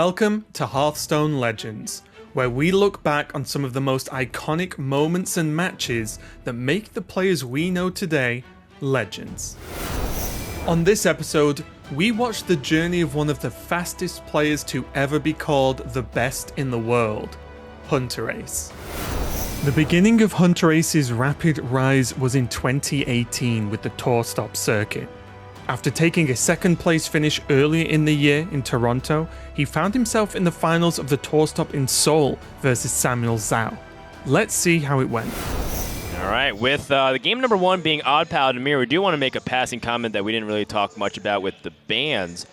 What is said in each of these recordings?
Welcome to Hearthstone Legends, where we look back on some of the most iconic moments and matches that make the players we know today legends. On this episode, we watch the journey of one of the fastest players to ever be called the best in the world, Hunterace. The beginning of Hunterace's rapid rise was in 2018 with the Tour Stop circuit. After taking a second place finish earlier in the year in Toronto, he found himself in the finals of the Tour Stop in Seoul versus Samuel Zhao. Let's see how it went. All right, with the game number one being Odd Paladin Mirror, we do want to make a passing comment that we didn't really talk much about with the bans.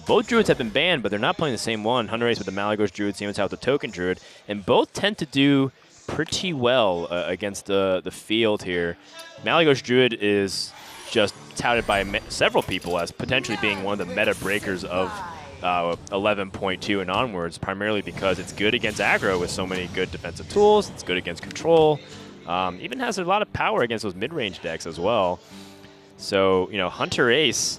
Both Druids have been banned, but they're not playing the same one. Hunterace with the Malygos Druid, Samuel Zhao with the Token Druid, and both tend to do pretty well against the field here. Malygos Druid is just touted by several people as potentially being one of the meta breakers of 11.2 and onwards, primarily because it's good against aggro with so many good defensive tools. It's good against control. Even has a lot of power against those mid-range decks as well. So, you know, Hunterace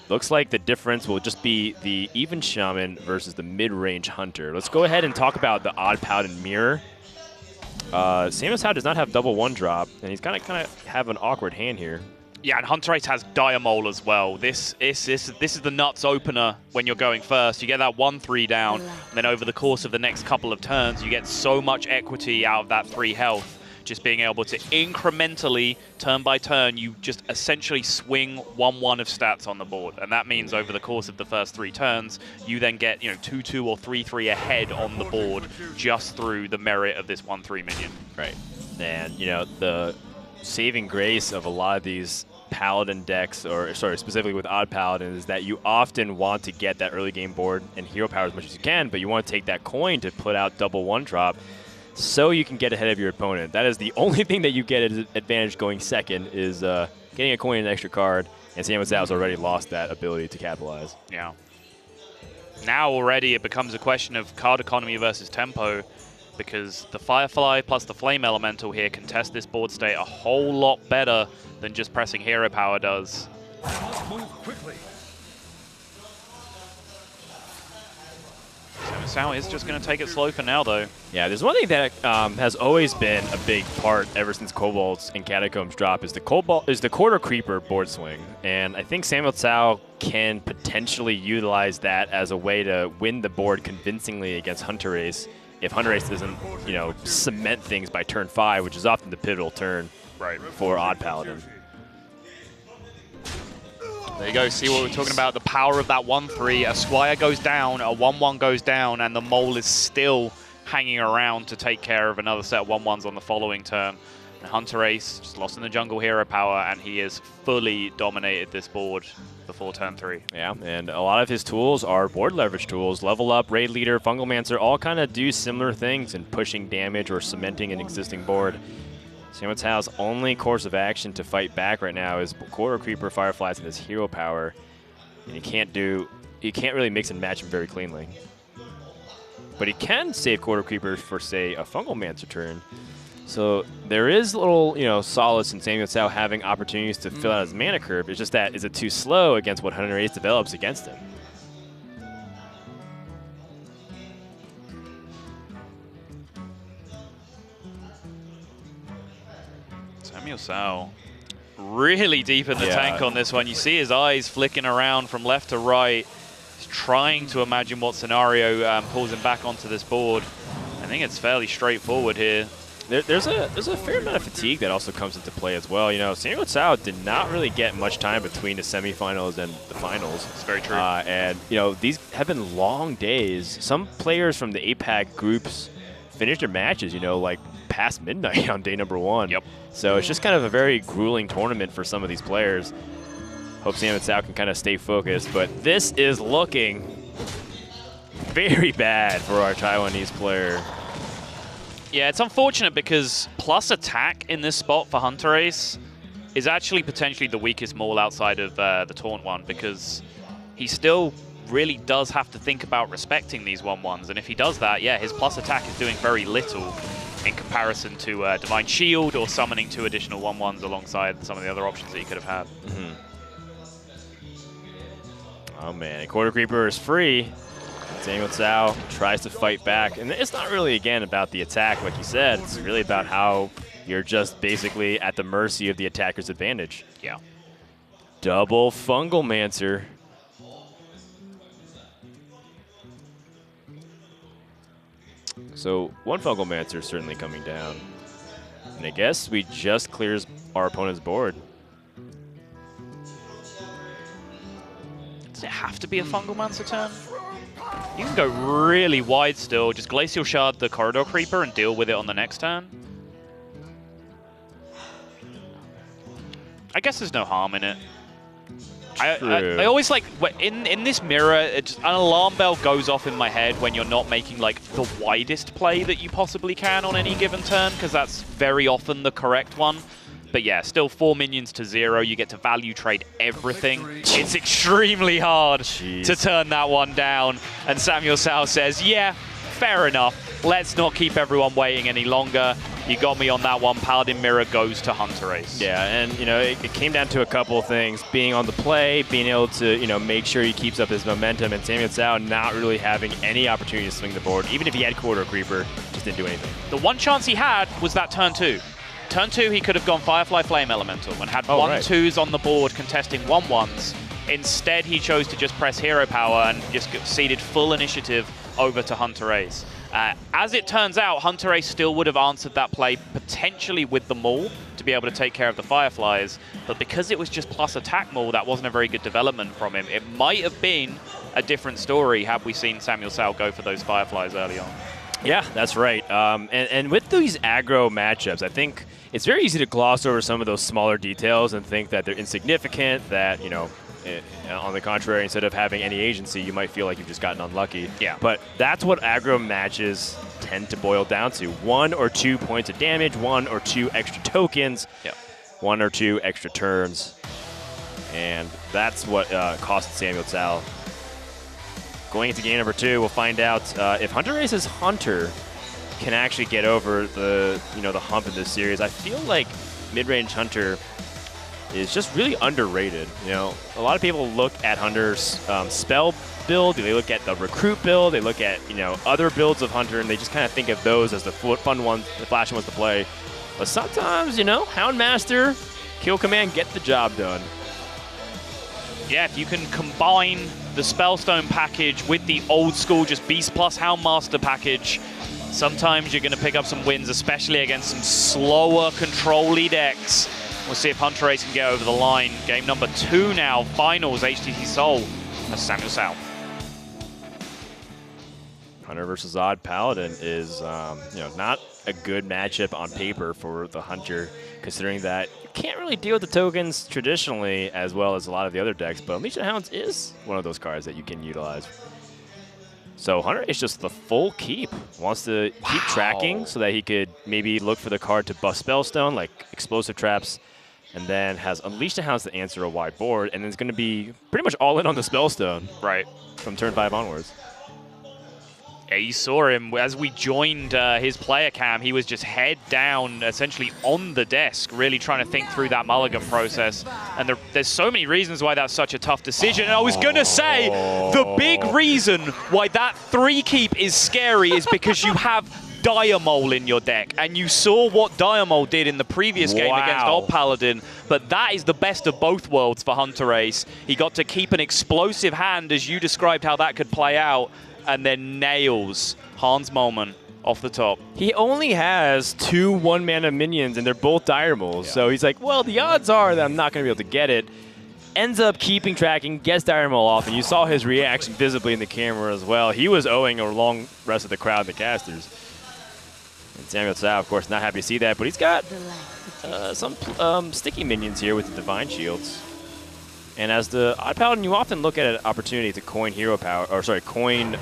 looks like the difference will just be the even shaman versus the mid-range hunter. Let's go ahead and talk about the Odd Paladin Mirror. Samuel Zhao does not have double one drop, and he's kind of have an awkward hand here. Yeah, and Hunterace has Diamole as well. This is the nuts opener when you're going first. You get that 1-3 down, and then over the course of the next couple of turns, you get so much equity out of that 3 health. Just being able to incrementally, turn by turn, you just essentially swing 1-1 of stats on the board. And that means over the course of the first 3 turns, you then get 2-2 or 3-3 ahead on the board just through the merit of this 1-3 minion. Right. And, the saving grace of a lot of these Paladin decks, or sorry, specifically with Odd Paladin, is that you often want to get that early game board and hero power as much as you can, but you want to take that coin to put out double one drop so you can get ahead of your opponent. That is the only thing that you get an advantage going second is getting a coin and an extra card, and Samuel Zhao's already lost that ability to capitalize. Yeah. Now already it becomes a question of card economy versus tempo, because the Firefly plus the Flame Elemental here can test this board state a whole lot better than just pressing hero power does. Move quickly. Samuel Zhao is just going to take it slow for now, though. Yeah, there's one thing that has always been a big part ever since Kobolds and Catacombs drop is the Quarter Creeper board swing, and I think Samuel Zhao can potentially utilize that as a way to win the board convincingly against Hunterace if Hunterace doesn't, cement things by turn 5, which is often the pivotal turn for Odd Paladin. There you go, see what we're talking about, the power of that 1-3. A Squire goes down, a 1-1 goes down, and the Mole is still hanging around to take care of another set of 1-1s on the following turn. And Hunterace just lost in the jungle hero power, and he has fully dominated this board before turn 3. Yeah, and a lot of his tools are board leverage tools. Level Up, Raid Leader, Fungal Mancer all kind of do similar things in pushing damage or cementing an existing board. Samuel Zhao's only course of action to fight back right now is Quarter Creeper, Fireflies, and his hero power. And he can't really mix and match him very cleanly. But he can save Quarter Creeper for, say, a Fungal Mancer turn. So there is a little, solace in Samuel Zhao having opportunities to fill out his mana curve. It's just that, is it too slow against what Hunterace develops against him? Samuel Zhao really deep in the tank on this one. You see his eyes flicking around from left to right. He's trying to imagine what scenario pulls him back onto this board. I think it's fairly straightforward here. There's a fair amount of fatigue that also comes into play as well. Samuel Zhao did not really get much time between the semifinals and the finals. It's very true. And, these have been long days. Some players from the APAC groups finished their matches, like past midnight on day number 1. Yep. So it's just kind of a very grueling tournament for some of these players. Hope Samuel Zhao can kind of stay focused, but this is looking very bad for our Taiwanese player. Yeah, it's unfortunate because plus attack in this spot for Hunterace is actually potentially the weakest Maul outside of the Taunt one, because he still really does have to think about respecting these 1-1s, and if he does that, yeah, his plus attack is doing very little in comparison to Divine Shield or summoning 2 additional 1-1s alongside some of the other options that he could have had. Oh man, Quarter Creeper is free. Samuel Tsao tries to fight back, and it's not really, again, about the attack, like you said. It's really about how you're just basically at the mercy of the attacker's advantage. Yeah. Double Fungal Mancer. So one Fungal Mancer is certainly coming down. And I guess we just clears our opponent's board. Does it have to be a Fungal Mancer turn? You can go really wide still. Just Glacial Shard the Corridor Creeper and deal with it on the next turn. I guess there's no harm in it. I always like, in this mirror, an alarm bell goes off in my head when you're not making like the widest play that you possibly can on any given turn, because that's very often the correct one. But yeah, still 4 minions to 0. You get to value trade everything. It's extremely hard to turn that one down. And Samuel Tsao says, yeah, fair enough. Let's not keep everyone waiting any longer. You got me on that one. Paladin Mirror goes to Hunterace. Yeah, and you know, it came down to a couple of things: being on the play, being able to, you know, make sure he keeps up his momentum, and Samuel Tsao not really having any opportunity to swing the board. Even if he had Corridor Creeper, just didn't do anything. The one chance he had was that turn 2. Turn 2, he could have gone Firefly Flame Elemental and had 1/2s on the board contesting 1/1s. Instead, he chose to just press Hero Power and just ceded full initiative over to Hunterace. As it turns out, Hunterace still would have answered that play potentially with the Maul to be able to take care of the Fireflies, but because it was just plus attack Maul, that wasn't a very good development from him. It might have been a different story had we seen Samuel Tsao go for those Fireflies early on. Yeah, that's right. And with these aggro matchups, I think it's very easy to gloss over some of those smaller details and think that they're insignificant, that, you know, on the contrary, instead of having any agency, you might feel like you've just gotten unlucky. Yeah. But that's what aggro matches tend to boil down to. 1 or 2 points of damage, 1 or 2 extra tokens, 1 or 2 extra turns. And that's what cost Samuel Tsao. Going into game number 2, we'll find out if Hunterace's Hunter can actually get over the hump in this series. I feel like mid-range Hunter is just really underrated. You know, a lot of people look at Hunter's spell build, they look at the recruit build, they look at, you know, other builds of Hunter, and they just kind of think of those as the fun ones, the flashy ones to play. But sometimes, you know, Houndmaster, Kill Command, get the job done. Yeah, if you can combine the Spellstone package with the old school just Beast plus Houndmaster package, sometimes you're going to pick up some wins, especially against some slower control-y decks. We'll see if Hunterace can get over the line. Game number 2 now, finals, HTC Seoul. That's Samuel Tsao. Hunter versus Odd Paladin is, you know, not a good matchup on paper for the Hunter, considering that you can't really deal with the tokens traditionally as well as a lot of the other decks, but Unleash the Hounds is one of those cards that you can utilize. So Hunter is just the full keep. Wants to keep tracking so that he could maybe look for the card to buff Spellstone, like Explosive Traps, and then has Unleash the Hounds to answer a wide board, and then it's going to be pretty much all in on the Spellstone. Right. From turn 5 onwards. Yeah, you saw him as we joined his player cam. He was just head down, essentially on the desk, really trying to think through that mulligan process. And there's so many reasons why that's such a tough decision. And I was going to say, the big reason why that 3 keep is scary is because you have Diamole in your deck. And you saw what Diamole did in the previous game against Odd Paladin. But that is the best of both worlds for Hunterace. He got to keep an explosive hand, as you described how that could play out, and then nails Hans Moleman off the top. He only has 2 1-mana minions, and they're both Dire Moles. So he's like, well, the odds are that I'm not going to be able to get it. Ends up keeping tracking, gets Dire Mole off, and you saw his reaction visibly in the camera as well. He was owing a long rest of the crowd, the casters. And Samuel Tsao, of course, not happy to see that, but he's got some sticky minions here with the Divine Shields. And as the Odd Paladin, you often look at an opportunity to coin hero power, or sorry, coin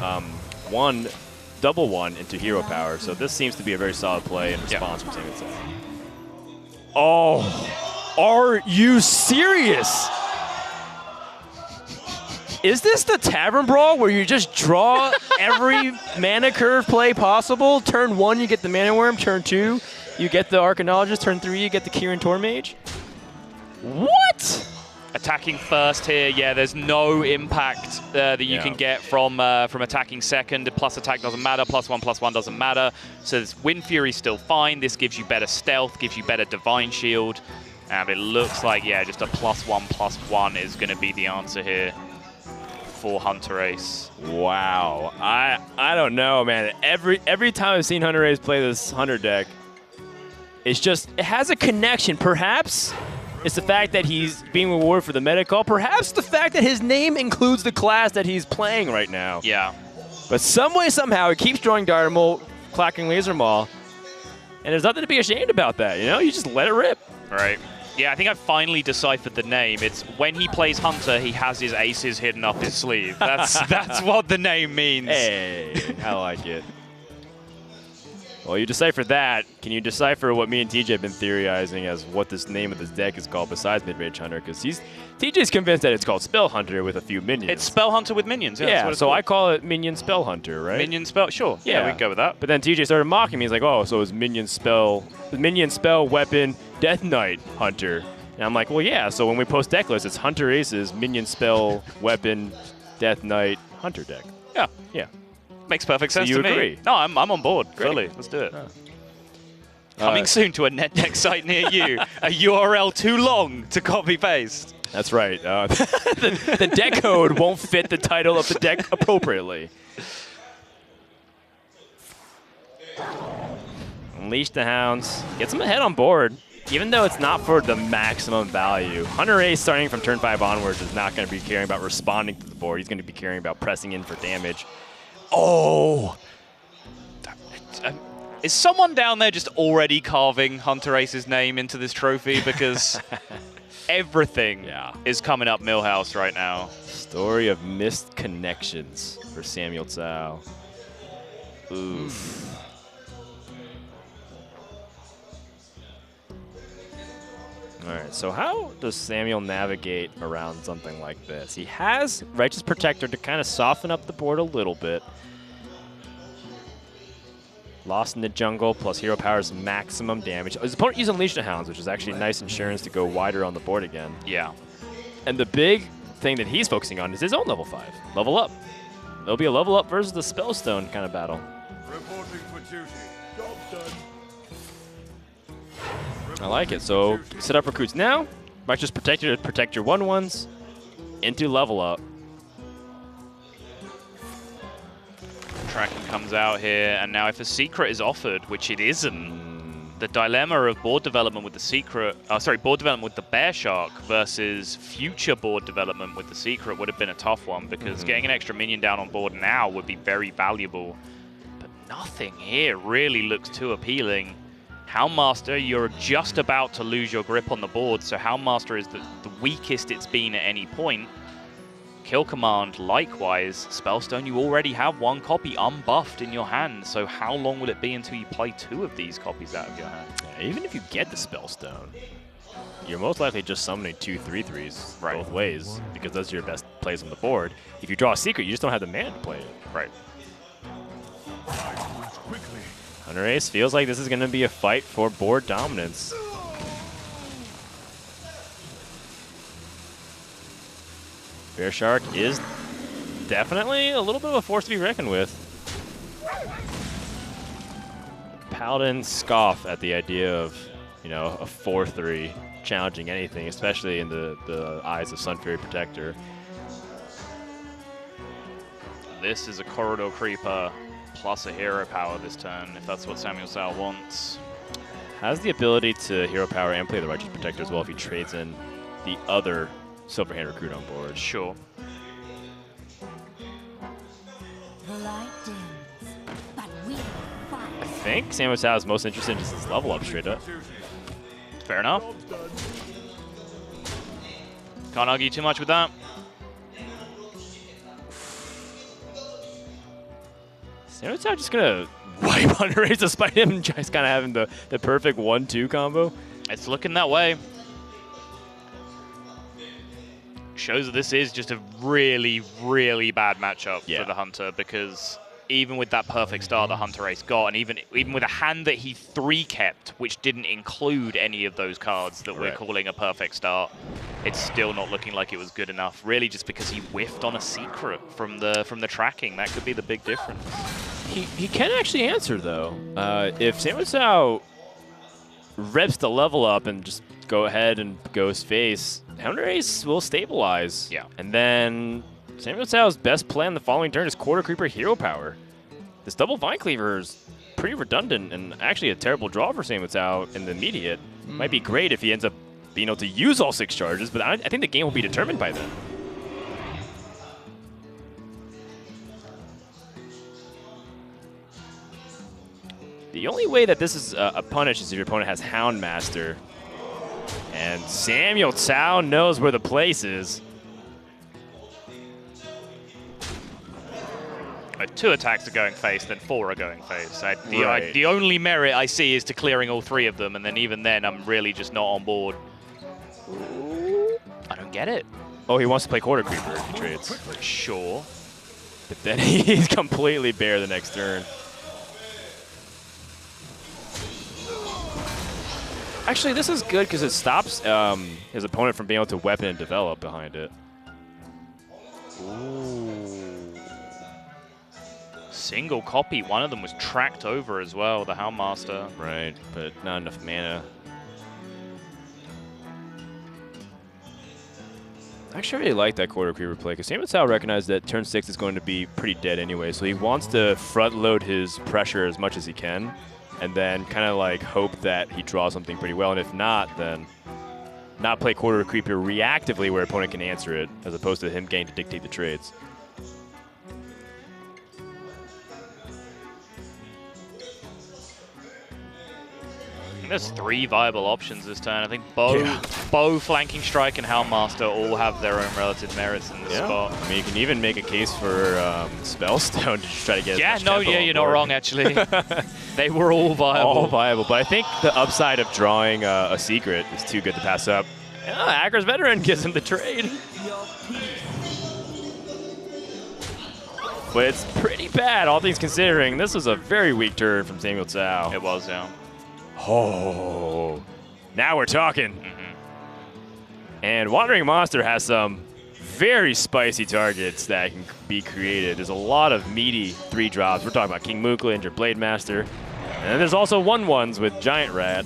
double one into hero power. So this seems to be a very solid play in response from Samuel Tsao. Oh, are you serious? Is this the Tavern Brawl where you just draw every mana curve play possible? Turn 1, you get the Mana Worm. Turn 2, you get the Arcanologist. Turn 3, you get the Kirin Tormage. What? Attacking first here, yeah, there's no impact that you can get from attacking second. Plus attack doesn't matter, +1/+1 doesn't matter. So this Wind Fury's still fine. This gives you better stealth, gives you better Divine Shield. And it looks like, yeah, just a +1/+1 is going to be the answer here for Hunterace. Wow. I don't know, man. Every time I've seen Hunterace play this Hunter deck, it's just, it has a connection. Perhaps it's the fact that he's being rewarded for the meta call. Perhaps the fact that his name includes the class that he's playing right now. Yeah. But some way, somehow, he keeps drawing Dynamo, clacking Laser Maw. And there's nothing to be ashamed about that, you know? You just let it rip. Right. Yeah, I think I finally deciphered the name. It's when he plays Hunter, he has his aces hidden up his sleeve. That's what the name means. Hey, I like it. Well, you deciphered that. Can you decipher what me and TJ have been theorizing as what this name of this deck is called besides Midrange Hunter? Because TJ's convinced that it's called Spell Hunter with a few minions. It's Spell Hunter with minions. Yeah, yeah, that's what it's so called. I call it Minion Spell Hunter, right? Minion Spell, sure. Yeah, we can go with that. But then TJ started mocking me. He's like, oh, so it's Minion Spell Weapon Death Knight Hunter. And I'm like, well, yeah, so when we post deck lists, it's Hunterace's Minion Spell Weapon Death Knight Hunter deck. Yeah. Yeah. Makes perfect sense you to me. agree? No, I'm on board. Great. Fully. Let's do it. Oh. Coming soon to a NetDeck site near you. A URL too long to copy paste. That's right. The deck code won't fit the title of the deck appropriately. Unleash the Hounds. Gets him ahead on board. Even though it's not for the maximum value. Hunterace, starting from turn 5 onwards, is not going to be caring about responding to the board. He's going to be caring about pressing in for damage. Oh! Is someone down there just already carving Hunterace's name into this trophy? Because everything is coming up Millhouse right now. Story of missed connections for Samuel Tsao. Oof. All right, so how does Samuel navigate around something like this? He has Righteous Protector to kind of soften up the board a little bit. Lost in the Jungle plus Hero Power's maximum damage. His opponent using Unleash the Hounds, which is actually nice insurance to go wider on the board again. Yeah. And the big thing that he's focusing on is his own level 5. Level up. There'll be a level up versus the Spellstone kind of battle. Reporting for duty. Job done. I like it. So set up recruits now. Righteous Protector to protect your 1/1s into level up. Tracking comes out here, and now if a secret is offered, which it isn't, the dilemma of board development with the secret, board development with the Bear Shark versus future board development with the secret would have been a tough one, because getting an extra minion down on board now would be very valuable. But nothing here really looks too appealing. Houndmaster, you're just about to lose your grip on the board, so Houndmaster is the weakest it's been at any point. Kill Command, likewise. Spellstone, you already have one copy unbuffed in your hand, so how long will it be until you play 2 of these copies out of your hand? Yeah, even if you get the Spellstone, you're most likely just summoning 2 3/3s both ways, because those are your best plays on the board. If you draw a secret, you just don't have the mana to play it. Right. Hunterace feels like this is going to be a fight for board dominance. Bear Shark is definitely a little bit of a force to be reckoned with. Paladin scoff at the idea of, you know, a 4/3 challenging anything, especially in the eyes of Sunfury Protector. This is a Corridor Creeper plus a Hero Power this turn, if that's what Samuel Tsao wants. Has the ability to Hero Power and play the Righteous Protector as well if he trades in the other Silverhand Recruit on board. Sure. The light dims, but we fight. I think Samuel Tsao is most interested in just his level up straight up. Fair enough. Can't argue too much with that. Samuel Tsao just gonna wipe Hunterace despite him just kind of having the perfect 1-2 combo. It's looking that way. Shows that this is just a really, really bad matchup for the Hunter, because even with that perfect start that Hunterace got, and even with a hand that he 3-kept, which didn't include any of those cards that we're calling a perfect start, it's still not looking like it was good enough. Really, just because he whiffed on a secret from the tracking, that could be the big difference. He can actually answer though. If Samuel reps the level up and just go ahead and goes face, Hunterace will stabilize. Yeah. And then Samuel Sao's best play on the following turn is Quarter Creeper Hero Power. This double Vine Cleaver is pretty redundant and actually a terrible draw for Samuel Sao in the immediate. Might be great if he ends up being able to use all 6 charges, but I think the game will be determined by then. The only way that this is a punish is if your opponent has Houndmaster. And Samuel Cao knows where the place is. 2 attacks are going face, then 4 are going face. Right. The only merit I see is to clearing all 3 of them, and then even then, I'm really just not on board. I don't get it. Oh, he wants to play Quarter Creeper if he trades. Sure. But then he's completely bare the next turn. Actually, this is good because it stops his opponent from being able to weapon and develop behind it. Ooh. Single copy. One of them was tracked over as well, the Houndmaster. Right, but not enough mana. Actually, I really like that Quarter Creeper play because Samuel Cao recognized that turn 6 is going to be pretty dead anyway, so he wants to front load his pressure as much as he can and then kind of like hope that he draws something pretty well, and if not, then not play Quarter Creeper reactively where opponent can answer it as opposed to him getting to dictate the trades. There's 3 viable options this turn. I think Bow, Flanking Strike, and Houndmaster all have their own relative merits in this spot. I mean, you can even make a case for Spellstone to just try to get you're not wrong, actually. They were all viable. All viable, but I think the upside of drawing a secret is too good to pass up. Hacker's Veteran gives him the trade. But it's pretty bad, all things considering. This was a very weak turn from Samuel Cao. It was, yeah. Oh, now we're talking. And Wandering Monster has some very spicy targets that can be created. There's a lot of meaty 3-drops. We're talking about King Mooklin, your Blade Master. And then there's also 1/1s with Giant Rat.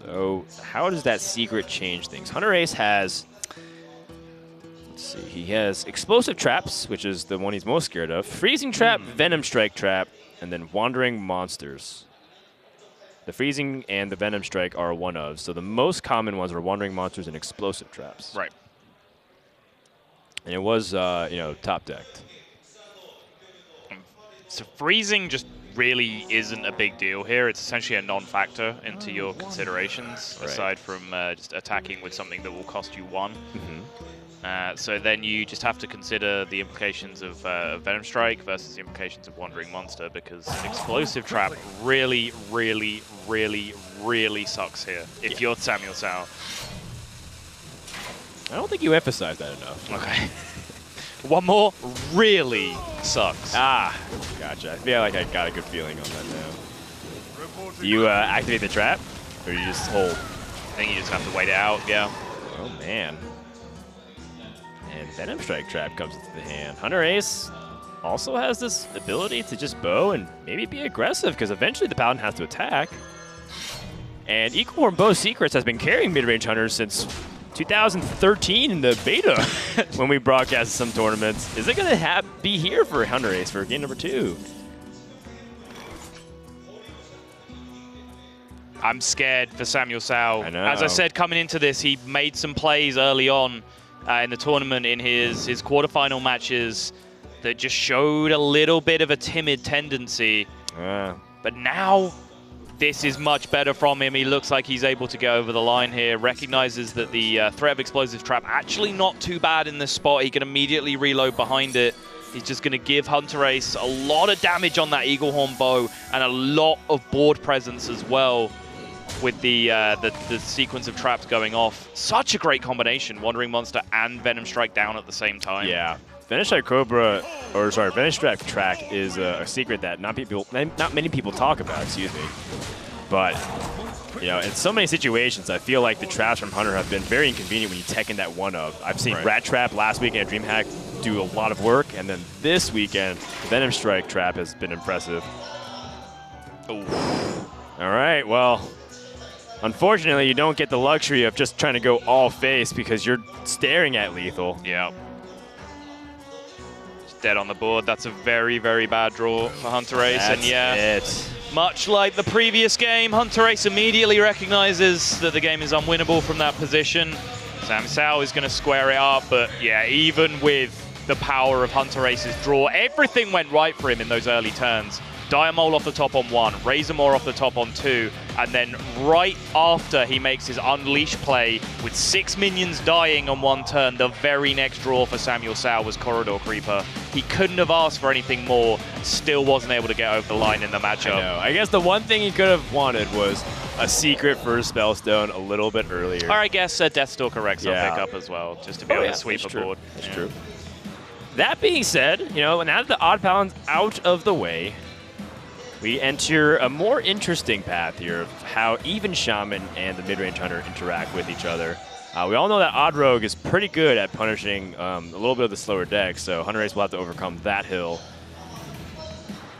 So how does that secret change things? Hunterace has, let's see, he has Explosive Traps, which is the one he's most scared of, Freezing Trap, Venom Strike Trap, and then Wandering Monsters. The Freezing and the Venom Strike are one of, so the most common ones are Wandering Monsters and Explosive Traps. Right. And it was, top decked. So freezing just really isn't a big deal here. It's essentially a non-factor into your considerations, aside from just attacking with something that will cost you 1. So then you just have to consider the implications of Venom Strike versus the implications of Wandering Monster, because Explosive Trap really, really, really, really sucks here if you're Samuel Cao. I don't think you emphasized that enough. Okay. One more really sucks. Ah, gotcha. I feel like I got a good feeling on that now. Do you activate the trap, or you just hold? I think you just have to wait it out, yeah. Oh, man. And Venom Strike Trap comes into the hand. Hunterace also has this ability to just bow and maybe be aggressive, because eventually the Paladin has to attack. And Equal Horn Bow Secrets has been carrying mid-range hunters since 2013 in the beta when we broadcasted some tournaments. Is it going to be here for Hunterace for game number 2? I'm scared for Samuel Cao. I know. As I said, coming into this, he made some plays early on in the tournament in his quarterfinal matches that just showed a little bit of a timid tendency. But now, this is much better from him. He looks like he's able to go over the line here. Recognizes that the threat of Explosive Trap actually not too bad in this spot. He can immediately reload behind it. He's just going to give Hunterace a lot of damage on that Eagle Horn Bow and a lot of board presence as well. with the sequence of traps going off. Such a great combination, Wandering Monster and Venom Strike down at the same time. Yeah. Vanish Strike Cobra, or sorry, Vanish Strike track is a secret that not many people talk about, excuse me. But, you know, in so many situations, I feel like the traps from Hunter have been very inconvenient when you tech in that 1-of. I've seen Rat Trap last weekend at DreamHack do a lot of work, and then this weekend, the Venom Strike trap has been impressive. Ooh. All right, well, unfortunately, you don't get the luxury of just trying to go all face because you're staring at lethal. Yeah. Just dead on the board. That's a very, very bad draw for Hunterace. That's and yeah, it. Much like the previous game, Hunterace immediately recognizes that the game is unwinnable from that position. Sam Sao is going to square it up, but yeah, even with the power of Hunterace's draw, everything went right for him in those early turns. Diamole off the top on 1, Razormaw off the top on 2, and then right after he makes his Unleash play with 6 minions dying on 1 turn, the very next draw for Samuel Sao was Corridor Creeper. He couldn't have asked for anything more, still wasn't able to get over the line in the matchup. I know. I guess the one thing he could have wanted was a secret for Spellstone a little bit earlier. Or I guess Deathstalker Rex will pick up as well, just to be able to sweep a board. That's true. That being said, you know, now that the Odd Paladin's out of the way, we enter a more interesting path here of how even Shaman and the mid-range Hunter interact with each other. We all know that Odd Rogue is pretty good at punishing a little bit of the slower deck, so Hunterace will have to overcome that hill.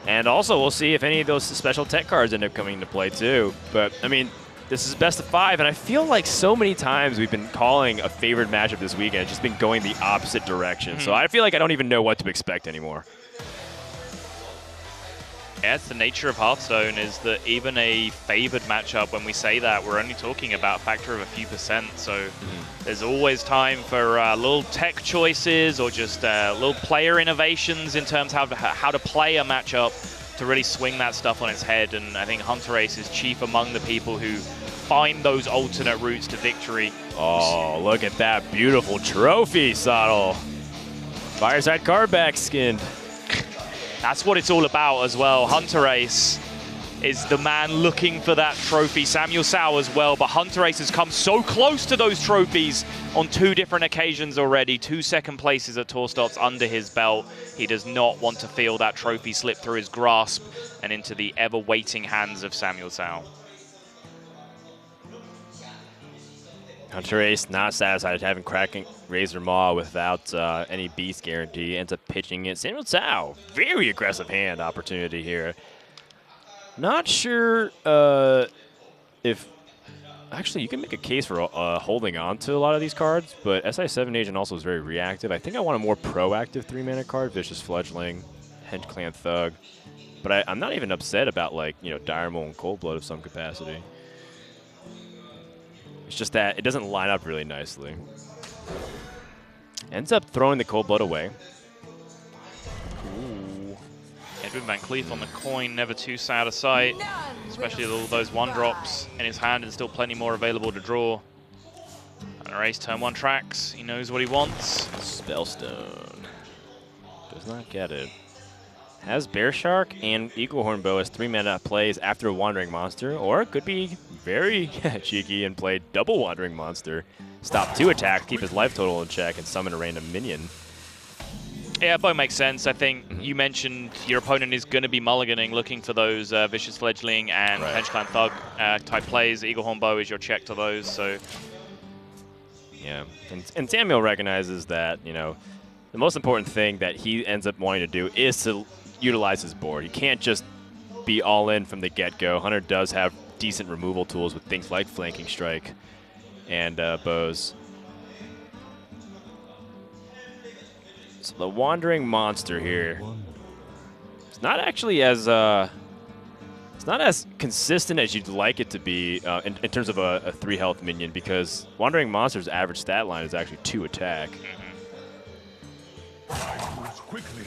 And also, we'll see if any of those special tech cards end up coming into play too. But, I mean, this is best of 5, and I feel like so many times we've been calling a favored matchup this weekend, it's just been going the opposite direction. So I feel like I don't even know what to expect anymore. Yeah, it's the nature of Hearthstone is that even a favored matchup, when we say that, we're only talking about a factor of a few percent. So there's always time for little tech choices or just little player innovations in terms of how to play a matchup to really swing that stuff on its head. And I think Hunterace is chief among the people who find those alternate routes to victory. Oh, look at that beautiful trophy, Sottle. Fireside card back skinned. That's what it's all about as well. Hunterace is the man looking for that trophy. Samuel Sao as well, but Hunterace has come so close to those trophies on 2 different occasions already. 2 second places at tour stops under his belt. He does not want to feel that trophy slip through his grasp and into the ever-waiting hands of Samuel Sao. Hunterace not satisfied having cracking Razor Maw without any beast guarantee. Ends up pitching it. Samuel Sao, very aggressive hand opportunity here. Not sure if... Actually, you can make a case for holding on to a lot of these cards, but SI7 Agent also is very reactive. I think I want a more proactive 3-mana card, Vicious Fledgling, Hench Clan Thug. But I'm not even upset about, like, you know, Dire Maul and Cold Blood of some capacity. It's just that it doesn't line up really nicely. Ends up throwing the Cold Blood away. Ooh. Edwin Van Cleef on the coin, never too sad a sight. Especially with all those 1-drops in his hand and still plenty more available to draw. Hunterace turn 1 tracks. He knows what he wants. Spellstone. Does not get it. Has Bear Shark and Eagle Horn Bow as 3-mana plays after a Wandering Monster, or it could be very cheeky and play double Wandering Monster. Stop 2 attacks, keep his life total in check, and summon a random minion. Yeah, both makes sense. I think you mentioned your opponent is going to be mulliganing, looking for those Vicious Fledgling and Hench Clan Thug type plays. Eagle Horn Bow is your check to those, so... Yeah, and Samuel recognizes that, you know, the most important thing that he ends up wanting to do is to utilize his board. He can't just be all in from the get-go. Hunter does have decent removal tools with things like Flanking Strike and bows. So the Wandering Monster here, it's not actually as it's not as consistent as you'd like it to be in terms of a 3 health minion, because Wandering Monster's average stat line is actually 2 attack. Quickly.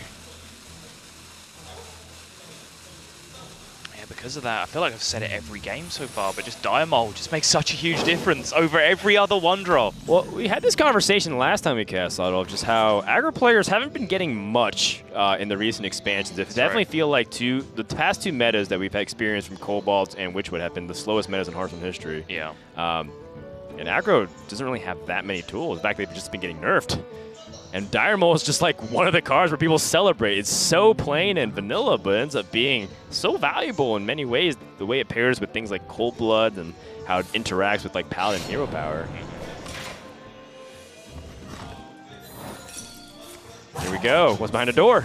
because of that, I feel like I've said it every game so far, but just Diamol just makes such a huge difference over every other one drop. Well, we had this conversation last time we cast Auto of just how aggro players haven't been getting much in the recent expansions. It definitely feel like the past two metas that we've experienced from Kobolds and Witchwood have been the slowest metas in Hearthstone history. Yeah. And aggro doesn't really have that many tools. In fact, they've just been getting nerfed. And Dire Maul is just like one of the cards where people celebrate. It's so plain and vanilla, but it ends up being so valuable in many ways. The way it pairs with things like Cold Blood and how it interacts with like Paladin hero power. Here we go. What's behind the door?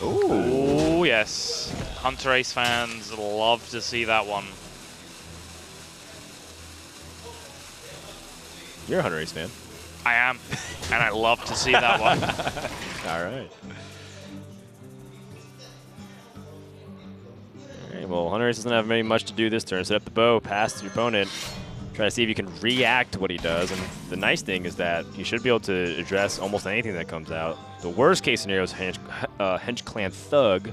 Ooh, yes. Hunterace fans love to see that one. You're a Hunterace fan. I am, and I love to see that one. All right. All right, well, Hunterace doesn't have very much to do this turn. Set up the bow, pass to your opponent, try to see if you can react to what he does. And the nice thing is that you should be able to address almost anything that comes out. The worst case scenario is Hench Clan Thug,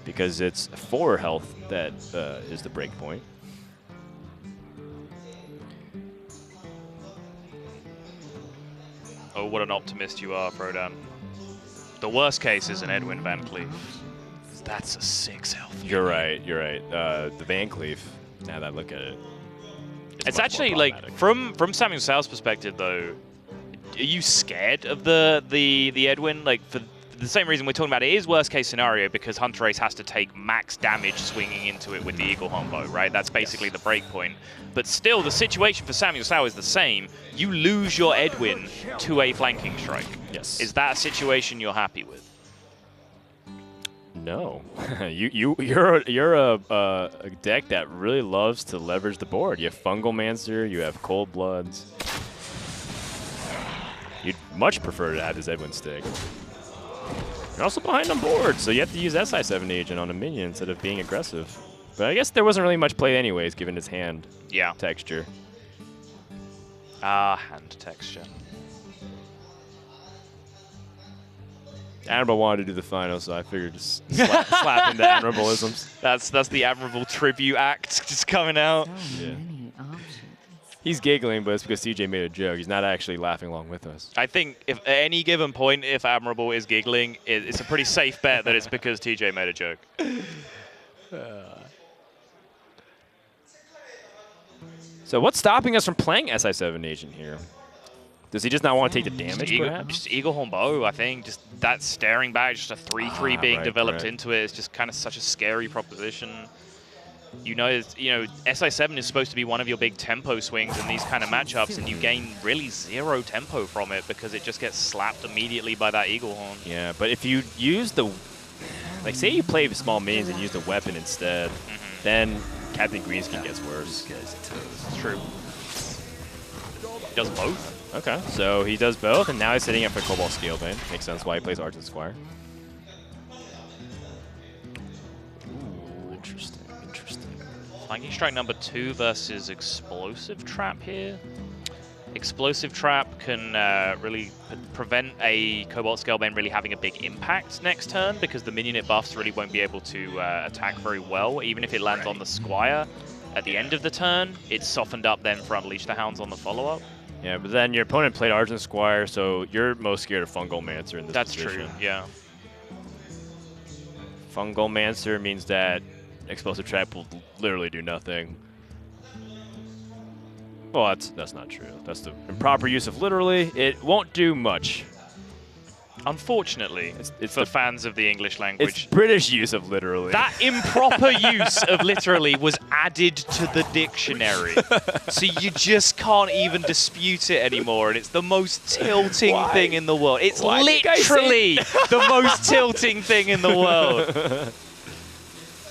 because it's 4 health that is the break point. Oh, what an optimist you are, Prodan. The worst case is an Edwin Van Cleef. That's a 6 health. You're right, you're right. The Van Cleef, now that I look at it, it's actually like, from Samuel Sal's perspective though, are you scared of the Edwin? Like, for the same reason we're talking about it is worst case scenario, because Hunterace has to take max damage swinging into it with the Eagle Hombo, right? That's basically the break point. But still, the situation for Samuel Sal is the same. You lose your Edwin to a flanking strike. Yes. Is that a situation you're happy with? No. you're a deck that really loves to leverage the board. You have Fungal Mancer, you have Cold Bloods. You'd much prefer to have his Edwin stick. You're also behind on board, so you have to use SI7 agent on a minion instead of being aggressive. But I guess there wasn't really much play anyways, given his hand texture. Hand texture. Admiral wanted to do the final, so I figured just slap into Admirableisms. That's the Admirable tribute act just coming out. Yeah. Many options. He's giggling, but it's because CJ made a joke. He's not actually laughing along with us. I think if at any given point, if Admirable is giggling, it's a pretty safe bet that it's because TJ made a joke. So what's stopping us from playing SI7 Agent here? Does he just not want to take the damage, perhaps? Just Eagle Horn Bow, I think. Just that staring back, just a 3-3 being developed into it. It's just kind of such a scary proposition. You know, SI7 is supposed to be one of your big tempo swings in these kind of matchups, and you gain really 0 tempo from it because it just gets slapped immediately by that Eagle Horn. Yeah, but if you use the... Like, say you play with small minions and use the weapon instead, then Captain Greenskin gets worse. It's true. He does both. Okay, so he does both, and now he's sitting up for Cobalt Scalebane. Makes sense why he plays Argent Squire. Ooh, interesting. Flanking Strike number 2 versus Explosive Trap here. Explosive Trap can really prevent a Cobalt Scalebane really having a big impact next turn, because the minion it buffs really won't be able to attack very well, even if it lands on the Squire at the end of the turn. It's softened up then for Unleash the Hounds on the follow-up. Yeah, but then your opponent played Argent Squire, so you're most scared of Fungal Mancer in this position. That's true, yeah. Fungal Mancer means that Explosive Trap will literally do nothing. Well, that's not true. That's the improper use of literally. It won't do much. Unfortunately, it's for fans of the English language. It's British use of literally. That improper use of literally was added to the dictionary. So you just can't even dispute it anymore, and it's the most tilting thing in the world. It's literally the most tilting thing in the world.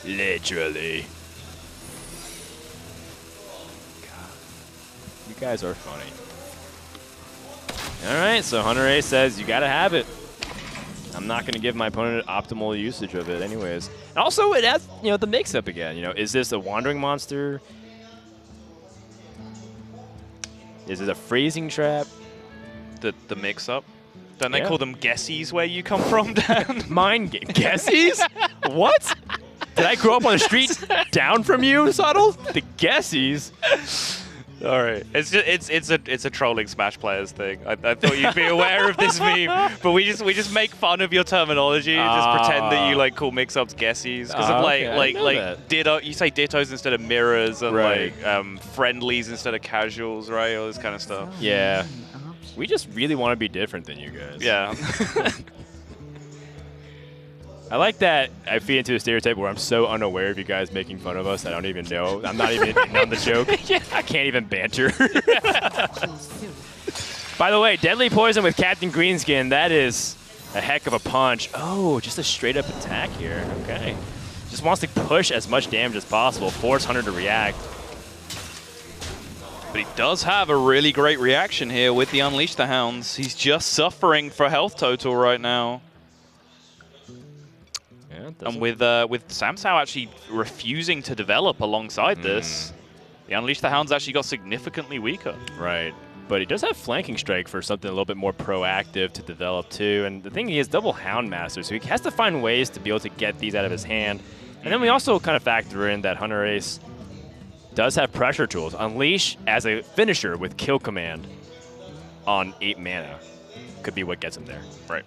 Literally. You guys are funny. All right, so Hunterace says you gotta have it. I'm not gonna give my opponent optimal usage of it anyways. And also it has, the mix-up again. Is this a wandering monster? Is it a freezing trap? The mix-up? Don't they call them guessies where you come from, Dan? Mind game. Guessies? What? Did I grow up on the street down from you, Subtle? The guessies. All right, it's a trolling Smash Players thing. I thought you'd be aware of this meme, but we just make fun of your terminology, just pretend that you like call mix-ups guessies because of like ditto. You say dittos instead of mirrors, and like friendlies instead of casuals, right? All this kind of stuff. Yeah, we just really want to be different than you guys. Yeah. I like that I feed into a stereotype where I'm so unaware of you guys making fun of us, I don't even know. I'm not even in on the joke. I can't even banter. By the way, Deadly Poison with Captain Greenskin, that is a heck of a punch. Oh, just a straight up attack here. Okay. Just wants to push as much damage as possible, force Hunter to react. But he does have a really great reaction here with the Unleash the Hounds. He's just suffering for health total right now. Yeah, and with Samsao actually refusing to develop alongside this, the Unleash the Hounds actually got significantly weaker. Right. But he does have Flanking Strike for something a little bit more proactive to develop too. And the thing, he has double Houndmaster, so he has to find ways to be able to get these out of his hand. And then we also kind of factor in that Hunterace does have pressure tools. Unleash as a finisher with Kill Command on 8 mana could be what gets him there. Right.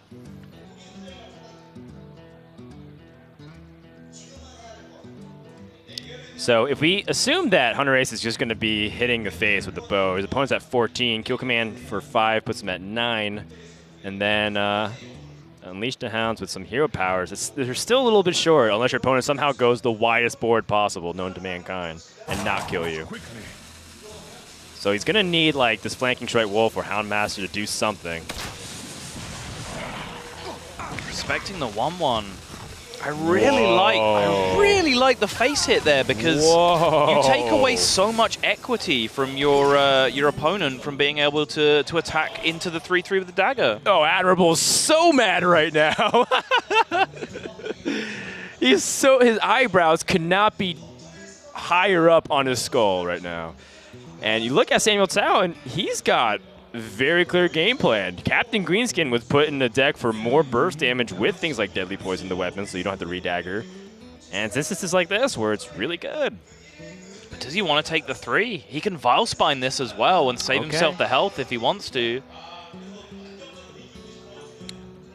So if we assume that Hunterace is just going to be hitting the face with the bow, his opponent's at 14, Kill Command for 5 puts him at 9, and then Unleash the Hounds with some hero powers. They're still a little bit short unless your opponent somehow goes the widest board possible known to mankind and not kill you. So he's going to need like this Flanking Strike Wolf or Houndmaster to do something. Respecting the 1/1. I really like the face hit there because you take away so much equity from your opponent from being able to attack into the 3/3 with the dagger. Oh, Admirable's so mad right now. His eyebrows could not be higher up on his skull right now. And you look at Samuel Tsao, and he's got very clear game plan. Captain Greenskin was put in the deck for more burst damage with things like Deadly Poison, the weapon, so you don't have to redagger. And since this is like this, where it's really good. But does he want to take the 3? He can Vile Spine this as well and save himself the health if he wants to.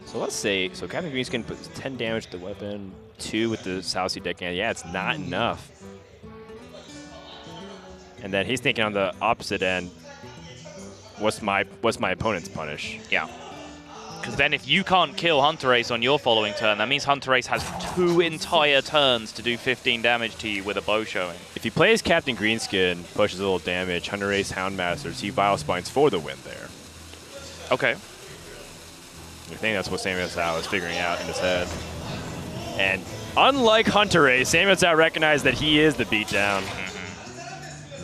So let's say, so Captain Greenskin puts 10 damage to the weapon, 2 with the South Sea deckhand. Yeah, it's not enough. And then he's thinking on the opposite end, what's my opponent's punish? Yeah. Because then if you can't kill Hunterace on your following turn, that means Hunterace has 2 entire turns to do 15 damage to you with a bow showing. If he plays Captain Greenskin, pushes a little damage, Hunterace Houndmasters, he Vile Spines for the win there. Okay. I think that's what Samuel Tsao is figuring out in his head. And unlike Hunterace, Samuel Tsao recognized that he is the beatdown.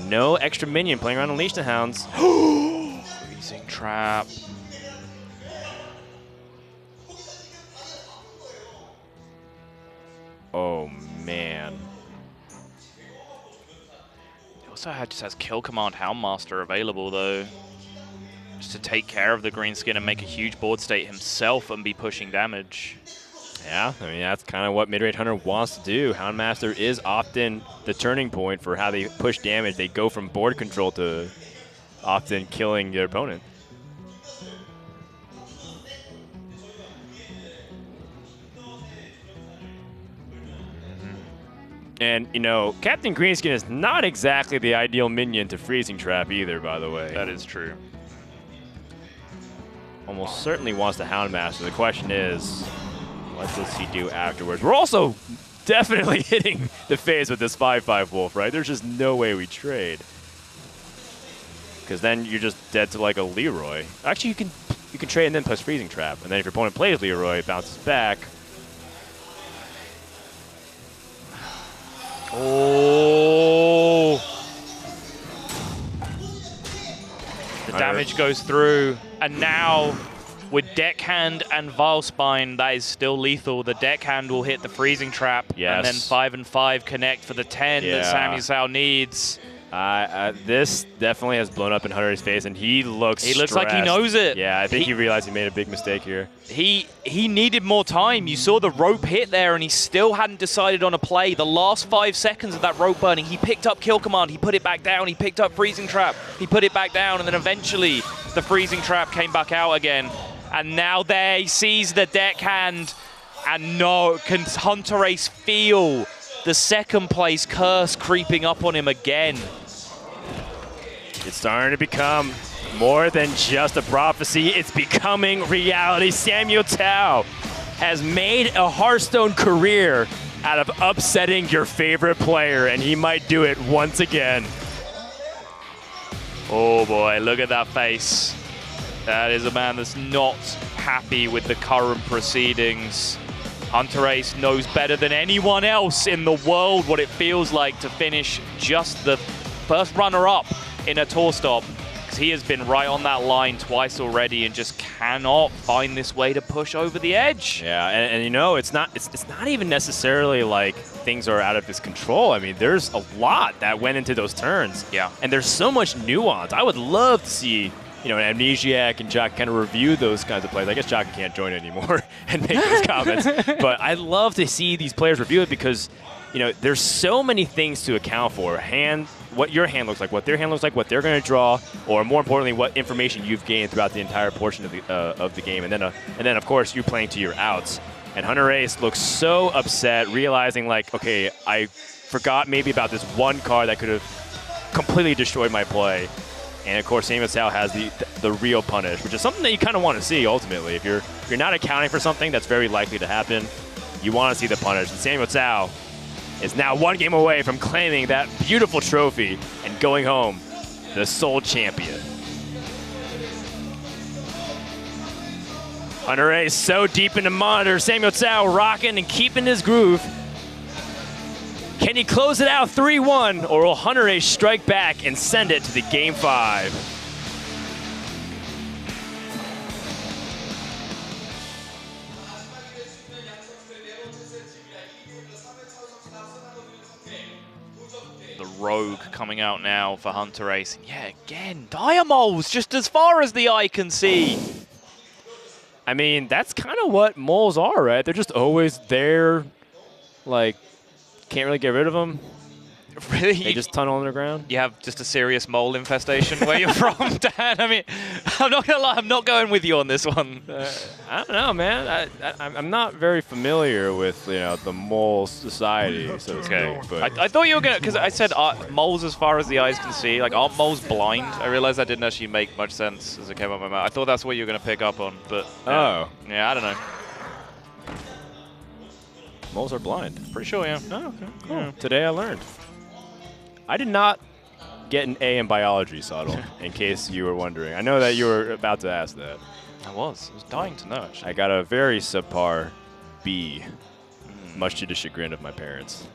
No extra minion playing around Unleash the Hounds. Freezing Trap. Oh, man. He also just has Kill Command Houndmaster available, though. Just to take care of the Greenskin and make a huge board state himself and be pushing damage. Yeah, I mean, that's kind of what mid-range Hunter wants to do. Houndmaster is often the turning point for how they push damage. They go from board control to often killing their opponent. And, you know, Captain Greenskin is not exactly the ideal minion to Freezing Trap either, by the way. That is true. Almost certainly wants the Houndmaster. The question is, what does he do afterwards? We're also definitely hitting the phase with this 5/5 Wolf, right? There's just no way we trade. Because then you're just dead to like a Leroy. Actually, you can trade and then plus Freezing Trap. And then if your opponent plays Leroy, it bounces back. Oh! The damage goes through, and now with Deckhand and Vile Spine, that is still lethal. The Deckhand will hit the Freezing Trap, Yes. and then 5 and 5 connect for the 10 that Samuel Tsao needs. This definitely has blown up in Hunterace's face, and he looks He looks like he stressed. knows it. Yeah, I think he realized he made a big mistake here. He needed more time. You saw the rope hit there, and he still hadn't decided on a play. The last 5 seconds of that rope burning, he picked up Kill Command, he put it back down, he picked up Freezing Trap, he put it back down, and then eventually the Freezing Trap came back out again. And now there he sees the deckhand, and no, can Hunterace feel the second place curse creeping up on him again? It's starting to become more than just a prophecy. It's becoming reality. Samuel Tao has made a Hearthstone career out of upsetting your favorite player, and he might do it once again. Oh boy, look at that face. That is a man that's not happy with the current proceedings. Hunterace knows better than anyone else in the world what it feels like to finish just the first runner-up in a tour stop, because he has been right on that line twice already and just cannot find this way to push over the edge. Yeah, and you know, it's not even necessarily like things are out of his control. I mean, there's a lot that went into those turns. Yeah. And there's so much nuance. I would love to see, you know, an Amnesiac and Jock kind of review those kinds of plays. I guess Jock can't join anymore and make those comments. But I'd love to see these players review it because, you know, there's so many things to account for. What your hand looks like, what their hand looks like, what they're going to draw, or more importantly, what information you've gained throughout the entire portion of the game. And then of course, you playing to your outs. And Hunterace looks so upset, realizing like, okay, I forgot maybe about this one card that could have completely destroyed my play. And of course, Samuel Tao has the real punish, which is something that you kind of want to see ultimately. If you're not accounting for something that's very likely to happen, you want to see the punish. And Samuel Tao is now one game away from claiming that beautiful trophy and going home the sole champion. Hunterace so deep into monitor. Samuel Tao rocking and keeping his groove. Can he close it out 3-1, or will Hunterace strike back and send it to the Game 5? The Rogue coming out now for Hunterace. And yeah, again, Diamoles just as far as the eye can see. I mean, that's kind of what moles are, right? They're just always there, like, can't really get rid of them. Really? They just tunnel underground? You have just a serious mole infestation where you're from, Dan? I mean, I'm not going to lie, I'm not going with you on this one. I don't know, man. I'm not very familiar with, you know, the mole society, so to speak. But I thought you were going to, because I said moles as far as the eyes can see. Like, aren't moles blind? I realized that didn't actually make much sense as it came out of my mouth. I thought that's what you were going to pick up on, but... Oh. Yeah, I don't know. Moles are blind. Pretty sure, yeah. Oh, okay. Cool. Yeah. Today I learned. I did not get an A in biology, Sottle, in case you were wondering. I know that you were about to ask that. I was dying to know, actually. I got a very subpar B, much to the chagrin of my parents.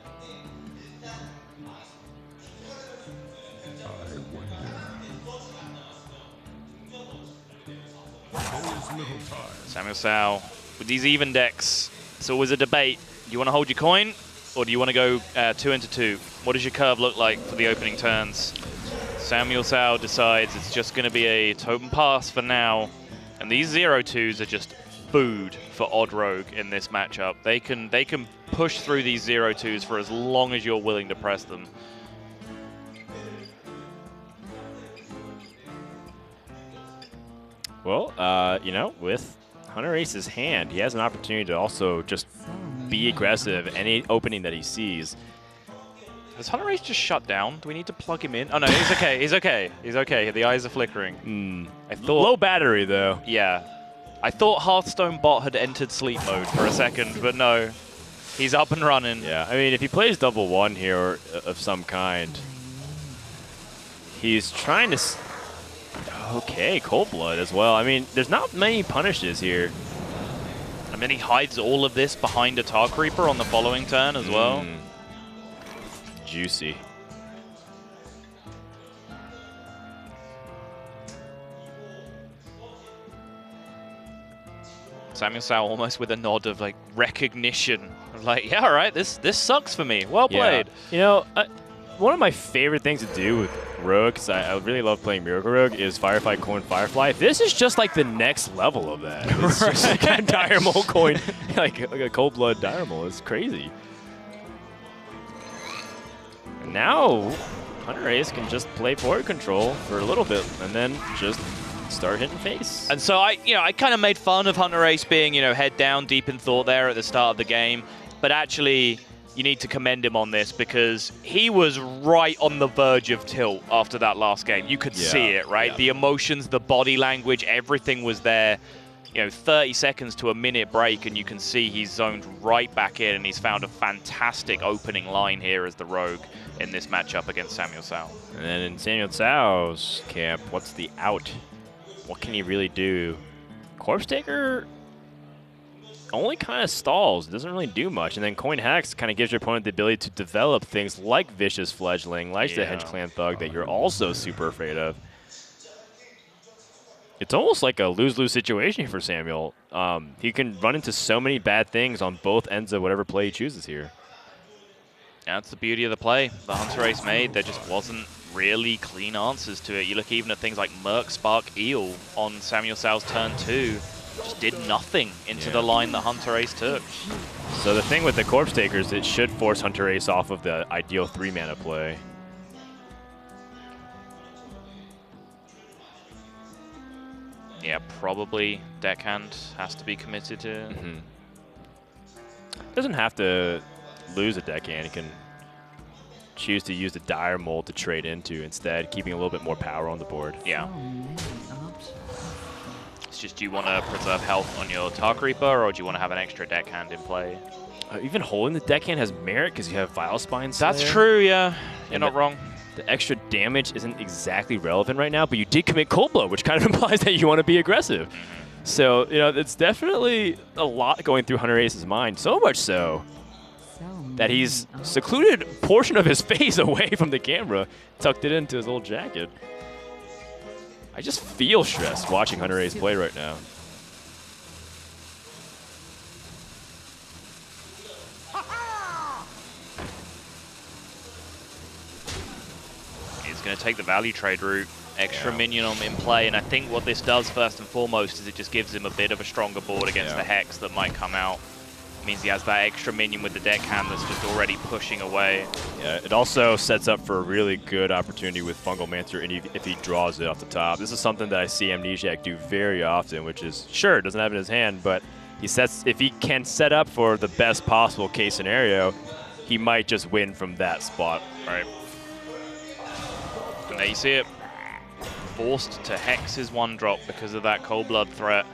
Samuel Tao, with these even decks, it's always a debate. Do you want to hold your coin, or do you want to go 2 into 2? What does your curve look like for the opening turns? Samuel Tao decides it's just going to be a totem pass for now. And these 0-2s are just food for Odd Rogue in this matchup. They can push through these 0-2s for as long as you're willing to press them. Well, you know, with Hunterace's hand, he has an opportunity to also just be aggressive any opening that he sees. Does Hunterace just shut down? Do we need to plug him in? Oh no, he's okay. He's okay. He's okay. The eyes are flickering. I thought low battery though. Yeah, I thought Hearthstone bot had entered sleep mode for a second, but no, he's up and running. Yeah, I mean, if he plays double one here of some kind, he's trying to. Okay, Cold Blood as well. I mean, there's not many punishes here. And then he hides all of this behind a Tar Creeper on the following turn as well. Juicy. Samuel Tao almost with a nod of like recognition. Of like, yeah, all right, this sucks for me. Well played. Yeah. You know, one of my favorite things to do with Rogue, because I really love playing Miracle Rogue, is Firefight Coin Firefly. This is just like the next level of that. It's just like a Dire Mole coin, like a Cold Blood Dire Mole. It's crazy. And now, Hunterace can just play forward control for a little bit, and then just start hitting face. And so I kind of made fun of Hunterace being, head down, deep in thought there at the start of the game, but actually, you need to commend him on this because he was right on the verge of tilt after that last game. You could see it, right? Yeah. The emotions, the body language, everything was there. 30 seconds to a minute break, and you can see he's zoned right back in, and he's found a fantastic opening line here as the Rogue in this matchup against Samuel Cao. And then in Samuel Cao's camp, what's the out? What can he really do? Corpse Taker only kind of stalls, doesn't really do much. And then Coin Hex kind of gives your opponent the ability to develop things like Vicious Fledgling, like the Hench Clan Thug that you're also super afraid of. It's almost like a lose-lose situation for Samuel. He can run into so many bad things on both ends of whatever play he chooses here. That's the beauty of the play the Hunterace made. There just wasn't really clean answers to it. You look even at things like Merc Spark Eel on Samuel Cao's turn 2. Just did nothing into the line that Hunterace took. So the thing with the Corpse Takers, it should force Hunterace off of the ideal 3-mana play. Yeah, probably Deckhand has to be committed to. Doesn't have to lose a Deckhand. He can choose to use the Dire Mold to trade into instead, keeping a little bit more power on the board. Yeah. It's just, do you want to preserve health on your Tark Reaper, or do you want to have an extra Deckhand in play? Even holding the Deckhand has merit because you have Vile Spine Slayer. That's true, yeah. You're not wrong. The extra damage isn't exactly relevant right now, but you did commit Cold Blow, which kind of implies that you want to be aggressive. So, it's definitely a lot going through Hunterace's mind, so much so that he's secluded a portion of his face away from the camera, tucked it into his little jacket. I just feel stressed watching Hunterace play right now. He's going to take the value trade route, extra minion in play, and I think what this does first and foremost is it just gives him a bit of a stronger board against the Hex that might come out. It means he has that extra minion with the Deckhand that's just already pushing away. Yeah, it also sets up for a really good opportunity with Fungal Mancer if he draws it off the top. This is something that I see Amnesiac do very often, which is, sure, doesn't have it in his hand, but if he can set up for the best possible case scenario, he might just win from that spot. Right. And there you see it. Forced to Hex his 1-drop because of that Cold Blood threat.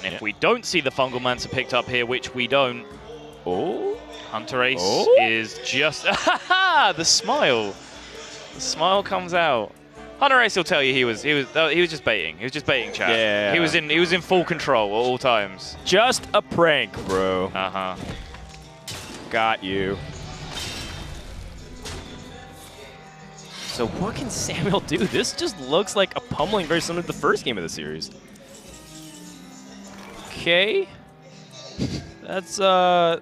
And if we don't see the Fungal Mancer picked up here, which we don't, Hunterace is just the smile. The smile comes out. Hunterace will tell you he was just baiting. He was just baiting, chat. Yeah. He was in full control at all times. Just a prank, bro. Got you. So what can Samuel do? This just looks like a pummeling very similar to the first game of the series. Okay. That's, in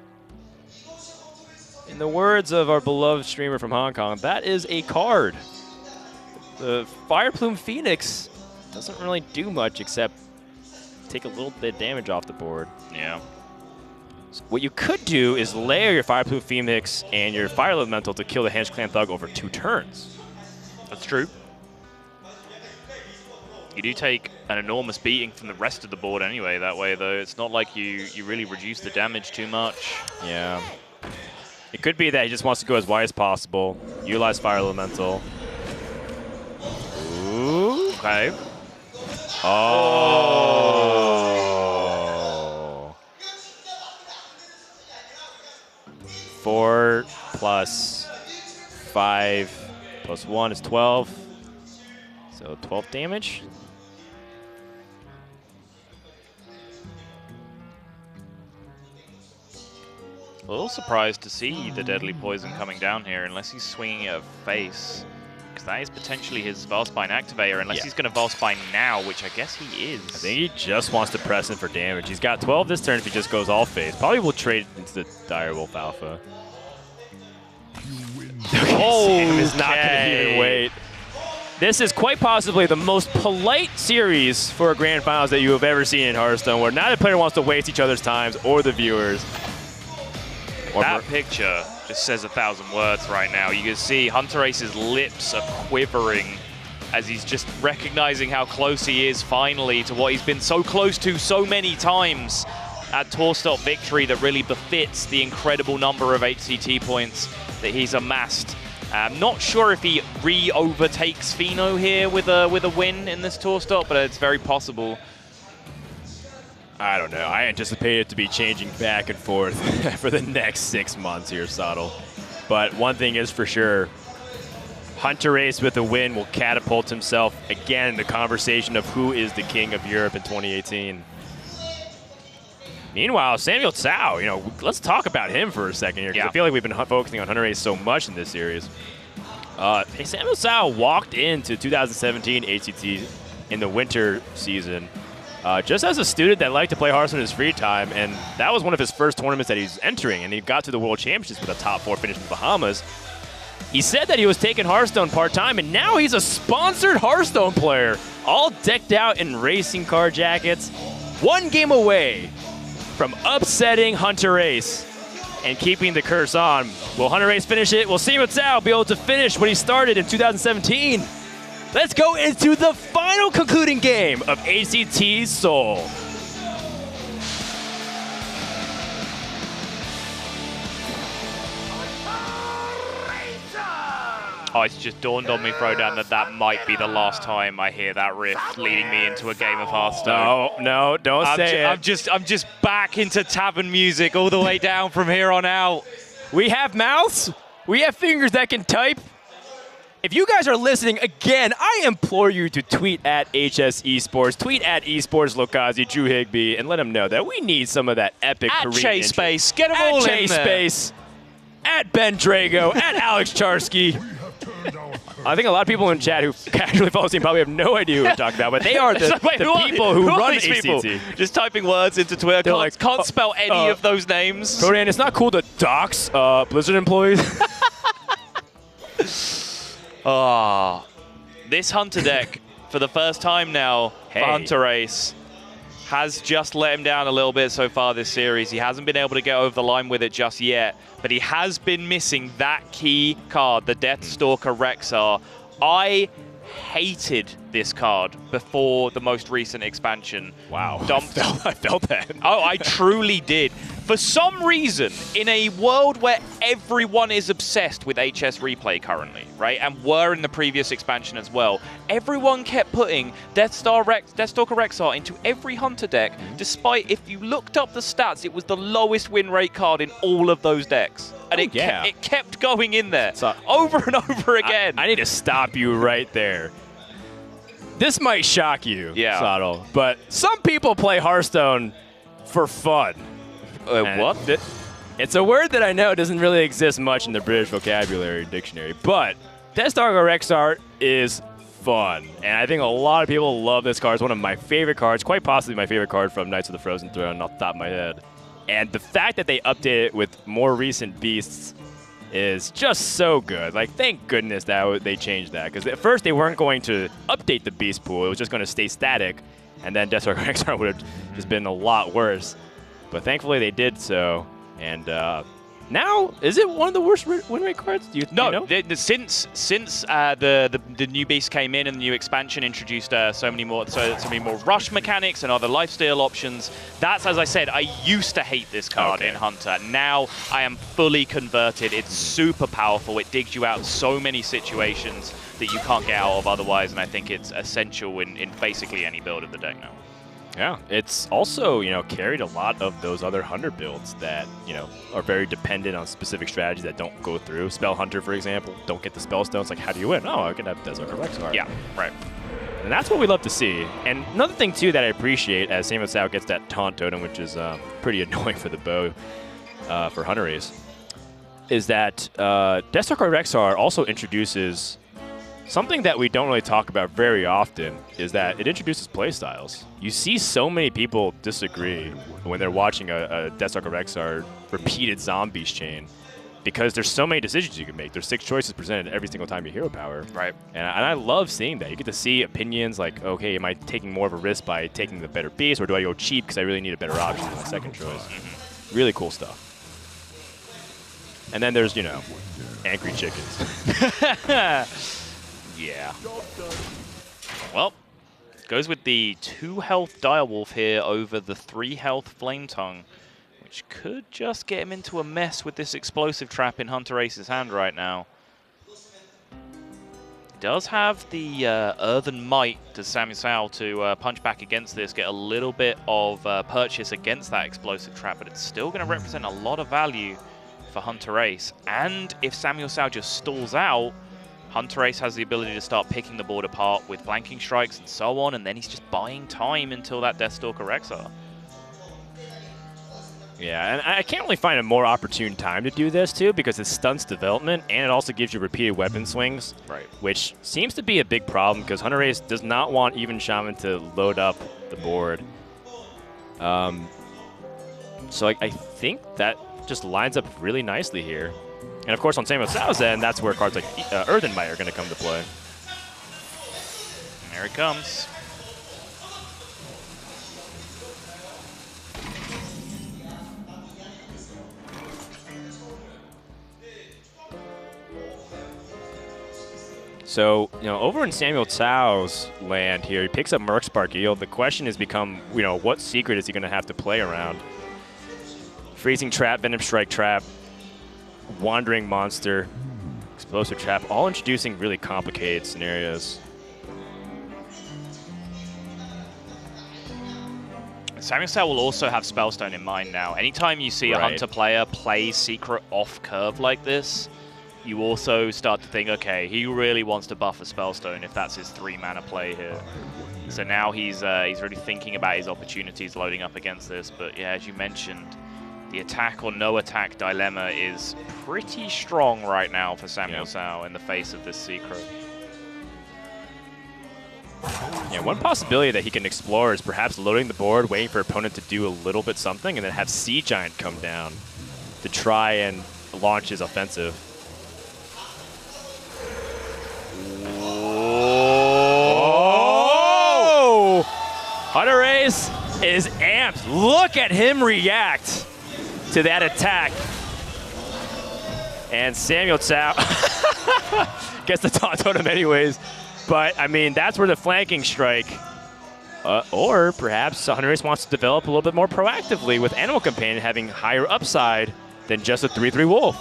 the words of our beloved streamer from Hong Kong, that is a card. The Fire Plume Phoenix doesn't really do much except take a little bit of damage off the board. Yeah. So what you could do is layer your Fire Plume Phoenix and your Fire Elemental to kill the Hench Clan Thug over 2 turns. That's true. You do take an enormous beating from the rest of the board anyway that way, though. It's not like you really reduce the damage too much. Yeah. It could be that he just wants to go as wide as possible, utilize Fire Elemental. Ooh. Okay. Oh. 4 plus 5 plus 1 is 12. So 12 damage. A little surprised to see the Deadly Poison coming down here, unless he's swinging it at face. Because that is potentially his Valspine activator, unless he's going to Valspine now, which I guess he is. I think he just wants to press in for damage. He's got 12 this turn if he just goes all face. Probably will trade into the Dire Wolf Alpha. Okay, Sam is not going to even wait. This is quite possibly the most polite series for a grand finals that you have ever seen in Hearthstone, where neither player wants to waste each other's times or the viewers. That picture just says 1,000 words right now. You can see Hunterace's lips are quivering as he's just recognizing how close he is finally to what he's been so close to so many times. That tour stop victory that really befits the incredible number of HCT points that he's amassed. I'm not sure if he re-overtakes Fino here with a win in this tour stop, but it's very possible. I don't know. I anticipate it to be changing back and forth for the next 6 months here, Sottle. But one thing is for sure, Hunterace with a win will catapult himself again in the conversation of who is the king of Europe in 2018. Meanwhile, Samuel Tsao, let's talk about him for a second here, because I feel like we've been focusing on Hunterace so much in this series. Samuel Tsao walked into 2017 HCT in the winter season just as a student that liked to play Hearthstone in his free time, and that was one of his first tournaments that he's entering, and he got to the World Championships with a top 4 finish in the Bahamas. He said that he was taking Hearthstone part-time, and now he's a sponsored Hearthstone player, all decked out in racing car jackets, one game away from upsetting Hunterace and keeping the curse on. Will Hunterace finish it? Will Samuel Tsao be able to finish what he started in 2017? Let's go into the final concluding game of HCT Seoul. Oh, it's just dawned on me, Frodan, that might be the last time I hear that riff leading me into a game of Hearthstone. No, don't say it. I'm just back into tavern music all the way down from here on out. We have mouths. We have fingers that can type. If you guys are listening, again, I implore you to tweet at HS Esports, tweet at Esports Lokazi, Drew Higby, and let them know that we need some of that epic At Korean Chase intro. Space, get them At all Chase in there. Space, at Ben Drago, at Alex Charsky. I think a lot of people in chat who casually follow the team probably have no idea who we're talking about, but they are the people who are run these people? HCT. Just typing words into Twitter. Can't spell any of those names. Frodan, it's not cool to dox Blizzard employees. This Hunter deck, for the first time now for Hunterace, has just let him down a little bit so far this series. He hasn't been able to get over the line with it just yet, but he has been missing that key card, the Deathstalker Rexar. I hated this card before the most recent expansion. Wow, I felt that. Oh, I truly did. For some reason, in a world where everyone is obsessed with HS Replay currently, right, and were in the previous expansion as well, everyone kept putting Deathstalker Rexar into every Hunter deck, despite, if you looked up the stats, it was the lowest win rate card in all of those decks. And it kept going in there, over and over again. I need to stop you right there. This might shock you, Sottle, but some people play Hearthstone for fun. What? It's a word that I know doesn't really exist much in the British vocabulary dictionary, but Deathstalker Rexar is fun, and I think a lot of people love this card. It's one of my favorite cards, quite possibly my favorite card from Knights of the Frozen Throne off the top of my head. And the fact that they update it with more recent beasts is just so good. Like, thank goodness that they changed that, because at first they weren't going to update the beast pool. It was just going to stay static, and then Deathstalker Rexar would have just been a lot worse. But thankfully they did so, and now, is it one of the worst win rate cards? Since the new beast came in and the new expansion introduced so many more rush mechanics and other lifesteal options. That's, as I said, I used to hate this card in Hunter. Now I am fully converted. It's super powerful. It digs you out of so many situations that you can't get out of otherwise, and I think it's essential in basically any build of the deck now. Yeah, it's also, carried a lot of those other Hunter builds that, are very dependent on specific strategies that don't go through. Spell Hunter, for example, don't get the Spell Stones. Like, how do you win? Oh, I can have Deathstalker Rexar. Yeah, right. And that's what we love to see. And another thing, too, that I appreciate as Samuel Tsao gets that Taunt Totem, which is pretty annoying for the bow for Hunterace, is that Deathstalker Rexar also introduces something that we don't really talk about very often, is that it introduces playstyles. You see so many people disagree when they're watching a Deathstalker Rexar repeated Zombies chain, because there's so many decisions you can make. There's 6 choices presented every single time you hero power. Right. And I love seeing that. You get to see opinions like, okay, am I taking more of a risk by taking the better piece, or do I go cheap because I really need a better option in my second choice? Really cool stuff. And then there's, you know, angry chickens. Yeah. Well, goes with the 2 health Direwolf here over the 3 health Flame Tongue, which could just get him into a mess with this explosive trap in Hunterace's hand right now. He does have the Earthen Might to Samusao to punch back against this, get a little bit of purchase against that explosive trap, but it's still going to represent a lot of value for Hunterace. And if Samusao just stalls out, Hunterace has the ability to start picking the board apart with flanking strikes and so on, and then he's just buying time until that Deathstalker Rexar. Yeah, and I can't really find a more opportune time to do this, too, because it stunts development, and it also gives you repeated weapon swings, Right. which seems to be a big problem, because Hunterace does not want even Shaman to load up the board. So I think that just lines up really nicely here. And, of course, on Samusao's end, that's where cards like Earthen Might are going to come to play. And there he comes. So, you know, over in Samuel Tsao's land here, he picks up Mercspark Eel. The question has become, you know, what secret is he going to have to play around? Freezing Trap, Venom Strike Trap, Wandering Monster, Explosive Trap, all introducing really complicated scenarios. Samusao will also have Spellstone in mind now. Anytime you see a Right. Hunter player play Secret off curve like this, you also start to think, okay, he really wants to buff a Spellstone if that's his 3-mana play here. So now he's really thinking about his opportunities loading up against this. But yeah, as you mentioned, the attack or no attack dilemma is pretty strong right now for Samusao in the face of this Secret. Yeah, one possibility that he can explore is perhaps loading the board, waiting for opponent to do a little bit something, and then have Sea Giant come down to try and launch his offensive. Oh! Hunterace is amped. Look at him react to that attack. And Samuel Tsao gets the taunt totem anyways. But, I mean, that's where the flanking strike, or perhaps Hunterace wants to develop a little bit more proactively with Animal Companion having higher upside than just a 3/3 Wolf.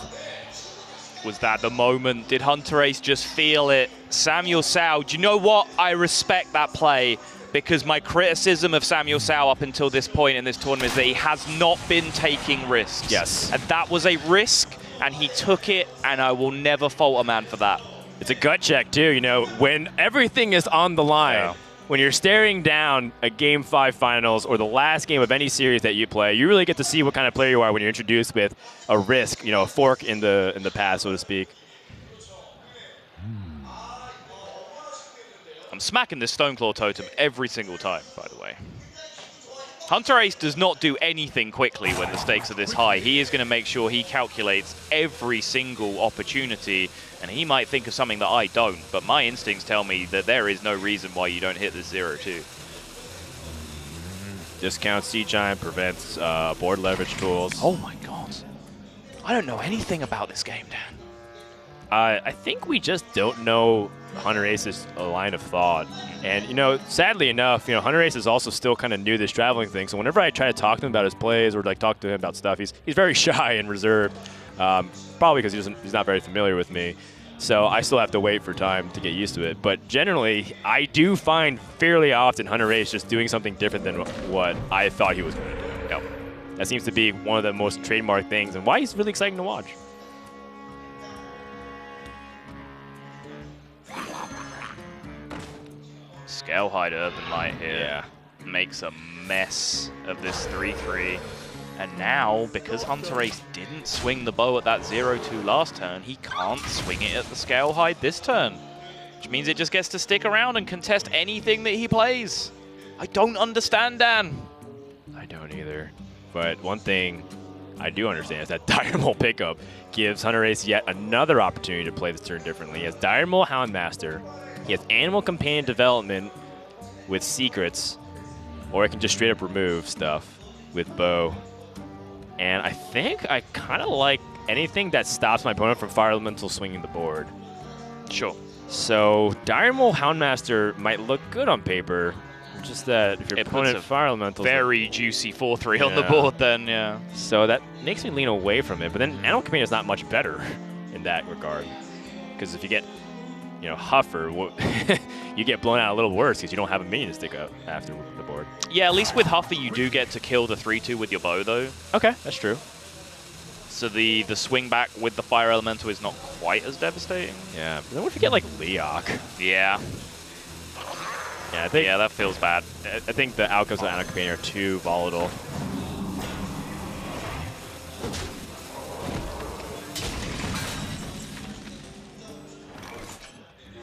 Was that the moment? Did Hunterace just feel it? Samuel Tsao, do you know what? I respect that play, because my criticism of Samuel Tsao up until this point in this tournament is that he has not been taking risks. Yes. And that was a risk, and he took it, and I will never fault a man for that. It's a gut check, too. You know, when everything is on the line, when you're staring down a Game 5 finals or the last game of any series that you play, you really get to see what kind of player you are when you're introduced with a risk, you know, a fork in the path, so to speak. I'm smacking this Stoneclaw totem every single time, by the way. Hunterace does not do anything quickly when the stakes are this high. He is going to make sure he calculates every single opportunity, and he might think of something that I don't, but my instincts tell me that there is no reason why you don't hit this 0-2. Discount Sea Giant prevents board leverage tools. Oh my god. I don't know anything about this game, Dan. I think we just don't know Hunterace's line of thought. And, you know, sadly enough, you know, Hunterace is also still kind of new to this traveling thing. So whenever I try to talk to him about his plays or, like, talk to him about stuff, he's very shy and reserved, probably because he's not very familiar with me. So I still have to wait for time to get used to it. But generally, I do find fairly often Hunterace just doing something different than what I thought he was going to do. Yep. That seems to be one of the most trademark things and why he's really exciting to watch. Scalehide Earthen Might here makes a mess of this 3-3. And now, because Hunterace didn't swing the bow at that 0-2 last turn, he can't swing it at the Scalehide this turn. Which means it just gets to stick around and contest anything that he plays. I don't understand, Dan. I don't either. But one thing I do understand is that Dire Mole pickup gives Hunterace yet another opportunity to play this turn differently. He has Dire Mole Houndmaster, he has Animal Companion Development with Secrets, or I can just straight up remove stuff with Bow. And I think I kind of like anything that stops my opponent from Fire Elemental swinging the board. Sure. So Dire Mole Houndmaster might look good on paper, just that if your It opponent puts a Fire Elemental Very juicy 4-3 on the Yeah. board then, yeah. so that makes me lean away from it. But then Animal Companion is not much better in that regard, because if you get, you know, Huffer, you get blown out a little worse because you don't have a minion to stick up after the board. Yeah, at least with Huffer you do get to kill the 3-2 with your bow though. Okay, that's true. So the swing back with the Fire Elemental is not quite as devastating. Yeah. But then what if you get like Leok? Yeah. Yeah, I think Yeah, that feels bad. I think the outcomes of Animal Companion are too volatile.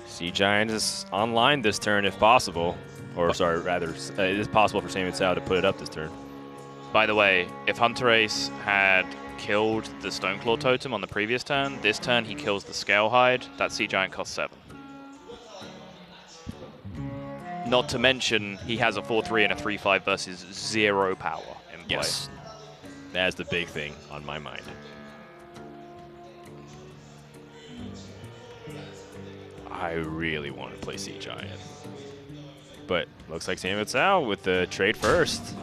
Sea Giant is online this turn if possible. Or, sorry, rather, it is possible for Samuel Tsao to put it up this turn. By the way, if Hunterace had killed the Stoneclaw Totem on the previous turn, this turn he kills the Scalehide, that Sea Giant costs 7. Not to mention, he has a 4-3 and a 3-5 versus 0 power in play. Yes. That's the big thing on my mind. I really want to play Sea Giant. But looks like Samuel Tsao with the trade first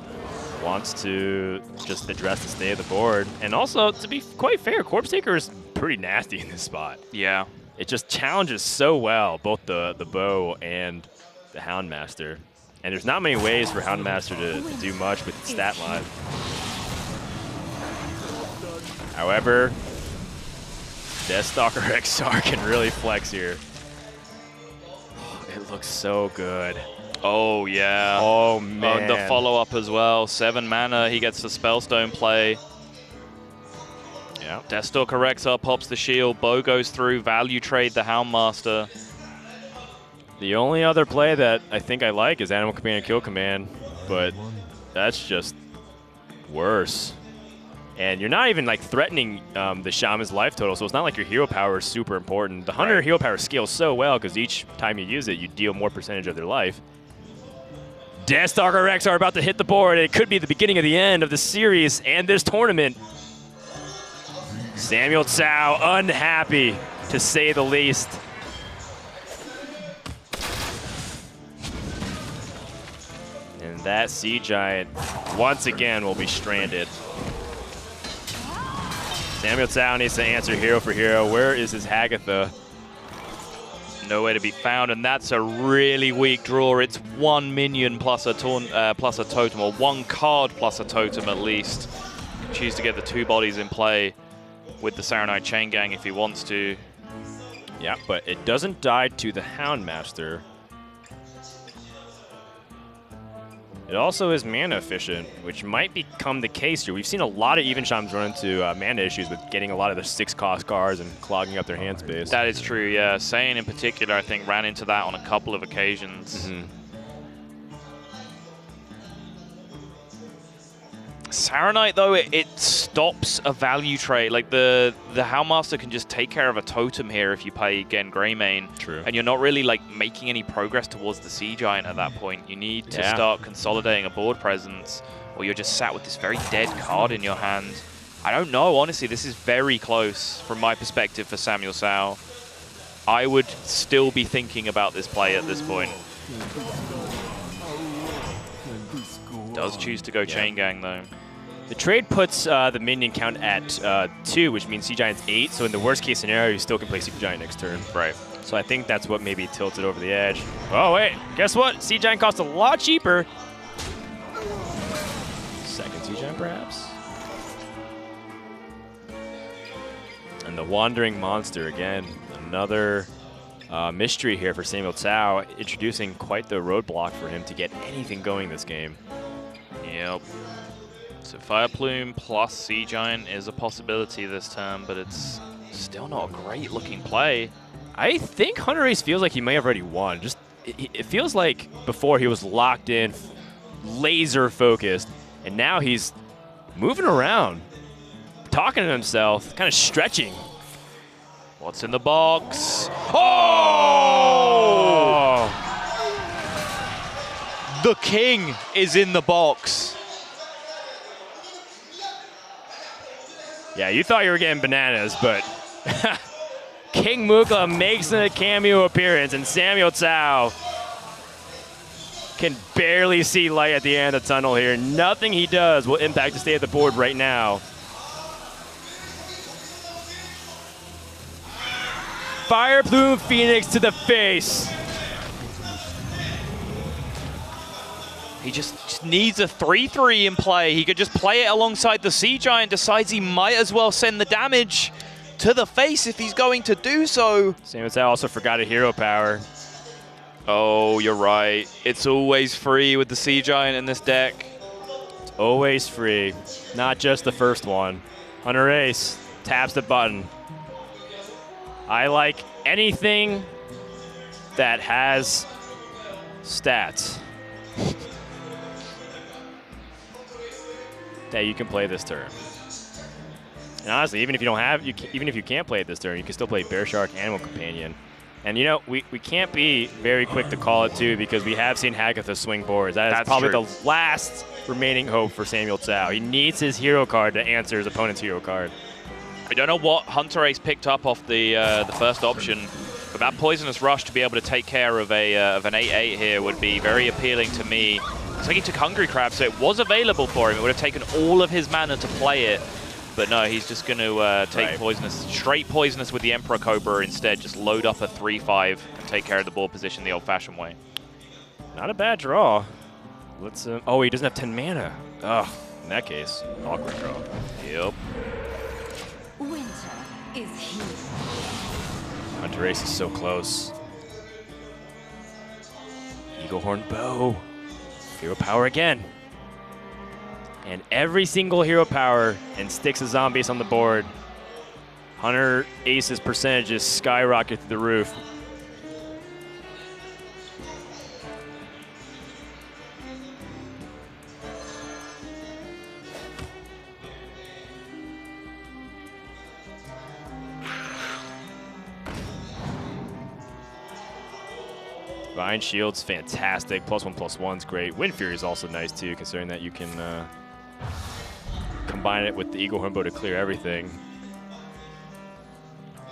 wants to just address the state of the board. And also, to be quite fair, Corpse Taker is pretty nasty in this spot. Yeah. It just challenges so well, both the bow and the Houndmaster. And there's not many ways for Houndmaster to do much with its stat line. However, Deathstalker XR can really flex here. It looks so good. Oh, yeah. Oh, man. The follow-up as well. 7 mana, he gets the Spellstone play. Yeah. Deathstalker XR pops the shield, bow goes through, value trade the Houndmaster. The only other play that I think I like is Animal Companion Kill Command, but that's just worse. And you're not even like threatening the Shaman's life total, so it's not like your hero power is super important. The Hunter hero power scales so well because each time you use it, you deal more percentage of their life. Deathstalker XR about to hit the board. It could be the beginning of the end of the series and this tournament. Samuel Tsao unhappy, to say the least. And that Sea Giant, once again, will be stranded. Samuel Tsao needs to answer hero for hero. Where is his Hagatha? Nowhere to be found, and that's a really weak draw. It's 1 minion plus a totem, or 1 card plus a totem at least. Choose to get the 2 bodies in play with the Saranite Chain Gang if he wants to. Yeah, but it doesn't die to the Houndmaster. It also is mana efficient, which might become the case here. We've seen a lot of Even Shamans run into mana issues with getting a lot of the 6-cost cards and clogging up their hand space. That is true, yeah. Saiyan in particular, I think, ran into that on a couple of occasions. Mm-hmm. Saranite, though, it stops a value trade. Like, the Houndmaster can just take care of a totem here if you play Gen Greymane. True. And you're not really, like, making any progress towards the Sea Giant at that point. You need to start consolidating a board presence, or you're just sat with this very dead card in your hand. I don't know, honestly. This is very close from my perspective for Samuel Tsao. I would still be thinking about this play at this point. Does choose to go Chain Gang, though. The trade puts the minion count at 2, which means Sea Giant's 8. So in the worst case scenario, you still can play Sea Giant next turn. Right. So I think that's what maybe tilted over the edge. Oh, wait. Guess what? Sea Giant costs a lot cheaper. Second Sea Giant, perhaps? And the Wandering Monster, again. Another mystery here for Samuel Tsao, introducing quite the roadblock for him to get anything going this game. Yep. So Fire Plume plus Sea Giant is a possibility this turn, but it's still not a great looking play. I think Hunterace feels like he may have already won. Just it feels like before he was locked in, laser focused, and now he's moving around. talking to himself, kind of stretching. What's in the box? Oh! The king is in the box. Yeah, you thought you were getting bananas, but King Mukla makes a cameo appearance, and Samuel Tsao can barely see light at the end of the tunnel here. Nothing he does will impact the state of the board right now. Fire Plume Phoenix to the face. He just needs a 3-3 in play. He could just play it alongside the Sea Giant, decides he might as well send the damage to the face if he's going to do so. Samuel Tsao also forgot a hero power. Oh, you're right. It's always free with the Sea Giant in this deck. It's always free, not just the first one. Hunterace taps the button. I like anything that has stats that you can play this turn. And honestly, even if you don't have, even if you can't play it this turn, you can still play Bear Shark, Animal Companion. And you know, we can't be very quick to call it too, because we have seen Hagatha swing boards. That's probably true. the last remaining hope for Samuel Tsao. He needs his hero card to answer his opponent's hero card. I don't know what Hunterace picked up off the first option, but that Poisonous Rush to be able to take care of an 8/8 here would be very appealing to me. Looks like he took Hungry Crab, so it was available for him. It would have taken all of his mana to play it. But no, he's just going to take Poisonous, straight Poisonous with the Emperor Cobra instead. Just load up a 3/5 and take care of the board position the old-fashioned way. Not a bad draw. Let's. Oh, he doesn't have 10 mana. Oh, in that case, awkward draw. Yep. Winter is here. Hunterace is so close. Eaglehorn Bow. Hero power again. And every single hero power and sticks of zombies on the board. Hunterace's percentages skyrocket through the roof. Divine Shield's fantastic. +1/+1's great. Wind Fury is also nice too, considering that you can combine it with the Eagle Hornbow to clear everything.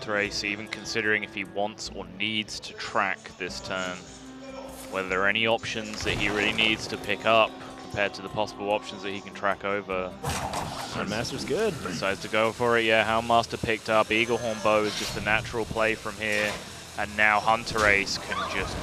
Trace even considering if he wants or needs to track this turn, whether there are any options that he really needs to pick up compared to the possible options that he can track over. Master's good. Decides to go for it. Yeah, Houndmaster picked up. Eagle Hornbow is just a natural play from here. And now Hunterace can just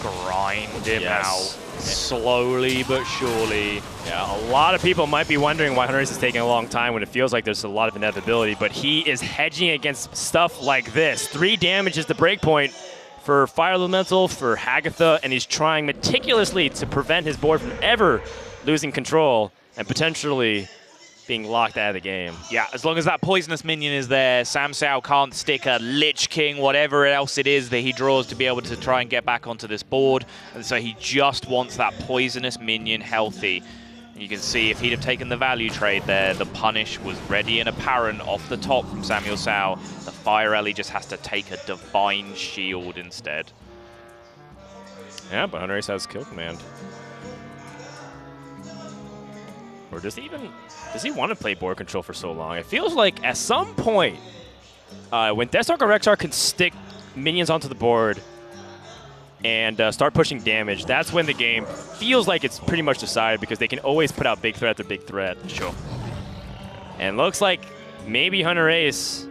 grind him out slowly but surely. Yeah, a lot of people might be wondering why Hunterace is taking a long time when it feels like there's a lot of inevitability, but he is hedging against stuff like this. 3 damage is the breakpoint for Fire Elemental, for Hagatha, and he's trying meticulously to prevent his board from ever losing control and potentially being locked out of the game. Yeah, as long as that Poisonous minion is there, Sam Tsao can't stick a Lich King, whatever else it is that he draws to be able to try and get back onto this board. And so he just wants that Poisonous minion healthy. And you can see if he'd have taken the value trade there, the punish was ready and apparent off the top from Samuel Tsao. The Fire Ellie just has to take a Divine Shield instead. Yeah, but Hunterace has kill command. Or does he want to play board control for so long? It feels like at some point, when Deathstalker or Rexar can stick minions onto the board and start pushing damage, that's when the game feels like it's pretty much decided, because they can always put out big threat after big threat. Sure. And looks like maybe Hunterace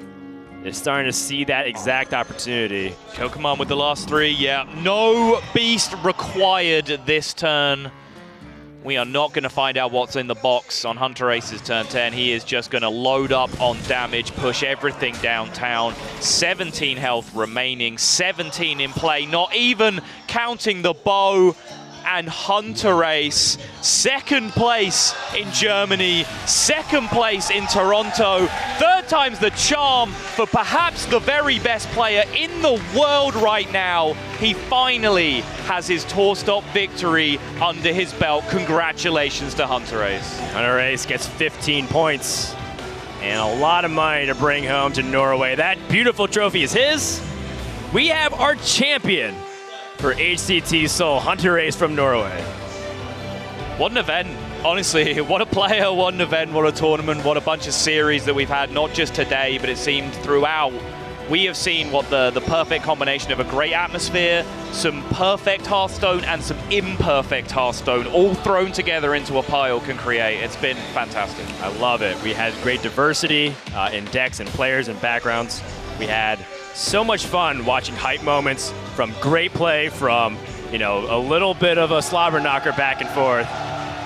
is starting to see that exact opportunity. Kill command with the last 3, yeah. No beast required this turn. We are not going to find out what's in the box on Hunterace's turn 10. He is just going to load up on damage, push everything downtown. 17 health remaining, 17 in play, not even counting the bow. And Hunterace, 2nd place in Germany, 2nd place in Toronto, 3rd time's the charm for perhaps the very best player in the world right now. He finally has his tour stop victory under his belt. Congratulations to Hunterace. Hunterace gets 15 points. and a lot of money to bring home to Norway. That beautiful trophy is his. We have our champion for HCT Seoul, Hunterace from Norway. What an event. Honestly, what a player, what an event, what a tournament, what a bunch of series that we've had, not just today, but it seemed throughout. We have seen what the perfect combination of a great atmosphere, some perfect Hearthstone, and some imperfect Hearthstone, all thrown together into a pile can create. It's been fantastic. I love it. We had great diversity in decks and players and backgrounds. We had so much fun watching hype moments from great play, from a little bit of a slobber knocker back and forth.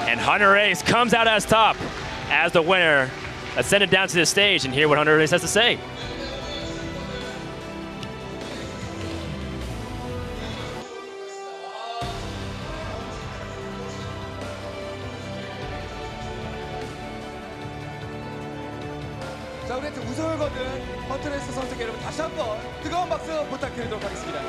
And Hunterace comes out as top as the winner. Let's send it down to the stage and hear what Hunterace has to say. 자, 우리 우승을 거둔 헌트레이스 선수께 여러분 다시 한번 뜨거운 박수 부탁드리도록 하겠습니다.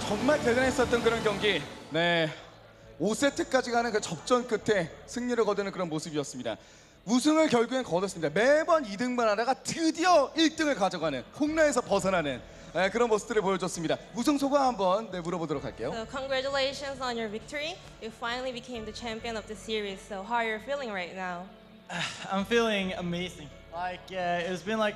정말 대단했었던 그런 경기. 네, 5세트까지 가는 그 접전 끝에 승리를 거두는 그런 모습이었습니다. 우승을 결국엔 거뒀습니다. 매번 2등만 하다가 드디어 1등을 가져가는 콩라에서 벗어나는 그런 모습들을 보여줬습니다. 우승 소감 한번 물어보도록 할게요. So congratulations on your victory. You finally became the champion of the series. So how are you feeling right now? I'm feeling amazing. Like it's been like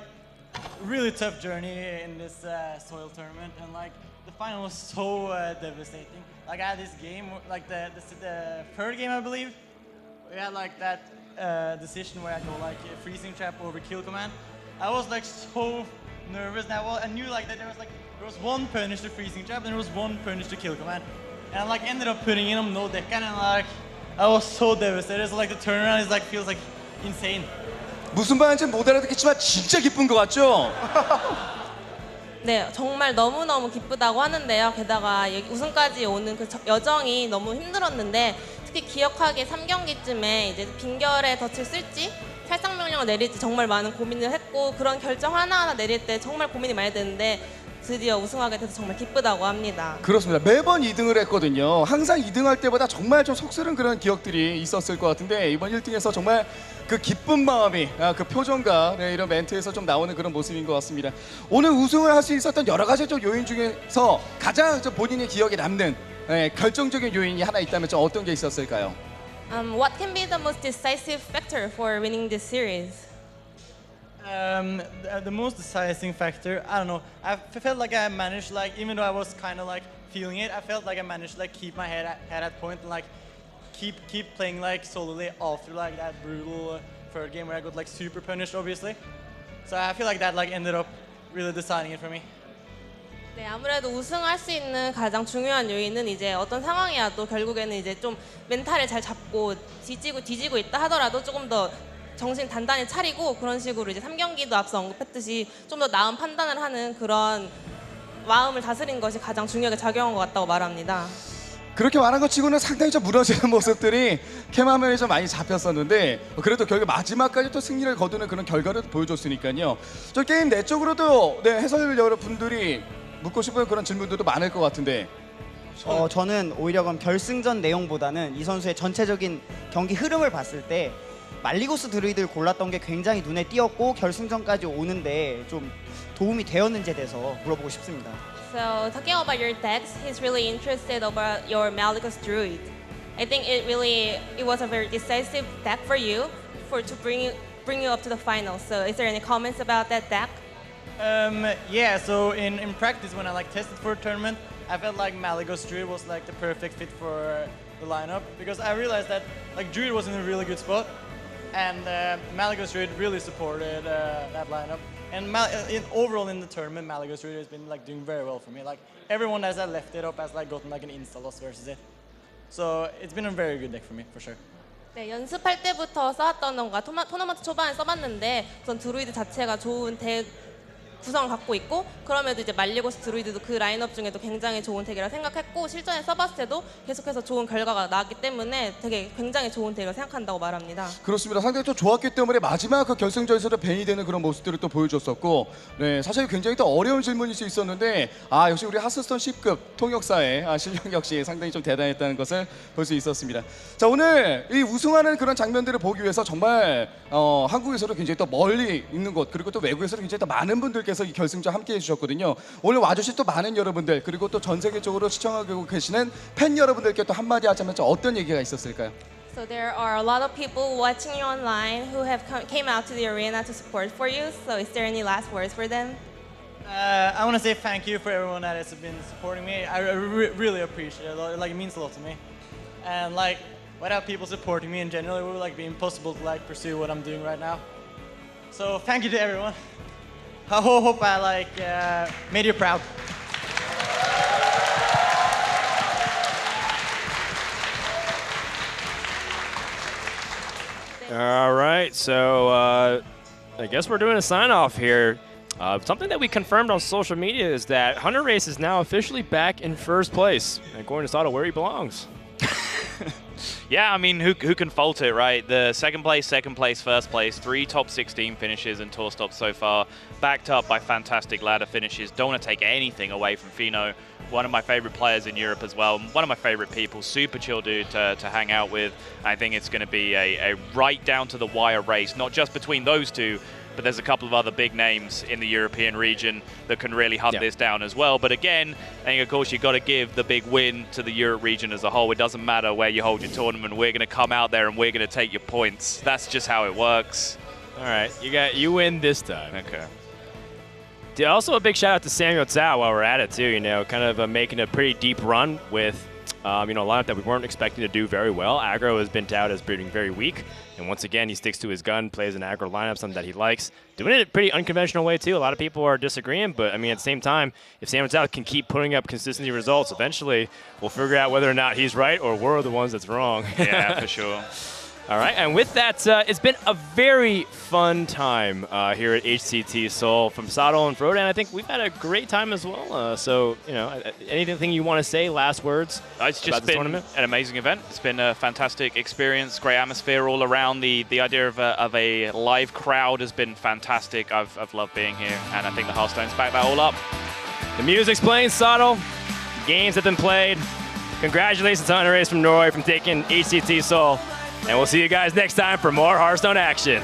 a really tough journey in this soil tournament, and like the final was so devastating. Like I had this game, like the third game I believe, we had like that decision where I go like freezing trap over kill command. I was like so nervous now. I knew like that there was one punish to freezing trap and there was one punish to kill command, and I like ended up putting in no deck, and like I was so devastated. So like the turnaround is like feels like insane. 무슨 말인지 못 알아듣겠지만 진짜 기쁜 것 같죠? 네, 정말 너무너무 기쁘다고 하는데요. 게다가 여기 우승까지 오는 그 여정이 너무 힘들었는데 특히 기억하기에 3경기쯤에 이제 빈결에 덫을 쓸지 탈상 명령을 내릴지 정말 많은 고민을 했고 그런 결정 하나하나 내릴 때 정말 고민이 많이 되는데 드디어 우승하게 돼서 정말 기쁘다고 합니다. 그렇습니다. 매번 2등을 했거든요. 항상 2등할 때보다 정말 좀 속쓰는 그런 기억들이 있었을 것 같은데 이번 1등에서 정말 그 기쁜 마음이 그 표정과 이런 멘트에서 좀 나오는 그런 모습인 것 같습니다. 오늘 우승을 할 수 있었던 여러 가지 좀 요인 중에서 가장 좀 본인의 기억에 남는 결정적인 요인이 하나 있다면 좀 어떤 게 있었을까요? What can be the most decisive factor for winning this series? The most decisive factor, I don't know. I felt like I managed, like even though I was kind of like feeling it, I felt like I managed to like keep my head at point and like keep playing like solidly after like that brutal third game where I got like super punished, obviously. So I feel like that like ended up really deciding it for me. 네, 아무래도 우승할 수 있는 가장 중요한 요인은 이제 어떤 상황이라도 결국에는 이제 좀 멘탈을 잘 잡고 뒤지고 있다 하더라도 조금 더 정신 단단히 차리고 그런 식으로 이제 3경기도 앞서 언급했듯이 좀 더 나은 판단을 하는 그런 마음을 다스린 것이 가장 중요하게 작용한 것 같다고 말합니다. 그렇게 말한 것 치고는 상당히 좀 무너지는 모습들이 캠화면에 좀 많이 잡혔었는데 그래도 결국 마지막까지 또 승리를 거두는 그런 결과를 보여줬으니까요. 저 게임 내적으로도 해설 여러분들이 묻고 싶은 그런 질문들도 많을 것 같은데 저는 오히려 그럼 결승전 내용보다는 이 선수의 전체적인 경기 흐름을 봤을 때 말리고스 드루이드를 골랐던 게 굉장히 눈에 띄었고 결승전까지 오는데 좀 도움이 되었는지에 대해서 물어보고 싶습니다. So talking about your decks, he's really interested about your Malygos Druid. I think it was a very decisive deck for you to bring you up to the final. So is there any comments about that deck? Yeah, so in practice when I like tested for a tournament, I felt like Malygos Druid was like the perfect fit for the lineup because I realized that like Druid was in a really good spot and Malygos Druid really supported that lineup. And overall in the tournament, Malygos Druid has been like doing very well for me. Like everyone that has left it up has like gotten like an insta loss versus it. So it's been a very good deck for me for sure. 네, 연습할 때부터 써왔던 건가 토너먼트 초반에 써봤는데 우선 드루이드 자체가 좋은 구성을 갖고 있고 그럼에도 이제 말리고스 드루이드도 그 라인업 중에도 굉장히 좋은 덱이라 생각했고 실전에 써봤을 때도 계속해서 좋은 결과가 나왔기 때문에 되게 굉장히 좋은 덱을 생각한다고 말합니다. 그렇습니다. 상당히 좀 좋았기 때문에 마지막 그 결승전에서도 벤이 되는 그런 모습들을 또 보여줬었고, 네, 사실 굉장히 또 어려운 질문일 수 있었는데, 역시 우리 하스스톤 10급 통역사의 실력 역시 상당히 좀 대단했다는 것을 볼 수 있었습니다. 자, 오늘 이 우승하는 그런 장면들을 보기 위해서 정말 한국에서도 굉장히 또 멀리 있는 곳, 그리고 또 외국에서도 굉장히 또 많은 분들께서 이 결승전 함께 해주셨거든요. 오늘 와주신 또 많은 여러분들, 그리고 또 전 세계적으로 시청하고 계시는 팬 여러분들께 또 한마디 하자면 좀 어떤 얘기가 있었을까요? So there are a lot of people watching you online who have came out to the arena to support for you. So is there any last words for them? I want to say thank you for everyone that has been supporting me. I really appreciate it. Like, it means a lot to me. And like, without people supporting me in general, it would like be impossible to like pursue what I'm doing right now. So thank you to everyone. I hope I like made you proud. All right, so I guess we're doing a sign-off here. Something that we confirmed on social media is that Hunterace is now officially back in first place, according to Sato, where he belongs. Yeah, I mean, who can fault it, right? The second place, first place, 3 top 16 finishes in tour stops so far, backed up by fantastic ladder finishes. Don't want to take anything away from Fino, one of my favorite players in Europe as well, one of my favorite people, super chill dude to hang out with. I think it's going to be a right down to the wire race, not just between those two, but there's a couple of other big names in the European region that can really hunt this down as well. But again, I think of course you've got to give the big win to the Europe region as a whole. It doesn't matter where you hold your tournament. We're going to come out there and we're going to take your points. That's just how it works. All right, you win this time. Okay. Also a big shout out to Samuel Tsao while we're at it too, kind of making a pretty deep run with a lineup that we weren't expecting to do very well. Aggro has been touted as being very weak, and once again he sticks to his gun, plays an aggro lineup, something that he likes. Doing it in a pretty unconventional way too. A lot of people are disagreeing, but I mean at the same time, if Samuel Tsao can keep putting up consistency results, eventually we'll figure out whether or not he's right or we're the ones that's wrong. Yeah, for sure. All right, and with that, it's been a very fun time here at HCT Seoul from Sato and Frodan. I think we've had a great time as well. So, anything you want to say, last words It's just about this been tournament? an amazing event. It's been a fantastic experience, great atmosphere all around. The idea of a live crowd has been fantastic. I've loved being here, and I think the Hearthstone's backed that all up. The music's playing, Sato. Games have been played. Congratulations to Hunterace from Norway from taking HCT Seoul. And we'll see you guys next time for more Hearthstone action.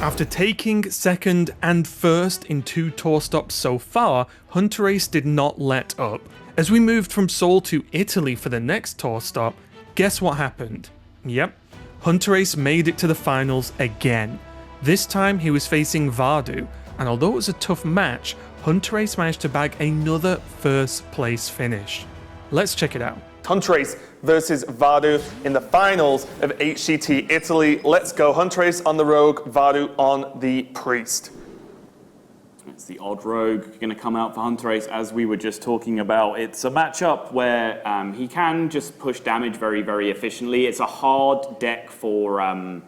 After taking second and first in 2 tour stops so far, Hunterace did not let up. As we moved from Seoul to Italy for the next tour stop, guess what happened? Yep, Hunterace made it to the finals again. This time he was facing Vardu, and although it was a tough match, Hunterace managed to bag another first place finish. Let's check it out. Hunterace versus Vardu in the finals of HCT Italy. Let's go. Hunterace on the Rogue, Vardu on the Priest. It's the odd rogue going to come out for Hunterace, as we were just talking about. It's a matchup where he can just push damage very, very efficiently. It's a hard deck for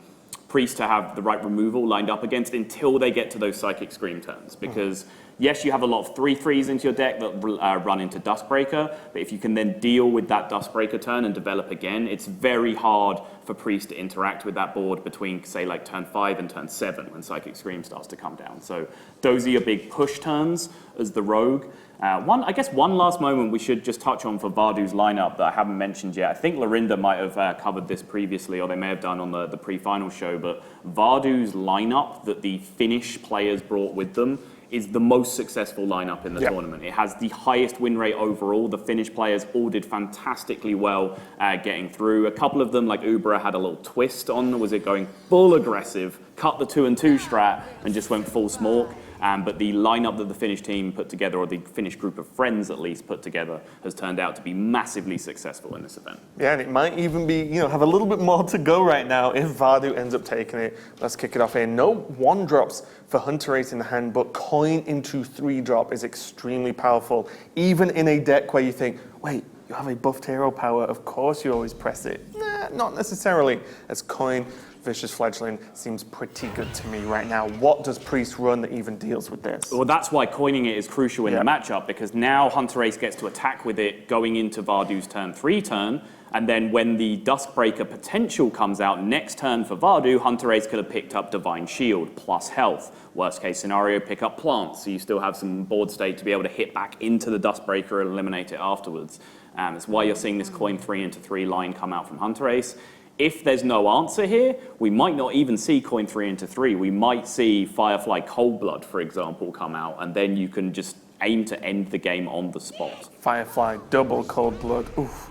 Priest to have the right removal lined up against until they get to those Psychic Scream turns, because yes, you have a lot of 3/3s into your deck that run into Dustbreaker, but if you can then deal with that Dustbreaker turn and develop again, it's very hard for Priest to interact with that board between, say, like turn 5 and turn 7 when Psychic Scream starts to come down. So those are your big push turns as the Rogue. One last moment we should just touch on for Vardu's lineup that I haven't mentioned yet. I think Lorinda might have covered this previously, or they may have done on the pre-final show, but Vardu's lineup that the Finnish players brought with them is the most successful lineup in the tournament. It has the highest win rate overall. The Finnish players all did fantastically well getting through. A couple of them, like Ubera, had a little twist on. Was it going full aggressive, cut the 2-2 strat, and just went full smork? But the lineup that the Finnish team put together, or the Finnish group of friends at least put together, has turned out to be massively successful in this event. Yeah, and it might even be, have a little bit more to go right now if Vardu ends up taking it. Let's kick it off here. No 1-drops for Hunterace in the hand, but coin into 3-drop is extremely powerful, even in a deck where you think, wait, you have a buffed hero power, of course you always press it. Nah, not necessarily, as coin Vicious Fledgling seems pretty good to me right now. What does Priest run that even deals with this? Well, that's why coining it is crucial in the matchup, because now Hunterace gets to attack with it going into Vardu's turn 3 turn, and then when the Duskbreaker potential comes out next turn for Vardu, Hunterace could have picked up Divine Shield plus health. Worst case scenario, pick up plants, so you still have some board state to be able to hit back into the Duskbreaker and eliminate it afterwards. That's why you're seeing this coin 3 into 3 line come out from Hunterace. If there's no answer here, we might not even see coin 3 into 3. We might see Firefly Coldblood, for example, come out, and then you can just aim to end the game on the spot. Firefly double Coldblood. Oof.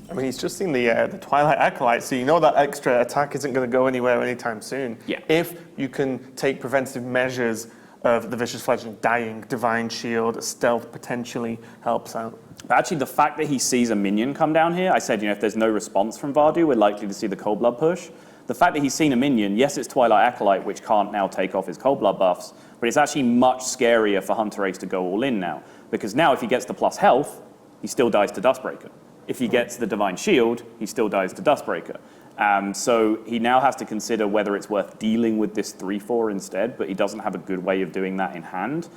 I mean, he's just seen the Twilight Acolyte, so you know that extra attack isn't going to go anywhere anytime soon. Yeah. If you can take preventative measures of the Vicious Fledgling dying, Divine Shield, Stealth potentially helps out. But actually, the fact that he sees a minion come down here, I said, if there's no response from Vardu, we're likely to see the Cold Blood push. The fact that he's seen a minion, yes, it's Twilight Acolyte, which can't now take off his Cold Blood buffs, but it's actually much scarier for Hunterace to go all in now. Because now if he gets the plus health, he still dies to Duskbreaker. If he gets the Divine Shield, he still dies to Duskbreaker. So he now has to consider whether it's worth dealing with this 3-4 instead, but he doesn't have a good way of doing that in hand.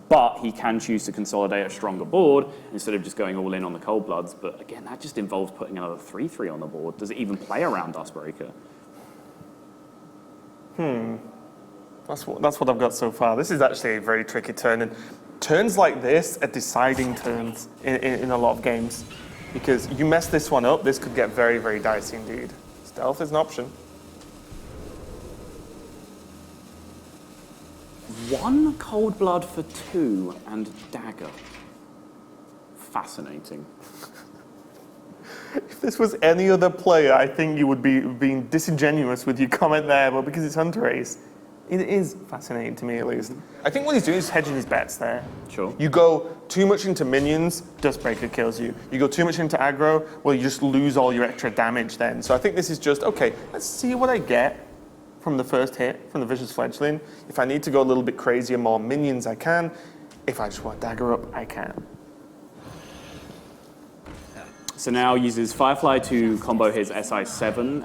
But he can choose to consolidate a stronger board instead of just going all in on the Cold Bloods. But again, that just involves putting another 3-3 on the board. Does it even play around Duskbreaker? That's what I've got so far. This is actually a very tricky turn, and turns like this are deciding turns in a lot of games. Because you mess this one up, this could get very, very dicey indeed. Stealth is an option. 1 Cold Blood for 2 and Dagger. Fascinating. If this was any other player, I think you would be being disingenuous with your comment there, but because it's Hunterace, it is fascinating to me at least. I think what he's doing is hedging his bets there. Sure. You go too much into minions, Duskbreaker kills you. You go too much into aggro, well, you just lose all your extra damage then. So I think this is just, okay, let's see what I get from the first hit, from the Vicious Fledgling. If I need to go a little bit crazier, more minions, I can. If I just want dagger up, I can. So now uses Firefly to combo his SI7.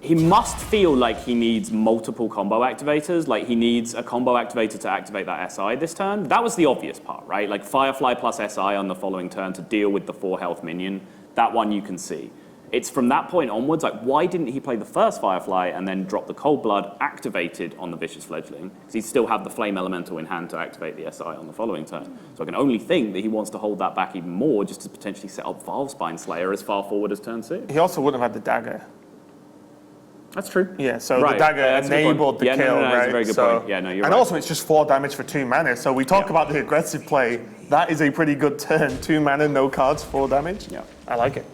He must feel like he needs multiple combo activators, like he needs a combo activator to activate that SI this turn. That was the obvious part, right? Like Firefly plus SI on the following turn to deal with the 4 health minion. That one you can see. It's from that point onwards, like why didn't he play the first Firefly and then drop the Cold Blood activated on the Vicious Fledgling? Because he'd still have the Flame Elemental in hand to activate the SI on the following turn. So I can only think that he wants to hold that back even more just to potentially set up Valspine Slayer as far forward as turn 6. He also wouldn't have had the dagger. That's true. Yeah, so the dagger enabled the kill, right? That's a very good point. Yeah, no, you're right. And also, it's just 4 damage for 2 mana. So we talk about the aggressive play. That is a pretty good turn. 2 mana, no cards, 4 damage. Yeah, I like it.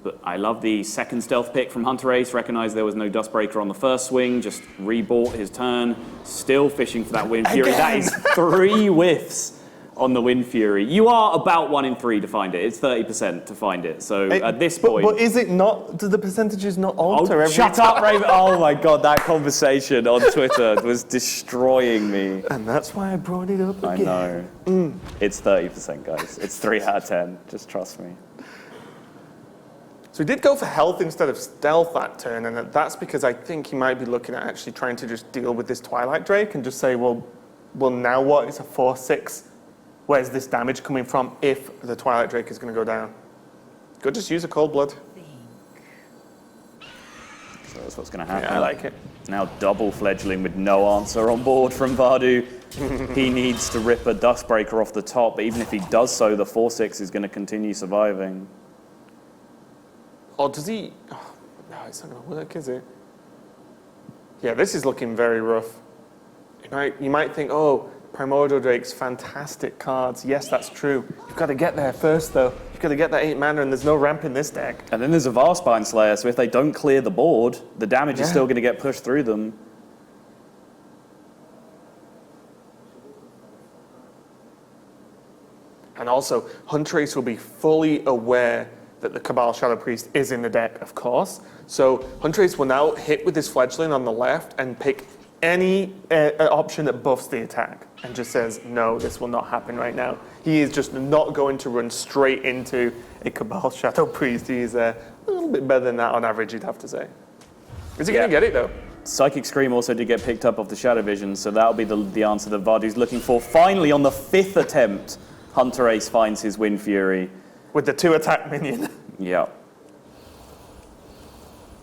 But I love the second stealth pick from Hunterace. Recognized there was no Duskbreaker on the first swing. Just rebought his turn. Still fishing for that Wind Fury. That is 3 whiffs on the Wind Fury. You are about 1 in 3 to find it. It's 30% to find it. So at this point... But is it not... Do the percentages not alter every shut time? up, Raven. Oh my God, that conversation on Twitter was destroying me. And that's why I brought it up again. I know. It's 30%, guys. It's 3 out of 10. Just trust me. So he did go for health instead of stealth that turn, and that's because I think he might be looking at actually trying to just deal with this Twilight Drake and just say, well now what? It's a 4/6. Where's this damage coming from if the Twilight Drake is going to go down? Go just use a Cold Blood. So that's what's going to happen. Yeah, I like it. Now double Fledgling with no answer on board from Vardu. He needs to rip a Duskbreaker off the top, but even if he does so, the 4/6 is going to continue surviving. Or does he... Oh, no, it's not going to work, is it? Yeah, this is looking very rough. You might think, oh, Primordial Drake's fantastic cards. Yes, that's true. You've got to get there first, though. You've got to get that 8 mana, and there's no ramp in this deck. And then there's a Valspine Slayer, so if they don't clear the board, the damage is still going to get pushed through them. And also, Hunterace will be fully aware that the Cabal Shadow Priest is in the deck, of course. So Hunterace will now hit with his Fledgling on the left and pick any option that buffs the attack and just says, no, this will not happen right now. He is just not going to run straight into a Cabal Shadow Priest. He is a little bit better than that on average, you'd have to say. Is he going to get it, though? Psychic Scream also did get picked up off the Shadow Vision, so that'll be the answer that Vardu's looking for. Finally, on the 5th attempt, Hunterace finds his Wind Fury. With the 2-attack minion. Yeah.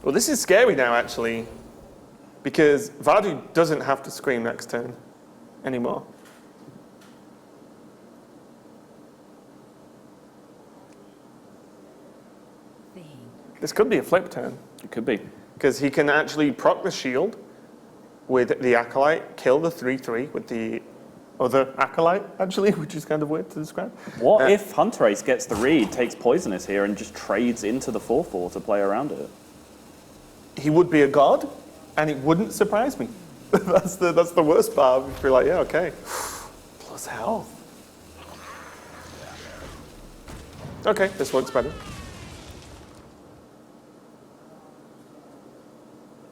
Well, this is scary now, actually, because Vardu doesn't have to Scream next turn anymore. This could be a flip turn. It could be. Because he can actually proc the shield with the Acolyte, kill the 3/3 with the other Acolyte, actually, which is kind of weird to describe. What if Hunterace gets the read, takes Poisonous here, and just trades into the 4/4 to play around it? He would be a god, and it wouldn't surprise me. That's the worst part. You'd be like, yeah, okay. Plus health. Okay, this works better.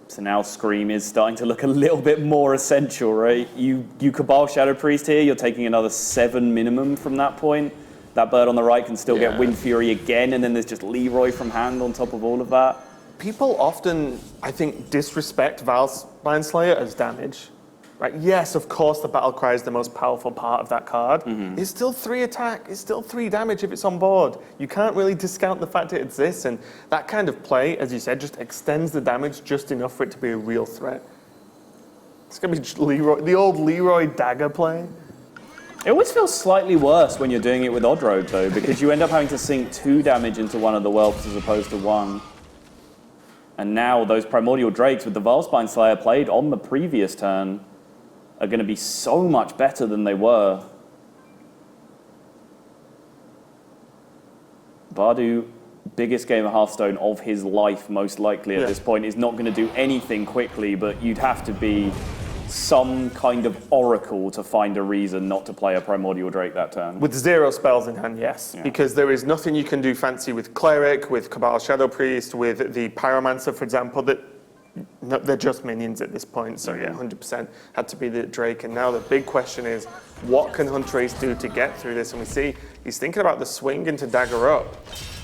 So now Scream is starting to look a little bit more essential, right? You Cabal Shadow Priest here, you're taking another 7 minimum from that point. That bird on the right can still get Wind Fury again, and then there's just Leroy from hand on top of all of that. People often, I think, disrespect Valspine Slayer as damage. Right? Yes, of course, the Battle Cry is the most powerful part of that card. It's still 3 attack, it's still 3 damage if it's on board. You can't really discount the fact it exists, and that kind of play, as you said, just extends the damage just enough for it to be a real threat. It's going to be just Leroy, the old Leroy dagger play. It always feels slightly worse when you're doing it with Odd Road, though, because you end up having to sink 2 damage into one of the whelps as opposed to 1. And now those Primordial Drakes with the Valspine Slayer played on the previous turn are going to be so much better than they were. Vardu, biggest game of Hearthstone of his life, most likely at this point, is not going to do anything quickly, but you'd have to be some kind of oracle to find a reason not to play a Primordial Drake that turn. With 0 spells in hand, yes. Yeah. Because there is nothing you can do fancy with Cleric, with Cabal Shadow Priest, with the Pyromancer, for example, that no, they're just minions at this point, so yeah, 100% had to be the Drake. And now the big question is, what can Hunterace do to get through this? And we see he's thinking about the swing into Dagger Up,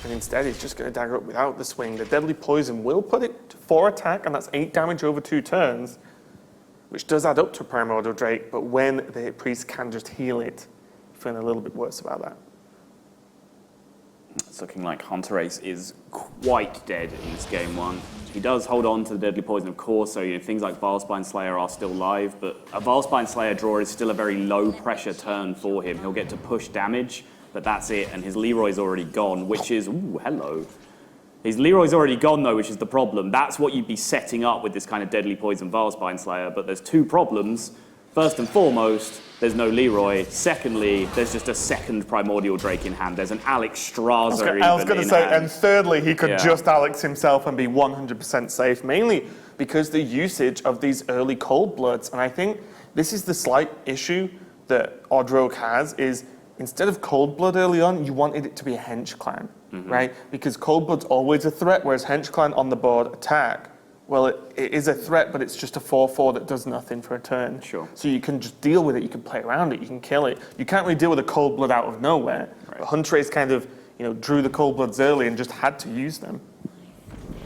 and instead he's just going to Dagger Up without the swing. The Deadly Poison will put it to 4 attack, and that's 8 damage over 2 turns, which does add up to Primordial Drake, but when the Priest can just heal it, I'm feeling a little bit worse about that. It's looking like Hunterace is quite dead in this game 1. He does hold on to the Deadly Poison, of course, so things like Valspine Slayer are still live, but a Valspine Slayer draw is still a very low-pressure turn for him. He'll get to push damage, but that's it, and his Leroy's already gone, which is... Ooh, hello. His Leroy's already gone, though, which is the problem. That's what you'd be setting up with this kind of Deadly Poison Valspine Slayer, but there's 2 problems. First and foremost, there's no Leroy. Secondly, there's just a second Primordial Drake in hand. There's an Alex Straza I was going to say, and thirdly, he could just Alex himself and be 100% safe, mainly because the usage of these early Cold Bloods, and I think this is the slight issue that Odd Rogue has, is instead of Cold Blood early on, you wanted it to be a Hench Clan, right? Because Cold Blood's always a threat, whereas Hench Clan on the board attack, well, it is a threat, but it's just a 4/4 that does nothing for a turn. Sure. So you can just deal with it, you can play around it, you can kill it. You can't really deal with a Cold Blood out of nowhere. Right. But Hunterace kind of, drew the Cold Bloods early and just had to use them.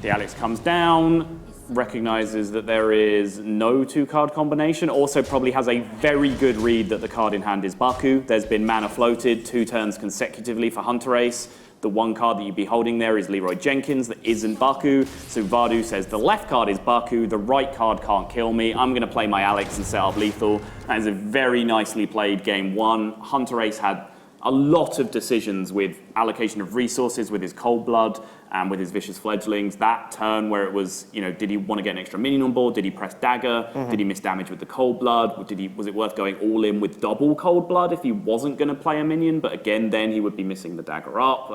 The Alex comes down, recognizes that there is no 2-card combination, also probably has a very good read that the card in hand is Baku. There's been mana floated 2 turns consecutively for Hunterace. The 1 card that you'd be holding there is Leroy Jenkins that isn't Baku. So Vardu says the left card is Baku, the right card can't kill me. I'm going to play my Alex and set up lethal. That is a very nicely played game 1. Hunterace had a lot of decisions with allocation of resources with his Cold Blood and with his Vicious Fledglings. That turn where it was, did he want to get an extra minion on board? Did he press Dagger? Did he miss damage with the Cold Blood? Was it worth going all in with double Cold Blood if he wasn't going to play a minion? But again, then he would be missing the Dagger Up.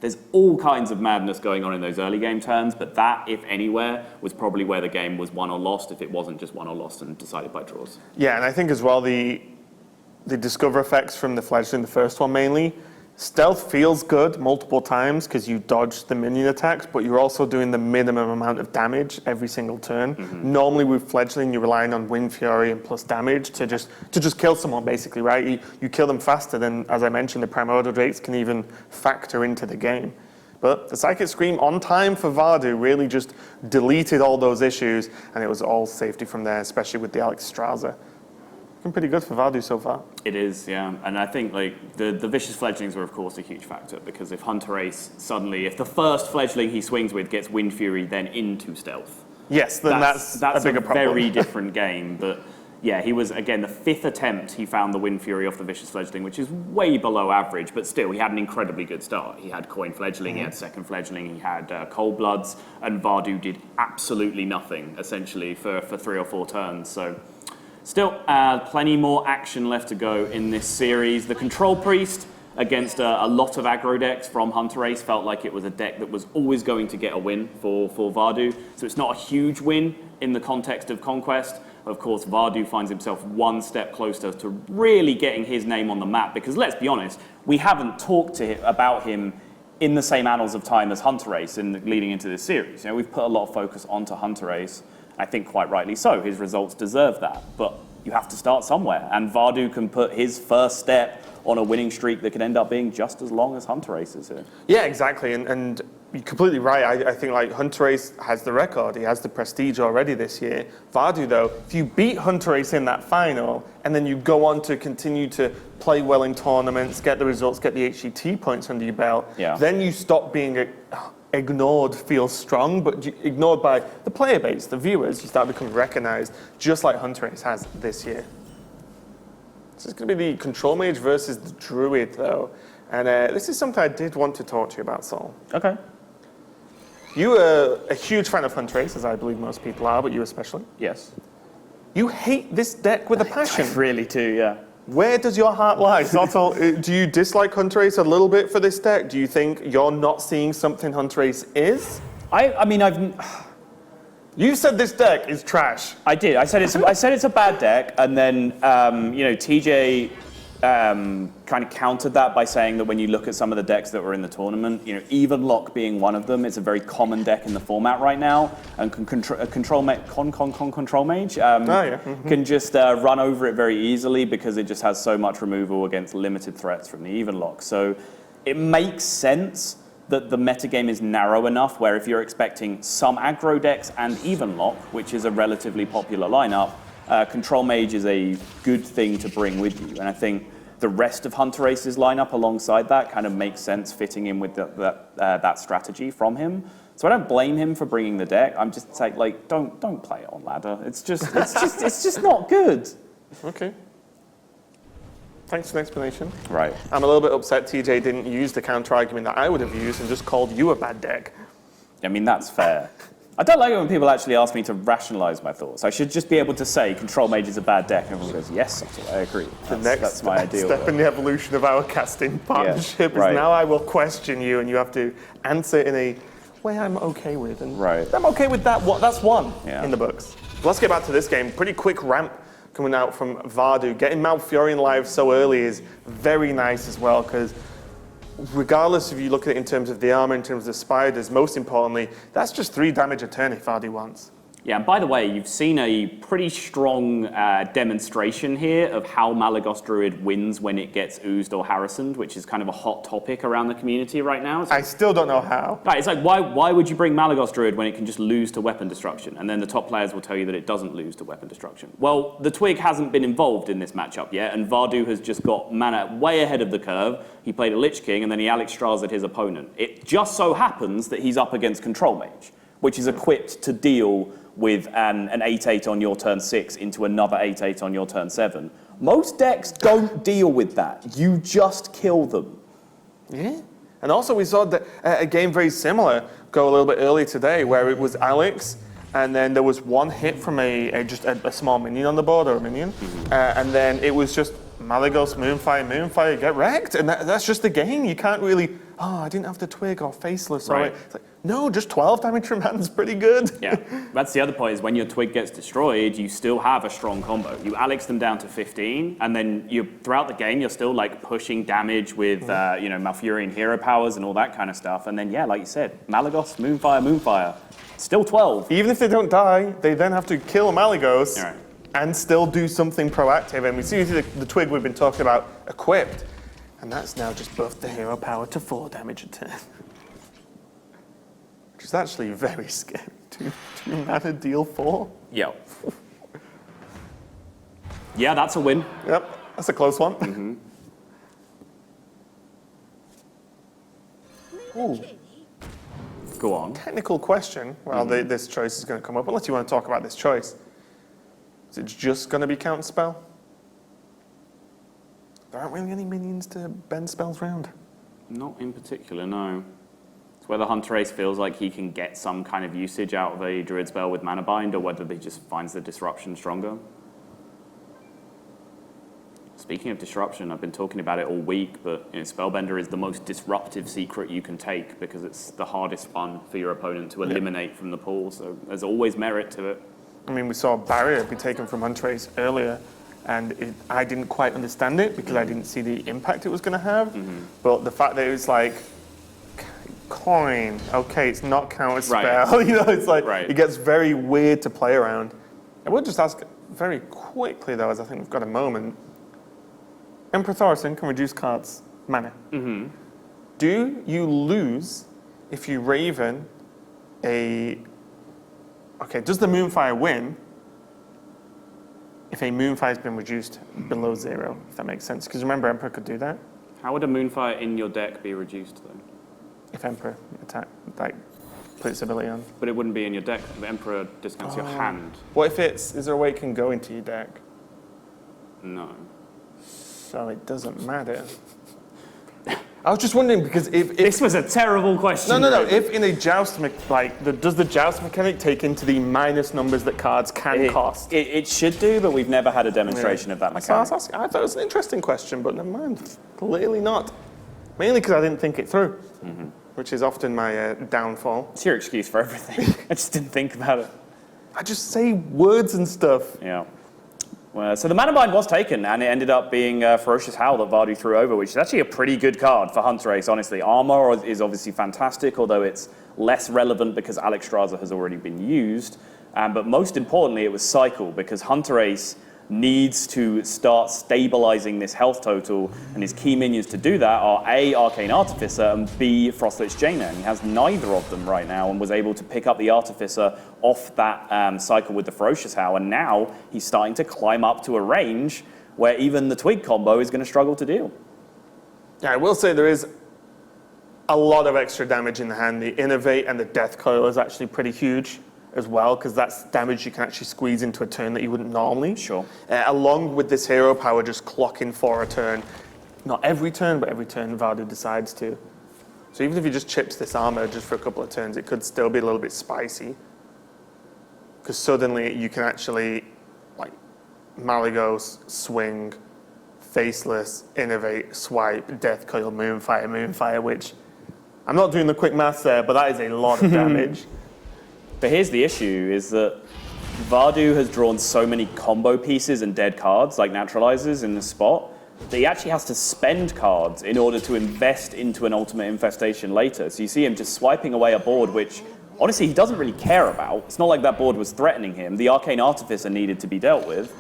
There's all kinds of madness going on in those early game turns, but that, if anywhere, was probably where the game was won or lost if it wasn't just won or lost and decided by draws. Yeah, and I think as well the Discover effects from the Fledgling, the first one mainly, Stealth feels good multiple times because you dodge the minion attacks, but you're also doing the minimum amount of damage every single turn. Normally with Fledgling, you're relying on Wind Fury and plus damage to just kill someone, basically, right? You kill them faster than, as I mentioned, the Primordial Drakes can even factor into the game. But the Psychic Scream on time for Vardu really just deleted all those issues, and it was all safety from there, especially with the Alex Strasser. Pretty good for Vardu so far. It is, yeah. And I think like the Vicious Fledglings were, of course, a huge factor because if Hunterace suddenly, if the first Fledgling he swings with gets Wind Fury then into Stealth, yes, then that's a bigger problem. very different game. But yeah, he was, again, the 5th attempt he found the Wind Fury off the Vicious Fledgling, which is way below average, but still, he had an incredibly good start. He had Coin Fledgling, he had Second Fledgling, he had Cold Bloods, and Vardu did absolutely nothing, essentially, for 3 or 4 turns. So still, plenty more action left to go in this series. The Control Priest against a lot of aggro decks from Hunterace felt like it was a deck that was always going to get a win for Vardu. So it's not a huge win in the context of Conquest. Of course, Vardu finds himself one step closer to really getting his name on the map because, let's be honest, we haven't talked about him in the same annals of time as Hunterace leading into this series. You know, we've put a lot of focus onto Hunterace. I think quite rightly so. His results deserve that. But you have to start somewhere. And Vardu can put his first step on a winning streak that can end up being just as long as Hunterace's here. Yeah, exactly. And you're completely right. I think like Hunterace has the record. He has the prestige already this year. Vardu, though, if you beat Hunterace in that final and then you go on to continue to play well in tournaments, get the results, get the HGT points under your belt, then you stop being ignored feels strong, but ignored by the player base, the viewers, you start becoming recognized, just like Hunterace has this year. This is going to be the Control Mage versus the Druid, though. And this is something I did want to talk to you about, Sol. Okay. You are a huge fan of Hunterace, as I believe most people are, but you especially. Yes. You hate this deck with a passion. I really do, yeah. Where does your heart lie? Do you dislike Hunterace a little bit for this deck? Do you think you're not seeing something Hunterace is? You said this deck is trash. I did. I said it's a bad deck, and then TJ kind of countered that by saying that when you look at some of the decks that were in the tournament, Even Lock being one of them, it's a very common deck in the format right now, and Control Mage can just run over it very easily because it just has so much removal against limited threats from the Even Lock. So it makes sense that the metagame is narrow enough where if you're expecting some aggro decks and Even Lock, which is a relatively popular lineup, Control Mage is a good thing to bring with you. And I think the rest of Hunterace's lineup alongside that kind of makes sense fitting in with that strategy from him. So I don't blame him for bringing the deck. I'm just saying, like, don't play it on ladder. It's just not good. Okay. Thanks for the explanation. Right. I'm a little bit upset TJ didn't use the counter argument that I would have used and just called you a bad deck. I mean, that's fair. I don't like it when people actually ask me to rationalize my thoughts. I should just be able to say Control Mage is a bad deck, and everyone goes, yes, I agree. That's my ideal. Step in the evolution of our casting partnership is now I will question you, and you have to answer in a way I'm okay with. And I'm okay with that. That's one in the books. Let's get back to this game. Pretty quick ramp coming out from Vardu. Getting Malfurion live so early is very nice as well, because regardless if you look at it in terms of the armor, in terms of the spiders, most importantly, that's just 3 damage a turn if Vardu wants. Yeah, and by the way, you've seen a pretty strong demonstration here of how Malagos Druid wins when it gets oozed or harassed, which is kind of a hot topic around the community right now. I still don't know how. Right, it's like, why would you bring Malagos Druid when it can just lose to weapon destruction? And then the top players will tell you that it doesn't lose to weapon destruction. Well, the Twig hasn't been involved in this matchup yet, and Vardu has just got mana way ahead of the curve. He played a Lich King, and then he Alex Strasa'd his opponent. It just so happens that he's up against Control Mage, which is equipped to deal with an 8/8 on your turn 6 into another 8/8 on your turn 7. Most decks don't deal with that. You just kill them. Yeah. And also we saw that a game very similar go a little bit earlier today where it was Alex and then there was one hit from just a small minion on the board, or a minion, and then it was just Malagos, Moonfire, get wrecked. And that's just the game. You can't really oh, I didn't have the twig or faceless. Right. Or it's like, no, just 12 damage from hand's pretty good. Yeah, that's the other point is when your twig gets destroyed, you still have a strong combo. You Alex them down to 15, and then throughout the game, you're still like pushing damage with, Malfurion hero powers and all that kind of stuff. And then, yeah, like you said, Malygos, Moonfire, still 12. Even if they don't die, they then have to kill Malygos Right. and still do something proactive. And we see the twig we've been talking about equipped, and that's now just buffed the hero power to 4 damage a turn. Which is actually very scary. 2 mana deal 4. Yeah. Yeah, that's a win. Yep, that's a close one. Ooh. Go on. Technical question. Well, this choice is going to come up, unless you want to talk about this choice. Is it just going to be counter spell? There aren't really any minions to bend spells round. Not in particular, no. It's whether Hunterace feels like he can get some kind of usage out of a Druid spell with Mana Bind, or whether he just finds the disruption stronger. Speaking of disruption, I've been talking about it all week, but Spellbender is the most disruptive secret you can take because it's the hardest one for your opponent to eliminate from the pool, so there's always merit to it. I mean, we saw Barrier be taken from Hunterace earlier, and I didn't quite understand it because I didn't see the impact it was going to have. But the fact that it was like, coin, okay, it's not counter spell. Right. It's like, it gets very weird to play around. I would just ask very quickly, though, as I think we've got a moment. Emperor Thaurissan can reduce cards' mana. Do you lose if you Raven a... Okay, does the Moonfire win if a Moonfire has been reduced below 0, if that makes sense? Because remember, Emperor could do that. How would a Moonfire in your deck be reduced, though? If Emperor attack, put its ability on. But it wouldn't be in your deck. The Emperor discounts your hand. What if is there a way it can go into your deck? No. So it doesn't matter. I was just wondering because if this was a terrible question. No. If in a joust, does the joust mechanic take into the minus numbers that cards can cost? It should do, but we've never had a demonstration of that mechanic. So I thought it was an interesting question, but never mind. Clearly not. Mainly because I didn't think it through, which is often my downfall. It's your excuse for everything. I just didn't think about it. I just say words and stuff. Yeah. Well, so the Mana Bind was taken, and it ended up being Ferocious Howl that Vardu threw over, which is actually a pretty good card for Hunterace, honestly. Armor is obviously fantastic, although it's less relevant because Alexstrasza has already been used. But most importantly, it was Cycle, because Hunterace needs to start stabilizing this health total, and his key minions to do that are A, Arcane Artificer, and B, Frostlich Jaina, and he has neither of them right now, and was able to pick up the Artificer off that cycle with the Ferocious Howl, and now he's starting to climb up to a range where even the Twig combo is going to struggle to deal. Yeah, I will say there is a lot of extra damage in the hand. The Innovate and the Death Coil is actually pretty huge as well, because that's damage you can actually squeeze into a turn that you wouldn't normally. Sure. Along with this hero power just clocking for a turn. Not every turn, but every turn Vardu decides to. So even if he just chips this armor just for a couple of turns, it could still be a little bit spicy. Because suddenly you can actually, Malygos, swing, Faceless, Innovate, Swipe, Death Coil, Moonfire, which I'm not doing the quick maths there, but that is a lot of damage. But here's the issue, is that Vardu has drawn so many combo pieces and dead cards, like Naturalizers in this spot, that he actually has to spend cards in order to invest into an Ultimate Infestation later. So you see him just swiping away a board which, honestly, he doesn't really care about. It's not like that board was threatening him. The Arcane Artificer needed to be dealt with,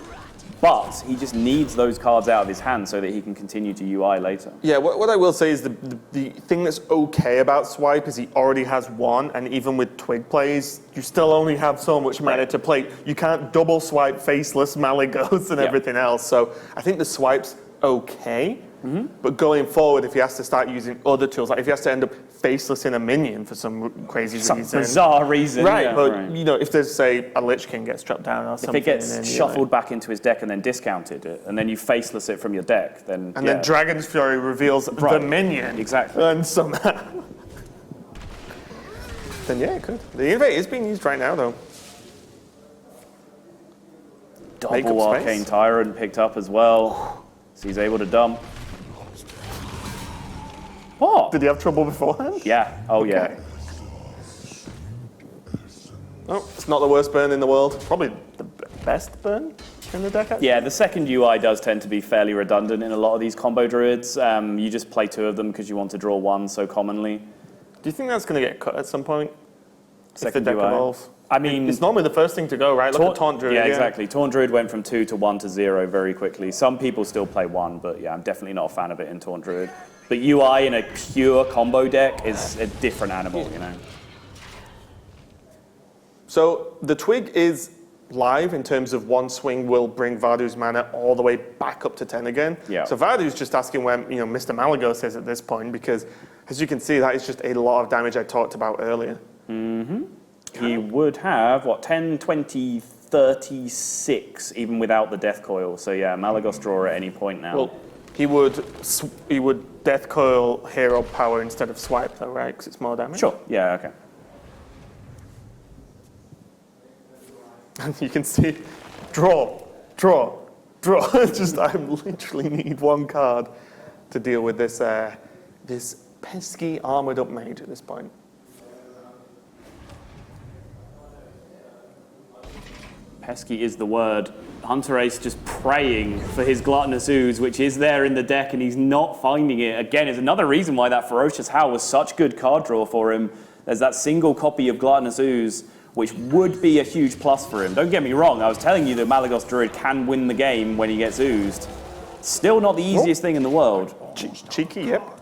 but he just needs those cards out of his hand so that he can continue to UI later. Yeah, what I will say is the thing that's okay about Swipe is he already has one, and even with Twig plays, you still only have so much mana to play. You can't double swipe Faceless, Malygos, and everything else. So I think the Swipe's okay, but going forward, if he has to start using other tools, like if he has to end up Faceless in a minion for some crazy reason. Some bizarre reason. Right, yeah, but right. If there's, say, a Lich King gets dropped down or something. If it gets shuffled back into his deck and then discounted it, and then you Faceless it from your deck, then then Dragon's Fury reveals the minion. Exactly. And somehow... then it could. The Innovate is being used right now, though. Double Arcane Tyrant picked up as well, so he's able to dump. What? Did he have trouble beforehand? Yeah. Oh, Okay. yeah. Oh, it's not the worst burn in the world. Probably the best burn in the deck, actually. Yeah, the second UI does tend to be fairly redundant in a lot of these combo druids. You just play 2 of them because you want to draw 1 so commonly. Do you think that's going to get cut at some point? Second if the deck UI. evolves? I mean, it's normally the first thing to go, right? Look at Taunt Druid. Yeah, exactly. Taunt Druid went from 2 to 1 to 0 very quickly. Some people still play 1, but yeah, I'm definitely not a fan of it in Taunt Druid. But UI in a pure combo deck is a different animal, you know. So the twig is live in terms of one swing will bring Vardu's mana all the way back up to 10 again. Yeah. So Vardu's just asking where Mr. Malagos is at this point, because as you can see, that is just a lot of damage I talked about earlier. Mm-hmm. He would have, 10, 20, 36, even without the Death Coil. So yeah, Malagos draw at any point now. Well, he would Death Coil Hero Power instead of Swipe though, right? Because it's more damage. Sure, yeah, okay. And you can see, draw. Just, I literally need 1 card to deal with this this pesky armored up mage at this point. Pesky is the word. Hunterace just praying for his Gluttonous Ooze, which is there in the deck, and he's not finding it. Again, is another reason why that Ferocious Howl was such good card draw for him. There's that single copy of Gluttonous Ooze, which would be a huge plus for him. Don't get me wrong, I was telling you that Malagos Druid can win the game when he gets oozed. Still not the easiest thing in the world. Cheeky, yep.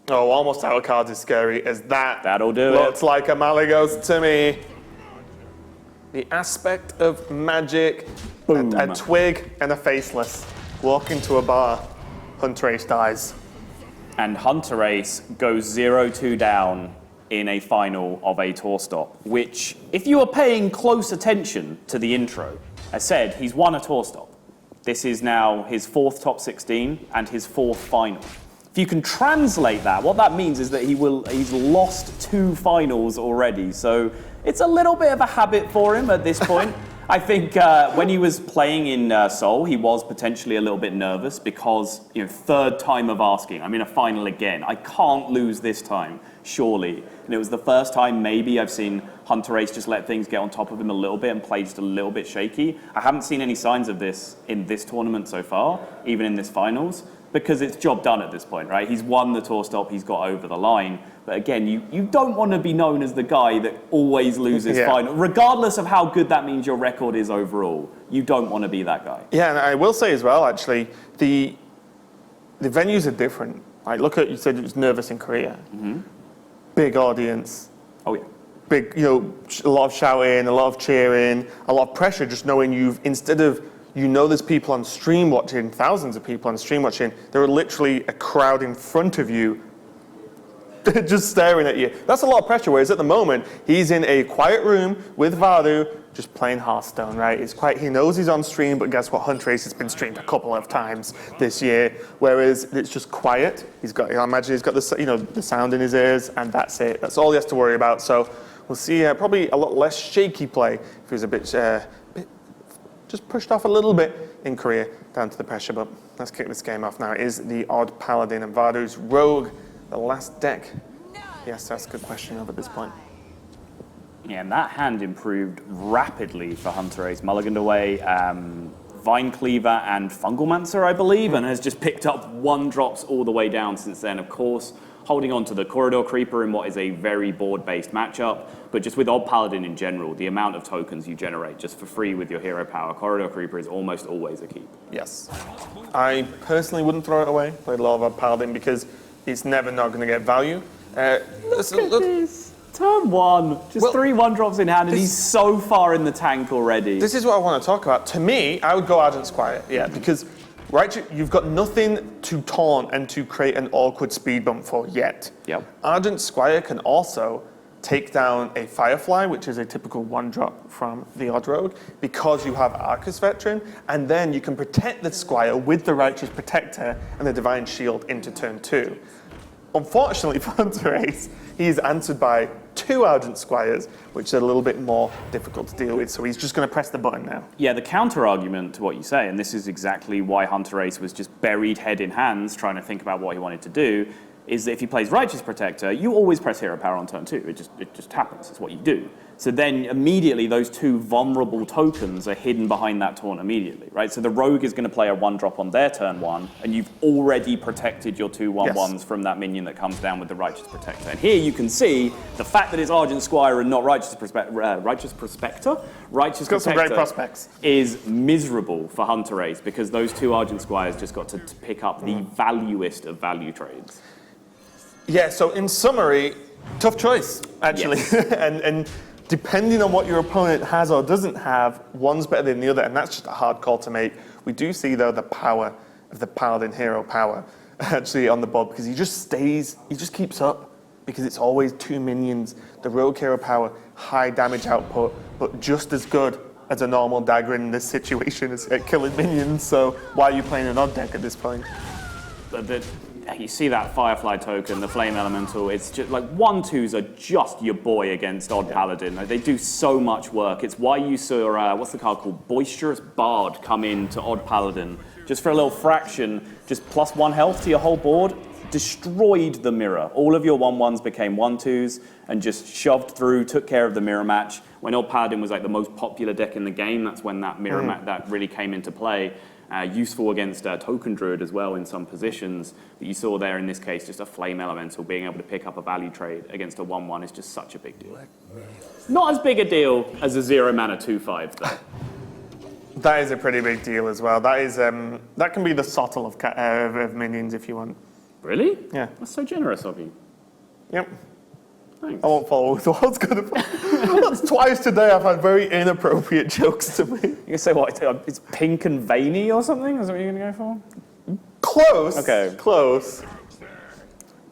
Oh, almost out of cards is scary as that. That'll do looks it. like a Malagos to me. The aspect of magic, a twig and a faceless. Walk into a bar, Hunterace dies. And Hunterace goes 0-2 down in a final of a tour stop, which, if you are paying close attention to the intro, I said he's won a tour stop. This is now his 4th top 16 and his 4th final. If you can translate that, what that means is that he's lost 2 finals already. So it's a little bit of a habit for him at this point. I think when he was playing in Seoul, he was potentially a little bit nervous because, 3rd time of asking, I'm in a final again. I can't lose this time, surely. And it was the first time maybe I've seen Hunterace just let things get on top of him a little bit and play just a little bit shaky. I haven't seen any signs of this in this tournament so far, even in this finals, because it's job done at this point, right? He's won the tour stop, he's got over the line. But again, you don't want to be known as the guy that always loses final. Regardless of how good that means your record is overall, you don't want to be that guy. Yeah, and I will say as well, actually, the venues are different. Like, look at, you said it was nervous in Korea. Mm-hmm. Big audience. Oh, yeah. Big, a lot of shouting, a lot of cheering, a lot of pressure, just knowing instead of, there's people on stream watching, thousands of people on stream watching, there are literally a crowd in front of you just staring at you. That's a lot of pressure, whereas at the moment, he's in a quiet room with Vardu, just playing Hearthstone, right? It's quiet. He knows he's on stream, but guess what? Hunterace has been streamed a couple of times this year, whereas it's just quiet. I imagine he's got the sound in his ears, and that's it. That's all he has to worry about. So we'll see probably a lot less shaky play if he was a bit just pushed off a little bit in Korea, down to the pressure. But let's kick this game off now. It is the Odd Paladin and Vardu's Rogue, the last deck. Yes, that's a good question at this point. Yeah, and that hand improved rapidly for Hunterace. Mulliganed away Vine Cleaver and Fungalmancer, I believe, and has just picked up 1-drops all the way down since then. Of course, holding on to the Corridor Creeper in what is a very board-based matchup, but just with Odd Paladin in general, the amount of tokens you generate just for free with your hero power, Corridor Creeper is almost always a keep. Yes. I personally wouldn't throw it away, played a lot of Odd Paladin, because it's never not going to get value. Look at this. Turn 1, just 3 1-drops in hand, and he's so far in the tank already. This is what I want to talk about. To me, I would go Ardent Squire, because you've got nothing to taunt and to create an awkward speed bump for yet. Yep. Ardent Squire can also take down a Firefly, which is a typical 1-drop from the Odd Rogue, because you have Arcus Veteran, and then you can protect the Squire with the Righteous Protector and the Divine Shield into turn 2. Unfortunately for Hunterace, he is answered by 2 Ardent Squires, which is a little bit more difficult to deal with, so he's just going to press the button now. Yeah, the counter-argument to what you say, and this is exactly why Hunterace was just buried head in hands trying to think about what he wanted to do, is that if he plays Righteous Protector, you always press Hero Power on turn 2. It just happens. It's what you do. So then immediately those 2 vulnerable tokens are hidden behind that taunt immediately, right? So the Rogue is going to play a 1-drop on their turn 1, and you've already protected your 2 1/1s from that minion that comes down with the Righteous Protector. And here you can see the fact that it's Argent Squire and not Righteous Prospector Some great prospects. is miserable for Hunterace because those 2 Argent Squires just got to pick up the valuest of value trades. Yeah, so in summary, tough choice, actually. Yes. and depending on what your opponent has or doesn't have, one's better than the other, and that's just a hard call to make. We do see, though, the power of the Paladin hero power actually on the board, because he just keeps up, because it's always 2 minions. The Rogue hero power, high damage output, but just as good as a normal dagger in this situation at killing minions, so why are you playing an odd deck at this point? You see that Firefly token, the Flame Elemental, it's just like 1/2s are just your boy against Odd Paladin. Like, they do so much work. It's why you saw, what's the card called? Boisterous Bard come into Odd Paladin. Just for a little fraction, just +1 health to your whole board, destroyed the mirror. All of your 1/1s became 1/2s and just shoved through, took care of the mirror match. When Odd Paladin was like the most popular deck in the game, that's when that mirror match that really came into play. Useful against Token Druid as well in some positions. But you saw there in this case just a Flame Elemental being able to pick up a value trade against a 1/1 is just such a big deal. Not as big a deal as a 0 mana 2/5 though. That is a pretty big deal as well. That is that can be the Sottle of minions if you want. Really? Yeah. That's so generous of you. Yep. Thanks. I won't follow with what's going to. That's twice today I've had very inappropriate jokes to me. You can say what? It's pink and veiny or something? Is that what you're going to go for? Close. Okay. Close.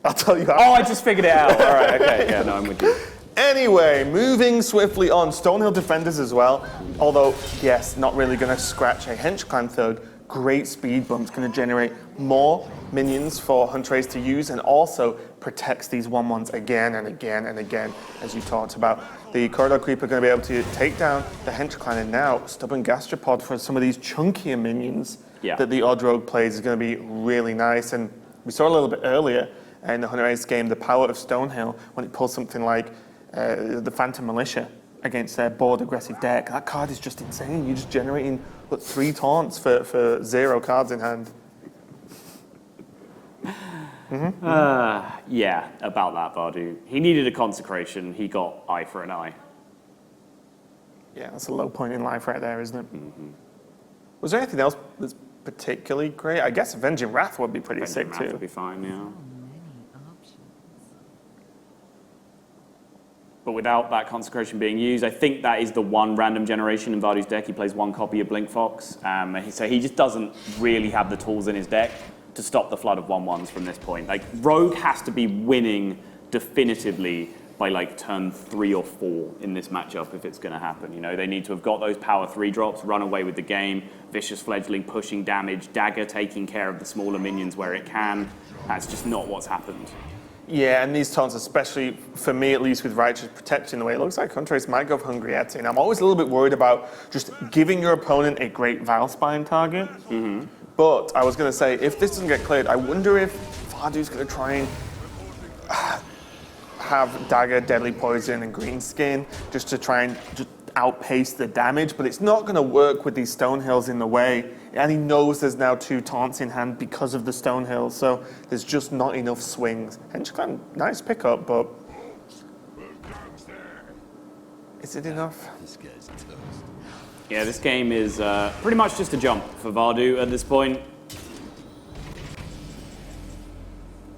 I'll tell you how. Oh, I just figured it out. All right. Okay. Yeah. No, I'm with you. Anyway, moving swiftly on. Stonehill Defenders as well. Although, yes, not really going to scratch a Hench Clan third. Great speed bumps, going to generate more minions for Hunterace to use, and also protects these 1/1s again and again and again, as you talked about. The Corridor Creeper going to be able to take down the Hench Clan, and now Stubborn Gastropod for some of these chunkier minions that the Odd Rogue plays is going to be really nice. And we saw a little bit earlier in the Hunterace game the power of Stonehill when it pulls something like the Phantom Militia against their board aggressive deck. That card is just insane. You're just generating 3 taunts for 0 cards in hand. Yeah, about that, Bardu. He needed a consecration. He got eye for an eye. Yeah, that's a low point in life right there, isn't it? Was there anything else that's particularly great? I guess Avenging Wrath would be pretty sick too. Would be fine, yeah. But without that consecration being used, I think that is the one random generation in Vardu's deck. He plays 1 copy of Blink Fox, so he just doesn't really have the tools in his deck to stop the flood of 1/1s from this point. Like, Rogue has to be winning definitively by like turn 3 or 4 in this matchup if it's going to happen. You know, they need to have got those power 3 drops, run away with the game, Vicious Fledgling pushing damage, Dagger taking care of the smaller minions where it can. That's just not what's happened. Yeah, and these taunts, especially for me at least with Righteous Protection, the way it looks like Hunterace might go for Hunterace, and I'm always a little bit worried about just giving your opponent a great Valspine target. But I was going to say, if this doesn't get cleared, I wonder if Vardu's going to try and have Dagger, Deadly Poison, and Greenskin just to try and just outpace the damage, but it's not going to work with these Stonehills in the way. And he knows there's now 2 taunts in hand because of the Stonehills, so there's just not enough swings. Hench Clan, nice pickup, but is it enough? Yeah, this game is pretty much just a jump for Vardu at this point.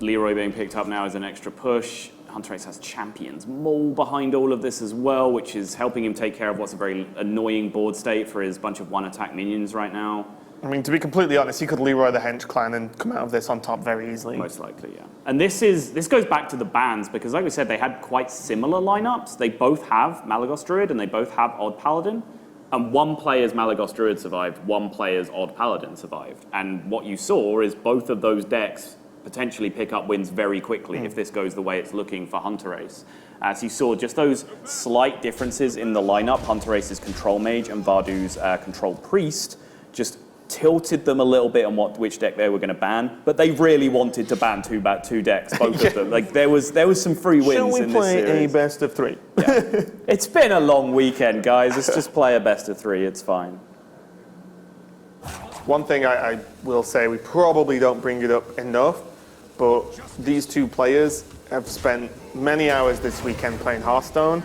Leroy being picked up now is an extra push. Hunterace has Champion's Maul behind all of this as well, which is helping him take care of what's a very annoying board state for his bunch of 1-attack minions right now. I mean, to be completely honest, he could Leroy the Hench Clan and come out of this on top very easily. Most likely, yeah. And this goes back to the bans, because like we said, they had quite similar lineups. They both have Malagos Druid and they both have Odd Paladin. And one player's Malagos Druid survived, one player's Odd Paladin survived. And what you saw is both of those decks potentially pick up wins very quickly if this goes the way it's looking for Hunterace. As you saw, just those slight differences in the lineup, Hunterace's Control Mage and Vardu's Control Priest, just tilted them a little bit on which deck they were going to ban, but they really wanted to ban two decks, both of them. Like there was some free wins Shall we in this play series. a best of 3? Yeah. It's been a long weekend, guys. Let's just play a best of 3. It's fine. One thing I will say, we probably don't bring it up enough, but these two players have spent many hours this weekend playing Hearthstone,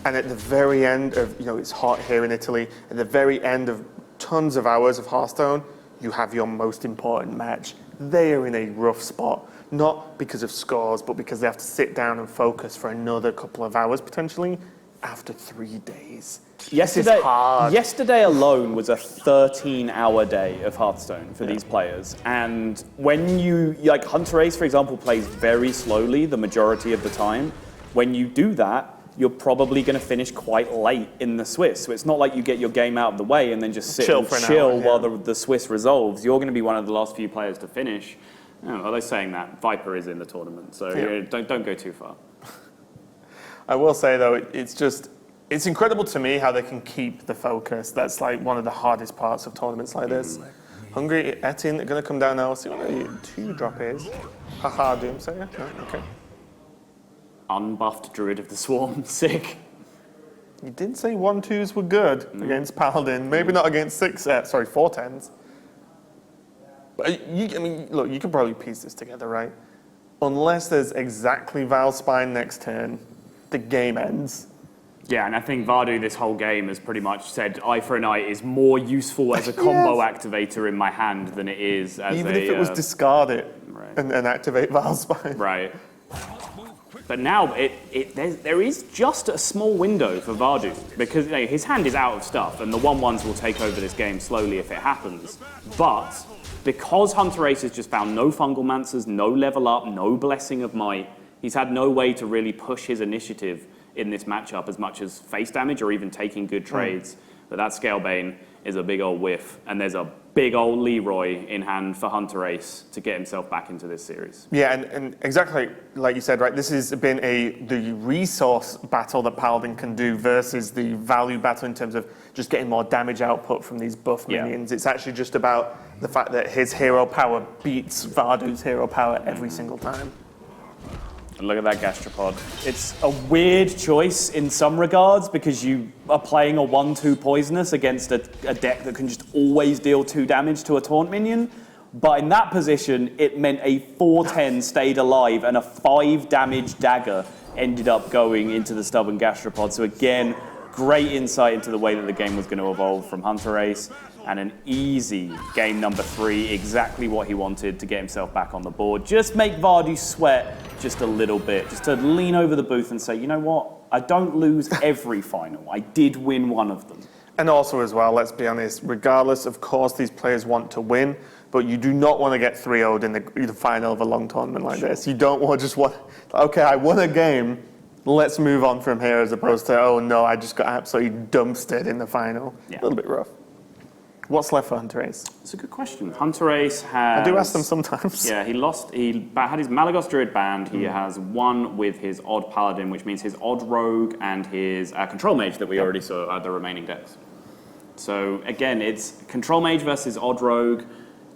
and at the very end of, it's hot here in Italy, at the very end of tons of hours of Hearthstone, you have your most important match. They are in a rough spot, not because of scores, but because they have to sit down and focus for another couple of hours potentially after 3 days. Yesterday alone was a 13-hour day of Hearthstone for these players. And when you, like Hunterace, for example, plays very slowly the majority of the time. When you do that, you're probably going to finish quite late in the Swiss. So it's not like you get your game out of the way and then just sit and chill while the Swiss resolves. You're going to be one of the last few players to finish. Although saying that, Viper is in the tournament, so don't go too far. I will say though, it's incredible to me how they can keep the focus. That's like one of the hardest parts of tournaments like this. Hungry Etienne, going to come down now. See what the 2-drop is. Haha, Doomsayer. No, okay. Unbuffed Druid of the Swarm, sick. You did say 1-2s were good against Paladin. Maybe not against 4-10s. But look, you can probably piece this together, right? Unless there's exactly Valspine next turn, the game ends. Yeah, and I think Vadu this whole game has pretty much said Eye for an Eye is more useful as a combo activator in my hand than it is as Even if it was discard it and activate Valspine. Right. But now there is just a small window for Vadu because his hand is out of stuff and the 1/1s will take over this game slowly if it happens. But because Hunterace has just found no Fungal Mancers, no level up, no Blessing of Might, he's had no way to really push his initiative in this matchup as much as face damage or even taking good trades. But that Scalebane is a big old whiff, and there's a big old Leroy in hand for Hunterace to get himself back into this series. Yeah, and exactly like you said, right, this has been the resource battle that Paladin can do versus the value battle in terms of just getting more damage output from these buff minions. It's actually just about the fact that his hero power beats Vardu's hero power every single time. And look at that Gastropod. It's a weird choice in some regards because you are playing a 1/2 poisonous against a deck that can just always deal 2 damage to a taunt minion. But in that position, it meant a 4/10 stayed alive and a 5 damage dagger ended up going into the stubborn Gastropod. So again, great insight into the way that the game was going to evolve from Hunterace. And an easy game number 3, exactly what he wanted to get himself back on the board. Just make Vardu sweat just a little bit, just to lean over the booth and say, you know what, I don't lose every final. I did win one of them. And also as well, let's be honest, regardless, of course, these players want to win, but you do not want to get 3-0'd in the final of a long tournament like this. You don't want okay, I won a game, let's move on from here, as opposed to, oh no, I just got absolutely dumpstered in the final. A little bit rough. What's left for Hunterace? It's a good question. Hunterace has... I do ask them sometimes. Yeah, he had his Malagos Druid banned. He has won with his Odd Paladin, which means his Odd Rogue and his Control Mage that we already saw are the remaining decks. So again, it's Control Mage versus Odd Rogue.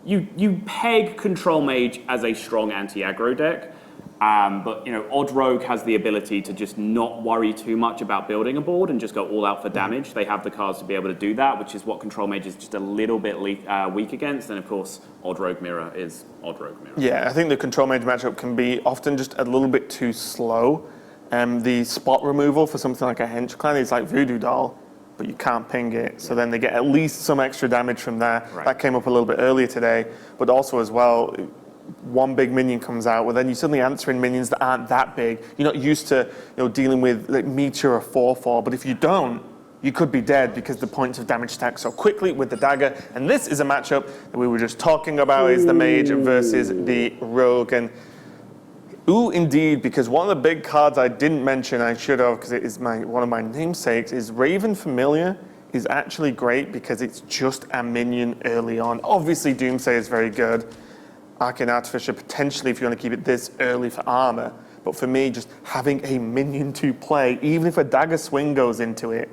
You peg Control Mage as a strong anti-aggro deck, but Odd Rogue has the ability to just not worry too much about building a board and just go all out for damage. They have the cards to be able to do that, which is what Control Mage is just a little bit weak against. And of course, Odd Rogue Mirror is Odd Rogue Mirror. Yeah, I think the Control Mage matchup can be often just a little bit too slow. The spot removal for something like a Hench Clan is like Voodoo Doll, but you can't ping it. So then they get at least some extra damage from there. Right. That came up a little bit earlier today, but also as well, one big minion comes out, well then you suddenly answer in minions that aren't that big. You're not used to dealing with like Meteor or 4/4, but if you don't, you could be dead because the points of damage stack so quickly with the dagger. And this is a matchup that we were just talking about, is the mage versus the rogue. And ooh, indeed, because one of the big cards I didn't mention, I should have, because it is one of my namesakes, is Raven Familiar is actually great because it's just a minion early on. Obviously, Doomsayer is very good. Arcane Artificer, potentially, if you want to keep it this early for armor. But for me, just having a minion to play, even if a dagger swing goes into it,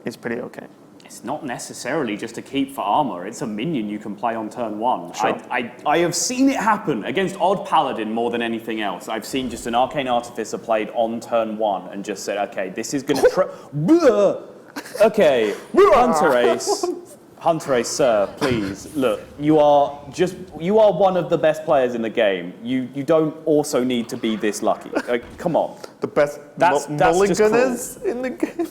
is pretty okay. It's not necessarily just a keep for armor. It's a minion you can play on turn 1. Sure. I have seen it happen against Odd Paladin more than anything else. I've seen just an Arcane Artificer played on turn 1 and just said, okay, this is going to... Okay, Hunterace, sir, please, look, you are one of the best players in the game. You don't also need to be this lucky. Come on. The best mulliganers in the game?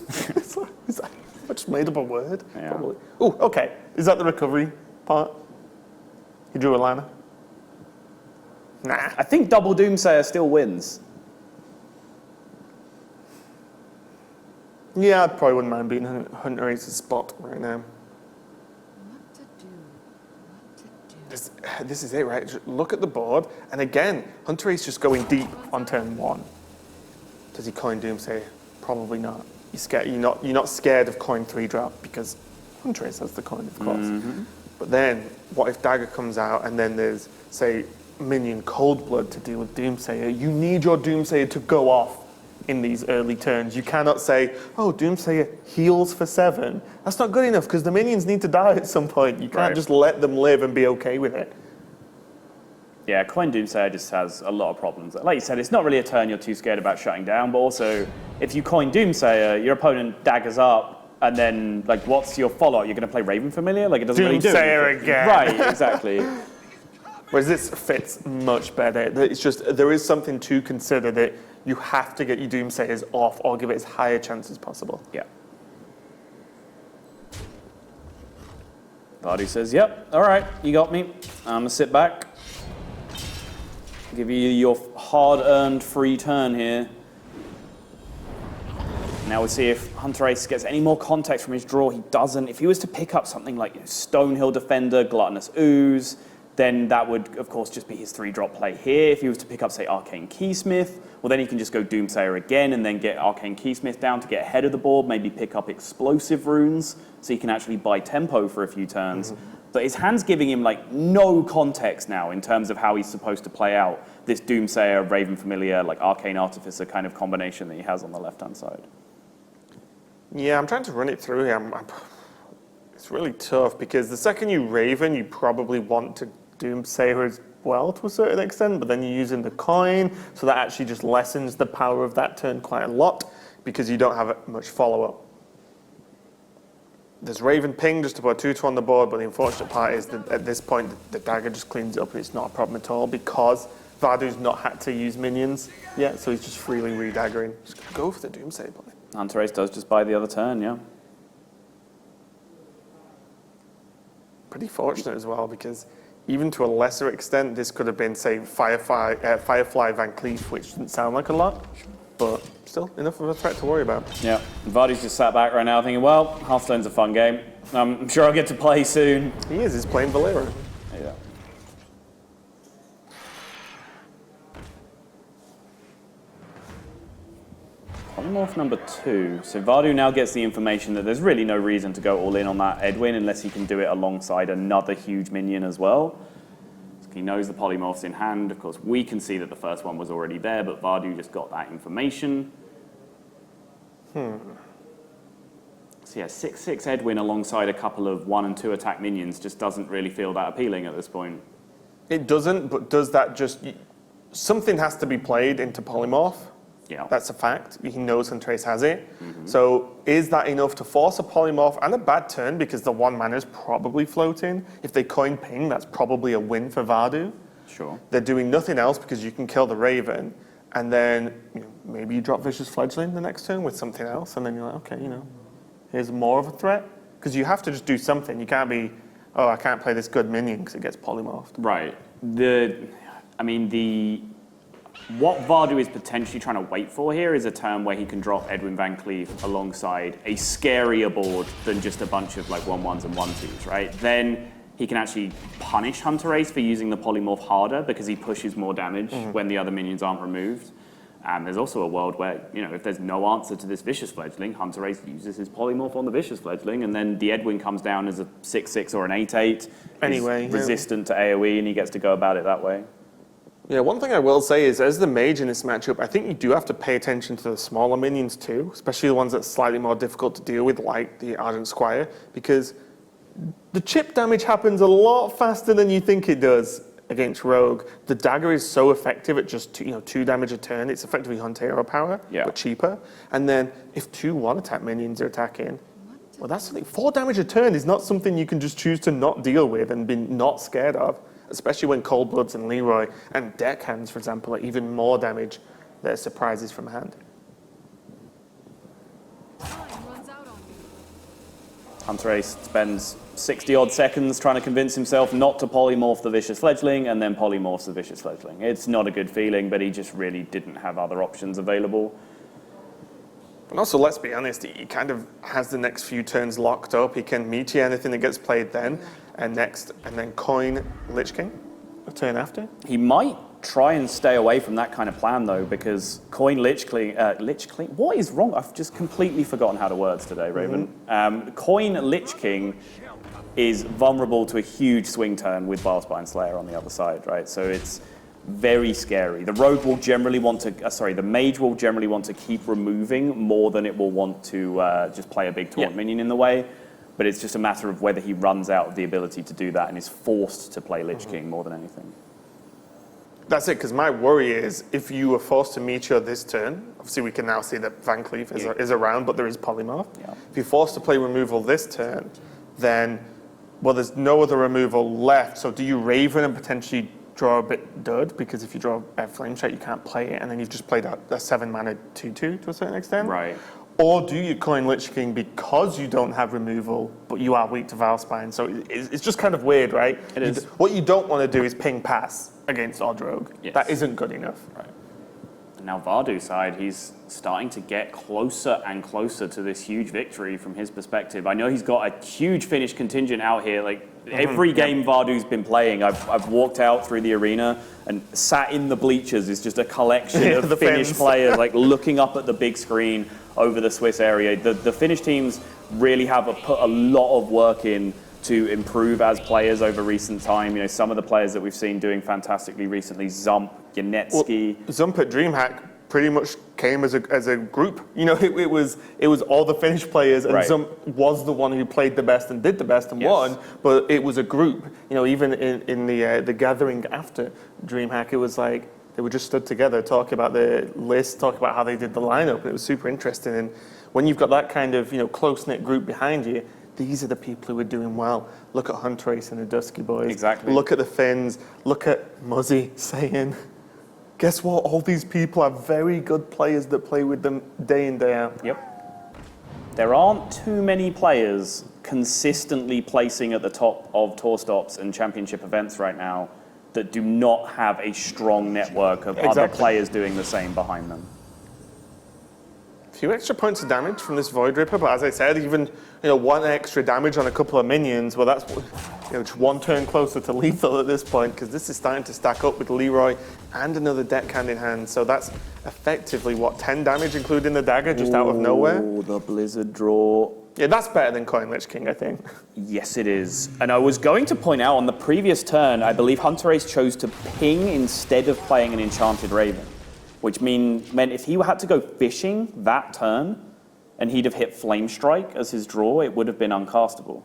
I just made up a word. Yeah. Probably. Oh, okay. Is that the recovery part? He drew a liner? Nah. I think Double Doomsayer still wins. Yeah, I probably wouldn't mind beating Hunterace's spot right now. What to do? This is it, right? Just look at the board, and again, Hunterace just going deep on turn 1. Does he coin Doomsayer? Probably not. You're not scared of coin 3 drop because Hunterace has the coin, of course. Mm-hmm. But then, what if Dagger comes out and then there's, say, minion Cold Blood to deal with Doomsayer? You need your Doomsayer to go off in these early turns. You cannot say, oh, Doomsayer heals for 7. That's not good enough because the minions need to die at some point. You can't just let them live and be okay with it. Yeah, Coin Doomsayer just has a lot of problems. Like you said, it's not really a turn you're too scared about shutting down, but also, if you Coin Doomsayer, your opponent daggers up, and then, like, what's your follow-up? You're going to play Raven Familiar? Like, it doesn't really do Doomsayer anything. again. Right, exactly. Whereas this fits much better. It's just, there is something to consider that you have to get your Doomsayers off or give it as high a chance as possible. Yeah. Vardu says, yep, all right, you got me. I'm going to sit back. Give you your hard-earned free turn here. Now we'll see if Hunterace gets any more context from his draw. He doesn't. If he was to pick up something like Stonehill Defender, Gluttonous Ooze, then that would, of course, just be his 3-drop play here. If he was to pick up, say, Arcane Keysmith, well, then he can just go Doomsayer again and then get Arcane Keysmith down to get ahead of the board, maybe pick up Explosive Runes, so he can actually buy tempo for a few turns. Mm-hmm. But his hand's giving him, like, no context now in terms of how he's supposed to play out this Doomsayer, Raven Familiar, like, Arcane Artificer kind of combination that he has on the left-hand side. Yeah, I'm trying to run it through here. It's really tough because the second you Raven, you probably want to Doomsayer as well to a certain extent, but then you're using the coin, so that actually just lessens the power of that turn quite a lot because you don't have much follow-up. There's Raven Ping just to put 2-2 on the board, but the unfortunate part is that at this point, the dagger just cleans it up and it's not a problem at all because Vardu's not had to use minions yet, so he's just freely redaggering. Just go for the Doomsayer play. Hunterace does just buy the other turn, yeah. Pretty fortunate as well because even to a lesser extent, this could have been, say, Firefly Van Cleef, which didn't sound like a lot, but still enough of a threat to worry about. Yeah, Vardy's just sat back right now thinking, well, Hearthstone's a fun game. I'm sure I'll get to play soon. He is, he's playing Valera. Yeah. Polymorph number 2. So Vardu now gets the information that there's really no reason to go all in on that Edwin unless he can do it alongside another huge minion as well. So he knows the polymorph's in hand. Of course, we can see that the first one was already there, but Vardu just got that information. So yeah, 6/6 Edwin alongside a couple of 1 and 2 attack minions just doesn't really feel that appealing at this point. It doesn't, but does that just... Something has to be played into polymorph. Yeah. That's a fact. He knows Hunterace has it. Mm-hmm. So is that enough to force a polymorph and a bad turn because the 1 mana is probably floating? If they coin Ping, that's probably a win for Vardu. Sure. They're doing nothing else because you can kill the Raven, and then maybe you drop Vicious Fledgling the next turn with something else, and then you're like, okay, here's more of a threat. Because you have to just do something. You can't be, oh, I can't play this good minion because it gets polymorphed. Right. What Vardu is potentially trying to wait for here is a turn where he can drop Edwin Van Cleef alongside a scarier board than just a bunch of like 1/1s and 1/2s, right? Then he can actually punish Hunterace for using the polymorph harder because he pushes more damage when the other minions aren't removed. There's also a world where, if there's no answer to this Vicious Fledgling, Hunterace uses his polymorph on the Vicious Fledgling, and then the Edwin comes down as a 6/6 or an 8/8. Anyway, resistant to AoE, and he gets to go about it that way. Yeah, one thing I will say is, as the mage in this matchup, I think you do have to pay attention to the smaller minions too, especially the ones that's slightly more difficult to deal with, like the Ardent Squire, because the chip damage happens a lot faster than you think it does against Rogue. The dagger is so effective at just 2 damage a turn. It's effectively Hunterace power, but cheaper. And then if 2 1-attack minions are attacking, well, that's something. 4 damage a turn is not something you can just choose to not deal with and be not scared of. Especially when Cold Bloods and Leroy and Deckhands, for example, are even more damage that are surprises from hand. Hunterace spends 60-odd seconds trying to convince himself not to polymorph the Vicious Fledgling, and then polymorphs the Vicious Fledgling. It's not a good feeling, but he just really didn't have other options available. And also, let's be honest, he kind of has the next few turns locked up. He can meteor anything that gets played then, and then coin Lich King a turn after. He might try and stay away from that kind of plan, though, because coin Lich King, what is wrong? I've just completely forgotten how to words today, Raven. Coin Lich King is vulnerable to a huge swing turn with Bilespine Slayer on the other side, right? So it's very scary. The rogue will generally want to, the mage will generally want to keep removing more than it will want to just play a big taunt minion in the way. But it's just a matter of whether he runs out of the ability to do that and is forced to play Lich King more than anything. That's it, because my worry is if you were forced to meteor this turn, obviously we can now see that Van Cleef is around, but there is polymorph. If you're forced to play removal this turn, then, well, there's no other removal left. So do you Raven and potentially draw a bit dud? Because if you draw a Flame Strike, you can't play it, and then you've just played a 7-mana 2/2 to a certain extent. Right. Or do you coin Lich King because you don't have removal, but you are weak to Valspine? So it's just kind of weird, right? It is. What you don't want to do is ping pass against Odd Rogue. Yes. That isn't good enough. Right. And now Vardu's side, he's starting to get closer and closer to this huge victory from his perspective. I know he's got a huge Finnish contingent out here. Like every game Vardu's been playing, I've walked out through the arena and sat in the bleachers is just a collection of Finnish players, like looking up at the big screen over the Swiss area. The Finnish teams really have put a lot of work in to improve as players over recent time. You know, some of the players that we've seen doing fantastically recently, Zump, Yanetsky. Well, Zump at DreamHack pretty much came as a group. You know, it was all the Finnish players, and Zump was the one who played the best and did the best and won. But it was a group. You know, even in the gathering after DreamHack, it was like they were just stood together, talking about the list, talking about how they did the lineup. And it was super interesting. And when you've got that kind of close-knit group behind you, these are the people who are doing well. Look at Hunterace and the Dusky Boys. Exactly. Look at the Finns. Look at Muzzy saying, guess what? All these people are very good players that play with them day in, day out. Yep. There aren't too many players consistently placing at the top of tour stops and championship events right now that do not have a strong network of other players doing the same behind them. A few extra points of damage from this Void Ripper, but as I said, even 1 extra damage on a couple of minions, well, that's just 1 turn closer to lethal at this point, because this is starting to stack up with Leroy and another Deckhand in hand. So that's effectively 10 damage, including the dagger, just out of nowhere. Oh, the Blizzard draw. Yeah, that's better than coin Lich King, I think. Yes, it is. And I was going to point out on the previous turn, I believe Hunterace chose to ping instead of playing an Enchanted Raven, which meant if he had to go fishing that turn and he'd have hit Flame Strike as his draw, it would have been uncastable,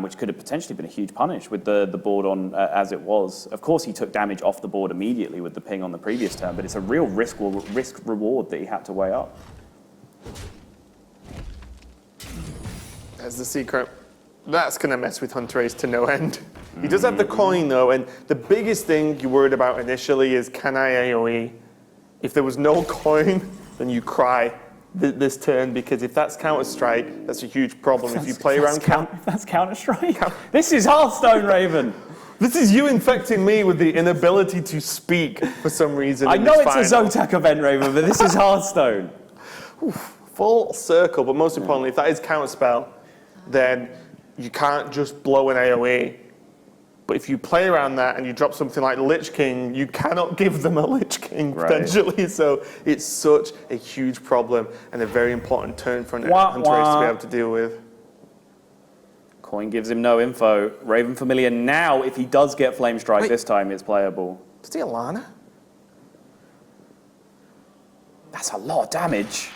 which could have potentially been a huge punish with the board on as it was. Of course, he took damage off the board immediately with the ping on the previous turn, but it's a real risk reward that he had to weigh up. There's the secret. That's going to mess with Hunterace to no end. He does have the coin, though, and the biggest thing you worried about initially is, can I AoE? If there was no coin, then you cry this turn, because if that's Counter-Strike, that's a huge problem. If you play around that's Counter-Strike? This is Hearthstone, Raven! This is you infecting me with the inability to speak for some reason. I know it's a Zotac event, Raven, but this is Hearthstone. Full circle, but most importantly, if that is Counterspell, then you can't just blow an AoE. But if you play around that and you drop something like Lich King, you cannot give them a Lich King, potentially. So it's such a huge problem and a very important turn for Hunterace to be able to deal with. Coin gives him no info. Raven Familiar now, if he does get Flame Strike this time, it's playable. Does he Alana? That's a lot of damage.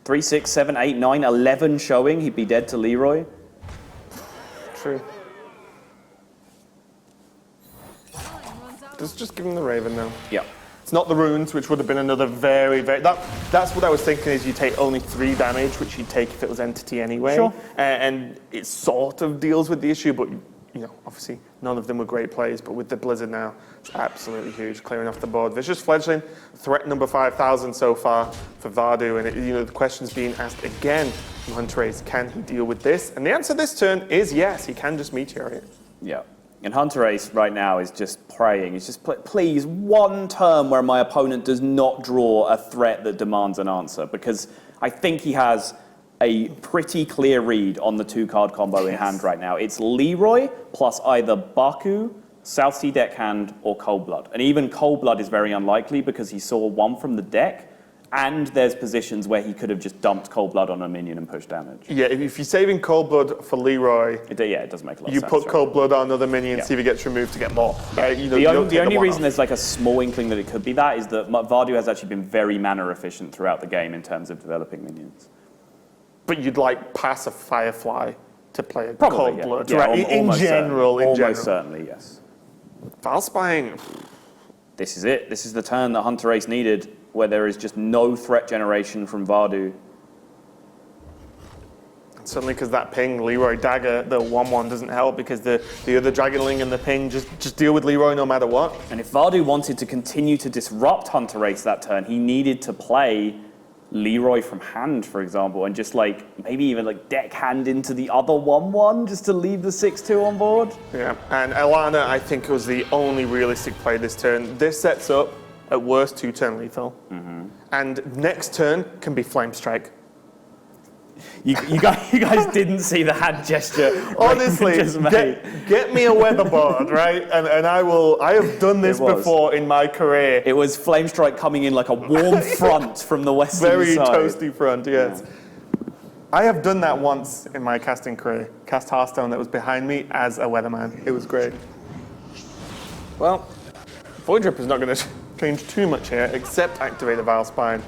3, 6, 7, 8, 9, 11 showing. He'd be dead to Leroy. True. Just give him the Raven now. Yeah. It's not the runes, which would have been another very... That's what I was thinking, is you take only 3 damage, which you'd take if it was entity anyway. Sure. And it sort of deals with the issue, but obviously none of them were great plays, but with the Blizzard now, it's absolutely huge, clearing off the board. Vicious Fledgling, threat number 5,000 so far for Vardu, and the question's being asked again from Hunterace, can he deal with this? And the answer this turn is yes, he can just Meteor it. Yeah. And Hunterace right now is just praying. He's just, please, one turn where my opponent does not draw a threat that demands an answer, because I think he has a pretty clear read on the 2-card combo in hand right now. It's Leroy plus either Baku, South Sea Deckhand, or Cold Blood. And even Cold Blood is very unlikely because he saw 1 from the deck, and there's positions where he could have just dumped Cold Blood on a minion and pushed damage. Yeah, if you're saving Cold Blood for Leroy, it doesn't make a lot of you sense. put Cold Blood on another minion, see if he gets removed to get more. The only reason there's like a small inkling that it could be that is that Vardu has actually been very mana efficient throughout the game in terms of developing minions. But you'd pass a Firefly to play a Probably, Cold yeah. Blood, Yeah, right? In general. Almost certainly, yes. Valspine. This is it. This is the turn that Hunterace needed, where there is just no threat generation from Vardu. And suddenly, because that ping, Leroy Dagger, the 1/1 doesn't help because the other Dragonling and the ping just deal with Leroy no matter what. And if Vardu wanted to continue to disrupt Hunterace that turn, he needed to play Leroy from hand, for example, and just maybe even deck hand into the other 1/1 just to leave the 6/2 on board. Yeah, and Alana, I think, was the only realistic play this turn. This sets up, at worst, 2-turn lethal. And next turn can be Flame Strike. You guys didn't see the hand gesture. Honestly, get me a weatherboard, right? And I have done this before in my career. It was Flame Strike coming in like a warm front from the western Very side. toasty front, yes. Yeah. I have done that once in my casting career. Cast Hearthstone that was behind me as a weatherman. It was great. Well, Void Rip is not going to change too much here, except activate the Valspine.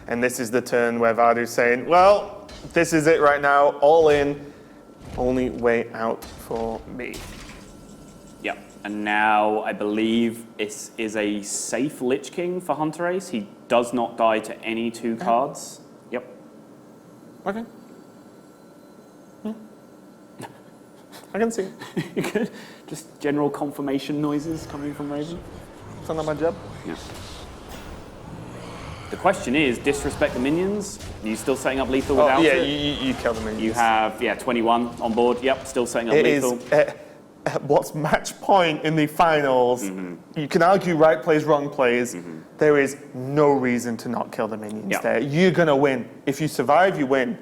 And this is the turn where Vardu's saying, well, this is it right now, all in, only way out for me. Yep, and now I believe it is a safe Lich King for Hunterace. He does not die to any 2 cards. Yep. Okay. I can see it. Just general confirmation noises coming from Raven. It's not my job. Yeah. The question is, disrespect the minions? Are you still setting up lethal without yeah, it? you kill the minions. You have, 21 on board. Yep, still setting up lethal. It is what's match point in the finals. You can argue right plays, wrong plays. There is no reason to not kill the minions there. You're going to win. If you survive, you win.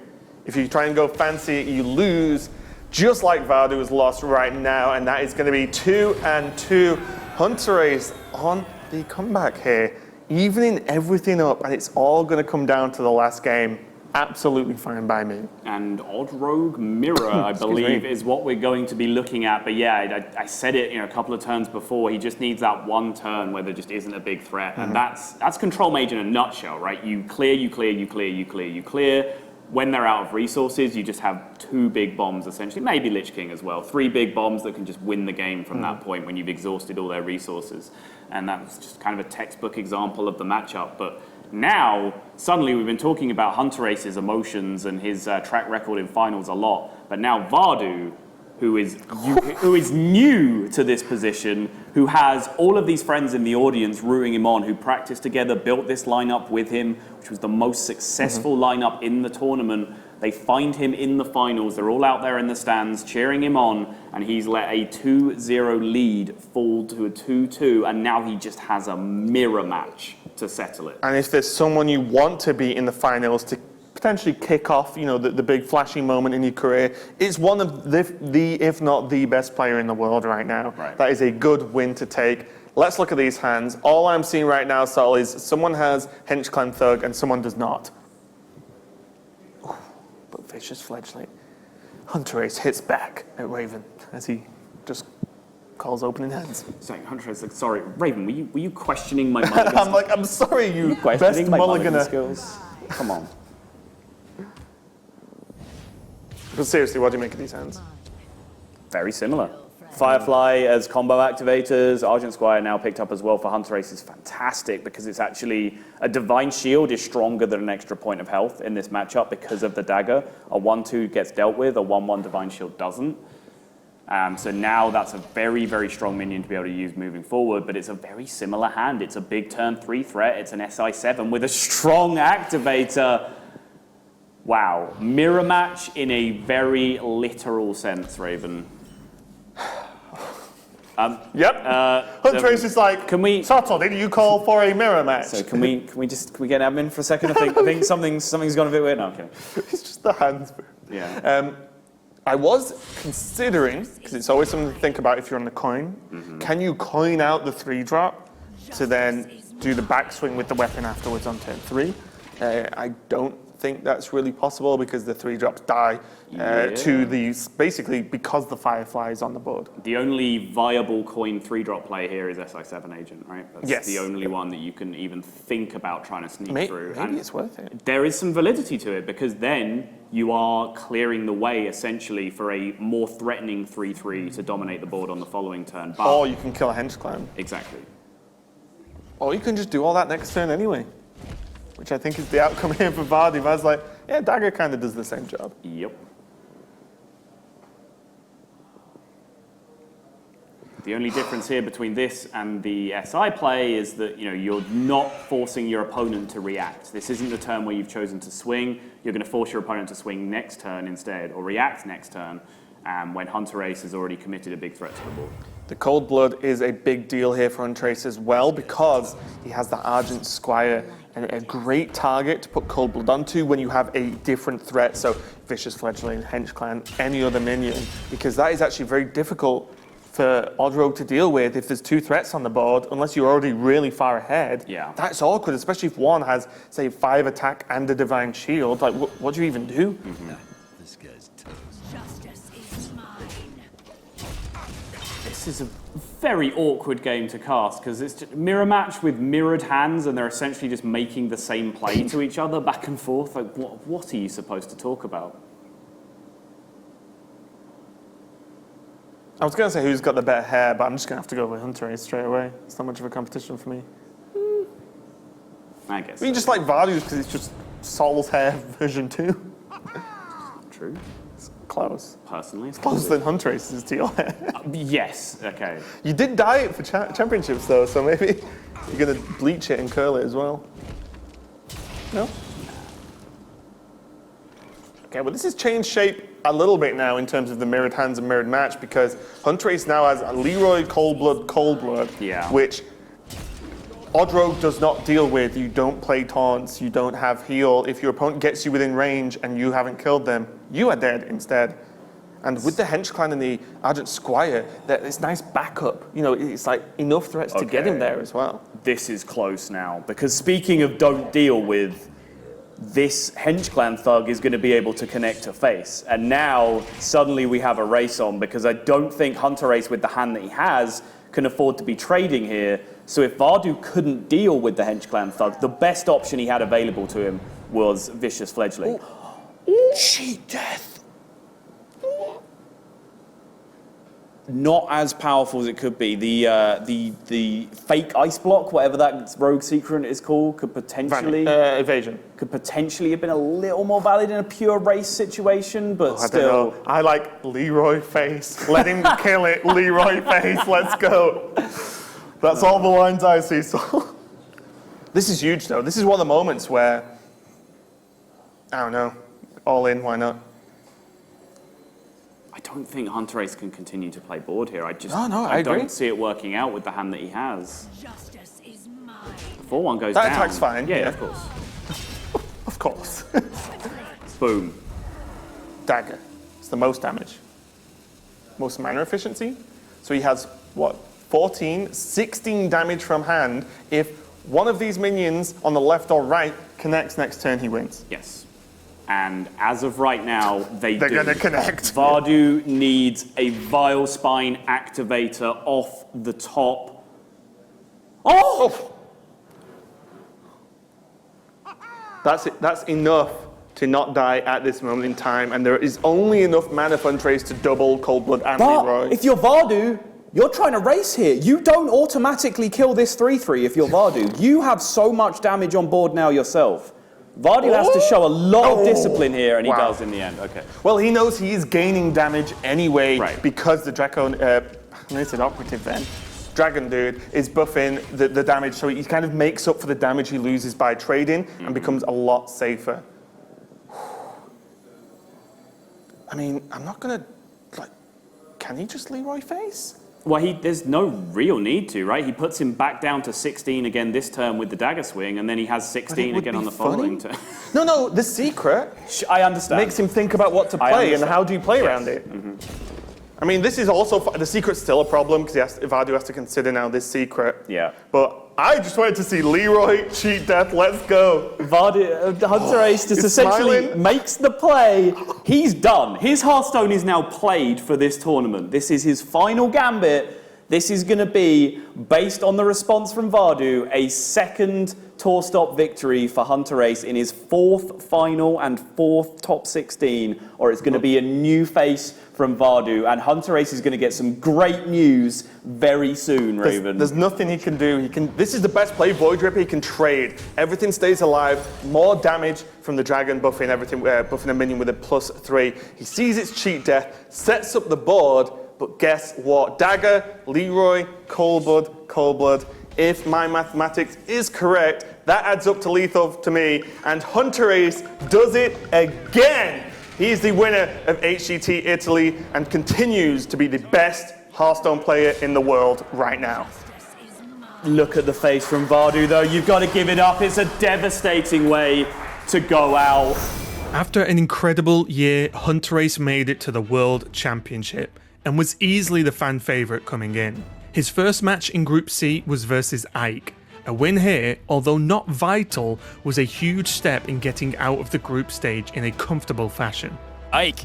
If you try and go fancy, you lose. Just like Vardu has lost right now, and that is going to be 2-2. Hunterace on the comeback here. Evening everything up, and it's all going to come down to the last game. Absolutely fine by me. And Odd Rogue Mirror, I believe, is what we're going to be looking at. But yeah, I said it a couple of turns before. He just needs that one turn where there just isn't a big threat. And that's Control Mage in a nutshell, right? You clear, you clear, you clear, you clear, you clear. When they're out of resources, you just have 2 big bombs, essentially. Maybe Lich King as well. 3 big bombs that can just win the game from that point when you've exhausted all their resources. And that's just kind of a textbook example of the matchup. But now, suddenly, we've been talking about Hunterace's emotions and his track record in finals a lot. But now Vardu, who is new to this position, who has all of these friends in the audience rooting him on, who practiced together, built this lineup with him, which was the most successful lineup in the tournament. They find him in the finals. They're all out there in the stands cheering him on, and he's let a 2-0 lead fall to a 2-2, and now he just has a mirror match to settle it. And if there's someone you want to be in the finals to potentially kick off, the big flashy moment in your career, it's one of the, if not the best player in the world right now. Right. That is a good win to take. Let's look at these hands. All I'm seeing right now, Sol, is someone has Hench Clan Thug and someone does not. Ooh, but Vicious Fledgling. Hunterace hits back at Raven as he just calls opening hands. Sorry, Hunterace, like, sorry, Raven, were you questioning my mulligan I'm like, I'm sorry, you best questioning my mulliganer. skills? Come on. But seriously, what do you make of these hands? Very similar. Firefly as combo activators, Argent Squire now picked up as well for Hunterace is fantastic because it's actually, a Divine Shield is stronger than an extra point of health in this matchup because of the dagger. A 1-2 gets dealt with, a 1-1 Divine Shield doesn't. So now that's a very, very strong minion to be able to use moving forward, but it's a very similar hand. It's a big turn 3 threat, it's an SI7 with a strong activator. Wow, mirror match in a very literal sense, Raven. Yep. Hunterace is like, Sato, did you call for a mirror match? So can we get admin for a second? I think something's gone a bit weird. No, okay. It's just the hands. Yeah. I was considering, because it's always something to think about if you're on the coin, can you coin out the 3-drop to then do the backswing with the weapon afterwards on turn 3? I don't think that's really possible because the 3-drops die to these, basically because the Firefly is on the board. The only viable coin 3-drop play here is SI7 Agent, right? That's Yes. the only one that you can even think about trying to sneak through. Maybe And it's worth it. there is some validity to it because then you are clearing the way essentially for a more threatening 3-3 to dominate the board on the following turn. But Or you can kill a Hench Clan. Exactly. Or you can just do all that next turn anyway, which I think is the outcome here for Vardy. Vard's like, yeah, Dagger kind of does the same job. Yep. The only difference here between this and the SI play is that you're not forcing your opponent to react. This isn't the turn where you've chosen to swing. You're going to force your opponent to swing next turn instead, or react next turn, when Hunterace has already committed a big threat to the board. The Cold Blood is a big deal here for Hunterace as well because he has the Argent Squire, and a great target to put Cold Blood onto when you have a different threat. So Vicious Fledgling, Hench Clan, any other minion, because that is actually very difficult for Odd Rogue to deal with if there's 2 threats on the board, unless you're already really far ahead. Yeah. That's awkward, especially if one has, say, 5 attack and a Divine Shield. Like, what do you even do? This guy's toast. Justice is mine. This is a very awkward game to cast because it's just mirror match with mirrored hands and they're essentially just making the same play to each other back and forth. Like, what are you supposed to talk about? I was going to say who's got the better hair, but I'm just going to have to go with Hunterace straight away. It's not much of a competition for me. I guess. You just like Vardy's because it's just Sol's hair version 2. True. It's close. Personally, it's Closer than Hunterace's to your hair. Yes, okay. You did dye it for championships though, so maybe you're going to bleach it and curl it as well. No? Okay, well this has changed shape a little bit now in terms of the mirrored hands and mirrored match because Hunterace now has a Leroy Cold Blood, Yeah. which Odd Rogue does not deal with. You don't play taunts, you don't have heal. If your opponent gets you within range and you haven't killed them, you are dead instead. And with the Hench Clan and the Argent Squire, it's nice backup. It's like enough threats to get him there as well. This is close now because speaking of don't deal with, this Hench Clan thug is going to be able to connect to face. And now, suddenly we have a race on because I don't think Hunterace with the hand that he has can afford to be trading here. So if Vardu couldn't deal with the Hench Clan thug, the best option he had available to him was Vicious Fledgling. Cheat death. Not as powerful as it could be. The fake ice block, whatever that rogue secret is called, could potentially evasion. Could potentially have been a little more valid in a pure race situation, but I still. don't know. I like Leroy face. Let him kill it. Leroy face. Let's go. That's all the lines I see. So this is huge, though. This is one of the moments where I don't know. All in. Why not? I don't think Hunterace can continue to play board here. I agree. don't see it working out with the hand that he has. Justice is mine. 4-1 goes That down. attack's fine. Yeah, Yeah. of course. Of course. Boom. Dagger. It's the most damage. Most mana efficiency. So he has, 14, 16 damage from hand. If one of these minions on the left or right connects next turn, he wins. Yes. And as of right now, they're going to connect. Vadu needs a Vile Spine activator off the top. Oh! That's it. That's enough to not die at this moment in time, and there is only enough mana for Hunterace to double Cold Blood and Leroy. But if you're Vadu, you're trying to race here. You don't automatically kill this 3-3 if you're Vadu. You have so much damage on board now yourself. Vadu has to show a lot of discipline here, and he does in the end. Okay. Well, he knows he is gaining damage anyway because the Draco, it's an operative then. Dragon dude is buffing the damage, so he kind of makes up for the damage he loses by trading and becomes a lot safer. I mean, I'm not gonna, can he just Leroy face? Well, there's no real need to, right? He puts him back down to 16 again this turn with the dagger swing, and then he has 16 again on the following turn. No, the secret. I understand. Makes him think about what to play and how do you play around it. I mean, this is also the secret's still a problem because Vadu has to consider now this secret. Yeah. But I just wanted to see Leroy cheat death. Let's go. Hunterace just essentially makes the play. He's done. His Hearthstone is now played for this tournament. This is his final gambit. This is going to be, based on the response from Vadu, a second tour stop victory for Hunterace in his 4th final and 4th top 16, or it's going to be a new face from Vadu, and Hunterace is going to get some great news very soon, Raven. There's nothing he can do. This is the best play, Void Ripper. He can trade. Everything stays alive. More damage from the dragon, buffing everything, buffing a minion with a +3. He sees its cheat death, sets up the board, but guess what? Dagger, Leroy, Cold Blood. If my mathematics is correct, that adds up to lethal to me, and Hunterace does it again. He's the winner of HGT Italy and continues to be the best Hearthstone player in the world right now. Look at the face from Vadu, though. You've got to give it up. It's a devastating way to go out. After an incredible year, Hunterace made it to the World Championship and was easily the fan favourite coming in. His first match in Group C was versus Ike. A win here, although not vital, was a huge step in getting out of the group stage in a comfortable fashion. Ike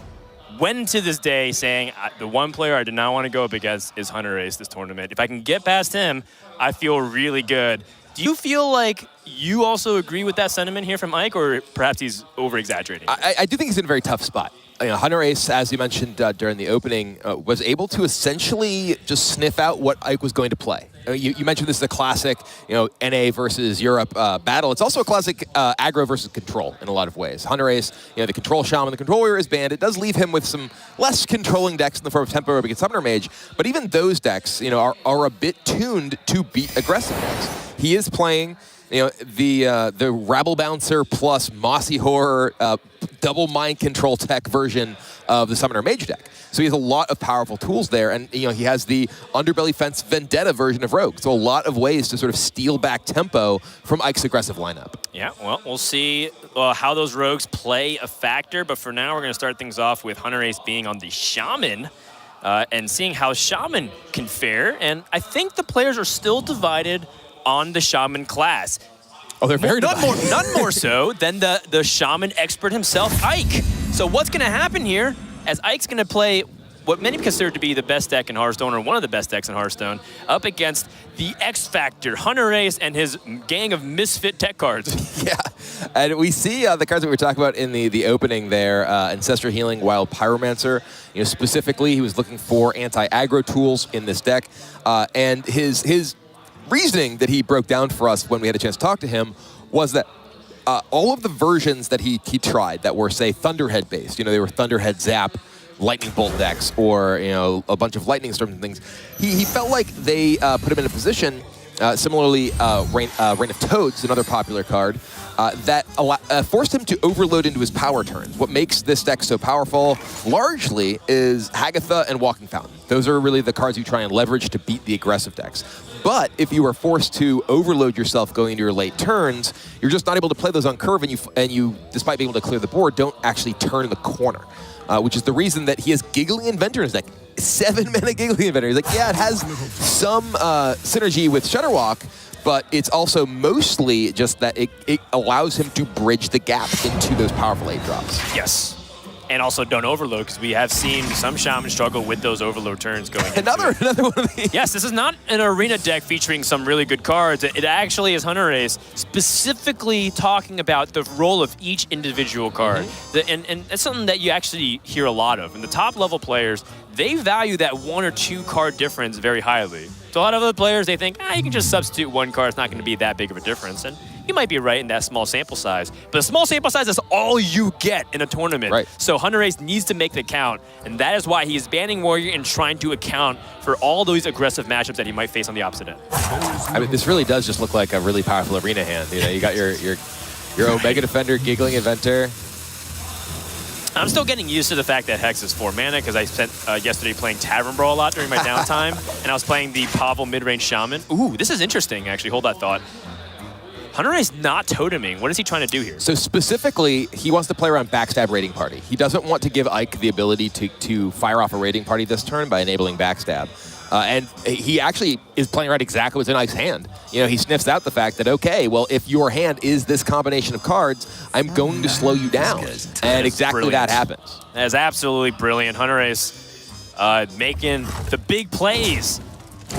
went to this day saying, the one player I did not want to go up against is Hunterace this tournament. If I can get past him, I feel really good. Do you feel like you also agree with that sentiment here from Ike, or perhaps he's over-exaggerating? I do think he's in a very tough spot. Hunterace, as you mentioned during the opening, was able to essentially just sniff out what Ike was going to play. You mentioned this is a classic, NA versus Europe battle. It's also a classic aggro versus control in a lot of ways. Hunterace, the control shaman, the control warrior is banned. It does leave him with some less controlling decks in the form of Tempo Aerobic and Summoner Mage, but even those decks, are a bit tuned to beat aggressive decks. He is playing, the Rabble Bouncer plus Mossy Horror double mind control tech version of the Summoner Mage deck. So he has a lot of powerful tools there, and he has the Underbelly Fence Vendetta version of Rogue. So a lot of ways to sort of steal back tempo from Ike's aggressive lineup. Yeah, well, we'll see how those rogues play a factor, but for now we're going to start things off with Hunterace being on the Shaman and seeing how Shaman can fare, and I think the players are still divided on the Shaman class. Oh, they're very divided. None more so than the Shaman expert himself, Ike. So what's going to happen here, as Ike's going to play what many consider to be the best deck in Hearthstone, or one of the best decks in Hearthstone, up against the X Factor, Hunterace, and his gang of misfit tech cards. Yeah, and we see the cards that we were talking about in the opening there, Ancestral Healing, Wild Pyromancer. Specifically, he was looking for anti-aggro tools in this deck, and his reasoning that he broke down for us when we had a chance to talk to him was that all of the versions that he tried that were, say, Thunderhead based, they were Thunderhead Zap, Lightning Bolt decks, or a bunch of Lightning Storms and things, he felt like they put him in a position, similarly Reign of Toads, another popular card, that forced him to overload into his power turns. What makes this deck so powerful, largely, is Hagatha and Walking Fountain. Those are really the cards you try and leverage to beat the aggressive decks. But if you are forced to overload yourself going into your late turns, you're just not able to play those on curve, and you, despite being able to clear the board, don't actually turn the corner, which is the reason that he has Giggling Inventor in his deck. 7 mana Giggling Inventor. He's like, yeah, it has some synergy with Shutterwalk, but it's also mostly just that it allows him to bridge the gap into those powerful 8-drops. Yes. And also don't overload, because we have seen some Shaman struggle with those overload turns going another one of these. Yes, this is not an arena deck featuring some really good cards. It actually is Hunterace specifically talking about the role of each individual card. And that's something that you actually hear a lot of. And the top level players, they value that 1 or 2 card difference very highly. So a lot of other players, they think, you can just substitute 1 card. It's not going to be that big of a difference. And you might be right in that small sample size. But a small sample size is all you get in a tournament. Right. So Hunterace needs to make the count. And that is why he is banning Warrior and trying to account for all those aggressive matchups that he might face on the opposite end. I mean, this really does just look like a really powerful arena hand. You know, you got your Omega Defender, Giggling Inventor. I'm still getting used to the fact that Hex is 4 mana, because I spent yesterday playing Tavern Brawl a lot during my downtime, and I was playing the Pavel mid-range Shaman. Ooh, this is interesting, actually. Hold that thought. Hunterace not toteming. What is he trying to do here? So specifically, he wants to play around Backstab Raiding Party. He doesn't want to give Ike the ability to fire off a Raiding Party this turn by enabling Backstab. And he actually is playing around exactly what's in Ike's hand. You know, he sniffs out the fact that, okay, well, if your hand is this combination of cards, I'm going to slow you down. And exactly that happens. That is absolutely brilliant. Hunterace making the big plays.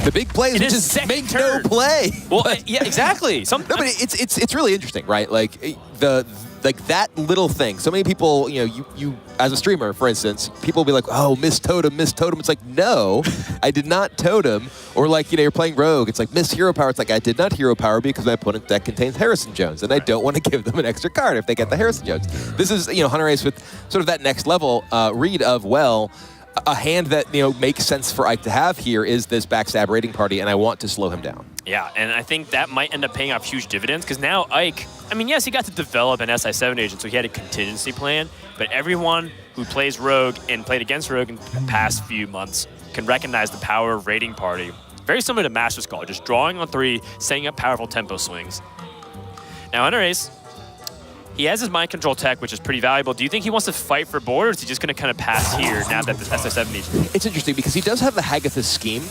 The big plays, which is make no play. Well, yeah, exactly. No, but it's really interesting, right? Like that little thing. So many people, you know, you as a streamer, for instance, people will be like, "Oh, miss totem." It's like, no, I did not totem. Or like, you know, you're playing Rogue. It's like miss hero power. It's like I did not hero power because my opponent deck contains Harrison Jones, and I don't want to give them an extra card if they get the Harrison Jones. This is, you know, Hunterace with sort of that next level read of, well, a hand that, you know, makes sense for Ike to have here is this Backstab Raiding Party, and I want to slow him down. Yeah, and I think that might end up paying off huge dividends, because now Ike, I mean, yes, he got to develop an SI7 agent, so he had a contingency plan, but everyone who plays Rogue and played against Rogue in the past few months can recognize the power of Raiding Party. Very similar to Master Skull, just drawing on 3, setting up powerful tempo swings. Now, Hunterace, he has his mind control tech, which is pretty valuable. Do you think he wants to fight for board, or is he just going to kind of pass here now that the SI7 needs? It's interesting because he does have the Hagatha scheme.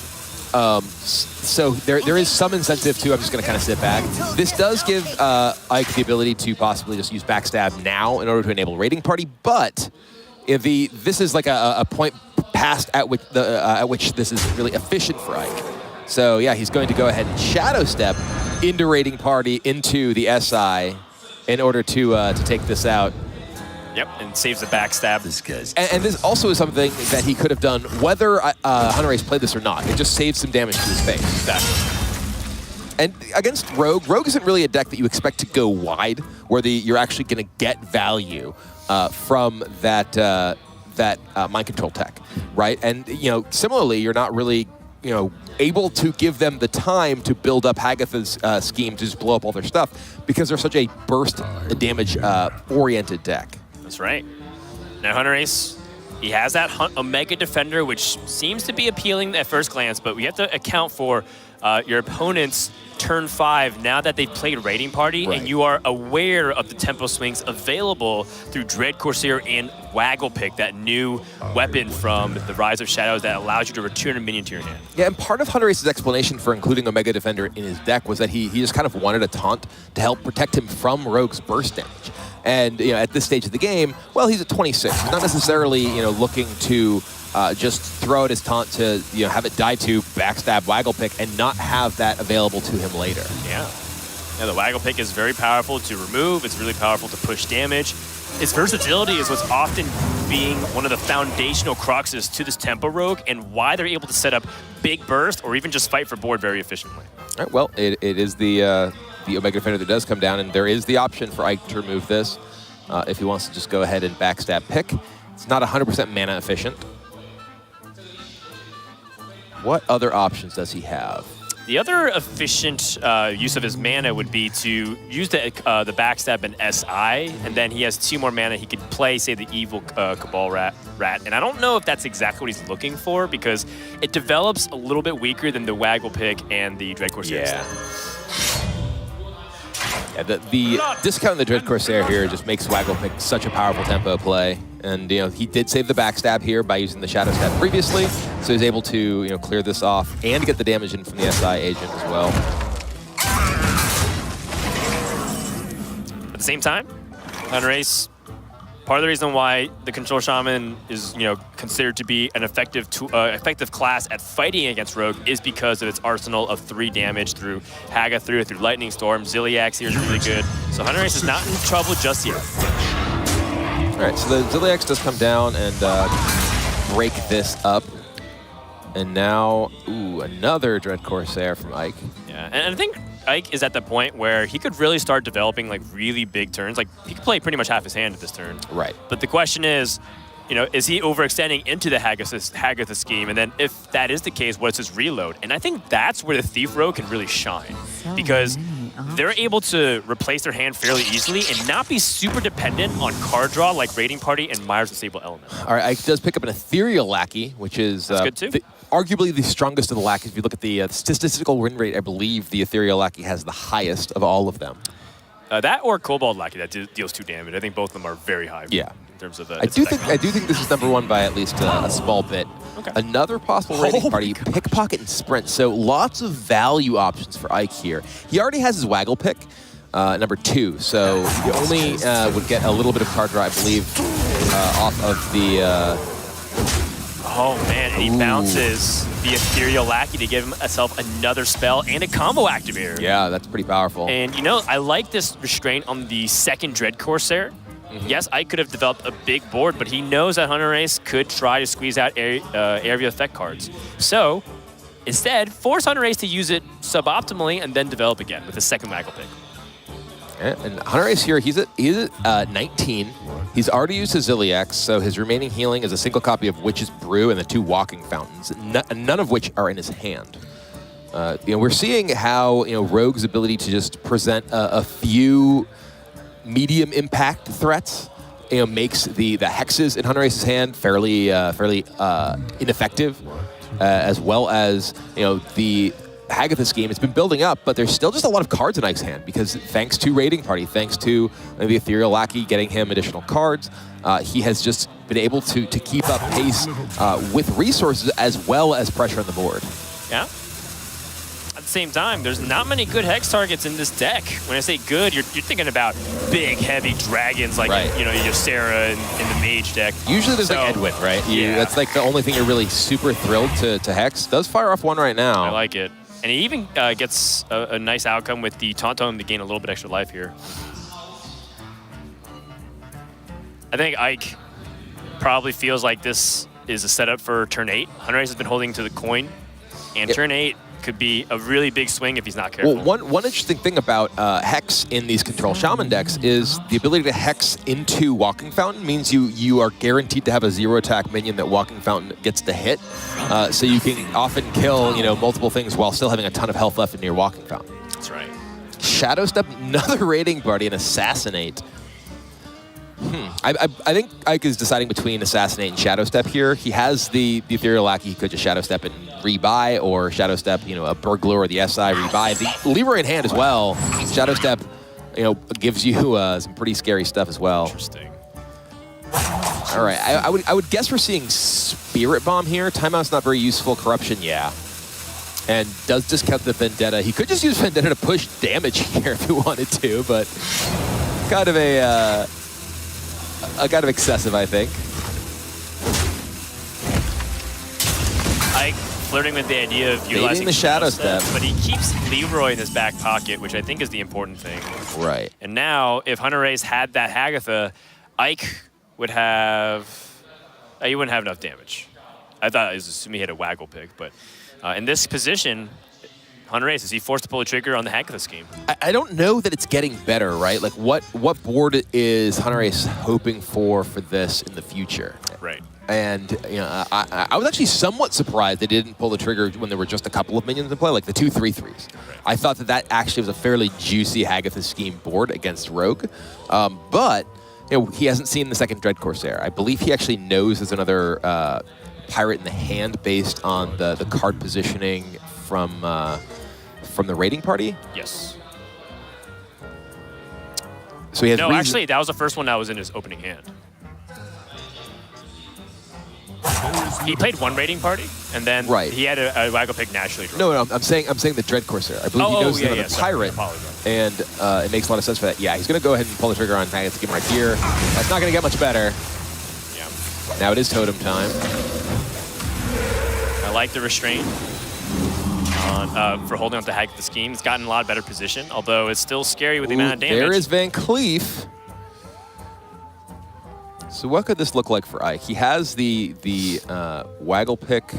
So there is some incentive to, I'm just going to kind of sit back. This does give Ike the ability to possibly just use Backstab now in order to enable Raiding Party, but if this is like a point past at which this is really efficient for Ike. So yeah, he's going to go ahead and Shadow Step into Raiding Party into the SI in order to take this out. Yep, and saves the backstab. This guy's and this also is something that he could have done whether Hunterace played this or not. It just saves some damage to his face. Exactly. And against Rogue, Rogue isn't really a deck that you expect to go wide, where you're actually going to get value from that mind control tech, right? And you know, similarly, you're not really, you know, able to give them the time to build up Hagatha's scheme to just blow up all their stuff because they're such a burst damage oriented deck. That's right. Now Hunterace, he has that Omega Defender, which seems to be appealing at first glance, but we have to account for your opponent's turn 5 now that they've played Raiding Party, and you are aware of the tempo swings available through Dread Corsair and Waggle Pick, that new weapon from the Rise of Shadows that allows you to return a minion to your hand. Yeah, and part of Hunterace's explanation for including Omega Defender in his deck was that he just kind of wanted a taunt to help protect him from Rogue's burst damage. And you know, at this stage of the game, well, he's at 26. He's not necessarily, you know, looking to just throw out his taunt to, you know, have it die to Backstab Waggle Pick and not have that available to him later. Yeah. Yeah, the Waggle Pick is very powerful to remove. It's really powerful to push damage. Its versatility is what's often being one of the foundational cruxes to this tempo rogue, and why they're able to set up big burst or even just fight for board very efficiently. All right, well, it is the Omega Defender that does come down, and there is the option for Ike to remove this if he wants to just go ahead and Backstab Pick. It's not 100% mana efficient. What other options does he have? The other efficient use of his mana would be to use the Backstab and SI, and then he has 2 more mana. He could play, say, the Evil Cabal Rat. And I don't know if that's exactly what he's looking for, because it develops a little bit weaker than the Waggle Pick and the Dread Corsair. Yeah, the discount on the Dread Corsair here just makes Waggle Pick such a powerful tempo play. And, you know, he did save the Backstab here by using the Shadow Step previously, so he's able to, you know, clear this off and get the damage in from the SI agent as well. the same time, Hunterace, part of the reason why the Control Shaman is, considered to be an effective class at fighting against Rogue is because of its arsenal of 3 damage through Hagathru, through Lightning Storm. Ziliax here is really good. So Hunterace is not in trouble just yet. All right, so the Ziliax does come down and break this up. And now, another Dread Corsair from Ike. Yeah, and I think Ike is at the point where he could really start developing like really big turns. Like he could play pretty much half his hand at this turn. Right. But the question is, is he overextending into the Hagatha scheme? And then if that is the case, what's his reload? And I think that's where the Thief Rogue can really shine. Because they're able to replace their hand fairly easily and not be super dependent on card draw like Raiding Party and Myers Disable Element. All right, Ike does pick up an Ethereal Lackey, which is That's good too. Arguably the strongest of the lackeys. If you look at the statistical win rate, I believe the Ethereal Lackey has the highest of all of them. That or Cobalt Lackey that deals 2 damage. I think both of them are very high. Yeah. In terms of I do think this is #1 by at least a small bit. Okay. Another possible Raiding Party, Pickpocket and Sprint. So lots of value options for Ike here. He already has his Waggle Pick, #2. So you only would get a little bit of card draw, I believe, off of the... Oh man, and he bounces the Ethereal Lackey to give himself another spell and a combo activator. Yeah, that's pretty powerful. And I like this restraint on the second Dread Corsair. Yes, I could have developed a big board, but he knows that Hunterace could try to squeeze out area effect cards. So instead, force Hunterace to use it suboptimally and then develop again with a second Waggle Pick. And Hunterace here, he's at 19. He's already used his Ziliax, so his remaining healing is a single copy of Witch's Brew and the 2 Walking Fountains, none of which are in his hand. We're seeing how Rogue's ability to just present a few medium impact threats makes the hexes in Hunterace's hand fairly ineffective, as well as the Hagatha scheme. It's been building up, but there's still just a lot of cards in Ike's hand because thanks to Raiding Party, thanks to the Ethereal Lackey getting him additional cards, he has just been able to keep up pace with resources as well as pressure on the board. Yeah. At the same time, there's not many good hex targets in this deck. When I say good, you're thinking about big, heavy dragons like Ysera in the Mage deck. Usually there's like Edwin, right? That's like the only thing you're really super thrilled to hex. Does fire off 1 right now. I like it. And he even gets a nice outcome with the Tauntaun to gain a little bit extra life here. I think Ike probably feels like this is a setup for turn 8. Hunterace has been holding to the coin, and turn 8 could be a really big swing if he's not careful. Well, one interesting thing about Hex in these Control Shaman decks is the ability to Hex into Walking Fountain means you are guaranteed to have a 0 attack minion that Walking Fountain gets to hit. So you can often kill multiple things while still having a ton of health left in your Walking Fountain. That's right. Shadow Step, another Raiding Party, and Assassinate. I think Ike is deciding between Assassinate and Shadow Step here. He has the Ethereal Lackey. He could just Shadow Step and rebuy, or Shadow Step, a Burglar or the SI rebuy. The Leroy in hand as well. Shadow Step, gives you some pretty scary stuff as well. Interesting. All right, I would guess we're seeing Spirit Bomb here. Timeout's not very useful. Corruption, yeah. And does discount the Vendetta. He could just use Vendetta to push damage here if he wanted to, but kind of kind of excessive, I think. Ike flirting with the idea of utilizing the Shadow Step, but he keeps Leroy in his back pocket, which I think is the important thing. Right. And now, if Hunterace had that Hagatha, Ike would have... he wouldn't have enough damage. I thought I was assuming he had a Waggle Pick, but in this position, Hunterace, is he forced to pull a trigger on the Hagatha scheme? I don't know that it's getting better, right? Like, what board is Hunterace hoping for this in the future? Right. And I was actually somewhat surprised they didn't pull the trigger when there were just a couple of minions in play, like the 2 3/3s. Right. I thought that actually was a fairly juicy Hagatha scheme board against Rogue, but he hasn't seen the second Dread Corsair. I believe he actually knows there's another pirate in the hand based on the card positioning from the Raiding Party. Yes. So he has no, actually, that was the first one that was in his opening hand. He played one raiding party, and then he had a Waggle Pick naturally drawn. No, I'm saying the Dread Corsair. I believe he knows another pirate, sorry. and it makes a lot of sense for that. Yeah, he's going to go ahead and pull the trigger on Magnet's game right here. That's not going to get much better. Yeah. Now it is totem time. I like the restraint for holding on to Hag the Scheme. It's gotten a lot better position, although it's still scary with the amount of damage. There is Van Cleef. So what could this look like for Ike? He has the Waggle Pick.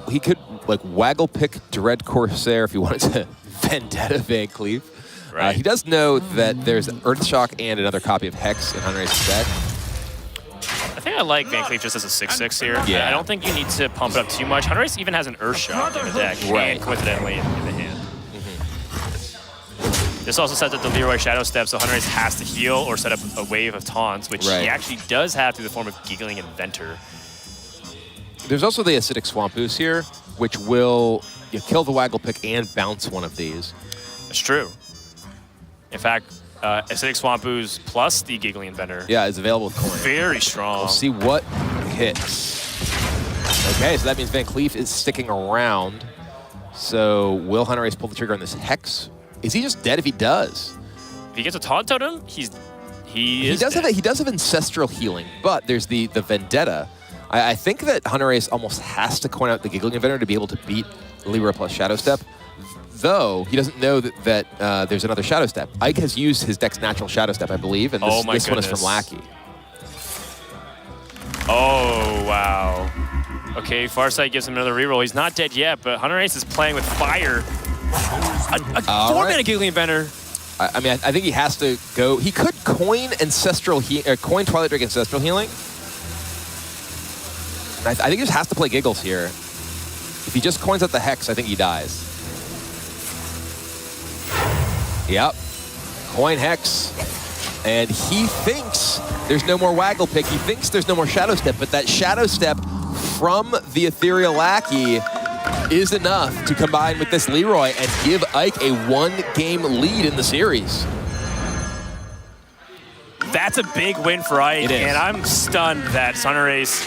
He could like Waggle Pick Dread Corsair if he wanted to Vendetta Van Cleef. Right. He does know that there's Earthshock and another copy of Hex in Hunterace's deck. I think I like Van Cleef just as a 6/6 here. Yeah. I don't think you need to pump it up too much. Hunterace even has an Earthshock in the deck, and coincidentally in the hand. This also sets up the Leroy Shadow Step, so Hunterace has to heal or set up a wave of taunts, which he actually does have through the form of Giggling Inventor. There's also the Acidic Swamp Ooze here, which will kill the Waggle Pick and bounce one of these. That's true. In fact, Acidic Swamp Ooze plus the Giggling Inventor. Yeah, is available with coin. Very strong. We'll see what hits. Okay, so that means Van Cleef is sticking around. So will Hunterace pull the trigger on this Hex? Is he just dead if he does? If he gets a Taunt Totem, he does have Ancestral Healing, but there's the Vendetta. I think that Hunterace almost has to coin out the Giggling Inventor to be able to beat Leroy plus Shadow Step, though he doesn't know that there's another Shadow Step. Ike has used his deck's natural Shadow Step, I believe, and this one is from Lackey. Oh, wow. Okay, Farsight gives him another reroll. He's not dead yet, but Hunterace is playing with fire. A 4-mana Giggling Inventor. I mean, I think he has to go. He could coin coin Twilight Drake Ancestral Healing. I think he just has to play Giggles here. If he just coins out the Hex, I think he dies. Yep. Coin Hex. And he thinks there's no more Waggle Pick. He thinks there's no more Shadow Step, but that Shadow Step from the Ethereal Lackey is enough to combine with this Leroy and give Ike a 1-game lead in the series. That's a big win for Ike, and I'm stunned that Hunterace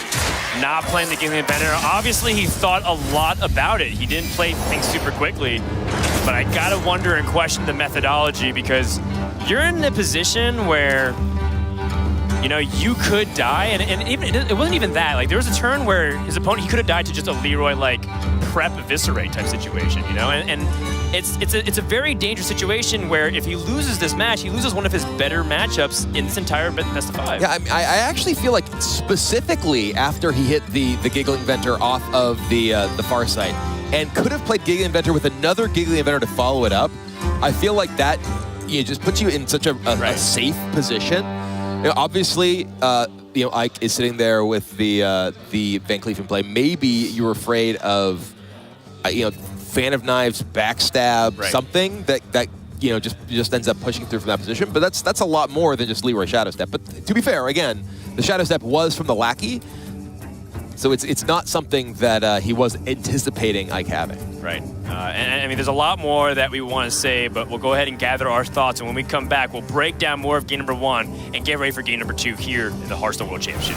not playing the Giggling Inventor. Obviously, he thought a lot about it. He didn't play things super quickly, but I gotta wonder and question the methodology because you're in a position where you could die, and even it wasn't even that. Like there was a turn where his opponent, he could have died to just a Leroy like prep eviscerate type situation, and it's a very dangerous situation where if he loses this match, he loses one of his better matchups in this entire best of 5. Yeah, I actually feel like specifically after he hit the Giggling Inventor off of the Farsight and could have played Giggling Inventor with another Giggling Inventor to follow it up, I feel like that just puts you in such a safe position. Obviously, Ike is sitting there with the Van Cleef in play. Maybe you were afraid of, Fan of Knives, backstab, something that just ends up pushing through from that position. But that's a lot more than just Leroy Shadow Step. But to be fair, again, the Shadow Step was from the Lackey, so it's not something that he was anticipating Ike having. Right. And I mean, there's a lot more that we want to say, but we'll go ahead and gather our thoughts. And when we come back, we'll break down more of game number 1 and get ready for game number 2 here in the Hearthstone World Championship.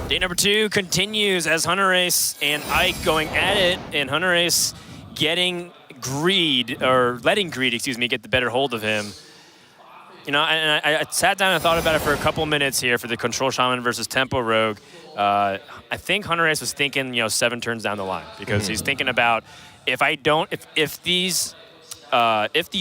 Day number 2 continues as Hunterace and Ike going at it, and Hunterace letting greed, get the better hold of him. And I sat down and thought about it for a couple minutes here for the Control Shaman versus Tempo Rogue. I think Hunterace was thinking, 7 turns down the line because he's thinking about if these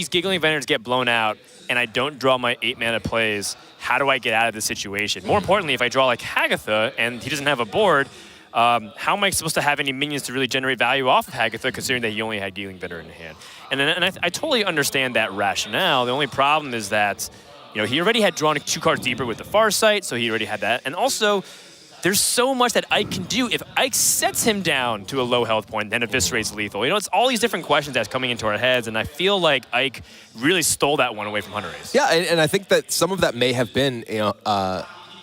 Giggling Inventors get blown out and I don't draw my 8-mana plays, how do I get out of this situation? More importantly, if I draw like Hagatha and he doesn't have a board, how am I supposed to have any minions to really generate value off of Hagatha, considering that he only had Giggling Inventor in hand? And I totally understand that rationale. The only problem is that, he already had drawn 2 cards deeper with the Farsight, so he already had that. And also, there's so much that Ike can do. If Ike sets him down to a low health point, then eviscerates lethal. It's all these different questions that's coming into our heads, and I feel like Ike really stole that one away from Hunterace. Yeah, and I think that some of that may have been,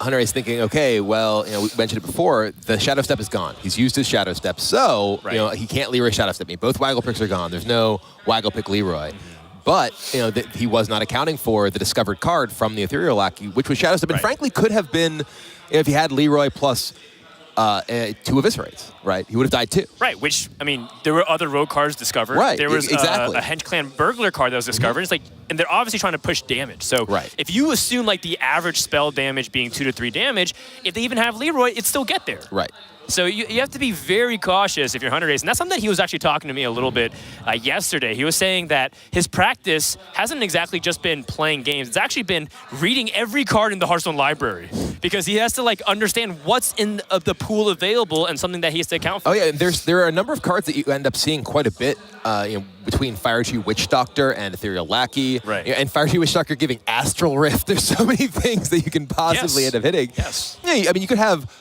Hunterace thinking, okay, well, we mentioned it before, the Shadow Step is gone. He's used his Shadow Step, so he can't Leroy Shadow Step me. Both Waggle Picks are gone. There's no Waggle Pick Leroy. But he was not accounting for the discovered card from the Ethereal Lackey, which was Shadow Step, and frankly could have been if he had Leroy plus 2 eviscerates, right? He would have died too. Right, which, I mean, there were other rogue cards discovered. Right, There was exactly. a Hench Clan burglar card that was discovered. It's like, and they're obviously trying to push damage. So if you assume like the average spell damage being 2 to 3 damage, if they even have Leroy, it'd still get there. Right. So you have to be very cautious if you're Hunterace. And that's something that he was actually talking to me a little bit yesterday. He was saying that his practice hasn't exactly just been playing games. It's actually been reading every card in the Hearthstone library because he has to like understand what's in the pool available and something that he has to account for. Oh yeah, there are a number of cards that you end up seeing quite a bit between Fire Tree Witch Doctor and Ethereal Lackey. Right. And Fire Tree Witch Doctor giving Astral Rift. There's so many things that you can possibly end up hitting. Yes. Yeah, I mean, you could have,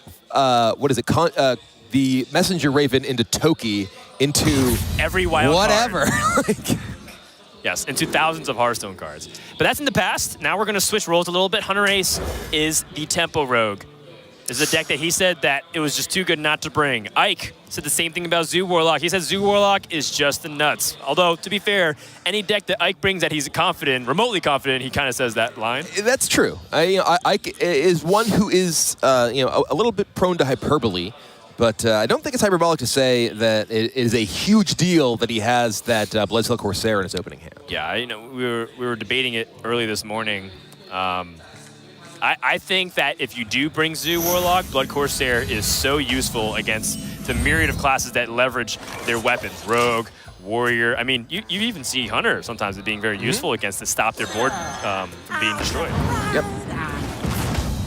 the Messenger Raven into Toki into every wild whatever. Yes, into thousands of Hearthstone cards. But that's in the past. Now we're going to switch roles a little bit. Hunterace is the Tempo Rogue. This is a deck that he said that it was just too good not to bring. Ike said the same thing about Zoo Warlock. He said Zoo Warlock is just the nuts. Although, to be fair, any deck that Ike brings that he's confident, remotely confident, he kind of says that line. That's true. Ike is one who is a little bit prone to hyperbole. But I don't think it's hyperbolic to say that it is a huge deal that he has that Bloodsail Corsair in his opening hand. Yeah, we were debating it early this morning. I think that if you do bring Zoo Warlock, Blood Corsair is so useful against the myriad of classes that leverage their weapons. Rogue, Warrior. I mean, you even see Hunter sometimes as being very useful against to stop their board from being destroyed. Yep.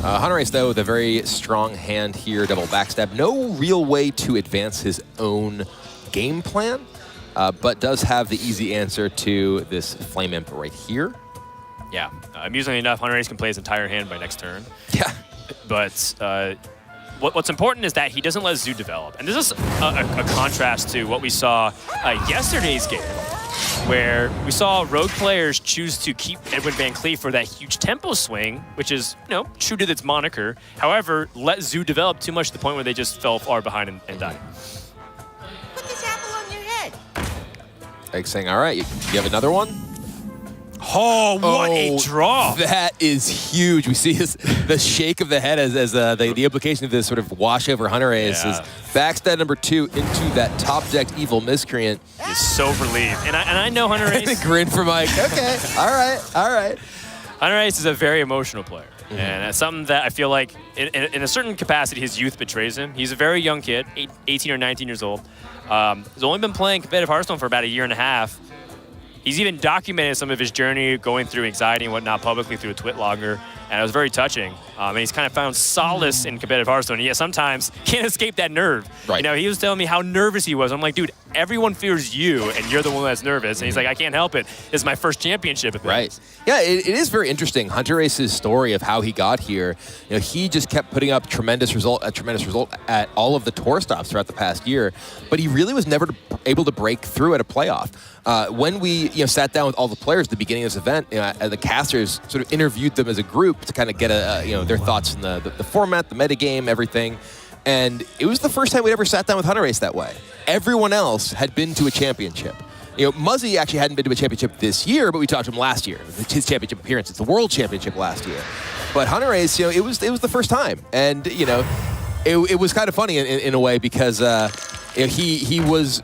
Hunterace, though, with a very strong hand here, double backstab. No real way to advance his own game plan, but does have the easy answer to this Flame Imp right here. Yeah, amusingly enough, Hunterace can play his entire hand by next turn. Yeah. But what's important is that he doesn't let Zoo develop. And this is a contrast to what we saw yesterday's game, where we saw rogue players choose to keep Edwin Van Cleef for that huge tempo swing, which is, true to its moniker. However, let Zoo develop too much to the point where they just fell far behind and died. Put this apple on your head. Like saying, all right, you have another one? Oh, what a draw! That is huge. We see the shake of the head as the implication of this sort of wash over Hunterace is backstab number 2 into that top decked Evil Miscreant. He's so relieved. And I know Hunterace. Grin for Mike. Okay, all right. Hunterace is a very emotional player. And it's something that I feel like, in a certain capacity, his youth betrays him. He's a very young kid, 18 or 19 years old. He's only been playing competitive Hearthstone for about a year and a half. He's even documented some of his journey going through anxiety and whatnot publicly through a twit logger, and it was very touching. And he's kind of found solace in competitive Hearthstone. And sometimes can't escape that nerve. Right. He was telling me how nervous he was. I'm like, dude, everyone fears you, and you're the one that's nervous. And he's like, I can't help it. This is my first championship at this. Right. Yeah, it is very interesting. Hunterace's story of how he got here. He just kept putting up tremendous result at all of the tour stops throughout the past year, but he really was never able to break through at a playoff. When we sat down with all the players at the beginning of this event, the casters sort of interviewed them as a group to kind of get their thoughts on the format, the metagame, everything. And it was the first time we'd ever sat down with Hunterace that way. Everyone else had been to a championship. Muzzy actually hadn't been to a championship this year, but we talked to him last year. His championship appearance. It's the World Championship last year. But Hunterace, it was the first time. And, it was kind of funny in a way because he was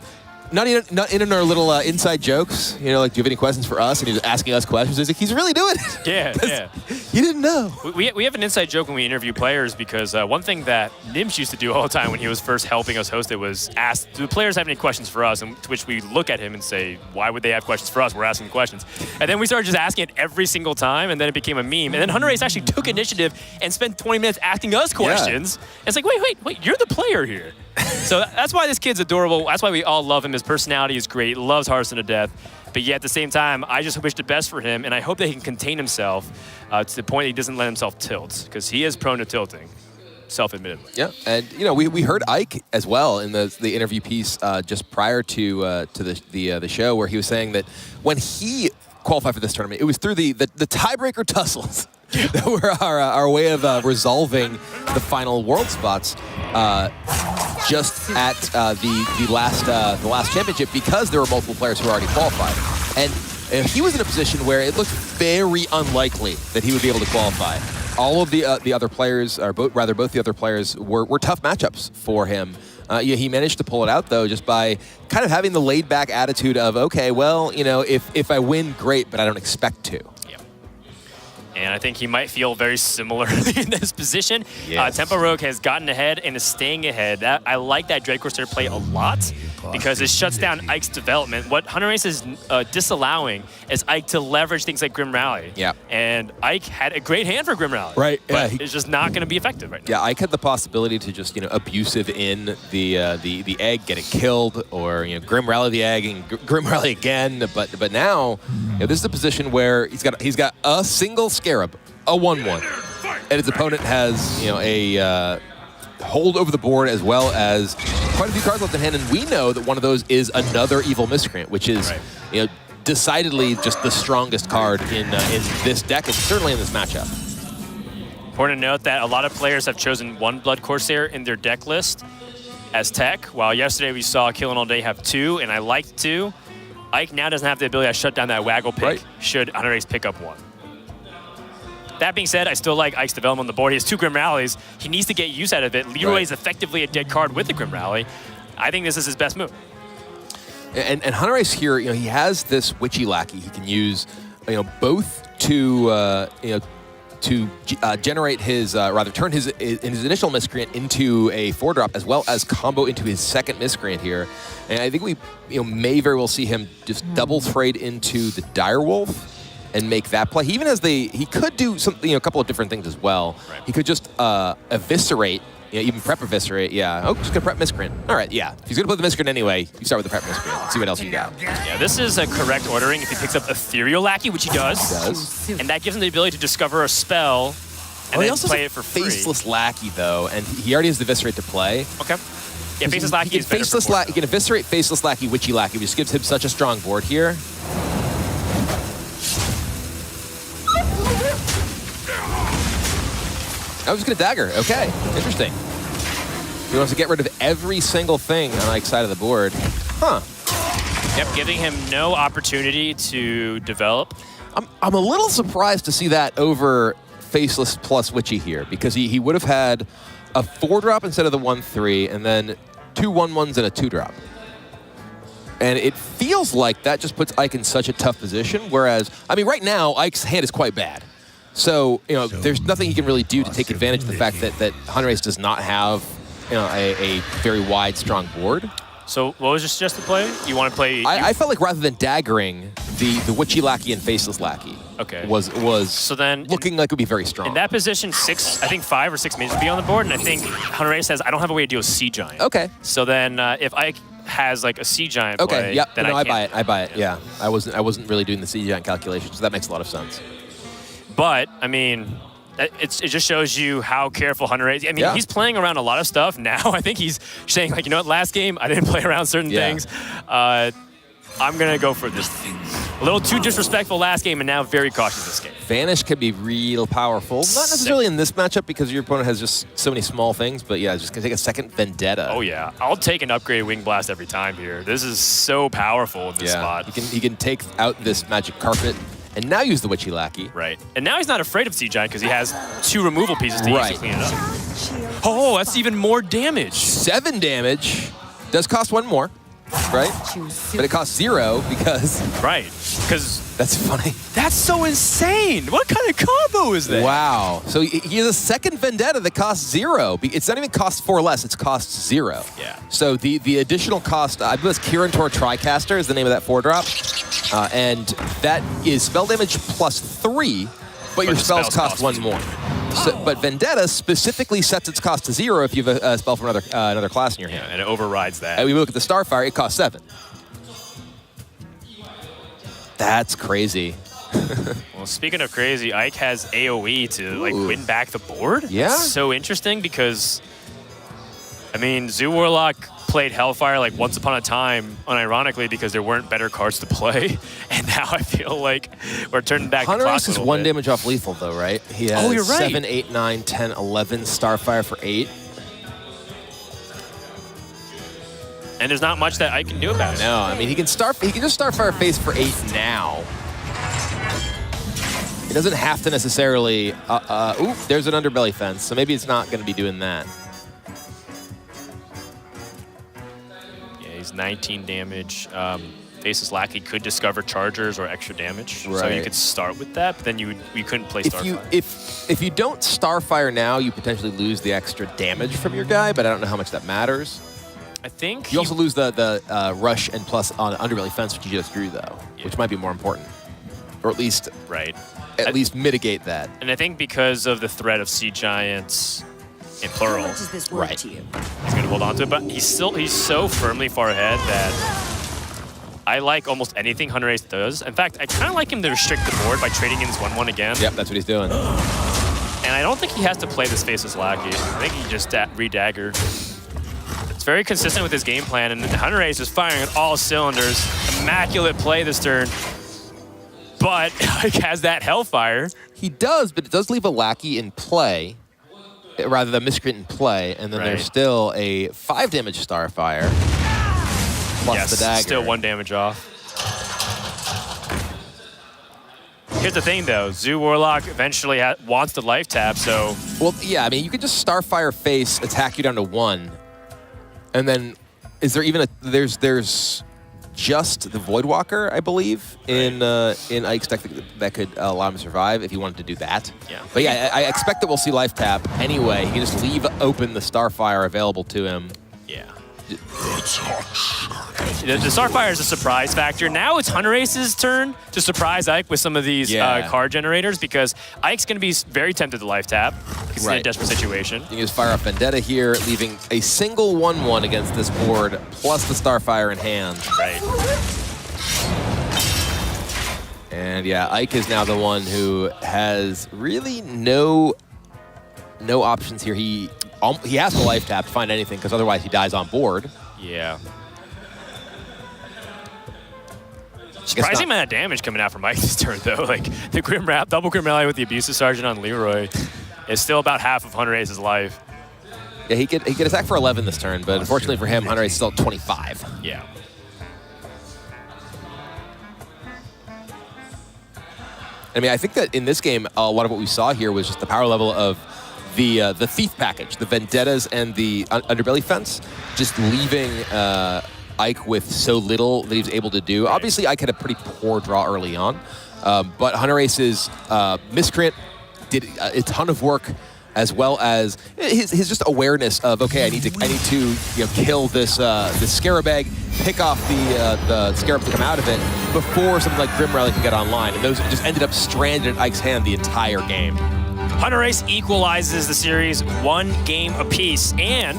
not in our little inside jokes, do you have any questions for us? And he was asking us questions. He's really doing it. Yeah. You didn't know. We have an inside joke when we interview players because one thing that Nims used to do all the time when he was first helping us host it was ask, do the players have any questions for us? And to which we look at him and say, why would they have questions for us? We're asking questions. And then we started just asking it every single time, and then it became a meme. And then Hunterace actually took initiative and spent 20 minutes asking us questions. Yeah. It's like, wait, you're the player here. So that's why this kid's adorable. That's why we all love him. His personality is great. Loves Hearthstone to death. But yet at the same time, I just wish the best for him, and I hope that he can contain himself to the point that he doesn't let himself tilt, because he is prone to tilting, self-admittedly. Yeah, and we heard Ike as well in the interview piece just prior to the show, where he was saying that when he qualified for this tournament, it was through the tiebreaker tussles that were our way of resolving the final world spots just at the last championship, because there were multiple players who were already qualified. And he was in a position where it looked very unlikely that he would be able to qualify. all of the other players, or both the other players, were tough matchups for him. Yeah, he managed to pull it out, though, just by kind of having the laid-back attitude of, okay, well, you know, if I win, great, but I don't expect to. And I think he might feel very similar in this position. Yes. Tempo Rogue has gotten ahead and is staying ahead. I like that Dread Corsair play a lot because it shuts down Ike's development. What Hunterace is disallowing is Ike to leverage things like Grim Rally. Yeah. And Ike had a great hand for Grim Rally. Right. But it's just not going to be effective right now. Yeah, Ike had the possibility to just, you know, abusive in the egg, get it killed, or, you know, Grim Rally the egg and Grim Rally again. But now, you know, this is a position where he's got a single Scarab, a 1/1, and his opponent has, you know, a hold over the board as well as quite a few cards left in hand, and we know that one of those is another Evil Miscreant, which is, you know, decidedly just the strongest card in this deck and certainly in this matchup. Important to note that a lot of players have chosen one Blood Corsair in their deck list as tech, while yesterday we saw Killin' All Day have 2, and I liked 2. Ike now doesn't have the ability to shut down that Waggle pick should Hunterace pick up 1. That being said, I still like Ike's development on the board. He has 2 Grim Rallies. He needs to get use out of it. Leroy is effectively a dead card with the Grim Rally. I think this is his best move. And Hunterace here, you know, he has this Witchy Lackey he can use, you know, both to generate his, turn his initial Miscreant into a 4-drop, as well as combo into his second Miscreant here. And I think we, you know, may very well see him just double trade into the Direwolf and make that play. He even has he could do something, you know, a couple of different things as well. He could just eviscerate, you know, even prep eviscerate. Yeah. Oh, just gonna prep Miscreant. All right. Yeah. If he's gonna play the Miscreant anyway, you start with the prep Miscreant. See what else you got. Yeah, this is a correct ordering if he picks up Ethereal Lackey, which he does. And that gives him the ability to discover a spell and then play it for free. Faceless Lackey though, and he already has the eviscerate to play. Okay. Yeah, Faceless Lackey is better for He can eviscerate Faceless Lackey, Witchy Lackey, which gives him such a strong board here. I was going to dagger. Okay, interesting. He wants to get rid of every single thing on Ike's side of the board. Huh. Yep, giving him no opportunity to develop. I'm a little surprised to see that over Faceless plus Witchy here, because he would have had a 4-drop instead of the 1/3, and then 2 1/1s and a 2-drop. And it feels like that just puts Ike in such a tough position, whereas, I mean, right now, Ike's hand is quite bad. So, you know, there's nothing he can really do to take advantage of the fact that Hunterace does not have, you know, a very wide, strong board. So what was your suggested play? You want to play... I felt like rather than daggering, the Witchy Lackey and Faceless Lackey was so then looking like it would be very strong. In that position, 5 or 6 mages would be on the board, and I think Hunterace says, I don't have a way to deal with Sea Giant. Okay. So then if Ike has like a Sea Giant play, play, yeah, then no, I buy it. Yeah. I wasn't really doing the Sea Giant calculation, so that makes a lot of sense. But, I mean, it just shows you how careful Hunterace. I mean, he's playing around a lot of stuff now. I think he's saying, like, you know what, last game, I didn't play around certain things. I'm going to go for this. A little too disrespectful last game, and now very cautious this game. Vanish can be real powerful. Not necessarily in this matchup because your opponent has just so many small things, but yeah, just going to take a second Vendetta. Oh, yeah. I'll take an upgraded Wing Blast every time here. This is so powerful in this spot. He can take out this Magic Carpet and now use the Witchy Lackey. Right. And now he's not afraid of Sea Giant because he has 2 removal pieces to use to clean it up. Oh, that's even more damage. 7 damage. Does cost 1 more, right? But it costs 0 because... Right. Because... That's funny. That's so insane. What kind of combo is that? Wow. So he has a second Vendetta that costs 0. It's not even cost 4 less, it's cost 0. Yeah. So the additional cost, I believe it's Kirantor Tricaster is the name of that 4-drop. And that is spell damage plus 3, but your spells cost 1 more. So, but Vendetta specifically sets its cost to 0 if you have a spell from another class in your hand. Yeah, and it overrides that. And we look at the Starfire, it costs 7. That's crazy. Well, speaking of crazy, Ike has AoE to like win back the board. Yeah. It's so interesting because, I mean, Zoo Warlock played Hellfire like once upon a time, unironically, because there weren't better cards to play. And now I feel like we're turning back the clock Hunterace is 1 damage off lethal, though, right? He has you're right. 7, 8, 9, 10, 11 Starfire for 8. And there's not much that I can do about it. No, I mean he can just Starfire face for 8 now. It doesn't have to necessarily, ooh, there's an underbelly fence, so maybe it's not going to be doing that. Yeah, he's 19 damage. Faceless Lackey could discover chargers or extra damage, so you could start with that, but then you couldn't play Starfire. If you don't Starfire now, you potentially lose the extra damage from your guy, but I don't know how much that matters. I think you also lose the rush and plus on underbelly fence, which you just drew though, which might be more important, or at least at least mitigate that. And I think because of the threat of Sea Giants in plural, Does this work to you? he's going to hold on to it, but he's so firmly far ahead that I like almost anything Hunterace does. In fact, I kind of like him to restrict the board by trading in his 1/1 again. Yep, that's what he's doing. And I don't think he has to play this Faceless Lackey. I think he just re-dagger. It's very consistent with his game plan, and Hunterace is firing on all cylinders. Immaculate play this turn. But he has that Hellfire. He does, but it does leave a Lackey in play, rather than Miscreant in play, and then there's still a 5 damage Starfire. Plus the dagger. Still 1 damage off. Here's the thing, though. Zoo Warlock eventually wants the life tap, so... Well, yeah, I mean, you could just Starfire face, attack you down to 1, and then is there even a... There's just the Voidwalker, I believe, in Ike's deck that could allow him to survive if he wanted to do that. Yeah. But yeah, I expect that we'll see life tap anyway. He can just leave open the Starfire available to him. Yeah. The Starfire is a surprise factor. Now it's Hunterace's turn to surprise Ike with some of these card generators, because Ike's going to be very tempted to life tap because he's in a desperate situation. You can just fire up Vendetta here, leaving a single 1/1 against this board, plus the Starfire in hand. Right. And yeah, Ike is now the one who has really no options here. He has to life tap to find anything, because otherwise he dies on board. Yeah. Surprising amount of damage coming out from Ike this turn, though. Like, the double Grim Rally with the Abusive Sergeant on Leroy is still about half of Hunterace's life. Yeah, he could attack for 11 this turn, but unfortunately for him, Hunterace is still at 25. Yeah. I mean, I think that in this game, a lot of what we saw here was just the power level of the Thief package, the Vendettas and the Underbelly Fence, just leaving Ike with so little that he was able to do. Obviously, Ike had a pretty poor draw early on, but Hunterace's Miscreant did a ton of work, as well as his just awareness of, okay, I need to kill this Scarab Egg, pick off the Scarab to come out of it before something like Grim Rally can get online, and those just ended up stranded in Ike's hand the entire game. Hunterace equalizes the series 1 game apiece, and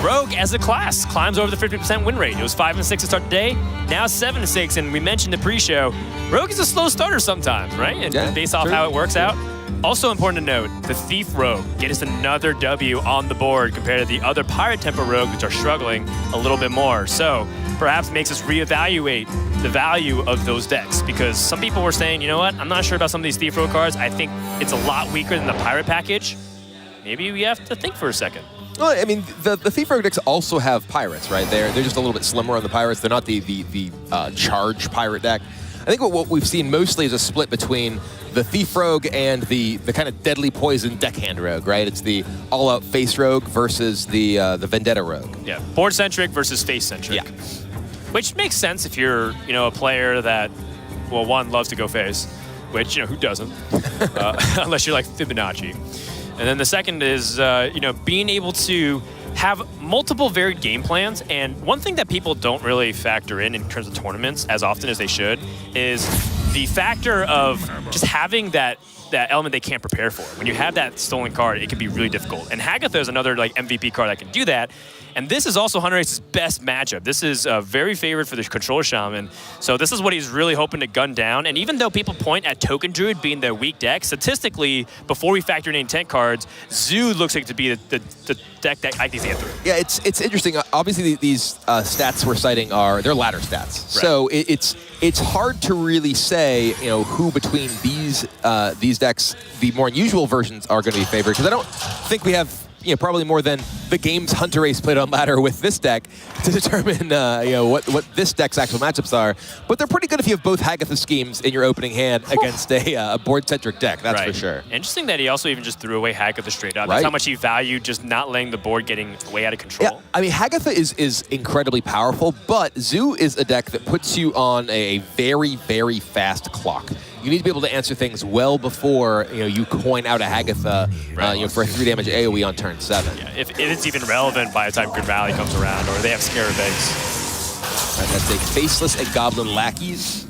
Rogue as a class climbs over the 50% win rate. It was 5-6 to start the day, now 7-6, and we mentioned the pre-show, Rogue is a slow starter sometimes, right? And based off how it works out. Also important to note, the Thief Rogue gets us another W on the board compared to the other Pirate Tempo Rogue, which are struggling a little bit more. So perhaps makes us reevaluate the value of those decks, because some people were saying, you know what, I'm not sure about some of these Thief Rogue cards. I think it's a lot weaker than the Pirate package. Maybe we have to think for a second. Well, I mean, the Thief Rogue decks also have Pirates, right? They're just a little bit slimmer on the Pirates. They're not the charge Pirate deck. I think what we've seen mostly is a split between the Thief Rogue and the kind of deadly poison deckhand Rogue, right? It's the all-out face Rogue versus the Vendetta Rogue. Yeah, board-centric versus face-centric. Yeah. Which makes sense if you're, a player that, well, one, loves to go face, which, who doesn't? Unless you're like Fibonacci. And then the second is, being able to have multiple varied game plans. And one thing that people don't really factor in terms of tournaments as often as they should is the factor of just having that element they can't prepare for. When you have that stolen card, it can be really difficult. And Hagatha is another MVP card that can do that. And this is also Hunterace's best matchup. This is very favored for the Control Shaman. So this is what he's really hoping to gun down. And even though people point at Token Druid being the weak deck, statistically, before we factor in intent cards, Zoo looks like to be the deck that Ike needs to get through. Yeah, it's interesting. Obviously, these stats we're citing they're ladder stats. Right. So it's hard to really say, who between these decks, the more unusual versions, are going to be favored, because I don't think we have probably more than the games Hunterace played on ladder with this deck to determine what this deck's actual matchups are. But they're pretty good if you have both Hagatha schemes in your opening hand against a board-centric deck, that's for sure. Interesting that he also even just threw away Hagatha straight up. That's how much he valued just not letting the board getting way out of control. Yeah, I mean, Hagatha is incredibly powerful, but Zoo is a deck that puts you on a very, very fast clock. You need to be able to answer things well before you coin out a Hagatha for a 3 damage AoE on turn 7. Yeah, if it's even relevant by the time Grim Valley comes around, or they have Scarab Eggs. That's a Faceless and Goblin Lackeys.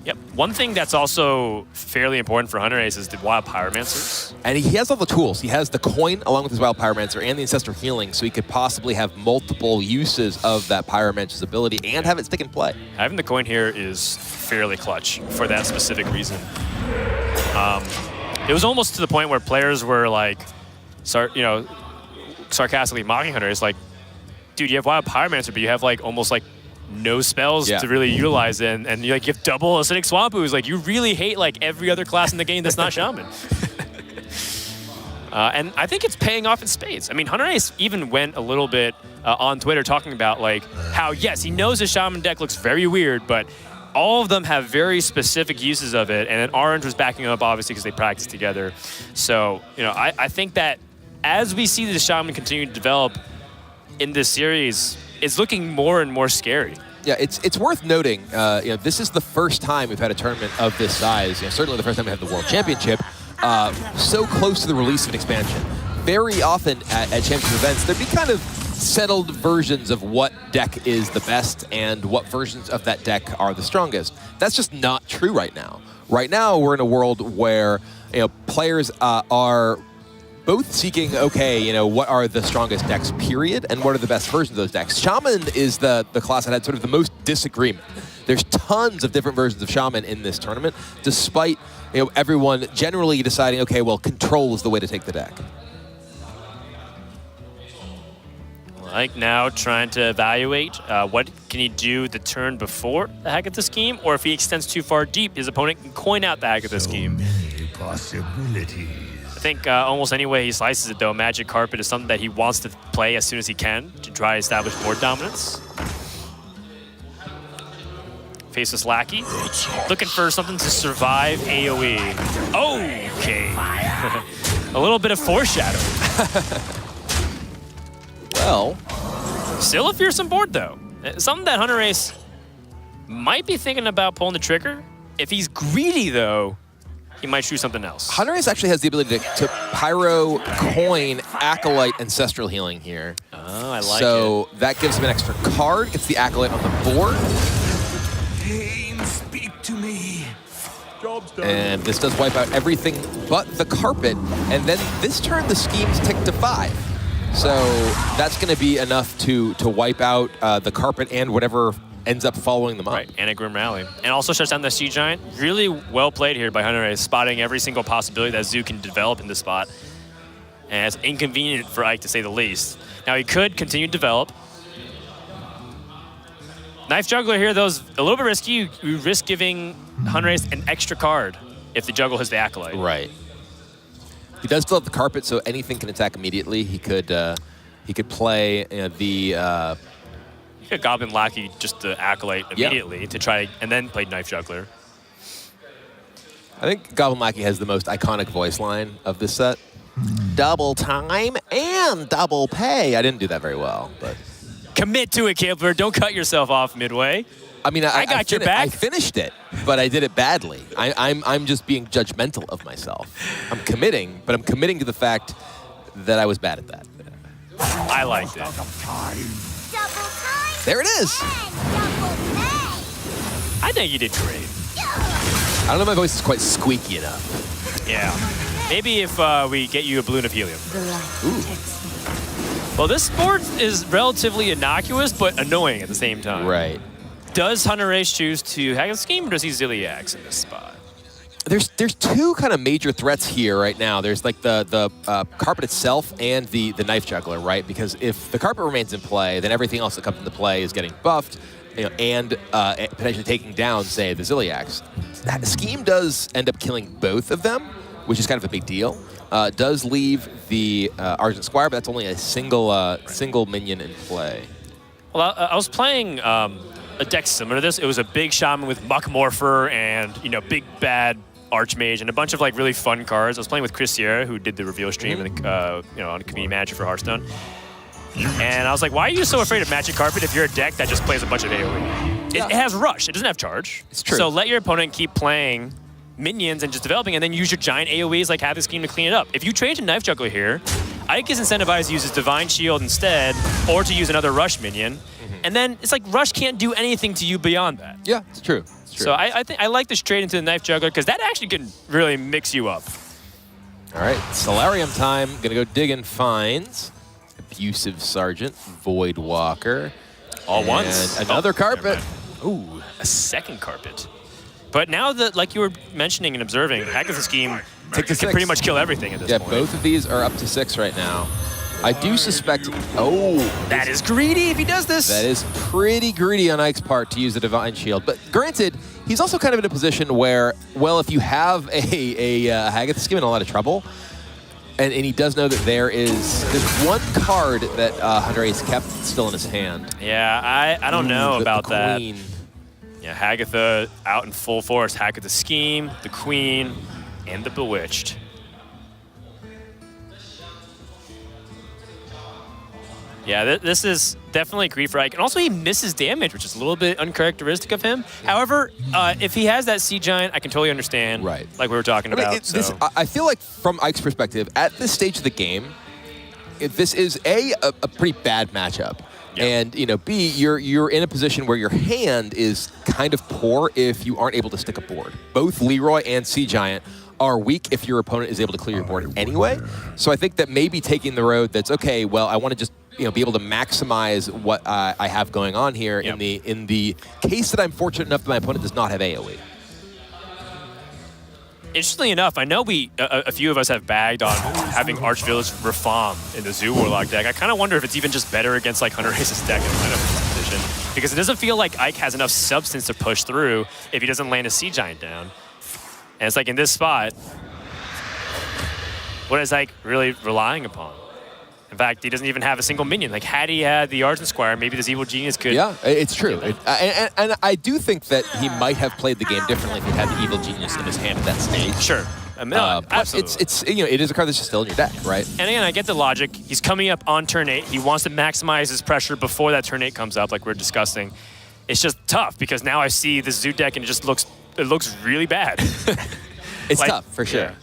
Yep. One thing that's also fairly important for Hunterace is the Wild Pyromancers. And he has all the tools. He has the coin along with his Wild Pyromancer and the Ancestral Healing, so he could possibly have multiple uses of that Pyromancer's ability and have it stick in play. Having the coin here is fairly clutch for that specific reason. It was almost to the point where players were like, sarcastically mocking Hunterace, like, dude, you have Wild Pyromancer, but you have almost no spells to really utilize it, and you have double Acidic Swamp Ooze. You really hate every other class in the game that's not Shaman. And I think it's paying off in spades. I mean, Hunterace even went a little bit on Twitter talking about how, yes, he knows his Shaman deck looks very weird, but all of them have very specific uses of it, and then Orange was backing him up, obviously, because they practiced together. So, I think that as we see the Shaman continue to develop in this series, it's looking more and more scary. Yeah, it's worth noting, this is the first time we've had a tournament of this size. Certainly the first time we had the World Championship, so close to the release of an expansion. Very often at championship events, there'd be kind of settled versions of what deck is the best and what versions of that deck are the strongest. That's just not true right now. Right now, we're in a world where players are both seeking, what are the strongest decks, period, and what are the best versions of those decks. Shaman is the class that had sort of the most disagreement. There's tons of different versions of Shaman in this tournament, despite everyone generally deciding, control is the way to take the deck. Now trying to evaluate what can he do the turn before the Hagatha scheme, or if he extends too far deep, his opponent can coin out the Hagatha scheme. Many possibilities. I think almost any way he slices it, though, Magic Carpet is something that he wants to play as soon as he can to try to establish board dominance. Faceless Lackey, looking for something to survive AoE. Okay. A little bit of foreshadowing. Well, still a fearsome board, though. Something that Hunterace might be thinking about pulling the trigger. If he's greedy, though, he might choose something else. Hunterace actually has the ability to Pyro, Coin, Acolyte, Ancestral Healing here. Oh, I like it. So that gives him an extra card, gets the Acolyte on the board. Pain, speak to me. Job's done. And this does wipe out everything but the carpet. And then this turn, the schemes tick to 5. So that's going to be enough to wipe out the carpet and whatever ends up following them up. Right, and a Grim Rally. And also shuts down the Sea Giant. Really well played here by Hunterace, spotting every single possibility that Zoo can develop in this spot. And it's inconvenient for Ike, to say the least. Now, he could continue to develop. Knife Juggler here, though, is a little bit risky. You risk giving Hunterace an extra card if the juggle has the Acolyte. Right. He does still have the carpet, so anything can attack immediately. He could play the... He could Goblin Lackey just to Acolyte immediately to try, and then play Knife Juggler. I think Goblin Lackey has the most iconic voice line of this set. Double time and double pay. I didn't do that very well, but... Commit to it, Kibler. Don't cut yourself off midway. I mean, I got your back. I finished it, but I did it badly. I'm just being judgmental of myself. I'm committing, but I'm committing to the fact that I was bad at that. I liked it. There it is. I think you did great. I don't know if my voice is quite squeaky enough. Yeah. Maybe if we get you a balloon of helium. Well, this board is relatively innocuous, but annoying at the same time. Right. Does Hunterace choose to hack a scheme, or does he Zilliax in this spot? There's two kind of major threats here right now. There's like the carpet itself and the knife juggler, right? Because if the carpet remains in play, then everything else that comes into play is getting buffed, and potentially taking down, say, the Zilliax. That scheme does end up killing both of them, which is kind of a big deal. Does leave the Argent Squire, but that's only a single minion in play. Well, I was playing a deck similar to this. It was a big shaman with Muck Morpher and big bad Archmage and a bunch of like really fun cards. I was playing with Chris Sierra, who did the reveal stream and on Community Manager for Hearthstone. And I was like, why are you so afraid of Magic Carpet if you're a deck that just plays a bunch of AoE? It has Rush. It doesn't have Charge. It's true. So let your opponent keep playing minions and just developing, and then use your giant AoEs like Havoc Scheme to clean it up. If you trade to Knife Juggler here, Ike is incentivized to use his Divine Shield instead, or to use another Rush minion. And then it's like Rush can't do anything to you beyond that. Yeah, it's true. It's true. So I think I like this trade into the Knife Juggler because that actually can really mix you up. All right, Solarium time. Gonna go digging finds. Abusive Sergeant, Void Walker. All once. And another carpet. Ooh, a second carpet. But now that, like you were mentioning and observing, Hagatha Scheme can pretty much kill everything at this point. Yeah, both of these are up to 6 right now. I do suspect... Oh! That is greedy if he does this! That is pretty greedy on Ike's part to use the Divine Shield. But granted, he's also kind of in a position where, well, if you have a Hagatha Scheme in a lot of trouble, and he does know that there's one card that Hunterace kept still in his hand. Yeah, I don't know about the that. Queen. Yeah, Hagatha out in full force. Hagatha Scheme, the Queen, and the Bewitched. Yeah, this is definitely greed for Ike. And also he misses damage, which is a little bit uncharacteristic of him. However, if he has that Sea Giant, I can totally understand. Right. Like we were talking about. I feel like from Ike's perspective, at this stage of the game, this is a pretty bad matchup. Yeah. And B, you're in a position where your hand is kind of poor if you aren't able to stick a board. Both Leroy and Sea Giant are weak if your opponent is able to clear your board anyway. So I think that maybe taking the road that's okay, well, I want to just be able to maximize what I have going on here in the case that I'm fortunate enough that my opponent does not have AoE. Interestingly enough, I know a few of us have bagged on having Archvillage Reform in the Zoo Warlock deck. I kind of wonder if it's even just better against like Hunterace's deck in this position, because it doesn't feel like Ike has enough substance to push through if he doesn't land a Sea Giant down. And it's like in this spot, what is Ike really relying upon? In fact, he doesn't even have a single minion. Like, had he had the Argent Squire, maybe this Evil Genius could... Yeah, it's true. And I do think that he might have played the game differently if he had the Evil Genius in his hand at that stage. Sure. Absolutely. It's it is a card that's just still in your deck, right? And again, I get the logic. He's coming up on turn 8. He wants to maximize his pressure before that turn 8 comes up, like we're discussing. It's just tough, because now I see the Zoo deck and it just looks really bad. It's tough, for sure. Yeah.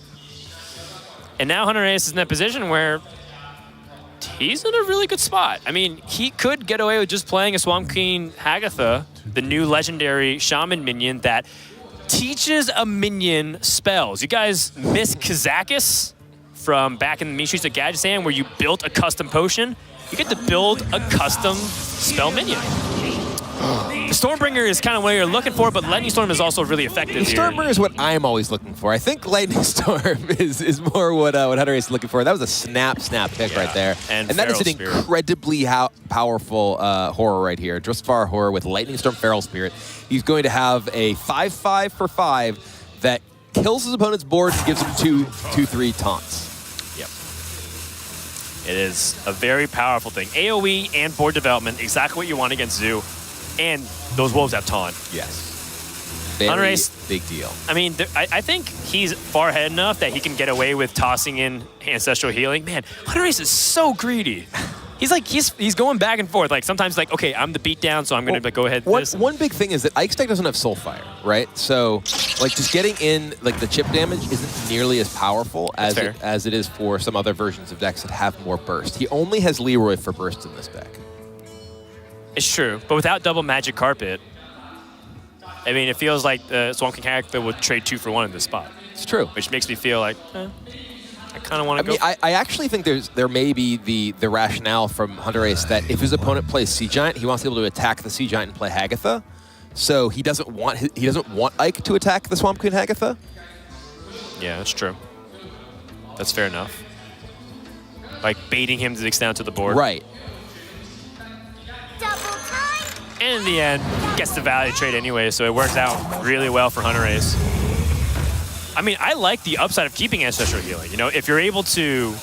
And now Hunterace is in that position where he's in a really good spot. I mean, he could get away with just playing a Swamp Queen Hagatha, the new legendary shaman minion that teaches a minion spells. You guys miss Kazakis from back in the Mean Streets of Gadgetzan, where you built a custom potion? You get to build a custom spell minion. The Stormbringer is kind of what you're looking for, but Lightning Storm is also really effective here. Stormbringer is what I'm always looking for. I think Lightning Storm is more what Hunterace is looking for. That was a snap pick right there. And that is an incredibly powerful horror right here. Drustvar Horror with Lightning Storm Feral Spirit. He's going to have a 5/5 for 5 that kills his opponent's board and gives him 2/3 taunts. Yep. It is a very powerful thing. AoE and board development, exactly what you want against Zoo. And those wolves have taunt. Yes. Very Hunterace, big deal. I mean, I think he's far ahead enough that he can get away with tossing in Ancestral Healing. Man, Hunterace is so greedy. He's going back and forth. Like sometimes, like, okay, I'm the beatdown, so I'm going to go ahead. One big thing is that Ike's deck doesn't have Soulfire, right? So, like, just getting in like the chip damage isn't nearly as powerful as it is for some other versions of decks that have more burst. He only has Leroy for burst in this deck. It's true, but without double Magic Carpet, I mean, it feels like the Swamp King Hagatha would trade 2 for 1 in this spot. It's true. Which makes me feel like, I kind of want to go. I mean, I actually think there may be the rationale from Hunterace that if his opponent plays Sea Giant, he wants to be able to attack the Sea Giant and play Hagatha. So he doesn't want Ike to attack the Swamp Queen Hagatha. Yeah, that's true. That's fair enough. Like baiting him to the extent to the board. Right. And in the end, gets the value trade anyway, so it worked out really well for Hunterace. I mean, I like the upside of keeping Ancestral Healing. You know, if you're able to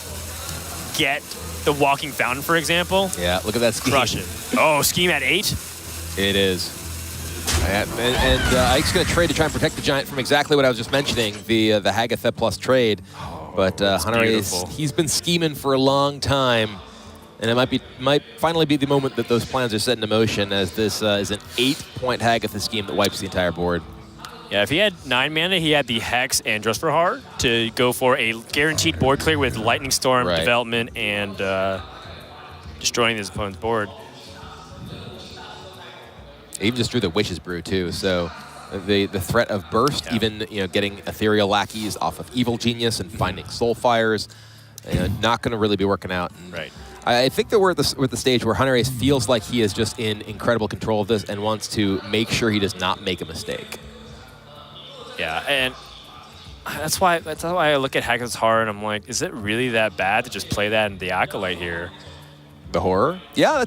get the Walking Fountain, for example. Yeah, look at that scheme. Crush it. Oh, scheme at 8? It is. And Ike's going to trade to try and protect the Giant from exactly what I was just mentioning, the Hagatha plus trade. But Hunterace, he's been scheming for a long time. And it might finally be the moment that those plans are set into motion, as this is an 8-point Hagatha scheme that wipes the entire board. Yeah, if he had 9 mana, he had the Hex and Dress for Horror to go for a guaranteed board clear with Lightning Storm, Development, and destroying his opponent's board. He even just drew the Witch's Brew too, so the threat of Burst, even getting Ethereal Lackeys off of Evil Genius and finding Soulfires, not going to really be working out. And right. I think that we're at the stage where Hunterace feels like he is just in incredible control of this and wants to make sure he does not make a mistake. Yeah, and that's why I look at Hagatha's Horror and I'm like, is it really that bad to just play that in the Acolyte here? The Horror? Yeah,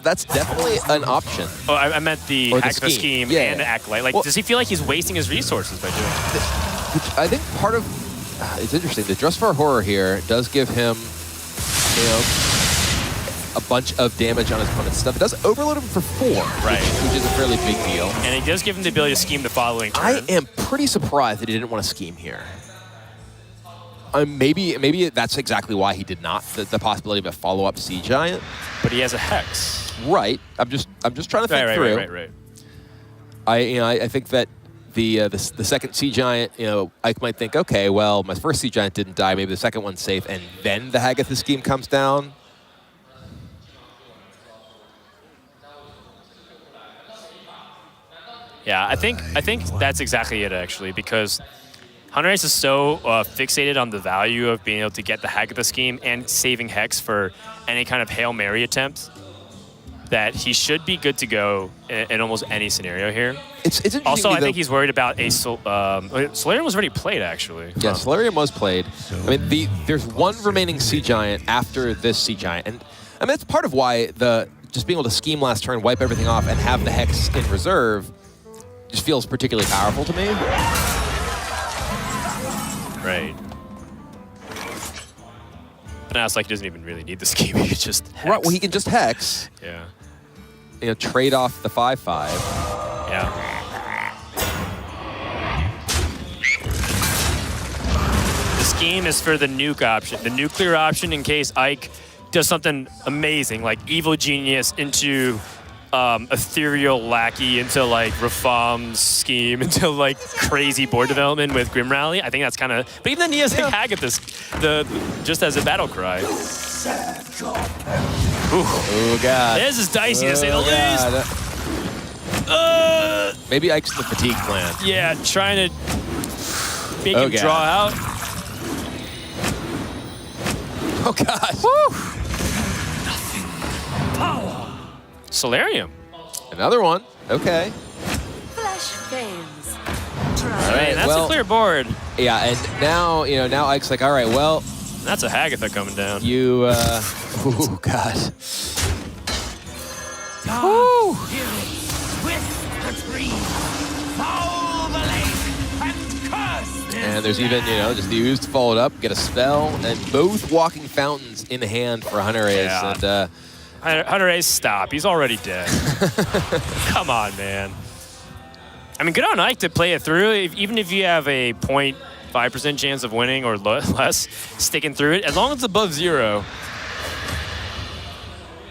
that's definitely an option. Oh, I meant the Hagatha scheme and the Acolyte. Like, does he feel like he's wasting his resources by doing it? I think part of it's interesting. The Dress for Horror here does give him, a bunch of damage on his opponent's stuff. It does overload him for 4, right? Which is a fairly big deal. And it does give him the ability to scheme the following turn. I am pretty surprised that he didn't want to scheme here. Maybe that's exactly why he did not. The possibility of a follow-up Sea Giant. But he has a Hex. Right. I'm just trying to think through. Right. I think that the second Sea Giant, Ike might think, okay, well, my first Sea Giant didn't die. Maybe the second one's safe, and then the Hagatha scheme comes down. Yeah, I think that's exactly it, actually, because Hunterace is so fixated on the value of being able to get the Hagatha scheme and saving Hex for any kind of Hail Mary attempt that he should be good to go in almost any scenario here. It's interesting. Also, I think he's worried about a Solarium was already played, actually. Yeah, Solarium was played. I mean, there's one remaining Sea Giant after this Sea Giant, and I mean it's part of why just being able to scheme last turn, wipe everything off, and have the Hex in reserve just feels particularly powerful to me. Right. But now it's like he doesn't even really need the scheme. He can just Hex. Right, well, he can just Hex. Yeah. Trade off the 5/5. Yeah. The scheme is for the nuke option. The nuclear option in case Ike does something amazing, like Evil Genius into Ethereal Lackey into like Rafam's scheme into like crazy board development with Grim Rally. I think that's kind of. But even then, he has like Hagatha just as a battle cry. Oh god. This is dicey to say the least. Maybe Ike's the fatigue plan. Yeah, trying to make him draw out. Oh god. Woo. Power. Solarium. Another one. Okay. Flash fails. All right, that's a clear board. Yeah, and now now Ike's like, all right, well, that's a Hagatha coming down. You, oh god. Woo! And there's even, just the Ooze to follow it up, get a spell, and both Walking Fountains in hand for Hunterace. Yeah. And Hunterace, stop. He's already dead. Come on, man. I mean, good on Ike to play it through. Even if you have a 0.5% chance of winning or less, sticking through it, as long as it's above 0.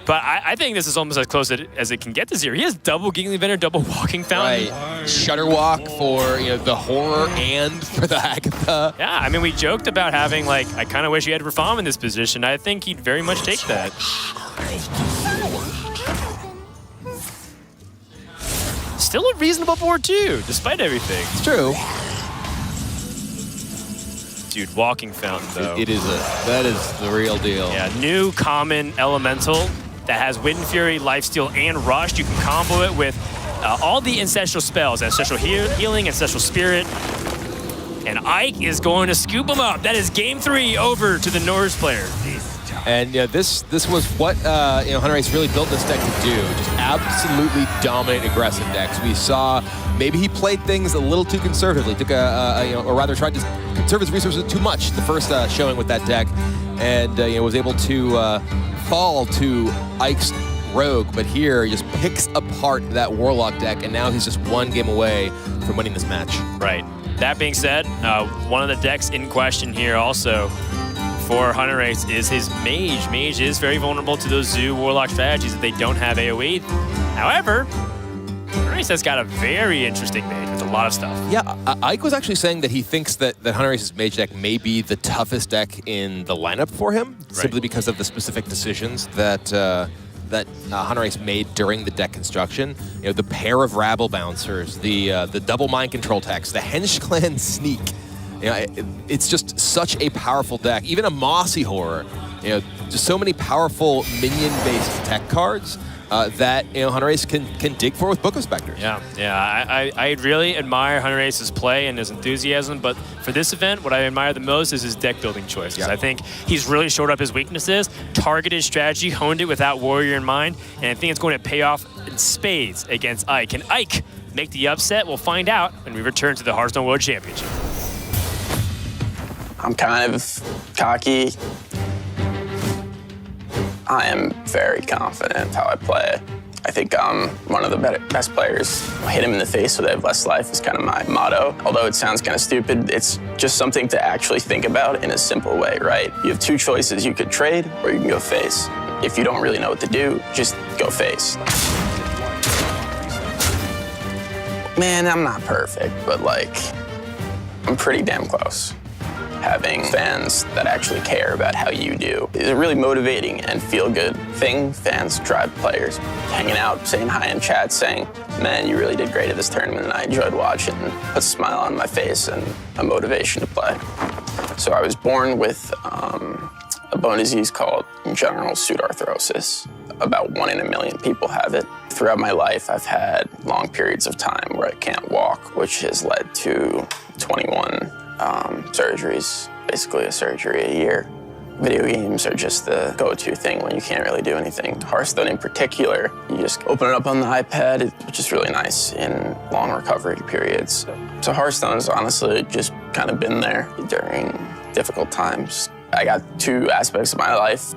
But I think this is almost as close as it can get to 0. He has double Giggling Vendor, double Walking Fountain. Right. Shutterwalk for the horror and for the Hagatha. Yeah, I mean, we joked about having, like, I kind of wish you had Rafam in this position. I think he'd very much take that. Still a reasonable board, too, despite everything. It's true. Dude, Walking Fountain, though. That is the real deal. Yeah, new common elemental that has Wind Fury, Lifesteal, and Rush. You can combo it with all the Ancestral spells. Ancestral Healing, Ancestral Spirit. And Ike is going to scoop him up. That is game 3 over to the Norse player. And this was what Hunterace really built this deck to do. Just absolutely dominate aggressive decks. We saw maybe he played things a little too conservatively, took or rather tried to conserve his resources too much the first showing with that deck, and was able to fall to Ike's Rogue, but here he just picks apart that Warlock deck, and now he's just one game away from winning this match. Right. That being said, one of the decks in question here also for Hunterace is his Mage. Mage is very vulnerable to those Zoo Warlock strategies if they don't have AoE. However, Hunterace has got a very interesting Mage with a lot of stuff. Yeah, Ike was actually saying that he thinks that Hunterace's Mage deck may be the toughest deck in the lineup for him, simply because of the specific decisions that Hunterace made during the deck construction. The pair of Rabble Bouncers, the double Mind Control text, the Hench Clan Sneak. It's just such a powerful deck. Even a Mossy Horror. Just so many powerful minion-based tech cards that Hunterace can dig for with Book of Specters. Yeah. I really admire Hunterace's play and his enthusiasm, but for this event, what I admire the most is his deck building choices. Yeah. I think he's really shored up his weaknesses, targeted strategy, honed it without Warrior in mind, and I think it's going to pay off in spades against Ike. Can Ike make the upset? We'll find out when we return to the Hearthstone World Championship. I'm kind of cocky. I am very confident how I play. I think I'm one of the best players. Hit him in the face so they have less life is kind of my motto. Although it sounds kind of stupid, it's just something to actually think about in a simple way, right? You have two choices. You could trade or you can go face. If you don't really know what to do, just go face. Man, I'm not perfect, but I'm pretty damn close. Having fans that actually care about how you do is a really motivating and feel-good thing. Fans drive players. Hanging out, saying hi in chat, saying, man, you really did great at this tournament, and I enjoyed watching, and put a smile on my face and a motivation to play. So I was born with a bone disease called congenital pseudarthrosis. About 1 in a million people have it. Throughout my life, I've had long periods of time where I can't walk, which has led to 21 surgeries, basically a surgery a year. Video games are just the go-to thing when you can't really do anything. Hearthstone in particular, you just open it up on the iPad, which is really nice in long recovery periods. So Hearthstone's honestly just kind of been there during difficult times. I got 2 aspects of my life,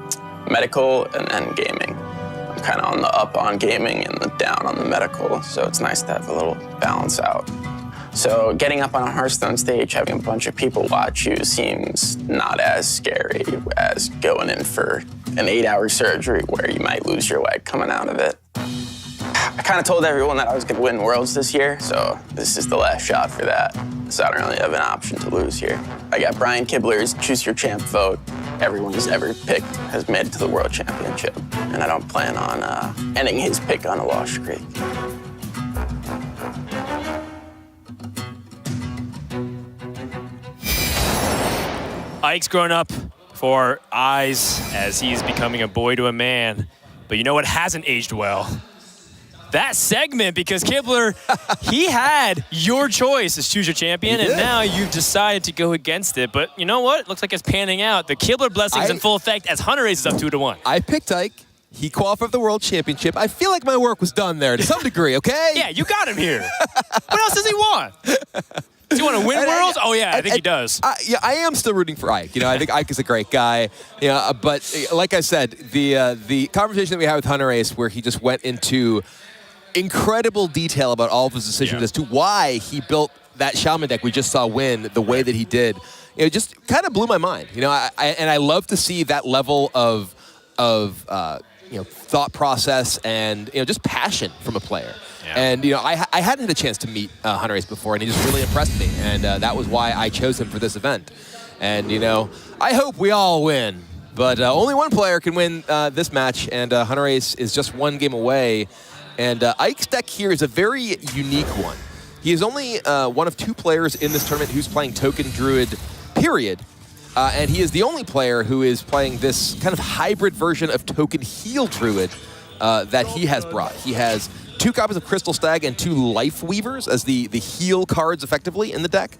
medical and then gaming. I'm kind of on the up on gaming and the down on the medical, so it's nice to have a little balance out. So getting up on a Hearthstone stage, having a bunch of people watch you seems not as scary as going in for an 8-hour surgery where you might lose your leg coming out of it. I kind of told everyone that I was going to win Worlds this year, so this is the last shot for that. So I don't really have an option to lose here. I got Brian Kibler's Choose Your Champ vote. Everyone who's ever picked has made it to the World Championship, and I don't plan on ending his pick on a loss streak. Ike's grown up for eyes as he's becoming a boy to a man. But you know what hasn't aged well? That segment, because Kibler, he had your choice as Choose Your Champion, and now you've decided to go against it. But you know what? It looks like it's panning out. The Kibler blessing's in full effect as Hunterace is up 2-1. I picked Ike. He qualified for the World Championship. I feel like my work was done there to some degree, okay? Yeah, you got him here. What else does he want? Does he want to win Worlds? Oh, yeah, I think he does. I am still rooting for Ike. I think Ike is a great guy. But like I said, the conversation that we had with Hunterace where he just went into incredible detail about all of his decisions as to why he built that Shaman deck we just saw win the way that he did, just kind of blew my mind. I love to see that level of thought process and just passion from a player. Yeah. And I hadn't had a chance to meet Hunterace before, and he just really impressed me, and that was why I chose him for this event. And I hope we all win, but only one player can win this match, and Hunterace is just 1 game away. And Ike's deck here is a very unique one. He is only one of 2 players in this tournament who's playing Token Druid, period. And he is the only player who is playing this kind of hybrid version of Token Heal Druid that he has brought. He has 2 copies of Crystal Stag and 2 Life Weavers as the heal cards effectively in the deck.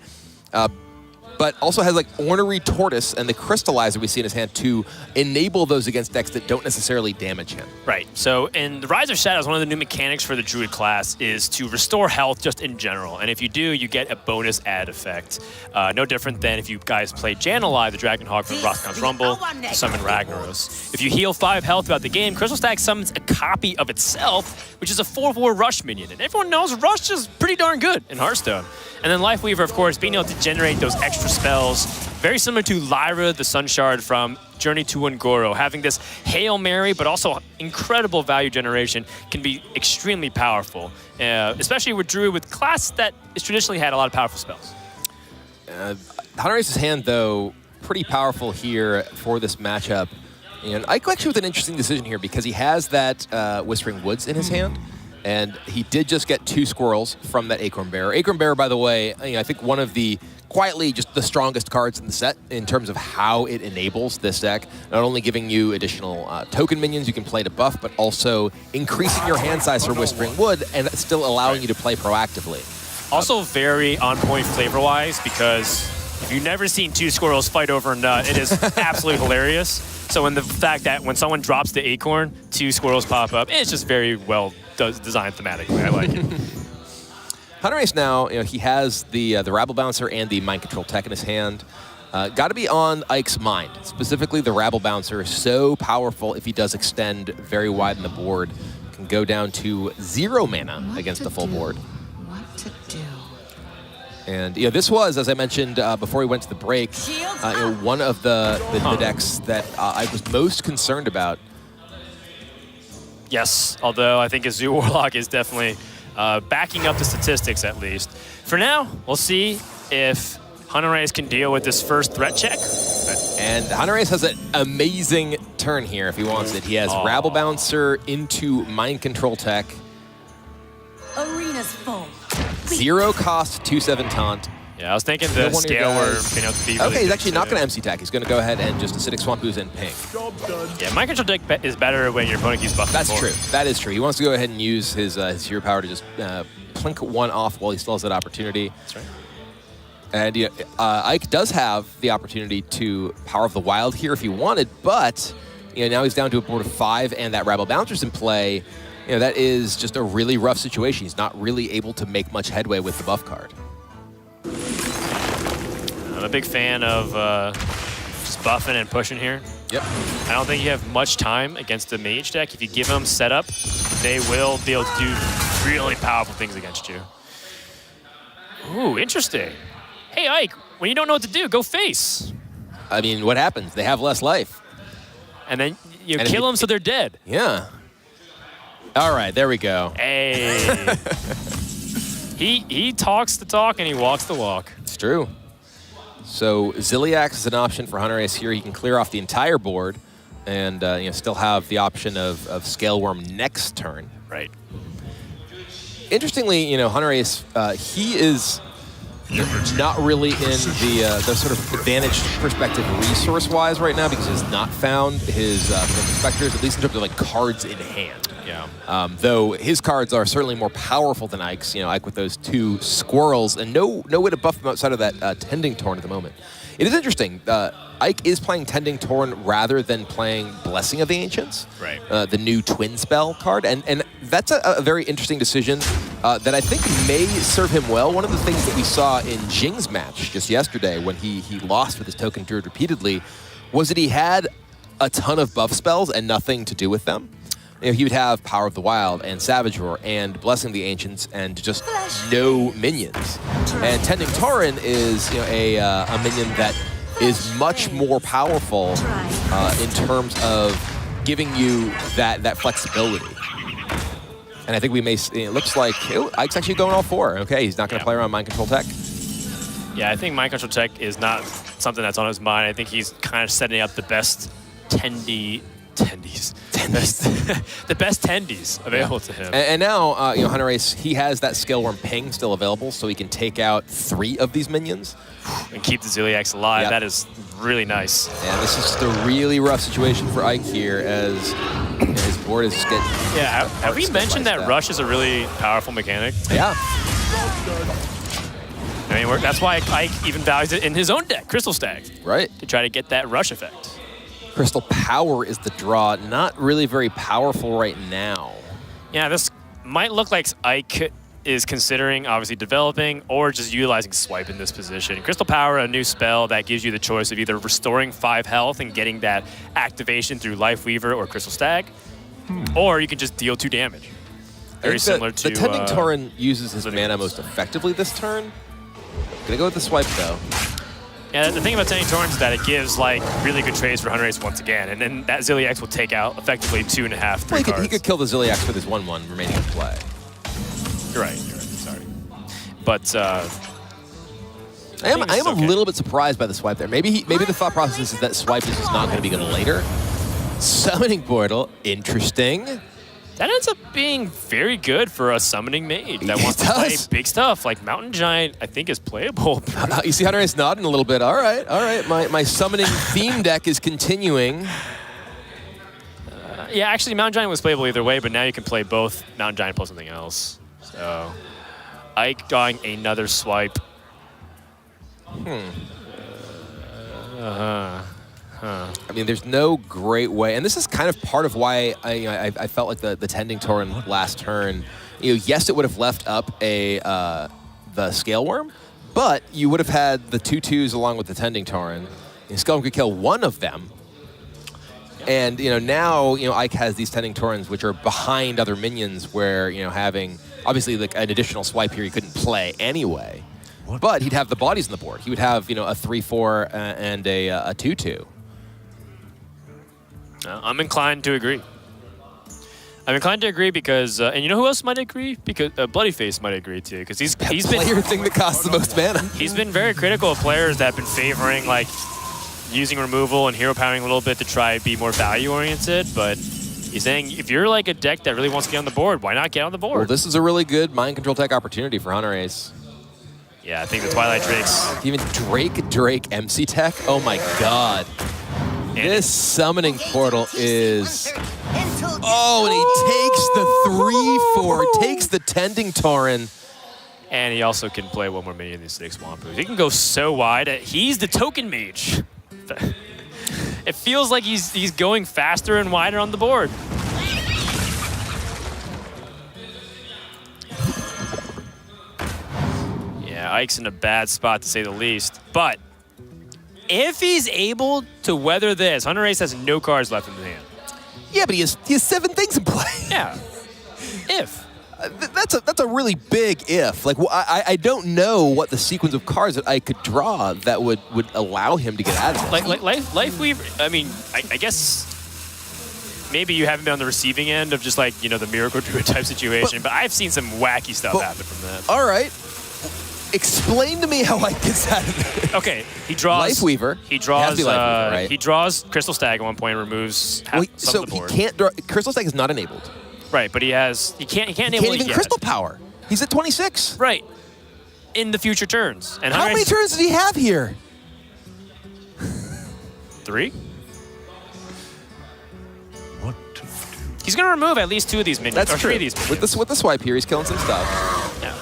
but also has like Ornery Tortoise and the Crystallizer we see in his hand to enable those against decks that don't necessarily damage him. Right. So in the Rise of Shadows, one of the new mechanics for the Druid class is to restore health just in general. And if you do, you get a bonus add effect. No different than if you guys play Jan'alai, the Dragonhawk from Roscon's Rumble, to summon Ragnaros. If you heal 5 health throughout the game, Crystal Stag summons a copy of itself, which is a 4/4 Rush minion. And everyone knows Rush is pretty darn good in Hearthstone. And then Lifeweaver, of course, being able to generate those extra spells, very similar to Lyra, the Sun Shard from Journey to Ungoro. Having this Hail Mary, but also incredible value generation can be extremely powerful, especially with Druid with class that has traditionally had a lot of powerful spells. Hunterace's hand, though, pretty powerful here for this matchup. And Ike actually with an interesting decision here because he has that Whispering Woods in his hand. And he did just get 2 squirrels from that Acorn Bearer. Acorn Bearer, by the way, I think one of the quietly just the strongest cards in the set in terms of how it enables this deck. Not only giving you additional token minions you can play to buff, but also increasing your hand size for Whispering Wood and still allowing you to play proactively. Also very on point flavor-wise because if you've never seen 2 squirrels fight over a nut, it is absolutely hilarious. So in the fact that when someone drops the acorn, 2 squirrels pop up, it's just very well designed thematically. I like it. Hunterace now, he has the Rabble Bouncer and the Mind Control Tech in his hand. Got to be on Ike's mind. Specifically, the Rabble Bouncer is so powerful if he does extend very wide in the board. Can go down to 0 mana against the full board. What to do? And this was, as I mentioned before we went to the break, one of the decks that I was most concerned about. Yes, although I think a Zoo Warlock is definitely backing up the statistics at least. For now, we'll see if Hunterace can deal with this first threat check. And Hunterace has an amazing turn here if he wants it. He has Rabble Bouncer into Mind Control Tech. Arena's full. 0 cost, 2/7 taunt. Yeah, I was thinking the Scale Worm being able to be really okay, he's actually not going to MC Tech. He's going to go ahead and just Acidic Swamp Ooze and ping. Yeah, Mind Control Deck is better when your opponent keeps buffing. That's true. That is true. He wants to go ahead and use his hero power to just plink 1 off while he still has that opportunity. That's right. And Ike does have the opportunity to Power of the Wild here if he wanted, but now he's down to a board of 5 and that Rabble Bouncer's in play. That is just a really rough situation. He's not really able to make much headway with the buff card. I'm a big fan of just buffing and pushing here. Yep. I don't think you have much time against the mage deck. If you give them setup, they will be able to do really powerful things against you. Ooh, interesting. Hey, Ike, when you don't know what to do, go face. I mean, what happens? They have less life. And then you kill them so they're dead. Yeah. All right, there we go. Hey. He talks the talk and he walks the walk. It's true. So Ziliax is an option for Hunterace here. He can clear off the entire board and still have the option of Scale Worm next turn. Right. Interestingly, Hunterace, he is not really in the sort of advantaged perspective resource-wise right now because he has not found his Spectres, at least in terms of like cards in hand. Yeah. Though his cards are certainly more powerful than Ike's. Ike with those 2 squirrels and no way to buff him outside of that Tending Torn at the moment. It is interesting. Ike is playing Tending Torn rather than playing Blessing of the Ancients, right? The new Twin Spell card, and that's a very interesting decision that I think may serve him well. One of the things that we saw in Jing's match just yesterday when he lost with his Token Druid repeatedly was that he had a ton of buff spells and nothing to do with them. He would have Power of the Wild and Savage Roar and Blessing of the Ancients and just no minions. And Tending Tauren is a minion that is much more powerful in terms of giving you that flexibility. And I think we may, it looks like Ike's actually going all 4. Okay, he's not going to play around Mind Control Tech. Yeah, I think Mind Control Tech is not something that's on his mind. I think he's kind of setting up the best tendies. The best tendies available to him. And now, Hunterace, he has that Scale Worm ping still available, so he can take out 3 of these minions. And keep the Ziliax alive. Yep. That is really nice. Yeah, this is just a really rough situation for Ike here as his board is just getting... Yeah, have we mentioned that Rush is a really powerful mechanic? Yeah. I mean, that's why Ike even values it in his own deck, Crystal Stag. Right. To try to get that rush effect. Crystal Power is the draw. Not really very powerful right now. Yeah, this might look like Ike is considering obviously developing or just utilizing Swipe in this position. Crystal Power, a new spell that gives you the choice of either restoring 5 health and getting that activation through Life Weaver or Crystal Stag, or you can just deal 2 damage. Very similar to... The Tending Tauren uses his mana most effectively this turn. Gonna go with the Swipe, though. Yeah, the thing about Tending Tauren is that it gives like really good trades for Hunterace once again, and then that Zilliax will take out effectively 2.5, 3 cards. He could kill the Zilliax with his 1/1 remaining in play. You're right, sorry. But I am a little bit surprised by the Swipe there. Maybe the thought process is that Swipe is just not going to be good later. Summoning Portal, interesting. That ends up being very good for a summoning mage that wants to play big stuff. Like Mountain Giant, I think, is playable. You see Hunterace nodding a little bit. All right. My summoning theme deck is continuing. Yeah, actually, Mountain Giant was playable either way, but now you can play both Mountain Giant plus something else. So, Ike drawing another Swipe. I mean, there's no great way, and this is kind of part of why I felt like the Tending Tauren last turn. Yes, it would have left up the Scale Worm, but you would have had the 2/2s along with the Tending Tauren. Scale Worm could kill one of them, and now Ike has these Tending Taurens which are behind other minions, where having obviously like an additional Swipe here he couldn't play anyway. But he'd have the bodies on the board. He would have a 3/4 and a 2/2. I'm inclined to agree. Because, and you know who else might agree? Because Bloodyface might agree too, because he's been player thing that costs the most mana. He's been very critical of players that have been favoring like using removal and hero powering a little bit to try to be more value oriented. But he's saying if you're like a deck that really wants to get on the board, why not get on the board? Well, this is a really good mind control tech opportunity for Hunterace. Yeah, I think the Twilight Drakes. Even Drake MC tech. Oh my God. This Summoning Portal is... Oh, and he takes the 3/4, takes the Tending Tauren. And he also can play one more minion in these 6 Swampoos. He can go so wide. He's the token mage. It feels like he's going faster and wider on the board. Yeah, Ike's in a bad spot to say the least. But if he's able to weather this, Hunterace has no cards left in his hand. Yeah, but he has 7 things in play. Yeah. If. That's a really big if. Like, I don't know what the sequence of cards that I could draw that would allow him to get out of it. Like Life Weaver, I mean, I guess maybe you haven't been on the receiving end of just like, the Miracle Druid type situation, but I've seen some wacky stuff happen from that. All right. Explain to me how I get out of it. Okay, he draws Life Weaver. He draws Life Weaver, right? He draws Crystal Stag at one point and removes half some of the board. He can't draw. Crystal Stag is not enabled. Right, but he can't enable He can't even Crystal Power. He's at 26. Right. In the future turns. And how many turns does he have here? 3? He's going to remove at least 2 of these minions. That's or true. 3 of these minions. With the Swipe here, he's killing some stuff. Yeah.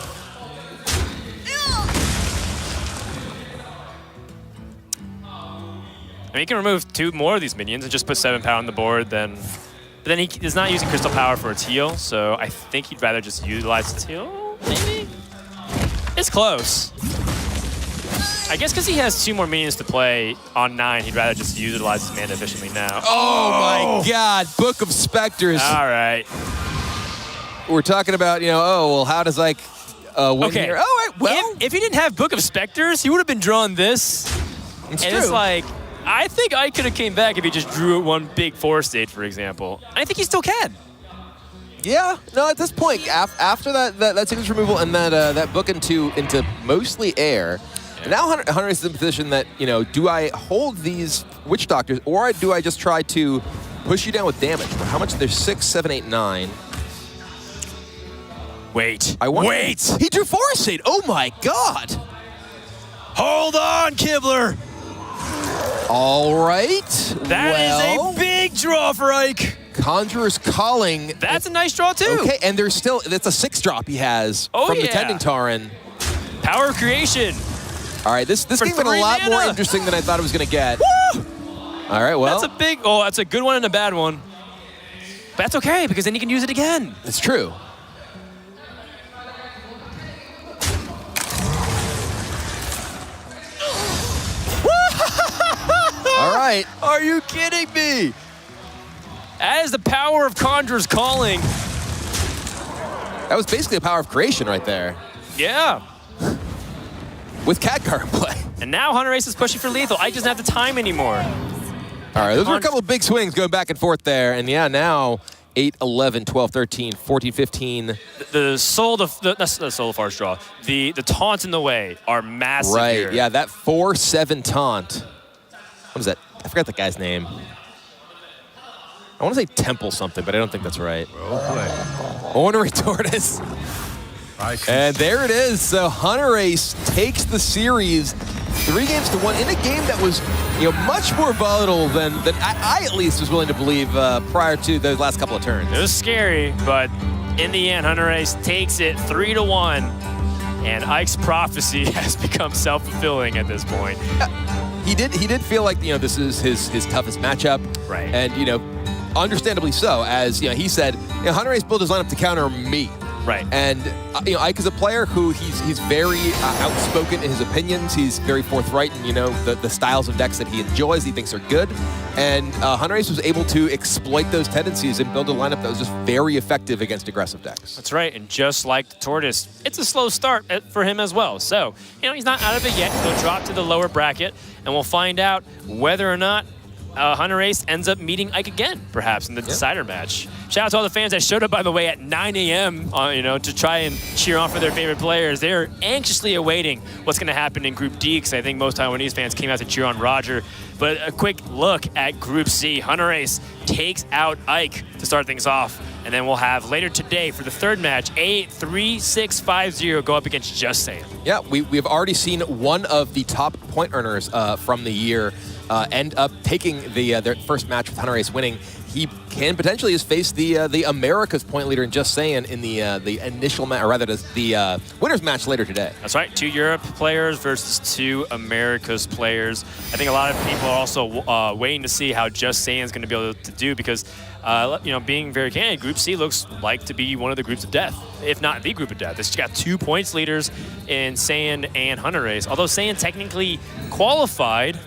I mean, he can remove 2 more of these minions and just put 7 power on the board. But then he is not using Crystal Power for its heal, so I think he'd rather just utilize its heal, maybe? It's close. I guess because he has 2 more minions to play on 9, he'd rather just utilize his mana efficiently now. Oh my God, Book of Specters. All right. We're talking about, how does win here? Oh, right, well. If he didn't have Book of Specters, he would have been drawing this. It's and true. It's like, I think I could have came back if he just drew one big 4 stage, for example. I think he still can. Yeah, no, at this point, after that sequence removal and that book into mostly air, now Hunter is in the position that, do I hold these Witch Doctors or do I just try to push you down with damage? How much? There's 6, 7, 8, 9. Wait. Wait! He drew Forest Shade. Oh my God! Hold on, Kibler. All right. That is a big draw for Ike. Conjurer's Calling. That's a nice draw too. Okay, and that's a 6-drop he has from the Tending Tauren. Power creation. All right, this game's been a lot more interesting than I thought it was going to get. Woo! All right, well. That's a good one and a bad one. But that's okay, because then you can use it again. It's true. All right. Are you kidding me? As the power of Conjur's calling. That was basically a power of creation right there. Yeah. With Khadgar in play. And now Hunterace is pushing for lethal. I just don't have the time anymore. All right, those were a couple of big swings going back and forth there. And yeah, now 8, 11, 12, 13, 14, 15. The soul of Far's draw. The taunts in the way are massive Right, here. yeah, that 4-7 taunt. What is that? I forgot the guy's name. I want to say Temple something, but I don't think that's right. Ornery Tortoise. And there it is. So Hunterace takes the series 3-1 in a game that was, much more volatile than I at least was willing to believe prior to those last couple of turns. It was scary, but in the end, Hunterace takes it 3-1, and Ike's prophecy has become self-fulfilling at this point. He did feel like this is his toughest matchup, right? And understandably so, as he said, Hunterace built his lineup to counter me. Right. And Ike is a player who he's very outspoken in his opinions. He's very forthright in the styles of decks that he enjoys, he thinks are good. And Hunterace was able to exploit those tendencies and build a lineup that was just very effective against aggressive decks. That's right. And just like the Tortoise, it's a slow start for him as well. So he's not out of it yet. He'll drop to the lower bracket, and we'll find out whether or not Hunterace ends up meeting Ike again, perhaps, in the decider match. Shout out to all the fans that showed up, by the way, at 9 a.m., to try and cheer on for their favorite players. They're anxiously awaiting what's going to happen in Group D, because I think most Taiwanese fans came out to cheer on Roger. But a quick look at Group C. Hunterace takes out Ike to start things off. And then we'll have later today for the third match, A3650 go up against Just Saying. Yeah, we've already seen one of the top point earners from the year end up taking their first match with Hunterace winning. He can potentially face the America's point leader in Just Saying in the initial match, or rather the winners match later today. That's right, 2 Europe players versus 2 America's players. I think a lot of people are also waiting to see how Just Saying is going to be able to do, because being very candid, Group C looks like to be one of the groups of death, if not the group of death. It's got 2 points leaders in Saiyan and Hunterace, although Saiyan technically qualified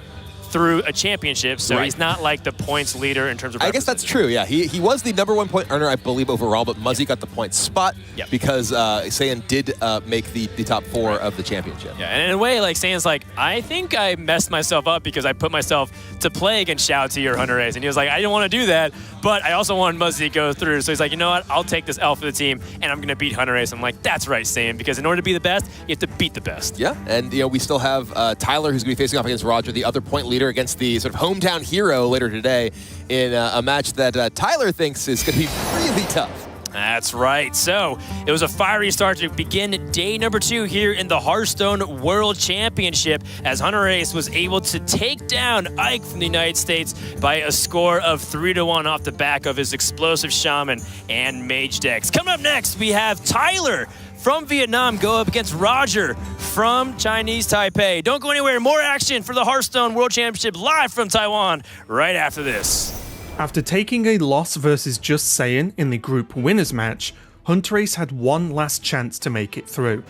through a championship, so he's not like the points leader in terms of. I guess that's true. Yeah, he was the #1 point earner, I believe, overall, but Muzzy got the point spot because Saiyan did make the top 4 of the championship. Yeah, and in a way, like Saiyan's like, I think I messed myself up because I put myself to play against Xiaoti or Hunterace, and he was like, I didn't want to do that, but I also wanted Muzzy to go through. So he's like, you know what? I'll take this L for the team, and I'm going to beat Hunterace. I'm like, that's right, Saiyan, because in order to be the best, you have to beat the best. Yeah, and we still have Tyler, who's going to be facing off against Roger, the other point leader, against the sort of hometown hero later today in a match that Tyler thinks is going to be really tough. That's right. So it was a fiery start to begin day number 2 here in the Hearthstone World Championship, as Hunterace was able to take down Ike from the United States by a score of 3-1 off the back of his explosive shaman and mage decks. Coming up next, we have Tyler from Vietnam go up against Roger from Chinese Taipei. Don't go anywhere. More action for the Hearthstone World Championship live from Taiwan right after this. After taking a loss versus Just Saying in the group winners match, Hunterace had one last chance to make it through.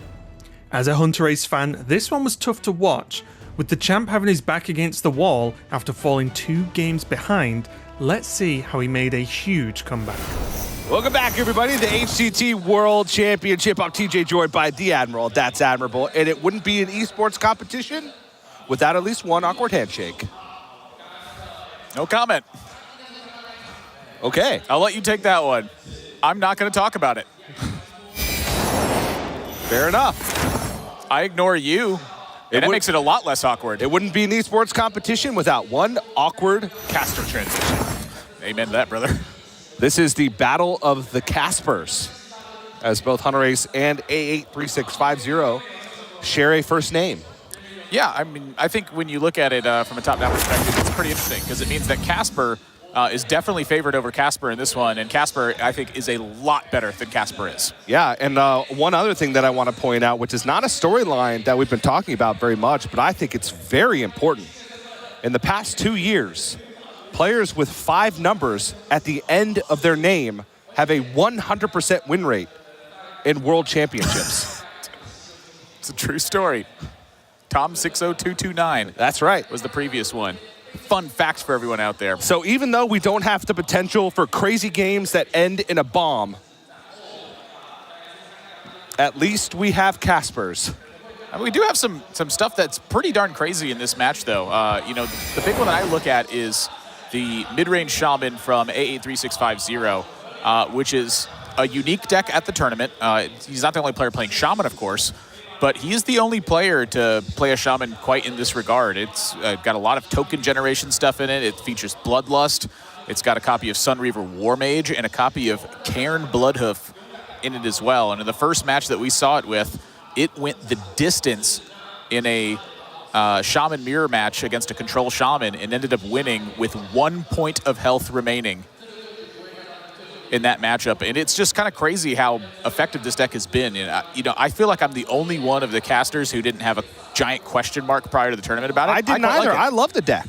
As a Hunterace fan, this one was tough to watch. With the champ having his back against the wall after falling 2 games behind, let's see how he made a huge comeback. Welcome back, everybody, to the HCT World Championship. I'm TJ, joined by the Admiral. That's admirable. And it wouldn't be an esports competition without at least one awkward handshake. No comment. Okay. I'll let you take that one. I'm not going to talk about it. Fair enough. I ignore you. And it makes it a lot less awkward. It wouldn't be an esports competition without one awkward caster transition. Amen to that, brother. This is the Battle of the Caspers, as both Hunterace and A83650 share a first name. Yeah, I mean, I think when you look at it from a top-down perspective, it's pretty interesting, because it means that Casper is definitely favored over Casper in this one, and Casper, I think, is a lot better than Casper is. Yeah, and one other thing that I want to point out, which is not a storyline that we've been talking about very much, but I think it's very important. In the past 2 years, players with 5 numbers at the end of their name have a 100% win rate in World Championships. It's a true story. Tom 60229. That's right. Was the previous one. Fun fact for everyone out there. So even though we don't have the potential for crazy games that end in a bomb, at least we have Caspers. We do have some stuff that's pretty darn crazy in this match, though. The big one that I look at is the mid-range Shaman from AA3650, which is a unique deck at the tournament. He's not the only player playing Shaman, of course, but he is the only player to play a Shaman quite in this regard. It's got a lot of token generation stuff in it. It features Bloodlust. It's got a copy of Sunreaver Warmage and a copy of Cairn Bloodhoof in it as well. And in the first match that we saw it with, it went the distance in a Shaman mirror match against a control Shaman and ended up winning with 1 point of health remaining in that matchup. And it's just kind of crazy how effective this deck has been. And, I feel like I'm the only one of the casters who didn't have a giant question mark prior to the tournament about it. I didn't either. Like I love the deck.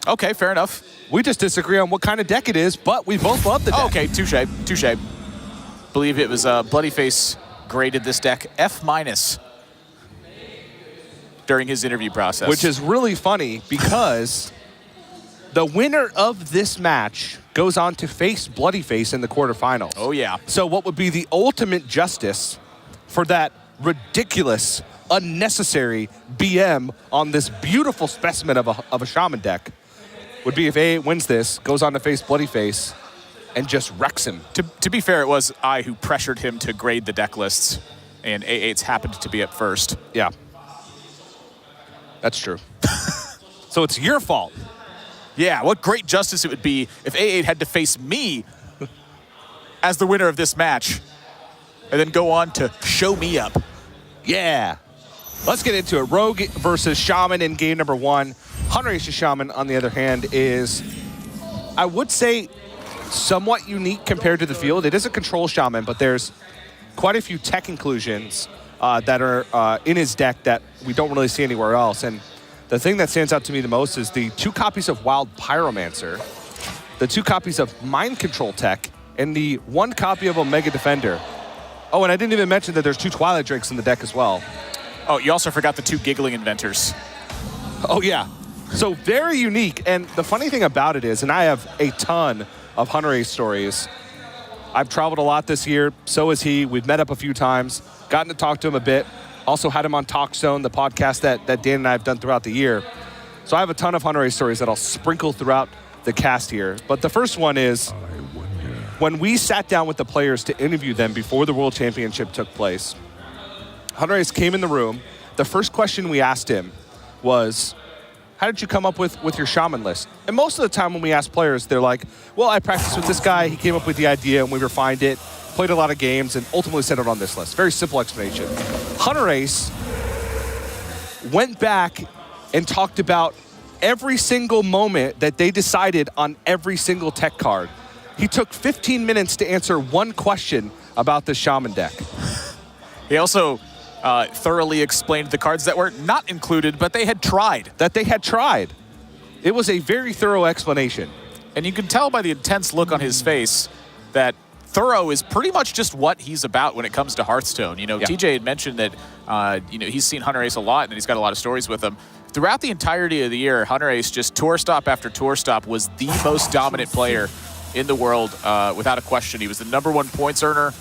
Okay, fair enough. We just disagree on what kind of deck it is, but we both love the deck. Okay, touche. Believe it was Bloodyface graded this deck F- during his interview process. Which is really funny because the winner of this match goes on to face Bloodyface in the quarterfinals. Oh, yeah. So what would be the ultimate justice for that ridiculous, unnecessary BM on this beautiful specimen of a Shaman deck would be if A8 wins this, goes on to face Bloodyface, and just wrecks him. To be fair, it was I who pressured him to grade the deck lists, and A8's happened to be up first. Yeah. That's true. So it's your fault. Yeah, what great justice it would be if A8 had to face me as the winner of this match and then go on to show me up. Yeah. Let's get into it. Rogue versus Shaman in game number 1. Hunterace Shaman, on the other hand, is, I would say, somewhat unique compared to the field. It is a control Shaman, but there's quite a few tech inclusions that are in his deck that we don't really see anywhere else. And the thing that stands out to me the most is the 2 copies of Wild Pyromancer, the 2 copies of Mind Control Tech, and the 1 copy of Omega Defender. Oh, and I didn't even mention that there's 2 Twilight Drakes in the deck as well. Oh, you also forgot the 2 Giggling Inventors. Oh, yeah. So very unique. And the funny thing about it is, and I have a ton of Hunterace stories. I've traveled a lot this year. So has he. We've met up a few times, gotten to talk to him a bit. Also had him on Talkstone, the podcast that Dan and I have done throughout the year. So I have a ton of Hunterace stories that I'll sprinkle throughout the cast here. But the first one is, when we sat down with the players to interview them before the World Championship took place, Hunterace came in the room. The first question we asked him was, how did you come up with your Shaman list? And most of the time when we ask players, they're like, well, I practiced with this guy. He came up with the idea and we refined it, played a lot of games, and ultimately settled on this list. Very simple explanation. Hunterace went back and talked about every single moment that they decided on every single tech card. He took 15 minutes to answer 1 question about the Shaman deck. He also thoroughly explained the cards that were not included, but they had tried. It was a very thorough explanation. And you can tell by the intense look on his face that thorough is pretty much just what he's about when it comes to Hearthstone. You know, Yeah. TJ had mentioned that, he's seen Hunterace a lot and he's got a lot of stories with him. Throughout the entirety of the year, Hunterace, just tour stop after tour stop, was the most dominant player in the world, without a question. He was the #1 points earner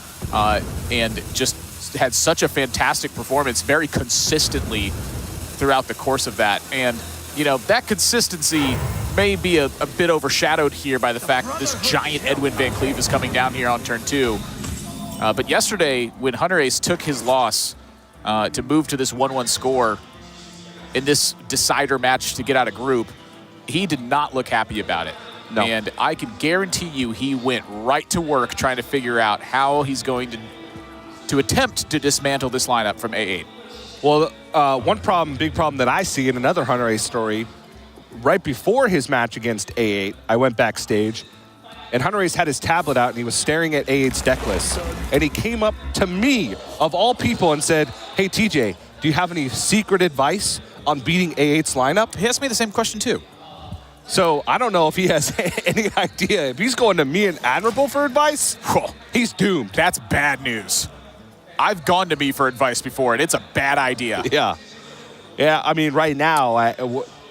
and just had such a fantastic performance very consistently throughout the course of that. And, that consistency may be a bit overshadowed here by the fact that this giant Edwin Van Cleave is coming down here on turn 2. But yesterday, when Hunterace took his loss to move to this 1-1 score in this decider match to get out of group, he did not look happy about it. No. And I can guarantee you he went right to work trying to figure out how he's going to attempt to dismantle this lineup from A8. Well, one big problem that I see in another Hunterace story, right before his match against A8, I went backstage, and Hunterace had his tablet out, and he was staring at A8's deck list. And he came up to me, of all people, and said, hey, TJ, do you have any secret advice on beating A8's lineup? He asked me the same question, too. So I don't know if he has any idea. If he's going to me and Admirable for advice, he's doomed. That's bad news. I've gone to me for advice before, and it's a bad idea. Yeah. Yeah, I mean, right now,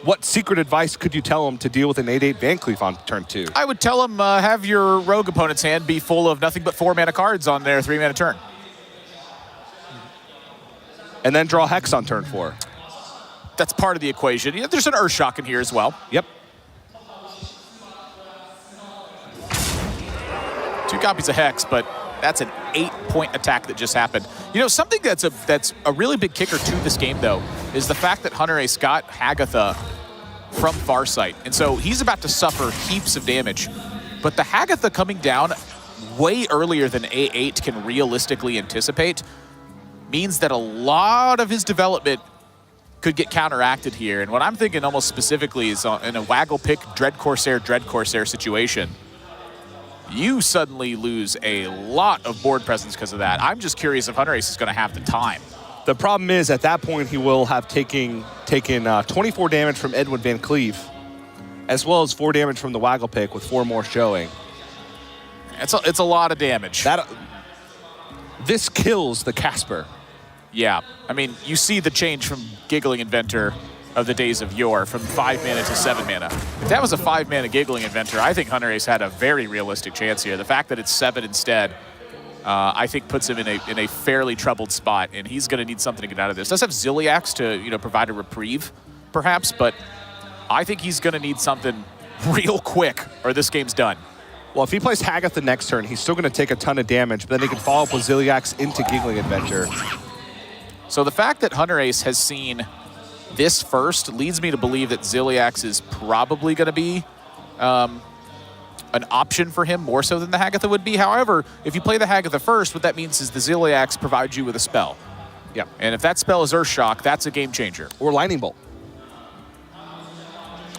what secret advice could you tell him to deal with an 8-8 Van Cleef on turn 2? I would tell him have your rogue opponent's hand be full of nothing but 4-mana cards on their 3-mana turn. And then draw Hex on turn 4. That's part of the equation. Yeah, there's an Earthshock in here as well. Yep. 2 copies of Hex, but that's an 8-point attack that just happened. You know, something that's a really big kicker to this game, though, is the fact that Hunterace got Hagatha from Farsight. And so he's about to suffer heaps of damage. But the Hagatha coming down way earlier than A8 can realistically anticipate means that a lot of his development could get counteracted here. And what I'm thinking almost specifically is in a Waggle pick Dread Corsair situation, you suddenly lose a lot of board presence because of that. I'm just curious if Hunterace is going to have the time. The problem is, at that point, he will have taken 24 damage from Edwin Van Cleef, as well as 4 damage from the Waggle pick with 4 more showing. It's a lot of damage. This kills the Casper. Yeah. I mean, you see the change from Giggling Inventor of the days of yore, from 5 mana to 7 mana. If that was a 5-mana Giggling Inventor, I think Hunterace had a very realistic chance here. The fact that it's 7 instead, I think puts him in a fairly troubled spot, and he's going to need something to get out of this. Does have Ziliax to provide a reprieve, perhaps, but I think he's going to need something real quick, or this game's done. Well, if he plays Hagatha the next turn, he's still going to take a ton of damage, but then he can follow up with Ziliax into Giggling Adventure. So the fact that Hunterace has seen this first leads me to believe that Ziliax is probably going to be an option for him more so than the Hagatha would be. However, if you play the Hagatha first, what that means is the Ziliax provides you with a spell. Yeah. And if that spell is Earthshock, that's a game changer. Or Lightning Bolt.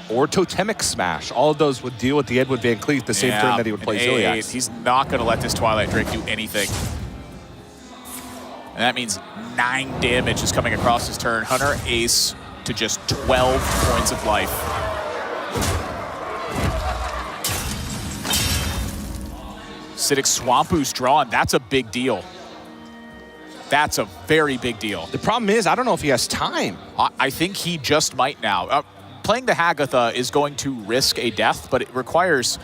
Or Totemic Smash. All of those would deal with the Edwin Van Cleef the same turn that he would play Ziliax. He's not going to let this Twilight Drake do anything. And that means 9 damage is coming across his turn. Hunterace to just 12 points of life. Acidic Swampu's drawn. That's a big deal. That's a very big deal. The problem is, I don't know if he has time. I think he just might now. Playing the Hagatha is going to risk a death, but it requires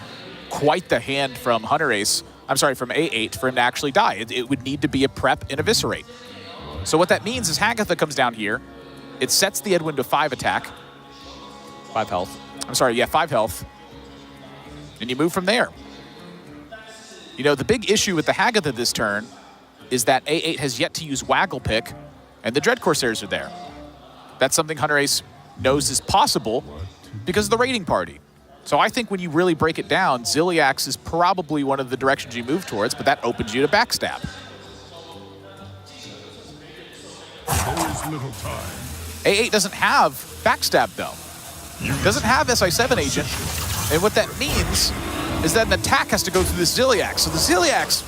quite the hand from Hunterace. I'm sorry, from A8 for him to actually die. It would need to be a prep and eviscerate. So what that means is Hagatha comes down here. It sets the Edwin to 5 attack. 5 health. I'm sorry, yeah, 5 health. And you move from there. You know, the big issue with the Hagatha this turn is that A8 has yet to use Waggle Pick, and the Dread Corsairs are there. That's something Hunterace knows is possible because of the raiding party. So I think when you really break it down, Ziliax is probably one of the directions you move towards, but that opens you to backstab. A8 doesn't have backstab, though. Doesn't have SI7 agent, and what that means is that an attack has to go through the Ziliax. So the Ziliax,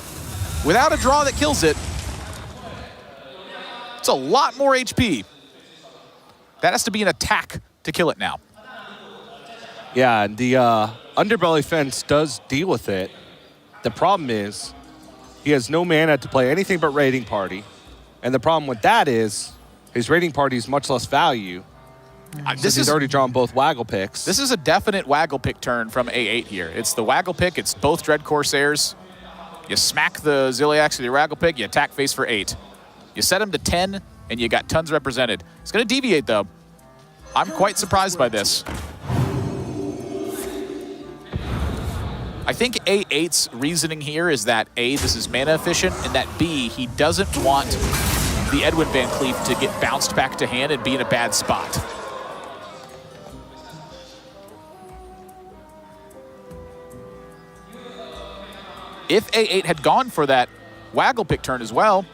without a draw that kills it, it's a lot more HP. That has to be an attack to kill it now. Yeah, and the Underbelly Fence does deal with it. The problem is he has no mana to play anything but Raiding Party. And the problem with that is his Raiding Party is much less value. He's already drawn both Waggle Picks. This is a definite Waggle Pick turn from A8 here. It's the Waggle Pick. It's both Dread Corsairs. You smack the Ziliax with your Waggle Pick. You attack face for 8. You set him to 10, and you got tons represented. It's going to deviate, though. I'm quite surprised by this. I think A8's reasoning here is that A, this is mana efficient, and that B, he doesn't want the Edwin Van Cleef to get bounced back to hand and be in a bad spot. If A8 had gone for that Waggle Pick turn as well,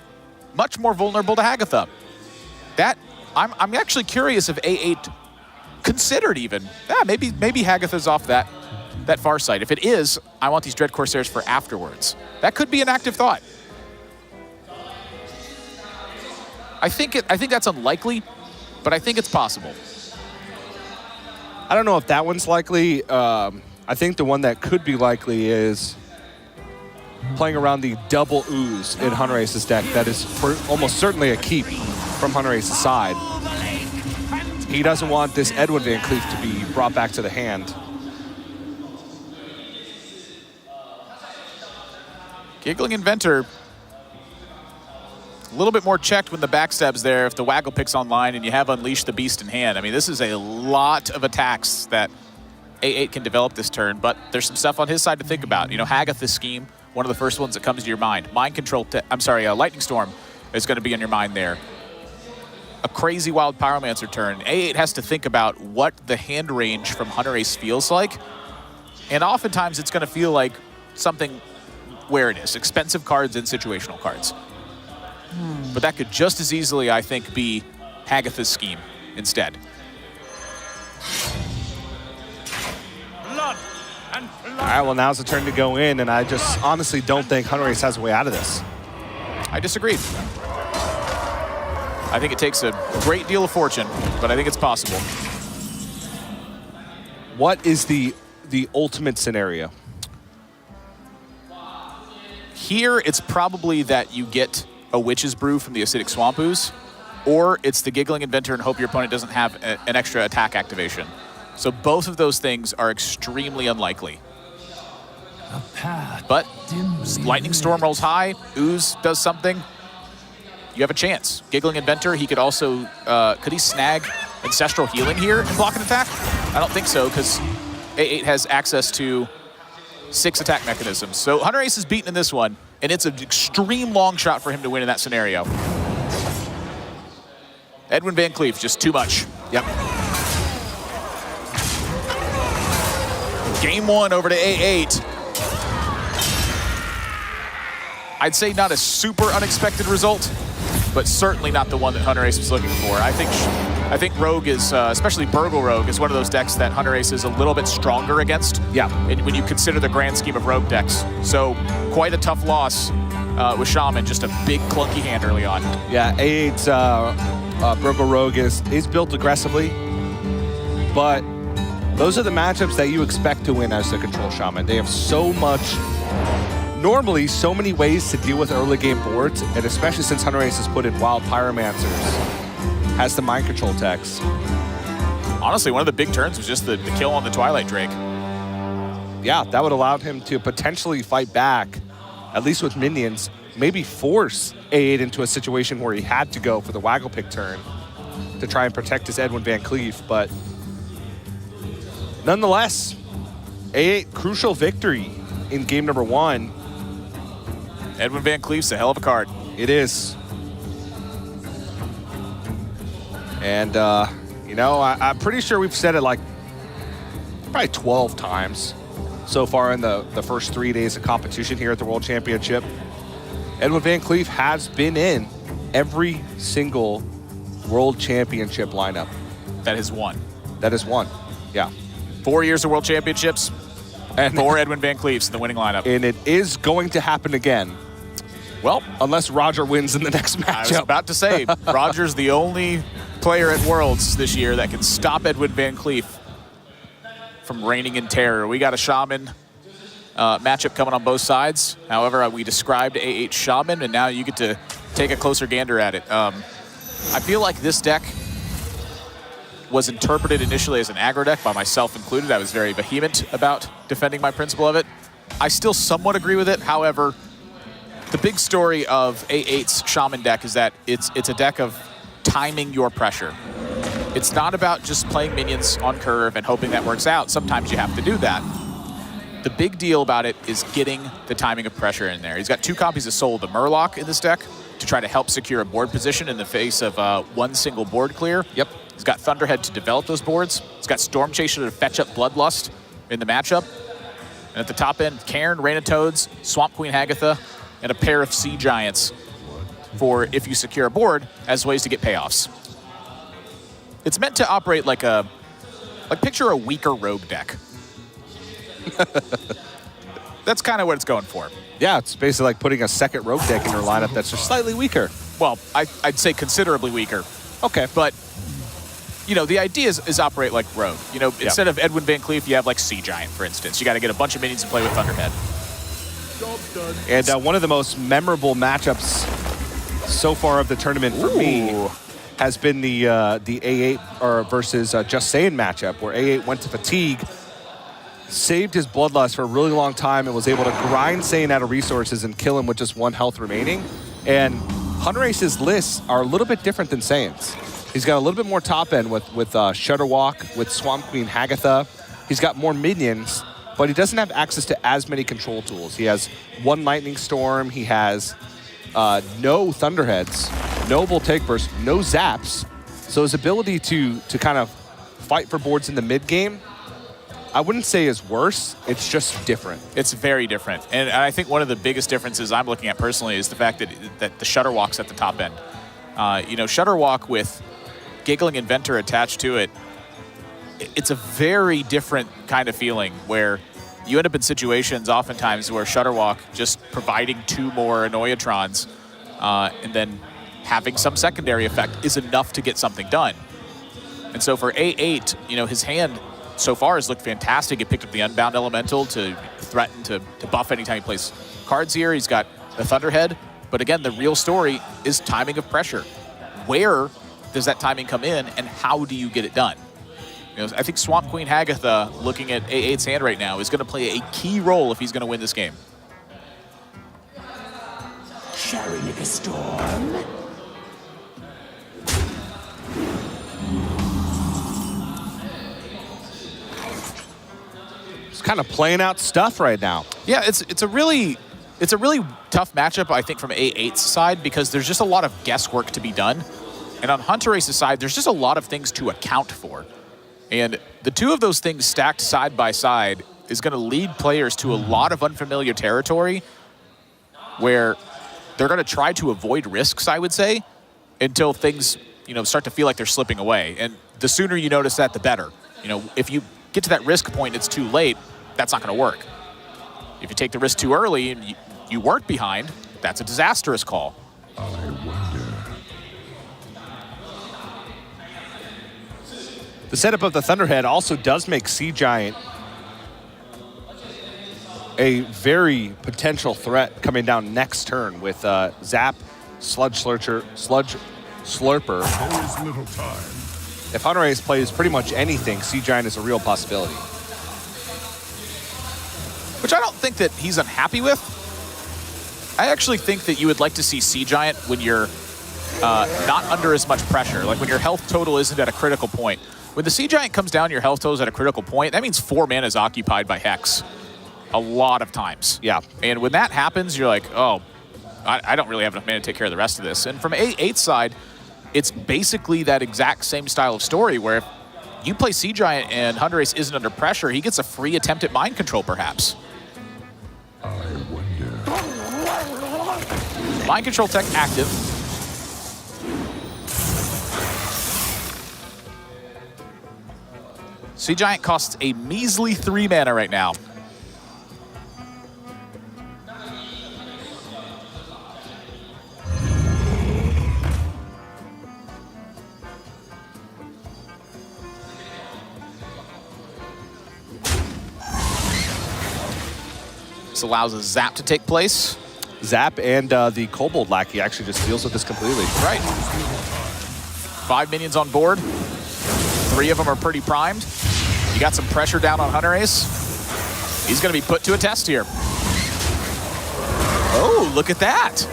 much more vulnerable to Hagatha. I'm actually curious if A8 considered even. Yeah, maybe Hagatha's off that far side. If it is, I want these Dread Corsairs for afterwards. That could be an active thought. I think that's unlikely, but I think it's possible. I don't know if that one's likely. I think the one that could be likely is playing around the double ooze in Hunterace's deck. That is almost certainly a keep from Hunterace's side. He doesn't want this Edwin Van Cleef to be brought back to the hand. Giggling Inventor, a little bit more checked when the backstab's there if the Waggle Pick's online and you have Unleash the Beast in hand. I mean, this is a lot of attacks that A8 can develop this turn, but there's some stuff on his side to think about. You know, Hagatha's scheme, one of the first ones that comes to your mind. Mind Control, Lightning Storm is going to be on your mind there. A crazy Wild Pyromancer turn. A8 has to think about what the hand range from Hunterace feels like, and oftentimes it's going to feel like something where it is. Expensive cards and situational cards. But that could just as easily, I think, be Hagatha's scheme instead. All right, well, now's the turn to go in, and I just honestly don't think Hunterace has a way out of this. I disagree. I think it takes a great deal of fortune, but I think it's possible. What is the ultimate scenario? Here, it's probably that you get a Witch's Brew from the Acidic Swamp Ooze, or it's the Giggling Inventor and hope your opponent doesn't have an extra attack activation. So both of those things are extremely unlikely. But Lightning Storm rolls high, Ooze does something, you have a chance. Giggling Inventor, he could also, could he snag Ancestral Healing here and block an attack? I don't think so, because A8 has access to 6 attack mechanisms. So Hunterace is beaten in this one, and it's an extreme long shot for him to win in that scenario. Edwin Van Cleef, just too much. Yep. Game 1 over to A8. I'd say not a super unexpected result, but certainly not the one that Hunterace was looking for. I think Rogue is, especially Burgle Rogue, is one of those decks that Hunterace is a little bit stronger against. Yeah. When you consider the grand scheme of Rogue decks. So quite a tough loss with Shaman, just a big clunky hand early on. Yeah, A8's Burgle Rogue is built aggressively, but those are the matchups that you expect to win as the Control Shaman. They have normally so many ways to deal with early game boards, and especially since Hunterace has put in Wild Pyromancers, has the Mind Control techs. Honestly, one of the big turns was just the kill on the Twilight Drake. Yeah, that would allow him to potentially fight back, at least with minions, maybe force A8 into a situation where he had to go for the Waggle Pick turn to try and protect his Edwin Van Cleef, but nonetheless, A8 crucial victory in game number 1. Edwin Van Cleef's a hell of a card. It is. And, you know, I'm pretty sure we've said it like probably 12 times so far in the first 3 days of competition here at the World Championship. Edwin Van Cleef has been in every single World Championship lineup. That is one. That is one, yeah. 4 years of World Championships and 4 Edwin Van Cleefs in the winning lineup. And it is going to happen again. Well, unless Roger wins in the next matchup. I was about to say, Roger's the only player at Worlds this year that can stop Edwin Van Cleef from reigning in terror. We got a Shaman matchup coming on both sides. However, we described A8 Shaman, and now you get to take a closer gander at it. I feel like this deck was interpreted initially as an aggro deck, by myself included. I was very vehement about defending my principle of it. I still somewhat agree with it. However, the big story of A8's Shaman deck is that it's a deck of timing your pressure. It's not about just playing minions on curve and hoping that works out. Sometimes you have to do that. The big deal about it is getting the timing of pressure in there. He's got 2 copies of Soul of the Murloc in this deck to try to help secure a board position in the face of one single board clear. Yep. He's got Thunderhead to develop those boards. He's got Storm Chaser to fetch up Bloodlust in the matchup. And at the top end, Cairn, Rain of Toads, Swamp Queen Hagatha, and a pair of Sea Giants for if you secure a board as ways to get payoffs. It's meant to operate like a Like, picture a weaker rogue deck. That's kind of what it's going for. Yeah, it's basically like putting a second rogue deck in your lineup that's just slightly weaker. Well, I'd say considerably weaker. Okay. But, you know, the idea is operate like rogue. You know, instead of Edwin Van Cleef, you have like Sea Giant, for instance. You got to get a bunch of minions and play with Thunderhead. And one of the most memorable matchups so far of the tournament for me has been the A8 versus Just Saiyan matchup, where A8 went to Fatigue, saved his Bloodlust for a really long time, and was able to grind Saiyan out of resources and kill him with just 1 health remaining. And Hunterace's lists are a little bit different than Saiyan's. He's got a little bit more top end with Shudderwalk, with Swamp Queen Hagatha. He's got more minions, but he doesn't have access to as many control tools. He has 1 Lightning Storm, he has no Thunderheads, no Voltaic Burst, no Zaps. So his ability to kind of fight for boards in the mid game, I wouldn't say is worse, it's just different. It's very different. And I think one of the biggest differences I'm looking at personally is the fact that the Shudderwalk's at the top end. You know, Shudderwalk with Giggling Inventor attached to it, it's a very different kind of feeling where you end up in situations oftentimes where Shudderwalk just providing 2 more Annoyatrons and then having some secondary effect is enough to get something done. And so for A8, you know, his hand so far has looked fantastic. He picked up the Unbound Elemental to threaten to buff anytime he plays cards here. He's got the Thunderhead. But again, the real story is timing of pressure. Where does that timing come in, and how do you get it done? You know, I think Swamp Queen Hagatha, looking at A8's hand right now, is going to play a key role if he's going to win this game. Shall we make a storm? He's kind of playing out stuff right now. Yeah, it's a really tough matchup, I think, from A8's side, because there's just a lot of guesswork to be done. And on Hunterace's side, there's just a lot of things to account for. And the 2 of those things stacked side by side is going to lead players to a lot of unfamiliar territory where they're going to try to avoid risks, I would say, until things, you know, start to feel like they're slipping away. And the sooner you notice that, the better. You know, if you get to that risk point, it's too late, that's not going to work. If you take the risk too early and you weren't behind, that's a disastrous call. The setup of the Thunderhead also does make Sea Giant a very potential threat coming down next turn with Zap, Sludge Slurper. There is little time. If Hunterace plays pretty much anything, Sea Giant is a real possibility. Which I don't think that he's unhappy with. I actually think that you would like to see Sea Giant when you're not under as much pressure, like when your health total isn't at a critical point. When the Sea Giant comes down, your health total is at a critical point, that means 4 mana is occupied by Hex a lot of times. Yeah. And when that happens, you're like, oh, I don't really have enough mana to take care of the rest of this. And from A8's side, it's basically that exact same style of story where if you play Sea Giant and Hunterace isn't under pressure, he gets a free attempt at mind control, perhaps. Mind control tech active. Sea Giant costs a measly 3 mana right now. This allows a zap to take place. Zap and the Kobold Lackey actually just deals with this completely. Right. 5 minions on board. 3 of them are pretty primed. You got some pressure down on Hunterace. He's going to be put to a test here. Oh, look at that.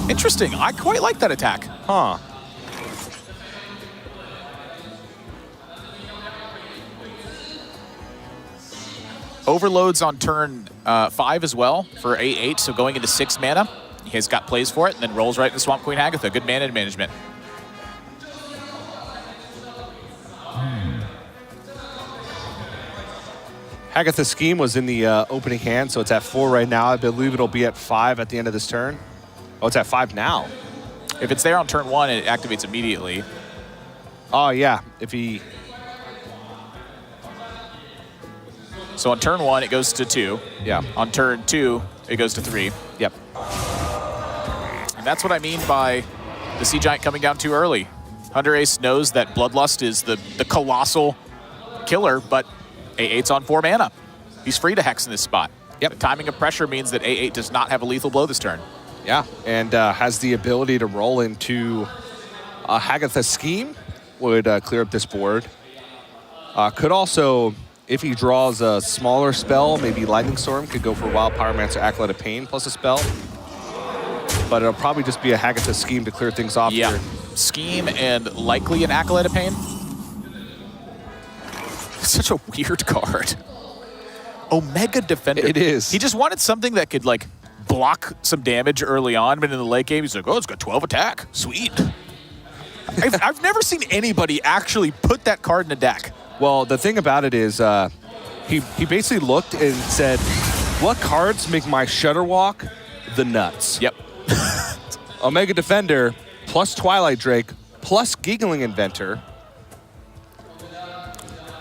Interesting. I quite like that attack. Huh. Overloads on turn 5 as well for A8, so going into 6 mana. He has got plays for it, and then rolls right into Swamp Queen Hagatha. Good mana management. Hagatha's scheme was in the opening hand, so it's at 4 right now. I believe it'll be at 5 at the end of this turn. Oh, it's at 5 now. If it's there on turn 1, it activates immediately. Oh, yeah. If he So on turn 1, it goes to 2. Yeah. On turn 2, it goes to 3. Yep. And that's what I mean by the Sea Giant coming down too early. Hunterace knows that Bloodlust is the colossal killer, but A8's on 4 mana. He's free to Hex in this spot. Yep. The timing of pressure means that A8 does not have a lethal blow this turn. Yeah, and has the ability to roll into Hagatha's Scheme, would clear up this board. Could also, if he draws a smaller spell, maybe Lightning Storm, could go for Wild Pyromancer, Acolyte of Pain plus a spell. But it'll probably just be a Hagatha's Scheme to clear things off here. Scheme and likely an Acolyte of Pain. Such a weird card. Omega Defender. It is. He just wanted something that could, like, block some damage early on, but in the late game, he's like, oh, it's got 12 attack. Sweet. I've never seen anybody actually put that card in a deck. Well, the thing about it is he basically looked and said, what cards make my Shudderwalk the nuts? Yep. Omega Defender plus Twilight Drake plus Giggling Inventor.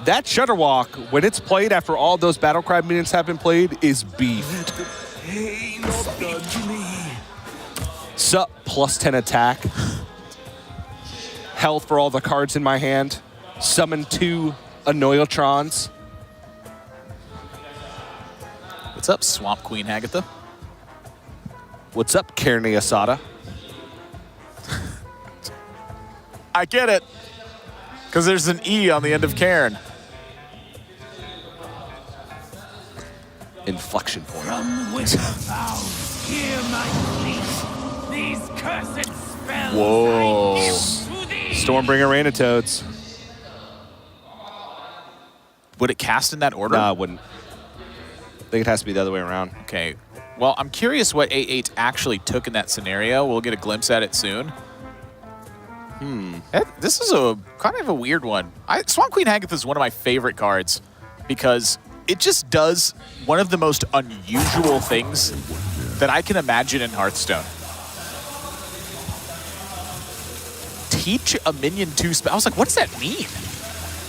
That Shudderwalk, when it's played after all those Battlecry minions have been played, is beefed. Sup, plus 10 attack. Health for all the cards in my hand. Summon 2 Annoyatrons. What's up, Swamp Queen Hagatha? What's up, Carne Asada? I get it. Because there's an E on the end of Cairn. Inflection point. From Winterbound, hear my plea. These cursed spells Whoa. I give to thee. Stormbringer Rainatoads. Would it cast in that order? No, it wouldn't. I think it has to be the other way around. Okay. Well, I'm curious what A8 actually took in that scenario. We'll get a glimpse at it soon. This is a kind of a weird one. Swamp Queen Hagatha is one of my favorite cards because it just does one of the most unusual things that I can imagine in Hearthstone. Teach a minion 2 spell. I was like, what does that mean?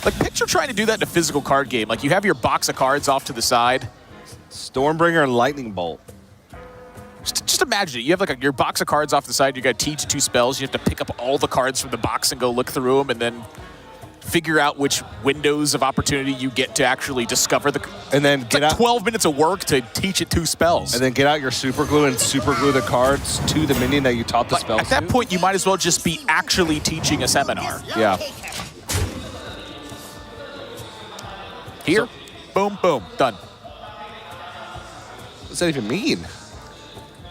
Like, picture trying to do that in a physical card game. Like, you have your box of cards off to the side. Stormbringer and Lightning Bolt. Just imagine it. You have like your box of cards off the side. You got to teach 2 spells. You have to pick up all the cards from the box and go look through them, and then figure out which windows of opportunity you get to actually discover the. And then get out 12 minutes of work to teach it 2 spells. And then get out your super glue and super glue the cards to the minion that you taught the spells. At that point, you might as well just be actually teaching a seminar. Yeah. Here, boom, boom, done. What does that even mean?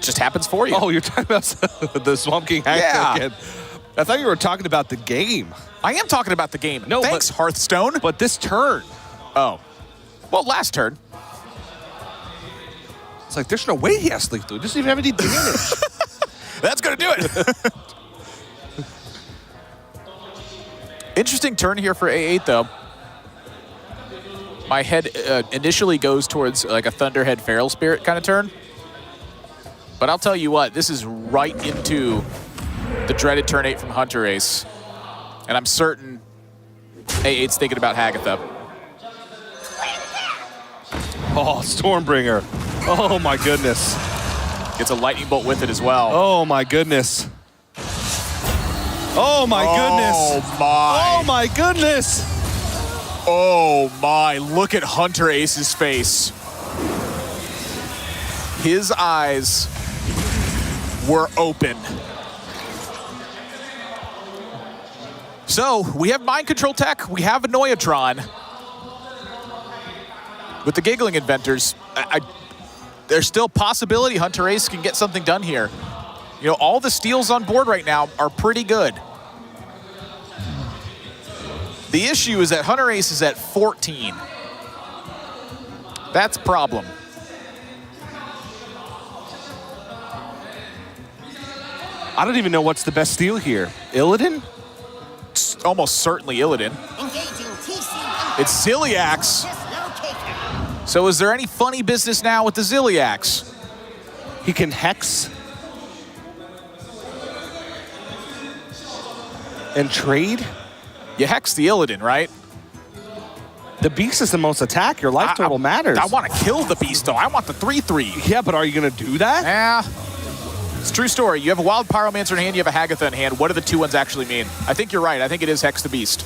Just happens for you. Oh, you're talking about the Swamp King Hagatha again. I thought you were talking about the game. I am talking about the game. No, thanks, Hearthstone. But this turn. Oh. Well, last turn. It's like, there's no way he has lethal. He doesn't even have any damage. That's going to do it. Interesting turn here for A8, though. My head initially goes towards like a Thunderhead Feral Spirit kind of turn. But I'll tell you what, this is right into the dreaded turn 8 from Hunterace. And I'm certain A8's thinking about Hagatha. Oh, Stormbringer. Oh, my goodness. Gets a Lightning Bolt with it as well. Oh, my goodness. Oh, my goodness. Oh, my. Oh, my goodness. Oh, my. Look at Hunterace's face. His eyes were open. So, we have Mind Control tech. We have Annoyatron. With the Giggling Inventors, there's still possibility Hunterace can get something done here. You know, all the steals on board right now are pretty good. The issue is that Hunterace is at 14. That's a problem. I don't even know what's the best steal here. Illidan? It's almost certainly Illidan. It's Ziliax. So is there any funny business now with the Ziliax? He can Hex and trade? You Hex the Illidan, right? The Beast is the most attack. Your life total matters. I want to kill the Beast, though. I want the 3/3. Yeah, but are you going to do that? Yeah. It's a true story. You have a Wild Pyromancer in hand, you have a Hagatha in hand. What do the 2/1s actually mean? I think you're right. I think it is Hex the Beast.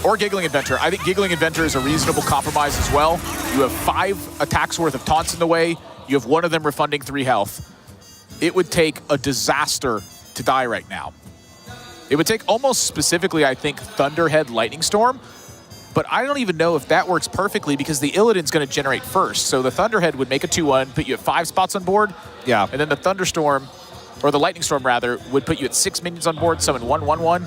Or Giggling Inventor. I think Giggling Inventor is a reasonable compromise as well. You have 5 attacks worth of taunts in the way. You have one of them refunding 3 health. It would take a disaster to die right now. It would take almost specifically, I think, Thunderhead Lightning Storm. But I don't even know if that works perfectly because the Illidan's going to generate first. So the Thunderhead would make a 2/1, put you at 5 spots on board. Yeah. And then the Thunderstorm, or the Lightning Storm rather, would put you at 6 minions on board, summon 1/1/1.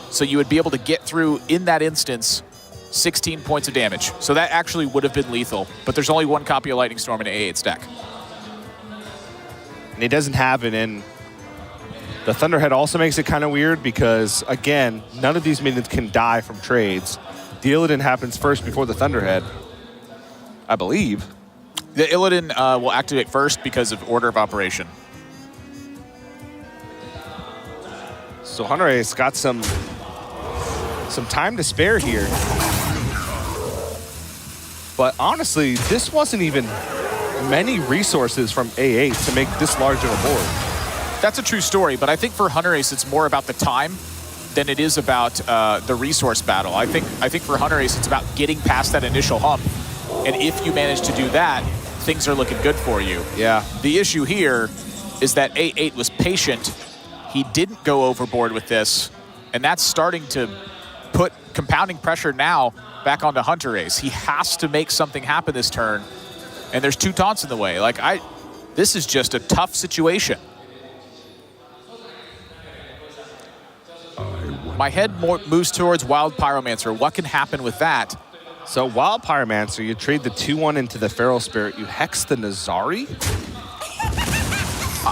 So you would be able to get through, in that instance, 16 points of damage. So that actually would have been lethal. But there's only 1 copy of Lightning Storm in an A8 stack. And it doesn't have it in. The Thunderhead also makes it kind of weird because, again, none of these minions can die from trades. The Illidan happens first before the Thunderhead, I believe. The Illidan will activate first because of order of operation. So Hunterace got some time to spare here. But honestly, this wasn't even many resources from A8 to make this large of a board. That's a true story, but I think for Hunterace, it's more about the time than it is about the resource battle. I think for Hunterace, it's about getting past that initial hump. And if you manage to do that, things are looking good for you. Yeah. The issue here is that A8 was patient. He didn't go overboard with this, and that's starting to put compounding pressure now back onto Hunterace. He has to make something happen this turn, and there's 2 taunts in the way. This is just a tough situation. My head moves towards Wild Pyromancer. What can happen with that? So Wild Pyromancer, you trade the 2/1 into the Feral Spirit. You hex the Nazari.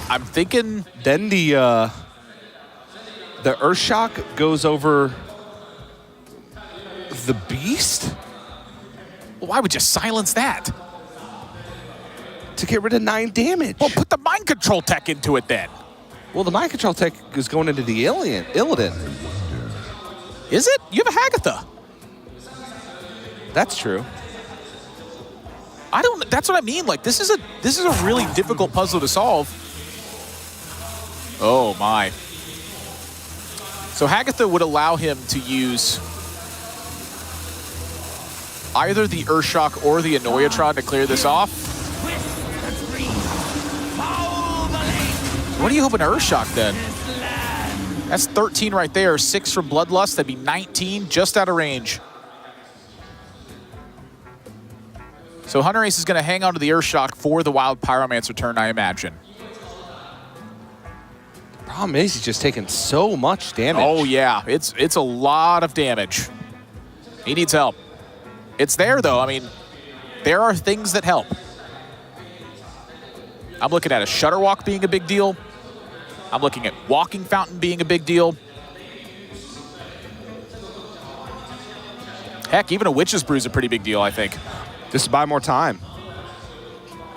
I'm thinking... Then the Earthshock goes over the Beast? Well, why would you silence that? To get rid of 9 damage. Well, put the Mind Control tech into it then. Well, the Mind Control tech is going into the Illidan. Is it? You have a Hagatha. That's true. That's what I mean. This is a really difficult puzzle to solve. Oh my. So Hagatha would allow him to use either the Earthshock or the Annoyatron to clear this off. What are you hoping to Earthshock then? That's 13 right there, 6 from Bloodlust, that'd be 19, just out of range. So Hunterace is going to hang on to the Earthshock for the Wild Pyromancer turn, I imagine. The problem is he's just taking so much damage. Oh yeah, it's a lot of damage. He needs help. It's there though, I mean, there are things that help. I'm looking at a Shutter Walk being a big deal. I'm looking at Walking Fountain being a big deal. Heck, even a Witch's Brew is a pretty big deal, I think. Just to buy more time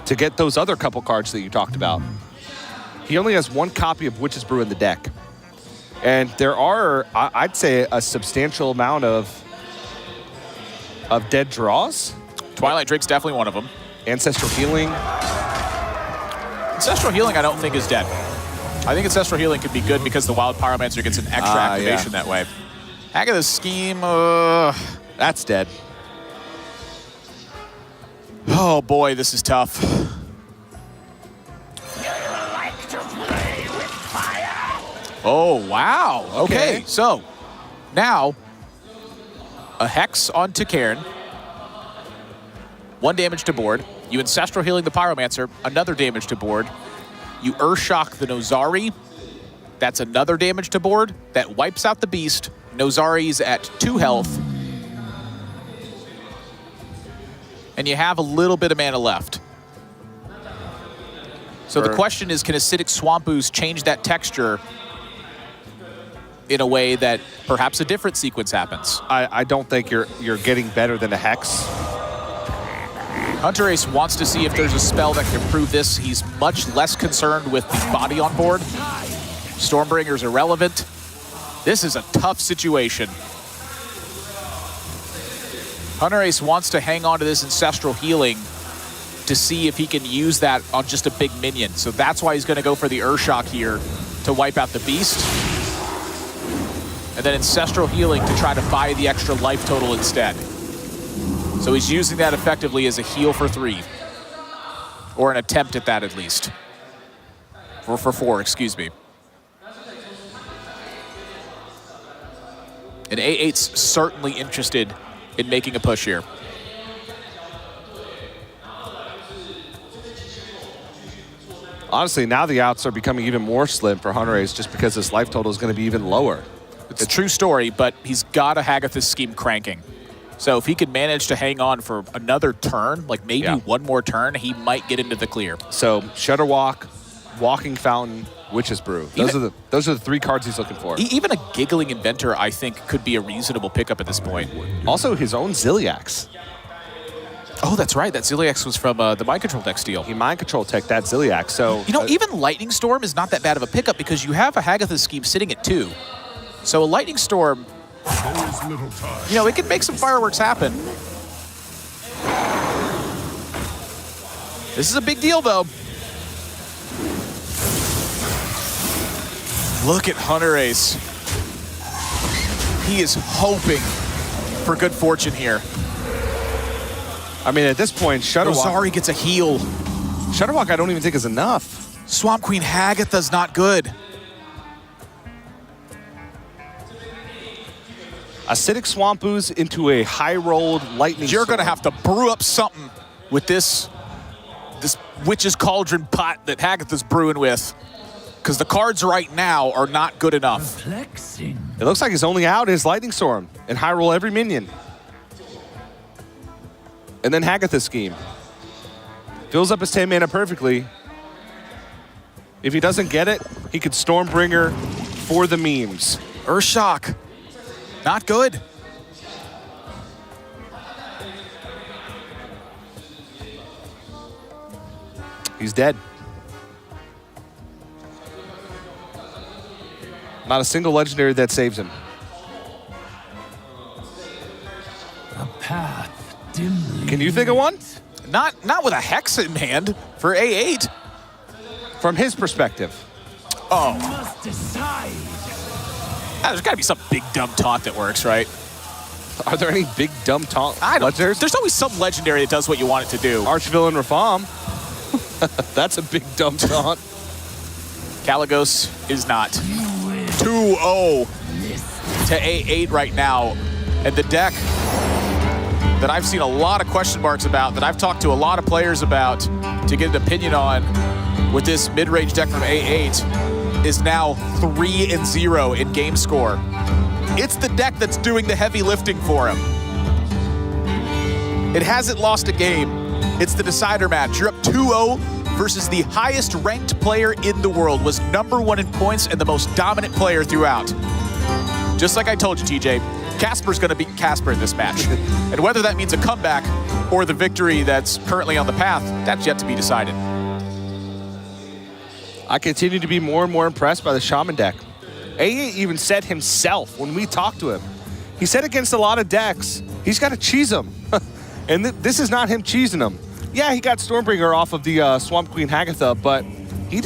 to get those other couple cards that you talked about. He only has 1 copy of Witch's Brew in the deck. And there are, I'd say, a substantial amount of dead draws. Twilight Drake's definitely one of them. Ancestral Healing. Ancestral Healing I don't think is dead. I think Ancestral Healing could be good because the Wild Pyromancer gets an extra activation that way. Hagatha's Scheme, that's dead. Oh boy, this is tough. Oh, wow. Okay, so now a Hex onto Cairn. 1 damage to board. You Ancestral Healing the Pyromancer, another damage to board. You Earthshock the Nozari. That's another damage to board. That wipes out the Beast. Nozari's at 2 health. And you have a little bit of mana left. So the question is, can Acidic Swamp Ooze change that texture in a way that perhaps a different sequence happens? I don't think you're getting better than a Hex. Hunterace wants to see if there's a spell that can improve this. He's much less concerned with the body on board. Stormbringer's irrelevant. This is a tough situation. Hunterace wants to hang on to this Ancestral Healing to see if he can use that on just a big minion. So that's why he's going to go for the Urshock here to wipe out the Beast. And then Ancestral Healing to try to buy the extra life total instead. So he's using that effectively as a heal for 3. Or an attempt at that at least. Or for 4, excuse me. And A8's certainly interested in making a push here. Honestly, now the outs are becoming even more slim for Hunterace just because his life total is going to be even lower. It's a true story, but he's got a Hagathis scheme cranking. So if he could manage to hang on for another turn, like maybe one more turn, he might get into the clear. So Shudderwalk, Walking Fountain, Witch's Brew. Those are the 3 cards he's looking for. Even a Giggling Inventor, I think, could be a reasonable pickup at this point. Also, his own Ziliax. Oh, that's right. That Ziliax was from the Mind Control deck steal. He Mind Control tech that Ziliax, so... You know, even Lightning Storm is not that bad of a pickup because you have a Hagathis scheme sitting at 2. So a Lightning Storm, you know, it can make some fireworks happen. This is a big deal, though. Look at Hunterace. He is hoping for good fortune here. I mean, at this point, Shudderwalk... Rosari gets a heal. Shudderwalk I don't even think is enough. Swamp Queen Hagatha's not good. Acidic Swamp Ooze into a high-rolled Lightning You're Storm. going to have to brew up something with this Witch's Cauldron pot that Hagatha's brewing with. Because the cards right now are not good enough. It looks like his only out is Lightning Storm and high roll every minion. And then Hagathis scheme. Fills up his 10 mana perfectly. If he doesn't get it, he could Stormbringer for the memes. Urshock, not good. He's dead. Not a single legendary that saves him. A path dimly. Can you think of one? Not with a Hex in hand for A8. From his perspective. Oh. You must decide. There's got to be some big dumb taunt that works, right? Are there any big dumb taunt legendaries? There's always some legendary that does what you want it to do. Archvillain Rafam. That's a big dumb taunt. Kaligos is not. 2-0 to A8 right now. And the deck that I've seen a lot of question marks about, that I've talked to a lot of players about to get an opinion on with this mid-range deck from A8 is now 3-0 in game score. It's the deck that's doing the heavy lifting for him. It hasn't lost a game. It's the decider match. You're up 2-0 versus the highest ranked player in the world, was #1 in points and the most dominant player throughout. Just like I told you, TJ, Casper's gonna beat Casper in this match. And whether that means a comeback or the victory that's currently on the path, that's yet to be decided. I continue to be more and more impressed by the Shaman deck. A8 even said himself when we talked to him. He said against a lot of decks, he's got to cheese them. And this is not him cheesing them. Yeah, he got Stormbringer off of the Swamp Queen Hagatha, but he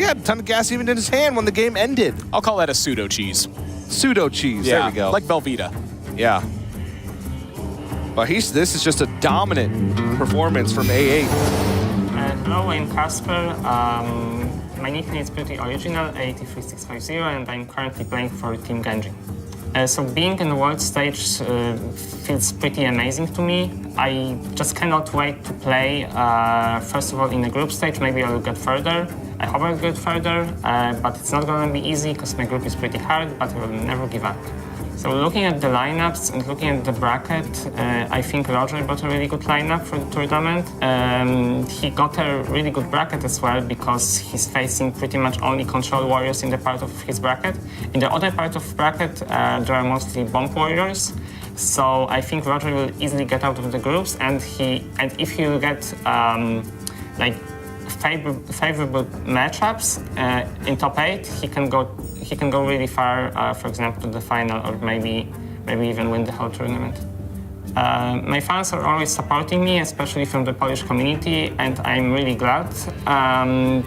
had a ton of gas even in his hand when the game ended. I'll call that a pseudo cheese. Pseudo cheese, Yeah, there we go. like Velveeta. Yeah. But this is just a dominant performance from A8. Hello, I'm Casper. My nickname is pretty original, 83650, and I'm currently playing for Team Genji. So being in the world stage feels pretty amazing to me. I just cannot wait to play, first of all, in the group stage. Maybe I'll get further. I hope I'll get further, but it's not going to be easy because my group is pretty hard, but I will never give up. So looking at the lineups and looking at the bracket, I think Roger got a really good lineup for the tournament. He got a really good bracket as well because he's facing pretty much only control warriors in the part of his bracket. In the other part of bracket, there are mostly bomb warriors. So I think Roger will easily get out of the groups, and if he will get favorable matchups in top 8, he can go really far, for example, to the final, or maybe even win the whole tournament. My fans are always supporting me, especially from the Polish community, and I'm really glad. I'm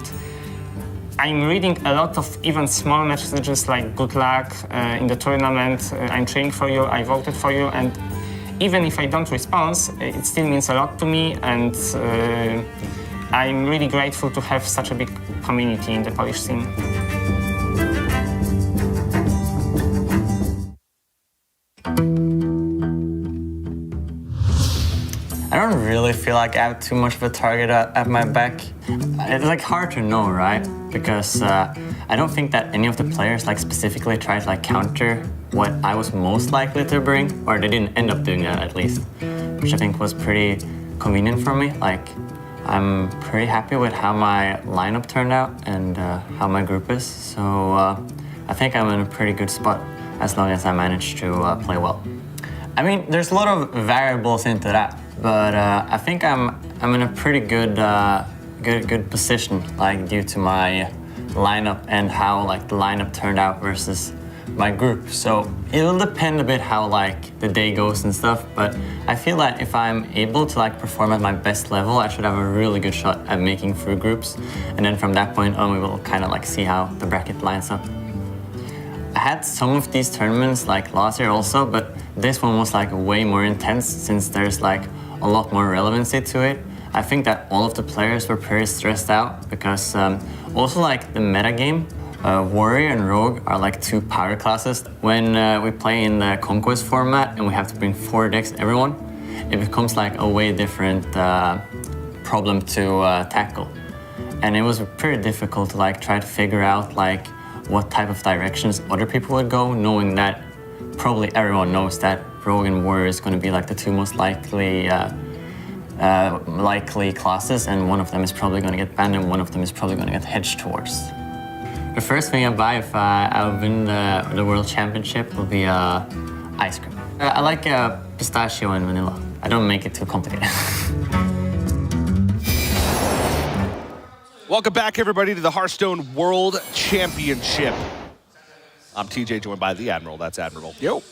reading a lot of even small messages like good luck in the tournament, I'm cheering for you, I voted for you, and even if I don't respond, it still means a lot to me, and I'm really grateful to have such a big community in the Polish scene. I don't really feel like I have too much of a target at my back. It's like hard to know, right? Because I don't think that any of the players like specifically tried to like counter what I was most likely to bring, or they didn't end up doing that at least, which I think was pretty convenient for me. Like, I'm pretty happy with how my lineup turned out and how my group is. So I think I'm in a pretty good spot as long as I manage to play well. I mean, there's a lot of variables into that. But I think I'm in a pretty good good position, like due to my lineup and how like the lineup turned out versus my group. So it'll depend a bit how like the day goes and stuff. But I feel that if I'm able to like perform at my best level, I should have a really good shot at making through groups. And then from that point on, we will kind of like see how the bracket lines up. I had some of these tournaments like last year also, but this one was like way more intense since there's like a lot more relevancy to it. I think that all of the players were pretty stressed out because also like the meta game, Warrior and Rogue are like two power classes. When we play in the Conquest format and we have to bring 4 decks everyone, it becomes like a way different problem to tackle. And it was pretty difficult to like try to figure out like what type of directions other people would go, knowing that probably everyone knows that Rogue and Warrior is going to be like the two most likely classes, and one of them is probably going to get banned and one of them is probably going to get hedged towards. The first thing I buy if I win the World Championship will be ice cream. I like pistachio and vanilla. I don't make it too complicated. Welcome back, everybody, to the Hearthstone World Championship. I'm TJ, joined by the Admiral. That's Admiral. Yo.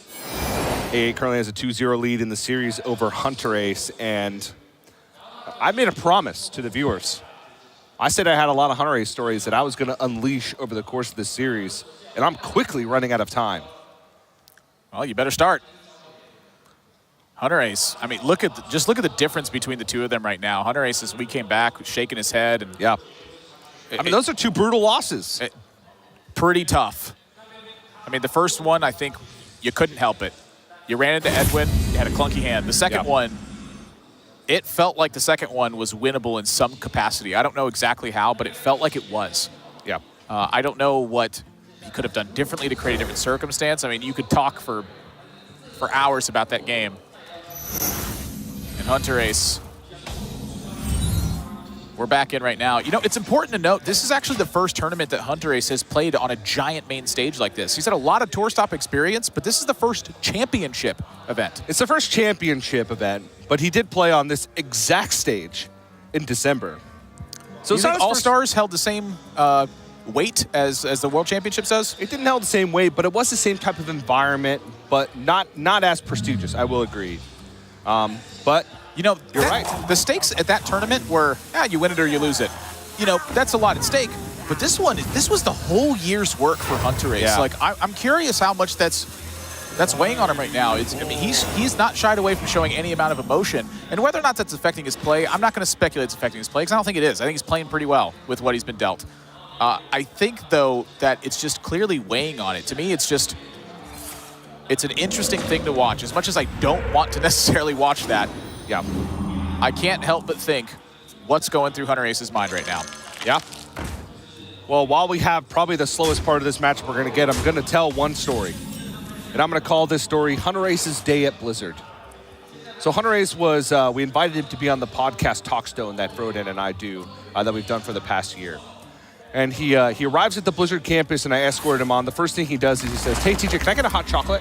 AA currently has a 2-0 lead in the series over Hunterace, and I made a promise to the viewers. I said I had a lot of Hunterace stories that I was going to unleash over the course of this series, and I'm quickly running out of time. Well, you better start. Hunterace, I mean, just look at the difference between the two of them right now. Hunterace, as we came back, was shaking his head. And yeah. I mean, those are 2 brutal losses. Pretty tough. I mean, the first one, I think you couldn't help it. You ran into Edwin, you had a clunky hand. The second one, it felt like the second one was winnable in some capacity. I don't know exactly how, but it felt like it was. Yeah. I don't know what he could have done differently to create a different circumstance. I mean, you could talk for hours about that game. And Hunterace, we're back in right now. You know, it's important to note, this is actually the first tournament that Hunterace has played on a giant main stage like this. He's had a lot of tour stop experience, but this is the first championship event. It's the first championship event, but he did play on this exact stage in December. So you think All-Stars held the same weight as the World Championships does? It didn't hold the same weight, but it was the same type of environment, but not as prestigious, I will agree. But you know, you're right. The stakes at that tournament were, you win it or you lose it. You know, that's a lot at stake. But this was the whole year's work for Hunterace. Yeah. Like, I'm curious how much that's weighing on him right now. I mean, he's not shied away from showing any amount of emotion. And whether or not that's affecting his play, I'm not going to speculate it's affecting his play, because I don't think it is. I think he's playing pretty well with what he's been dealt. I think, though, that it's just clearly weighing on it. To me, it's an interesting thing to watch. As much as I don't want to necessarily watch that, yeah, I can't help but think what's going through Hunterace's mind right now. Yeah. Well, while we have probably the slowest part of this match we're going to get, I'm going to tell one story. And I'm going to call this story Hunterace's Day at Blizzard. So Hunterace was, we invited him to be on the podcast Talkstone that Froden and I do, that we've done for the past year. And he arrives at the Blizzard campus, and I escorted him on. The first thing he does is he says, "Hey, TJ, can I get a hot chocolate?"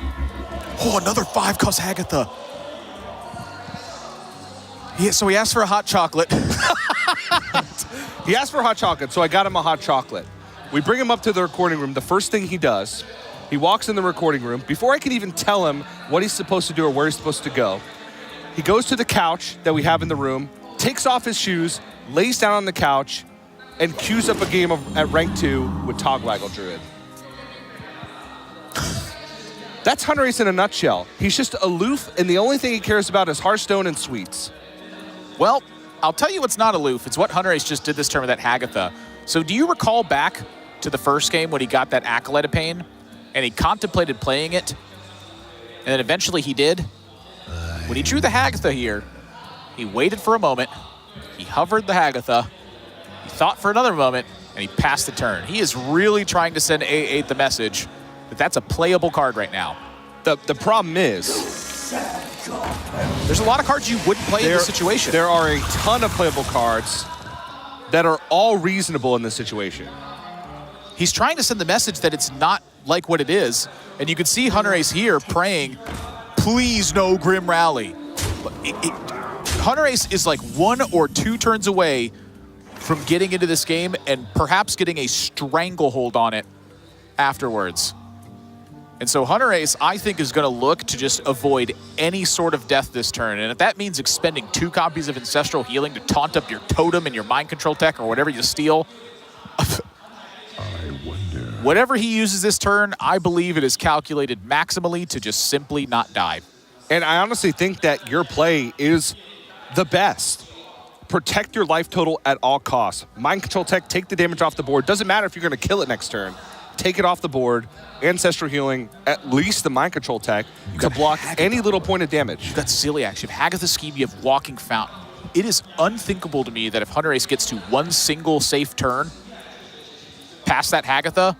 Oh, another 5-cost Hagatha. So he asked for a hot chocolate. He asked for a hot chocolate, so I got him a hot chocolate. We bring him up to the recording room. The first thing he does, he walks in the recording room. Before I can even tell him what he's supposed to do or where he's supposed to go, He goes to the couch that we have in the room, takes off his shoes, lays down on the couch, and queues up a game at rank 2 with Togwaggle Druid. That's Hunterace in a nutshell. He's just aloof, and the only thing he cares about is Hearthstone and sweets. Well, I'll tell you what's not aloof. It's what Hunterace just did this turn with that Hagatha. So do you recall back to the first game when he got that Acolyte of Pain, and he contemplated playing it, and then eventually he did? When he drew the Hagatha here, he waited for a moment, he hovered the Hagatha, he thought for another moment, and he passed the turn. He is really trying to send A8 the message that that's a playable card right now. The problem is, there's a lot of cards you wouldn't play in this situation. There are a ton of playable cards that are all reasonable in this situation. He's trying to send the message that it's not like what it is, and you can see Hunterace here praying, please no Grim Rally. Hunterace is like 1 or 2 turns away from getting into this game and perhaps getting a stranglehold on it afterwards. And so Hunterace, I think, is going to look to just avoid any sort of death this turn. And if that means expending 2 copies of Ancestral Healing to taunt up your totem and your Mind Control tech or whatever you steal, whatever he uses this turn, I believe it is calculated maximally to just simply not die. And I honestly think that your play is the best. Protect your life total at all costs. Mind Control tech, take the damage off the board. Doesn't matter if you're going to kill it next turn. Take it off the board. Ancestral Healing, at least the Mind Control tech, to block any little point of damage. You got Celiac, you have Hagatha Scheme, you have Walking Fountain. It is unthinkable to me that if Hunterace gets to 1 single safe turn past that Hagatha,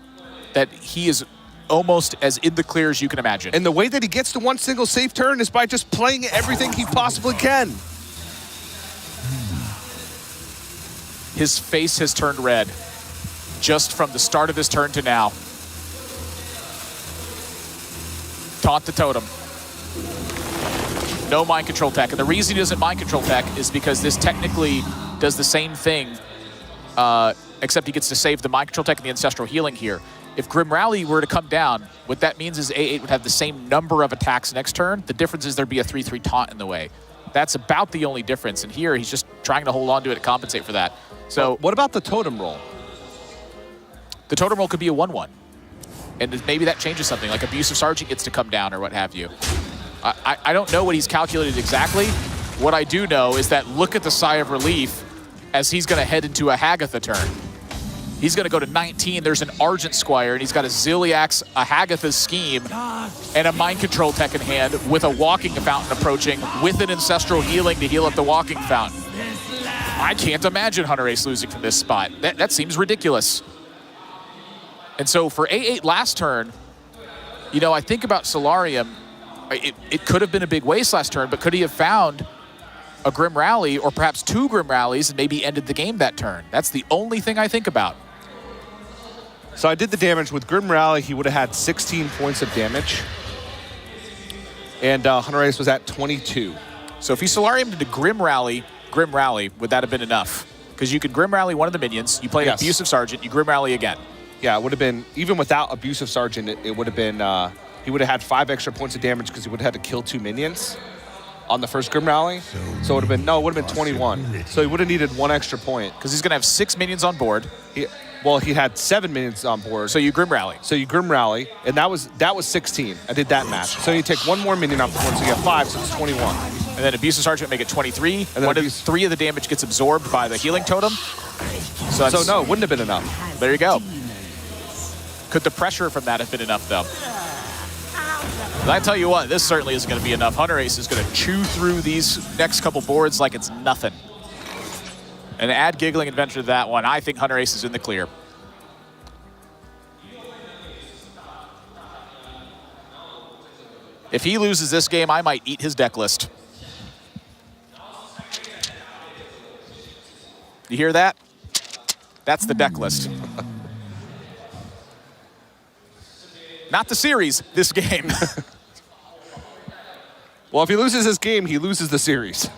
that he is almost as in the clear as you can imagine. And the way that he gets to 1 single safe turn is by just playing everything he possibly can. His face has turned red just from the start of his turn to now. Taunt the totem. No Mind Control tech. And the reason he doesn't Mind Control tech is because this technically does the same thing, except he gets to save the Mind Control tech and the Ancestral Healing here. If Grim Rally were to come down, what that means is A8 would have the same number of attacks next turn. The difference is there'd be a 3/3 taunt in the way. That's about the only difference. And here, he's just trying to hold on to it to compensate for that. So what about the totem roll? The totem roll could be a 1/1. And maybe that changes something, like Abusive Sergeant gets to come down or what have you. I don't know what he's calculated exactly. What I do know is that look at the sigh of relief as he's going to head into a Hagatha turn. He's going to go to 19. There's an Argent Squire, and he's got a Ziliax, a Hagatha Scheme, and a Mind Control tech in hand with a Walking Fountain approaching with an Ancestral Healing to heal up the Walking Fountain. I can't imagine Hunterace losing from this spot. That seems ridiculous. And so for A8 last turn, you know, I think about Solarium. It could have been a big waste last turn, but could he have found a Grim Rally or perhaps 2 Grim Rallies and maybe ended the game that turn? That's the only thing I think about. So I did the damage. With Grim Rally, he would have had 16 points of damage. And Hunterace was at 22. So if he Solariumed into Grim Rally, would that have been enough? Because you could Grim Rally one of the minions, you play an Abusive Sergeant, you Grim Rally again. Yeah, it would have been, even without Abusive Sergeant, it would have been, he would have had 5 extra points of damage because he would have had to kill 2 minions on the first Grim Rally. So it would have been, no, it would have been 21. So he would have needed 1 extra point. Because he's going to have 6 minions on board. He had 7 minions on board. So you Grim Rally. And that was 16. I did that math. So you take 1 more minion off the board, so you have 5, so it's 21. And then Abusive Sergeant make it 23. And then 3 of the damage gets absorbed by the Healing Totem. So no, it wouldn't have been enough. There you go. Could the pressure from that have been enough, though? But I tell you what, this certainly isn't going to be enough. Hunterace is going to chew through these next couple boards like it's nothing. And add Giggling Adventure to that one, I think Hunterace is in the clear. If he loses this game, I might eat his deck list. You hear that? That's the deck list. Not the series, this game. Well, if he loses this game, he loses the series.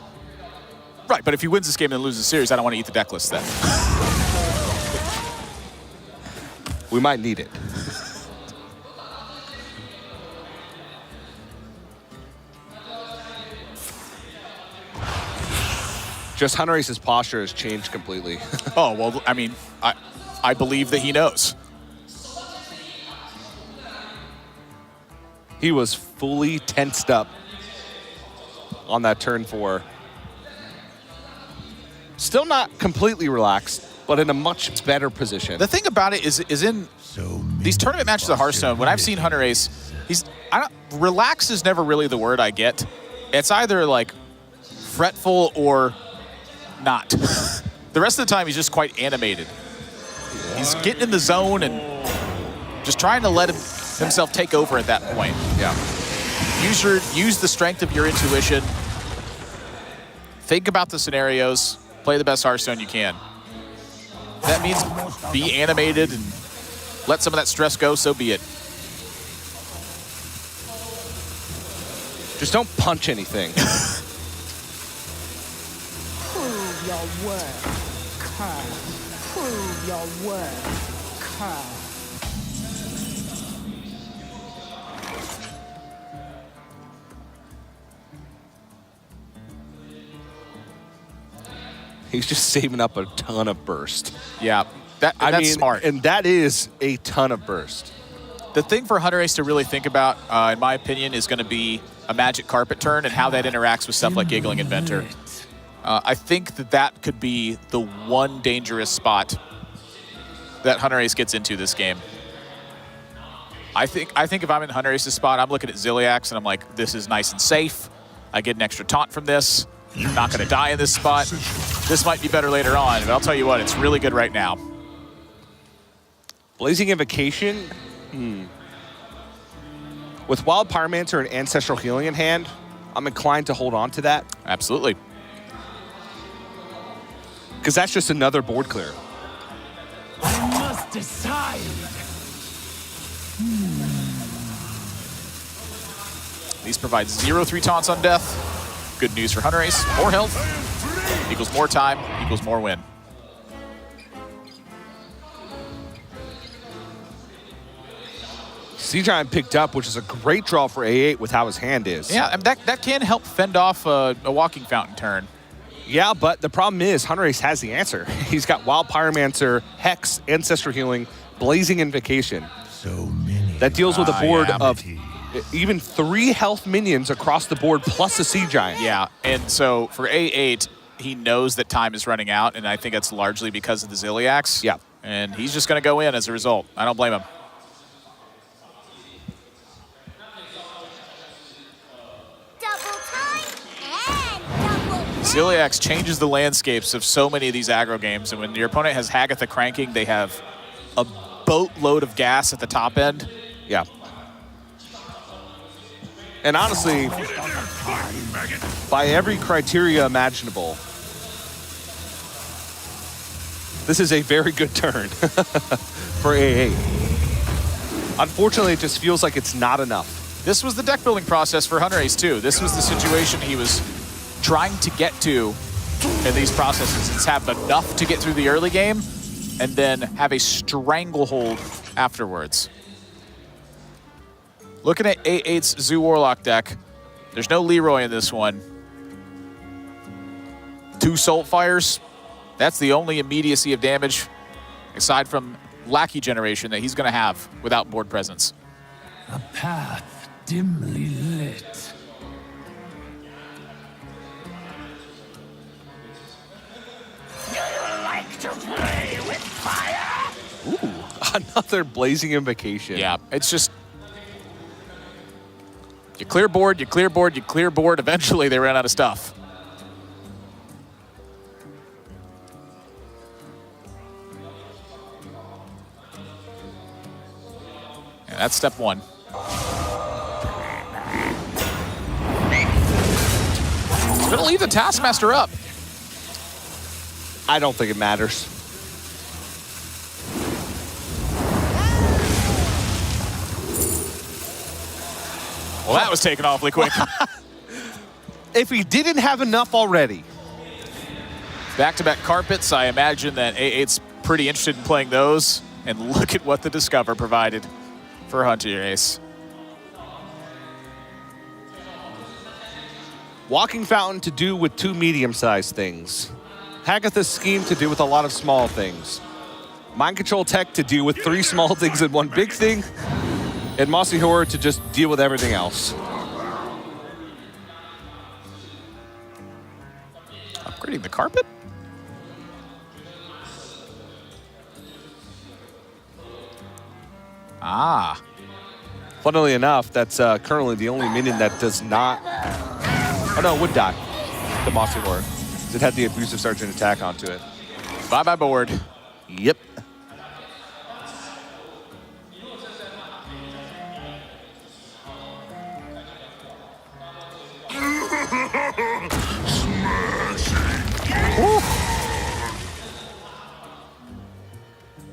Right, but if he wins this game and loses the series, I don't want to eat the deck list then. We might need it. Just Hunterace's posture has changed completely. Oh, well, I mean, I believe that he knows. He was fully tensed up on that turn 4. Still not completely relaxed, but in a much better position. The thing about it is in these tournament matches of Hearthstone, when I've seen Hunterace, relax is never really the word I get. It's either like fretful or not. The rest of the time, he's just quite animated. He's getting in the zone and just trying to let himself take over at that point. Yeah. Use the strength of your intuition. Think about the scenarios. Play the best Hearthstone you can. That means be animated and let some of that stress go, so be it. Just don't punch anything. Prove your worth, Curl. Prove your worth, Curl. He's just saving up a ton of burst. Yeah, that's smart. And that is a ton of burst. The thing for Hunterace to really think about, in my opinion, is going to be a Magic Carpet turn and how that interacts with stuff like Giggling Inventor. I think that could be the one dangerous spot that Hunterace gets into this game. I think if I'm in Hunterace's spot, I'm looking at Ziliax and I'm like, this is nice and safe. I get an extra taunt from this. I'm not going to die in this spot. This might be better later on, but I'll tell you what, it's really good right now. Blazing Invocation? With Wild Pyromancer and Ancestral Healing in hand, I'm inclined to hold on to that. Absolutely. Because that's just another board clear. I must decide. These provide 0-3 taunts on death. Good news for Hunterace. More health equals more time equals more win. Sea Giant picked up, which is a great draw for A8 with how his hand is. Yeah, and that can help fend off a Walking Fountain turn. Yeah, but the problem is Hunterace has the answer. He's got Wild Pyromancer, Hex, Ancestral Healing, Blazing Invocation. So many. That deals with a board of even 3 health minions across the board plus a Sea Giant. Yeah, and so for A8, he knows that time is running out, and I think that's largely because of the Ziliax. Yeah. And he's just going to go in as a result. I don't blame him. Ziliax changes the landscapes of so many of these aggro games, and when your opponent has Hagatha cranking, they have a boatload of gas at the top end. Yeah. And honestly, by every criteria imaginable, this is a very good turn for A8. Unfortunately, it just feels like it's not enough. This was the deck building process for Hunterace too. This was the situation he was trying to get to in these processes. It's have enough to get through the early game and then have a stranglehold afterwards. Looking at A8's Zoo Warlock deck, there's no Leroy in this one. 2 Soulfires, that's the only immediacy of damage aside from Lackey generation that he's going to have without board presence. A path dimly lit. Do you like to play with fire? Ooh, another Blazing Invocation. Yeah, it's just you clear board, you clear board, you clear board. Eventually, they ran out of stuff. Yeah, that's step 1. He's gonna leave the Taskmaster up. I don't think it matters. Well, that was taken awfully quick. If he didn't have enough already. Back-to-back carpets, I imagine that A8's pretty interested in playing those. And look at what the Discover provided for Hunterace. Walking Fountain to do with 2 medium-sized things. Hagatha's Scheme to do with a lot of small things. Mind Control Tech to deal with 3 small things and 1 big thing. And Mossy Horror to just deal with everything else. Upgrading the carpet? Ah. Funnily enough, that's currently the only minion that does not... Oh no, it would die. The Mossy Horror. It had the Abusive Sergeant attack onto it. Bye-bye board. Yep.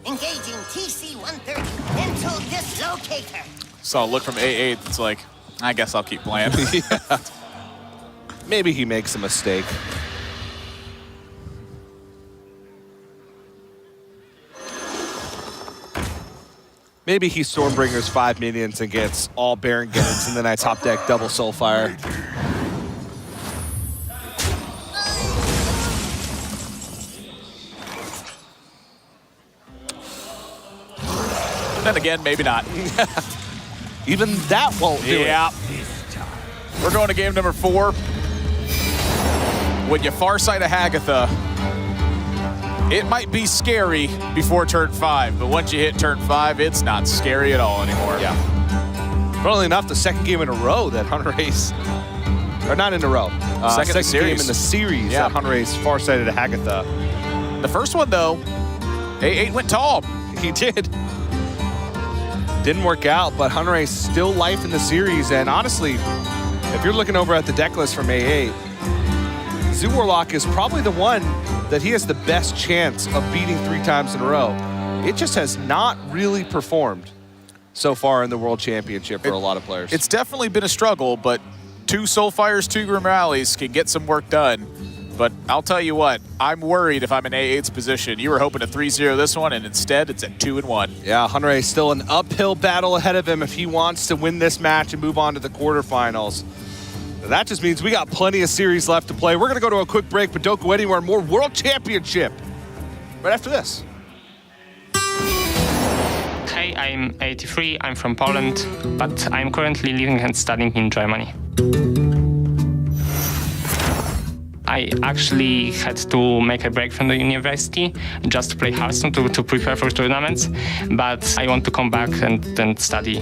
Engaging TC-130 mental dislocator. Saw a look from A8. It's like, I guess I'll keep playing. Yeah. Maybe he makes a mistake. Maybe he Stormbringer's 5 minions and gets all Baron Geddons, and then I top deck double Soulfire. Then again, maybe not. Even that won't do it. Yeah. We're going to game number 4. When you farsight a Hagatha, it might be scary before turn 5, but once you hit turn 5, it's not scary at all anymore. Yeah. Funnily enough, the 2nd game in a row that Hunterace, or not in a row, second game in the series that Hunterace farsighted a Hagatha. The first one, though, A8 went tall. He did. Didn't work out, but Hunterace still life in the series, and honestly, if you're looking over at the deck list from A8, Zoo Warlock is probably the one that he has the best chance of beating 3 times in a row. It just has not really performed so far in the World Championship for a lot of players. It's definitely been a struggle, but 2 Soulfires, 2 Grim Rallies can get some work done. But I'll tell you what, I'm worried if I'm in A8's position. You were hoping to 3-0 this one, and instead it's at 2-1. Yeah, Hunterace still an uphill battle ahead of him if he wants to win this match and move on to the quarterfinals. That just means we got plenty of series left to play. We're going to go to a quick break, but don't go anywhere. More World Championship right after this. Hey, I'm 83, I'm from Poland, but I'm currently living and studying in Germany. I actually had to make a break from the university just to play Hearthstone to prepare for tournaments, but I want to come back and study.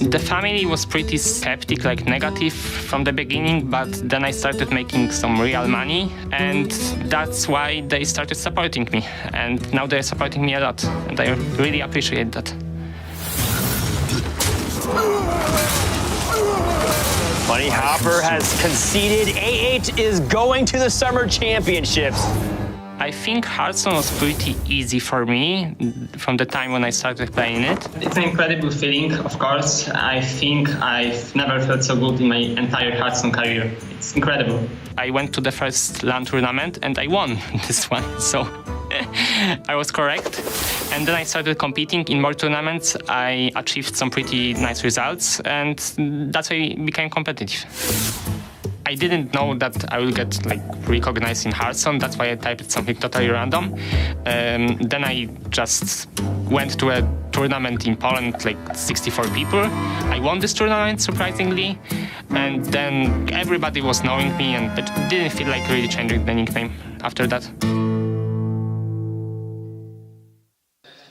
The family was pretty skeptic, like negative from the beginning, but then I started making some real money, and that's why they started supporting me. And now they're supporting me a lot, and I really appreciate that. Bunny Hopper has conceded. A8 is going to the Summer Championships. I think Hearthstone was pretty easy for me from the time when I started playing it. It's an incredible feeling, of course. I think I've never felt so good in my entire Hearthstone career. It's incredible. I went to the first LAN tournament and I won this one, so I was correct. And then I started competing in more tournaments. I achieved some pretty nice results, and that's why I became competitive. I didn't know that I will get recognized in Hearthstone. That's why I typed something totally random. Then I just went to a tournament in Poland, 64 people. I won this tournament, surprisingly. And then everybody was knowing me, and it didn't feel like really changing the nickname after that.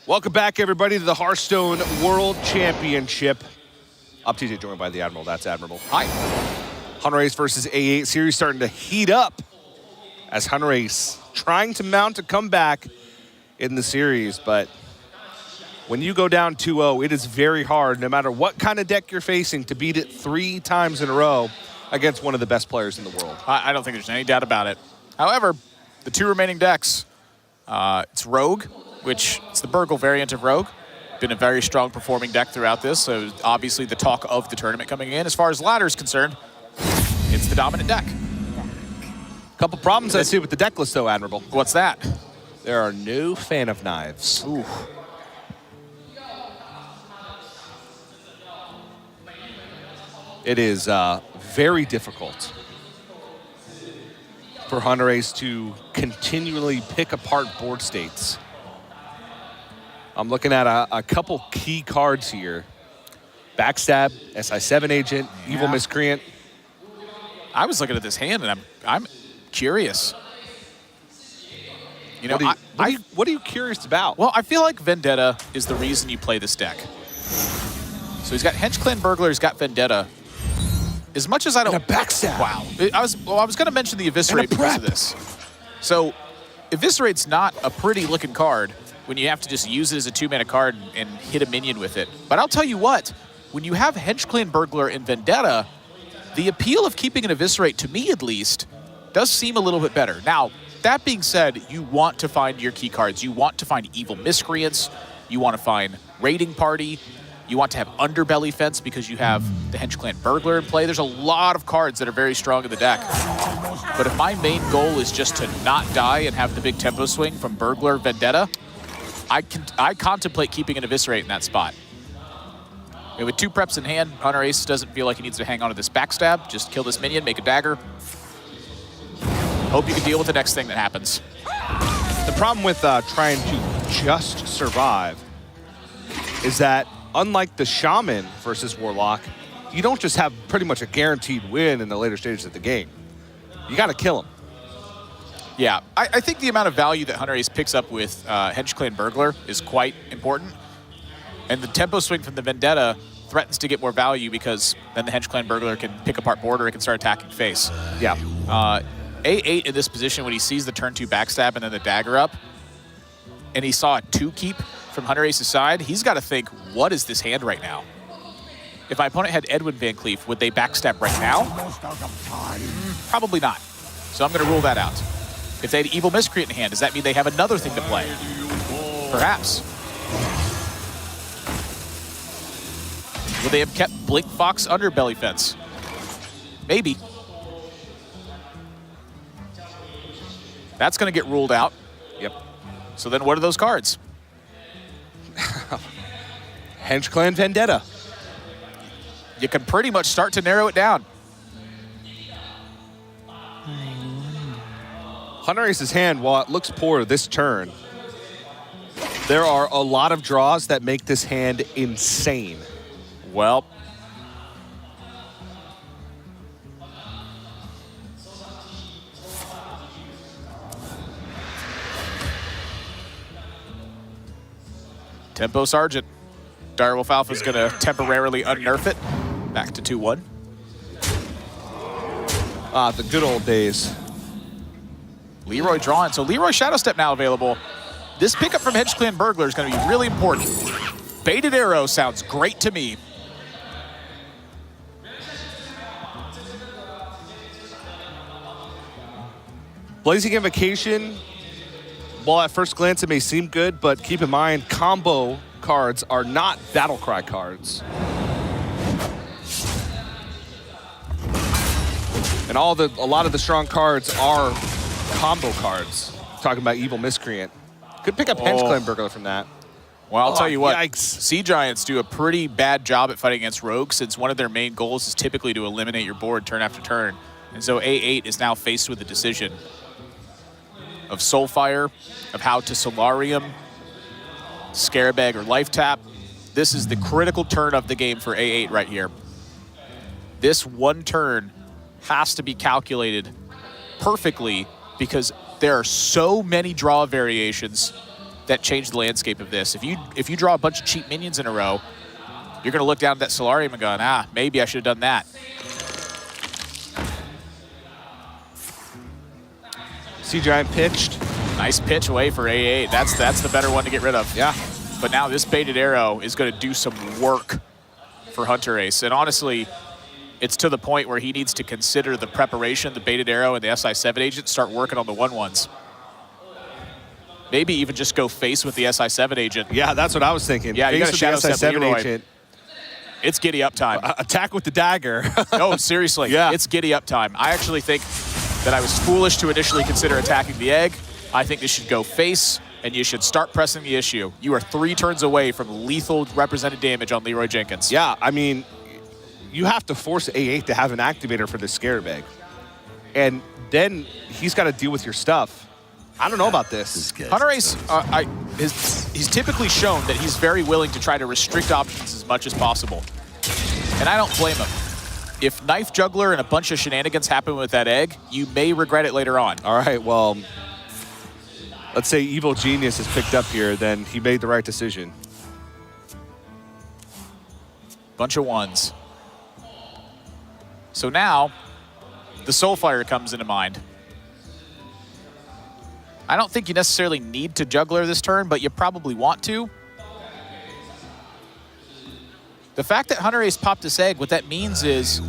Welcome back, everybody, to the Hearthstone World Championship. I'm TJ, joined by the Admiral. That's Admiral. Hi. Hunterace versus A8 series starting to heat up as Hunterace trying to mount a comeback in the series. But when you go down 2-0, it is very hard, no matter what kind of deck you're facing, to beat it 3 times in a row against one of the best players in the world. I don't think there's any doubt about it. However, the 2 remaining decks, it's Rogue, which is the Burgle variant of Rogue. Been a very strong performing deck throughout this, so obviously the talk of the tournament coming in. As far as ladder is concerned, it's the dominant deck. Couple problems I see with the deck list, though, Admirable. What's that? There are no Fan of Knives. Ooh. It is very difficult for Hunterace to continually pick apart board states. I'm looking at a couple key cards here. Backstab, SI7 Agent, Evil Miscreant. I was looking at this hand, and I'm curious. You know, what are you curious about? Well, I feel like Vendetta is the reason you play this deck. So he's got Hench Clan Burglar, he's got Vendetta. As much as I don't... And a backstab. Wow. I was going to mention the Eviscerate because of this. So Eviscerate's not a pretty looking card when you have to just use it as a 2-mana card and hit a minion with it. But I'll tell you what, when you have Hench Clan Burglar and Vendetta, the appeal of keeping an Eviscerate, to me at least, does seem a little bit better. Now, that being said, you want to find your key cards. You want to find Evil Miscreants. You want to find Raiding Party. You want to have Underbelly Fence because you have the Hench Clan Burglar in play. There's a lot of cards that are very strong in the deck. But if my main goal is just to not die and have the big tempo swing from Burglar Vendetta, I contemplate keeping an Eviscerate in that spot. And with 2 preps in hand, Hunterace doesn't feel like he needs to hang on to this backstab. Just kill this minion, make a dagger. Hope you can deal with the next thing that happens. The problem with trying to just survive is that unlike the Shaman versus Warlock, you don't just have pretty much a guaranteed win in the later stages of the game. You got to kill him. Yeah, I think the amount of value that Hunterace picks up with Hench Clan Burglar is quite important. And the tempo swing from the Vendetta threatens to get more value because then the Hench Clan Burglar can pick apart border, it can start attacking face. Yeah. A8 in this position when he sees the turn 2 backstab and then the dagger up, and he saw a 2 keep from Hunterace's side, he's got to think, what is this hand right now? If my opponent had Edwin Van Cleef, would they backstab right now? Probably not. So I'm going to rule that out. If they had Evil Miscreant in hand, does that mean they have another thing to play? Perhaps. Would they have kept Blink Fox Underbelly Fence? Maybe. That's going to get ruled out. Yep. So then what are those cards? Hench Clan Vendetta. You can pretty much start to narrow it down. Hunterace's hand, while it looks poor this turn, there are a lot of draws that make this hand insane. Well, Tempo Sergeant. Direwolf Alpha is going to temporarily unnerf it. Back to 2-1. Ah, the good old days. Leroy drawing. So Leroy Shadow Step now available. This pickup from Hench Clan Burglar is going to be really important. Baited Arrow sounds great to me. Blazing Invocation, while at first glance it may seem good, but keep in mind combo cards are not Battlecry cards. And a lot of the strong cards are combo cards. Talking about Evil Miscreant. Could pick up Hench Clan Burglar from that. Well, I'll tell you what, yikes. Sea Giants do a pretty bad job at fighting against rogues since one of their main goals is typically to eliminate your board turn after turn. And so A8 is now faced with the decision of Soulfire, of how to Solarium, Scarabag, or Life Tap. This is the critical turn of the game for A8 right here. This one turn has to be calculated perfectly because there are so many draw variations that change the landscape of this. If you draw a bunch of cheap minions in a row, you're going to look down at that Solarium and go, maybe I should have done that. Sea Giant pitched. Nice pitch away for A8. That's the better one to get rid of. Yeah. But now this Baited Arrow is going to do some work for Hunterace. And honestly, it's to the point where he needs to consider the preparation, the Baited Arrow, and the SI7 agent, start working on the 1/1s. Maybe even just go face with the SI7 agent. Yeah, that's what I was thinking. Yeah, you got a Face Shadow with the Step SI7 Leroy. agent. It's giddy up time. Attack with the dagger. No, seriously. Yeah. It's giddy up time. I actually think that I was foolish to initially consider attacking the egg. I think this should go face, and you should start pressing the issue. You are 3 turns away from lethal represented damage on Leroy Jenkins. Yeah, I mean, you have to force A8 to have an activator for the Scarab Egg. And then he's got to deal with your stuff. I don't know about this. Hunterace, he's typically shown that he's very willing to try to restrict options as much as possible. And I don't blame him. If Knife Juggler and a bunch of shenanigans happen with that egg, you may regret it later on. All right, well, let's say Evil Genius is picked up here, then he made the right decision. Bunch of ones. So now, the Soulfire comes into mind. I don't think you necessarily need to Juggler this turn, but you probably want to. The fact that Hunterace popped this egg, what that means is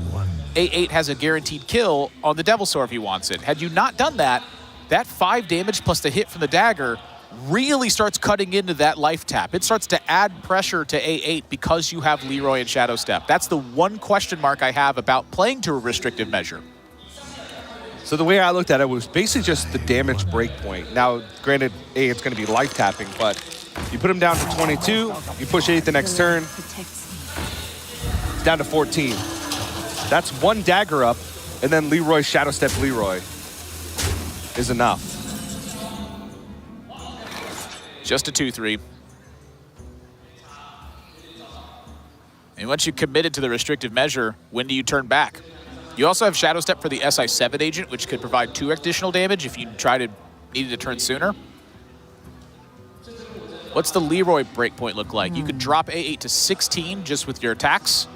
A8 has a guaranteed kill on the Devilsaur if he wants it. Had you not done that, that 5 damage plus the hit from the dagger really starts cutting into that life tap. It starts to add pressure to A8 because you have Leroy and Shadow Step. That's the one question mark I have about playing to a restrictive measure. So the way I looked at it was basically just the damage breakpoint. Now, granted, it's going to be life tapping, but you put him down to 22, you push 8 the next turn, it's down to 14. That's 1 dagger up, and then Leroy, Shadow Step Leroy is enough. Just a 2-3. And once you committed to the restrictive measure, when do you turn back? You also have Shadow Step for the SI7 agent, which could provide 2 additional damage if you needed to turn sooner. What's the Leroy breakpoint look like? You could drop A8 to 16 just with your attacks.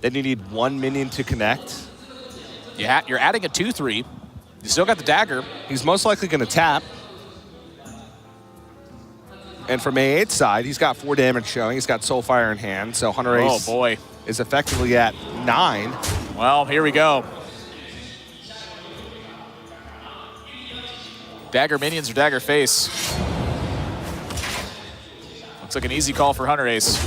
Then you need 1 minion to connect. Yeah, you're adding a 2-3. You still got the dagger. He's most likely going to tap. And from A8's side, he's got 4 damage showing. He's got Soulfire in hand, so Hunterace is effectively at 9. Well, here we go. Dagger minions or dagger face. Looks like an easy call for Hunterace.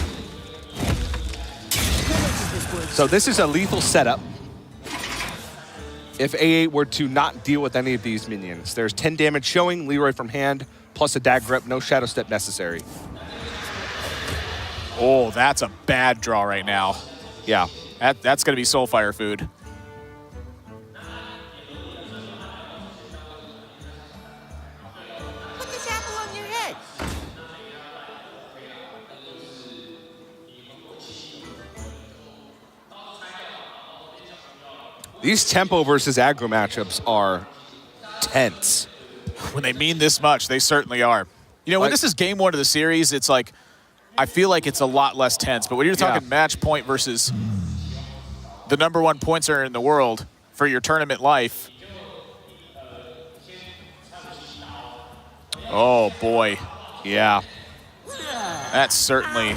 So this is a lethal setup. If A8 were to not deal with any of these minions. There's 10 damage showing, Leroy from hand, plus a dagger up, no Shadow Step necessary. Oh, that's a bad draw right now. Yeah. That's going to be Soulfire food. Put this apple on your head. These tempo versus aggro matchups are tense. When they mean this much, they certainly are. You know, when this is game 1 of the series, it's like, I feel like it's a lot less tense. But when you're talking match point versus the #1 points earner in the world for your tournament life. Oh, boy. Yeah. That's certainly.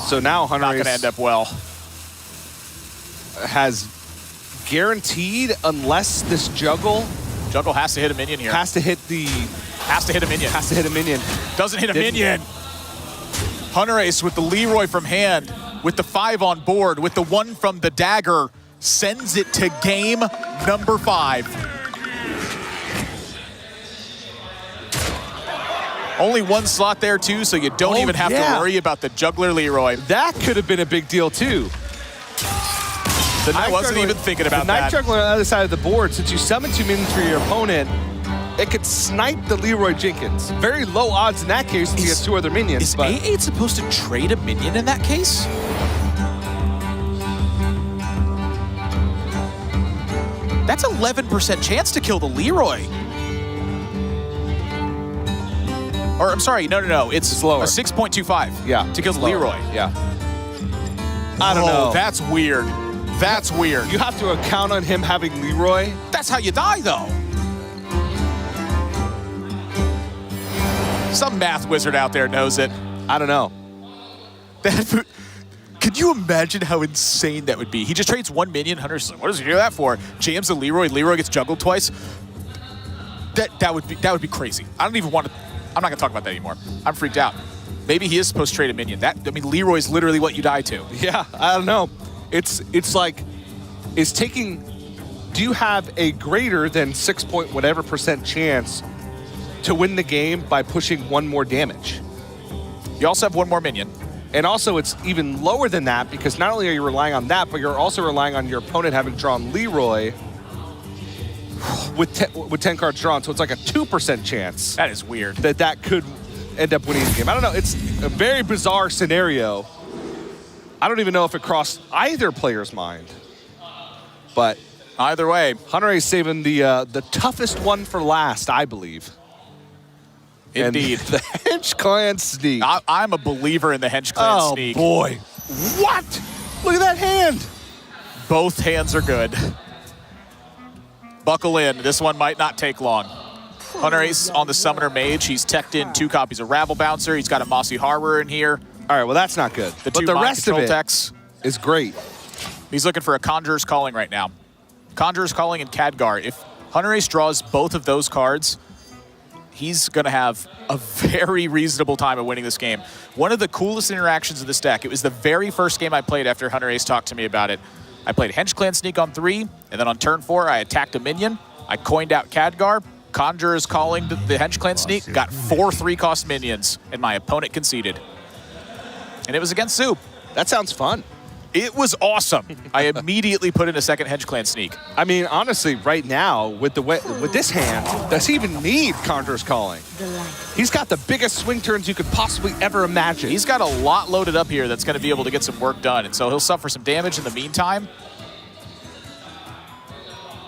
So now Hunterace not going to end up well. Has guaranteed, unless this Juggle has to hit a minion here. Has to hit a minion. Doesn't hit a minion. Hunterace with the Leroy from hand, with the 5 on board, with the 1 from the dagger, sends it to game number 5. Only 1 slot there too, so you don't even have to worry about the Juggler Leroy. That could have been a big deal too. I wasn't even thinking about the that. Knife Juggler on the other side of the board, since you summon 2 minions for your opponent, it could snipe the Leroy Jenkins. Very low odds in that case to get 2 other minions. Is A8 supposed to trade a minion in that case? That's 11% chance to kill the Leroy. Or, I'm sorry, no. It's lower. A 6.25 to kill the Leroy. Yeah. I don't know. That's weird. That's weird. You have to account on him having Leroy. That's how you die, though. Some math wizard out there knows it. I don't know. Could you imagine how insane that would be? He just trades 1 minion. Hunter's like, what does he do that for? Jams the Leroy. Leroy gets juggled twice. That would be crazy. I don't even want to. I'm not gonna talk about that anymore. I'm freaked out. Maybe he is supposed to trade a minion. Leroy's literally what you die to. Yeah, I don't know. It's like, do you have a greater than 6.whatever% chance to win the game by pushing 1 more damage? You also have one more minion. And also, it's even lower than that because not only are you relying on that, but you're also relying on your opponent having drawn Leroy with 10 cards drawn. So it's like a 2% chance. That is weird. That could end up winning the game. I don't know. It's a very bizarre scenario. I don't even know if it crossed either player's mind. But either way, Hunterace saving the toughest one for last, I believe. Indeed. And the Hench Clan sneak. I'm a believer in the Hench Clan sneak. Oh, boy. What? Look at that hand. Both hands are good. Buckle in. This one might not take long. Hunterace on the Summoner Mage. He's teched in 2 copies of Rabble Bouncer. He's got a Mossy Horror in here. All right, well, that's not good. The but 2 the Mind rest of Control it techs. Is great. He's looking for a Conjurer's Calling right now. Conjurer's Calling and Khadgar. If Hunterace draws both of those cards, he's going to have a very reasonable time of winning this game. One of the coolest interactions of this deck, it was the very first game I played after Hunterace talked to me about it. I played Hench Clan Sneak on 3, and then on turn 4, I attacked a minion. I coined out Khadgar. Conjurer's Calling the Hench Clan Sneak, got 4 3-cost minions, and my opponent conceded. And it was against Soup. That sounds fun. It was awesome. I immediately put in a second Hench Clan Sneak. I mean, honestly, right now, with this hand, does he even need Conjurer's Calling? He's got the biggest swing turns you could possibly ever imagine. He's got a lot loaded up here that's going to be able to get some work done, and so he'll suffer some damage in the meantime.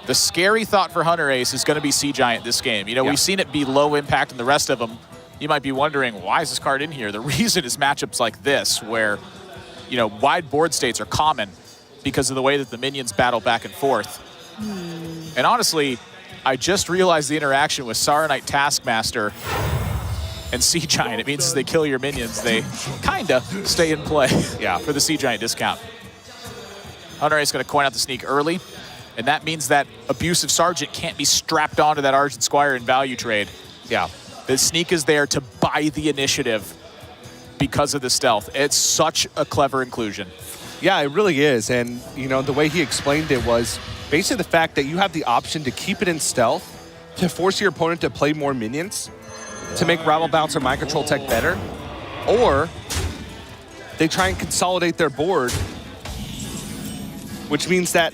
The scary thought for Hunterace is going to be Sea Giant this game. You know, we've seen it be low impact in the rest of them. You might be wondering, why is this card in here? The reason is matchups like this, where, you know, wide board states are common because of the way that the minions battle back and forth. And honestly, I just realized the interaction with Saronite Taskmaster and Sea Giant. It means as they kill your minions, they kinda stay in play for the Sea Giant discount. Hunterace is going to coin out the sneak early, and that means that Abusive Sergeant can't be strapped onto that Argent Squire in value trade. Yeah. The sneak is there to buy the initiative because of the stealth. It's such a clever inclusion. Yeah, it really is. And, you know, the way he explained it was basically the fact that you have the option to keep it in stealth, to force your opponent to play more minions, to make Rabble Bouncer Mind Control Tech better, or they try and consolidate their board, which means that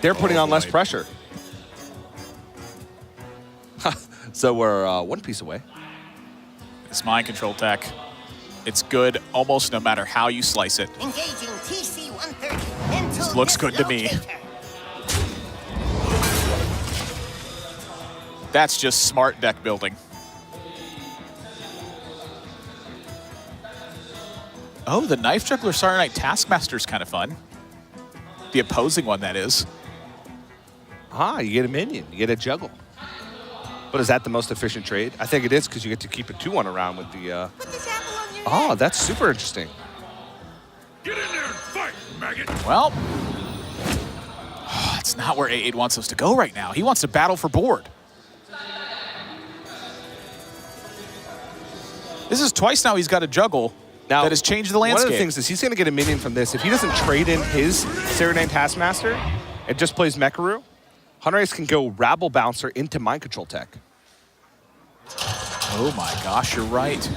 they're putting on less pressure. So we're 1 piece away. It's Mind Control Tech. It's good almost no matter how you slice it. Engaging TC-130 This looks good to me. That's just smart deck building. Oh, the Knife Juggler Saronite Taskmaster is kind of fun. The opposing one, that is. You get a minion, you get a juggle. But is that the most efficient trade? I think it is because you get to keep a 2-1 around with the... Oh, that's super interesting. Get in there and fight, maggot! Well, that's not where 8-8 wants us to go right now. He wants to battle for board. This is twice now he's got a juggle that has changed the landscape. One of the things is he's going to get a minion from this. If he doesn't trade in his Serenade Taskmaster and just plays Mekaru, Hunterace can go Rabble Bouncer into Mind Control Tech. Oh my gosh, you're right.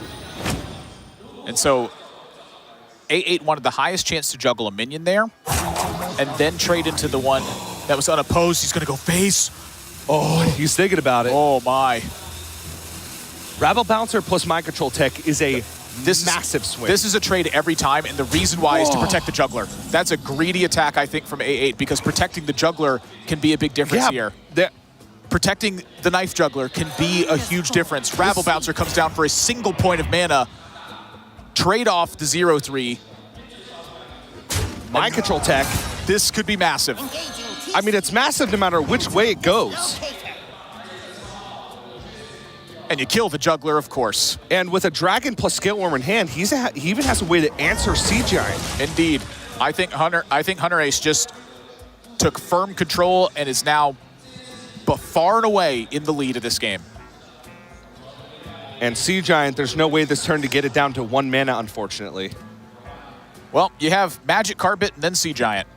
And so 8-8 wanted the highest chance to juggle a minion there and then trade into the one that was unopposed. He's going to go face. Oh, he's thinking about it. Oh my. Rabble Bouncer plus Mind Control Tech is a massive swing. This is a trade every time, and the reason why is to protect the juggler. That's a greedy attack, I think, from 8-8, because protecting the juggler can be a big difference here. Protecting the Knife Juggler can be a huge difference. Rabble Bouncer comes down for a single point of mana. Trade off the 0-3. Mind Control Tech. This could be massive. I mean, it's massive no matter which way it goes. And you kill the juggler, of course. And with a dragon plus Scale Worm in hand, he even has a way to answer Sea Giant. Indeed. I think Hunterace just took firm control and is now far and away in the lead of this game. And Sea Giant, there's no way this turn to get it down to 1 mana, unfortunately. Well, you have Magic Carpet and then Sea Giant.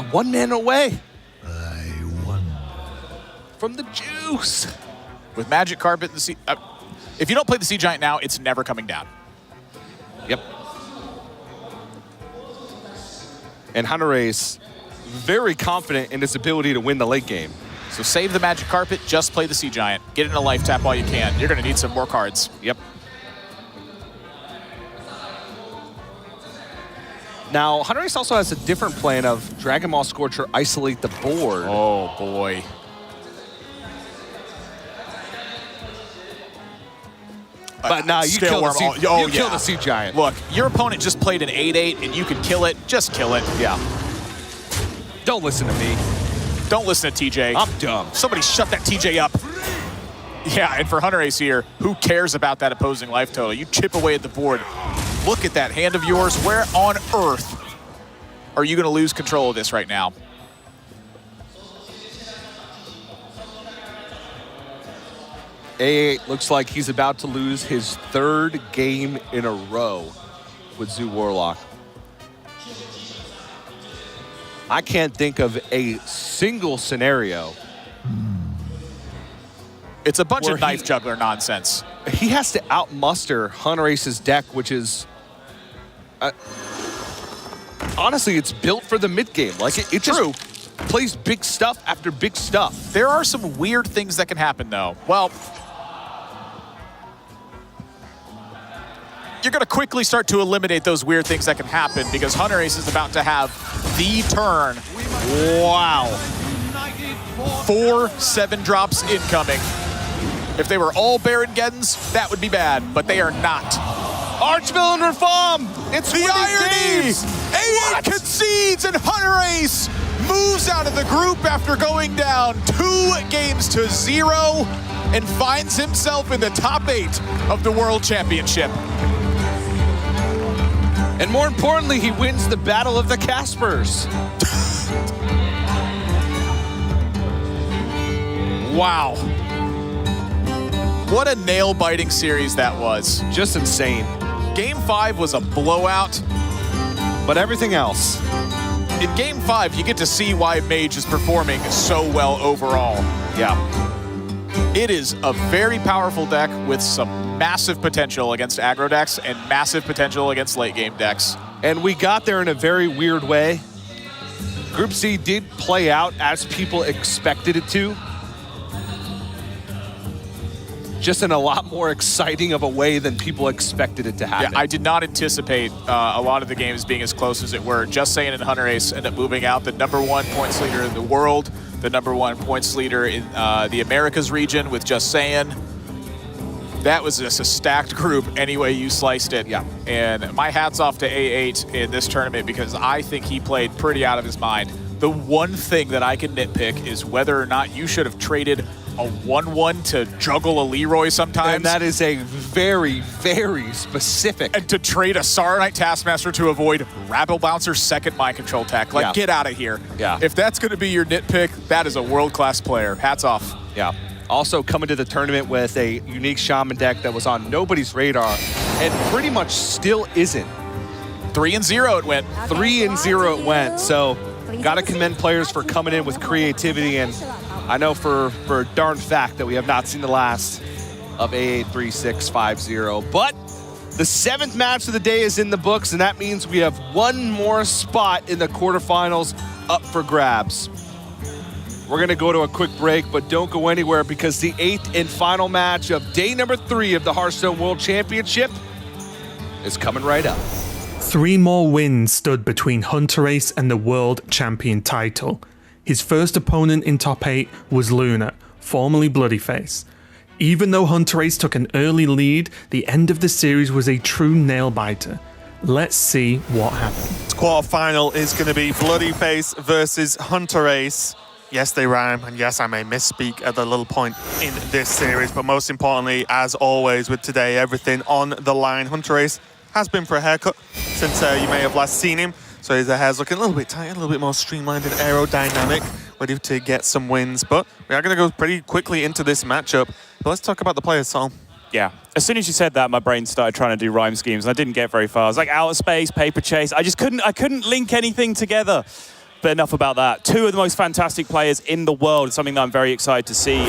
1 mana away. From the juice. With Magic Carpet and the Sea... If you don't play the Sea Giant now, it's never coming down. Yep. And Hunterace, very confident in his ability to win the late game. So save the Magic Carpet, just play the Sea Giant. Get in a life tap while you can. You're going to need some more cards. Yep. Now, Hunterace also has a different plan of Dragon Maw Scorcher isolate the board. Oh, boy. But now you kill the Sea Giant. Look, your opponent just played an 8-8 and you could kill it. Just kill it. Yeah. Don't listen to me. Don't listen to TJ. I'm dumb. Somebody shut that TJ up. Yeah, and for Hunterace here, who cares about that opposing life total? You chip away at the board. Look at that hand of yours. Where on earth are you going to lose control of this right now? A8 looks like he's about to lose his 3rd game in a row with Zoo Warlock. I can't think of a single scenario. It's a bunch of knife juggler nonsense. He has to outmuster Hunterace's deck, which is... honestly, it's built for the mid game. Like it just plays big stuff after big stuff. There are some weird things that can happen, though. Well, you're going to quickly start to eliminate those weird things that can happen because Hunterace is about to have the turn. Wow. 4 7-drops incoming. If they were all Baron Geddons, that would be bad, but they are not. Archvillain Reform! It's the irony! A8 concedes and Hunterace moves out of the group after going down 2-0 and finds himself in the top 8 of the World Championship. And more importantly, he wins the Battle of the Caspers. Wow. What a nail-biting series that was. Just insane. Game 5 was a blowout. But everything else. In Game 5, you get to see why Mage is performing so well overall. Yeah. It is a very powerful deck with some massive potential against aggro decks and massive potential against late-game decks. And we got there in a very weird way. Group C did play out as people expected it to. Just in a lot more exciting of a way than people expected it to happen. Yeah, I did not anticipate a lot of the games being as close as it were. Just Saying and Hunterace end up moving out the #1 points leader in the world, the #1 points leader in the Americas region with Just Saying. That was just a stacked group any way you sliced it. Yeah. And my hat's off to A8 in this tournament because I think he played pretty out of his mind. The one thing that I can nitpick is whether or not you should have traded a 1-1 to juggle a Leroy sometimes. And that is a very, very specific. And to trade a Saronite Taskmaster to avoid Rabble Bouncer's second mind control tech. Like, get out of here. Yeah. If that's going to be your nitpick, that is a world-class player. Hats off. Yeah. Also coming to the tournament with a unique Shaman deck that was on nobody's radar and pretty much still isn't. 3-0 it went. 3-0 it went. So got to commend players for coming in with creativity, and I know for a darn fact that we have not seen the last of A8 3-6-5-0. But the 7th match of the day is in the books, and that means we have one more spot in the quarterfinals up for grabs. We're going to go to a quick break, but don't go anywhere because the 8th and final match of day number 3 of the Hearthstone World Championship is coming right up. 3 more wins stood between Hunterace and the World Champion title. His first opponent in top 8 was Luna, formerly Bloodyface. Even though Hunterace took an early lead, the end of the series was a true nail-biter. Let's see what happened. This quarterfinal is going to be Bloodyface versus Hunterace. Yes, they rhyme, and yes, I may misspeak at a little point in this series, but most importantly, as always with today, everything on the line. Hunterace has been for a haircut since you may have last seen him. So his hair's looking a little bit tight, a little bit more streamlined and aerodynamic, ready to get some wins. But we are going to go pretty quickly into this matchup. But let's talk about the players, Sol. Yeah, as soon as you said that, my brain started trying to do rhyme schemes, and I didn't get very far. I was like, outer space, paper chase. I couldn't link anything together. but enough about that. Two of the most fantastic players in the world, something that I'm very excited to see.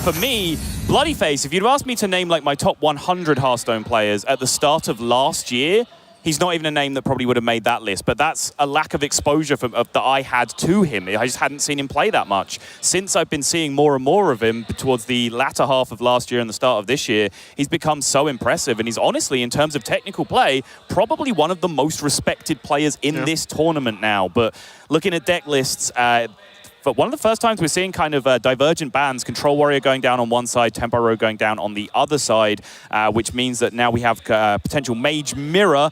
For me, Bloodyface, if you'd asked me to name like my top 100 Hearthstone players at the start of last year, he's not even a name that probably would have made that list, but that's a lack of exposure that I had to him. I just hadn't seen him play that much. Since I've been seeing more and more of him towards the latter half of last year and the start of this year, he's become so impressive, and he's honestly, in terms of technical play, probably one of the most respected players in this tournament now. But looking at deck lists, but one of the first times we're seeing kind of divergent bans, Control Warrior going down on one side, Tempo Rogue going down on the other side, which means that now we have potential Mage Mirror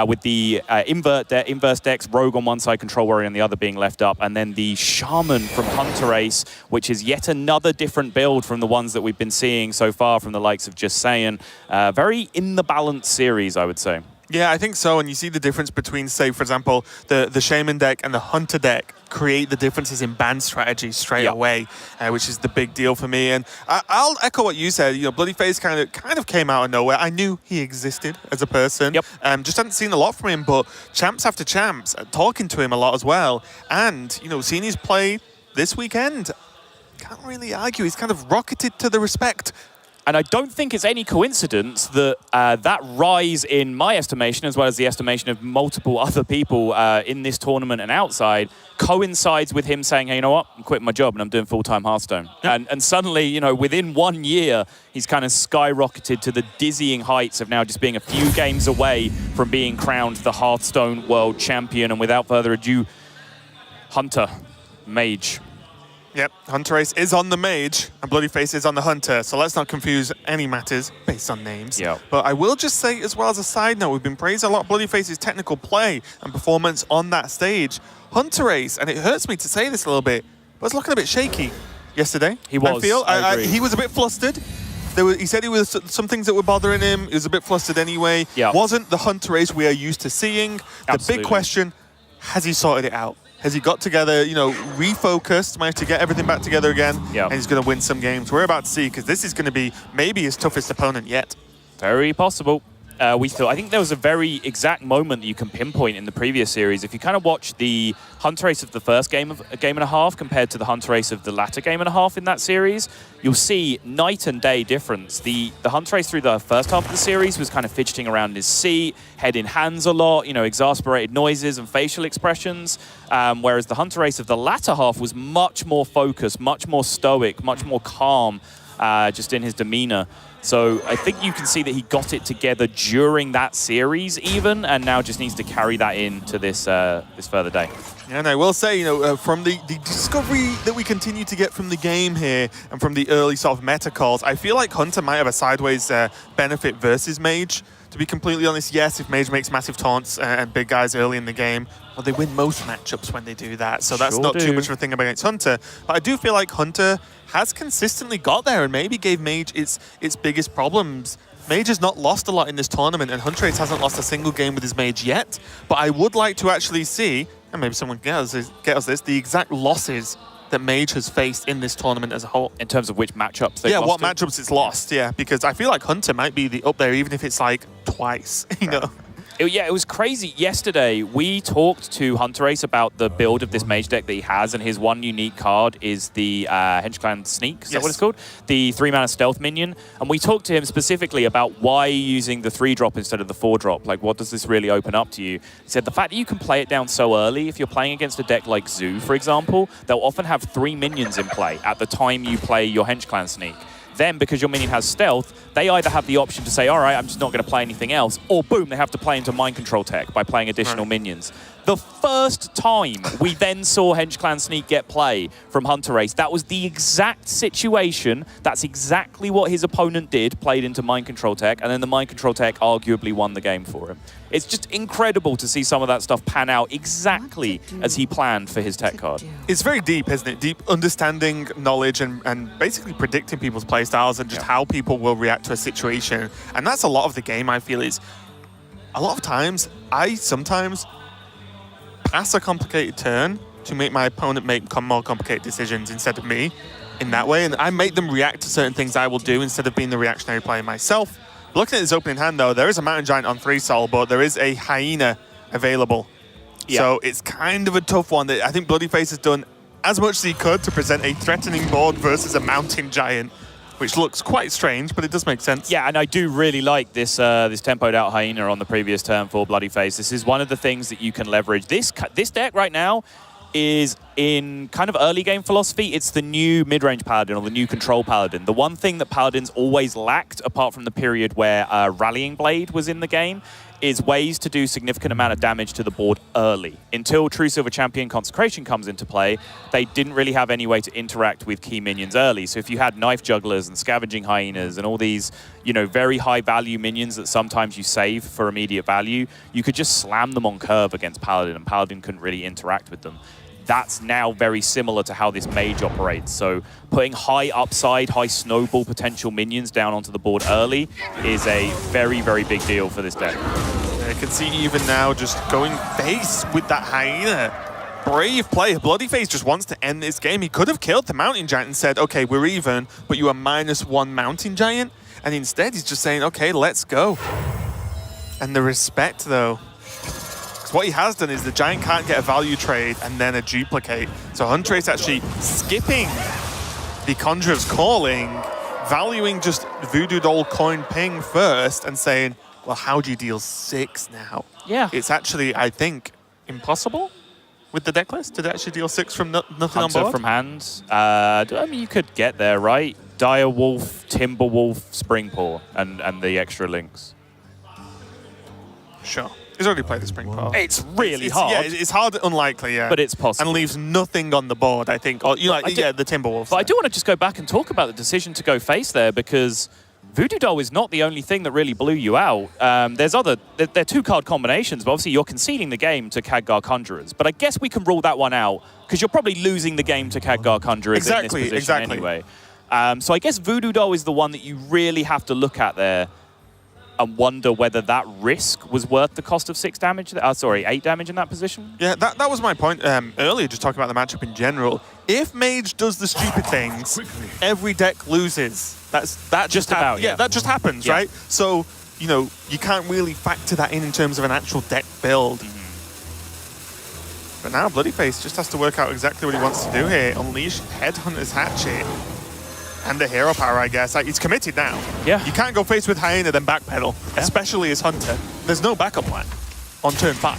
with the inverse decks, Rogue on one side, Control Warrior on the other being left up, and then the Shaman from Hunterace, which is yet another different build from the ones that we've been seeing so far from the likes of Just Saying. Very in the balance series, I would say. Yeah, I think so. And you see the difference between, say, for example, the Shaman deck and the Hunter deck create the differences in ban strategy straight away, which is the big deal for me. And I'll echo what you said. You know, Bloodyface kind of came out of nowhere. I knew he existed as a person. Just hadn't seen a lot from him, but champs after champs, talking to him a lot as well. And, you know, seeing his play this weekend, can't really argue. He's kind of rocketed to the respect. And I don't think it's any coincidence that that rise, in my estimation, as well as the estimation of multiple other people in this tournament and outside, coincides with him saying, hey, you know what, I'm quitting my job and I'm doing full-time Hearthstone. And suddenly, you know, within 1 year, he's kind of skyrocketed to the dizzying heights of now just being a few games away from being crowned the Hearthstone World Champion. And without further ado, Hunter, Mage. Yep, Hunterace is on the Mage, and Bloodyface is on the Hunter, so let's not confuse any matters based on names. But I will just say, as well as a side note, we've been praising a lot Bloodyface's technical play and performance on that stage. Hunterace, and it hurts me to say this a little bit, was looking a bit shaky yesterday. He was, I agree. He was a bit flustered. He said he was some things that were bothering him. He was a bit flustered anyway. Wasn't the Hunterace we are used to seeing. The big question, has he sorted it out? Has he got together, you know, refocused, managed to get everything back together again, and he's going to win some games? We're about to see, because this is going to be maybe his toughest opponent yet. Very possible. I think there was a very exact moment that you can pinpoint in the previous series. If you kind of watch the Hunterace of the first game and a half compared to the Hunterace of the latter game and a half in that series, you'll see night and day difference. The Hunterace through the first half of the series was kind of fidgeting around in his seat, head in hands a lot, you know, exasperated noises and facial expressions, whereas the Hunterace of the latter half was much more focused, much more stoic, much more calm, just in his demeanor. So I think you can see that he got it together during that series even, and now just needs to carry that into this this further day. Yeah, and I will say, you know, from the discovery that we continue to get from the game here and from the early sort of meta calls, I feel like Hunter might have a sideways benefit versus Mage. To be completely honest, yes, if Mage makes massive taunts and big guys early in the game, well, they win most matchups when they do that. So that's not too much of a thing against Hunter. But I do feel like Hunter has consistently got there and maybe gave Mage its biggest problems. Mage has not lost a lot in this tournament, and Hunterace hasn't lost a single game with his Mage yet. But I would like to actually see, and maybe someone get us this, the exact losses that Mage has faced in this tournament as a whole. In terms of which matchups they've lost? What matchups it's lost, because I feel like Hunter might be up there, even if it's like twice, you know? It was crazy. Yesterday, we talked to Hunterace about the build of this Mage deck that he has, and his one unique card is the Henchclan Sneak. Is that what it's called? The 3-mana stealth minion. And we talked to him specifically about why using the 3-drop instead of the 4-drop. Like, what does this really open up to you? He said the fact that you can play it down so early, if you're playing against a deck like Zoo, for example, they'll often have 3 minions in play at the time you play your Henchclan Sneak. Then, because your minion has stealth, they either have the option to say, all right, I'm just not going to play anything else, or boom, they have to play into mind control tech by playing additional minions. The first time we then saw Henchclan Sneak get play from Hunterace, that was the exact situation. That's exactly what his opponent did, played into mind control tech, and then the mind control tech arguably won the game for him. It's just incredible to see some of that stuff pan out exactly as he planned for his tech card. It's very deep, isn't it? Deep understanding, knowledge, and basically predicting people's playstyles and just how people will react to a situation. And that's a lot of the game, I feel, is a lot of times, I sometimes pass a complicated turn to make my opponent make more complicated decisions instead of me in that way. And I make them react to certain things I will do instead of being the reactionary player myself. Looking at his opening hand, though, there is a Mountain Giant on 3 soul, but there is a Hyena available. Yeah. So it's kind of a tough one. I think Bloodyface has done as much as he could to present a threatening board versus a mountain giant, which looks quite strange, but it does make sense. Yeah, and I do really like this this tempoed out Hyena on the previous turn for Bloodyface. This is one of the things that you can leverage. This deck right now is in kind of early game philosophy. It's the new mid-range Paladin or the new control Paladin. The one thing that Paladins always lacked, apart from the period where Rallying Blade was in the game, is ways to do significant amount of damage to the board early. Until True Silver Champion Consecration comes into play, they didn't really have any way to interact with key minions early. So if you had Knife Jugglers and Scavenging Hyenas and all these, you know, very high value minions that sometimes you save for immediate value, you could just slam them on curve against Paladin, and Paladin couldn't really interact with them. That's now very similar to how this mage operates. So putting high upside, high snowball potential minions down onto the board early is a very, very big deal for this deck. I can see even now just going face with that Hyena. Brave play. Bloodyface just wants to end this game. He could have killed the Mountain Giant and said, okay, we're even, but you are -1 Mountain Giant. And instead he's just saying, okay, let's go. And the respect though. What he has done is the Giant can't get a value trade and then a duplicate. So Hunterace actually skipping the Conjurer's Calling, valuing just Voodoo Doll Coin Ping first and saying, well, how do you deal 6 now? Yeah. It's actually, I think, impossible with the deck list to actually deal 6 from nothing on Hunter board. from hand. I mean, you could get there, right? Dire Wolf, Timberwolf, Springpaw, and the extra links. Sure. He's already played the Springpaw. It's really hard. Yeah, it's hard, unlikely, yeah. But it's possible. And leaves nothing on the board, I think. Or, you know, like, the Timberwolves. But I do want to just go back and talk about the decision to go face there, because Voodoo Doll is not the only thing that really blew you out. There are 2 card combinations, but obviously you're conceding the game to Khadgar Conjurers. But I guess we can rule that one out, because you're probably losing the game to Khadgar Conjurers in this position anyway. So I guess Voodoo Doll is the one that you really have to look at there and wonder whether that risk was worth the cost of 8 damage in that position. Yeah, that was my point earlier, just talking about the matchup in general. If Mage does the stupid things, every deck loses. That just happens, right? So, you know, you can't really factor that in terms of an actual deck build. But now Bloodyface just has to work out exactly what he wants to do here. Unleash Headhunter's Hatchet. And the hero power, I guess. Like, he's committed now. Yeah. You can't go face with Hyena then backpedal, especially as Hunter. There's no backup plan on turn 5.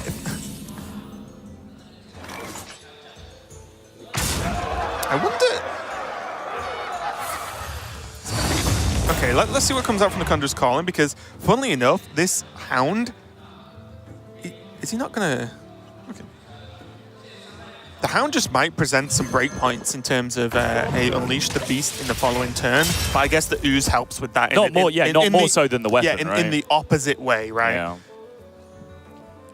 I wonder... Okay, let's see what comes out from the Conjurer's Calling, because funnily enough, this Hound... Is he not gonna... Okay. The Hound just might present some breakpoints in terms of a Unleash the Beast in the following turn, but I guess the Ooze helps with that. Not more so than the weapon, in the opposite way, right?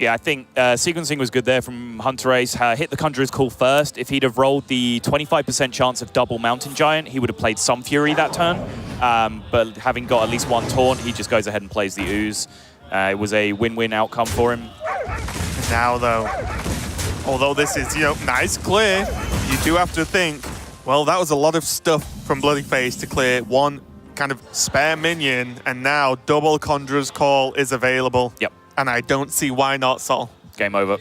Yeah, I think sequencing was good there from Hunterace. Hit the Conjurer's Call first. If he'd have rolled the 25% chance of double Mountain Giant, he would have played some Fury that turn. But having got at least 1 taunt, he just goes ahead and plays the Ooze. It was a win-win outcome for him. Now, though, although this is, you know, nice clear, you do have to think, well, that was a lot of stuff from Bloodyface to clear 1 kind of spare minion, and now double Conjurer's Call is available. Yep. And I don't see why not, Sol. Game over.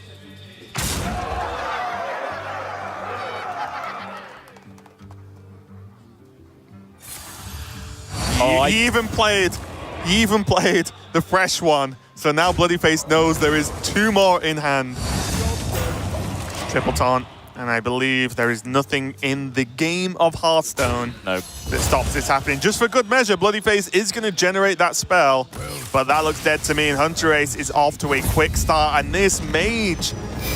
He even played the fresh one. So now Bloodyface knows there is 2 more in hand. Triple taunt. And I believe there is nothing in the game of Hearthstone that stops this happening. Just for good measure, Bloodyface is going to generate that spell, but that looks dead to me, and Hunterace is off to a quick start, and this Mage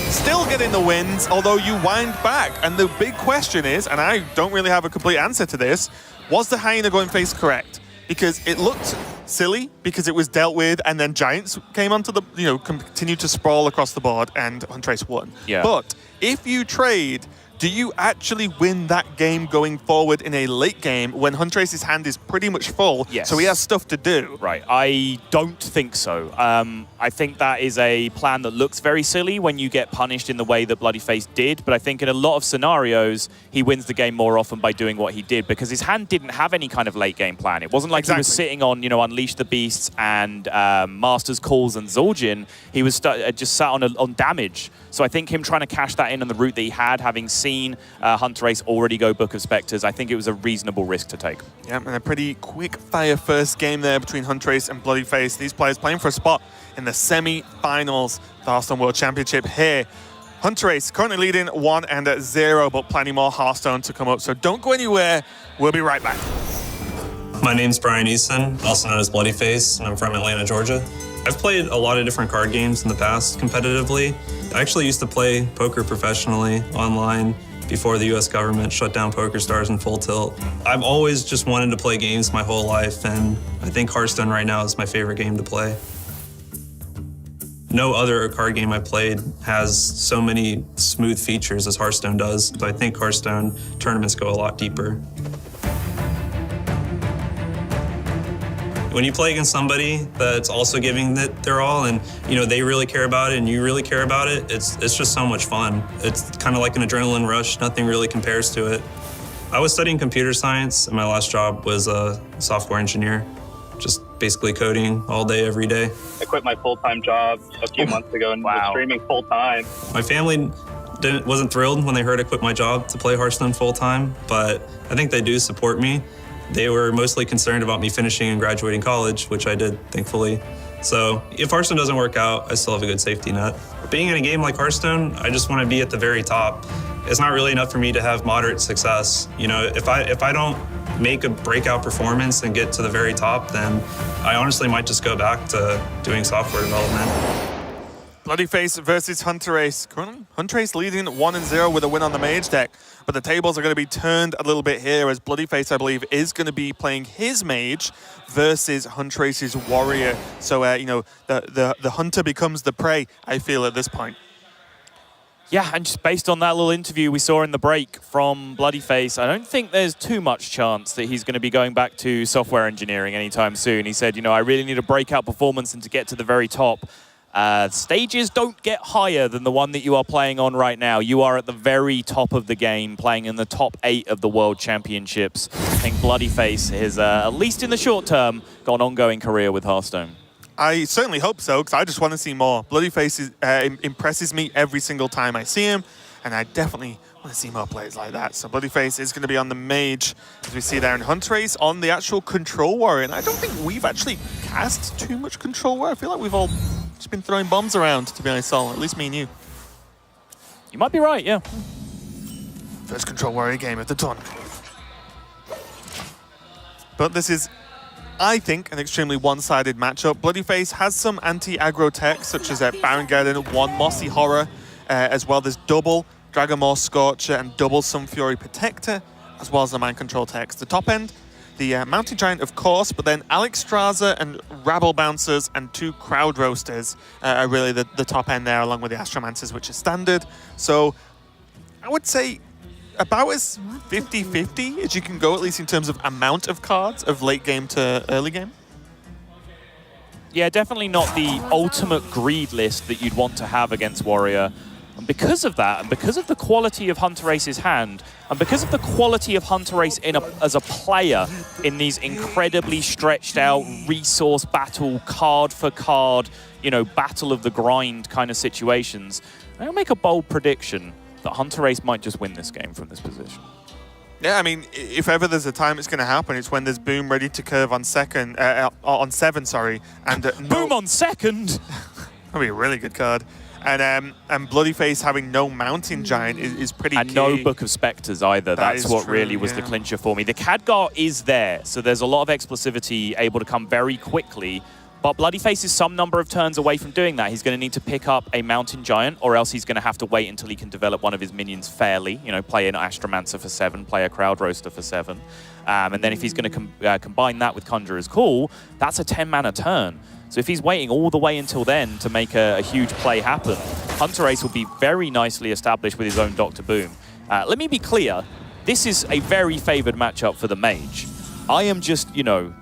still getting the wins, although you wind back. And the big question is, and I don't really have a complete answer to this, was the Hyena going face correct? Because it looked silly because it was dealt with, and then Giants came onto the, you know, continued to sprawl across the board, and Hunterace won. Yeah. But if you trade Do you actually win that game going forward in a late game when Hunterace's hand is pretty much full, Yes. so he has stuff to do? Right, I don't think so. I think that is a plan that looks very silly when you get punished in the way that Bloodyface did, but I think in a lot of scenarios, he wins the game more often by doing what he did, because his hand didn't have any kind of late game plan. It wasn't like he was sitting on, you know, Unleash the Beasts and Master's Calls and Zul'jin. He was just sat on damage. So I think him trying to cash that in on the route that he had, having seen Hunterace already go Book of Spectres, I think it was a reasonable risk to take. Yeah, and a pretty quick-fire first game there between Hunterace and Bloodyface. These players playing for a spot in the semi-finals of the Hearthstone World Championship here. Hunterace currently leading 1-0, but plenty more Hearthstone to come up, so don't go anywhere. We'll be right back. My name's Brian Easton, also known as Bloodyface, and I'm from Atlanta, Georgia. I've played a lot of different card games in the past competitively. I actually used to play poker professionally online before the US government shut down PokerStars in full tilt. I've always just wanted to play games my whole life, and I think Hearthstone right now is my favorite game to play. No other card game I played has so many smooth features as Hearthstone does. So I think Hearthstone tournaments go a lot deeper. When you play against somebody that's also giving it their all, and you know they really care about it and you really care about it, it's just so much fun. It's kind of like an adrenaline rush. Nothing really compares to it. I was studying computer science, and my last job was a software engineer, just basically coding all day, every day. I quit my full-time job a few months ago and was streaming full-time. My family wasn't thrilled when they heard I quit my job to play Hearthstone full-time, but I think they do support me. They were mostly concerned about me finishing and graduating college, which I did, thankfully. So if Hearthstone doesn't work out, I still have a good safety net. Being in a game like Hearthstone, I just want to be at the very top. It's not really enough for me to have moderate success. You know, if I don't make a breakout performance and get to the very top, then I honestly might just go back to doing software development. Bloodyface versus Hunterace. Currently, Hunterace leading 1-0 with a win on the mage deck, but the tables are going to be turned a little bit here as Bloodyface, I believe, is going to be playing his mage versus Hunterace's warrior. So, you know, the hunter becomes the prey, I feel, at this point. Yeah, and just based on that little interview we saw in the break from Bloodyface, I don't think there's too much chance that he's going to be going back to software engineering anytime soon. He said, you know, I really need a breakout performance and to get to the very top. Stages don't get higher than the one that you are playing on right now. You are at the very top of the game, playing in the top 8 of the World Championships. I think Bloodyface has, at least in the short term, got an ongoing career with Hearthstone. I certainly hope so, because I just want to see more. Bloodyface impresses me every single time I see him, and I definitely want to see more players like that. So Bloodyface is going to be on the mage, as we see there, in Hunterace on the actual control warrior. And I don't think we've actually cast too much control warrior. I feel like we've all just been throwing bombs around, to be honest, Sol. At least me and you. You might be right, yeah. First control warrior game of the tournament. But this is, I think, an extremely one-sided matchup. Bloodyface has some anti-aggro tech, such as Baron Geddon, 1 Mossy Horror, as well as double Dragonmaw Scorcher and double Sunfury Protector, as well as the Mind Control techs. The top end, the Mountain Giant, of course, but then Alexstrasza and Rabble Bouncers and 2 Crowd Roasters are really the top end there, along with the Astromancers, which is standard. So I would say about as 50-50 as you can go, at least in terms of amount of cards of late game to early game. Yeah, definitely not the ultimate greed list that you'd want to have against Warrior. And because of that, and because of the quality of Hunterace's hand, and because of the quality of Hunterace as a player in these incredibly stretched out resource battle, card for card, you know, battle of the grind kind of situations, I'll make a bold prediction that Hunterace might just win this game from this position. Yeah, I mean, if ever there's a time it's going to happen, it's when there's Boom ready to curve on second, on 7, sorry, and Boom on second. That'd be a really good card. And Bloodyface having no Mountain Giant is pretty and key. No Book of Spectres either. That's what true, really was the clincher for me. The Khadgar is there, so there's a lot of explosivity able to come very quickly. But Bloodyface is some number of turns away from doing that. He's going to need to pick up a Mountain Giant, or else he's going to have to wait until he can develop one of his minions fairly. You know, play an Astromancer for 7, play a Crowd Roaster for 7. And then if he's going to combine that with Conjurer's Call, that's a 10-mana turn. So if he's waiting all the way until then to make a huge play happen, Hunterace will be very nicely established with his own Dr. Boom. Let me be clear. This is a very favored matchup for the mage. I am just,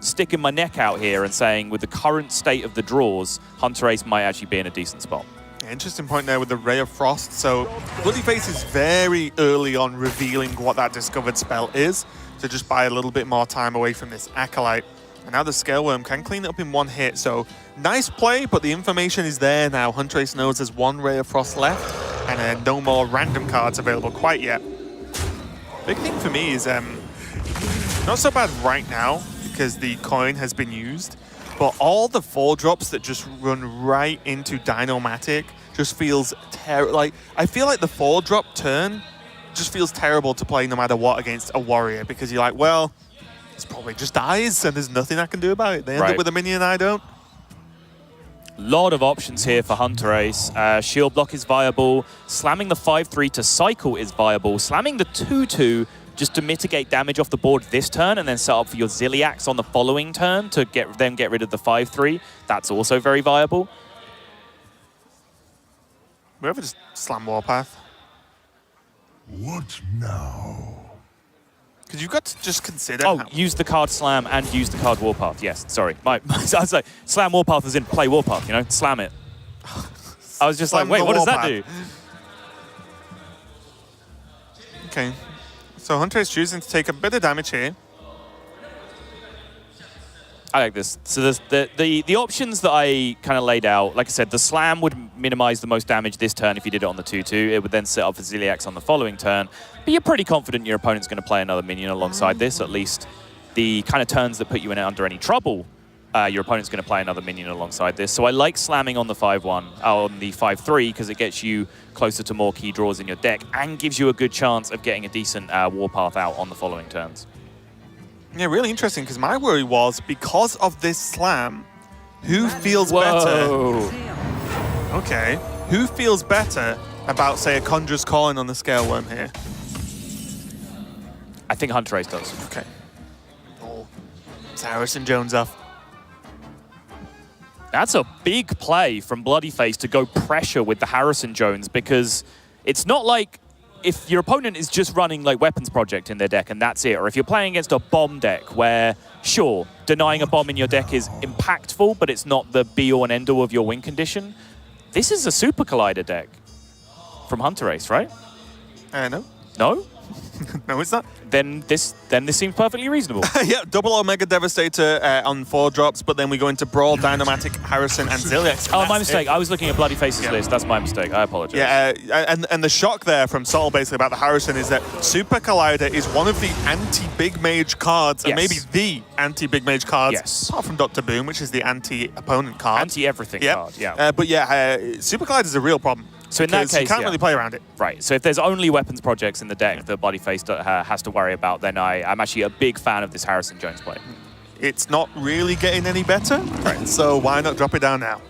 sticking my neck out here and saying with the current state of the draws, Hunterace might actually be in a decent spot. Interesting point there with the Ray of Frost. So Bloodyface is very early on revealing what that discovered spell is, to just buy a little bit more time away from this Acolyte. And now the Scale Worm can clean it up in one hit. So nice play, but the information is there now. Hunterace knows there's one Ray of Frost left, and no more random cards available quite yet. Big thing for me is not so bad right now because the coin has been used, but all the 4-drops that just run right into Dinomatic just feels terrible. Like, I feel like the 4-drop turn just feels terrible to play no matter what against a warrior, because you're like, well, this probably just dies and there's nothing I can do about it. They end up with a minion I don't. Lot of options here for Hunterace. Shield block is viable. Slamming the 5-3 to cycle is viable. Slamming the 2-2 just to mitigate damage off the board this turn and then set up for your Ziliax on the following turn to get rid of the 5-3. That's also very viable. We ever just slam Warpath? What now? Because you've got to just consider... Oh, use the card Slam and use the card Warpath. Yes, sorry. I was like, Slam Warpath as in play Warpath, Slam it. I was just like, wait, what does that do? Okay. So Hunterace choosing to take a bit of damage here. I like this. So there's the options that I kind of laid out, like I said, the Slam would minimize the most damage this turn if you did it on the 2-2. It would then set up for Ziliax on the following turn. But you're pretty confident your opponent's going to play another minion alongside this, at least the kind of turns that put you in under any trouble. Your opponent's going to play another minion alongside this. So I like slamming on the 5-1, on the 5-3, because it gets you closer to more key draws in your deck and gives you a good chance of getting a decent Warpath out on the following turns. Yeah, really interesting, because my worry was, because of this slam, who feels better? Okay. Who feels better about, say, a Conjurer's Calling on the Scale Worm here? I think Hunterace does. Okay. Oh, it's Harrison Jones off. That's a big play from Bloodyface to go pressure with the Harrison Jones, because it's not like if your opponent is just running like Weapons Project in their deck and that's it, or if you're playing against a bomb deck where, sure, denying a bomb in your deck is impactful, but it's not the be-all and end-all of your win condition. This is a Super Collider deck from Hunterace, right? No. No? No, it's not. Then this seems perfectly reasonable. Yeah, double Omega Devastator on 4-drops, but then we go into Brawl, Dynamatic, Harrison, and Ziliax. Oh, my mistake. I was looking at Bloodyface's list. That's my mistake. I apologize. Yeah, and the shock there from Sol basically about the Harrison is that Super Collider is one of the anti-Big Mage cards, and maybe the anti-Big Mage cards, apart from Dr. Boom, which is the anti-opponent card. Anti-everything card, yeah. But yeah, Super Collider is a real problem. So in that case, you can't really play around it. Right. So if there's only Weapons Projects in the deck that Bloodyface has to worry about, then I'm actually a big fan of this Harrison Jones play. It's not really getting any better, right? So why not drop it down now?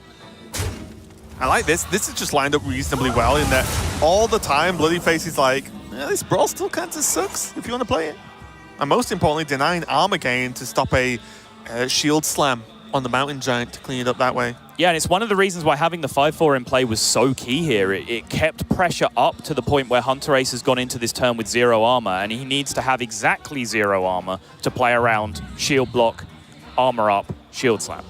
I like this. This is just lined up reasonably well in that all the time Bloodyface is like, this Brawl still kind of sucks if you want to play it. And most importantly, denying armor gain to stop a shield slam on the Mountain Giant to clean it up that way. Yeah, and it's one of the reasons why having the 5-4 in play was so key here. It kept pressure up to the point where Hunterace has gone into this turn with 0 armor, and he needs to have exactly 0 armor to play around shield block, armor up, shield slam.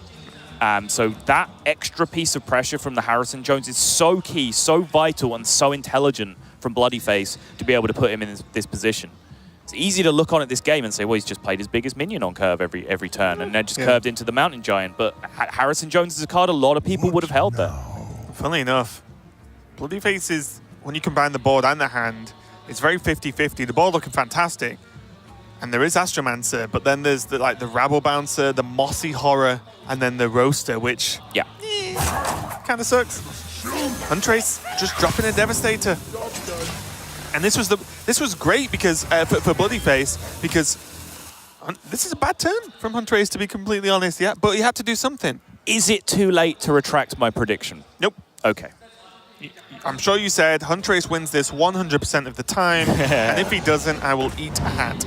So that extra piece of pressure from the Harrison Jones is so key, so vital, and so intelligent from Bloodyface to be able to put him in this position. It's easy to look on at this game and say, well, he's just played his biggest minion on curve every turn, and then just curved into the Mountain Giant. But Harrison Jones is a card a lot of people would have held there. Funnily enough, Bloodyface is, when you combine the board and the hand, it's very 50-50. The board looking fantastic. And there is Astromancer, but then there's the Rabble Bouncer, the Mossy Horror, and then the Roaster, which kind of sucks. Hunterace just dropping a Devastator. And this was great because for Bloodyface, because this is a bad turn from Hunterace, to be completely honest. Yeah, but you had to do something. Is it too late to retract my prediction? Nope. Okay. I'm sure you said Hunterace wins this 100% of the time, and if he doesn't, I will eat a hat.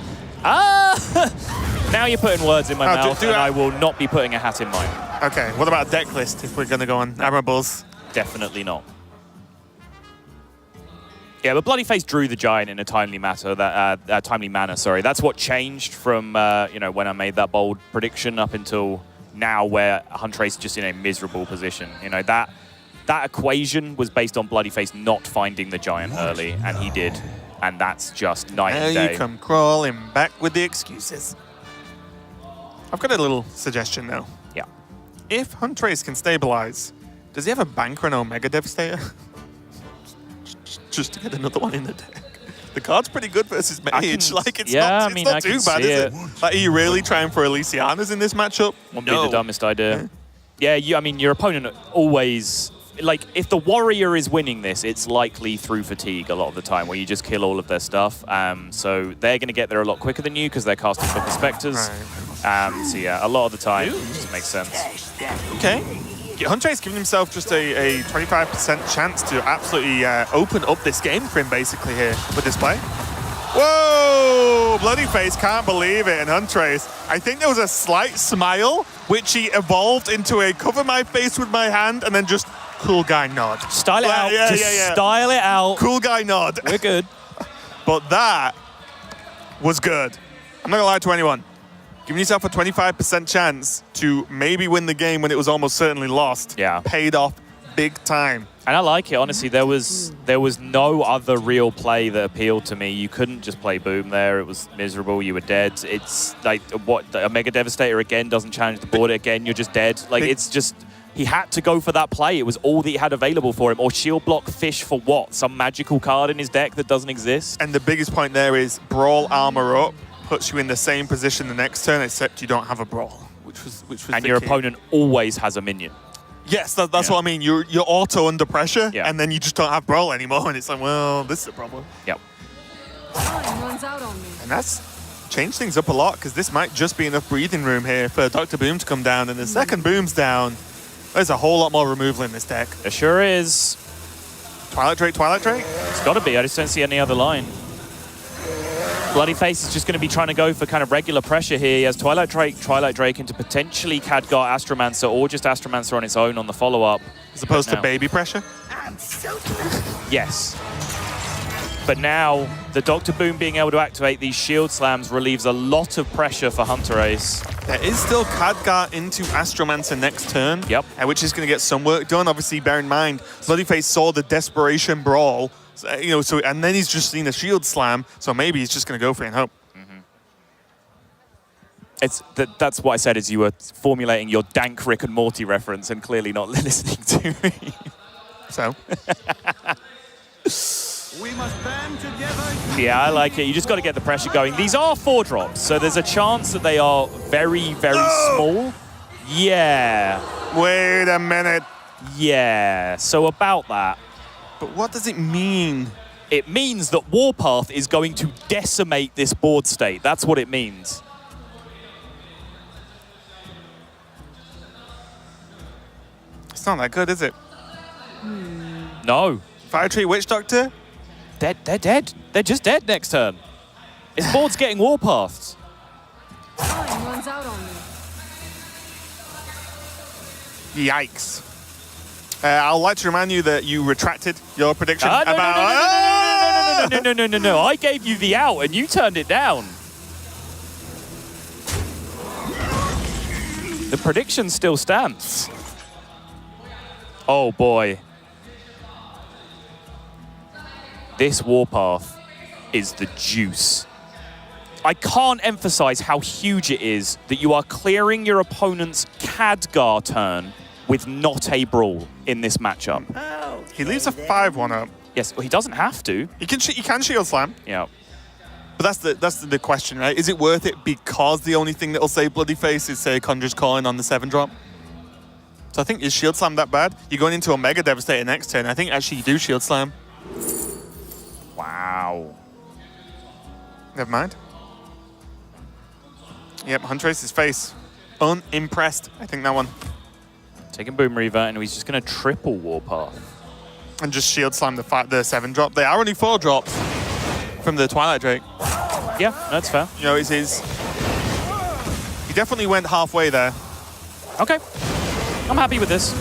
Now you're putting words in my mouth, and I will not be putting a hat in mine. Okay, what about deck list if we're going to go on Admirables? Definitely not. Yeah, but Bloodyface drew the Giant in a timely manner. Sorry, that's what changed from when I made that bold prediction up until now, where Hunterace is just in a miserable position. That equation was based on Bloodyface not finding the Giant early, and he did, and that's just night and day. You come crawling back with the excuses. I've got a little suggestion though. Yeah. If Hunterace can stabilize, does he have a Banker and Omega Devastator? Just to get another one in the deck. The card's pretty good versus Mage. It's not too bad, is it? Like, are you really trying for Elysianas in this matchup? Won't be the dumbest idea. Yeah, your opponent always... if the Warrior is winning this, it's likely through fatigue a lot of the time, where you just kill all of their stuff. So they're going to get there a lot quicker than you because they're casting Book of Spectres. So yeah, a lot of the time, it just makes sense. Okay. Hunterace giving himself just a 25% chance to absolutely open up this game for him, basically, here with this play. Whoa! Bloodyface can't believe it, and Hunterace, I think there was a slight smile, which he evolved into a cover my face with my hand, and then just cool guy nod. Style it out. Yeah. Style it out. Cool guy nod. We're good. But that was good. I'm not going to lie to anyone. Giving yourself a 25% chance to maybe win the game when it was almost certainly lost. Yeah. Paid off big time. And I like it, honestly. There was no other real play that appealed to me. You couldn't just play Boom there. It was miserable. You were dead. It's like, a Mega Devastator again doesn't challenge the board again. You're just dead. It's just... He had to go for that play. It was all that he had available for him. Or shield block Fish for what? Some magical card in his deck that doesn't exist? And the biggest point there is Brawl Armor Up puts you in the same position the next turn, except you don't have a Brawl, which was and your opponent always has a minion. Yes, that's what I mean. You're auto under pressure, and then you just don't have Brawl anymore, and it's like, well, this is a problem. Yep. And that's changed things up a lot, because this might just be enough breathing room here for Dr. Boom to come down, and the second Boom's down, there's a whole lot more removal in this deck. There sure is. Twilight Drake? It's got to be. I just don't see any other line. Bloodyface is just going to be trying to go for kind of regular pressure here. He has Twilight Drake into potentially Khadgar Astromancer, or just Astromancer on its own on the follow-up. As opposed to baby pressure? Yes. But now, the Dr. Boom being able to activate these shield slams relieves a lot of pressure for Hunterace. There is still Khadgar into Astromancer next turn. Yep. Which is going to get some work done. Obviously, bear in mind, Bloodyface saw the Desperation Brawl, and then he's just seen a shield slam, so maybe he's just going to go for it and hope. That's what I said as you were formulating your dank Rick and Morty reference and clearly not listening to me. So? We must band together. Yeah, I like it. You just got to get the pressure going. These are 4-drops, so there's a chance that they are very, very small. Yeah. Wait a minute. Yeah, so about that. But what does it mean? It means that Warpath is going to decimate this board state. That's what it means. It's not that good, is it? No. Fire Tree Witch Doctor? They're dead. They're just dead next turn. His board's getting Warpaths. Time runs out on me. Yikes. I'd like to remind you that you retracted your prediction No. I gave you the out and you turned it down. The prediction still stands. Oh boy. This Warpath is the juice. I can't emphasize how huge it is that you are clearing your opponent's Khadgar turn with not a Brawl in this matchup. Oh, he leaves a 5-1 up. Yes, well, he doesn't have to. He can shield slam. Yeah. But that's the question, right? Is it worth it because the only thing that will save Bloodyface is, say, Conjurer's Calling on the 7-drop? So I think, is shield slam that bad? You're going into a Mega Devastator next turn. I think actually you do shield slam. Wow. Never mind. Yep, Hunterace's face. Unimpressed, I think that one. Taking Boom Reaver, and he's just going to triple Warpath. And just shield slam the 7-drop. They are only 4 drops from the Twilight Drake. Yeah, that's fair. You know, it's his... He definitely went halfway there. Okay. I'm happy with this.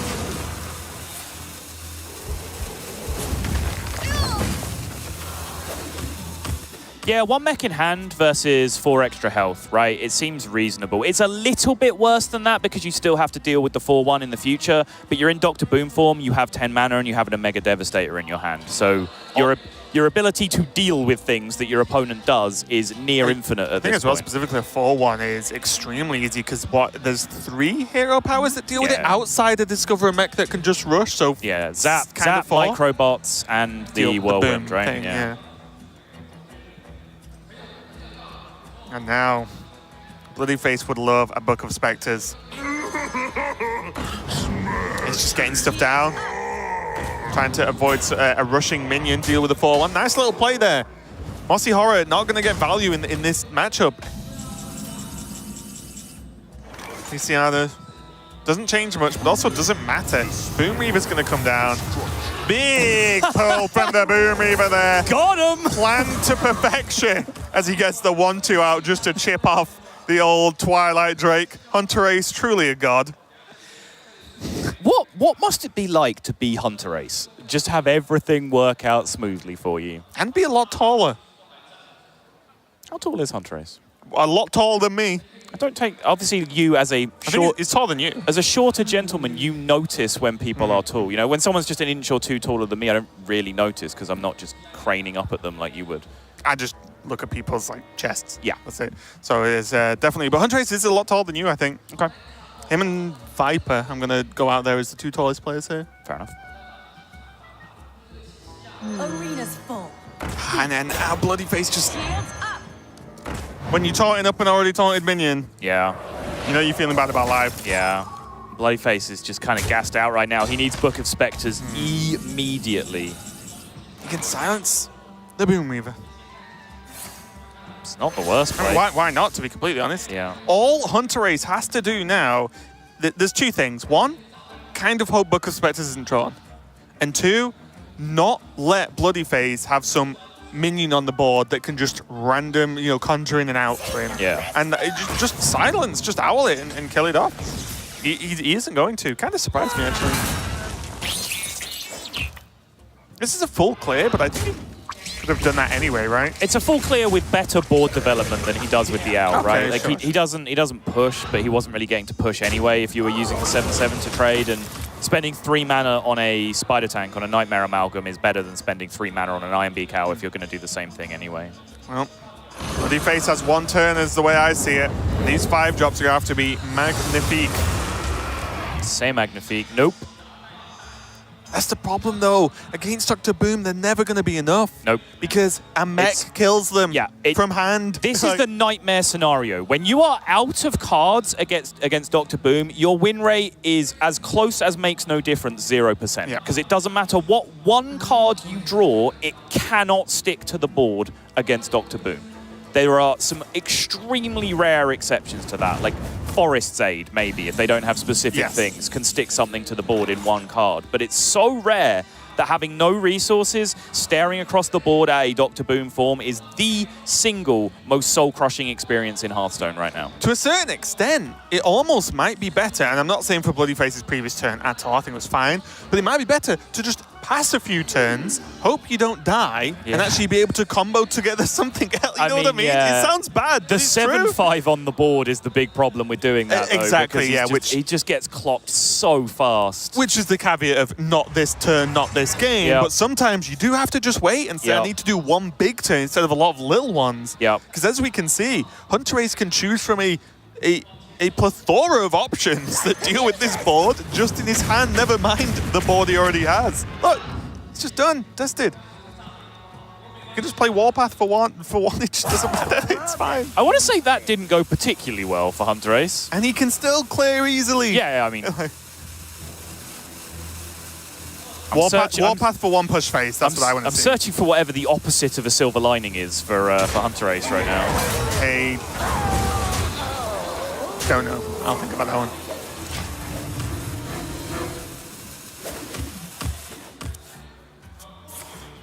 Yeah, 1 mech in hand versus 4 extra health, right? It seems reasonable. It's a little bit worse than that because you still have to deal with the 4-1 in the future, but you're in Dr. Boom form, you have 10 mana, and you have an Omega Devastator in your hand. So your ability to deal with things that your opponent does is near infinite at this point. I think as well, specifically a 4-1 is extremely easy because there's 3 hero powers that deal with it outside of Discover a Mech that can just rush, so... Yeah, Zap, Microbots, and the Whirlwind, right? Thing, yeah. And now, Bloody Face would love a Book of Spectres. It's just getting stuff down. Trying to avoid a rushing minion, deal with the 4-1. Nice little play there. Mossy Horror not going to get value in this matchup. Luciano doesn't change much, but also doesn't matter. Boom Reaver's going to come down. Big pull from the Boom Reaver there. Got him! Planned to perfection as he gets the 1-2 out just to chip off the old Twilight Drake. Hunterace, truly a god. What must it be like to be Hunterace? Just have everything work out smoothly for you. And be a lot taller. How tall is Hunterace? A lot taller than me. I don't take, obviously you as a short... He's taller than you. As a shorter gentleman, you notice when people are tall. You know, when someone's just an inch or 2 taller than me, I don't really notice because I'm not just craning up at them like you would. I just look at people's chests. Yeah. That's it. So it's definitely... But Hunterace is a lot taller than you, I think. Okay. Him and Viper, I'm going to go out there as the 2 tallest players here. Fair enough. Arena's full. And then our Bloody Face just... When you're taunting up an already taunted minion, yeah, you know you're feeling bad about life. Yeah. Bloody Face is just kind of gassed out right now. He needs Book of Spectres immediately. He can silence the Boom Reaver. It's not the worst play. Why not, to be completely honest? Yeah. All Hunterace has to do now, there's 2 things. 1, kind of hope Book of Spectres isn't drawn. And 2, not let Bloody Face have some minion on the board that can just random, conjure in and out for him. Yeah. And just silence, just owl it and kill it off. He isn't going to. Kind of surprised me, actually. This is a full clear, but I think he could have done that anyway, right? It's a full clear with better board development than he does with the owl, right? Like sure. he doesn't push, but he wasn't really getting to push anyway if you were using the 7/7 to trade, and spending 3 mana on a Spider Tank on a Nightmare Amalgam is better than spending 3 mana on an Iron Beak Owl if you're going to do the same thing anyway. Well, Bloody Face has 1 turn is the way I see it. These 5 drops are going to have to be magnifique. Say magnifique. Nope. That's the problem, though. Against Dr. Boom, they're never going to be enough. Nope. Because a mech kills them from hand. This is the nightmare scenario. When you are out of cards against Dr. Boom, your win rate is as close as makes no difference, 0%. Because it doesn't matter what 1 card you draw, it cannot stick to the board against Dr. Boom. There are some extremely rare exceptions to that, like Forest's Aid, maybe, if they don't have specific things, can stick something to the board in 1 card. But it's so rare that having no resources, staring across the board at a Dr. Boom form is the single most soul-crushing experience in Hearthstone right now. To a certain extent, it almost might be better, and I'm not saying for Bloody Face's previous turn at all, I think it was fine, but it might be better to just pass a few turns, hope you don't die, and actually be able to combo together something else. You know what I mean? Yeah. It sounds bad, The but it's true. 7/5 on the board is the big problem with doing that, though, exactly, because he just gets clocked so fast. Which is the caveat of not this turn, not this game, but sometimes you do have to just wait and say, I need to do 1 big turn instead of a lot of little ones. Because as we can see, Hunterace can choose from a plethora of options that deal with this board just in his hand, never mind the board he already has. Look, it's just done, tested. You can just play Warpath for one, it just doesn't matter, it's fine. I want to say that didn't go particularly well for Hunterace. And he can still clear easily. Yeah, I mean... Warpath for 1 push face, that's what I want to see. I'm searching for whatever the opposite of a silver lining is for Hunterace right now. Hey... Don't know. I'll think about that one.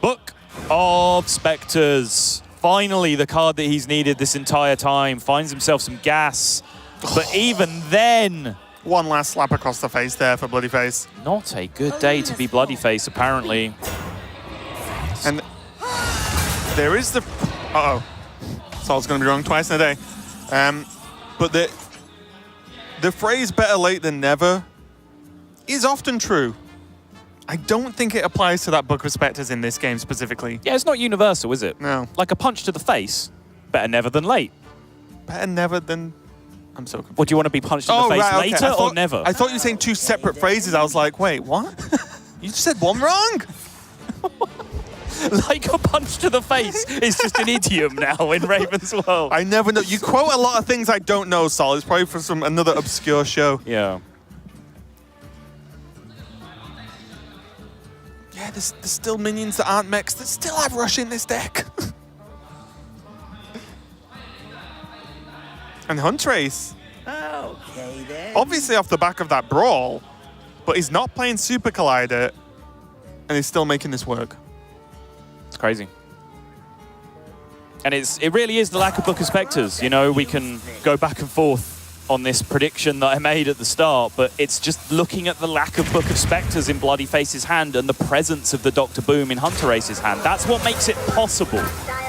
Book of Spectres. Finally, the card that he's needed this entire time. Finds himself some gas. But even then... 1 last slap across the face there for Bloody Face. Not a good day to be Bloody Face, apparently. And there is the Uh-oh. Salt's going to be wrong twice in a day. But the phrase better late than never is often true. I don't think it applies to that Book of Spectres in this game specifically. Yeah, it's not universal, is it? No. Like a punch to the face, better never than late. Better never than... I'm so confused. Or do you want to be punched in the face right, okay. later or never? I thought you were saying two separate phrases. I was like, wait, what? You just said one wrong? Like a punch to the face is just an idiom now in Raven's world. I never know. You quote a lot of things I don't know, Sol. It's probably for another obscure show. Yeah. Yeah, there's still minions that aren't mechs that still have rush in this deck. And Hunterace. Okay, then. Obviously off the back of that brawl, but he's not playing Super Collider, and he's still making this work. It's crazy. And it really is the lack of Book of Spectres. You know, we can go back and forth on this prediction that I made at the start, but it's just looking at the lack of Book of Spectres in Bloody Face's hand and the presence of the Dr. Boom in Hunterace's hand. That's what makes it possible.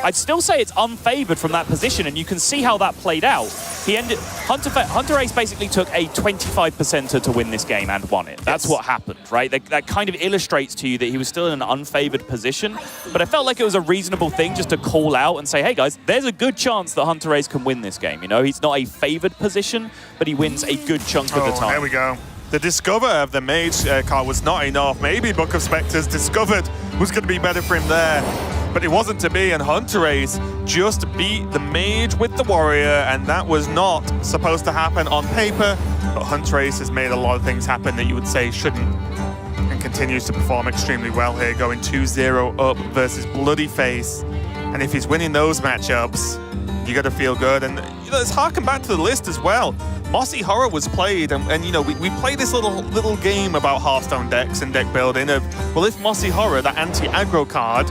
I'd still say it's unfavored from that position, and you can see how that played out. Hunterace basically took a 25%er to win this game and won it. That's what happened, right? That kind of illustrates to you that he was still in an unfavored position, but I felt like it was a reasonable thing just to call out and say, hey guys, there's a good chance that Hunterace can win this game. You know, he's not a favored position, but he wins a good chunk of the time. There we go. The Discover of the Mage card was not enough. Maybe Book of Spectres Discovered was going to be better for him there, but it wasn't to be, and Hunterace just beat the Mage with the Warrior, and that was not supposed to happen on paper, but Hunterace has made a lot of things happen that you would say shouldn't, and continues to perform extremely well here, going 2-0 up versus Bloody Face. And if he's winning those matchups, you got to feel good. And you know, let's harken back to the list as well. Mossy Horror was played, and you know, we played this little game about Hearthstone decks and deck building of, well, if Mossy Horror, that anti-aggro card,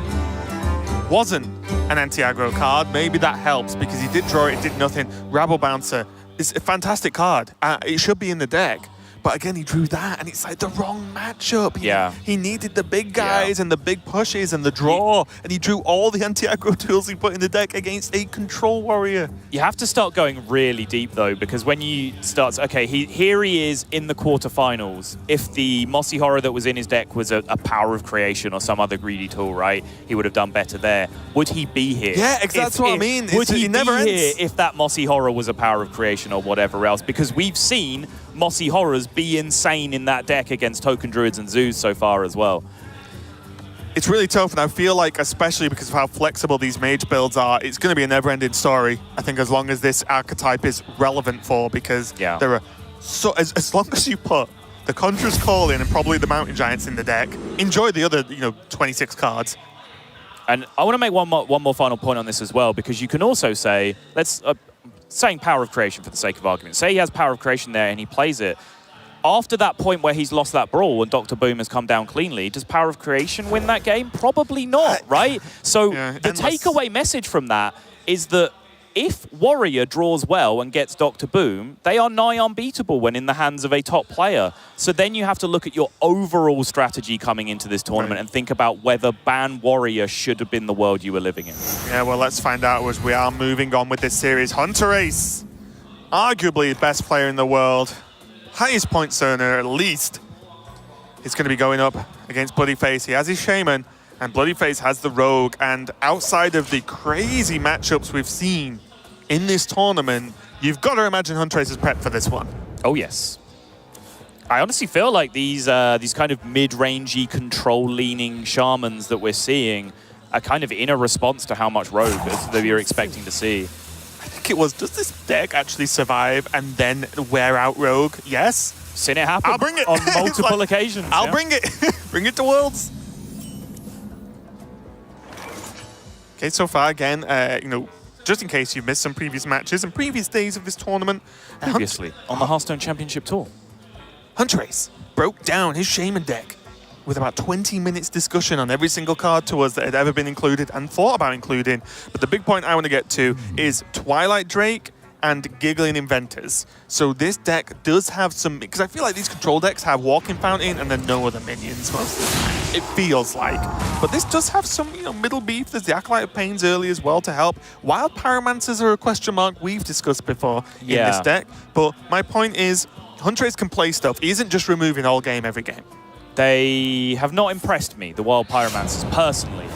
wasn't an anti-aggro card, maybe that helps, because he did draw it did nothing. Rabble Bouncer is a fantastic card. It should be in the deck. But again, he drew that, and it's like the wrong matchup. He needed the big guys and the big pushes and the draw, and he drew all the anti-aggro tools he put in the deck against a control warrior. You have to start going really deep, though, because when you start, okay, here he is in the quarterfinals. If the Mossy Horror that was in his deck was a Power of Creation or some other greedy tool, right, he would have done better there. Would he be here? Yeah, that's what I mean. Would he be never here if that Mossy Horror was a Power of Creation or whatever else? Because we've seen Mossy Horrors be insane in that deck against Token Druids and Zoos so far as well. It's really tough, and I feel like, especially because of how flexible these mage builds are, it's going to be a never-ending story, I think, as long as this archetype is relevant for, because there are so as long as you put the Conjurer's Call in and probably the Mountain Giants in the deck, enjoy the other 26 cards. And I want to make one more final point on this as well, because you can also say, let's saying Power of Creation for the sake of argument. Say he has Power of Creation there and he plays it. After that point where he's lost that brawl and Dr. Boom has come down cleanly, does Power of Creation win that game? Probably not, right? So the takeaway message from that is that if Warrior draws well and gets Dr. Boom, they are nigh unbeatable when in the hands of a top player. So then you have to look at your overall strategy coming into this tournament and think about whether Ban Warrior should have been the world you were living in. Yeah, well, let's find out as we are moving on with this series. Hunterace, arguably the best player in the world, highest points earner at least, is going to be going up against Bloody Face. He has his Shaman, and Bloody Face has the Rogue, and outside of the crazy matchups we've seen in this tournament, you've got to imagine Hunterace is prepped for this one. Oh, yes. I honestly feel like these kind of mid-rangey, control-leaning shamans that we're seeing are kind of in a response to how much Rogue that you're expecting to see. I think it was, does this deck actually survive and then wear out Rogue? Yes. Seen it happen. I'll bring it. On multiple occasions. I'll bring it. Bring it to Worlds. Okay, so far, again, just in case you've missed some previous matches and previous days of this tournament. Previously, on the Hearthstone Championship Tour. Hunterace broke down his Shaman deck with about 20 minutes discussion on every single card to us that had ever been included and thought about including. But the big point I want to get to is Twilight Drake and Giggling Inventors. So this deck does have some, because I feel like these control decks have Walking Fountain and then no other minions most of the time. It feels like. But this does have some, middle beef. There's the Acolyte of Pains early as well to help. Wild Pyromancers are a question mark we've discussed before in this deck. But my point is, Hunterace can play stuff. He isn't just removing all game every game. They have not impressed me, the Wild Pyromancers, personally.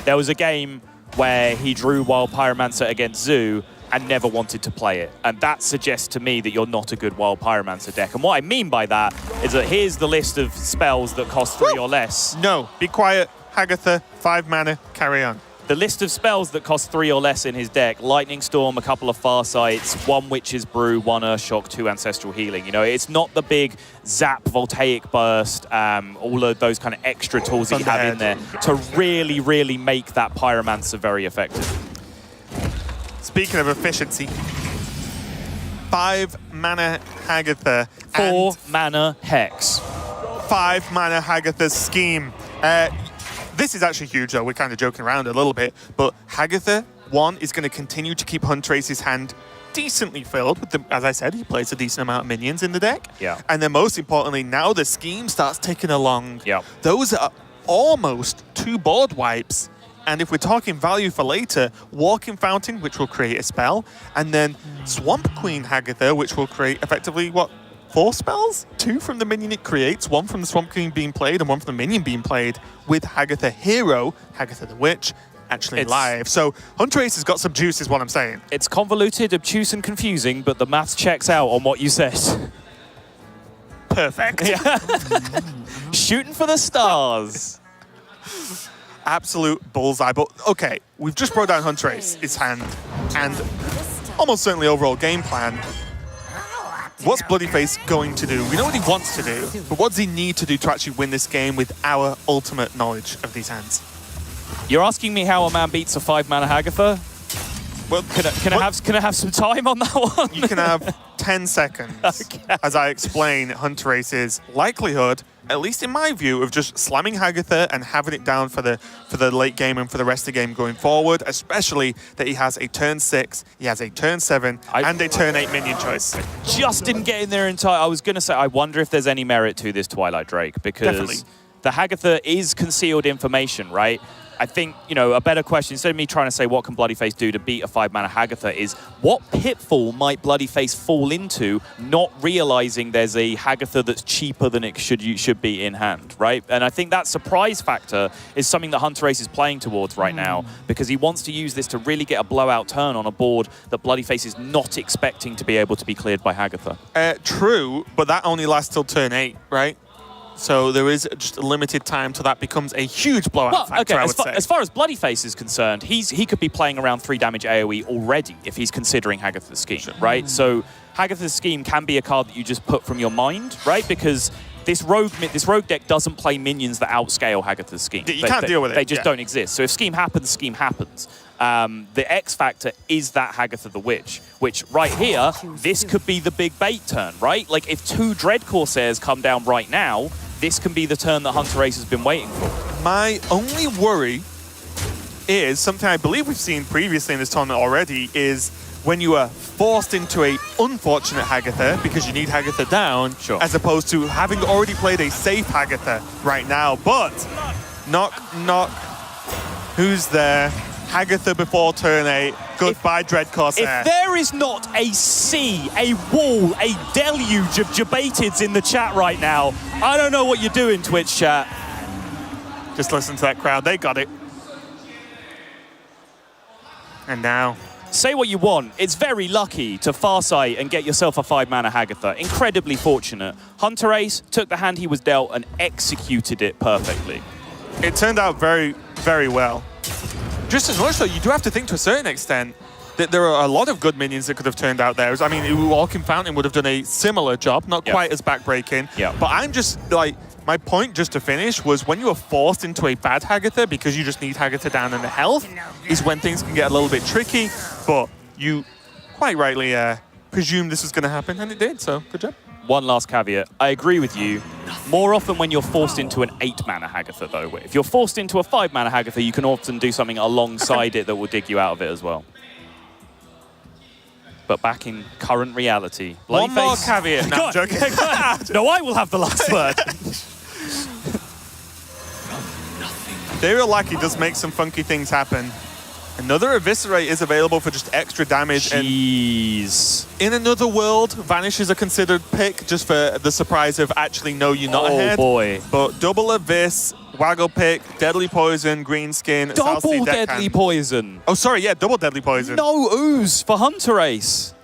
There was a game where he drew Wild Pyromancer against Zoo and never wanted to play it. And that suggests to me that you're not a good Wild Pyromancer deck. And what I mean by that is that here's the list of spells that cost 3 or less. No, be quiet. Hagatha, 5 mana, carry on. The list of spells that cost 3 or less in his deck: Lightning Storm, a couple of Farsights, 1 Witch's Brew, 1 Earthshock, 2 Ancestral Healing. It's not the big Zap, Voltaic Burst, all of those kind of extra tools that you have in there to really, really make that Pyromancer very effective. Speaking of efficiency, 5 mana Hagatha. 4 mana Hex. 5 mana Hagatha's Scheme. This is actually huge, though. We're kind of joking around a little bit. But Hagatha, 1, is going to continue to keep Hunterace's hand decently filled. With as I said, he plays a decent amount of minions in the deck. Yeah. And then most importantly, now the Scheme starts ticking along. Yeah. Those are almost 2 board wipes. And if we're talking value for later, Walking Fountain, which will create a spell, and then Swamp Queen Hagatha, which will create effectively, 4 spells? 2 from the minion it creates, 1 from the Swamp Queen being played, and 1 from the minion being played, with Hagatha Hero, Hagatha the Witch, actually live. So Hunterace has got some juice, is what I'm saying. It's convoluted, obtuse, and confusing, but the maths checks out on what you said. Perfect. Shooting for the stars. Absolute bullseye. But okay, we've just brought down Hunterace, his hand, and almost certainly overall game plan. What's Bloodyface going to do? We know what he wants to do, but what does he need to do to actually win this game with our ultimate knowledge of these hands? You're asking me how a man beats a 5 mana Hagatha? Well, can I have some time on that one? You can have 10 seconds as I explain Hunterace's likelihood, at least in my view, of just slamming Hagatha and having it down for the late game and for the rest of the game going forward, especially that he has a turn 6, he has a turn 7, and a turn 8 minion choice. Just didn't get in there in time. I was going to say, I wonder if there's any merit to this Twilight Drake, because Definitely. The Hagatha is concealed information, right? I think, a better question, instead of me trying to say what can Bloodyface do to beat a 5 mana Hagatha, is what pitfall might Bloodyface fall into, not realizing there's a Hagatha that's cheaper than it should be in hand, right? And I think that surprise factor is something that Hunterace is playing towards right now, because he wants to use this to really get a blowout turn on a board that Bloodyface is not expecting to be able to be cleared by Hagatha. True, but that only lasts till turn 8, right? So there is just a limited time till that becomes a huge blowout factor, I would say. As far as Bloodyface is concerned, he could be playing around 3 damage AoE already if he's considering Hagatha's Scheme, right? So Hagatha's Scheme can be a card that you just put from your mind, right? Because this rogue deck doesn't play minions that outscale Hagatha's Scheme. You can't deal with it. They just don't exist. So if Scheme happens, Scheme happens. The X factor is that Hagatha the Witch, which right here, this could be the big bait turn, right? Like if 2 Dread Corsairs come down right now, this can be the turn that Hunterace has been waiting for. My only worry is something I believe we've seen previously in this tournament already, is when you are forced into a unfortunate Hagatha because you need Hagatha down, as opposed to having already played a safe Hagatha right now. But knock, knock, who's there? Hagatha before turn 8. Goodbye, Dread Corsair. If there is not a sea, a wall, a deluge of Jabatids in the chat right now, I don't know what you're doing, Twitch chat. Just listen to that crowd. They got it. And now... Say what you want. It's very lucky to Farsight and get yourself a 5 mana Hagatha. Incredibly fortunate. Hunterace took the hand he was dealt and executed it perfectly. It turned out very, very well. Just as much, though, you do have to think to a certain extent that there are a lot of good minions that could have turned out there. I mean, Walking Fountain would have done a similar job, not quite as backbreaking. But I'm just, my point just to finish was when you are forced into a bad Hagatha because you just need Hagatha down in the health is when things can get a little bit tricky. But you quite rightly presumed this was going to happen, and it did, so good job. One last caveat. I agree with you. More often when you're forced into an 8 mana Hagatha, though. If you're forced into a 5 mana Hagatha, you can often do something alongside it that will dig you out of it as well. but back in current reality. One more Bloodyface- caveat. No, I'm joking. No, I will have the last word. Ethereal Lackey does make some funky things happen. Another Eviscerate is available for just extra damage. Jeez. And in another world, Vanish is a considered pick just for the surprise of actually, no, you're not ahead. Oh, boy. But double Abyss, Waggle Pick, Deadly Poison, Green Skin, South Sea Double Deckhand. Deadly Poison. Oh, sorry, yeah, double Deadly Poison. No ooze for Hunterace.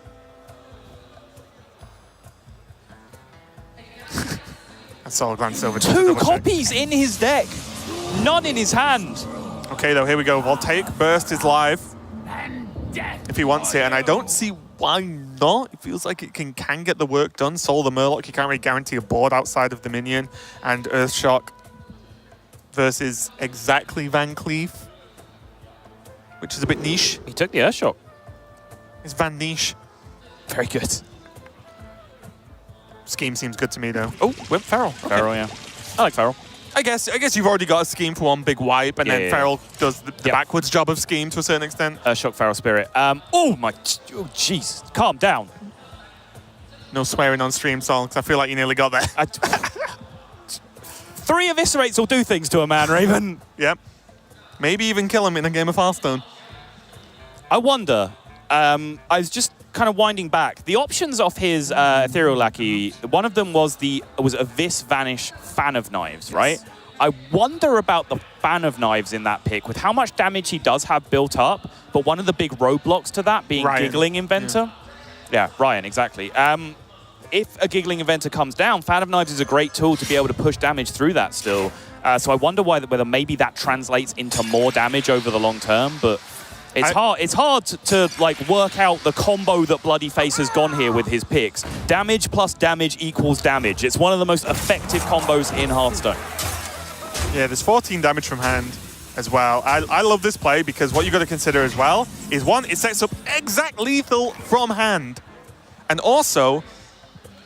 I saw a glance over. Two copies in his deck. None in his hand. Okay, though, here we go. Voltaic Burst is live if he wants it, and I don't see why not. It feels like it can get the work done. Soul the Murloc, you can't really guarantee a board outside of the minion, and Earthshock versus exactly Van Cleef, which is a bit niche. He took the Earthshock. It's Van Niche. Very good. Scheme seems good to me, though. Oh, went Feral. Okay. Feral, yeah. I like Feral. I guess you've already got a scheme for one big wipe, and then yeah. Feral does the backwards job of scheme to a certain extent. Shock Feral Spirit. Oh my, oh jeez, calm down. No swearing on stream, Sol, because I feel like you nearly got there. 3 Eviscerates will do things to a man, Raven. Yep. Maybe even kill him in a game of Hearthstone. I wonder, I was just kind of winding back. The options of his Ethereal Lackey, one of them was Abyss Vanish Fan of Knives, right? I wonder about the Fan of Knives in that pick, with how much damage he does have built up, but one of the big roadblocks to that being Ryan. Giggling Inventor. Yeah, Ryan, exactly. If a Giggling Inventor comes down, Fan of Knives is a great tool to be able to push damage through that still. So I wonder whether maybe that translates into more damage over the long term, but it's hard to like work out the combo that Bloodyface has gone here with his picks. Damage plus damage equals damage. It's one of the most effective combos in Hearthstone. Yeah, there's 14 damage from hand as well. I love this play because what you've got to consider as well is, one, it sets up exact lethal from hand. And also,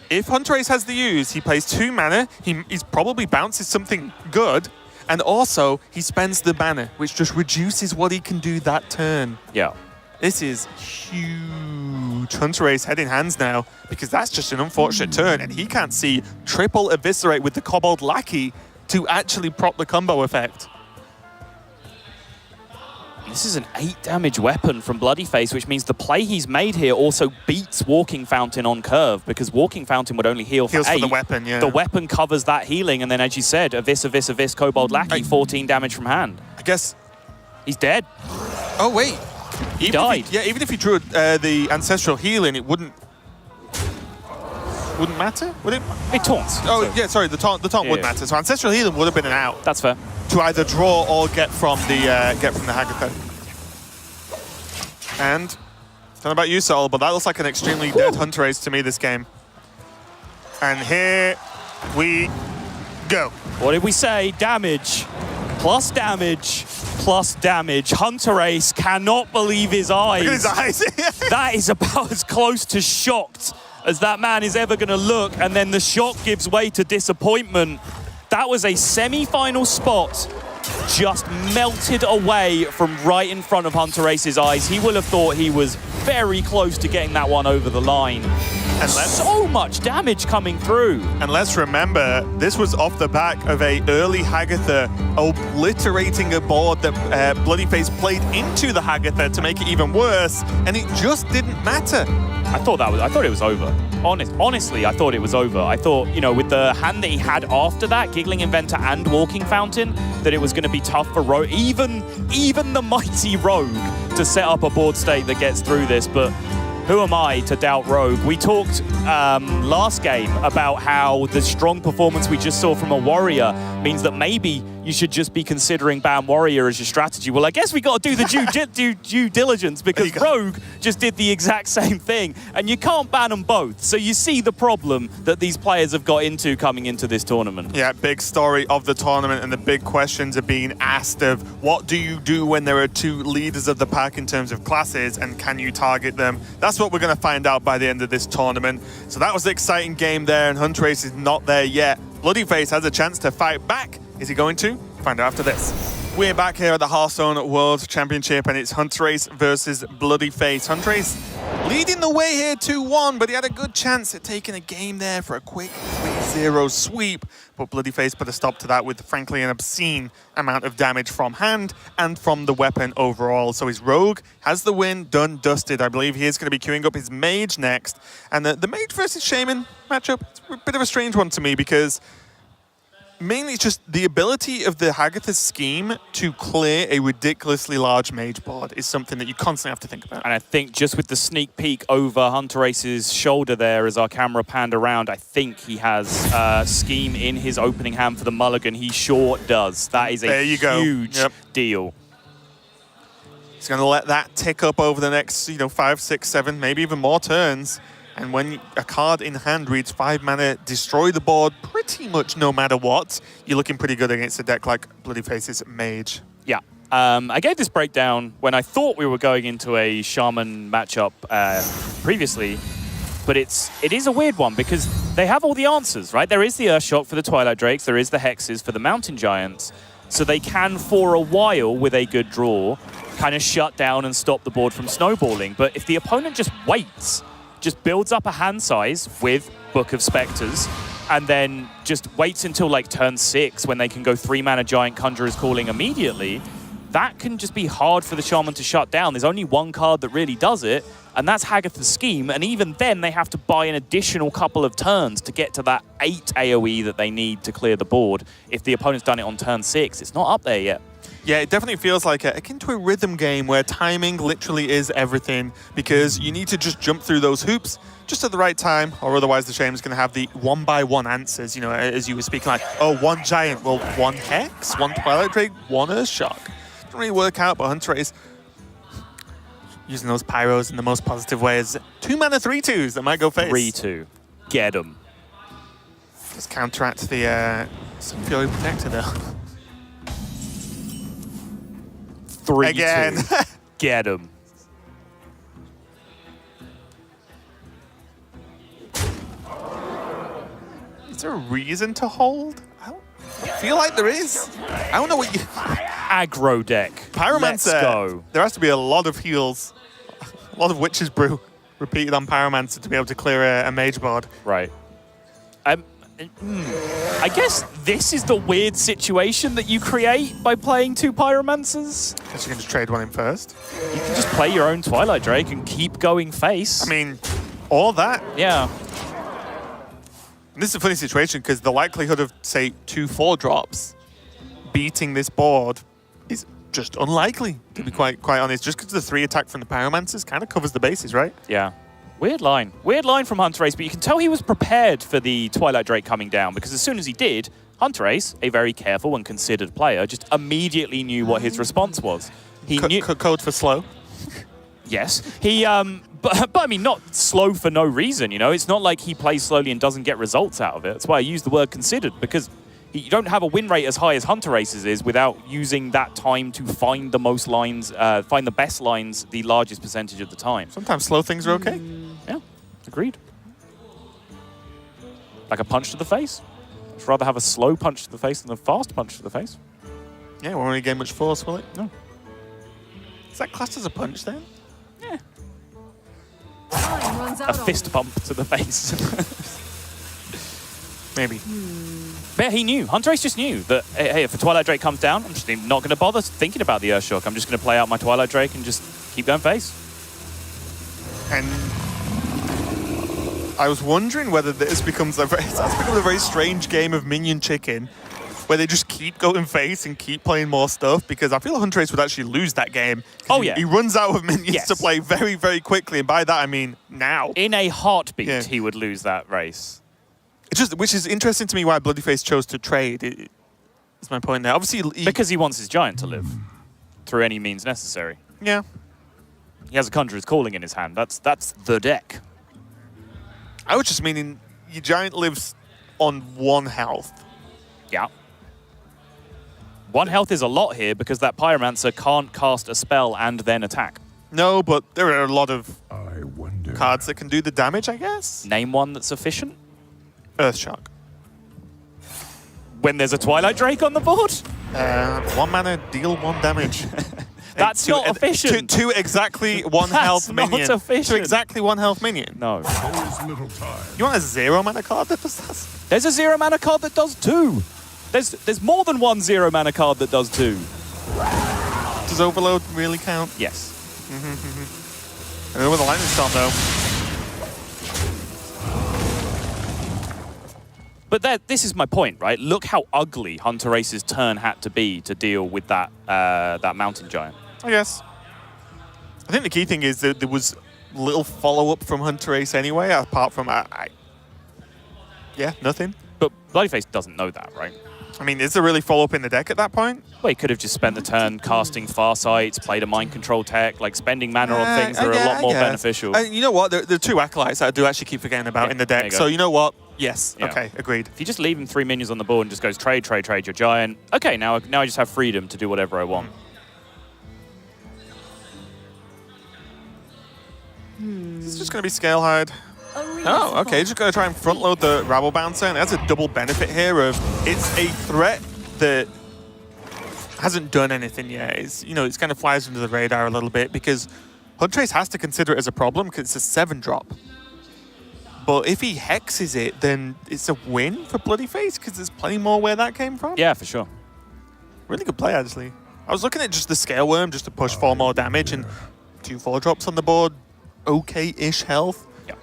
if Hunterace has the use, he plays 2 mana, he's probably bounces something good, and also he spends the banner, which just reduces what he can do that turn. Yeah. This is huge. Hunterace head in hands now, because that's just an unfortunate turn, and he can't see triple Eviscerate with the Kobold Lackey to actually prop the combo effect. This is an 8 damage weapon from Bloodyface, which means the play he's made here also beats Walking Fountain on curve, because Walking Fountain would only heal for 8. For the weapon, yeah. The weapon covers that healing, and then as you said, Abyss, Kobold Lackey, 14 damage from hand. I guess he's dead. Oh, wait. He died. Even if he drew the Ancestral Healing, it wouldn't matter, would it? It taunts. Oh, so. yeah, sorry, the taunt would matter. So Ancestral Healing would have been an out. That's fair. To either draw or get from the Hagatha. And I don't know about you, Sol, but that looks like an extremely dead Hunterace to me this game. And here we go. What did we say? Damage. Plus damage. Plus damage. Hunterace cannot believe his eyes. Look at his eyes. That is about as close to shocked as that man is ever going to look, and then the shock gives way to disappointment. That was a semi-final spot just melted away from right in front of Hunterace's eyes. He will have thought he was very close to getting that one over the line. And so much damage coming through. And let's remember, this was off the back of a early Hagatha obliterating a board that Bloodyface played into the Hagatha to make it even worse, and it just didn't matter. I thought it was over. Honestly, I thought it was over. I thought, you know, with the hand that he had after that, Giggling Inventor and Walking Fountain, that it was going to be tough for Rogue, even the mighty Rogue, to set up a board state that gets through this. But who am I to doubt Rogue? We talked last game about how the strong performance we just saw from a Warrior means that maybe you should just be considering ban Warrior as your strategy. Well, I guess we got to do the due diligence, because Rogue just did the exact same thing, and you can't ban them both. So you see the problem that these players have got into coming into this tournament. Yeah, big story of the tournament, and the big questions are being asked of what do you do when there are 2 leaders of the pack in terms of classes, and can you target them? That's what we're going to find out by the end of this tournament. So that was the exciting game there, and Hunterace is not there yet. Bloodyface has a chance to fight back. Is he going to? Find out after this. We're back here at the Hearthstone World Championship, and it's Hunterace versus Bloodyface. Hunterace leading the way here 2-1, but he had a good chance at taking a game there for a quick 3-0 sweep. But Bloodyface put a stop to that with, frankly, an obscene amount of damage from hand and from the weapon overall. So his Rogue has the win, done, dusted. I believe he is going to be queuing up his Mage next. And the Mage versus Shaman matchup, it's a bit of a strange one to me because mainly it's just the ability of the Hagatha's scheme to clear a ridiculously large mage board is something that you constantly have to think about. And I think just with the sneak peek over Hunterace's shoulder there as our camera panned around, I think he has scheme in his opening hand for the mulligan. He sure does. That is a huge deal. He's going to let that tick up over the next 5, 6, 7, maybe even more turns. And when a card in hand reads 5 mana, destroy the board pretty much no matter what, you're looking pretty good against a deck like Bloodyface's Mage. Yeah. I gave this breakdown when I thought we were going into a Shaman matchup previously, but it is a weird one because they have all the answers, right? There is the Earthshock for the Twilight Drakes, there is the Hexes for the Mountain Giants, so they can, for a while, with a good draw, kind of shut down and stop the board from snowballing. But if the opponent just waits, just builds up a hand size with Book of Spectres, and then just waits until like turn 6 when they can go 3-mana Giant Conjurer's Calling immediately, that can just be hard for the Shaman to shut down. There's only one card that really does it, and that's Hagatha's Scheme, and even then they have to buy an additional couple of turns to get to that 8 AoE that they need to clear the board. If the opponent's done it on turn 6, it's not up there yet. Yeah, it definitely feels like akin to a rhythm game where timing literally is everything because you need to just jump through those hoops just at the right time, or otherwise the Shaman's going to have the one-by-one answers, as you were speaking, like, oh, 1 Giant, well, 1 Hex, 1 Twilight Drake, 1 Earthshock. Doesn't really work out, but Hunterace using those Pyros in the most positive ways. 2 mana 3/2s that might go face. 3/2. Get them. Just counteract the Fury Protector, though. 3/2. Again. Get him. Is there a reason to hold? I don't feel like there is. I don't know what you... Aggro deck. Pyromancer. Let's go. There has to be a lot of heals. A lot of Witch's Brew repeated on Pyromancer to be able to clear a mage board. Right. I guess this is the weird situation that you create by playing 2 Pyromancers. Because you can just trade one in first. You can just play your own Twilight Drake and keep going face. I mean, all that. Yeah. And this is a funny situation because the likelihood of, say, 2 4-drops beating this board is just unlikely, to be quite honest. Just because the 3 attack from the Pyromancers kind of covers the bases, right? Yeah. Weird line. Weird line from Hunterace, but you can tell he was prepared for the Twilight Drake coming down because as soon as he did, Hunterace, a very careful and considered player, just immediately knew what his response was. He knew code for slow. Yes. He but I mean not slow for no reason, It's not like he plays slowly and doesn't get results out of it. That's why I use the word considered because you don't have a win rate as high as Hunterace's is without using that time to find the most lines, find the best lines the largest percentage of the time. Sometimes slow things are okay. Yeah, agreed. Like a punch to the face. I'd rather have a slow punch to the face than a fast punch to the face. Yeah, won't really gain much force, will it? No. Is that classed as a punch then? Yeah. A fist bump to the face. Maybe. But he knew. Hunterace just knew that, hey, if a Twilight Drake comes down, I'm just not going to bother thinking about the Earthshock. I'm just going to play out my Twilight Drake and just keep going face. And I was wondering whether this becomes a very strange game of minion chicken, where they just keep going face and keep playing more stuff, because I feel Hunterace would actually lose that game. Oh, yeah. He runs out of minions to play very, very quickly, and by that I mean now. In a heartbeat, he would lose that race. Which is interesting to me why Bloodyface chose to trade. That's my point there. Obviously, because he wants his Giant to live through any means necessary. Yeah. He has a Conjurer's Calling in his hand. That's the deck. I was just meaning your Giant lives on 1 health. Yeah. 1 health is a lot here because that Pyromancer can't cast a spell and then attack. No, but there are a lot of cards that can do the damage, I guess. Name one that's efficient. Earthshock. When there's a Twilight Drake on the board? 1 mana, deal 1 damage. That's not efficient. Two exactly one health minion. That's not efficient. Two exactly one health minion. No. You want a 0 mana card that does that? There's a 0 mana card that does 2. There's more than one 0 mana card that does 2. Does Overload really count? Yes. I know with the Lightning Storm though. But this is my point, right? Look how ugly Hunterace's turn had to be to deal with that that Mountain Giant. I guess. I think the key thing is that there was little follow-up from Hunterace anyway, apart from, yeah, nothing. But Bloodyface doesn't know that, right? I mean, is there really follow-up in the deck at that point? Well, he could have just spent the turn casting Farsight, played a Mind Control tech, like spending mana on things that are a lot more beneficial. You know what? There are 2 Acolytes that I do actually keep forgetting about in the deck. So you know what? Yes. Yeah. Okay, agreed. If you just leave him 3 minions on the board and just goes trade your giant, okay, now I just have freedom to do whatever I want. It's just going to be Scale Hide. Oh, okay. Just going to try and front load the Rabble Bouncer, and that's a double benefit here of it's a threat that hasn't done anything yet. It's, it's kind of flies under the radar a little bit because Hunterace has to consider it as a problem because it's a 7-drop. But if he hexes it, then it's a win for Bloodyface because there's plenty more where that came from. Yeah, for sure. Really good play, actually. I was looking at just the Scale Worm just to push 4 more damage and 2 4-drops on the board. Okay-ish health. Yeah.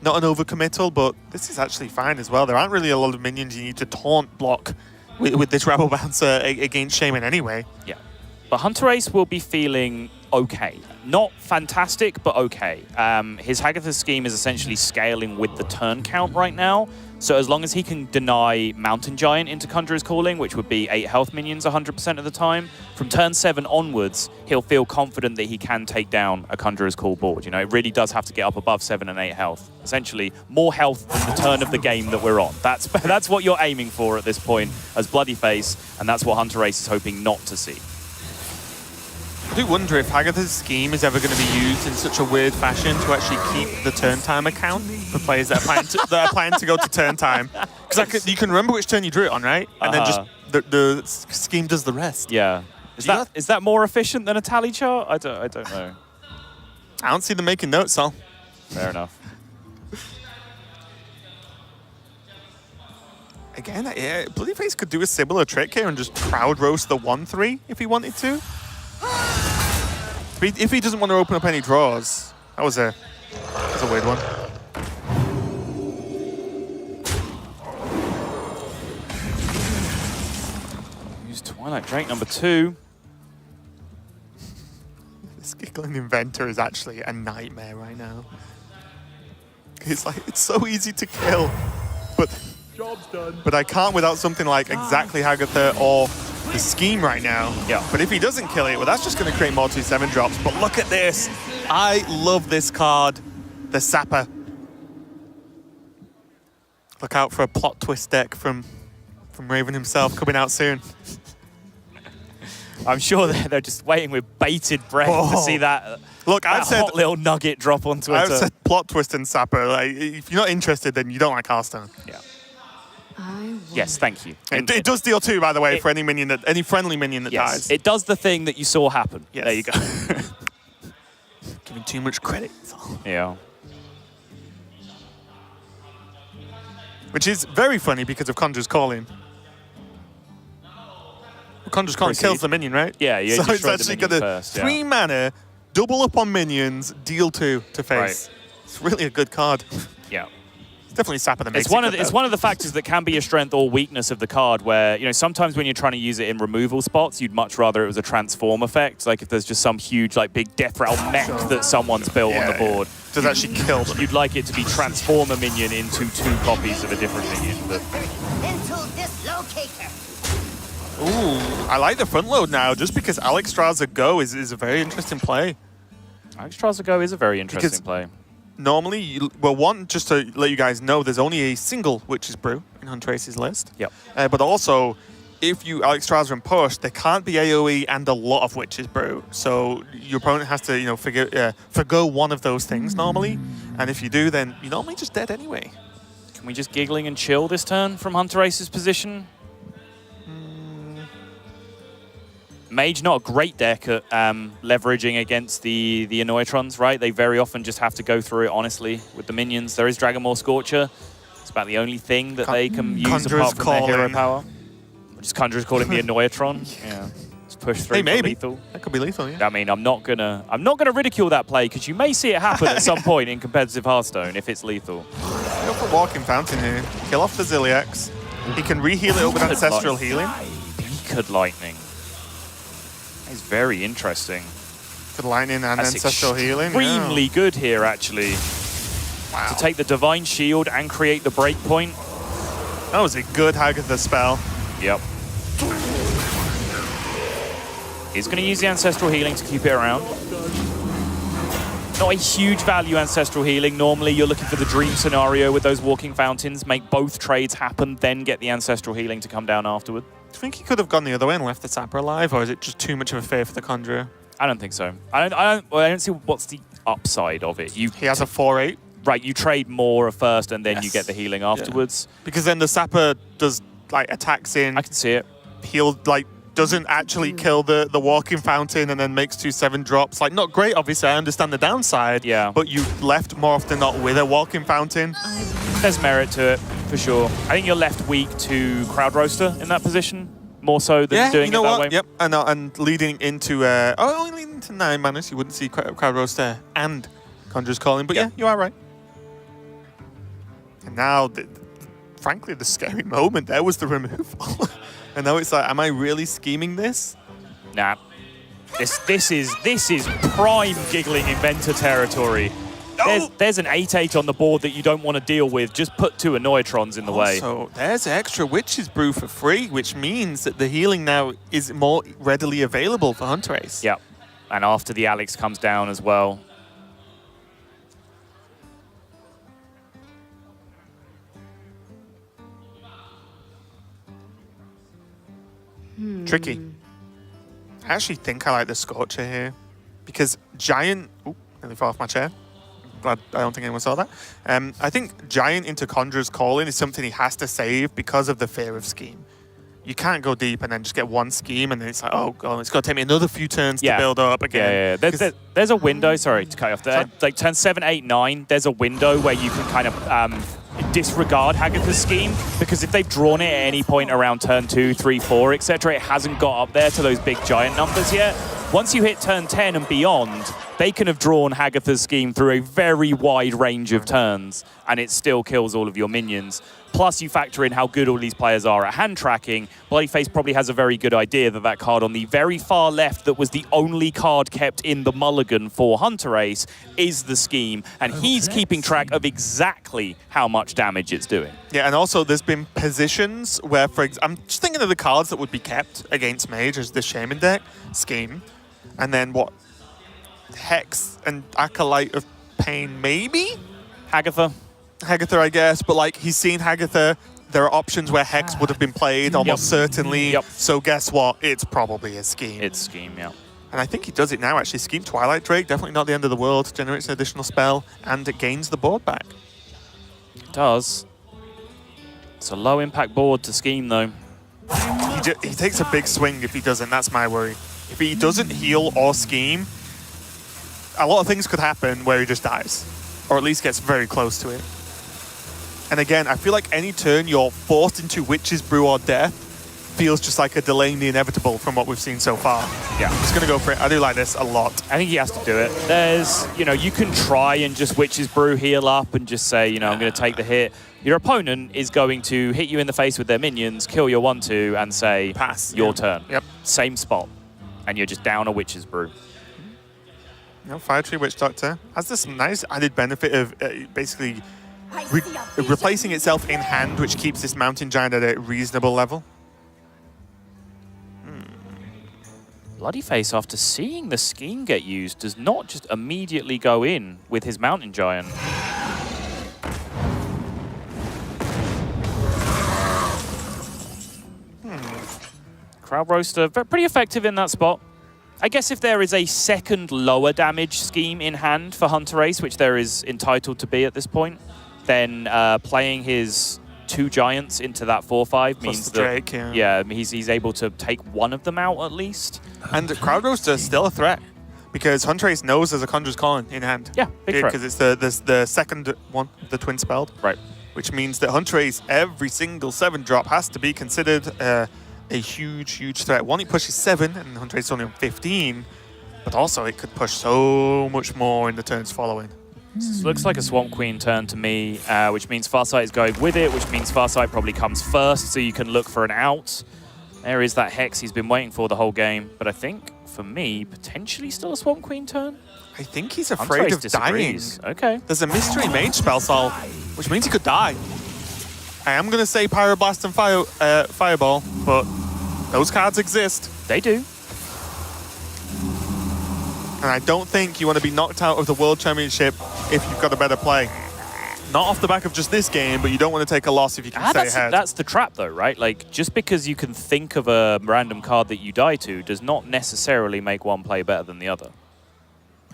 Not an overcommittal, but this is actually fine as well. There aren't really a lot of minions you need to taunt block with this Rabble Bouncer against Shaman anyway. Yeah. But Hunterace will be feeling okay. Not fantastic, but okay. His Hagatha's scheme is essentially scaling with the turn count right now. So as long as he can deny Mountain Giant into Conjurer's Calling, which would be 8 health minions 100% of the time, from turn 7 onwards, he'll feel confident that he can take down a Conjurer's Call board. It really does have to get up above 7 and 8 health. Essentially, more health than the turn of the game that we're on. That's what you're aiming for at this point as Bloodyface, and that's what Hunterace is hoping not to see. I do wonder if Hagatha's scheme is ever going to be used in such a weird fashion to actually keep the turn time account for players that are planning to go to turn time. Because you can remember which turn you drew it on, right? And then just the scheme does the rest. Yeah. Is that more efficient than a tally chart? I don't know. I don't see them making notes, Sal. Fair enough. Again, yeah, Bloodyface could do a similar trick here and just crowd roast the 1/3 if he wanted to. If he doesn't want to open up any draws, that was a weird one. Use Twilight Drake number 2. This Giggling Inventor is actually a nightmare right now. It's so easy to kill, but job's done. But I can't without something like exactly Hagatha or the scheme right now. Yeah. But if he doesn't kill it, well, that's just going to create more 2/7 drops. But look at this. I love this card, the Sapper. Look out for a plot twist deck from Raven himself coming out soon. I'm sure they're just waiting with bated breath to see that. Look, I've said hot little nugget drop on Twitter. I've said plot twist and Sapper. Like, if you're not interested, then you don't like Hearthstone. Yeah. Yes, thank you. It does deal 2, by the way, for any friendly minion that dies. It does the thing that you saw happen. Yes. There you go. Giving too much credit. Yeah. Which is very funny because of Conjurer's Calling. Conjurer's Calling kills the minion, right? Yeah, you so it's destroy the actually minion going to first, 3 mana, double up on minions, deal 2 to face. Right. It's really a good card. Yeah. Definitely Sapper that makes it's one of the factors that can be a strength or weakness of the card where, sometimes when you're trying to use it in removal spots, you'd much rather it was a transform effect. Like if there's just some huge big Death Rattle mech that someone's built on the board. Does actually kill them. You'd like it to be transform a minion into 2 copies of a different minion. But Mental dislocator. Ooh, I like the front load now just because Alexstrasza Go is a very interesting play. Alexstrasza Go is a very interesting play. Normally, just to let you guys know, there's only a single Witch's Brew in Hunterace's list. Yep. But also, if you Alexstrasza and push, there can't be AoE and a lot of Witch's Brew. So your opponent has to, forgo one of those things normally. And if you do, then you're normally just dead anyway. Can we just Giggling and Chill this turn from Hunterace's position? Mage, not a great deck at leveraging against the Annoytrons, right? They very often just have to go through it, honestly, with the minions. There is Dragon Maw Scorcher. It's about the only thing that they can use apart from their hero power. Just Conjurer's calling the Annoytron. Yeah. Let's push through for lethal. That could be lethal, yeah. I mean, I'm not gonna ridicule that play because you may see it happen at some point in competitive Hearthstone if it's lethal. Go for Walking Fountain here. Kill off the Zilliax. He can reheal it up with Ancestral Healing. Beaked Lightning. It's very interesting. Good Lightning and Ancestral Healing. Extremely good here, actually. Wow. To take the Divine Shield and create the breakpoint. That was a good Hagatha spell. Yep. He's going to use the Ancestral Healing to keep it around. Not a huge value Ancestral Healing. Normally, you're looking for the dream scenario with those Walking Fountains. Make both trades happen, then get the Ancestral Healing to come down afterward. Do you think he could have gone the other way and left the Tapper alive, or is it just too much of a fear for the Conjurer? I don't think so. I don't see what's the upside of it. He has a 4/8. Right, you trade more first, and then you get the healing afterwards. Yeah. Because then the Sapper does like attacks in. I can see it. He'll like doesn't actually kill the Walking Fountain, and then makes 2 7 drops. Like, not great, obviously. I understand the downside. Yeah. But you left more often than not with a Walking Fountain. There's merit to it, for sure. I think you're left weak to Crowd Roaster in that position, more so than doing it that way. Yep, and leading into only leading into 9 mana, so you wouldn't see Crowd Roaster and Conjurer's Calling. But yeah, you are right. And now, frankly, the scary moment there was the removal. And now it's like, am I really scheming this? Nah. This is prime Giggling Inventor territory. There's an 8/8 on the board that you don't want to deal with. Just put 2 Annoytrons in the way. So there's extra Witch's Brew for free, which means that the healing now is more readily available for Hunterace. Yep. And after the Alex comes down as well. Tricky. I actually think I like the Scorcher here. Because Giant... Ooh, nearly fell off my chair. Glad I don't think anyone saw that. I think Giant into Conjurer's Calling is something he has to save because of the fear of Scheme. You can't go deep and then just get 1 scheme and then it's like, oh god, it's going to take me another few turns to build up again. Yeah. There's a window, sorry to cut you off there. Like turn 7, 8, 9, there's a window where you can kind of disregard Hagatha's scheme, because if they've drawn it at any point around turn 2, 3, 4, etc., it hasn't got up there to those big Giant numbers yet. Once you hit turn 10 and beyond, they can have drawn Hagatha's scheme through a very wide range of turns, and it still kills all of your minions. Plus, you factor in how good all these players are at hand tracking. Bloodyface probably has a very good idea that that card on the very far left that was the only card kept in the mulligan for Hunterace is the scheme, and he's keeping track of exactly how much damage it's doing. Yeah, and also there's been positions where, for example, I'm just thinking of the cards that would be kept against Mage as the Shaman deck, Scheme, and then what? Hex and Acolyte of Pain, maybe? Hagatha, I guess, but like he's seen Hagatha. There are options where Hex would have been played almost certainly. Yep. So guess what? It's probably a Scheme. It's Scheme, yeah. And I think he does it now actually. Scheme Twilight Drake, definitely not the end of the world. Generates an additional spell and it gains the board back. It does. It's a low impact board to Scheme though. He takes a big swing if he doesn't. That's my worry. If he doesn't heal or Scheme, a lot of things could happen where he just dies, or at least gets very close to it. And again, I feel like any turn you're forced into Witch's Brew or Death feels just like a delaying the inevitable from what we've seen so far. Yeah. I'm just going to go for it. I do like this a lot. I think he has to do it. There's, you can try and just Witch's Brew heal up and just say, I'm going to take the hit. Your opponent is going to hit you in the face with their minions, kill your 1/2, and say, pass, your turn. Yep. Same spot. And you're just down a Witch's Brew. Fire Tree Witch Doctor has this nice added benefit of basically replacing itself in hand, which keeps this Mountain Giant at a reasonable level. Bloodyface, after seeing the Scheme get used, does not just immediately go in with his Mountain Giant. Crowd Roaster, pretty effective in that spot. I guess if there is a second lower damage Scheme in hand for Hunterace, which there is entitled to be at this point, then playing his 2 giants into that 4/5 means the that Drake, yeah. he's able to take one of them out at least. And Crowd Roaster is still a threat because Hunterace knows there's a Conjurer's Calling in hand. Yeah, big threat. Because it's the second one, the twin spelled. Right. Which means that Hunterace, every single 7-drop has to be considered a huge threat. One, it pushes 7, and Hunterace is only on 15, but also it could push so much more in the turns following. This looks like a Swamp Queen turn to me, which means Farsight is going with it, which means Farsight probably comes first, so you can look for an out. There is that Hex he's been waiting for the whole game, but I think, for me, potentially still a Swamp Queen turn? I think he's afraid of dying. Okay. There's a Mystery Mage spell solve, which means he could die. I am going to say Pyroblast and Fireball, but those cards exist. They do. And I don't think you want to be knocked out of the World Championship if you've got a better play. Not off the back of just this game, but you don't want to take a loss if you can stay ahead. That's the trap, though, right? Like, just because you can think of a random card that you die to does not necessarily make one play better than the other.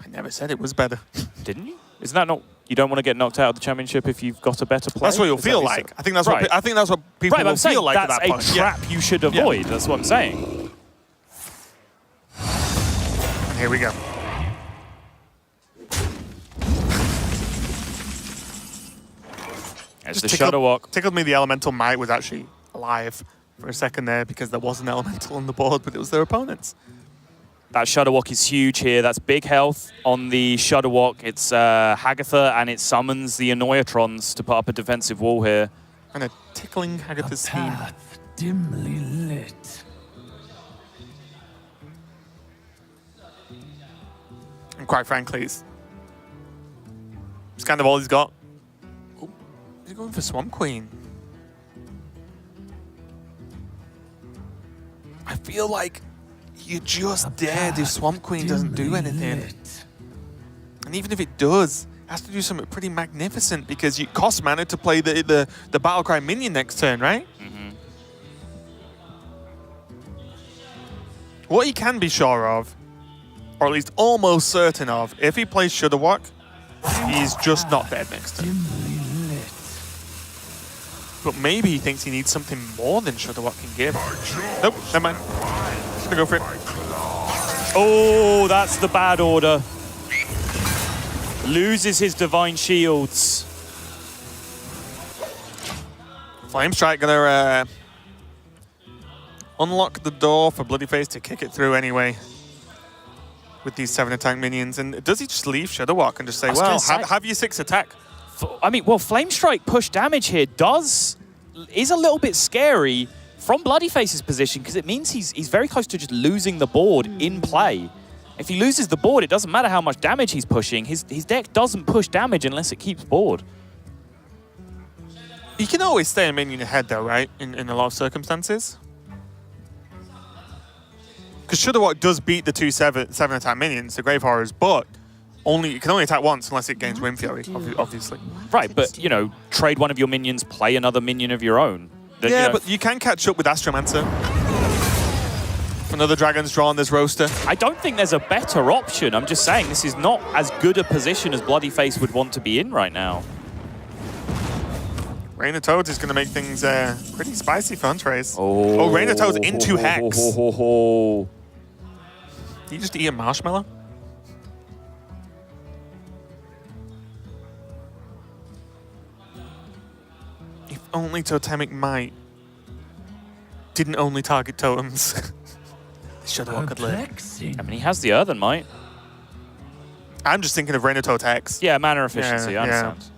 I never said it was better. Didn't you? Isn't that not... You don't want to get knocked out of the championship if you've got a better play? That's what you'll feel like. I think that's what people will feel like at that point. That's a trap you should avoid. That's what I'm saying. Here we go. As the Shudderwock. Tickled me the Elemental Might was actually alive for a second there because there was an Elemental on the board, but it was their opponents. That Shudderwock is huge here. That's big health on the Shudderwock. It's Hagatha, and it summons the Annoyatrons to put up a defensive wall here. And a tickling Hagatha's theme. Dimly lit. And quite frankly, it's kind of all he's got. Oh, he's going for Swamp Queen. I feel like you're just dead if Swamp Queen doesn't do anything. And even if it does, it has to do something pretty magnificent because you cost mana to play the Battlecry minion next turn, right? Mm-hmm. What he can be sure of, or at least almost certain of, if he plays Shudderwock, he's just not dead next turn. But maybe he thinks he needs something more than Shudderwock can give. Nope, never mind. Just gonna go for it. Oh, that's the bad order. Loses his Divine Shields. Flame Strike gonna unlock the door for Bloodyface to kick it through anyway. With these 7 attack minions. And does he just leave Shudderwock and just say, well, have your 6 attack? I mean, well, Flame Strike push damage here is a little bit scary from Bloodyface's position because it means he's very close to just losing the board in play. If he loses the board, it doesn't matter how much damage he's pushing. His deck doesn't push damage unless it keeps board. You can always stay a minion ahead though, right? In a lot of circumstances. Because Shudderwock does beat the 2 7 attack minions, the Grave Horrors, but it can only attack once unless it gains Wind Fury, obviously. Right, but, you know, trade one of your minions, play another minion of your own. Yeah, but you can catch up with Astromancer. If another Dragon's drawn, there's Roaster. I don't think there's a better option. I'm just saying this is not as good a position as Bloodyface would want to be in right now. Rain of Toads is going to make things pretty spicy for Hunterace. Oh, Rain of Toads into Hex. Did you just eat a marshmallow? If only Totemic Might didn't only target totems. Shudderwock could live. I mean, he has the Earthen Might. I'm just thinking of Rain of Toad Hex. Yeah, mana efficiency, I understand.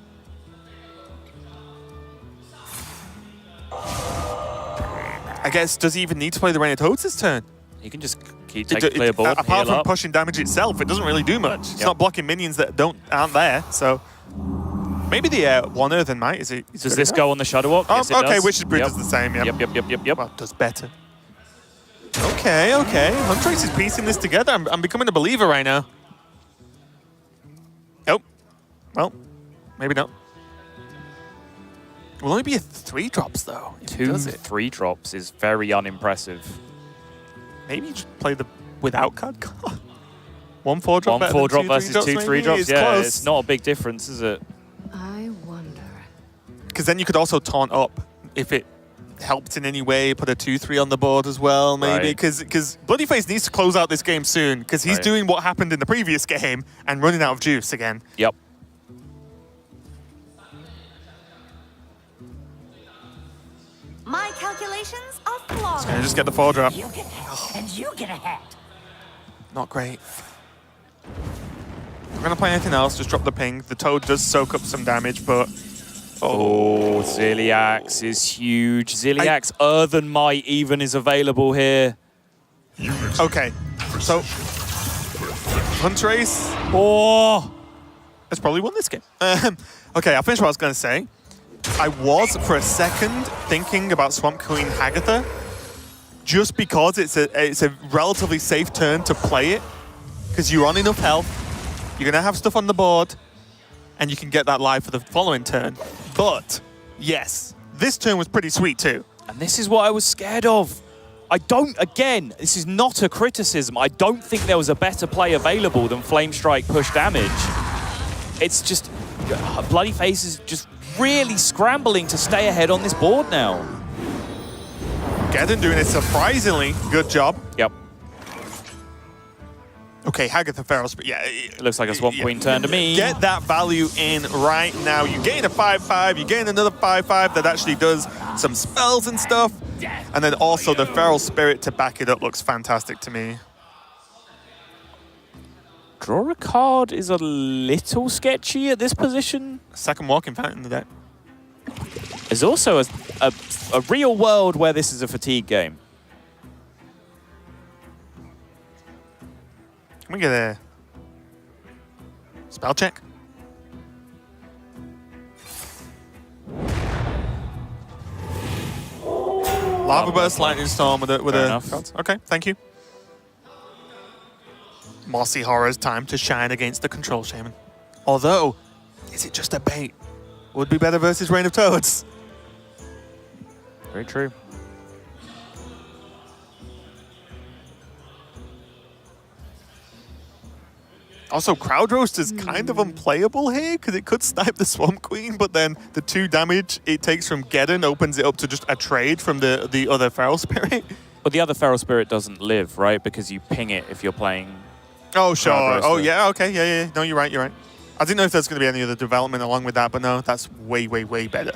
I guess, does he even need to play the Rain of Toads this turn? He can just keep taking clear board. Apart from pushing damage itself, it doesn't really do much. It's not blocking minions that aren't there, so... Maybe the one Earthen Might is it? Does this go on the Shudderwock? Oh, yes, it okay, does. Witch's Brew does the same, Yep. Well, it does better. Okay. Hunterace is piecing this together. I'm becoming a believer right now. Oh. Well, maybe not. Will only be a 3 drops though. 2 3 drops is very unimpressive. Maybe you should play the without card. 1 4 drop. 1 4 drop versus 2 3 drops. Yeah, close. it's not a big difference, is it? I wonder. because then you could also taunt up if it helped in any way, put a 2-3 on the board as well, maybe, because Bloodyface needs to close out this game soon, because he's doing what happened in the previous game and running out of juice again. Yep. My calculations are flawless. Gonna just get the 4-drop. You get a hat, and you get a hat. Not great. I'm gonna play anything else, just drop the ping. The Toad does soak up some damage, but... Oh, Ziliax is huge. Ziliax Earthen Might even is available here. Okay, so Hunterace has probably won this game. Okay, I'll finish what I was going to say. I was, for a second, thinking about Swamp Queen Hagatha, just because it's a relatively safe turn to play it, because you're on enough health, you're going to have stuff on the board, and you can get that live for the following turn. But, yes, this turn was pretty sweet too. And this is what I was scared of. Again, this is not a criticism. I don't think there was a better play available than Flame Strike push damage. It's just, Bloodyface is just really scrambling to stay ahead on this board now. Geddon doing a surprisingly good job. Yep. Okay, Hagatha Feral Spirit, yeah. It looks like a Swamp Queen turn to me. Get that value in right now. You gain a 5-5, you gain another 5-5 that actually does some spells and stuff. And then also the Feral Spirit to back it up looks fantastic to me. Draw a card is a little sketchy at this position. Second Walking Fountain in the deck. There's also a real world where this is a fatigue game. Can we get a spell check? Lava Burst, Lightning Storm with a... Okay, thank you. Mossy Horror's time to shine against the Control Shaman. Although, is it just a bait? Would be better versus Reign of Toads. Very true. Also, Crowd Roast is kind of unplayable here because it could snipe the Swamp Queen, but then the 2 damage it takes from Geddon opens it up to just a trade from the other Feral Spirit. But the other Feral Spirit doesn't live, right? Because you ping it if you're playing... Oh, sure. Oh, yeah, okay, yeah. No, you're right. I didn't know if there's going to be any other development along with that, but no, that's way, way, way better.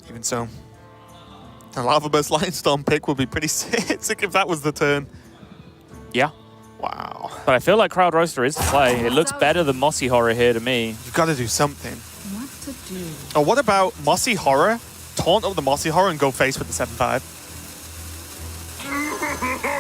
Even so, a Lava Burst Lightstorm pick would be pretty sick if that was the turn. Yeah. Wow. But I feel like Crowd Roaster is the play. It looks better than Mossy Horror here to me. You've got to do something. What to do? Oh, what about Mossy Horror? Taunt up the Mossy Horror and go face with the 7-5.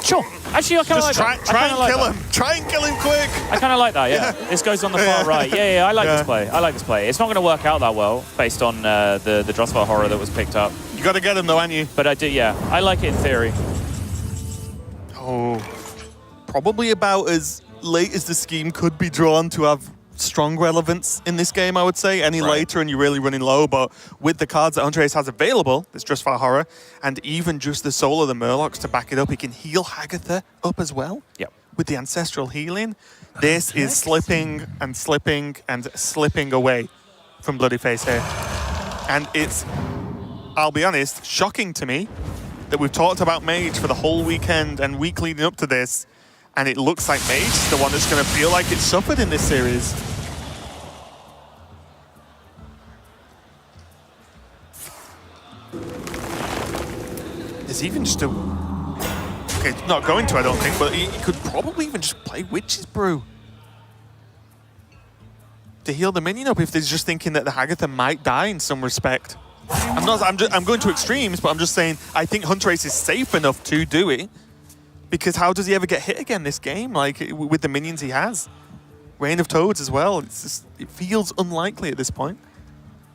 Sure. Actually, I kind of like that. Try and kill him. Try and kill him quick. I kind of like that, yeah. This goes on the far right. Yeah, I like this play. I like this play. It's not going to work out that well based on the Drossville Horror that was picked up. You got to get him though, ain't you? But I do, yeah. I like it in theory. Oh. Probably about as late as the scheme could be drawn to have strong relevance in this game, I would say. Any later and you're really running low, but with the cards that Hunterace has available, there's just for Horror, and even just the Soul of the Murlocs to back it up, he can heal Hagatha up as well. Yep. With the Ancestral Healing. This is slipping and slipping and slipping away from Bloodyface here. And it's, I'll be honest, shocking to me that we've talked about Mage for the whole weekend and week leading up to this, and it looks like Mage is the one that's going to feel like it's suffered in this series. There's even just a... Okay, not going to, I don't think, but he could probably even just play Witch's Brew to heal the minion up if they're just thinking that the Hagatha might die in some respect. I'm going to extremes, but I'm just saying I think Hunterace is safe enough to do it. Because how does he ever get hit again this game? Like, with the minions he has. Reign of Toads as well. It's just, it feels unlikely at this point.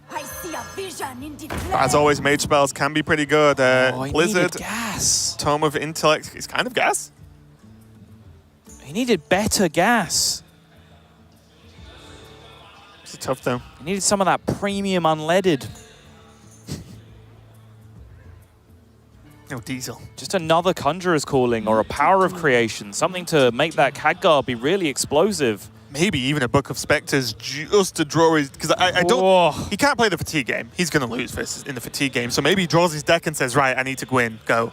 I see a vision in the As always, mage spells can be pretty good. Blizzard, gas. Tome of Intellect is kind of gas. He needed better gas. It's tough though. He needed some of that premium unleaded. No Diesel. Just another Conjurer's Calling or a Power of Creation, something to make that Khadgar be really explosive. Maybe even a Book of Spectres just to draw his... Because I don't... He can't play the fatigue game. He's going to lose this in the fatigue game. So maybe he draws his deck and says, right, I need to win. Go.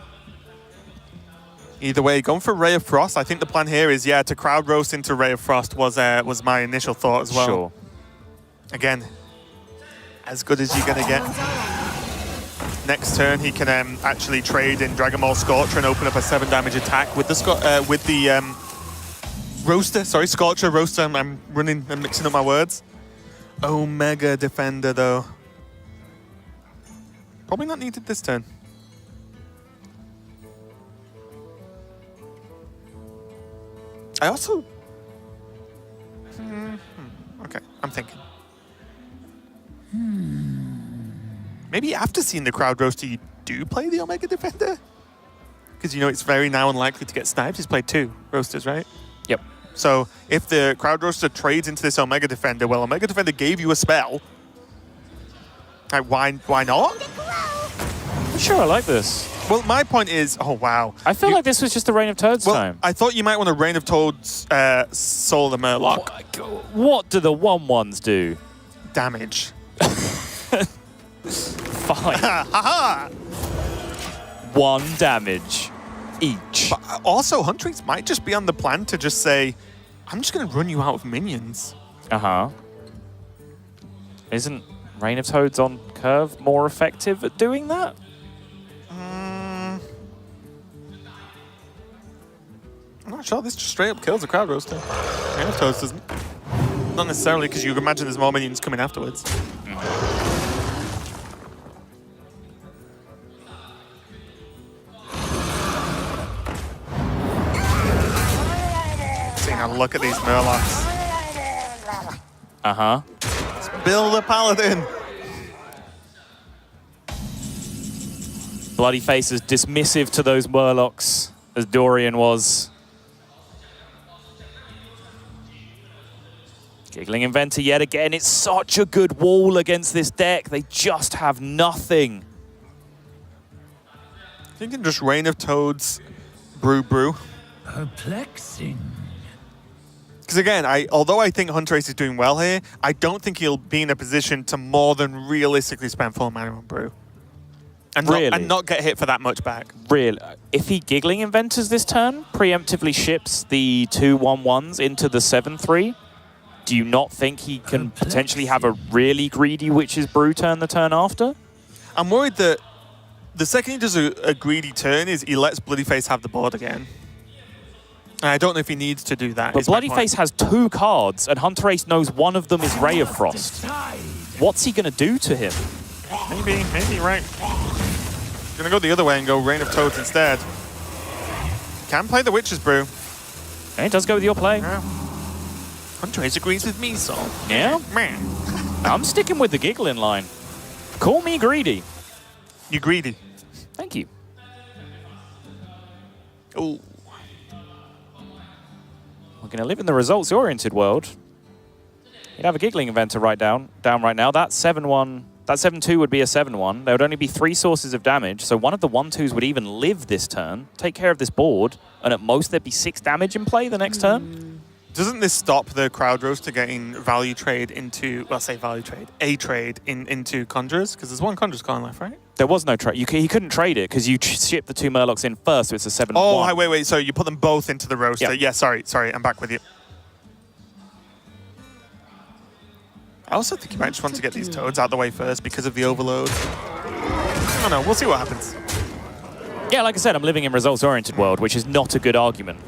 Either way, going for Ray of Frost. I think the plan here is, yeah, to crowd roast into Ray of Frost was my initial thought as well. Sure. Again, as good as you're going to get. Next turn, he can actually trade in Dragon Ball Scorcher and open up a 7 damage attack with the Roaster. Sorry, Scorcher, Roaster. I'm mixing up my words. Omega Defender, though. Probably not needed this turn. I also... Okay, I'm thinking. Maybe after seeing the crowd roaster, you do play the Omega Defender? Because you know it's very now unlikely to get sniped. He's played 2 roasters, right? Yep. So if the crowd roaster trades into this Omega Defender, well, Omega Defender gave you a spell. Why not? Sure, I like this. Well, my point is, oh wow. I feel like this was just the Reign of Toads time. I thought you might want to Reign of Toads Soul of the Murloc. What do the 1/1s do? Damage. Fine. 1 damage each. But also, Hunterace might just be on the plan to just say, I'm just going to run you out of minions. Uh-huh. Isn't Reign of Toads on curve more effective at doing that? I'm not sure. This just straight up kills a crowd roaster. Reign of Toads doesn't. Not necessarily, because you can imagine there's more minions coming afterwards. Now look at these Murlocs. Uh-huh. Let's build a Paladin. Bloody Face is dismissive to those Murlocs, as Dorian was. Giggling Inventor yet again. It's such a good wall against this deck. They just have nothing. You can just Reign of Toads, brew. Perplexing. Because again, although I think Hunterace is doing well here, I don't think he'll be in a position to more than realistically spend full mana on brew. And not get hit for that much back. Really? If he Giggling Inventors this turn, preemptively ships the 2 1/1s into the 7/3, do you not think he can potentially have a really greedy Witch's Brew turn the turn after? I'm worried that the second he does a greedy turn is he lets Bloody Face have the board again. And I don't know if he needs to do that. But Bloody Face has 2 cards, and Hunterace knows one of them is Ray of Frost. What's he going to do to him? Maybe you're right. Gonna go the other way and go Reign of Toads instead. Can play the Witch's Brew. And it does go with your play. Yeah. Hunterace agrees with me, so. Yeah? Man. I'm sticking with the Giggling line. Call me greedy. You greedy. Thank you. Oh. We're going to live in the results-oriented world. You'd have a Giggling Inventor down right now. That 7/1, that 7/2 would be a 7/1. There would only be 3 sources of damage, so one of the 1/2s would even live this turn, take care of this board, and at most there'd be 6 damage in play the next turn. Doesn't this stop the crowd roaster getting value trade into, well, say value trade, a trade into Conjurers? Because there's 1 Conjurer's Calling left, right? There was no trade. He couldn't trade it because you shipped the 2 Murlocs in first, so it's a 7/1. Oh, wait. So you put them both into the roaster. Yep. Yeah, sorry. I'm back with you. I also think you might just want to get these Toads out of the way first because of the overload. I don't know. We'll see what happens. Yeah, like I said, I'm living in results-oriented world, which is not a good argument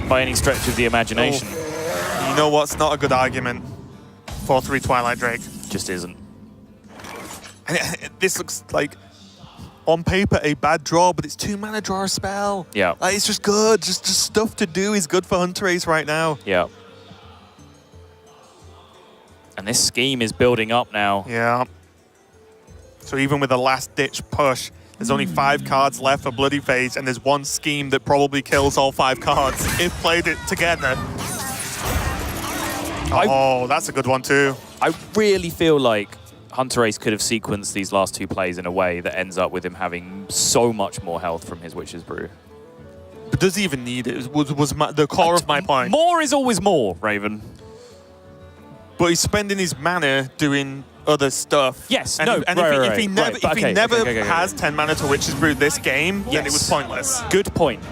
by any stretch of the imagination. Oh. You know what's not a good argument? 4/3 Twilight Drake. Just isn't. And this looks like, on paper, a bad draw, but it's 2 mana draw a spell. Yeah. Like, it's just good. Just stuff to do is good for Hunterace right now. Yeah. And this scheme is building up now. Yeah. So even with a last-ditch push, there's only 5 cards left for Bloody Face, and there's 1 scheme that probably kills all 5 cards if played it together. Oh, that's a good one too. I really feel like Hunterace could have sequenced these last 2 plays in a way that ends up with him having so much more health from his Witch's Brew. But does he even need it? Was the core of my point. More is always more, Raven. But he's spending his mana doing other stuff. Yes, and no, if he never okay. has 10 mana to Witch's Brew this game, then it was pointless. Good point.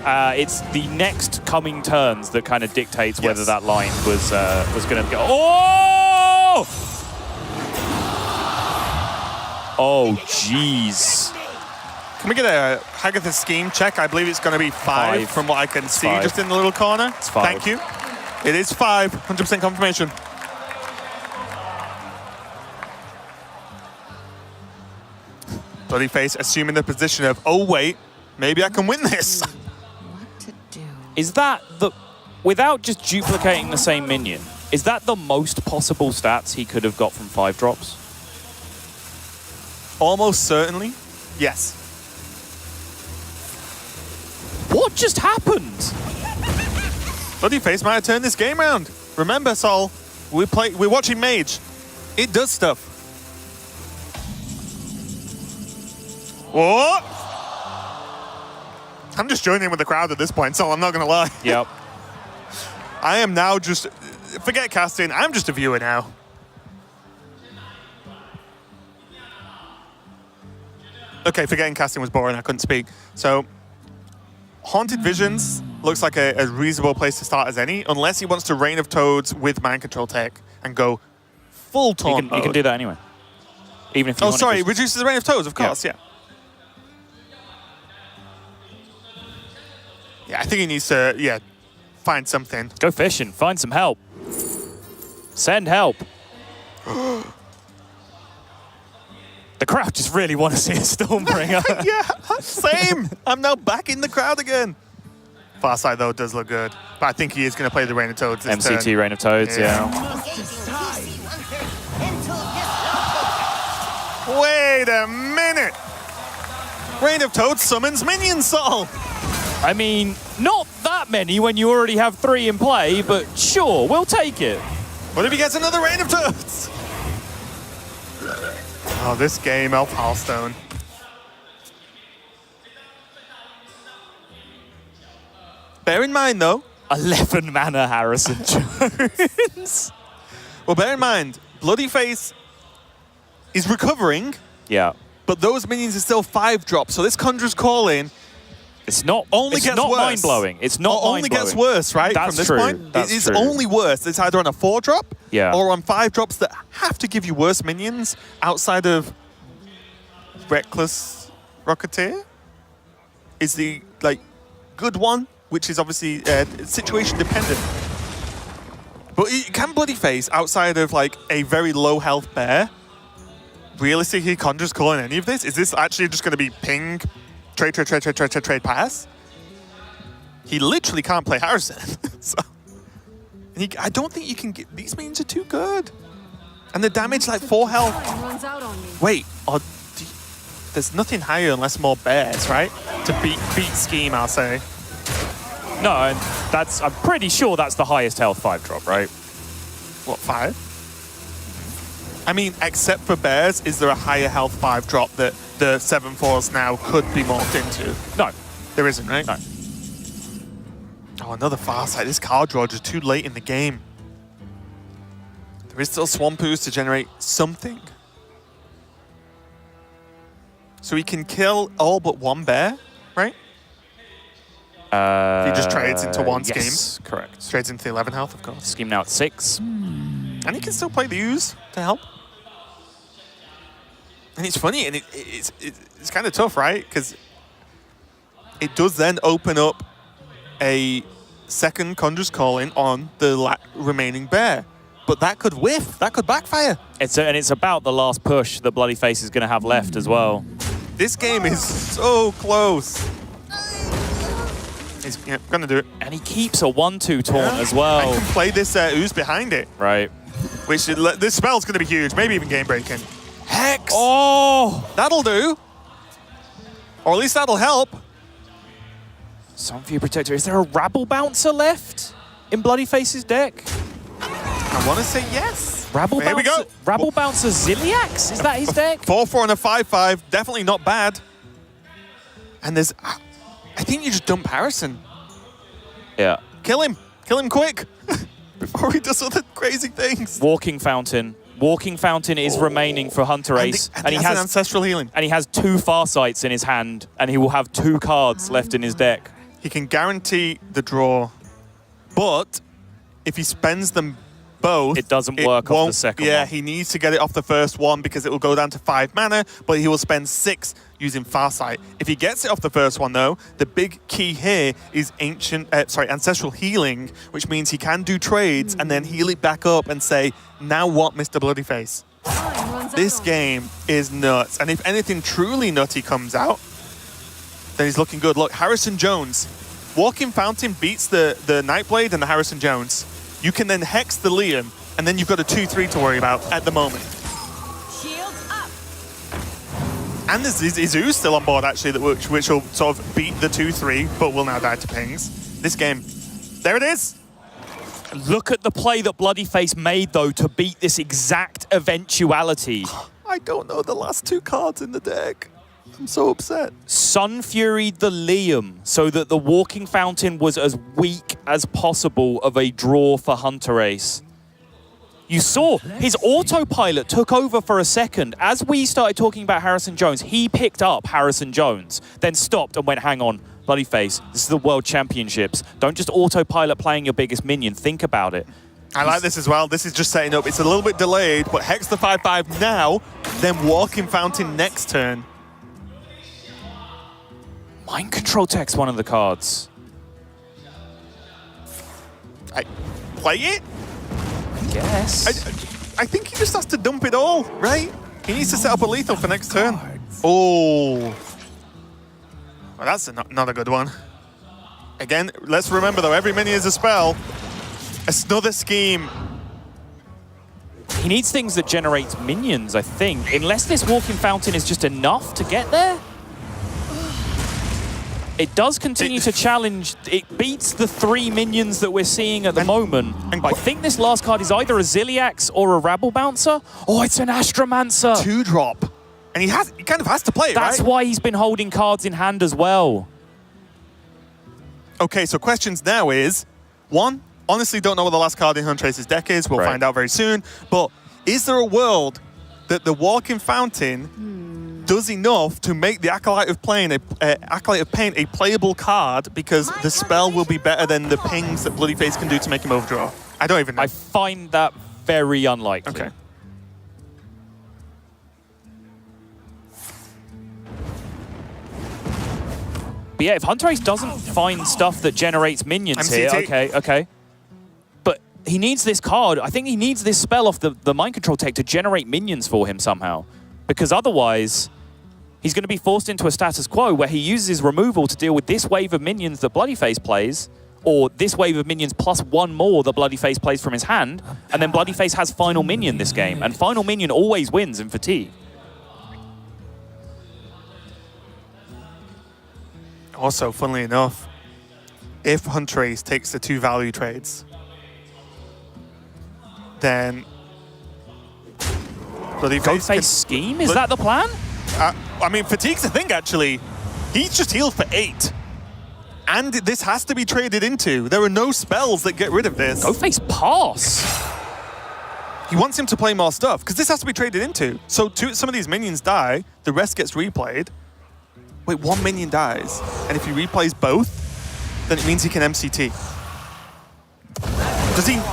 It's the next coming turns that kind of dictates whether that line was going to go. Oh! Oh, jeez. Can we get a Hagatha scheme check? I believe it's going to be 5 from what I can see just in the little corner. It's 5. Thank you. It is 5. 100% confirmation. Bloody Face assuming the position of, oh wait, maybe I can win this. Is that the, without just duplicating the same minion, is that the most possible stats he could have got from 5 drops? Almost certainly, yes. What just happened? Bloody Face might have turned this game around. Remember, Sol, we're watching Mage. It does stuff. What? I'm just joining in with the crowd at this point, Sol, I'm not going to lie. Yep. I am now just, forget casting, I'm just a viewer now. Okay, forgetting casting was boring, I couldn't speak. So, Haunted Visions looks like a reasonable place to start as any, unless he wants to Reign of Toads with Mind Control tech and go full taunt mode. You can do that anyway. Even if you want sorry, it reduces the Reign of Toads, of course, yeah. Yeah, I think he needs to, find something. Go fishing, find some help. Send help. The crowd just really want to see a Stormbringer. Yeah, same. I'm now back in the crowd again. Farsight, though, does look good. But I think he is going to play the Reign of Toads this MCT turn. Reign of Toads, yeah. Wait a minute. Reign of Toads summons minions, Sol. I mean, not that many when you already have 3 in play, but sure, we'll take it. What if he gets another Reign of Toads? Oh, this game, Elf Hearthstone. Bear in mind, though, 11 mana Harrison Jones. Well, bear in mind, Bloody Face is recovering. Yeah. But those minions are still 5 drops, so this Conjurer's Call in. It's not only gets worse. Mind-blowing. It's not only mind-blowing. gets worse, right? That's from this true. point. That's it's true. only worse. It's either on a 4 drop or on 5 drops that have to give you worse minions outside of Reckless Rocketeer is the good one, which is obviously situation dependent. But can Bloody Face, outside of a very low health bear, realistically Conjurer's Call in any of this? Is this actually just going to be ping, trade, pass? He literally can't play Harrison. So, I don't think you can get... These minions are too good. And the damage, 4 health. Wait, there's nothing higher unless more bears, right? To beat Scheme, I'll say. No, and I'm pretty sure that's the highest health 5 drop, right? What, 5? I mean, except for bears, is there a higher health 5 drop that the 7/4s now could be morphed into? No. There isn't, right? No. Oh, another Farsight. This card draw just too late in the game. There is still Swampoos to generate something. So he can kill all but 1 bear, right? He just trades into 1 scheme. Yes, correct. Trades into the 11 health, of course. Scheme now at 6. And he can still play the Ooze to help. And it's funny, and it's kind of tough, right? Because it does then open up a second Conjurer's Call in on the remaining bear. But that could whiff. That could backfire. It's about the last push that Bloody Face is going to have left as well. This game is so close. He's going to do it. And he keeps a 1/2 taunt as well. I can play this Ooze behind it. Right. Which, this spell's going to be huge. Maybe even game-breaking. Hex! Oh! That'll do. Or at least that'll help. Sunview Protector. Is there a Rabble Bouncer left in Bloody Face's deck? I want to say yes. Rabble Here we go. Rabble Bouncer Ziliax? Is that his deck? 4-4 and a 5-5. Definitely not bad. And there's... I think you just dump Harrison. Yeah. Kill him. Kill him quick. Before he does other crazy things. Walking Fountain. Walking Fountain is remaining for Hunterace. And he has an Ancestral Healing. And he has 2 Farsights in his hand. And he will have 2 cards left in his deck. He can guarantee the draw. But if he spends them both... It doesn't work off the second one. Yeah, he needs to get it off the first one because it will go down to 5 mana, but he will spend 6 using Farsight. If he gets it off the first one, though, the big key here is Ancestral Healing, which means he can do trades and then heal it back up and say, now what, Mr. Bloodyface? This game is nuts. And if anything truly nutty comes out, then he's looking good. Look, Harrison Jones. Walking Fountain beats the Nightblade and the Harrison Jones. You can then Hex the Liam, and then you've got a 2-3 to worry about at the moment. Shields up. And there's Izu still on board, actually, which will sort of beat the 2-3, but will now die to pings. This game, there it is. Look at the play that Bloodyface made, though, to beat this exact eventuality. I don't know the last 2 cards in the deck. I'm so upset. Sun Fury'd the Liam so that the Walking Fountain was as weak as possible of a draw for Hunterace. You saw his autopilot took over for a second. As we started talking about Harrison Jones, he picked up Harrison Jones, then stopped and went, hang on, Bloodyface, this is the World Championships. Don't just autopilot playing your biggest minion. Think about it. I like this as well. This is just setting up. It's a little bit delayed, but Hex the 5-5 now, then Walking Fountain next turn. Mind Control Tech's one of the cards. I play it? Yes. I think he just has to dump it all, right? He needs to set up a lethal for next turn. Oh. Well, that's not a good one. Again, let's remember though, every minion is a spell. It's another scheme. He needs things that generate minions, I think. Unless this Walking Fountain is just enough to get there. It does continue to challenge. It beats the 3 minions that we're seeing at the moment. But I think this last card is either a Ziliax or a Rabble Bouncer. Oh, it's an Astromancer. 2-drop. And he kind of has to play it, That's right? why he's been holding cards in hand as well. Okay, so questions now is, 1, honestly don't know what the last card in Hunterace's deck is. We'll find out very soon. But is there a world that the Walking Fountain does enough to make the Acolyte of Pain a playable card because the spell will be better than the pings that Bloodyface can do to make him overdraw? I don't even know. I find that very unlikely. Okay. But yeah, if Hunterace doesn't find stuff that generates minions here, okay. But he needs this card. I think he needs this spell off the Mind Control Tech to generate minions for him somehow. Because otherwise, he's going to be forced into a status quo where he uses his removal to deal with this wave of minions that Bloodyface plays, or this wave of minions plus 1 more that Bloodyface plays from his hand, and then Bloodyface has Final Minion this game, and Final Minion always wins in Fatigue. Also, funnily enough, if Hunterace takes the 2 value trades, then Bloodyface scheme? Is that the plan? I mean, Fatigue's the thing, actually. He's just healed for 8. And this has to be traded into. There are no spells that get rid of this. Ghostface pass. He wants him to play more stuff, because this has to be traded into. So some of these minions die, the rest gets replayed. Wait, 1 minion dies. And if he replays both, then it means he can MCT.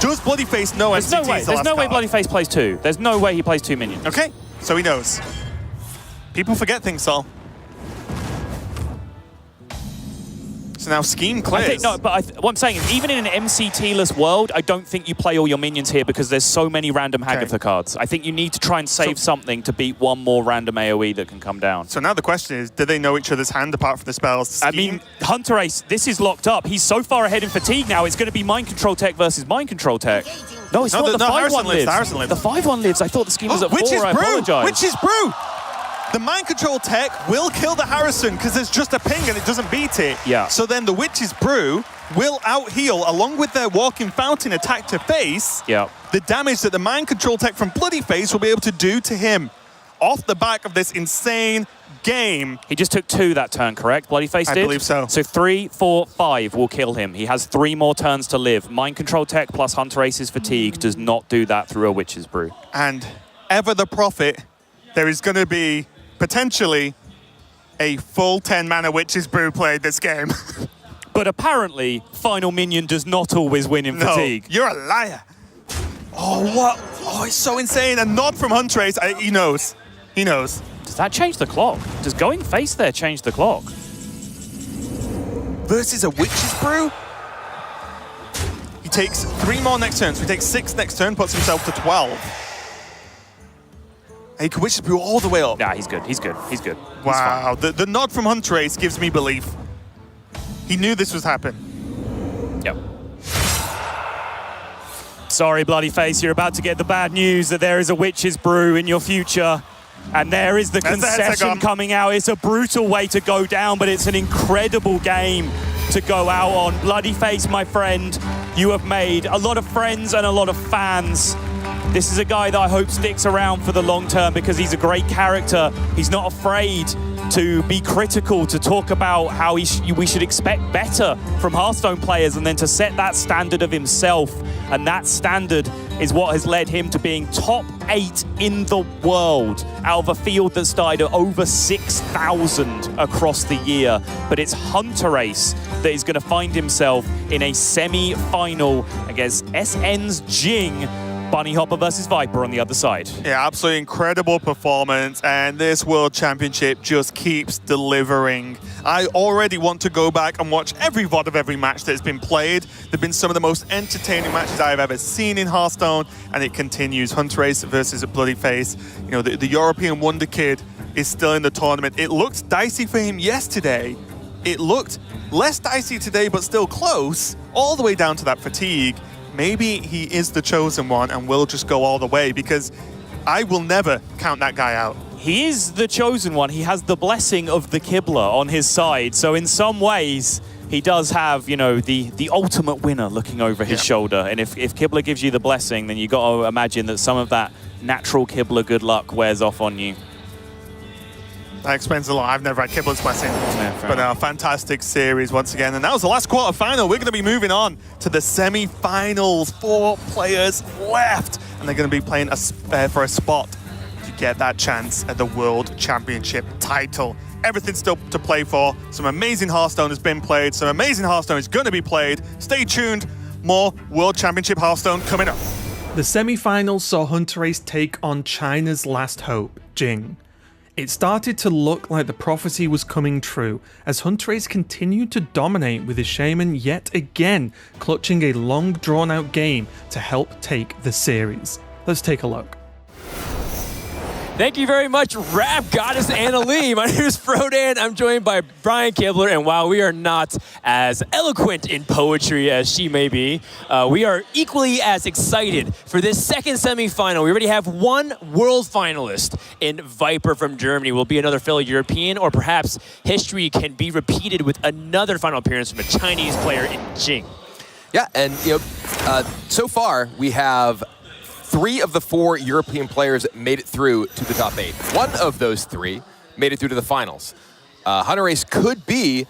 Does Bloodyface know There's MCT no way. is the There's last no way card? Bloodyface plays 2. There's no way he plays 2 minions. Okay, so he knows. People forget things, Sol. So now scheme clears. What I'm saying is, even in an MCT-less world, I don't think you play all your minions here because there's so many random Hagatha cards. I think you need to try and save something to beat 1 more random AoE that can come down. So now the question is, do they know each other's hand apart from the spells? I mean, Hunterace, this is locked up. He's so far ahead in Fatigue now, it's going to be Mind Control Tech versus Mind Control Tech. No, it's not. The 5-1 lives. Harrison lives. The 5-1 lives. I thought the scheme was at 4. I apologize. Witch's Brew! The Mind Control Tech will kill the Harrison because there's just a ping and it doesn't beat it. Yeah. So then the Witch's Brew will out-heal, along with their Walking Fountain attack to face, the damage that the Mind Control tech from Bloody Face will be able to do to him off the back of this insane game. He just took 2 that turn, correct? Bloody Face did? I believe so. So 3, 4, 5 will kill him. He has 3 more turns to live. Mind Control tech plus Hunterace's Fatigue does not do that through a Witch's Brew. And ever the prophet, there is going to be potentially a full 10 mana Witch's Brew played this game. But apparently, Final Minion does not always win in Fatigue. You're a liar. Oh, what? Oh, it's so insane. A nod from Hunterace. He knows. He knows. Does that change the clock? Does going face there change the clock? Versus a Witch's Brew? He takes 3 more next turn, so he takes 6 next turn, puts himself to 12. And he can Witch's Brew all the way up. Nah, he's good. He's good. He's good. Wow. The nod from Hunterace gives me belief. He knew this was happening. Yep. Sorry, Bloody Face, you're about to get the bad news that there is a Witch's Brew in your future. And there is the concession coming out. It's a brutal way to go down, but it's an incredible game to go out on. Bloody Face, my friend, you have made a lot of friends and a lot of fans. This is a guy that I hope sticks around for the long term because he's a great character. He's not afraid to be critical, to talk about how we should expect better from Hearthstone players, and then to set that standard of himself. And that standard is what has led him to being top 8 in the world out of a field that started at over 6,000 across the year. But it's Hunterace that is going to find himself in a semi-final against SN's Jing. Bunny Hopper versus Viper on the other side. Yeah, absolutely incredible performance, and this World Championship just keeps delivering. I already want to go back and watch every VOD of every match that's been played. They've been some of the most entertaining matches I've ever seen in Hearthstone, and it continues. Hunterace versus Bloody Face. You know, the European Wonder Kid is still in the tournament. It looked dicey for him yesterday. It looked less dicey today, but still close, all the way down to that fatigue. Maybe he is the chosen one and will just go all the way, because I will never count that guy out. He is the chosen one. He has the blessing of the Kibler on his side. So in some ways, he does have, you know, the ultimate winner looking over his shoulder. And if Kibler gives you the blessing, then you got to imagine that some of that natural Kibler good luck wears off on you. That explains a lot. I've never had Kibler's blessing, but a fantastic series once again. And that was the last quarterfinal. We're going to be moving on to the semi-finals. 4 players left, and they're going to be playing for a spot to get that chance at the World Championship title. Everything's still to play for. Some amazing Hearthstone has been played. Some amazing Hearthstone is going to be played. Stay tuned. More World Championship Hearthstone coming up. The semi-finals saw Hunterace take on China's last hope, Jing. It started to look like the prophecy was coming true as Hunterace continued to dominate with his Shaman yet again, clutching a long drawn-out game to help take the series. Let's take a look. Thank you very much, Rap Goddess Anna Lee. My name is Frodan. I'm joined by Brian Kibler, and while we are not as eloquent in poetry as she may be, we are equally as excited for this second semifinal. We already have 1 world finalist in Viper from Germany. Will be another fellow European, or perhaps history can be repeated with another final appearance from a Chinese player in Jing. Yeah, and so far we have 3 of the 4 European players made it through to the top 8. 1 of those 3 made it through to the finals. Hunterace could be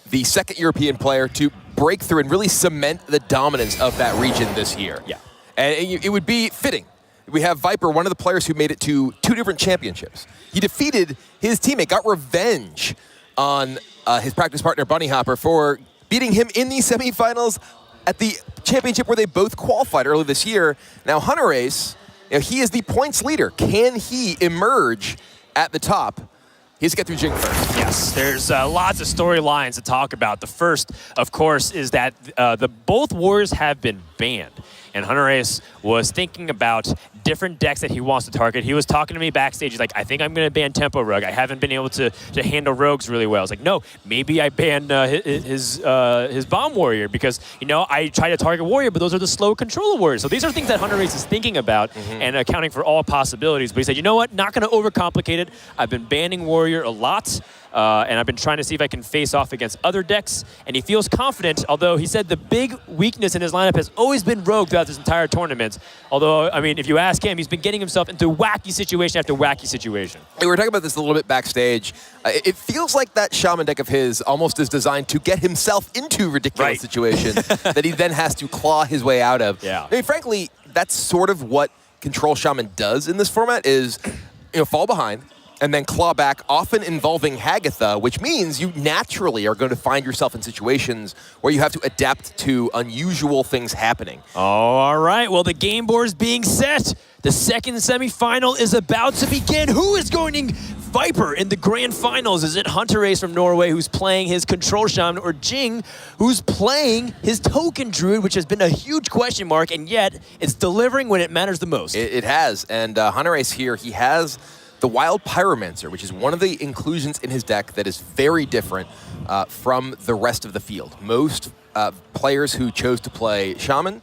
the second European player to break through and really cement the dominance of that region this year. Yeah. And it would be fitting. We have Viper, one of the players who made it to 2 different championships. He defeated his teammate, got revenge on his practice partner, Bunny Hopper, for beating him in the semifinals at the championship where they both qualified early this year. Now Hunterace, he is the points leader. Can he emerge at the top? He has to get through Jing first. Yes, there's lots of storylines to talk about. The first, of course, is that both warriors have been banned. And Hunterace was thinking about different decks that he wants to target. He was talking to me backstage. He's like, I think I'm going to ban Tempo Rogue. I haven't been able to handle rogues really well. I was like, no, maybe I ban his Bomb Warrior because, I try to target Warrior, but those are the slow controller warriors. So these are things that Hunterace is thinking about and accounting for all possibilities. But he said, you know what? Not going to overcomplicate it. I've been banning Warrior a lot. and I've been trying to see if I can face off against other decks, and he feels confident, although he said the big weakness in his lineup has always been Rogue throughout this entire tournament. Although, I mean, if you ask him, he's been getting himself into wacky situation after wacky situation. We were talking about this a little bit backstage. It feels like that Shaman deck of his almost is designed to get himself into ridiculous situations that he then has to claw his way out of. Yeah. I mean, frankly, that's sort of what Control Shaman does in this format is, fall behind, and then claw back, often involving Hagatha, which means you naturally are going to find yourself in situations where you have to adapt to unusual things happening. Oh, all right. Well, the game board is being set. The second semifinal is about to begin. Who is going to Viper in the grand finals? Is it Hunterace from Norway, who's playing his Control Shaman, or Jing, who's playing his Token Druid, which has been a huge question mark, and yet it's delivering when it matters the most? It has, and Hunterace here, he has the Wild Pyromancer, which is one of the inclusions in his deck that is very different from the rest of the field. Most players who chose to play Shaman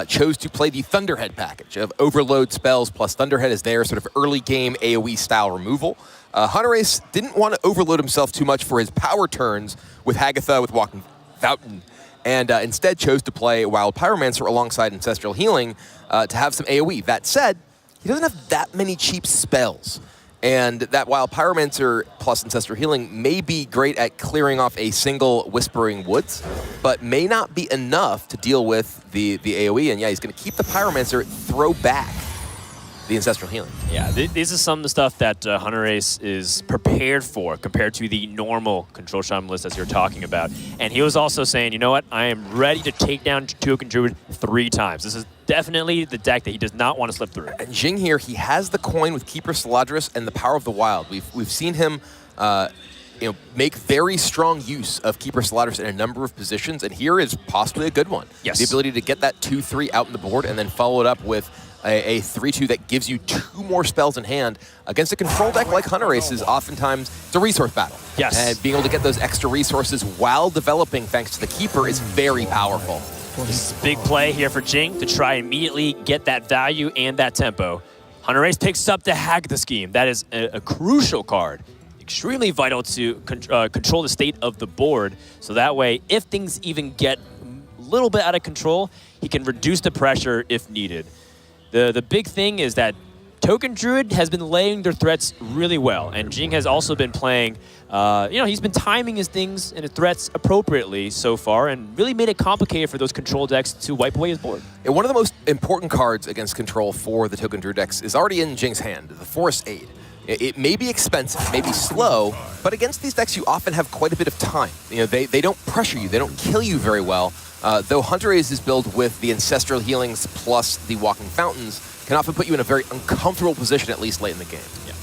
chose to play the Thunderhead package of overload spells plus Thunderhead is their sort of early game AoE style removal. Hunterace didn't want to overload himself too much for his power turns with Hagatha, with Walking Fountain, and instead chose to play Wild Pyromancer alongside Ancestral Healing to have some AoE. That said, he doesn't have that many cheap spells. And that Wild Pyromancer plus Ancestral Healing may be great at clearing off a single Whispering Woods, but may not be enough to deal with the AoE. And yeah, he's going to keep the Pyromancer, throw back the Ancestral Healing. Yeah, this is some of the stuff that Hunterace is prepared for compared to the normal Control Shaman list as you're talking about. And he was also saying, you know what, I am ready to take down Token Druid 3 times. This is definitely the deck that he does not want to slip through. And Jing here, he has the coin with Keeper Saladris and the Power of the Wild. We've seen him make very strong use of Keeper Saladris in a number of positions, and here is possibly a good one. Yes. The ability to get that 2/3 out on the board and then follow it up with a 3/2 that gives you 2 more spells in hand. Against a control deck like Hunterace is oftentimes it's a resource battle. Yes. And being able to get those extra resources while developing thanks to the Keeper is very powerful. This is a big play here for Jing to try and immediately get that value and that tempo. Hunterace picks up the Hagatha scheme. That is a crucial card. Extremely vital to control the state of the board. So that way, if things even get a little bit out of control, he can reduce the pressure if needed. The big thing is that Token Druid has been laying their threats really well, and Jing has also been playing, he's been timing his things and his threats appropriately so far, and really made it complicated for those control decks to wipe away his board. And one of the most important cards against control for the Token Druid decks is already in Jing's hand, the Forest Aid. It may be expensive, may be slow, but against these decks you often have quite a bit of time. They don't pressure you, they don't kill you very well. Though Hunterace is built with the Ancestral Healings plus the Walking Fountains, can often put you in a very uncomfortable position, at least late in the game. Yeah.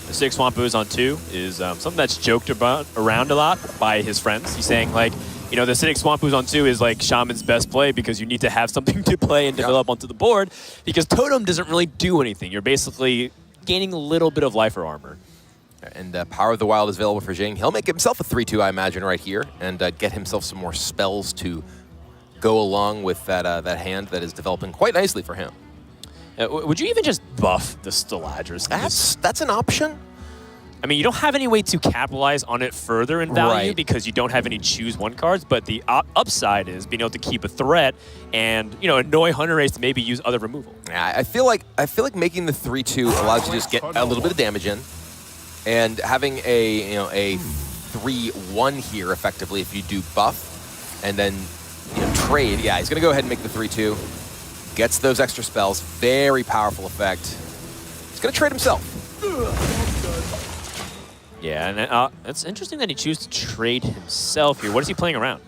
The 6 Swamp Ooze on 2 is something that's joked around a lot by his friends. He's saying, like, the Acidic Swamp Ooze on 2 is like Shaman's best play because you need to have something to play and develop onto the board, because Totem doesn't really do anything. You're basically gaining a little bit of life or armor. And Power of the Wild is available for Jing. He'll make himself a 3/2, I imagine, right here, and get himself some more spells to go along with that hand that is developing quite nicely for him. Would you even just buff the Staladris? That's an option. I mean, you don't have any way to capitalize on it further in value Right. because you don't have any choose 1 cards, but the upside is being able to keep a threat and, annoy Hunterace to maybe use other removal. Yeah, I feel like making the 3/2 allows you to just get a little bit of damage in, and having a 3/1 here effectively if you do buff and then trade. Yeah, he's gonna go ahead and make the 3/2. Gets those extra spells. Very powerful effect. He's gonna trade himself. Yeah, and it's interesting that he chooses to trade himself here. What is he playing around?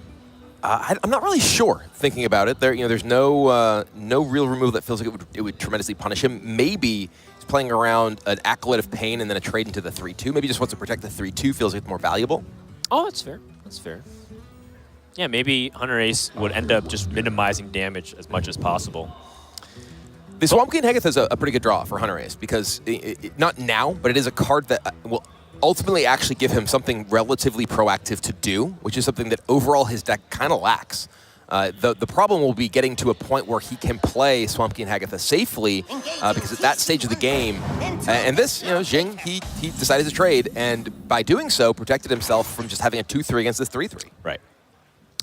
I'm not really sure. Thinking about it, there's no real removal that feels like it would tremendously punish him. Maybe he's playing around an Acolyte of Pain and then a trade into the 3/2. Maybe just wants to protect the 3/2. Feels like it's more valuable. Oh, that's fair. That's fair. Yeah, maybe Hunterace would end up just minimizing damage as much as possible. The Swamp King Hagatha is a pretty good draw for Hunterace because not now, but it is a card that will ultimately actually give him something relatively proactive to do, which is something that overall his deck kind of lacks. The problem will be getting to a point where he can play Swamp King Hagatha safely, because at that stage of the game, and this, Jing, he decided to trade, and by doing so, protected himself from just having a 2-3 against this 3-3. Right.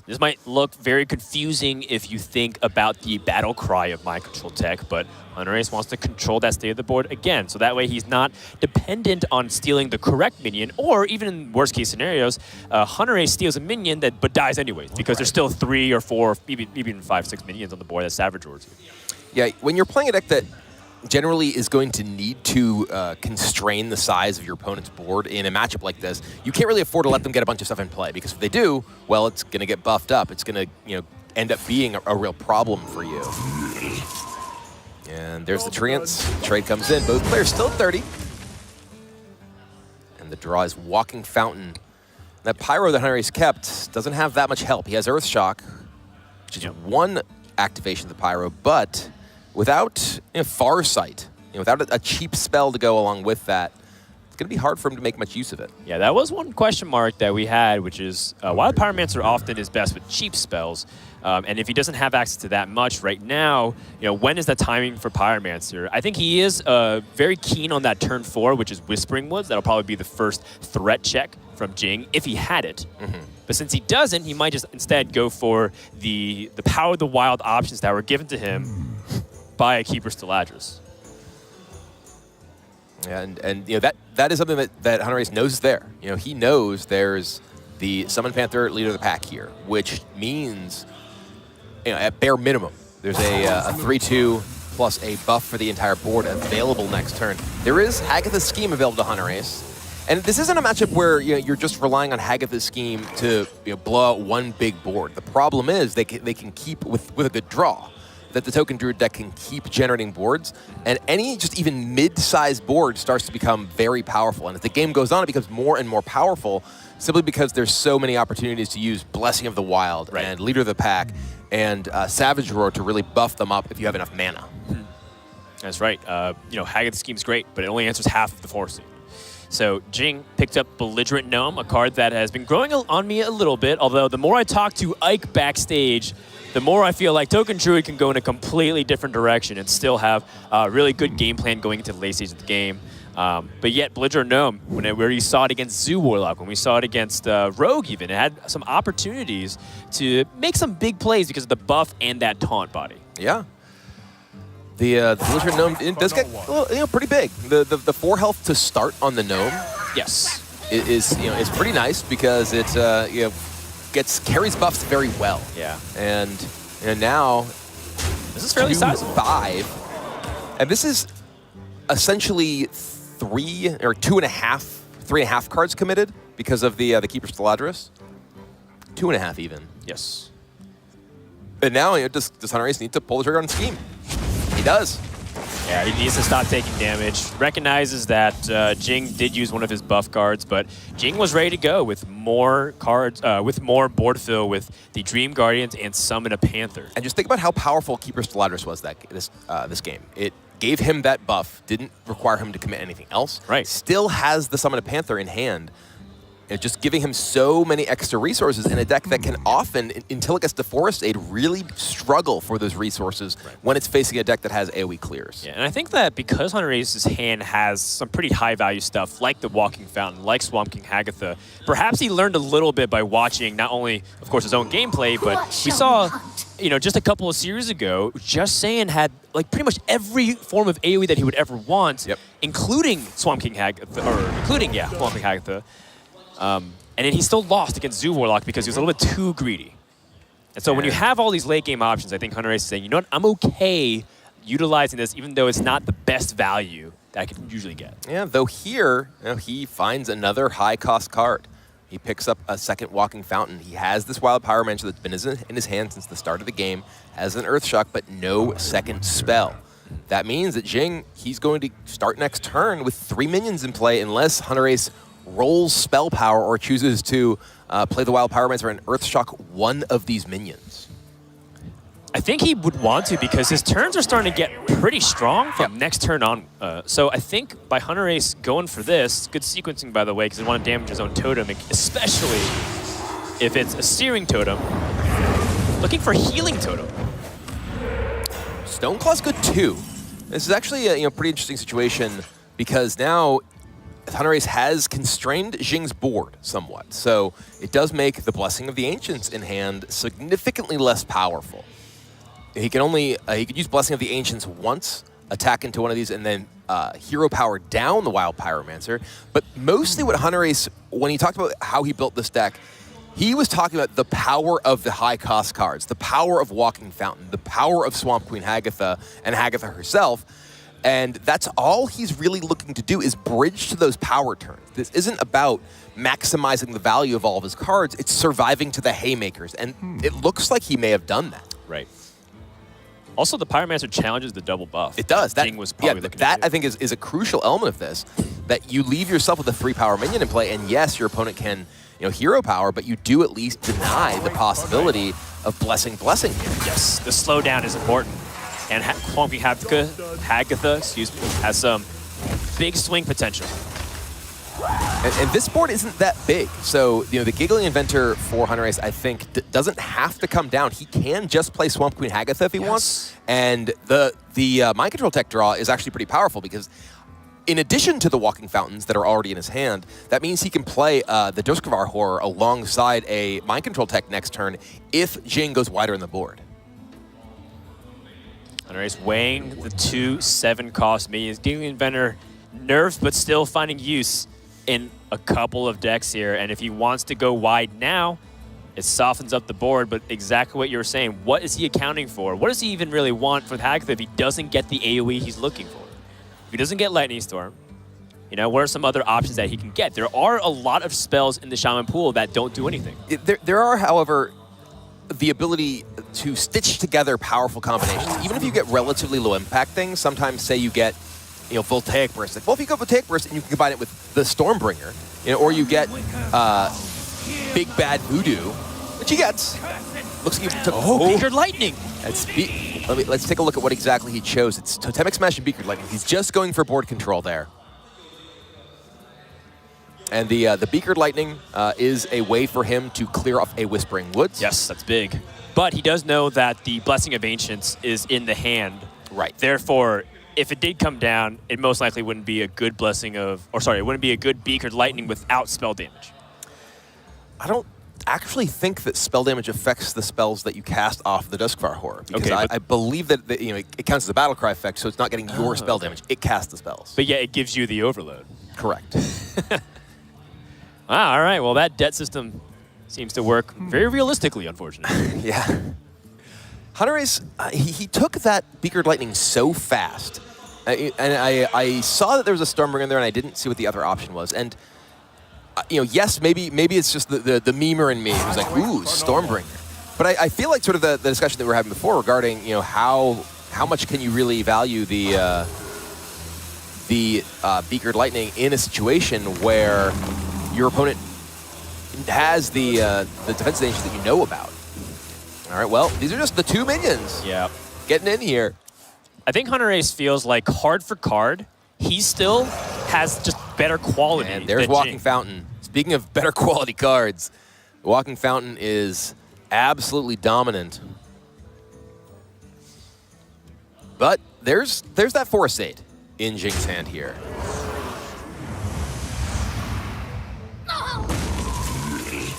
This might look very confusing if you think about the battle cry of Mind Control tech, but Hunterace wants to control that state of the board again, so that way he's not dependent on stealing the correct minion, or even in worst case scenarios, Hunterace steals a minion but dies anyways, because there's still 3 or 4, even 5, 6 minions on the board that Savage Words. Yeah, when you're playing a deck that generally is going to need to constrain the size of your opponent's board in a matchup like this, you can't really afford to let them get a bunch of stuff in play, because if they do, well, it's going to get buffed up. It's going to, end up being a real problem for you. And there's the Treants. Trade comes in. Both players still at 30. And the draw is Walking Fountain. That Pyro that Hunterace kept doesn't have that much help. He has Earth Shock, which is one activation of the Pyro, but without Farsight, without a cheap spell to go along with that, it's going to be hard for him to make much use of it. Yeah, that was one question mark that we had, which is while Pyromancer often is best with cheap spells, and if he doesn't have access to that much right now, when is the timing for Pyromancer? I think he is very keen on that turn 4, which is Whispering Woods. That'll probably be the first threat check from Jing, if he had it. But since he doesn't, he might just instead go for the Power of the Wild options that were given to him by a Keeper Steladris. And that is something that Hunterace knows is there. He knows there's the Summon Panther, Leader of the Pack here, which means, at bare minimum, there's a 3-2 plus a buff for the entire board available next turn. There is Hagatha's Scheme available to Hunterace. And this isn't a matchup where you're just relying on Hagatha's Scheme to blow out one big board. The problem is they can keep, with a good draw, that the Token Druid deck can keep generating boards, and any just even mid-sized board starts to become very powerful. And as the game goes on, it becomes more and more powerful, simply because there's so many opportunities to use Blessing of the Wild and Leader of the Pack and Savage Roar to really buff them up if you have enough mana. That's right. Hagatha's Scheme's great, but it only answers half of the forcing. So Jing picked up Belligerent Gnome, a card that has been growing on me a little bit, although the more I talk to Ike backstage, the more I feel like Token Druid can go in a completely different direction and still have a really good game plan going into the late stage of the game. But yet, Belligerent Gnome, where you saw it against Zoo Warlock, when we saw it against Rogue even, it had some opportunities to make some big plays because of the buff and that taunt body. Yeah. The Belligerent Gnome does get pretty big. The 4 health to start on the Gnome, yes, is pretty nice because it carries buffs very well. Yeah. And now this is fairly sizable. 5, and this is essentially 3 or 3.5 cards committed because of the Keeper Steladris. 2.5 even. Yes. And now does Hunterace need to pull the trigger on Scheme? He does. Yeah, he needs to stop taking damage. Recognizes that Jing did use one of his buff cards, but Jing was ready to go with more cards, with more board fill with the Dream Guardians and Summon a Panther. And just think about how powerful Keeper Steladris was this game. It gave him that buff, didn't require him to commit anything else. Right. Still has the Summon a Panther in hand. Just giving him so many extra resources in a deck that can often, until it gets to Forest Aid, really struggle for those resources when it's facing a deck that has AoE clears. Yeah, and I think that because Hunterace's hand has some pretty high-value stuff like the Walking Fountain, like Swamp King Hagatha, perhaps he learned a little bit by watching not only, of course, his own gameplay, but we saw, just a couple of series ago, Just Saiyan had pretty much every form of AoE that he would ever want, including Swamp King Hagatha, Swamp King Hagatha. And then he still lost against Zoo Warlock because he was a little bit too greedy. And so when you have all these late game options, I think Hunterace is saying, you know what, I'm okay utilizing this even though it's not the best value that I could usually get. Yeah, though here, he finds another high cost card. He picks up a second Walking Fountain. He has this Wild Pyromancer that's been in his hand since the start of the game, has an Earth Shock, but no second spell. That means that Jing, he's going to start next turn with 3 minions in play unless Hunterace rolls spell power or chooses to play the Wild Pyromancer and Earthshock one of these minions. I think he would want to because his turns are starting to get pretty strong from next turn on. So I think by Hunterace going for this, good sequencing by the way, because he want to damage his own totem, especially if it's a Searing Totem. looking for Healing Totem. Stoneclaw's good too. This is actually a pretty interesting situation because now Hunterace has constrained Jing's board somewhat. So it does make the Blessing of the Ancients in hand significantly less powerful. He can only he could use Blessing of the Ancients once, attack into one of these, and then hero power down the Wild Pyromancer. But mostly what Hunterace, when he talked about how he built this deck, he was talking about the power of the high-cost cards, the power of Walking Fountain, the power of Swamp Queen Hagatha and Hagatha herself. And that's all he's really looking to do is bridge to those power turns. This isn't about maximizing the value of all of his cards. It's surviving to the haymakers. And it looks like he may have done that. Right. Also, the Pyromancer challenges the double buff. It does. That was probably that I think is a crucial element of this, that you leave yourself with a 3-power minion in play, and yes, your opponent can hero power, but you do at least deny the possibility of blessing here. Yes, the slowdown is important. And Swamp Queen Hagatha, has some big swing potential. And this board isn't that big, so the Giggling Inventor for Hunterace, I think, doesn't have to come down. He can just play Swamp Queen Hagatha if he wants, and the Mind Control tech draw is actually pretty powerful because in addition to the Walking Fountains that are already in his hand, that means he can play the Duskvar Horror alongside a Mind Control tech next turn if Jing goes wider in the board. Hunterace weighing the 2 7-cost minions. Giggling Inventor nerfed, but still finding use in a couple of decks here. And if he wants to go wide now, it softens up the board. But exactly what you were saying, what is he accounting for? What does he even really want for Hagatha if he doesn't get the AoE he's looking for? If he doesn't get Lightning Storm, what are some other options that he can get? There are a lot of spells in the Shaman pool that don't do anything. There are, however, the ability to stitch together powerful combinations. Even if you get relatively low impact things, sometimes say you get, Voltaic Burst. Like, well, if you go Voltaic Burst and you can combine it with the Stormbringer, or you get Big Bad Voodoo, which he gets. Looks like he took Beakered Lightning. Let's take a look at what exactly he chose. It's Totemic Smash and Beakered Lightning. He's just going for board control there. And the Beakered Lightning is a way for him to clear off a Whispering Woods. Yes, that's big. But he does know that the Blessing of Ancients is in the hand. Right. Therefore, if it did come down, it most likely wouldn't be a good it wouldn't be a good Beakered Lightning without spell damage. I don't actually think that spell damage affects the spells that you cast off the Duskvar Horror. Because I believe that it counts as a battle cry effect, so it's not getting your spell damage. It casts the spells. But yeah, it gives you the overload. Correct. All right. Well, that debt system seems to work very realistically, unfortunately. Yeah. Hunterace, he took that Beakered Lightning so fast. And I saw that there was a Stormbringer there, and I didn't see what the other option was. And, yes, maybe it's just the memer in me who's like, ooh, Stormbringer. But I feel like sort of the discussion that we were having before regarding, how much can you really value the Beakered Lightning in a situation where your opponent has the defensive danger that you know about. All right, well, these are just the 2 minions. Yeah. Getting in here. I think Hunterace feels like card for card, he still has just better quality. And there's Walking Fountain. Speaking of better quality cards, the Walking Fountain is absolutely dominant. But there's that Forest Aid in Jing's hand here.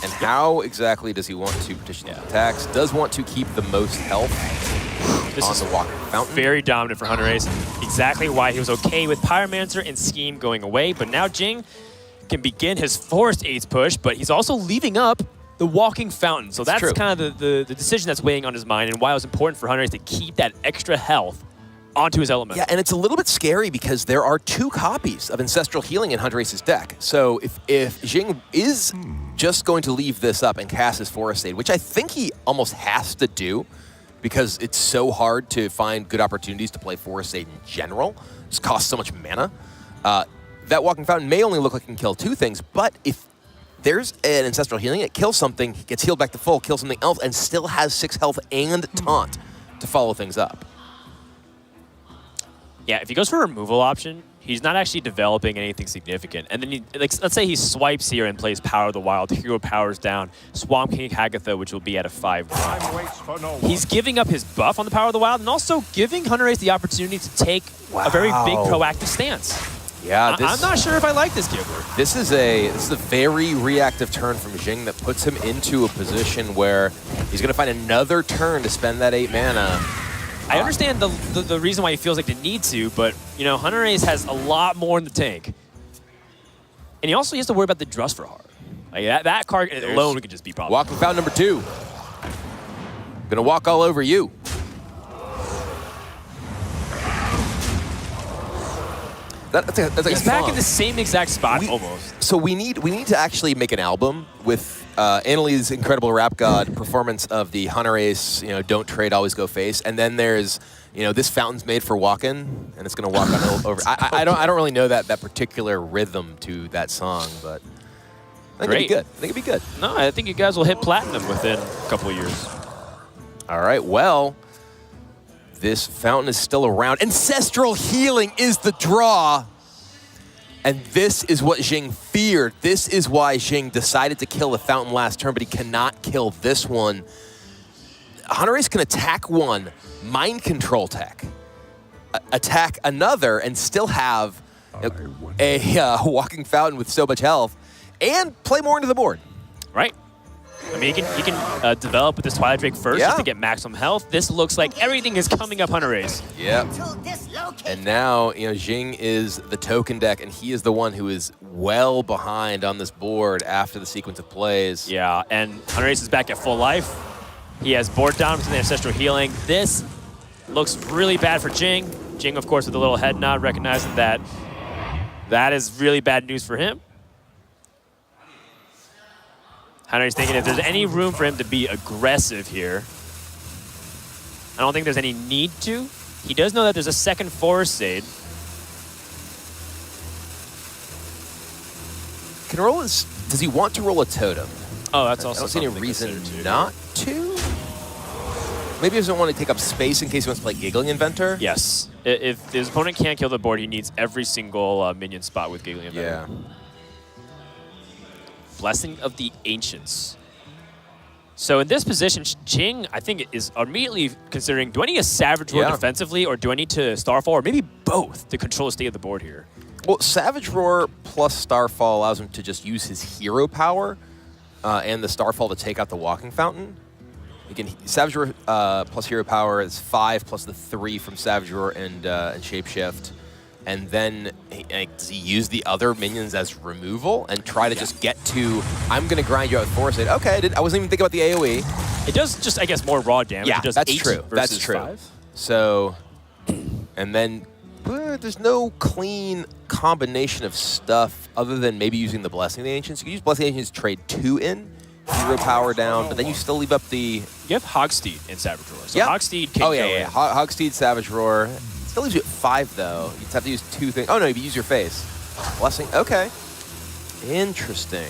And how exactly does he want to petition his attacks? Does want to keep the most health on the Walking Fountain. Very dominant for Hunterace. Exactly why he was okay with Pyromancer and Scheme going away. But now Jing can begin his Forest Aids push, but he's also leaving up the Walking Fountain. So that's kind of the decision that's weighing on his mind and why it was important for Hunterace to keep that extra health onto his element. Yeah, and it's a little bit scary because there are 2 copies of Ancestral Healing in Hunterace's deck. So if Jing is just going to leave this up and cast his Forest Aid, which I think he almost has to do because it's so hard to find good opportunities to play Forest Aid in general. It just costs so much mana. That Walking Fountain may only look like it can kill 2 things, but if there's an Ancestral Healing, it kills something, gets healed back to full, kills something else, and still has 6 health and Taunt to follow things up. Yeah, if he goes for a removal option, He's not actually developing anything significant. And then, let's say he swipes here and plays Power of the Wild. Hero powers down. Swamp King Hagatha, which will be at a 5-1. He's giving up his buff on the Power of the Wild and also giving Hunterace the opportunity to take a very big proactive stance. Yeah, I'm not sure if I like this giver. This is a very reactive turn from Jing that puts him into a position where he's going to find another turn to spend that 8 mana. I understand the reason why he feels like the need to, but you know, Hunterace has a lot more in the tank, and he also has to worry about the Drust for Heart. Like that card alone could just be problematic. Walking Fountain number 2. Gonna walk all over you. That's like He's back in the same exact spot almost. So we need to actually make an album with Annalee's incredible rap god performance of the Hunterace, don't trade, always go face, and then there's this fountain's made for walking, and it's gonna walk on over. I don't really know that particular rhythm to that song, but I think it'd be good. I think it'd be good. No, I think you guys will hit platinum within a couple of years. All right, well, this fountain is still around. Ancestral Healing is the draw. And this is what Jing feared. This is why Jing decided to kill the fountain last turn, but he cannot kill this one. Hunterace can attack one, mind control tech, attack another, and still have a walking fountain with so much health, and play more into the board. Right. I mean, you can develop with this Twilight Drake first just to get maximum health. This looks like everything is coming up Hunterace. Yep. And now, Jing is the token deck, and he is the one who is well behind on this board after the sequence of plays. Yeah, and Hunterace is back at full life. He has board down to the Ancestral Healing. This looks really bad for Jing. Jing, of course, with a little head nod, recognizing that that is really bad news for him. Hunterace thinking if there's any room for him to be aggressive here. I don't think there's any need to. He does know that there's a second Forest Shade. Does he want to roll a totem? Oh, that's also I don't see any reason not to. Maybe he doesn't want to take up space in case he wants to play Giggling Inventor? Yes. If his opponent can't kill the board, he needs every single minion spot with Giggling Inventor. Yeah. Blessing of the Ancients. So in this position, Jing, I think, is immediately considering, do I need a Savage Roar defensively, or do I need to Starfall, or maybe both to control the state of the board here? Well, Savage Roar plus Starfall allows him to just use his hero power and the Starfall to take out the Walking Fountain. He can Savage Roar plus hero power is 5 plus the 3 from Savage Roar and Shapeshift. And then does he use the other minions as removal and try to just get to, I'm going to grind you out with Forest Shade. Okay, I wasn't even thinking about the AoE. It does just, I guess, more raw damage. Yeah, it does that's 8 true. That's true. 5. So, and then there's no clean combination of stuff other than maybe using the Blessing of the Ancients. You can use Blessing of the Ancients to trade 2 in, hero power down, but then you still leave up the... You have Hogsteed in Savage Roar. So Hogsteed can go in. Hogsteed, Savage Roar. Still leaves you at 5, though. You just have to use 2 things. Oh, no, you use your face. Blessing. Okay. Interesting.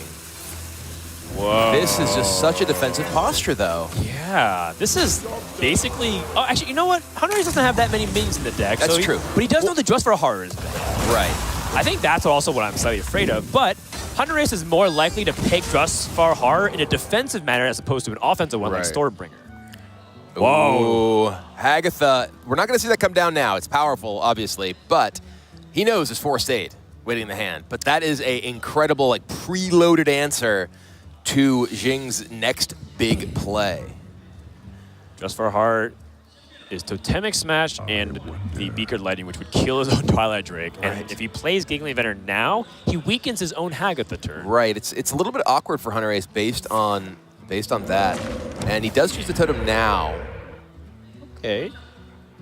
Whoa. This is just such a defensive posture, though. Yeah. This is basically... Oh, actually, you know what? Hunterace doesn't have that many minions in the deck. That's true. But he does know the Drust for Horror is bad. Right. I think that's also what I'm slightly afraid of. But Hunterace is more likely to pick Drust for Horror in a defensive manner as opposed to an offensive one like Stormbringer. Whoa. Ooh, Hagatha. We're not going to see that come down now. It's powerful, obviously, but he knows his Forest Shade waiting in the hand. But that is an incredible, preloaded answer to Jing's next big play. Just for Heart is Totemic Smash and the Beakered Lightning, which would kill his own Twilight Drake. Right. And if he plays Giggling Inventor now, he weakens his own Hagatha turn. Right. It's a little bit awkward for Hunterace based on that. And he does choose the totem now. Okay.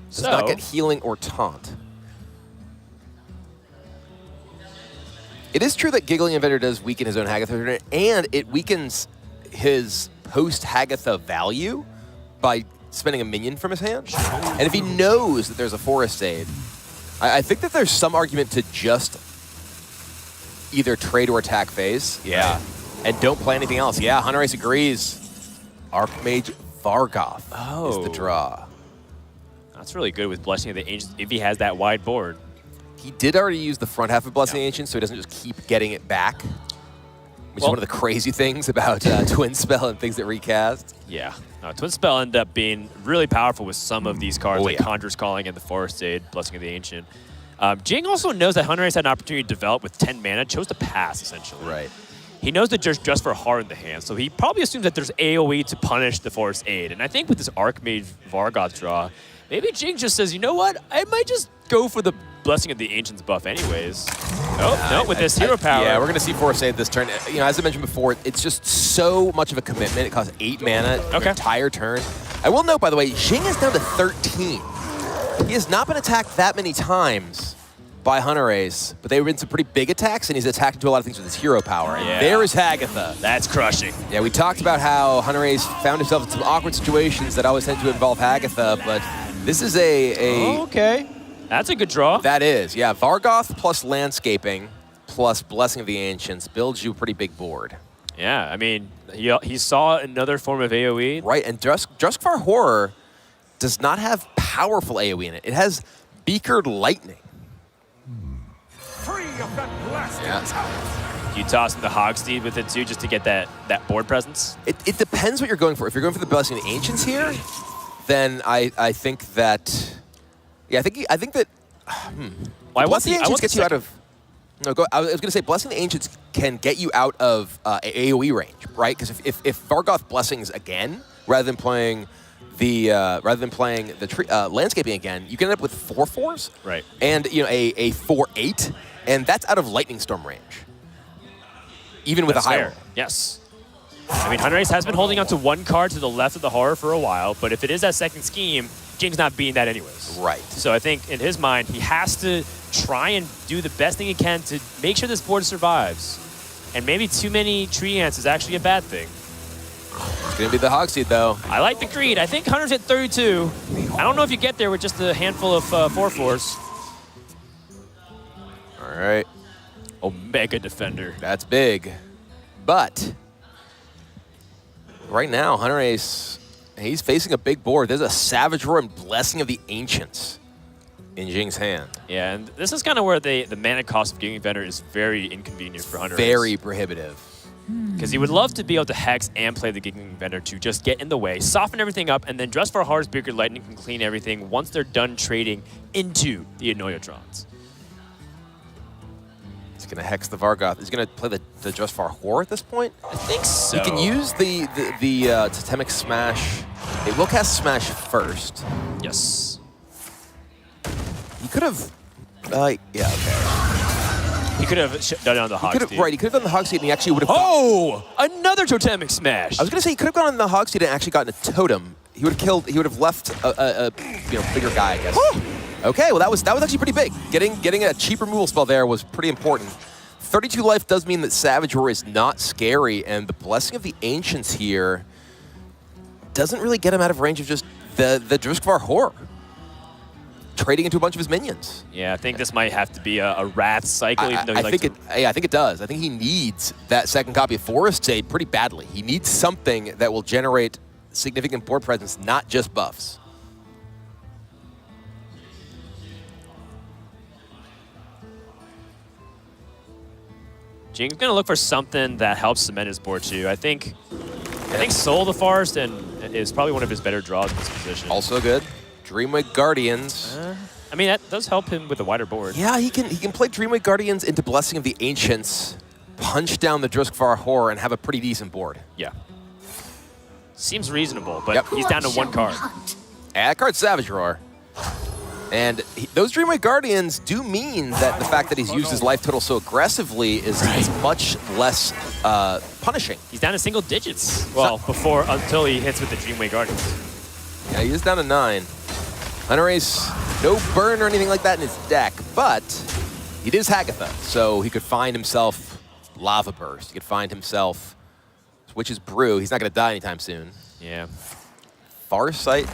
Does not get healing or taunt. It is true that Giggling Inventor does weaken his own Hagatha turn, and it weakens his post-Hagatha value by spending a minion from his hand. And if he knows that there's a Forest Shade, I think that there's some argument to just either trade or attack phase. Yeah. And don't play anything else. Yeah, Hunterace agrees. Archmage Vargoth is the draw. That's really good with Blessing of the Ancients if he has that wide board. He did already use the front half of Blessing of the Ancients, so he doesn't just keep getting it back, which is one of the crazy things about Twin Spell and things that recast. Yeah. Twin Spell ended up being really powerful with some of these cards, like Conjurer's Calling and the Forest Aid, Blessing of the Ancient. Jing also knows that Hunterace had an opportunity to develop with 10 mana, chose to pass, essentially. Right. He knows that just for Heart in the hand, so he probably assumes that there's AoE to punish the Forest Aid. And I think with this Archmage Vargoth draw, maybe Jing just says, you know what, I might just go for the Blessing of the Ancients buff anyways. Oh, no, with this hero power. Yeah, we're going to see Forest Aid this turn. You know, as I mentioned before, it's just so much of a commitment. It costs 8 mana an entire turn. I will note, by the way, Jing is down to 13. He has not been attacked that many times by Hunterace, but they've been some pretty big attacks, and he's attacked into a lot of things with his hero power. And there is Hagatha. That's crushing. Yeah, we talked about how Hunterace found himself in some awkward situations that always tend to involve Hagatha, but this is okay. That's a good draw. That is, yeah. Vargoth plus Landscaping plus Blessing of the Ancients builds you a pretty big board. Yeah, I mean, he saw another form of AoE. Right, and Druskvar Horror does not have powerful AoE in it. It has Beakered Lightning. Free of that blasted You toss in the Hogsteed with it too, just to get that board presence? It depends what you're going for. If you're going for the Blessing of the Ancients here, then I think that... Yeah, I think that... Blessing of the Ancients gets you out of... No, I was going to say Blessing of the Ancients can get you out of AoE range, right? Because if Vargoth Blessings again, rather than playing the Landscaping again, you can end up with 4/4s, right? And a 4/8, and that's out of Lightning Storm range, even with a higher. Fair. Yes. I mean, Hunterace has been holding on to one card to the left of the Horror for a while, but if it is that second scheme, Jing's not beating that anyways. Right. So I think in his mind, he has to try and do the best thing he can to make sure this board survives. And maybe too many tree ants is actually a bad thing. It's going to be the Hogseed, though. I like the Greed. I think Hunter's at 32. I don't know if you get there with just a handful of 4/4s. All right. Omega Defender. That's big. But right now, Hunterace, he's facing a big board. There's a Savage Roar and Blessing of the Ancients in Jing's hand. Yeah, and this is kind of where the mana cost of Giga Defender is very inconvenient for Hunterace. Very prohibitive. Because he would love to be able to Hex and play the Giga Defender to just get in the way, soften everything up, and then Drustvar Heart's Beakered Lightning can clean everything once they're done trading into the Annoyatrons. He's going to Hex the Vargoth. He's going to play the Drustvar Horror at this point? I think so. He can use the Totemic Smash. It will cast Smash first. Yes. He could have... yeah, okay. He could have done it on the Hogsteed. Right, he could have done the Hogsteed and he actually would have... Oh! Another Totemic Smash! I was going to say he could have gone on the Hogsteed and actually gotten a Totem. He would have killed... He would have left a bigger guy, I guess. Okay, well, that was actually pretty big. Getting a cheap removal spell there was pretty important. 32 life does mean that Savage Roar is not scary, and the Blessing of the Ancients here doesn't really get him out of range of just the Druskvar Horror. Trading into a bunch of his minions. Yeah, I think this might have to be a Wrath cycle, even though he likes I think it does. I think he needs that second copy of Forest Aid pretty badly. He needs something that will generate significant board presence, not just buffs. Jing's going to look for something that helps cement his board too. I think Soul of the Forest is probably one of his better draws in this position. Also good. Dreamwake Guardians. I mean, that does help him with a wider board. Yeah, he can play Dreamwake Guardians into Blessing of the Ancients, punch down the Druskvar Horror, and have a pretty decent board. Yeah. Seems reasonable, but he's down to one card. That card's Savage Roar. And those Dreamwake Guardians do mean that the fact that he's used his life total so aggressively is much less punishing. He's down to single digits. Well, until he hits with the Dreamwake Guardians. Yeah, he is down to 9. Hunterace, no burn or anything like that in his deck, but he is Hagatha, so he could find himself Lava Burst. He could find himself Witch's Brew. He's not going to die anytime soon. Yeah. Farsight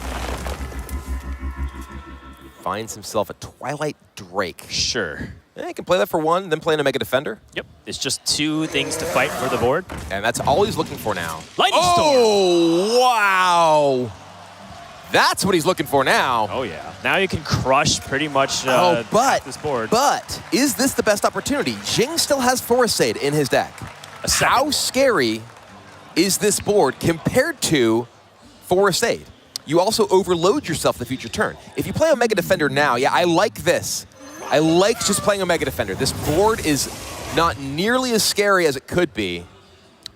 finds himself a Twilight Drake. Sure. Yeah, he can play that for 1, then play an Omega Defender. Yep. It's just 2 things to fight for the board. And that's all he's looking for now. Lightning Storm! Oh, wow! That's what he's looking for now. Oh, yeah. Now you can crush pretty much this board. But is this the best opportunity? Jing still has Forest Aid in his deck. How scary is this board compared to Forest Aid? You also overload yourself the future turn. If you play Omega Defender now, yeah, I like this. I like just playing Omega Defender. This board is not nearly as scary as it could be.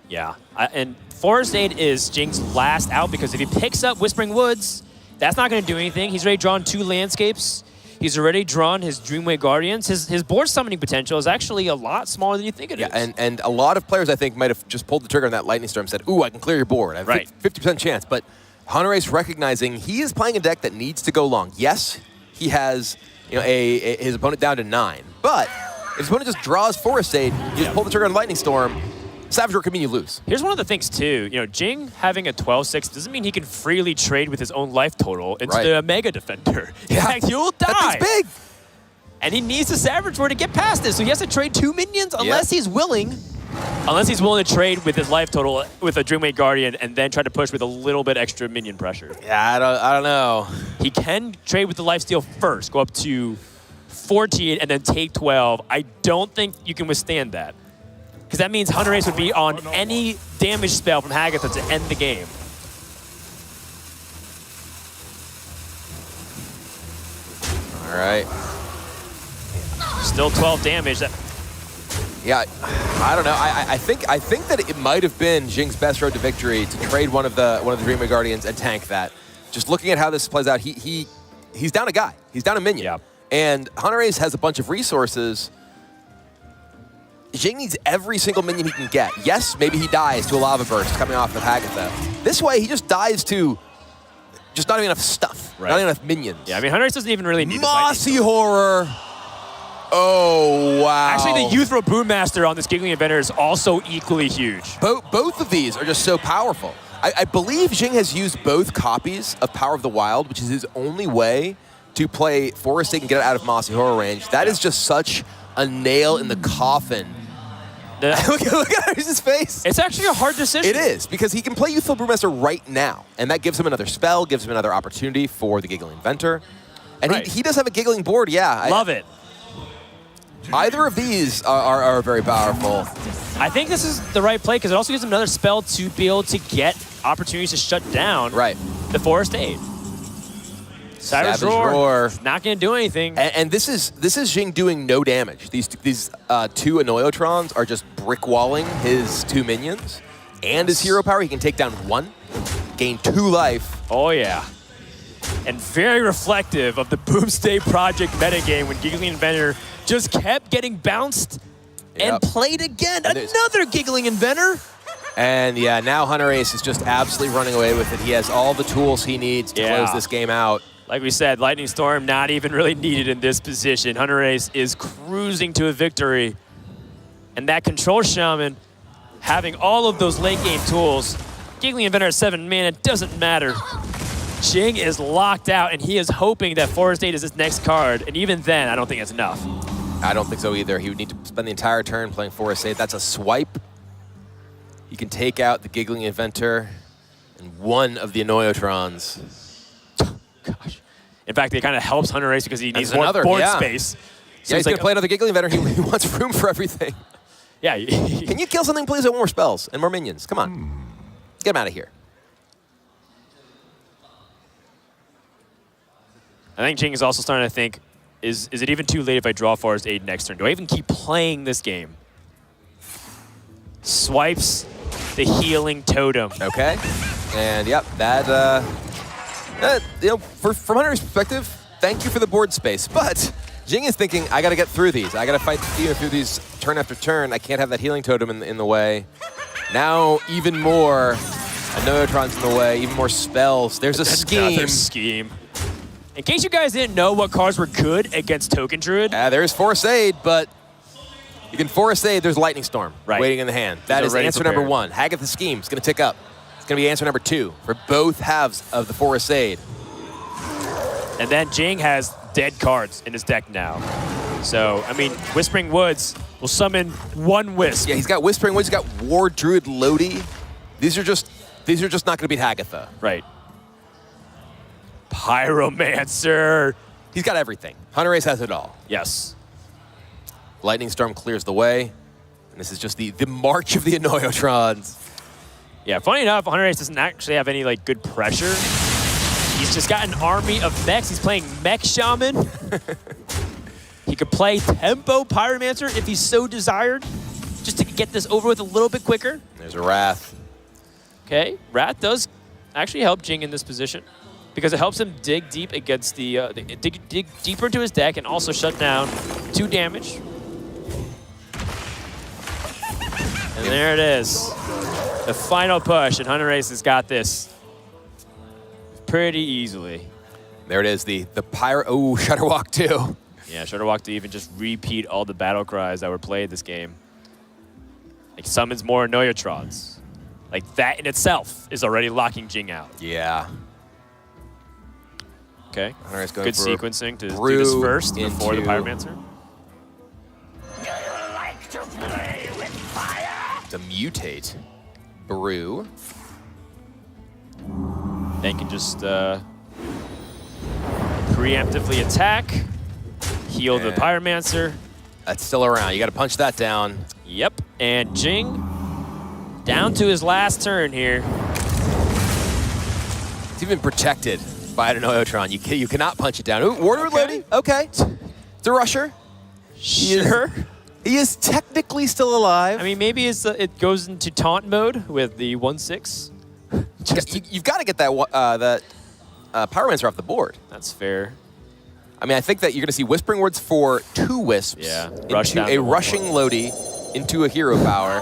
Yeah, and Forest Aid is Jing's last out because if he picks up Whispering Woods, that's not going to do anything. He's already drawn 2 landscapes. He's already drawn his Dreamway Guardians. His board summoning potential is actually a lot smaller than you think it is. And a lot of players, I think, might have just pulled the trigger on that Lightning Storm and said, ooh, I can clear your board. I have 50% chance. But Hunterace recognizing he is playing a deck that needs to go long. Yes, he has his opponent down to 9. But if his opponent just draws Forest Aid, you just pull the trigger on Lightning Storm, Savage Roar could mean you lose. Here's one of the things, too. Jing having a 12-6 doesn't mean he can freely trade with his own life total into the Mega Defender. In fact, you'll die. That thing's big. And he needs the Savage Roar to get past this, so he has to trade 2 minions unless he's willing. Unless he's willing to trade with his life total with a Dreamway Guardian and then try to push with a little bit extra minion pressure. Yeah, I don't know. He can trade with the lifesteal first, go up to 14 and then take 12. I don't think you can withstand that. Because that means Hunterace would be on any damage spell from Hagatha to end the game. All right. Still 12 damage. Yeah, I don't know. I think that it might have been Jing's best road to victory to trade one of the Dreamway Guardians and tank that. Just looking at how this plays out, he's down a guy. He's down a minion. Yeah. And Hunterace has a bunch of resources. Jing needs every single minion he can get. Yes, maybe he dies to a Lava Burst coming off of Hagatha. This way, he just dies to just not even enough stuff. Not even enough minions. Yeah, I mean, Hunterace doesn't even really need Mossy Horror. Oh, wow. Actually, the Youthful Boommaster on this Giggling Inventor is also equally huge. Both of these are just so powerful. I believe Jing has used both copies of Power of the Wild, which is his only way to play Forest Aid and get it out of Mossy Horror range. That is just such a nail in the coffin. Look at his face. It's actually a hard decision. It is, because he can play Youthful Brewmaster right now, and that gives him another spell, gives him another opportunity for the Giggling Inventor. And he does have a Giggling board, yeah. Love it. Either of these are very powerful. I think this is the right play, because it also gives him another spell to be able to get opportunities to shut down the Forest Aid. Savage Roar. Not going to do anything. And this is Jing doing no damage. These 2 Annoyotrons are just brick walling his 2 minions and his hero power. He can take down 1, gain 2 life. Oh yeah. And very reflective of the Boomstay Project metagame when Giggling Inventor just kept getting bounced and played again. Another Giggling Inventor. And yeah, now Hunterace is just absolutely running away with it. He has all the tools he needs to close this game out. Like we said, Lightning Storm not even really needed in this position. Hunterace is cruising to a victory. And that Control Shaman, having all of those late game tools, Giggling Inventor at 7 mana, doesn't matter. Jing is locked out, and he is hoping that Forest Aid is his next card. And even then, I don't think it's enough. I don't think so either. He would need to spend the entire turn playing Forest Aid. That's a swipe. He can take out the Giggling Inventor and 1 of the Annoyotrons. Gosh. In fact, it kind of helps Hunterace because he needs more board space. So he's going to play another Giggling Inventor. He wants room for everything. Yeah. Can you kill something, please? I want more spells and more minions. Come on. Get him out of here. I think Jing is also starting to think, is it even too late if I draw Forest Aid next turn? Do I even keep playing this game? Swipes the Healing Totem. Okay. And yep, that from Hunterace's perspective, thank you for the board space. But Jing is thinking, I got to get through these. I got to fight through these turn after turn. I can't have that Healing Totem in the way. Now, even more Annoyotrons in the way, even more spells. There's a scheme. Another scheme. In case you guys didn't know what cards were good against Token Druid. There's Forest Aid, but you can Forest Aid, there's Lightning Storm waiting in the hand. That is answer number 1. Hagatha Scheme is going to tick up. It's going to be answer number 2 for both halves of the Forest Aid. And then Jing has dead cards in his deck now. So, I mean, Whispering Woods will summon 1 Wisp. Yeah, he's got Whispering Woods, he's got War Druid Lodi. These are just not going to beat Hagatha. Right. Pyromancer. He's got everything. Hunterace has it all. Yes. Lightning Storm clears the way. And this is just the march of the Annoyotrons. Yeah, funny enough, Hunterace doesn't actually have any like good pressure. He's just got an army of mechs. He's playing Mech Shaman. He could play Tempo Pyromancer if he so desired, just to get this over with a little bit quicker. There's a Wrath. Okay, Wrath does actually help Jing in this position because it helps him dig deep against dig deeper into his deck and also shut down 2 damage. And there it is. The final push, and Hunterace has got this pretty easily. There it is, the Pyro, oh, Shutterwalk 2. Yeah, Shutterwalk to even just repeat all the battle cries that were played this game. Like summons more Annoyotrons. Like that in itself is already locking Jing out. Yeah. Okay, Hunterace going good for sequencing to do this first before the Pyromancer. To mutate. Brew. Then can just preemptively attack, heal the Pyromancer. That's still around. You got to punch that down. Yep, and Jing down to his last turn here. It's even protected by an Annoyotron. You cannot punch it down. Ooh, Warder loading. Okay. It's a Rusher. Sure. He is technically still alive. I mean, maybe it goes into taunt mode with the 1/6. You've got to get that Pyromancer off the board. That's fair. I mean, I think that you're going to see Whispering Words for 2 Wisps into a rushing Lodi into a hero power.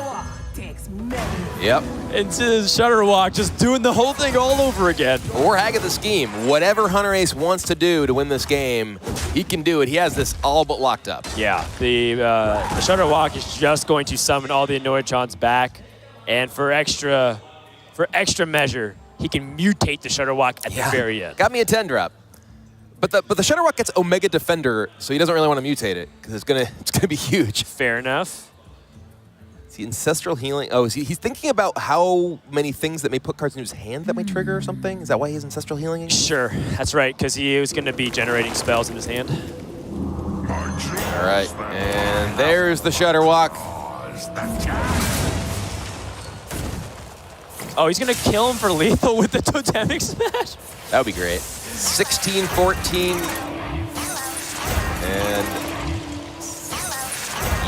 Yep. Into Shutterwalk, just doing the whole thing all over again. Or Hag of the Scheme. Whatever Hunterace wants to do to win this game, he can do it. He has this all but locked up. Yeah, the Shutterwalk is just going to summon all the Annoyotrons back, and for extra measure, he can mutate the Shutterwalk at the very end. Got me a 10-drop. But the Shutterwalk gets Omega Defender, so he doesn't really want to mutate it because it's gonna be huge. Fair enough. See, Ancestral Healing. Oh, he's thinking about how many things that may put cards in his hand that might trigger or something? Is that why he has Ancestral Healing again? Sure, that's right, because he was going to be generating spells in his hand. All right, and there's the Shutterwalk. Oh, he's going to kill him for lethal with the Totemic Smash? That would be great. 16-14. And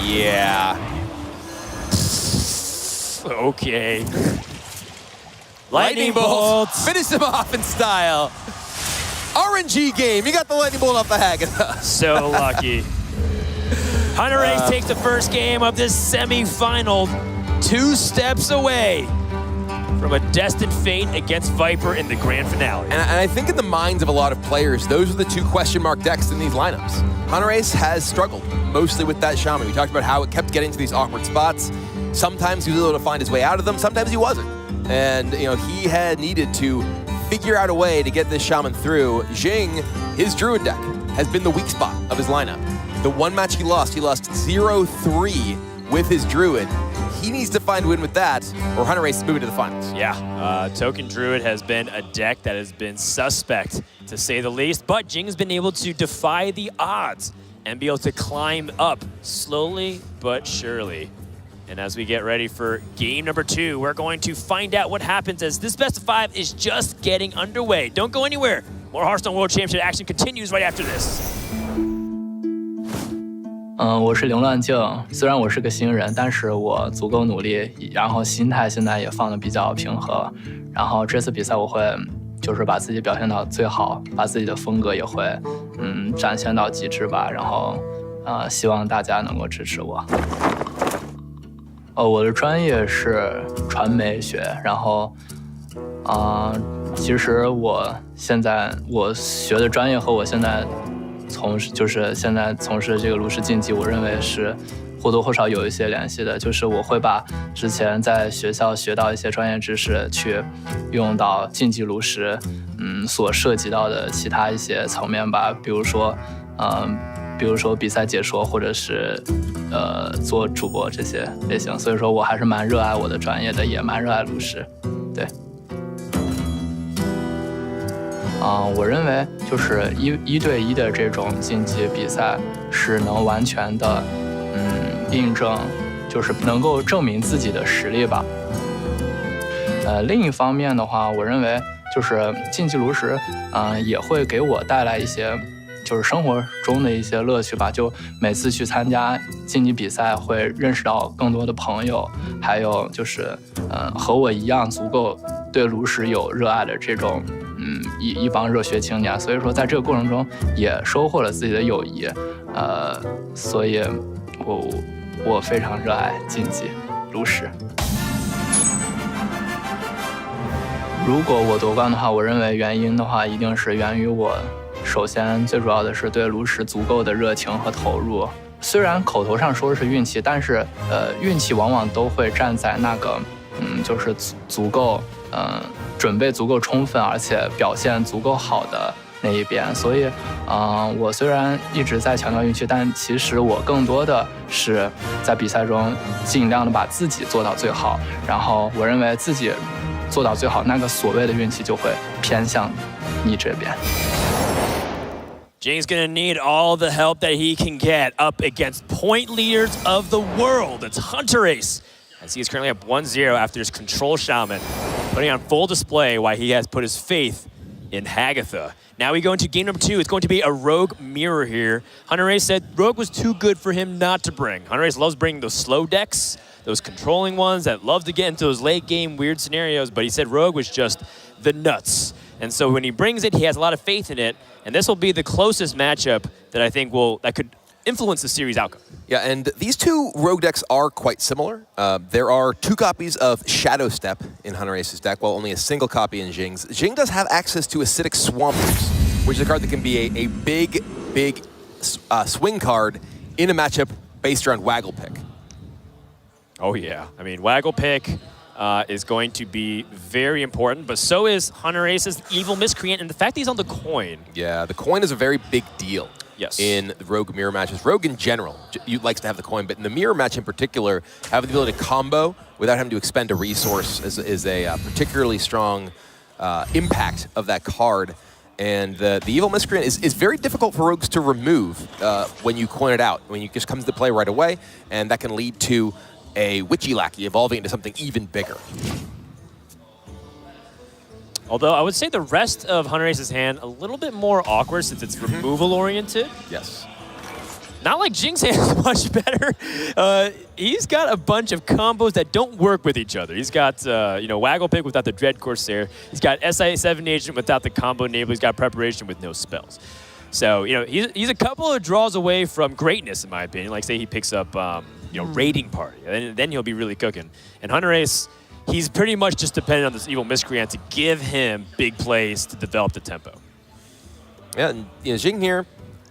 yeah. Okay. Lightning Bolt. Finish him off in style. RNG game. You got the Lightning Bolt off the Haggadah. So lucky. Hunterace takes the first game of this semi-final, 2 steps away from a destined fate against Viper in the grand finale. And I think in the minds of a lot of players, those are the 2 question mark decks in these lineups. Hunterace has struggled mostly with that Shaman. We talked about how it kept getting to these awkward spots. Sometimes he was able to find his way out of them, sometimes he wasn't. And he had needed to figure out a way to get this Shaman through. Jing, his Druid deck, has been the weak spot of his lineup. The one match he lost 0-3 with his Druid. He needs to find a win with that, or Hunterace is moving to the finals. Yeah, Token Druid has been a deck that has been suspect, to say the least, but Jing has been able to defy the odds and be able to climb up slowly but surely. And as we get ready for game number 2, we're going to find out what happens as this best of 5 is just getting underway. Don't go anywhere. More Hearthstone World Championship action continues right after this. 我是凌乱镜，虽然我是个新人，但是我足够努力，然后心态现在也放得比较平和，然后这次比赛我会就是把自己表现到最好，把自己的风格也会展现到极致吧，然后希望大家能够支持我。我的专业是传媒学，然后其实我现在我学的专业和我现在现在从事这个炉石竞技，我认为是或多或少有一些联系的。就是我会把之前在学校学到一些专业知识去用到竞技炉石，所涉及到的其他一些层面吧，比如说比赛解说，或者是做主播这些类型。所以说我还是蛮热爱我的专业的，也蛮热爱炉石，对。我认为就是一对一的这种竞技比赛是能完全的印证，就是能够证明自己的实力吧。另一方面的话，我认为就是竞技炉石，也会给我带来一些就是生活中的一些乐趣吧。就每次去参加竞技比赛，会认识到更多的朋友，还有就是和我一样足够对炉石有热爱的这种一帮热血青年。所以说在这个过程中也收获了自己的友谊，所以我非常热爱竞技炉石。如果我夺冠的话，我认为原因的话一定是源于我首先最主要的是对炉石足够的热情和投入。虽然口头上说是运气，但是运气往往都会站在那个就是足够准备足够充分，而且表现足够好的那一边。所以我虽然一直在强调运气，但其实我更多的是在比赛中尽量的把自己做到最好，然后我认为自己做到最好，那个所谓的运气就会偏向你这边。Jing's gonna need all the help that he can get up against point leaders of the world. It's Hunterace, as he is currently up 1-0 after his control shaman, putting on full display why he has put his faith in Hagatha. Now we go into game number 2. It's going to be a Rogue mirror here. Hunterace said Rogue was too good for him not to bring. Hunterace loves bringing those slow decks, those controlling ones that love to get into those late game weird scenarios, but he said Rogue was just the nuts. And so when he brings it, he has a lot of faith in it, and this will be the closest matchup that I think that could influence the series outcome. Yeah, and these two Rogue decks are quite similar. There are 2 copies of Shadow Step in Hunterace's deck, while only a single copy in Jing's. Jing does have access to Acidic Swampers, which is a card that can be a big swing card in a matchup based around Waggle Pick. Oh yeah, I mean Waggle Pick is going to be very important, but so is Hunterace's Evil Miscreant, and the fact that he's on the coin. Yeah, the coin is a very big deal. Yes. In Rogue mirror matches. Rogue in general, you likes to have the coin, but in the mirror match in particular, having the ability to combo without having to expend a resource is a particularly strong impact of that card. And the Evil Miscreant is very difficult for Rogues to remove when you coin it out, when it just comes into play right away, and that can lead to a Witchy Lackey evolving into something even bigger. Although I would say the rest of Hunterace's hand a little bit more awkward since it's removal oriented. Yes. Not like Jing's hand is much better. He's got a bunch of combos that don't work with each other. He's got Waggle Pick without the Dread Corsair. He's got SI7 Agent without the combo enable. He's got Preparation with no spells. So he's a couple of draws away from greatness in my opinion. Like say he picks up Raiding Party, and then he'll be really cooking. And Hunterace, he's pretty much just dependent on this Evil Miscreant to give him big plays to develop the tempo. Yeah, and Jing here,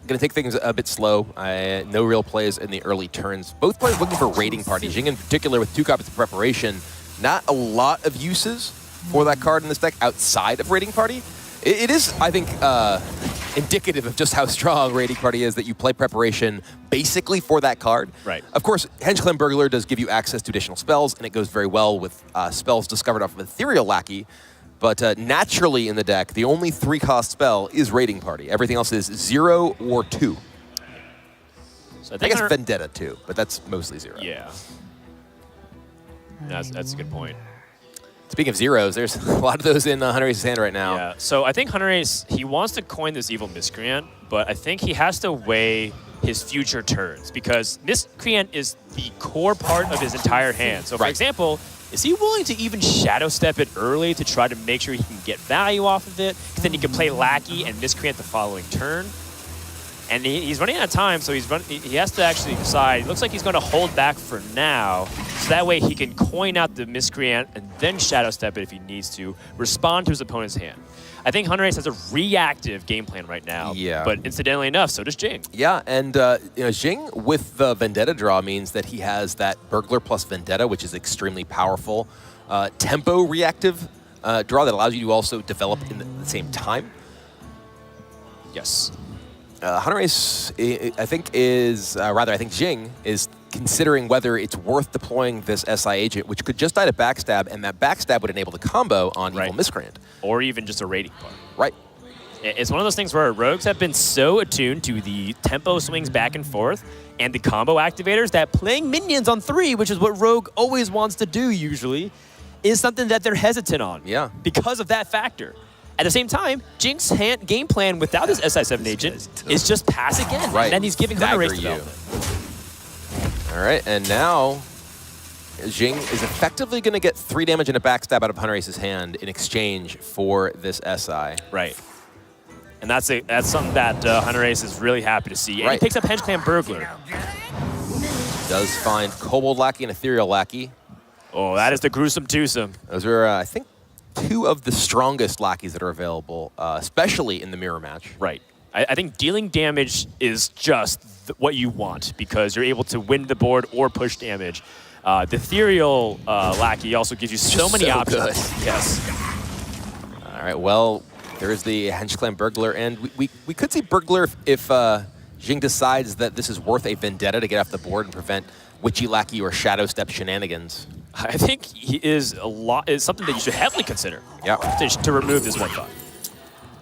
going to take things a bit slow. No real plays in the early turns. Both players looking for Raiding Party. Jing in particular with 2 copies of Preparation. Not a lot of uses for that card in this deck outside of Raiding Party. It is, I think, indicative of just how strong Raiding Party is that you play Preparation basically for that card. Right. Of course, Henge Burglar does give you access to additional spells, and it goes very well with spells discovered off of Ethereal Lackey. But naturally in the deck, the only 3-cost spell is Raiding Party. Everything else is 0 or 2. So I guess Vendetta too, but that's mostly 0. Yeah. That's a good point. Speaking of zeros, there's a lot of those in Hunterace's hand right now. Yeah, so I think Hunterace, he wants to coin this Evil Miscreant, but I think he has to weigh his future turns because Miscreant is the core part of his entire hand. So for example, is he willing to even Shadow Step it early to try to make sure he can get value off of it? Because then he can play Lackey and Miscreant the following turn. And he's running out of time, so he has to actually decide. It looks like he's going to hold back for now, so that way he can coin out the Miscreant and then Shadow Step it if he needs to, respond to his opponent's hand. I think Hunterace has a reactive game plan right now, but incidentally enough, so does Jing. Yeah, and Jing with the Vendetta draw means that he has that Burglar plus Vendetta, which is extremely powerful. Tempo reactive draw that allows you to also develop in the same time. Yes. Hunterace, I think Jing is considering whether it's worth deploying this SI agent, which could just die to backstab, and that backstab would enable the combo on Evil Miscreant. Or even just a raiding part. Right. It's one of those things where rogues have been so attuned to the tempo swings back and forth and the combo activators that playing minions on 3, which is what Rogue always wants to do usually, is something that they're hesitant on. Yeah. Because of that factor. At the same time, Jinx's game plan without this SI7 agent is just pass again. Right. And then he's giving Hunterace you. development. All right, and now Jing is effectively going to get 3 damage and a backstab out of Hunterace's hand in exchange for this SI. Right. And that's something that Hunterace is really happy to see. And Right. he picks up Hengeclan Burglar. Does find Kobold Lackey and Ethereal Lackey. Oh, that is the gruesome twosome. Those are, I think, 2 of the strongest lackeys that are available, especially in the mirror match. Right. I think dealing damage is just what you want because you're able to win the board or push damage. The Ethereal Lackey also gives you so many options. Good. Yes. All right, well, there's the Hengeclan Burglar, and we could see Burglar if Jing decides that this is worth a vendetta to get off the board and prevent Witchy Lackey or Shadow Step shenanigans. I think he is something that you should heavily consider. Yeah. To remove this 1/5.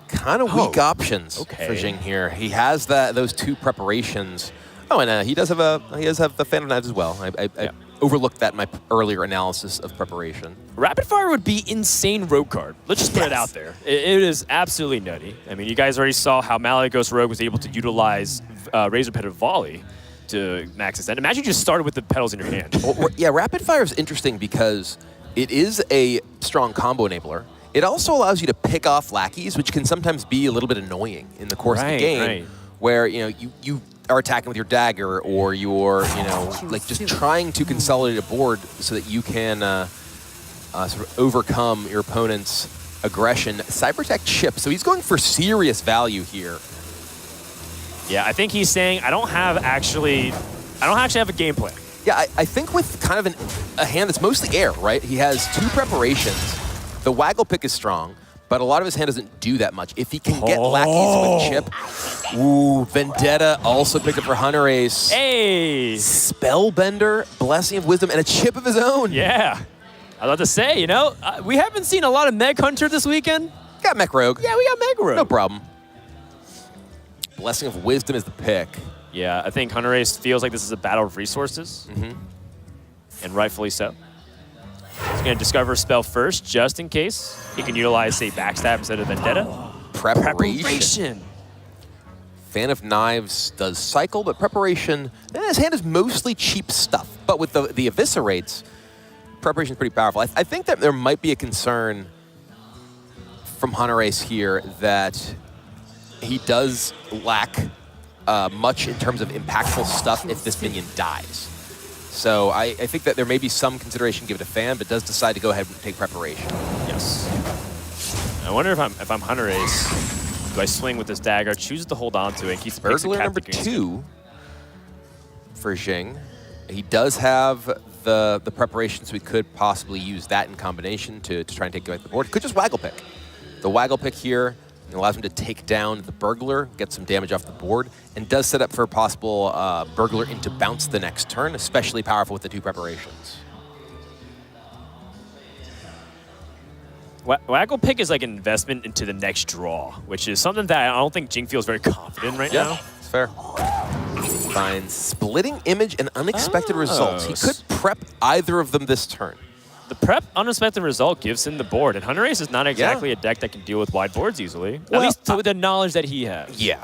Kind of weak options for Jing here. He has those 2 preparations. Oh, and he does have the Fan of Knives as well. I overlooked that in my earlier analysis of preparation. Rapid Fire would be insane rogue card. Let's just put it out there. It is absolutely nutty. I mean, you guys already saw how Malagos Rogue was able to utilize Razor Petal Volley to max extend. Imagine you just started with the pedals in your hand. Well, yeah, Rapid Fire is interesting because it is a strong combo enabler. It also allows you to pick off lackeys, which can sometimes be a little bit annoying in the course of the game, where you are attacking with your dagger or you're like just trying to consolidate a board so that you can sort of overcome your opponent's aggression. Cybertech Chip, so he's going for serious value here. Yeah, I think he's saying I don't actually have a game plan. Yeah, I think with kind of a hand that's mostly air, right? He has 2 preparations. The Waggle Pick is strong, but a lot of his hand doesn't do that much. If he can get lackeys with Chip, ooh, Vendetta also picked up for Hunterace. Hey! Spellbender, Blessing of Wisdom, and a Chip of his own. Yeah. I was about to say, we haven't seen a lot of Mech Hunter this weekend. Got Mech Rogue. Yeah, we got Mech Rogue. No problem. Blessing of Wisdom is the pick. Yeah, I think Hunterace feels like this is a battle of resources, and rightfully so. He's going to discover a spell first, just in case. He can utilize, say, Backstab instead of Vendetta. Preparation. Fan of Knives does cycle, but Preparation, his hand is mostly cheap stuff. But with the Eviscerates, Preparation is pretty powerful. I think that there might be a concern from Hunterace here that he does lack much in terms of impactful stuff if this minion dies. So I think that there may be some consideration given to Fan, but does decide to go ahead and take Preparation. Yes. I wonder if I'm Hunterace, do I swing with this dagger, choose to hold on to it, and keeps Burglar number 2 for Jing. He does have the preparation, so we could possibly use that in combination to try and take back the board. Could just Waggle Pick. The Waggle Pick here allows him to take down the Burglar, get some damage off the board, and does set up for a possible Burglar into bounce the next turn, especially powerful with the 2 preparations. Waggle Pick is like an investment into the next draw, which is something that I don't think Jing feels very confident in right now. It's fair. Finds Splitting Image and Unexpected Results. He could prep either of them this turn. The prep unexpected result gives him the board, and Hunterace is not exactly a deck that can deal with wide boards easily. At least with the knowledge that he has. Yeah.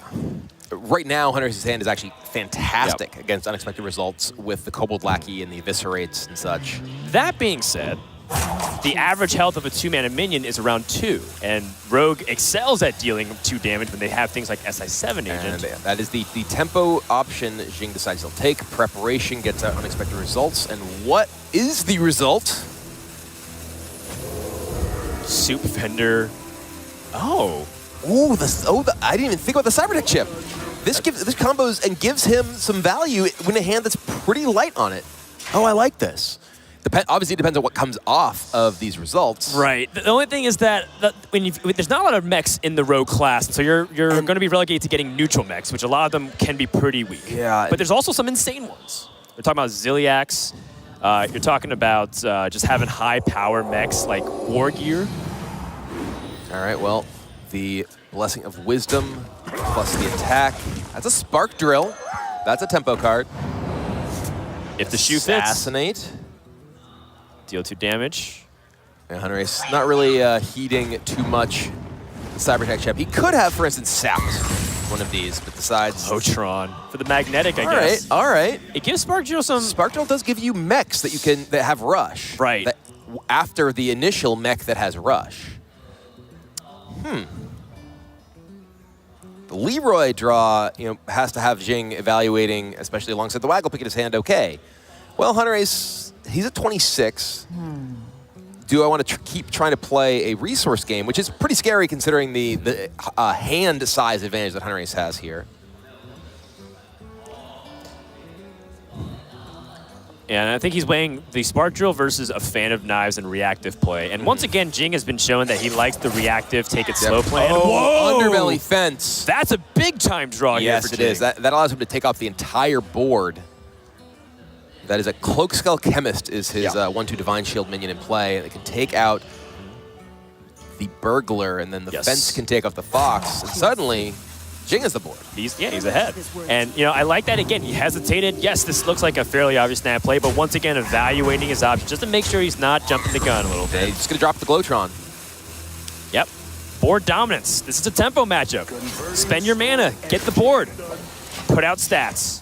Right now, Hunterace's hand is actually fantastic against unexpected results with the Kobold Lackey and the Eviscerates and such. That being said, the average health of a 2-mana minion is around 2, and Rogue excels at dealing 2 damage when they have things like SI7 agent. And that is the tempo option Jing decides he'll take. Preparation gets out unexpected results, and what is the result? Soup Vendor. Oh. Ooh, I didn't even think about the Cybertech Chip. This combos and gives him some value when a hand that's pretty light on it. Oh, I like this. Obviously, it depends on what comes off of these results. Right. The only thing is that there's not a lot of mechs in the Rogue class, so you're going to be relegated to getting neutral mechs, which a lot of them can be pretty weak. Yeah. But there's also some insane ones. We're talking about Ziliax. You're talking about just having high power mechs like War Gear. All right, well, the Blessing of Wisdom plus the attack. That's a Spark Drill. That's a tempo card. If the shoe fits. Assassinate. Deal 2 damage. And Hunterace not really heeding too much the Cyber Tech Chip. He could have, for instance, sapped one of these, but decides... Lotron. For the magnetic, I guess. All right. It gives Spark Drill some... Spark Drill does give you mechs that have Rush. Right. After the initial mech that has Rush. The Leroy draw, has to have Jing evaluating, especially alongside the Waggle pick in his hand, okay. Well, Hunterace, he's at 26. Do I want to keep trying to play a resource game, which is pretty scary considering the hand size advantage that Hunterace has here? And I think he's weighing the Spark Drill versus a fan of knives and reactive play. And once again, Jing has been showing that he likes the reactive, take it slow plan. Oh, underbelly fence. That's a big time draw here for Jing. Yes, it is. That allows him to take off the entire board. That is a Cloak Skull Chemist is his 1/2 Divine Shield minion in play. It can take out the Burglar, and then the fence can take off the Fox. And suddenly, Jing is the board. He's ahead. And, I like that. Again, he hesitated. Yes, this looks like a fairly obvious snap play, but once again, evaluating his options just to make sure he's not jumping the gun a little bit. He's just going to drop the Glowtron. Yep. Board dominance. This is a tempo matchup. Spend your mana. Get the board. Put out stats.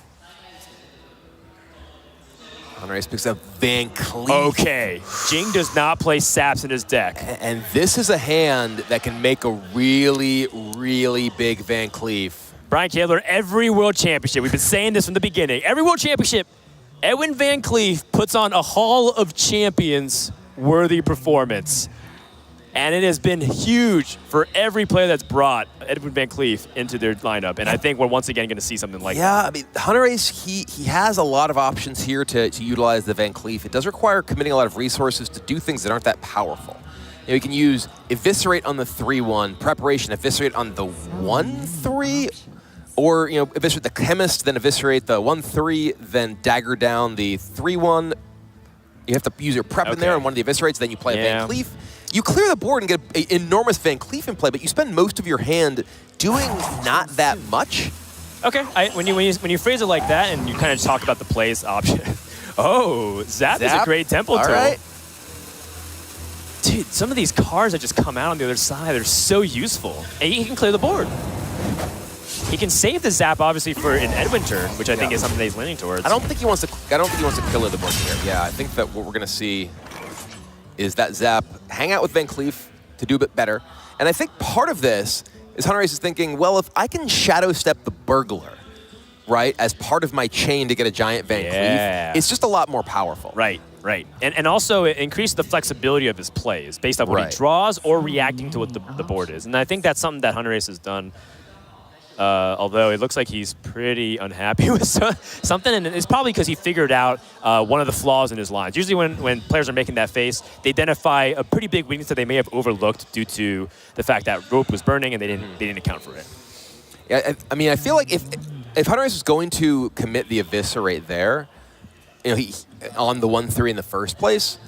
Hunterace picks up Van Cleef. Okay. Jing does not play saps in his deck. And this is a hand that can make a really, really big Van Cleef. Brian Kayler, every World Championship, we've been saying this from the beginning, every World Championship, Edwin Van Cleef puts on a Hall of Champions worthy performance. And it has been huge for every player that's brought Edwin Van Cleef into their lineup. And I think we're once again going to see something like that. Yeah, I mean, Hunterace, he has a lot of options here to utilize the Van Cleef. It does require committing a lot of resources to do things that aren't that powerful. You can use Eviscerate on the 3/1, Preparation, Eviscerate on the 1/3, or, Eviscerate the Chemist, then Eviscerate the 1/3, then Dagger down the 3/1. You have to use your Prep in there on one of the Eviscerates, then you play a Van Cleef. You clear the board and get an enormous Van Cleef in play, but you spend most of your hand doing not that much. Okay, when you phrase it like that and you kind of talk about the plays option. Oh, Zap is a great tempo tool. Right. Dude, some of these cards that just come out on the other side, they're so useful. And he can clear the board. He can save the Zap, obviously, for an Edwin turn, which I think is something that he's leaning towards. I don't think he wants to clear the board here. Yeah, I think that what we're going to see is that Zap hang out with Van Cleef to do a bit better. And I think part of this is Hunterace is thinking, well, if I can Shadow Step the Burglar, right, as part of my chain to get a giant Van Cleef, it's just a lot more powerful. Right. And also it increased the flexibility of his plays based on what he draws or reacting to what the board is. And I think that's something that Hunterace has done. Although it looks like he's pretty unhappy with something, and it's probably because he figured out one of the flaws in his lines. Usually when players are making that face, they identify a pretty big weakness that they may have overlooked due to the fact that rope was burning and they didn't account for it. Yeah, I mean, I feel like if Hunterace was going to commit the Eviscerate there, he on the 1/3 in the first place,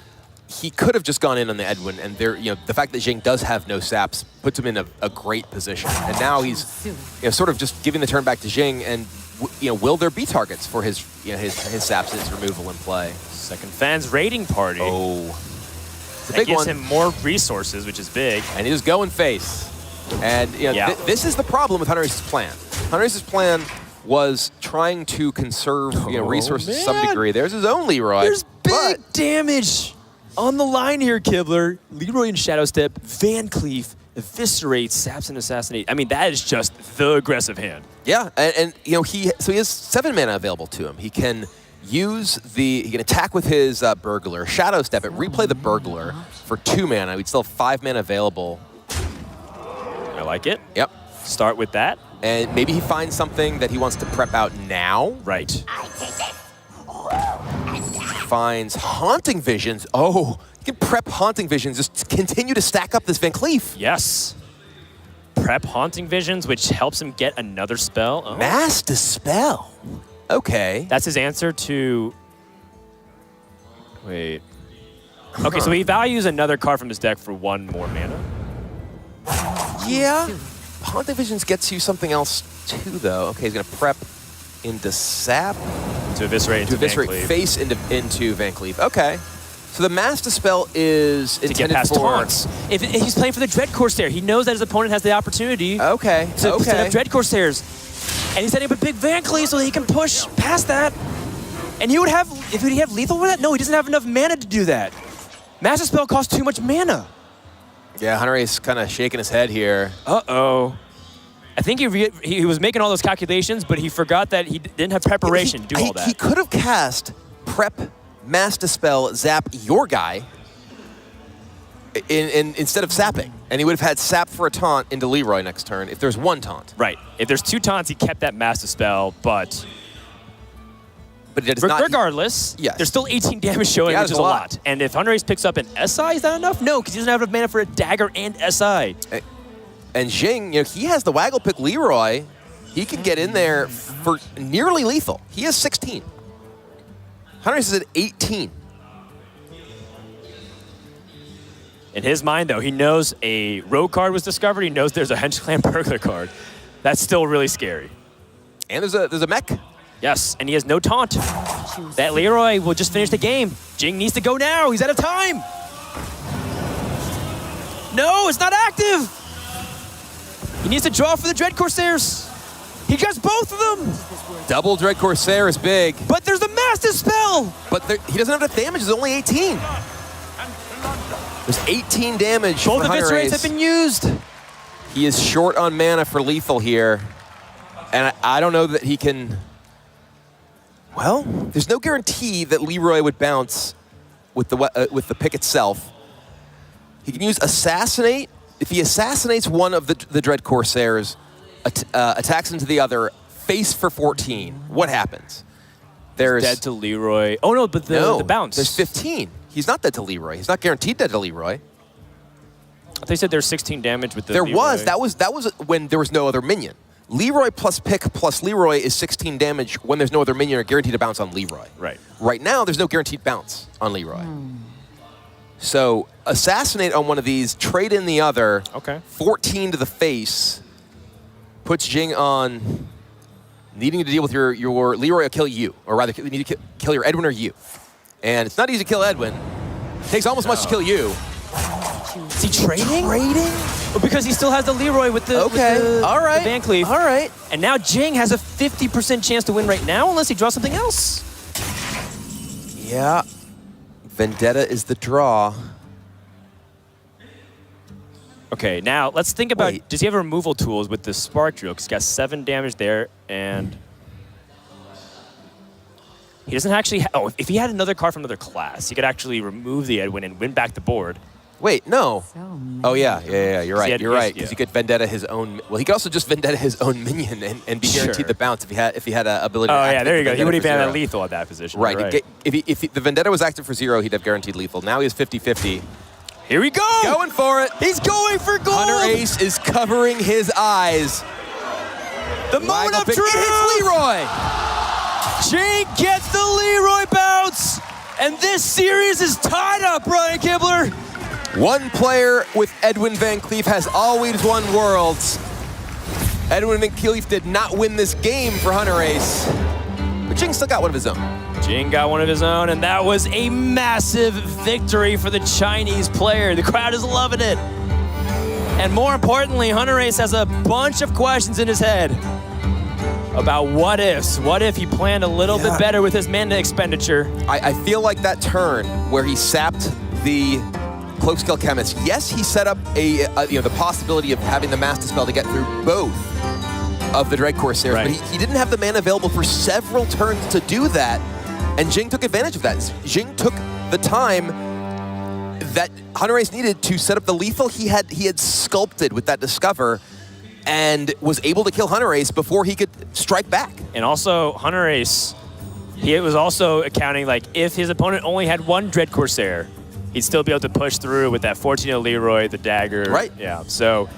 he could have just gone in on the Edwin, and the fact that Jing does have no saps puts him in a great position. And now he's sort of just giving the turn back to Jing, and will there be targets for his saps and his removal in play? Second Fan's raiding party. Oh, that gives him more resources, which is big. And he's going face. And this is the problem with Hunterace's plan. Hunterace's plan was trying to conserve resources to some degree. There's his own Leroy. There's big damage on the line here, Kibler. Leroy and Shadow Step, Van Cleef, Eviscerate, Saps and Assassinate. I mean, that is just the aggressive hand. Yeah, and he has 7 mana available to him. He can he can attack with his Burglar, Shadow Step it, replay the Burglar for 2 mana. We'd still have 5 mana available. I like it. Yep. Start with that. And maybe he finds something that he wants to prep out now. Right. Finds Haunting Visions. Oh, you can prep Haunting Visions. Just continue to stack up this Van Cleef. Yes. Prep Haunting Visions, which helps him get another spell. Oh. Mass Dispel. Okay. That's his answer to... Wait. Okay, so he values another card from his deck for 1 more mana. Yeah. Haunted Visions gets you something else too, though. Okay, he's going to prep into Sap. To eviscerate into Van Cleave. Face into Van Cleave. Okay. So the Mass Dispel is to get past taunts. If he's playing for the Dread Corsair, he knows that his opponent has the opportunity to set up Dread Corsairs. And he's setting up a big Van Cleave so that he can push past that. And he would have, would he have lethal with that? No, he doesn't have enough mana to do that. Mass Dispel costs too much mana. Yeah, Hunterace kind of shaking his head here. Uh-oh. I think he was making all those calculations, but he forgot that he didn't have preparation to do all that. He could have cast Prep, Mass Dispel, Zap your guy instead of sapping. And he would have had Sap for a taunt into Leroy next turn if there's one taunt. Right. If there's 2 taunts, he kept that Mass Dispel, but it does not. Regardless, there's still 18 damage showing, which is a lot. And if Hunterace picks up an SI, is that enough? No, because he doesn't have enough mana for a dagger and SI. And Jing, he has the Waggle Pick Leroy. He can get in there for nearly lethal. He has 16. Hunterace is at 18. In his mind, though, he knows a rogue card was discovered. He knows there's a Hench Clan Burglar card. That's still really scary. And there's a mech. Yes, and he has no taunt. That Leroy will just finish the game. Jing needs to go now. He's out of time. No, it's not active. He needs to draw for the Dread Corsairs. He gets both of them. Double Dread Corsair is big. But there's the Mass Dispel. But he doesn't have enough damage. It's only 18. There's 18 damage. Both eviscerates have been used. He is short on mana for lethal here. And I don't know that he can... Well, there's no guarantee that Leroy would bounce with the pick itself. He can use Assassinate. If he assassinates one of the Dread Corsairs, attacks into the other, face for 14, what happens? There's dead to Leroy. Oh, no, but the bounce. There's 15. He's not dead to Leroy. He's not guaranteed dead to Leroy. I thought you said there's 16 damage with the There Leroy. was. That was when there was no other minion. Leroy plus pick plus Leroy is 16 damage when there's no other minion or guaranteed to bounce on Leroy. Right. Right now, there's no guaranteed bounce on Leroy. So assassinate on one of these, trade in the other. Okay. 14 to the face. Puts Jing on needing to deal with your Leroy will kill you. Or rather, you need to kill your Edwin or you. And it's not easy to kill Edwin. It takes almost much to kill you. Is he trading? Well, because he still has the Leroy with the, all right. the Van Cleave. All right. And now Jing has a 50% chance to win right now unless he draws something else. Yeah. Vendetta is the draw. Okay, now let's think about, does he have removal tools with the Spark Drill? Because he's got 7 damage there, and he doesn't actually, if he had another card from another class, he could actually remove the Edwin and win back the board. Wait, no. Oh, yeah, you're right. You're right, because he could Vendetta his own, well, he could also just Vendetta his own minion and be guaranteed the bounce if he had an ability to activate there you go. He would have been at lethal at that position. Right. If the Vendetta was active for 0, he'd have guaranteed lethal. Now he has 50-50. Here we go! Going for it. He's going for gold! Hunterace is covering his eyes. The moment of truth! It hits Leroy! Jing gets the Leroy bounce! And this series is tied up, Brian Kibler! One player with Edwin Van Cleef has always won Worlds. Edwin Van Cleef did not win this game for Hunterace, but Jing still got one of his own. Jing got one of his own, and that was a massive victory for the Chinese player. The crowd is loving it. And more importantly, Hunterace has a bunch of questions in his head about what ifs. What if he planned a little bit better with his mana expenditure? I feel like that turn where he sapped the Cloak Skill Chemist. Yes, he set up the possibility of having the Mass Dispel to get through both of the Dread Corsairs, but he didn't have the mana available for several turns to do that, and Jing took advantage of that. Jing took the time that Hunterace needed to set up the lethal he had sculpted with that Discover, and was able to kill Hunterace before he could strike back. And also, Hunterace, he was also accounting like if his opponent only had one Dread Corsair, he'd still be able to push through with that 14 Leroy, the dagger. Right. Yeah. So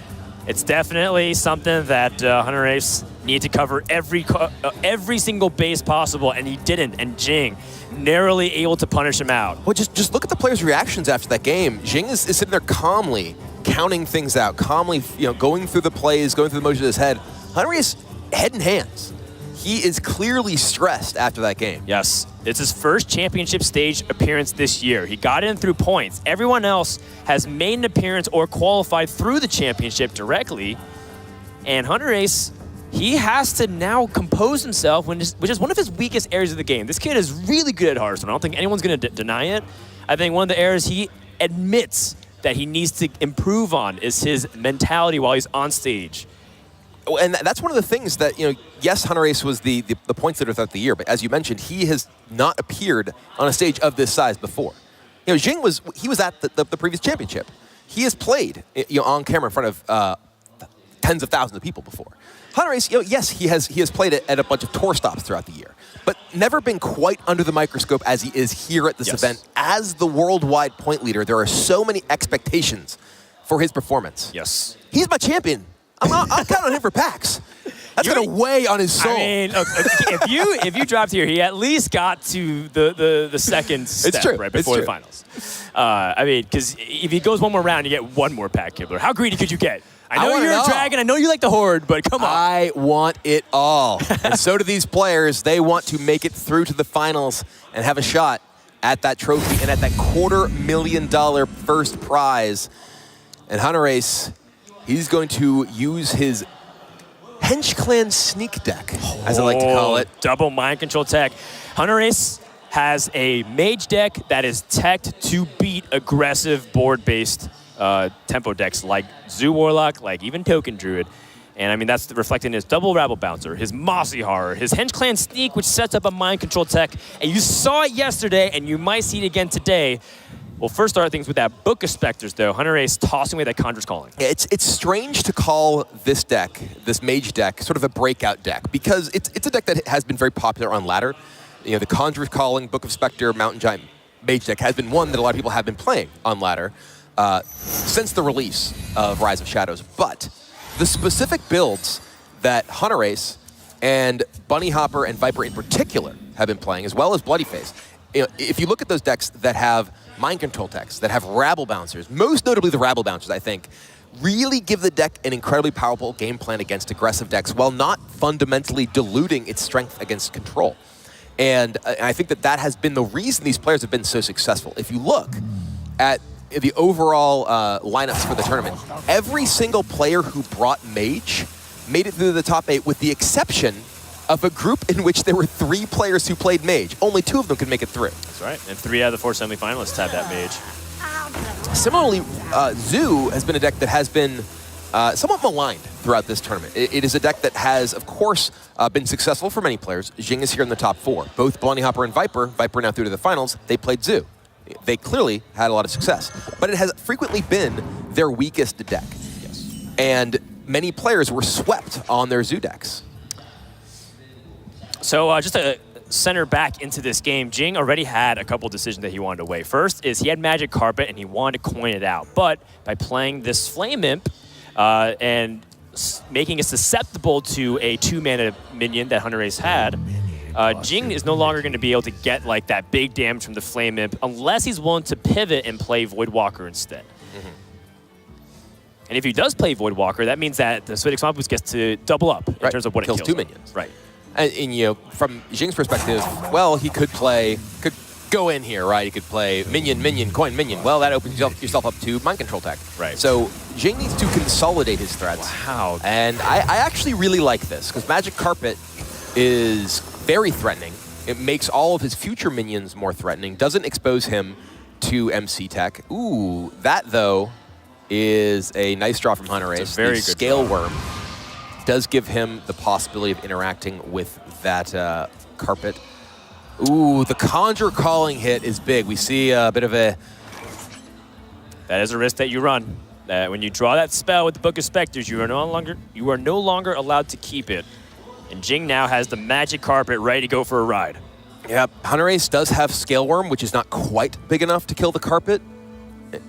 it's definitely something that Hunterace needed to cover every single base possible, and he didn't. And Jing narrowly able to punish him out. Well, just look at the players' reactions after that game. Jing is sitting there calmly counting things out, calmly, going through the plays, going through the motions of his head. Hunterace, head in hands. He is clearly stressed after that game. Yes. It's his first championship stage appearance this year. He got in through points. Everyone else has made an appearance or qualified through the championship directly. And Hunterace, he has to now compose himself, which is one of his weakest areas of the game. This kid is really good at Hearthstone. I don't think anyone's going to deny it. I think one of the areas he admits that he needs to improve on is his mentality while he's on stage. And that's one of the things that, yes, Hunterace was the points leader throughout the year, but as you mentioned, he has not appeared on a stage of this size before. Jing was at the previous championship. He has played, on camera in front of tens of thousands of people before. Hunterace, yes, he has played it at a bunch of tour stops throughout the year, but never been quite under the microscope as he is here at this event. As the worldwide point leader, there are so many expectations for his performance. Yes. He's my champion. I'm counting on him for packs. That's going to weigh on his soul. I mean, if you dropped here, he at least got to the second step right before the finals. Because if he goes one more round, you get one more pack, Kibler. How greedy could you get? I know you're a dragon. I know you like the horde, but come on. I want it all. And so do these players. They want to make it through to the finals and have a shot at that trophy and at that $250,000 first prize. And Hunterace, he's going to use his Hench Clan sneak deck, as I like to call it. Double mind control tech. Hunterace has a mage deck that is teched to beat aggressive board-based tempo decks like Zoo Warlock, like even Token Druid. And I mean, that's reflected in his double Rabble Bouncer, his Mossy Horror, his Hench Clan Sneak, which sets up a mind control tech. And you saw it yesterday, and you might see it again today. We'll first start things with that Book of Specters, though. Hunterace tossing away that Conjurer's Calling. It's strange to call this deck, this mage deck, sort of a breakout deck, because it's a deck that has been very popular on ladder. The Conjurer's Calling, Book of Spectre, Mountain Giant mage deck has been one that a lot of people have been playing on ladder since the release of Rise of Shadows. But the specific builds that Hunterace and Bunny Hopper and Viper in particular have been playing, as well as Bloodyface, if you look at those decks that have mind control decks, that have Rabble Bouncers, most notably the Rabble Bouncers, I think, really give the deck an incredibly powerful game plan against aggressive decks while not fundamentally diluting its strength against control. And I think that has been the reason these players have been so successful. If you look at the overall lineups for the tournament, every single player who brought Mage made it through the top 8 with the exception of a group in which there were 3 players who played Mage. Only 2 of them could make it through. That's right. And 3 out of the 4 semifinalists had that Mage. Similarly, Zoo has been a deck that has been somewhat maligned throughout this tournament. It is a deck that has, of course, been successful for many players. Jing is here in the top 4. Both Bunny Hopper and Viper now through to the finals, they played Zoo. They clearly had a lot of success. But it has frequently been their weakest deck. Yes. And many players were swept on their Zoo decks. So just to center back into this game, Jing already had a couple decisions that he wanted to weigh. First is he had Magic Carpet and he wanted to coin it out. But by playing this Flame Imp and making it susceptible to a 2-mana minion that Hunterace had, Jing is no longer going to be able to get like that big damage from the Flame Imp unless he's willing to pivot and play Voidwalker instead. Mm-hmm. And if he does play Voidwalker, that means that the Swedish Swampus gets to double up in terms of what kills it kills. 2 minions. Right. And from Jing's perspective, well, he could go in here, right? He could play minion, coin minion. Well, that opens yourself up to mind control tech. Right. So Jing needs to consolidate his threats. Wow. And I actually really like this, because Magic Carpet is very threatening. It makes all of his future minions more threatening, doesn't expose him to MC tech. Ooh, that, though, is a nice draw from Hunterace. It's a very good Scale Worm does give him the possibility of interacting with that carpet. Ooh, the Conjure Calling hit is big. We see a bit of a... That is a risk that you run. When you draw that spell with the Book of Specters, you are no longer allowed to keep it. And Jing now has the Magic Carpet ready to go for a ride. Yep, Hunterace does have Scale Worm, which is not quite big enough to kill the carpet.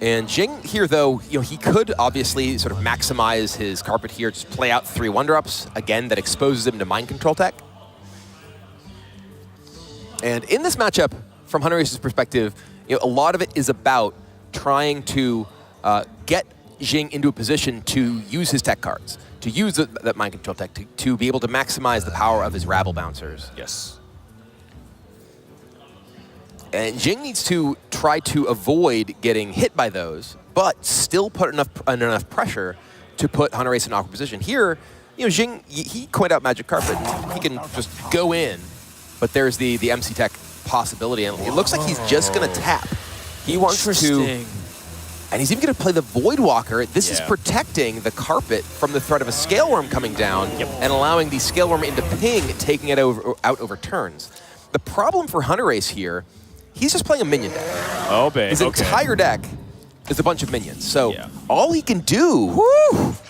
And Jing here, though, he could obviously sort of maximize his carpet here, just play out 3 1-drops, again, that exposes him to mind control tech. And in this matchup, from Hunterace's perspective, a lot of it is about trying to get Jing into a position to use his tech cards, to use that mind control tech, to be able to maximize the power of his rabble bouncers. Yes. And Jing needs to try to avoid getting hit by those, but still put enough pressure to put Hunterace in an awkward position. Here, Jing, he coined out Magic Carpet. He can just go in, but there's the MC Tech possibility, and it looks like he's just going to tap. He wants to, and he's even going to play the Voidwalker. This is protecting the carpet from the threat of a Scale Worm coming down and allowing the Scale Worm into ping, taking it out over turns. The problem for Hunterace here, he's just playing a minion deck. Oh, babe. His entire deck is a bunch of minions. So all he can do,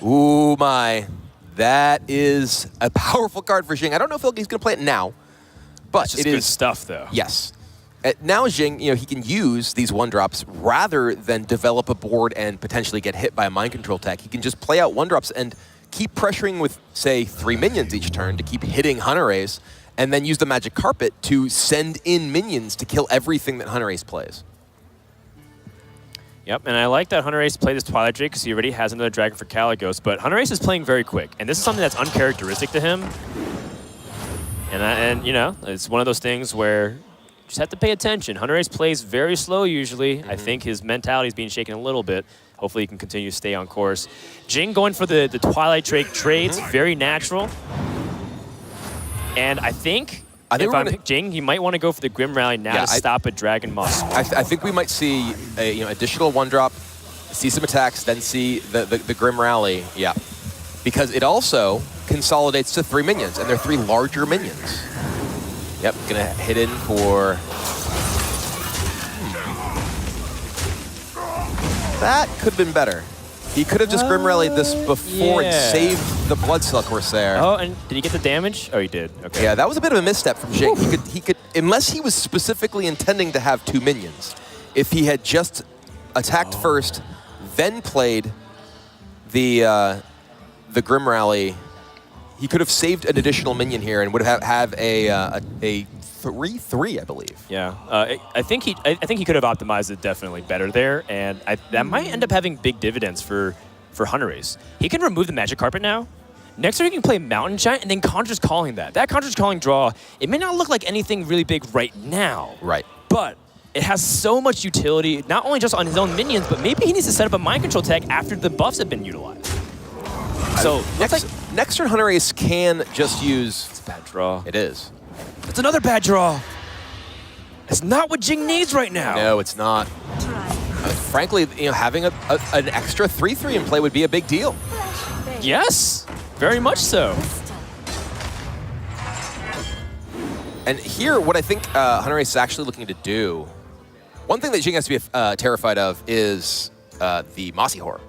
ooh my, that is a powerful card for Jing. I don't know if he's going to play it now, but it is good stuff, though. Yes. Now Jing, he can use these 1-drops rather than develop a board and potentially get hit by a mind control tech. He can just play out 1-drops and keep pressuring with, say, 3 minions each turn to keep hitting Hunterace, and then use the Magic Carpet to send in minions to kill everything that Hunterace plays. Yep, and I like that Hunterace played this Twilight Drake because he already has another Dragon for Kalecgos, but Hunterace is playing very quick, and this is something that's uncharacteristic to him. And it's one of those things where you just have to pay attention. Hunterace plays very slow usually. I think his mentality is being shaken a little bit. Hopefully he can continue to stay on course. Jing going for the Twilight Drake trades, very natural. And I think if I'm Jing, he might want to go for the Grim Rally now to stop a Dragon Moss. I think we might see a additional 1-drop, see some attacks, then see the Grim Rally. Yeah, because it also consolidates to 3 minions, and they're 3 larger minions. Yep, gonna hit in for. That could have been better. He could have just Grim Rallied this before and saved the Bloodsail Corsair. Oh, and did he get the damage? Oh, he did. Okay. Yeah, that was a bit of a misstep from Jing. He could, unless he was specifically intending to have 2 minions. If he had just attacked first, then played the Grim Rally, he could have saved an additional minion here and would have a 3/3, I believe. Yeah, I think he could have optimized it definitely better there, and that might end up having big dividends for Hunterace. He can remove the Magic Carpet now. Next turn he can play Mountain Giant and then Conjurer's Calling that. That Conjurer's Calling draw, it may not look like anything really big right now. Right. But it has so much utility, not only just on his own minions, but maybe he needs to set up a Mind Control tech after the buffs have been utilized. So next turn Hunterace can just use. It's a bad draw. It is. It's another bad draw. It's not what Jing needs right now. No, it's not. Frankly, having an extra 3/3 in play would be a big deal. Yes, very much so. And here, what I think Hunterace is actually looking to do, one thing that Jing has to be terrified of is the Mossy Horror.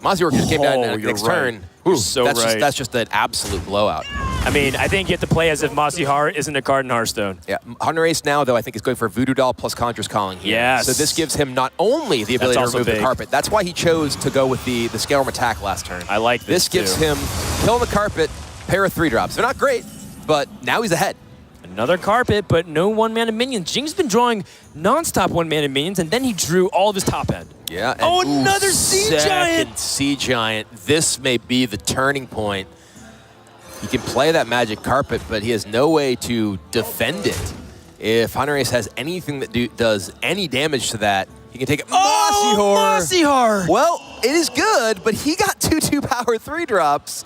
Mossy Horror just came down next turn. Ooh, that's just an absolute blowout. I mean, I think you have to play as if Mossy Horror isn't a card in Hearthstone. Yeah, Hunterace now, though, I think is going for Voodoo Doll plus Conjurer's Calling here. Yes. So this gives him not only the ability to remove the carpet, that's why he chose to go with the Scale Worm attack last turn. I like this gives him kill the carpet, pair of 3-drops. They're not great, but now he's ahead. Another carpet, but no 1-mana minions. Jing's been drawing non-stop 1-mana minions, and then he drew all of his top end. Yeah. And another Sea Giant! Sea Giant. This may be the turning point. He can play that Magic Carpet, but he has no way to defend it. If Hunterace has anything that does any damage to that, he can take it. Mossy Horror! Mossy Horror! Well, it is good, but he got 2/2 power 3-drops.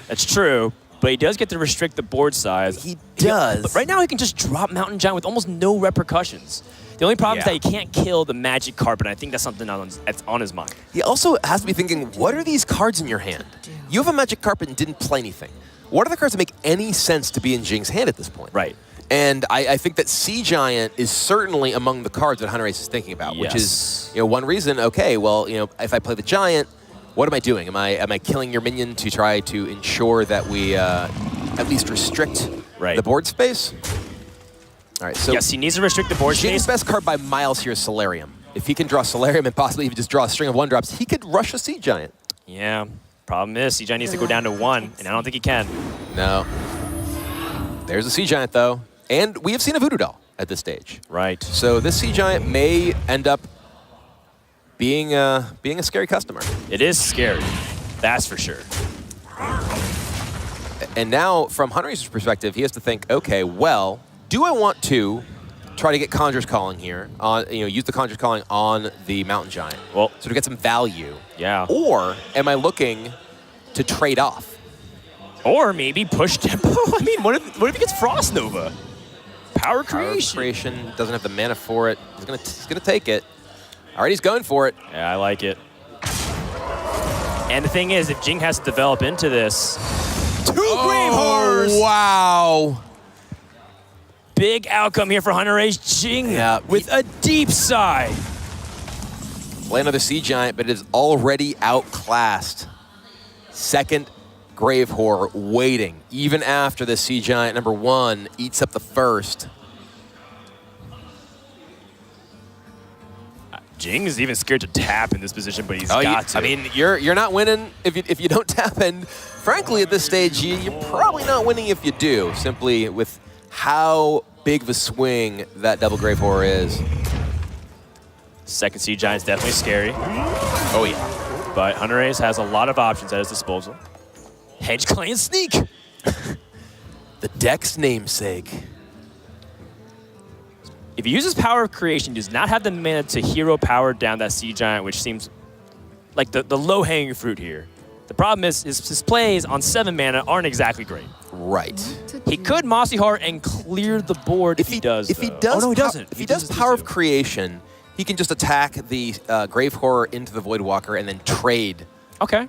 That's true. But he does get to restrict the board size. He does. But right now he can just drop Mountain Giant with almost no repercussions. The only problem is that he can't kill the Magic Carpet. I think that's something that's on his mind. He also has to be thinking, what are these cards in your hand? You have a Magic Carpet and didn't play anything. What are the cards that make any sense to be in Jing's hand at this point? Right. And I think that Sea Giant is certainly among the cards that Hunterace is thinking about, which is one reason, okay, well, if I play the Giant, what am I doing? Am I killing your minion to try to ensure that we at least restrict the board space? All right, so yes, he needs to restrict the board space. Jing's best card by miles here is Solarium. If he can draw Solarium and possibly even just draw a string of 1-drops, he could rush a Sea Giant. Yeah, problem is Sea Giant needs to go down to 1, and I don't think he can. No. There's a Sea Giant, though. And we have seen a Voodoo Doll at this stage. Right. So this Sea Giant may end up being a scary customer. It is scary. That's for sure. And now, from Hunterace's perspective, he has to think, okay, well, do I want to try to get Conjure's Calling here, use the Conjure's Calling on the Mountain Giant, well, so to get some value? Yeah. Or am I looking to trade off? Or maybe push tempo. I mean, what if he gets Frost Nova? Power Creation. Doesn't have the mana for it. He's gonna take it. All right, he's going for it. Yeah, I like it. And the thing is, if Jing has to develop into this, 2 Grave Horrors! Wow. Big outcome here for Hunterace. Jing with a deep sigh. Play another Sea Giant, but it is already outclassed. Second Grave Horror waiting, even after the Sea Giant number 1 eats up the first. Jing is even scared to tap in this position, but he's got to. I mean, you're not winning if you don't tap, and frankly, at this stage, you're probably not winning if you do, simply with how big of a swing that double Grave Horror is. Second Sea Giant's definitely scary. Oh, yeah. But Hunterace has a lot of options at his disposal. Hedge Clan Sneak. The deck's namesake. If he uses Power of Creation, he does not have the mana to hero power down that Sea Giant, which seems like the low-hanging fruit here. The problem is his plays on 7 mana aren't exactly great. Right. He could Mossy Heart and clear the board if he does. If he does, oh, no, he doesn't. If he does Power of Creation, he can just attack the Grave Horror into the Voidwalker and then trade. Okay.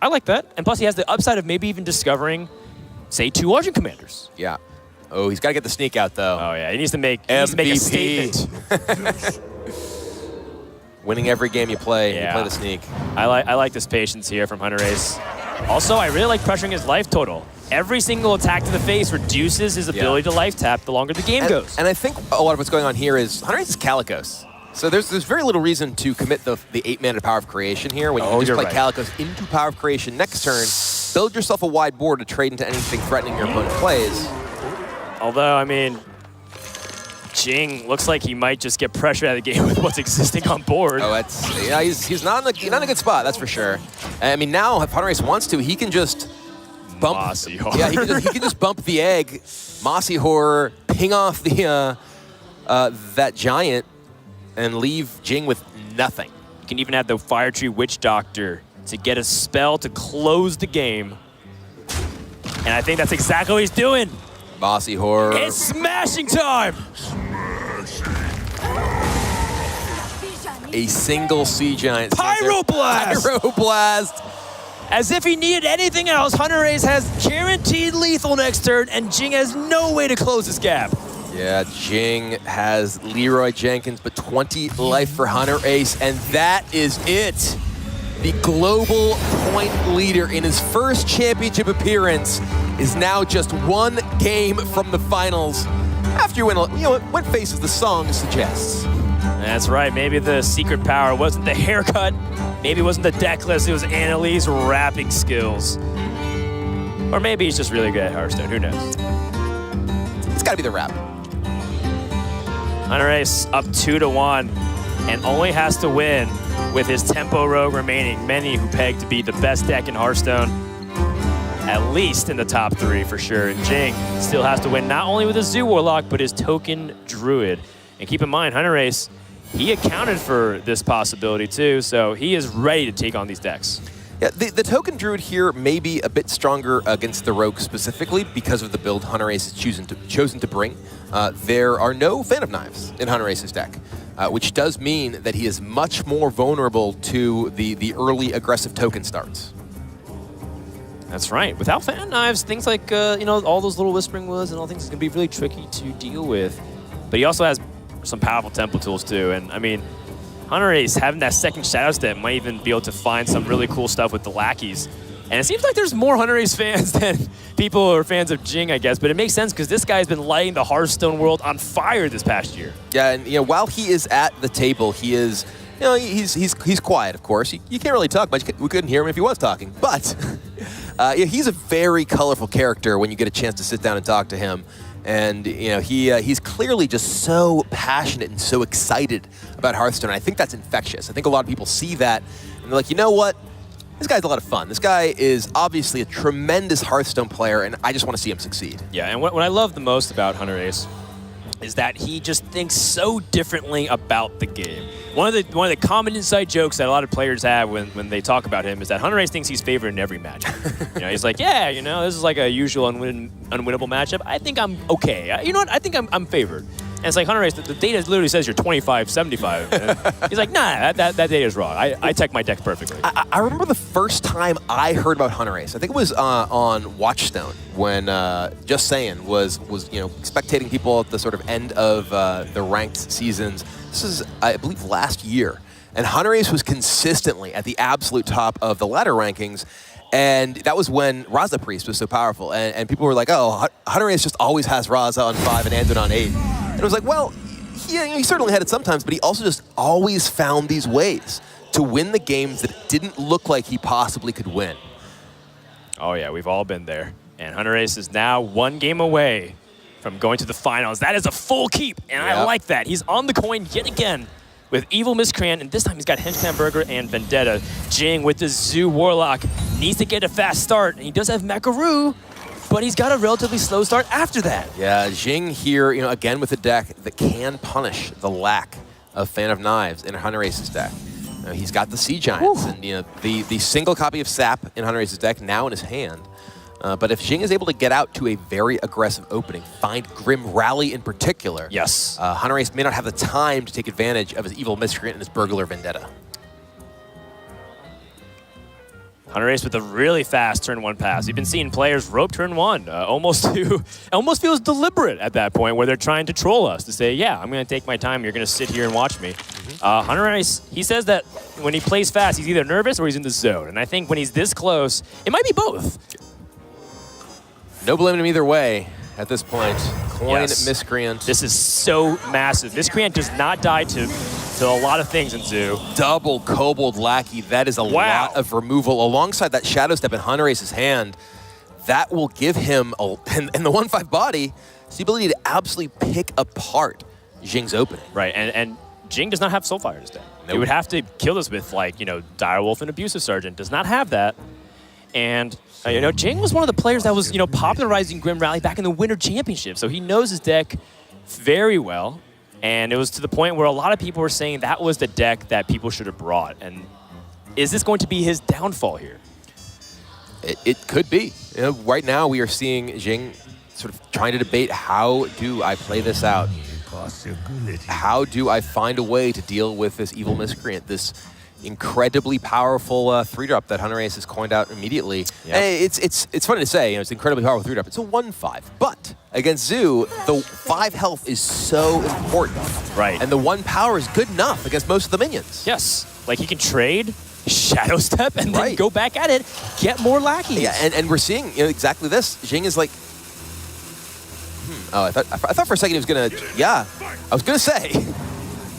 I like that. And plus, he has the upside of maybe even discovering, say, 2 Argent Commanders. Yeah. Oh, he's got to get the sneak out, though. Oh, yeah. He needs to make a statement. Winning every game you play, you play the sneak. I like this patience here from Hunterace. Also, I really like pressuring his life total. Every single attack to the face reduces his ability to life tap the longer the game goes. And I think a lot of what's going on here is Hunterace is Calicos. So there's very little reason to commit the 8 mana Power of Creation here when you can just play Calicos into Power of Creation next turn, build yourself a wide board to trade into anything threatening your opponent plays. Although, I mean, Jing looks like he might just get pressure out of the game with what's existing on board. Oh, he's not in a good spot, that's for sure. I mean, now if Hunterace wants to, he can just bump. Mossy Horror. Yeah, he can just bump the egg, Mossy Horror, ping off the that giant, and leave Jing with nothing. You can even have the Fire Tree Witch Doctor to get a spell to close the game. And I think that's exactly what he's doing. Mossy Horror. It's smashing time! A single Sea Giant. Pyroblast! Pyroblast! As if he needed anything else, Hunterace has guaranteed lethal next turn, and Jing has no way to close this gap. Yeah, Jing has Leroy Jenkins, but 20 life for Hunterace, and that is it. The global point leader in his first championship appearance is now just 1 game from the finals. After you win, what faces the song suggests. That's right. Maybe the secret power wasn't the haircut. Maybe it wasn't the deck list. It was Annalie's rapping skills. Or maybe he's just really good at Hearthstone. Who knows? It's got to be the rap. Hunterace up 2-1 and only has to win with his Tempo Rogue remaining. Many who peg to be the best deck in Hearthstone, at least in the top 3 for sure. And Jing still has to win not only with his Zoo Warlock, but his Token Druid. And keep in mind, Hunterace, he accounted for this possibility too, so he is ready to take on these decks. Yeah, the Token Druid here may be a bit stronger against the Rogue specifically because of the build Hunterace has chosen to bring. There are no Fan of Knives in Hunterace's deck, which does mean that he is much more vulnerable to the early aggressive token starts. That's right. Without Fan of Knives, things like all those little Whispering Woods and all things is going to be really tricky to deal with. But he also has some powerful tempo tools too, and I mean, Hunterace having that second Shadow Step might even be able to find some really cool stuff with the lackeys. And it seems like there's more Hunterace fans than people who are fans of Jing, I guess. But it makes sense because this guy's been lighting the Hearthstone world on fire this past year. Yeah, and while he is at the table, he is, he's quiet, of course. You can't really talk much. We couldn't hear him if he was talking. But he's a very colorful character when you get a chance to sit down and talk to him. And he's clearly just so passionate and so excited about Hearthstone. I think that's infectious. I think a lot of people see that and they're like, you know what? This guy's a lot of fun. This guy is obviously a tremendous Hearthstone player, and I just want to see him succeed. Yeah, and what I love the most about Hunterace is that he just thinks so differently about the game. One of the common inside jokes that a lot of players have when they talk about him is that Hunterace thinks he's favored in every match. He's like, yeah, this is like a usual unwinnable matchup. I think I'm okay. You know what? I think I'm favored. And it's like, Hunterace, the data literally says you're 25-75. And he's like, nah, that data is wrong. I tech my decks perfectly. I remember the first time I heard about Hunterace. I think it was on Watchstone when Just Saying was spectating people at the sort of end of the ranked seasons. This is, I believe, last year. And Hunterace was consistently at the absolute top of the ladder rankings. And that was when Raza Priest was so powerful. And people were like, oh, Hunterace just always has Raza on 5 and Andon on 8. And it was like, well, he certainly had it sometimes, but he also just always found these ways to win the games that didn't look like he possibly could win. Oh, yeah, we've all been there. And Hunterace is now 1 game away from going to the finals. That is a full keep, and I like that. He's on the coin yet again with Evil Miscreant, and this time he's got Henchman Burger and Vendetta. Jing with the Zoo Warlock needs to get a fast start, and he does have Macaru, but he's got a relatively slow start after that. Yeah, Jing here, again with a deck that can punish the lack of Fan of Knives in Hunterace's deck. He's got the Sea Giants, and the single copy of Sap in Hunterace's deck now in his hand. But if Jing is able to get out to a very aggressive opening, find Grim Rally in particular, yes, Hunterace may not have the time to take advantage of his Evil Miscreant and his Burglar Vendetta. Hunterace with a really fast turn 1 pass. We've been seeing players rope turn 1 almost feels deliberate at that point where they're trying to troll us to say, yeah, I'm going to take my time. You're going to sit here and watch me. Hunterace, he says that when he plays fast, he's either nervous or he's in the zone. And I think when he's this close, it might be both. No blaming him either way at this point. Coin Miscreant. This is so massive. Miscreant does not die to a lot of things in Zoo. Double Kobold Lackey. That is a lot of removal. Alongside that Shadow Step in Hunterace's hand, that will give him, in the 1/5 body, the ability to absolutely pick apart Jing's opening. Right, and Jing does not have Soulfire in his deck. Nope. He would have to kill this with, Direwolf and Abusive Sergeant. Does not have that. And Jing was one of the players that was, popularizing Grim Rally back in the Winter Championship. So he knows his deck very well. And it was to the point where a lot of people were saying that was the deck that people should have brought. And is this going to be his downfall here? It could be. Right now we are seeing Jing sort of trying to debate, how do I play this out? How do I find a way to deal with this Evil Miscreant, this incredibly powerful 3-drop that Hunterace has coined out immediately. Yep. It's funny to say, it's incredibly powerful 3-drop. It's a 1/5, but against Zoo, the 5 health is so important. Right. And the 1 power is good enough against most of the minions. Yes. Like he can trade, Shadow Step, and then go back at it, get more lackeys. Yeah, and we're seeing exactly this. Jing is like, oh, I thought for a second he was gonna, I was gonna say.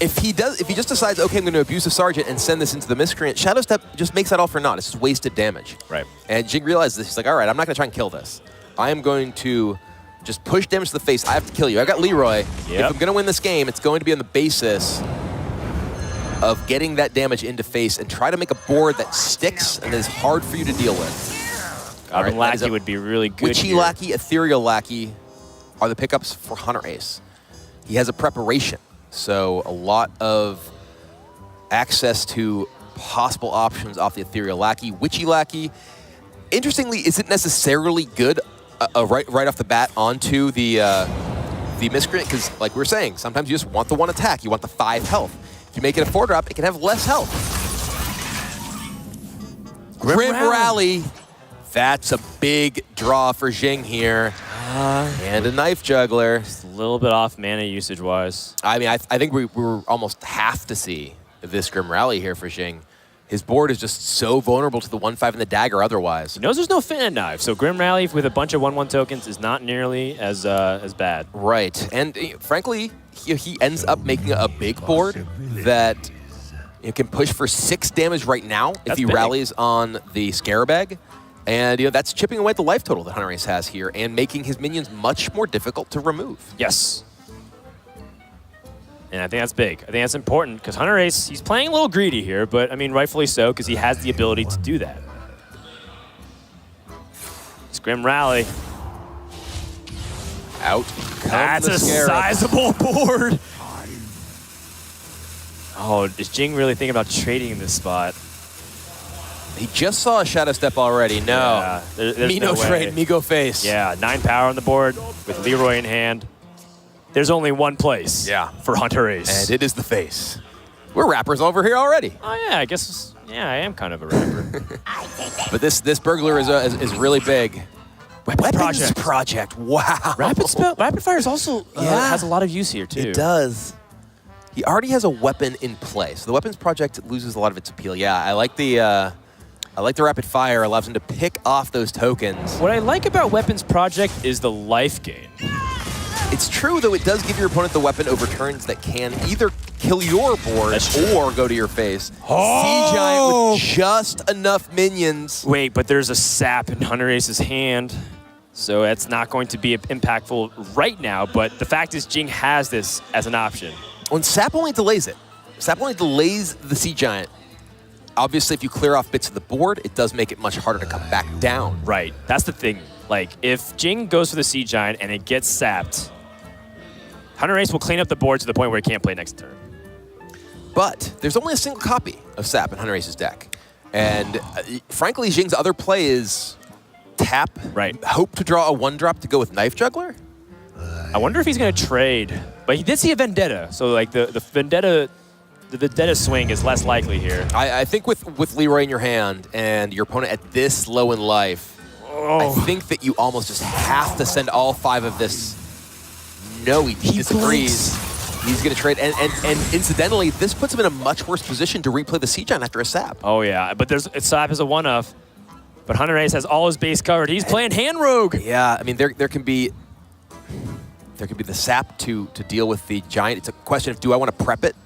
If he just decides, okay, I'm going to abuse the Sergeant and send this into the Miscreant, Shadow Step just makes that all for naught. It's just wasted damage. Right. And Jing realizes this. He's like, all right, I'm not going to try and kill this. I am going to just push damage to the face. I have to kill you. I've got Leroy. If I'm going to win this game, it's going to be on the basis of getting that damage into face and try to make a board that sticks and is hard for you to deal with. Right, Lackey would be really good Witchy here. Lackey, Ethereal Lackey are the pickups for Hunterace. He has a preparation. So a lot of access to possible options off the Ethereal Lackey. Witchy Lackey, interestingly, isn't necessarily good right off the bat onto the Miscreant, because like we were saying, sometimes you just want the 1 attack. You want the 5 health. If you make it a 4-drop, it can have less health. Grim Rally. That's a big draw for Jing here. And a Knife Juggler. Just a little bit off mana usage-wise. I mean, I think we almost have to see this Grim Rally here for Jing. His board is just so vulnerable to the 1/5 and the dagger otherwise. He knows there's no Fan Knife, so Grim Rally with a bunch of 1/1 tokens is not nearly as bad. Right, and frankly, he ends up making a big board that can push for 6 damage right now if he rallies on the Scarab Egg. And that's chipping away at the life total that Hunterace has here and making his minions much more difficult to remove. Yes. And I think that's big. I think that's important because Hunterace, he's playing a little greedy here, but I mean, rightfully so because he has the ability to do that. Scrim Rally. Out. That's a sizable board. Oh, is Jing really thinking about trading in this spot? He just saw a Shadow Step already. No. Yeah, there's no trade, me go face. Yeah, 9 power on the board with Leroy in hand. There's only one place for Hunterace. And it is the face. We're rappers over here already. Oh, yeah, I guess, I am kind of a rapper. But this burglar is really big. Weapons Project. Wow. Rapid Fire is also has a lot of use here, too. It does. He already has a weapon in play, so the Weapons Project loses a lot of its appeal. Yeah, I like the Rapid Fire. Allows him to pick off those tokens. What I like about Weapons Project is the life gain. It's true, though it does give your opponent the weapon over turns that can either kill your board or go to your face. Sea Giant with just enough minions. Wait, but there's a sap in Hunterace's hand, so that's not going to be impactful right now, but the fact is Jing has this as an option. When Sap only delays it. Sap only delays the Sea Giant. Obviously, if you clear off bits of the board, it does make it much harder to come back down. Right, that's the thing. Like, if Jing goes for the Sea Giant and it gets sapped, Hunterace will clean up the board to the point where he can't play next turn. But there's only a single copy of Sap in Hunterace's deck. And frankly, Jing's other play is tap, hope to draw a 1-drop to go with Knife Juggler. I wonder if he's going to trade. But he did see a Vendetta, so like the Vendetta swing is less likely here. I think with Leroy in your hand and your opponent at this low in life, I think that you almost just have to send all 5 of this. No, he disagrees. He's going to trade. And incidentally, this puts him in a much worse position to replay the Sea Giant after a Sap. Oh, yeah. But Sap is a 1-of. But Hunterace has all his base covered. He's playing Hand Rogue. Yeah, I mean, there can be the Sap to deal with the Giant. It's a question of, do I want to prep it?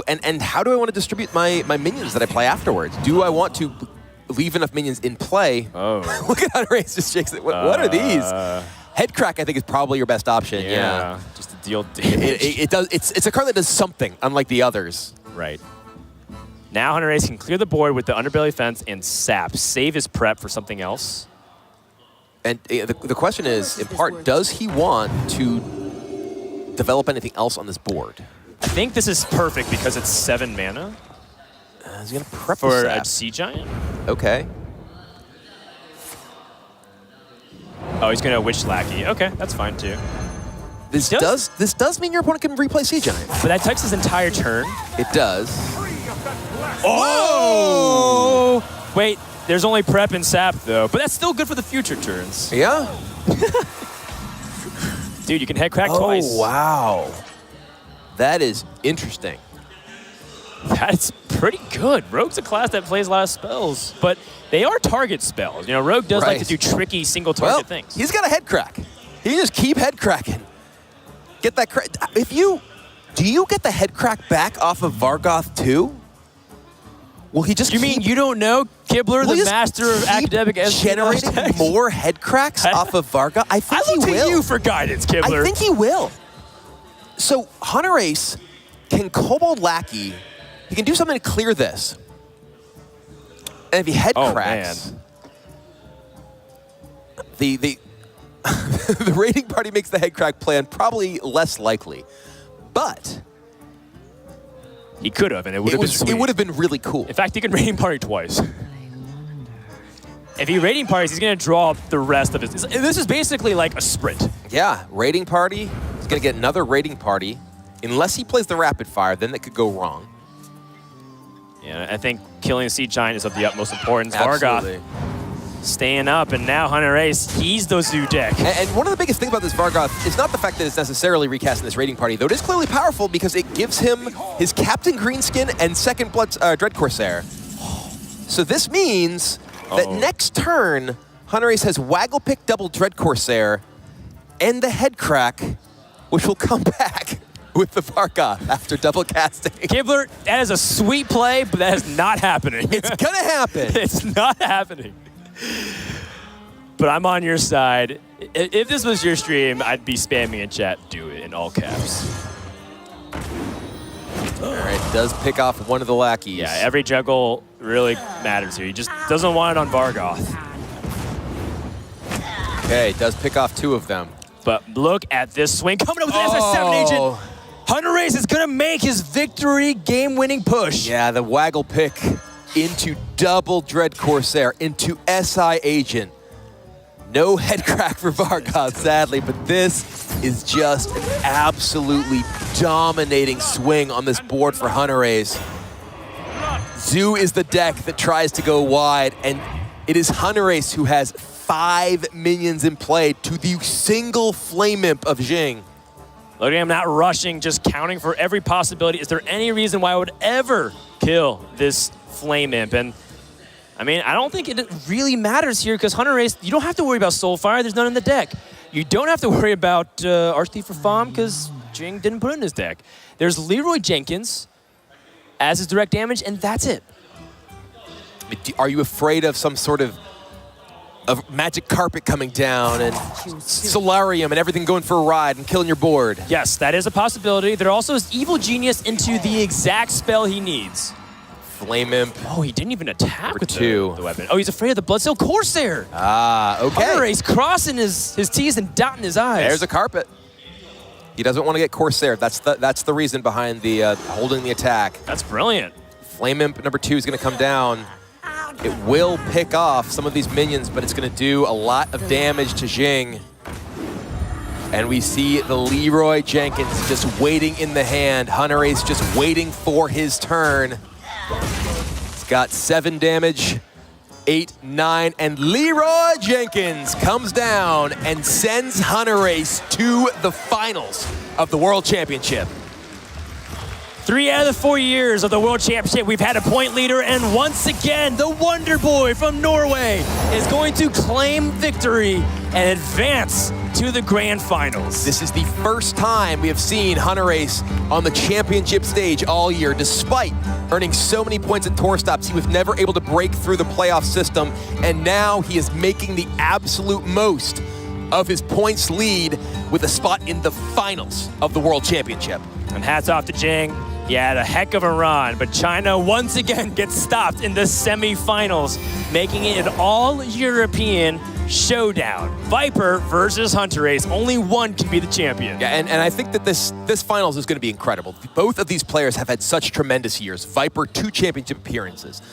And how do I want to distribute my minions that I play afterwards? Do I want to leave enough minions in play? Oh. Look at Hunterace just shakes it. What are these? Headcrack, I think, is probably your best option. Yeah. Just to deal damage. It does. It's a card that does something, unlike the others. Right. Now Hunterace can clear the board with the Underbelly Fence and Sap. Save his prep for something else. And the question is, in part, does he want to develop anything else on this board? I think this is perfect because it's 7 mana. Is he going to prep for a Sea Giant? Okay. Oh, he's going to Witch Lackey. Okay, that's fine too. This does mean your opponent can replay Sea Giant. But that takes his entire turn. It does. Oh! Wait, there's only prep and Sap though, but that's still good for the future turns. Yeah. Dude, you can Headcrack twice. Oh, wow. That is interesting. That's pretty good. Rogue's a class that plays a lot of spells, but they are target spells. You know, Rogue does like to do tricky single target things. He's got a head crack. He just keep head cracking. Get that crack. Do you get the head crack back off of Vargoth too? Well, he just. You mean you don't know, Kibler, the master of academic generating more head cracks off of Vargoth? I think he will. I look to you for guidance, Kibler. I think he will. So Hunterace can Kobold Lackey. He can do something to clear this. And if he head cracks, the raiding party makes the head crack plan probably less likely. But he could have, and it would have been sweet. It would have been really cool. In fact, he can raiding party twice. If he raiding parties, he's going to draw the rest of his. This is basically like a sprint. Yeah, raiding party. He's going to get another raiding party. Unless he plays the rapid fire, then that could go wrong. Yeah, I think killing the Sea Giant is of the utmost importance. Absolutely. Vargoth staying up, and now Hunterace, he's the zoo deck. And one of the biggest things about this Vargoth is not the fact that it's necessarily recasting this raiding party, though it is clearly powerful because it gives him his Captain Greenskin and Second Blood Dread Corsair. So this means that next turn, Hunterace has Waggle Pick double Dread Corsair and the head crack, which will come back with the Vargoth after double casting. Kibler, that is a sweet play, but that is not happening. It's gonna happen. It's not happening. But I'm on your side. If this was your stream, I'd be spamming in chat, do it in all caps. All right, does pick off one of the lackeys. Yeah, every juggle really matters here. He just doesn't want it on Vargoth. Okay, does pick off 2 of them. But look at this swing coming up with an SS7 agent. Hunterace is going to make his victory game-winning push. Yeah, the waggle pick into double Dread Corsair, into SI agent. No head crack for Vargoth, sadly, but this is just an absolutely dominating swing on this board for Hunterace. Zoo is the deck that tries to go wide, and it is Hunterace who has 5 minions in play to the single Flame Imp of Jing. Look at him not rushing, just counting for every possibility. Is there any reason why I would ever kill this Flame Imp? And I mean, I don't think it really matters here because Hunterace, you don't have to worry about Soulfire. There's none in the deck. You don't have to worry about Archthief for Fam because Jing didn't put it in his deck. There's Leroy Jenkins as his direct damage, and that's it. Are you afraid of some sort of magic carpet coming down and Solarium and everything going for a ride and killing your board? Yes, that is a possibility. There also is Evil Genius into the exact spell he needs. Flame Imp. Oh, he didn't even attack with 2. the weapon. Oh, he's afraid of the Bloodsteel Corsair. Ah, okay. Hunterace crossing his T's and dotting his I's. There's a carpet. He doesn't want to get Corsair. That's the reason behind the holding the attack. That's brilliant. Flame Imp number 2 is going to come down. It will pick off some of these minions, but it's going to do a lot of damage to Jing. And we see the Leroy Jenkins just waiting in the hand. Hunterace just waiting for his turn. He's got 7 damage, 8, 9, and Leroy Jenkins comes down and sends Hunterace to the finals of the World Championship. 3 out of the 4 years of the World Championship, we've had a point leader, and once again, the Wonder Boy from Norway is going to claim victory and advance to the Grand Finals. This is the first time we have seen Hunterace on the championship stage all year. Despite earning so many points at tour stops, he was never able to break through the playoff system, and now he is making the absolute most of his points lead with a spot in the finals of the World Championship. And hats off to Jing. He had a heck of a run, but China once again gets stopped in the semifinals, making it an all-European showdown. Viper versus Hunterace. Only one can be the champion. Yeah, and I think that this finals is going to be incredible. Both of these players have had such tremendous years. Viper, 2 championship appearances.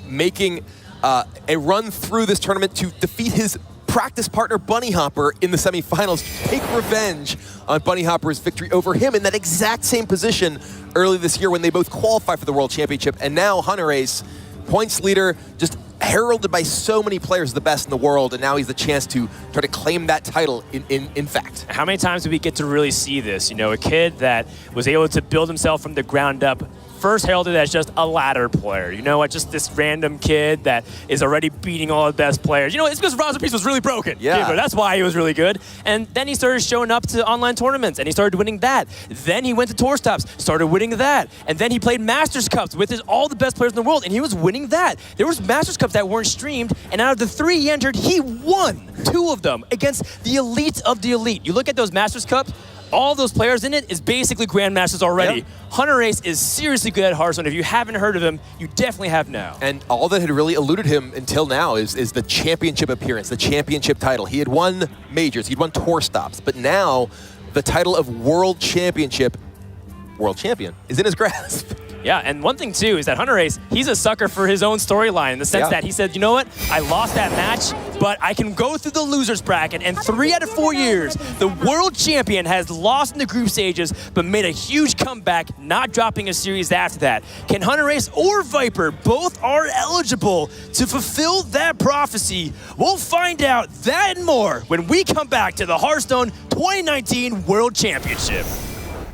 Making a run through this tournament to defeat his practice partner Bunny Hopper in the semifinals, take revenge on Bunny Hopper's victory over him in that exact same position early this year when they both qualified for the World Championship. And now Hunterace, points leader, just heralded by so many players, the best in the world, and now he's the chance to try to claim that title in fact. How many times do we get to really see this? You know, a kid that was able to build himself from the ground up, first heralded as just a ladder player. You know what? Just this random kid that is already beating all the best players. You know, it's because Raza Priest was really broken. Yeah. That's why he was really good. And then he started showing up to online tournaments, and he started winning that. Then he went to tour stops, started winning that. And then he played Masters Cups with all the best players in the world, and he was winning that. There was Masters Cups that weren't streamed, and out of the 3 he entered, he won 2 of them against the elite of the elite. You look at those Masters Cups, all those players in it is basically Grandmasters already. Yep. Hunterace is seriously good at Hearthstone. If you haven't heard of him, you definitely have now. And all that had really eluded him until now is the championship appearance, the championship title. He had won majors, he'd won tour stops, but now the title of World Champion is in his grasp. Yeah, and one thing too is that Hunterace, he's a sucker for his own storyline in the sense that he said, you know what, I lost that match, but I can go through the losers bracket, and 3 out of 4 years, the world champion has lost in the group stages, but made a huge comeback, not dropping a series after that. Can Hunterace or Viper, both are eligible to fulfill that prophecy? We'll find out that and more when we come back to the Hearthstone 2019 World Championship.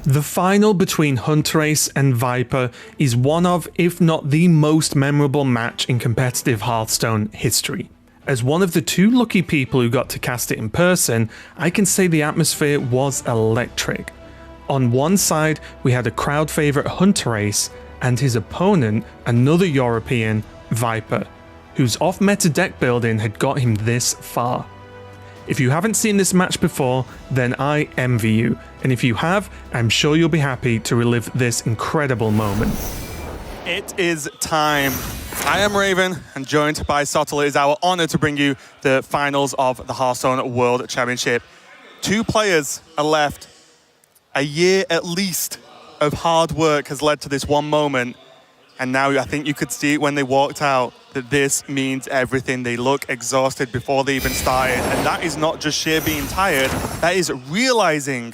The final between Hunterace and Viper is one of, if not the most memorable match in competitive Hearthstone history. As one of the 2 lucky people who got to cast it in person, I can say the atmosphere was electric. On one side, we had a crowd favourite Hunterace, and his opponent, another European, Viper. whose off-meta deck building had got him this far. If you haven't seen this match before, then I envy you, and if you have, I'm sure you'll be happy to relive this incredible moment. It is time. I am Raven, and joined by Sottle, it is our honor to bring you the finals of the Hearthstone World Championship. 2 players are left. A year at least of hard work has led to this one moment, and now I think you could see it when they walked out that this means everything. They look exhausted before they even started, and that is not just sheer being tired, that is realizing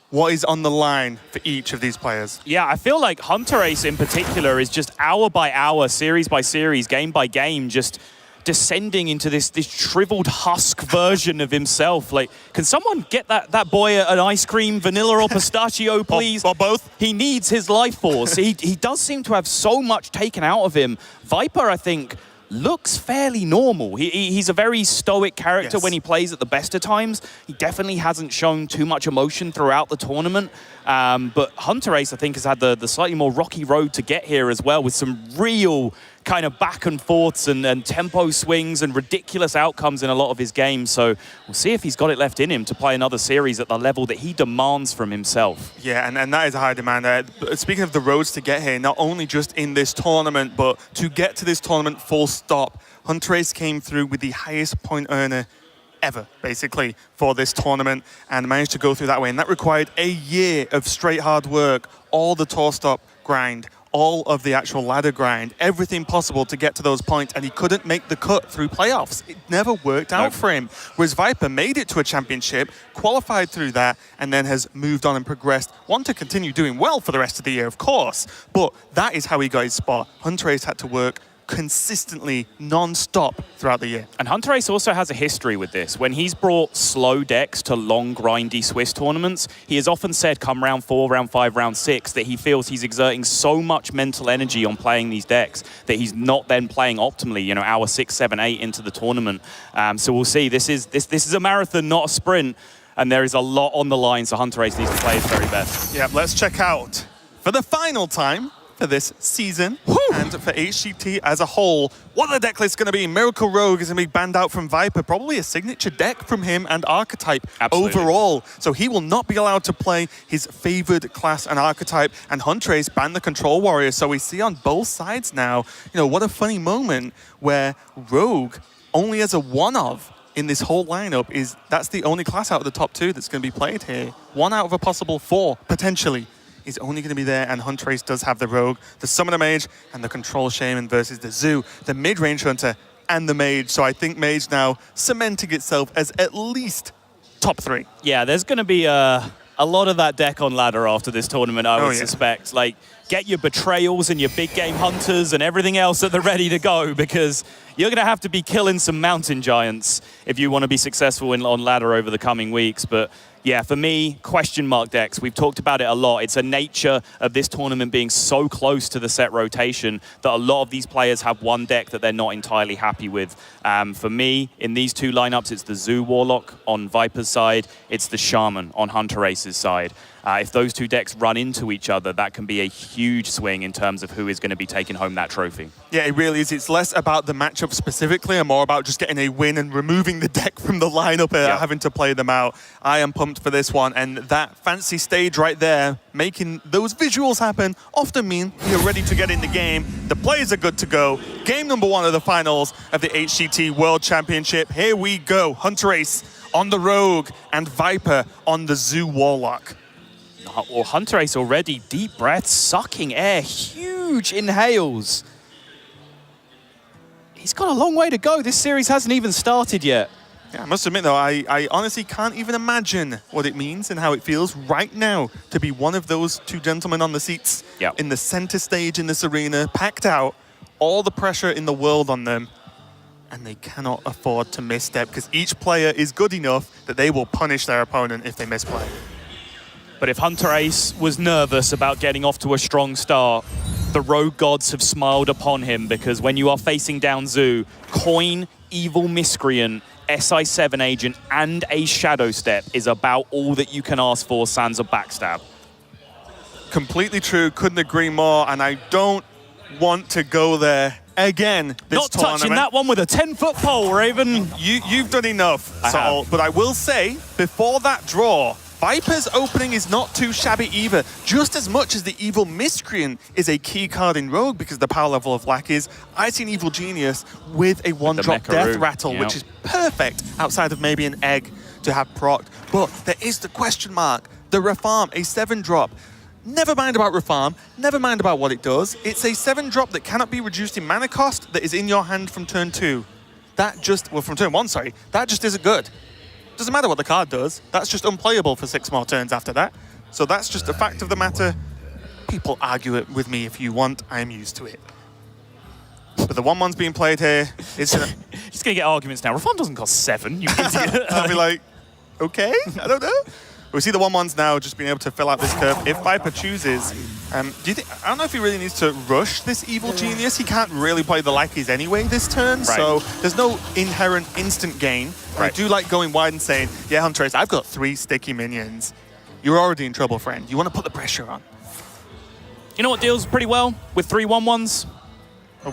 what is on the line for each of these players. Yeah, I feel like Hunterace in particular is just hour by hour, series by series, game by game, just descending into this shriveled husk version of himself. Like, can someone get that boy an ice cream, vanilla or pistachio, please? Or both. He needs his life force. he does seem to have so much taken out of him. Viper, I think, looks fairly normal. He's a very stoic character when he plays at the best of times. He definitely hasn't shown too much emotion throughout the tournament. But Hunterace, I think, has had the slightly more rocky road to get here as well, with some real kind of back and forths and tempo swings and ridiculous outcomes in a lot of his games. So we'll see if he's got it left in him to play another series at the level that he demands from himself. Yeah, and that is a high demand. Speaking of the roads to get here, not only just in this tournament, but to get to this tournament full stop, Hunterace came through with the highest point earner ever, basically, for this tournament, and managed to go through that way. And that required a year of straight hard work, all the tour stop grind, all of the actual ladder grind, everything possible to get to those points, and he couldn't make the cut through playoffs. It never worked out for him. Whereas Viper made it to a championship, qualified through that, and then has moved on and progressed. Want to continue doing well for the rest of the year, of course, but that is how he got his spot. Hunterace had to work consistently, non-stop throughout the year. And Hunterace also has a history with this. When he's brought slow decks to long, grindy Swiss tournaments, he has often said come round 4, round 5, round 6, that he feels he's exerting so much mental energy on playing these decks that he's not then playing optimally, you know, hour 6, 7, 8 into the tournament. So we'll see. This is a marathon, not a sprint, and there is a lot on the line, so Hunterace needs to play his very best. Yeah, let's check out for the final time for this season and for HCT as a whole, what the deck list is going to be. Miracle Rogue is going to be banned out from Viper, probably a signature deck from him and Archetype overall. So he will not be allowed to play his favored class and archetype, and Hunterace banned the Control Warrior. So we see on both sides now, you know, what a funny moment where Rogue only has a one of in this whole lineup. That's the only class out of the top 2 that's going to be played here. 1 out of a possible 4, potentially, is only going to be there, and Hunterace does have the Rogue, the Summoner Mage, and the Control Shaman versus the Zoo, the mid-range Hunter, and the Mage. So I think Mage now cementing itself as at least top 3. Yeah, there's going to be a lot of that deck on ladder after this tournament, I would suspect. Like, get your Betrayals and your big game Hunters and everything else at the ready to go, because you're going to have to be killing some mountain giants if you want to be successful on ladder over the coming weeks. But yeah, for me, question mark decks. We've talked about it a lot. It's a nature of this tournament being so close to the set rotation that a lot of these players have one deck that they're not entirely happy with. For me, in these 2 lineups, it's the Zoo Warlock on Viper's side. It's the Shaman on Hunterace's side. If those 2 decks run into each other, that can be a huge swing in terms of who is going to be taking home that trophy. Yeah, it really is. It's less about the matchup specifically and more about just getting a win and removing the deck from the lineup and having to play them out. I am pumped for this one, and that fancy stage right there, making those visuals happen, often mean you're ready to get in the game. The players are good to go. Game number 1 of the finals of the HCT World Championship. Here we go. Hunterace on the Rogue and Viper on the Zoo Warlock. Well, Hunterace already, deep breaths, sucking air, huge inhales. He's got a long way to go. This series hasn't even started yet. Yeah, I must admit, though, I honestly can't even imagine what it means and how it feels right now to be one of those 2 gentlemen on the seats in the center stage in this arena, packed out, all the pressure in the world on them, and they cannot afford to misstep because each player is good enough that they will punish their opponent if they misplay. But if Hunterace was nervous about getting off to a strong start, the Rogue gods have smiled upon him, because when you are facing down Zoo, Coin, Evil Miscreant, SI7 Agent, and a Shadow Step is about all that you can ask for sans a backstab. Completely true, couldn't agree more, and I don't want to go there again this Not tournament. touching that one with a 10-foot pole, Raven. You've done enough, I Sol, have. but I will say, before that draw, Viper's opening is not too shabby either. Just as much as the Evil Miscreant is a key card in Rogue because of the power level of lackeys, I've seen Evil Genius with a one-drop death Mecha rattle, Rogue, which is perfect outside of maybe an egg to have procced. But there is the question mark, the Refarm, a 7-drop. Never mind about Refarm, never mind about what it does. It's a 7-drop that cannot be reduced in mana cost that is in your hand from turn 2. That just, well, from turn 1, sorry, that just isn't good. Doesn't matter what the card does, that's just unplayable for 6 more turns after that. So that's just a fact of the matter. People argue it with me if you want, I am used to it. But the 1-1's being played here, it's gonna... Just gonna get arguments now. Reform doesn't cost 7, you idiot. I'll be like, okay, I don't know. We see the 1-1s now just being able to fill out this curve. If Viper chooses, do you think, I don't know if he really needs to rush this Evil Genius. He can't really play the lackeys anyway this turn, so there's no inherent instant gain. I do like going wide and saying, yeah, Hunterace, I've got 3 sticky minions. You're already in trouble, friend. You want to put the pressure on. You know what deals pretty well with 3 1-1s? A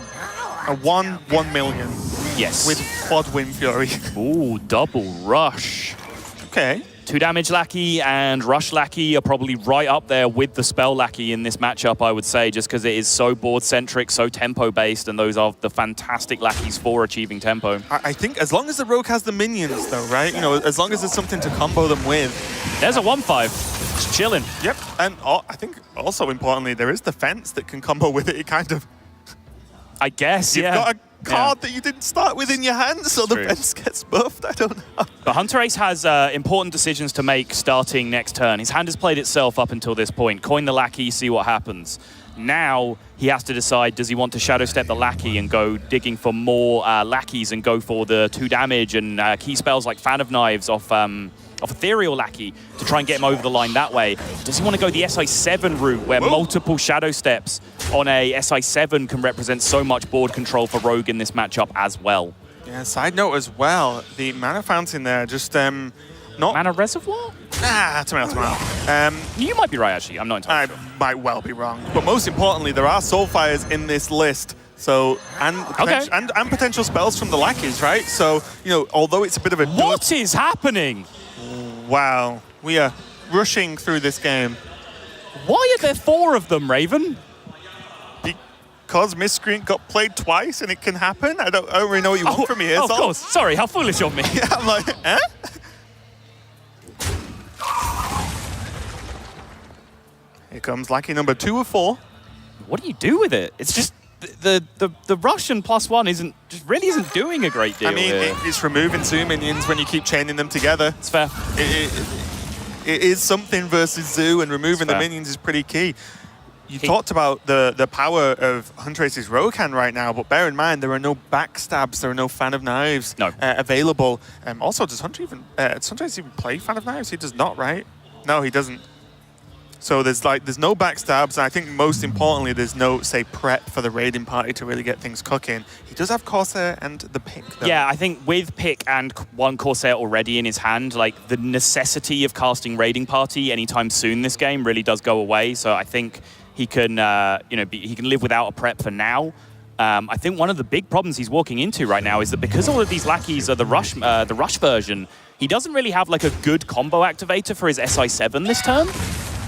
1 million. Yes. With quad Wind Fury. Ooh, double rush. Okay. 2 damage lackey and rush lackey are probably right up there with the spell lackey in this matchup, I would say, just because it is so board-centric, so tempo-based, and those are the fantastic lackeys for achieving tempo. I think as long as the rogue has the minions, though, right? You know, as long as there's something to combo them with. There's a 1-5. Just chilling. Yep. And I think also importantly, there is the fence that can combo with it. It kind of... I guess, You've got a card that you didn't start with in your hand, so the fence gets buffed. I don't know. But Hunterace has important decisions to make starting next turn. His hand has played itself up until this point. Coin the lackey, see what happens. Now he has to decide, does he want to shadow step the lackey and go digging for more lackeys and go for the 2 damage and key spells like Fan of Knives off Ethereal Lackey to try and get him over the line that way? Does he want to go the SI7 route where multiple shadow steps on a SI7 can represent so much board control for Rogue in this matchup as well? Yeah, side note as well, the mana fountain there just not... Mana Reservoir? Nah, tomato. You might be right, actually. I'm not entirely sure. I might well be wrong. But most importantly, there are Soulfires in this list. So, and potential spells from the lackeys, right? So, you know, although it's a bit of a... What is happening? Wow. We are rushing through this game. Why are there 4 of them, Raven? Because Miscreant got played twice and it can happen? I don't really know what you want from me here, Of course. Sorry, how foolish of me. Yeah, I'm like, eh? Here comes lackey number 2 of 4. What do you do with it? It's just the Russian +1 really isn't doing a great deal. I mean, it's removing Zoo minions when you keep chaining them together. It's fair. It is something versus Zoo, and removing the minions is pretty key. You talked about the power of Hunterace's Rogue hand right now, but bear in mind there are no backstabs, there are no Fan of Knives available. Also, does Hunterace even play Fan of Knives? He does not, right? No, he doesn't. So there's no backstabs, and I think most importantly, there's no, say, prep for the raiding party to really get things cooking. He does have Corsair and the Pick, though. Yeah, I think with Pick and 1 Corsair already in his hand, like the necessity of casting raiding party anytime soon this game really does go away. So I think he can, he can live without a prep for now. I think one of the big problems he's walking into right now is that because all of these lackeys are the rush version, he doesn't really have like a good combo activator for his SI7 this turn.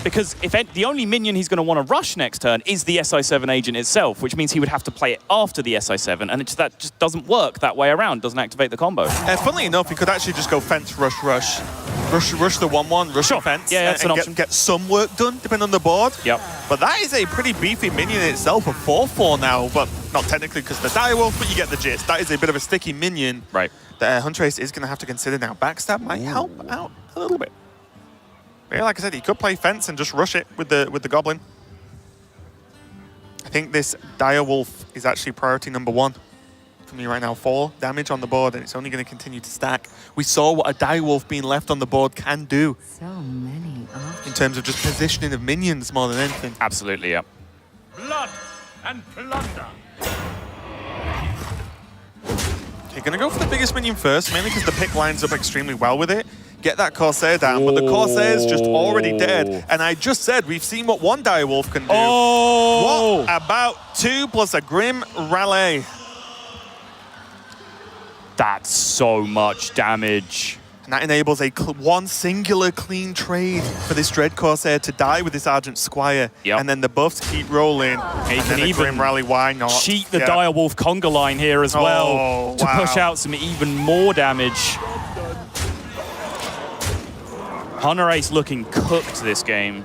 Because the only minion he's going to want to rush next turn is the SI7 agent itself, which means he would have to play it after the SI7, and that just doesn't work that way around, doesn't activate the combo. Funnily enough, he could actually just go fence, rush the 1-1, rush the fence, that's an option. Get some work done, depending on the board. Yep. But that is a pretty beefy minion in itself, a 4/4 now, but not technically because the Direwolf, but you get the gist. That is a bit of a sticky minion. Right. That Hunterace is going to have to consider now. Backstab might help out a little bit. Yeah, like I said, he could play fence and just rush it with the goblin. I think this Direwolf is actually priority number 1 for me right now. 4 damage on the board, and it's only going to continue to stack. We saw what a Direwolf being left on the board can do. So many options. In terms of just positioning of minions more than anything. Absolutely, yeah. Blood and plunder. Okay, going to go for the biggest minion first, mainly because the Pick lines up extremely well with it. get that Corsair down, but the Corsair's just already dead. And I just said, we've seen what one Direwolf can do. Oh! What about 2 plus a Grim Rally? That's so much damage. And that enables one singular clean trade for this Dread Corsair to die with this Argent Squire. Yep. And then the buffs keep rolling. He and can then even Grim Rally, why not? cheat the Direwolf conga line here as well to wow. push out some even more damage. Hunterace looking cooked this game.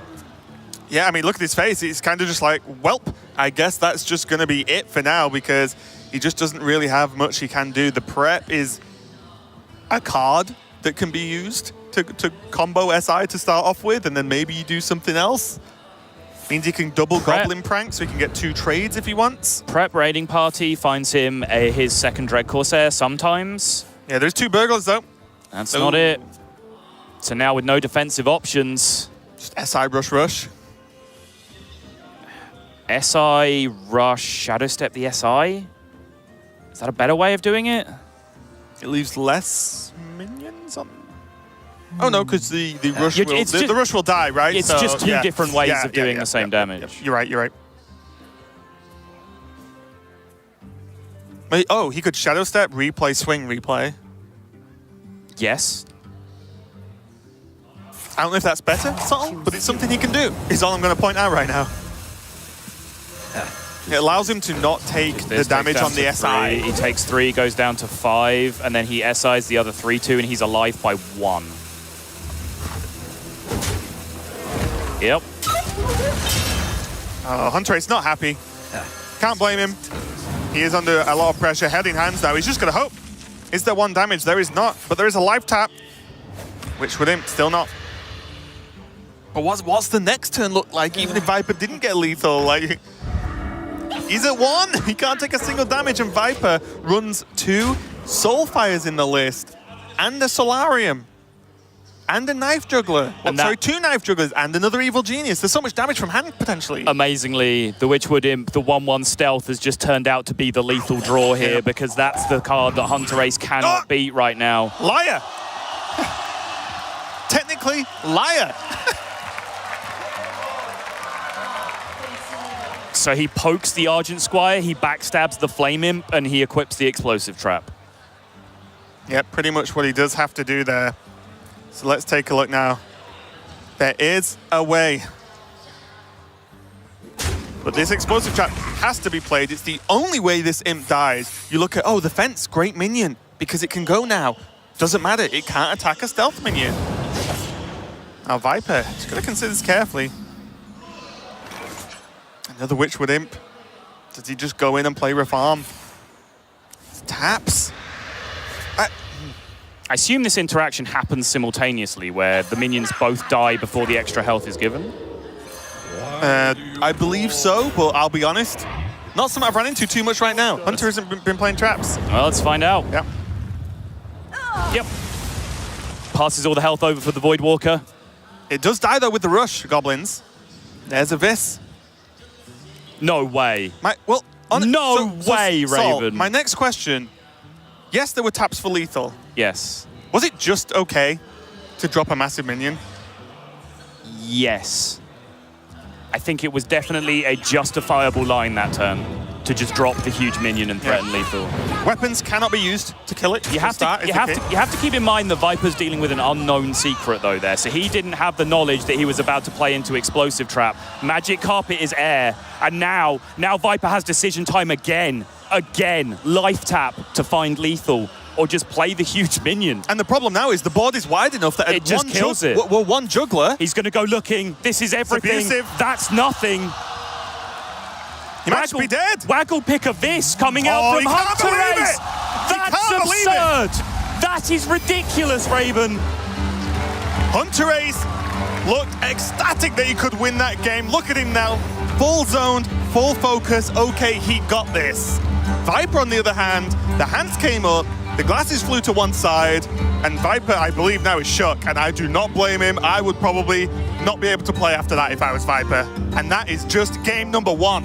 Yeah, I mean, look at his face. He's kind of just like, welp, I guess that's just going to be it for now because he just doesn't really have much he can do. The prep is a card that can be used to combo SI to start off with, and then maybe you do something else. Means he can double Goblin Prank, so he can get 2 trades if he wants. Prep Raiding Party finds him his second Dread Corsair sometimes. Yeah, there's 2 Burglars though. That's not it. So now with no defensive options. Just SI Rush. SI Rush, Shadow Step the SI? Is that a better way of doing it? It leaves less minions on. Oh no, because the rush the rush will die, right? It's just 2 different ways of doing the same damage. You're right. Wait, oh, he could Shadow Step, replay, swing, replay. Yes. I don't know if that's better, subtle, but it's something he can do. Is all I'm going to point out right now. It allows him to not take the damage on the SI. He takes 3, goes down to 5, and then he SIs the other 3-2, and he's alive by 1. Yep. Oh, Hunterace not happy. Can't blame him. He is under a lot of pressure. Head in hands now. He's just going to hope. Is there 1 damage? There is not, but there is a life tap. Which would him? Still not. But what's the next turn look like, even if Viper didn't get lethal? Like, he's at 1. He can't take a single damage, and Viper runs 2 Soulfires in the list, and a Solarium, and a Knife Juggler. Well, sorry, 2 Knife Jugglers, and another Evil Genius. There's so much damage from hand, potentially. Amazingly, the Witchwood Imp, the 1-1 stealth, has just turned out to be the lethal draw here because that's the card that Hunterace cannot beat right now. Liar! Technically, liar! So he pokes the Argent Squire, he backstabs the Flame Imp, and he equips the Explosive Trap. Yep, pretty much what he does have to do there. So let's take a look now. There is a way. But this Explosive Trap has to be played. It's the only way this Imp dies. You look at, oh, the fence, great minion, because it can go now. Doesn't matter, it can't attack a stealth minion. Now Viper, just gotta consider this carefully. Another Witchwood Imp. Does he just go in and play Reform? Taps. I assume this interaction happens simultaneously, where the minions both die before the extra health is given? I believe so, but I'll be honest. Not something I've run into too much right now. Hunter hasn't been playing traps. Well, let's find out. Yep. Yep. Passes all the health over for the Voidwalker. It does die, though, with the rush, Goblins. There's a Vis. No way. No way, Raven. My next question. Yes, there were taps for lethal. Yes. Was it just okay to drop a massive minion? Yes. I think it was definitely a justifiable line that turn to just drop the huge minion and threaten lethal. Weapons cannot be used to kill it. You have to keep in mind that Viper's dealing with an unknown secret though there, so he didn't have the knowledge that he was about to play into Explosive Trap. Magic Carpet is air, and now Viper has decision time again, life tap to find lethal, or just play the huge minion. And the problem now is the board is wide enough that it just kills it. Well, one juggler. He's going to go looking. This is everything. That's nothing. He might be dead. Waggle pick of this coming out from Hunterace. That's absurd. That is ridiculous, Raven. Hunterace looked ecstatic that he could win that game. Look at him now. Full zoned, full focus. Okay, he got this. Viper, on the other hand, the hands came up, the glasses flew to one side, and Viper, I believe, now is shook, and I do not blame him. I would probably not be able to play after that if I was Viper. And that is just game number 1.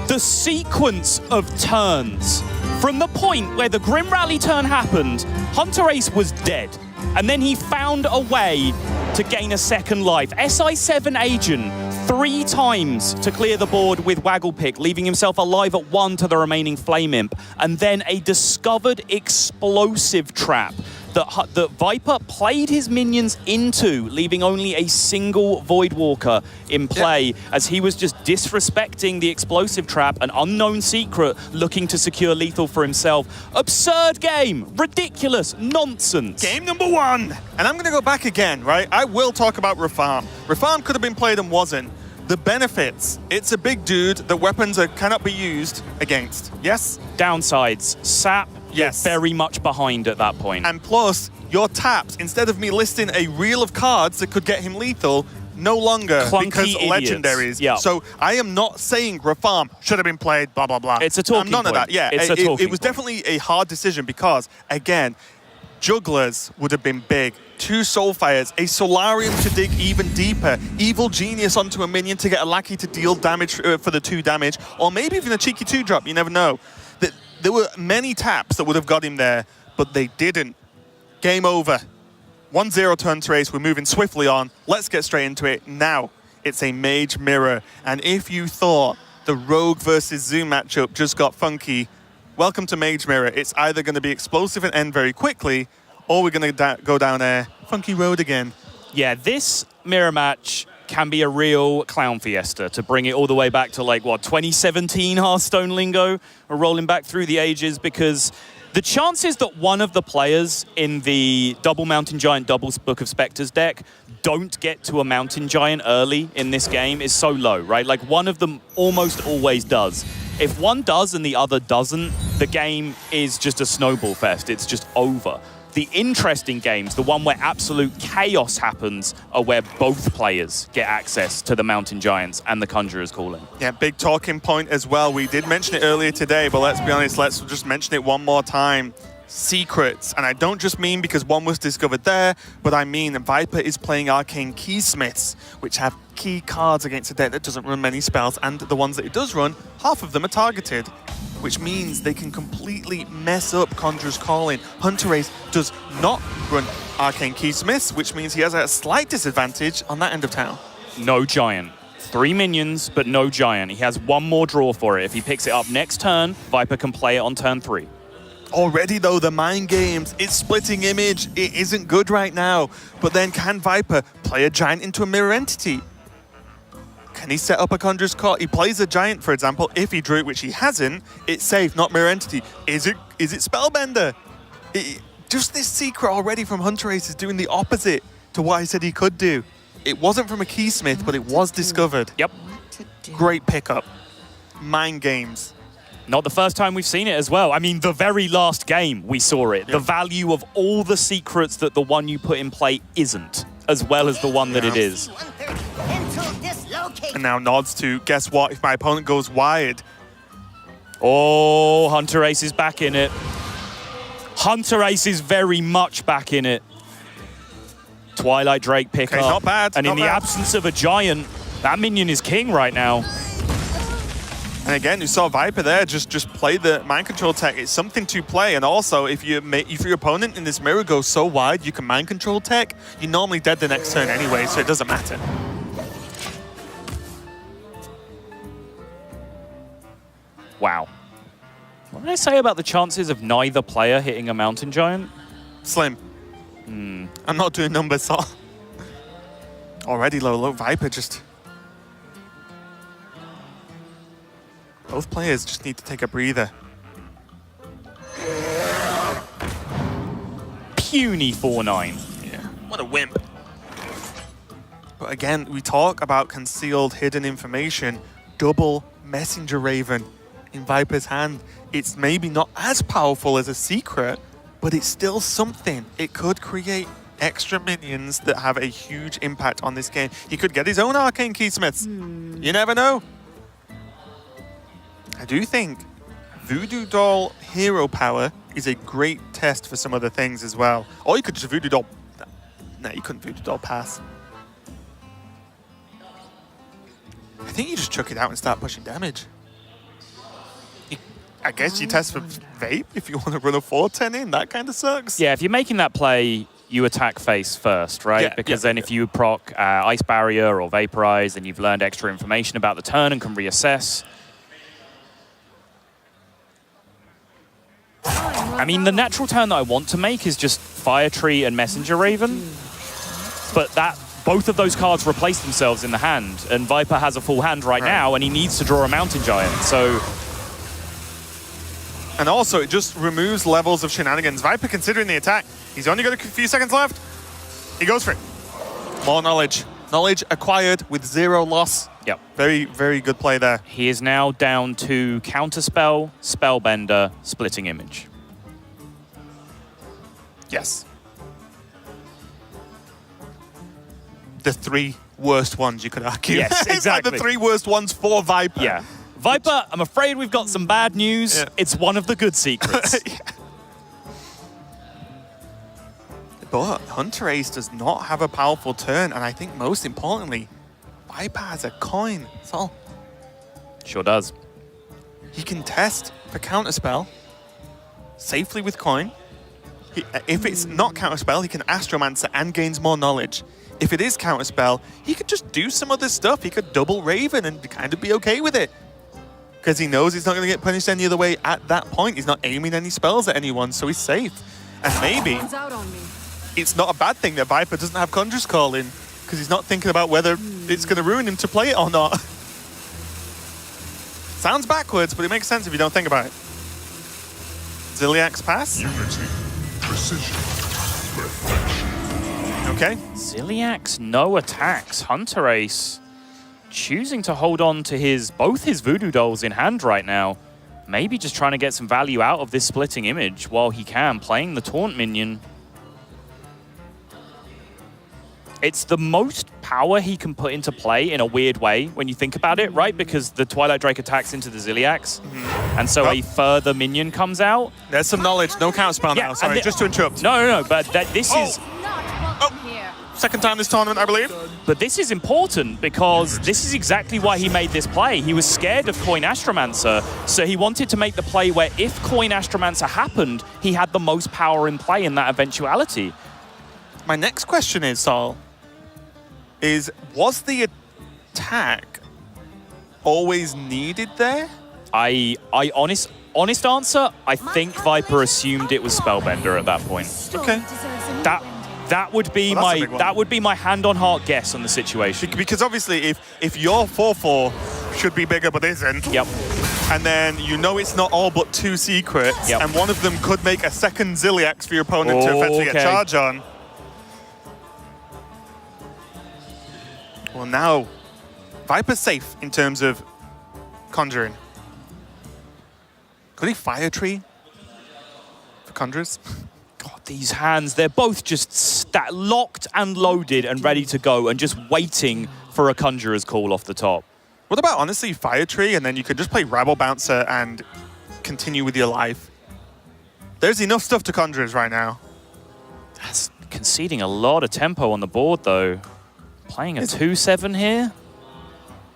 The sequence of turns, from the point where the Grim Rally turn happened, Hunterace was dead. And then he found a way to gain a second life. SI7 Agent 3 times to clear the board with Waggle Pick, leaving himself alive at 1 to the remaining Flame Imp. And then a discovered explosive trap that Viper played his minions into, leaving only a single Voidwalker in play, as he was just disrespecting the explosive trap, an unknown secret looking to secure lethal for himself. Absurd game, ridiculous, nonsense. Game number 1. And I'm going to go back again, right? I will talk about Rafam. Rafam could have been played and wasn't. The benefits, it's a big dude that weapons cannot be used against. Yes? Downsides, Sap, yes, very much behind at that point. And plus, your taps, instead of me listing a reel of cards that could get him lethal, no longer, Clunky because idiots. legendaries. Yeah. So I am not saying Rafam should have been played, blah, blah, blah. It's a talking none point. of that. Yeah, It's a talking it was point. definitely a hard decision because, again, Jugglers would have been big. 2 Soulfires, a Solarium to dig even deeper, Evil Genius onto a minion to get a Lackey to deal damage for the 2 damage, or maybe even a cheeky 2-drop, you never know. There were many taps that would have got him there, but they didn't. Game over. 1-0 to Hunterace, we're moving swiftly on. Let's get straight into it. Now, it's a Mage Mirror, and if you thought the Rogue versus Zoom matchup just got funky, welcome to Mage Mirror. It's either going to be explosive and end very quickly, or we're going to go down a funky road again. Yeah, this mirror match can be a real clown fiesta, to bring it all the way back to, like, what, 2017 Hearthstone lingo? We're rolling back through the ages, because the chances that one of the players in the double Mountain Giant, double Book of Spectres deck don't get to a Mountain Giant early in this game is so low, right? Like, one of them almost always does. If one does and the other doesn't, the game is just a snowball fest. It's just over. The interesting games, the one where absolute chaos happens, are where both players get access to the Mountain Giants and the Conjurer's Calling. Yeah, big talking point as well. We did mention it earlier today, but let's be honest, let's just mention it one more time. Secrets, and I don't just mean because one was discovered there, but I mean Viper is playing Arcane Keysmiths, which have key cards against a deck that doesn't run many spells, and the ones that it does run, half of them are targeted, which means they can completely mess up Conjurer's Calling. Hunterace does not run Arcane Keysmiths, which means he has a slight disadvantage on that end of town. No Giant. 3 minions, but no Giant. He has 1 more draw for it. If he picks it up next turn, Viper can play it on turn 3. Already though, the mind games, it's splitting image, it isn't good right now. But then can Viper play a Giant into a mirror entity? Can he set up a Conjurer's Call? He plays a Giant, for example. If he drew it, which he hasn't, it's safe, not mirror entity. Is it Spellbender? Just this secret already from Hunterace is doing the opposite to what I said he could do. It wasn't from a Keysmith, but it was discovered. Yep. Great pickup. Mind games. Not the first time we've seen it as well. I mean, the very last game we saw it. Yep. The value of all the secrets that the one you put in play isn't, as well as the one that it is. And now nods to, guess what, if my opponent goes wide. Oh, Hunterace is back in it. Hunterace is very much back in it. Twilight Drake pickup. Okay, not bad. And in the absence of a Giant, that minion is king right now. And again, you saw Viper there just play the mind control tech. It's something to play. And also, if your opponent in this mirror goes so wide, you can mind control tech. You're normally dead the next turn anyway, so it doesn't matter. Wow. What did I say about the chances of neither player hitting a Mountain Giant? Slim. I'm not doing numbers, so already low. Viper just... Both players just need to take a breather. Puny 4-9. Yeah, what a wimp. But again, we talk about concealed hidden information. Double Messenger Raven in Viper's hand. It's maybe not as powerful as a secret, but it's still something. It could create extra minions that have a huge impact on this game. He could get his own Arcane Keysmiths. You never know. I do think Voodoo Doll hero power is a great test for some other things as well. Or you could just Voodoo Doll... No, you couldn't Voodoo Doll pass. I think you just chuck it out and start pushing damage. I guess you test for Vape if you want to run a 410 in. That kind of sucks. Yeah, if you're making that play, you attack face first, right? Because then if you proc Ice Barrier or Vaporize, then you've learned extra information about the turn and can reassess. I mean, the natural turn that I want to make is just Fire Tree and Messenger Raven, but both of those cards replace themselves in the hand, and Viper has a full hand right now, and he needs to draw a Mountain Giant, so... And also, it just removes levels of shenanigans. Viper considering the attack. He's only got a few seconds left. He goes for it. More knowledge. Knowledge acquired with 0 loss. Yep. Very, very good play there. He is now down to Counterspell, Spellbender, Splitting Image. Yes. The 3 worst ones, you could argue. Yes, exactly. It's like the 3 worst ones for Viper. Yeah. Viper, I'm afraid we've got some bad news. Yeah. It's one of the good secrets. But Hunterace does not have a powerful turn, and I think most importantly, Viper has a coin. That's all. Sure does. He can test for Counterspell safely with coin. If it's not Counterspell, he can Astromancer and gains more knowledge. If it is Counterspell, he could just do some other stuff. He could double Raven and kind of be okay with it. Because he knows he's not going to get punished any other way at that point. He's not aiming any spells at anyone, so he's safe. And maybe it's not a bad thing that Viper doesn't have Conjurer's Call in, because he's not thinking about whether it's going to ruin him to play it or not. Sounds backwards, but it makes sense if you don't think about it. Ziliax pass. Okay. Ziliax, no attacks. Hunterace choosing to hold on to both his Voodoo Dolls in hand right now. Maybe just trying to get some value out of this Splitting Image while he can, playing the Taunt minion. It's the most power he can put into play in a weird way when you think about it, right? Because the Twilight Drake attacks into the Ziliax, and so a further minion comes out. There's some knowledge. No counterspell now. Sorry, just to interrupt. No, but this is... Second time this tournament, I believe. But this is important because this is exactly why he made this play. He was scared of Coin Astromancer, so he wanted to make the play where if Coin Astromancer happened, he had the most power in play in that eventuality. My next question is, Saul, was the attack always needed there? Honest answer, I think Viper assumed it was Spellbender at that point. Okay. That would be my hand on heart guess on the situation. Because obviously, if your 4/4 should be bigger but isn't, and then you know it's not all but 2 secrets, and one of them could make a second Ziliax for your opponent to effectively get charge on. Well, now Viper's safe in terms of conjuring. Could he Fire Tree for conjurers? God, these hands, they're both just locked and loaded and ready to go and just waiting for a Conjurer's Call off the top. What about, honestly, Fire Tree, and then you could just play Rabble Bouncer and continue with your life? There's enough stuff to Conjurers right now. That's conceding a lot of tempo on the board, though. Playing a 2/7 here.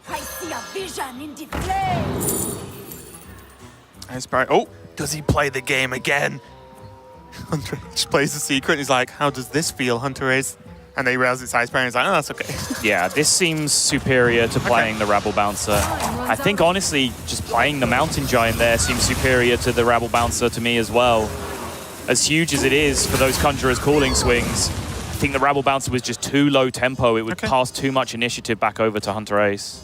I see a vision in the flames. Oh, does he play the game again? Hunterace plays the secret and he's like, how does this feel, Hunterace? And they realize it's Ice Barrier and he's like, oh, that's okay. Yeah, this seems superior to playing the Rabble Bouncer. I think, honestly, just playing the Mountain Giant there seems superior to the Rabble Bouncer to me as well. As huge as it is for those Conjurer's Calling swings, I think the Rabble Bouncer was just too low tempo. It would pass too much initiative back over to Hunterace.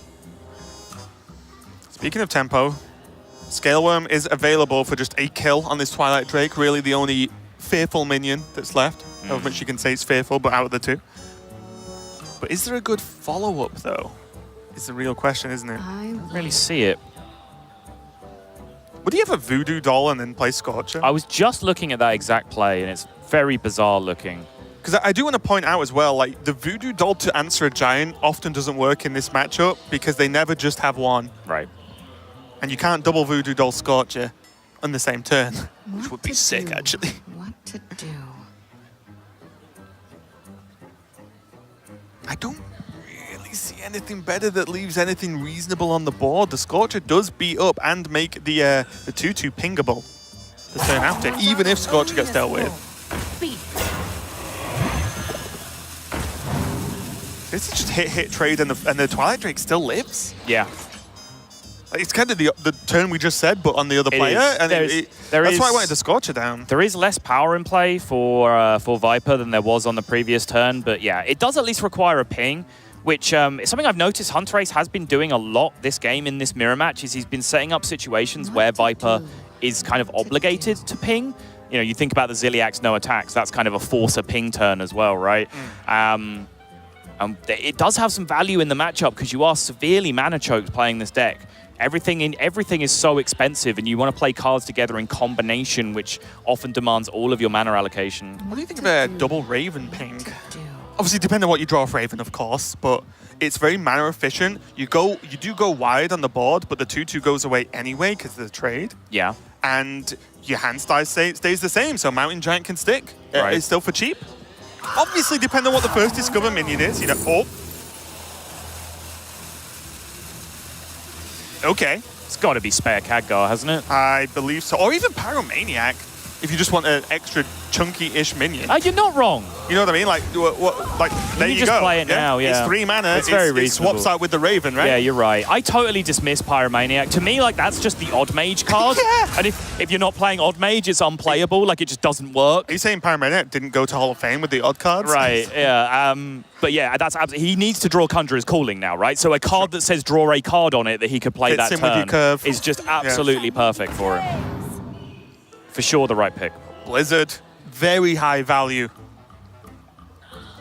Speaking of tempo, Scaleworm is available for just a kill on this Twilight Drake. Really the only fearful minion that's left. Of which you can say it's fearful, but out of the 2. But is there a good follow-up, though? It's the real question, isn't it? I don't really see it. Would he have a Voodoo Doll and then play Scorcher? I was just looking at that exact play, and it's very bizarre looking. Because I do want to point out as well, like, the Voodoo Doll to answer a Giant often doesn't work in this matchup because they never just have one. Right. And you can't double Voodoo Doll Scorcher on the same turn, which would be sick, actually. What to do? I don't really see anything better that leaves anything reasonable on the board. The Scorcher does beat up and make the 2/2 pingable the turn after, even if Scorcher gets dealt with. This is just hit, trade, and the Twilight Drake still lives. Yeah. It's kind of the turn we just said, but on the other player. And that's why I wanted to Scorcher down. There is less power in play for Viper than there was on the previous turn, but yeah, it does at least require a ping, which is something I've noticed Hunterace has been doing a lot this game in this mirror match, is he's been setting up situations where Viper is kind of obligated to ping. You know, you think about the Ziliax no attacks, that's kind of a forcer ping turn as well, right? It does have some value in the matchup because you are severely mana choked playing this deck. Everything is so expensive, and you want to play cards together in combination, which often demands all of your mana allocation. What do you think of a double Raven ping? Obviously, depending on what you draw off Raven, of course, but it's very mana efficient. You do go wide on the board, but the 2/2 goes away anyway because of the trade. Yeah. And your hand size stays the same, so Mountain Giant can stick. Right. It's still for cheap. Obviously, depending on what the first Discover minion is, you know. Oh. Okay. It's got to be Spare Khadgar, hasn't it? I believe so. Or even Pyromaniac, if you just want an extra chunky-ish minion. You're not wrong. You know what I mean? Like there you just go. Play it now, yeah. It's 3 mana. It's very It swaps out with the Raven, right? Yeah, you're right. I totally dismiss Pyromaniac. To me, like, that's just the Odd Mage card. Yeah. And if you're not playing Odd Mage, it's unplayable. Like, it just doesn't work. Are you saying Pyromaniac didn't go to Hall of Fame with the odd cards? Right, yeah. But yeah, that's absolutely... He needs to draw Conjurer's Calling now, right? So a card that says draw a card on it that he could play Fits that in with your turn curve. is just absolutely perfect for him. For sure the right pick. Blizzard, very high value.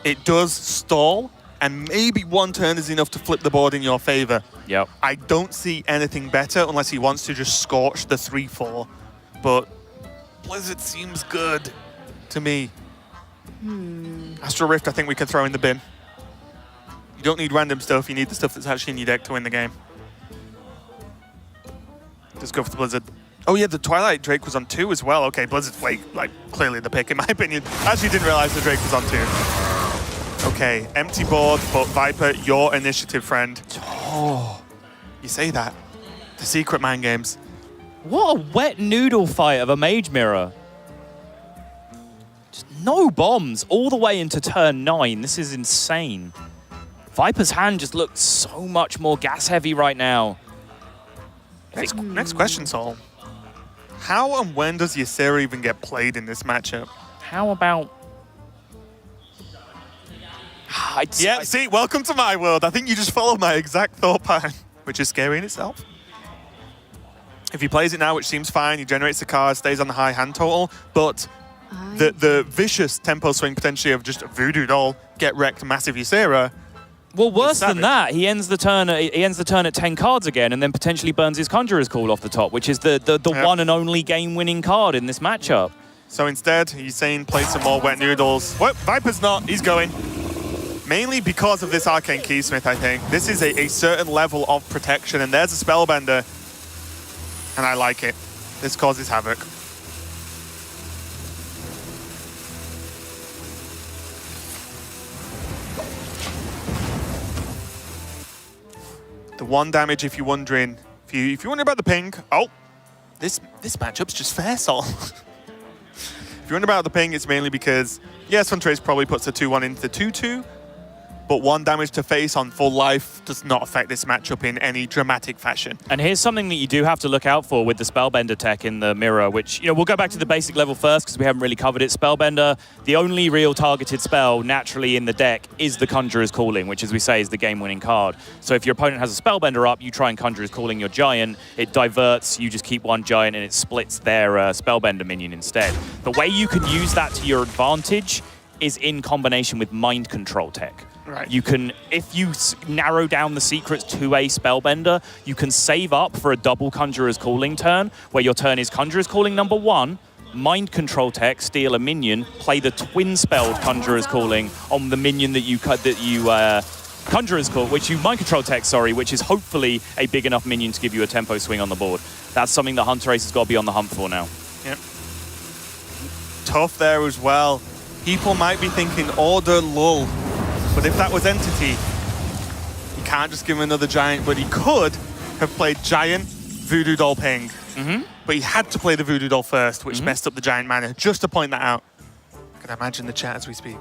It does stall, and maybe one turn is enough to flip the board in your favor. Yep. I don't see anything better unless he wants to just scorch the 3/4, but Blizzard seems good to me. Astral Rift, I think we can throw in the bin. You don't need random stuff, you need the stuff that's actually in your deck to win the game. Just go for the Blizzard. Oh yeah, the Twilight Drake was on 2 as well. Okay, Blizzard's like clearly the pick in my opinion. I actually didn't realize the Drake was on 2. Okay, empty board, but Viper, your initiative, friend. Oh, you say that. The secret mind games. What a wet noodle fight of a Mage Mirror. Just no bombs all the way into turn 9. This is insane. Viper's hand just looks so much more gas heavy right now. Next question, Sol. How and when does Ysera even get played in this matchup? How about... See, welcome to my world. I think you just followed my exact thought pattern, which is scary in itself. If he plays it now, which seems fine, he generates the card, stays on the high hand total, but the vicious tempo swing potentially of just Voodoo Doll, get wrecked, massive Ysera. Well, worse than that, he ends the turn at 10 cards again, and then potentially burns his Conjurer's Call off the top, which is the one and only game-winning card in this matchup. So instead, he's saying play some more wet noodles. Well, Viper's not. He's going. Mainly because of this Arcane Keysmith, I think. This is a certain level of protection, and there's a Spellbender, and I like it. This causes havoc. The 1 damage, if you're wondering, if you're wondering about the ping, this matchup's just fair, Sol. If you're wondering about the ping, it's mainly because, yes, Hunterace probably puts a 2/1 into the 2/2, but 1 damage to face on full life does not affect this matchup in any dramatic fashion. And here's something that you do have to look out for with the Spellbender tech in the mirror, which, we'll go back to the basic level first because we haven't really covered it. Spellbender, the only real targeted spell naturally in the deck is the Conjurer's Calling, which, as we say, is the game-winning card. So if your opponent has a Spellbender up, you try and Conjurer's Calling your Giant, it diverts, you just keep 1 Giant, and it splits their Spellbender minion instead. The way you can use that to your advantage is in combination with Mind Control tech. Right. You can, if you narrow down the secrets to a Spellbender, you can save up for a double Conjurer's Calling turn, where your turn is Conjurer's Calling number 1, Mind Control tech, steal a minion, play the twin-spelled Conjurer's Calling on the minion that you Conjurer's Call, which you Mind Control tech, which is hopefully a big enough minion to give you a tempo swing on the board. That's something that Hunterace has got to be on the hunt for now. Yep. Tough there as well. People might be thinking Order Lull. But if that was Entity, he can't just give him another Giant, but he could have played Giant, Voodoo Doll Ping. But he had to play the Voodoo Doll first, which messed up the Giant mana, just to point that out. I can imagine the chat as we speak.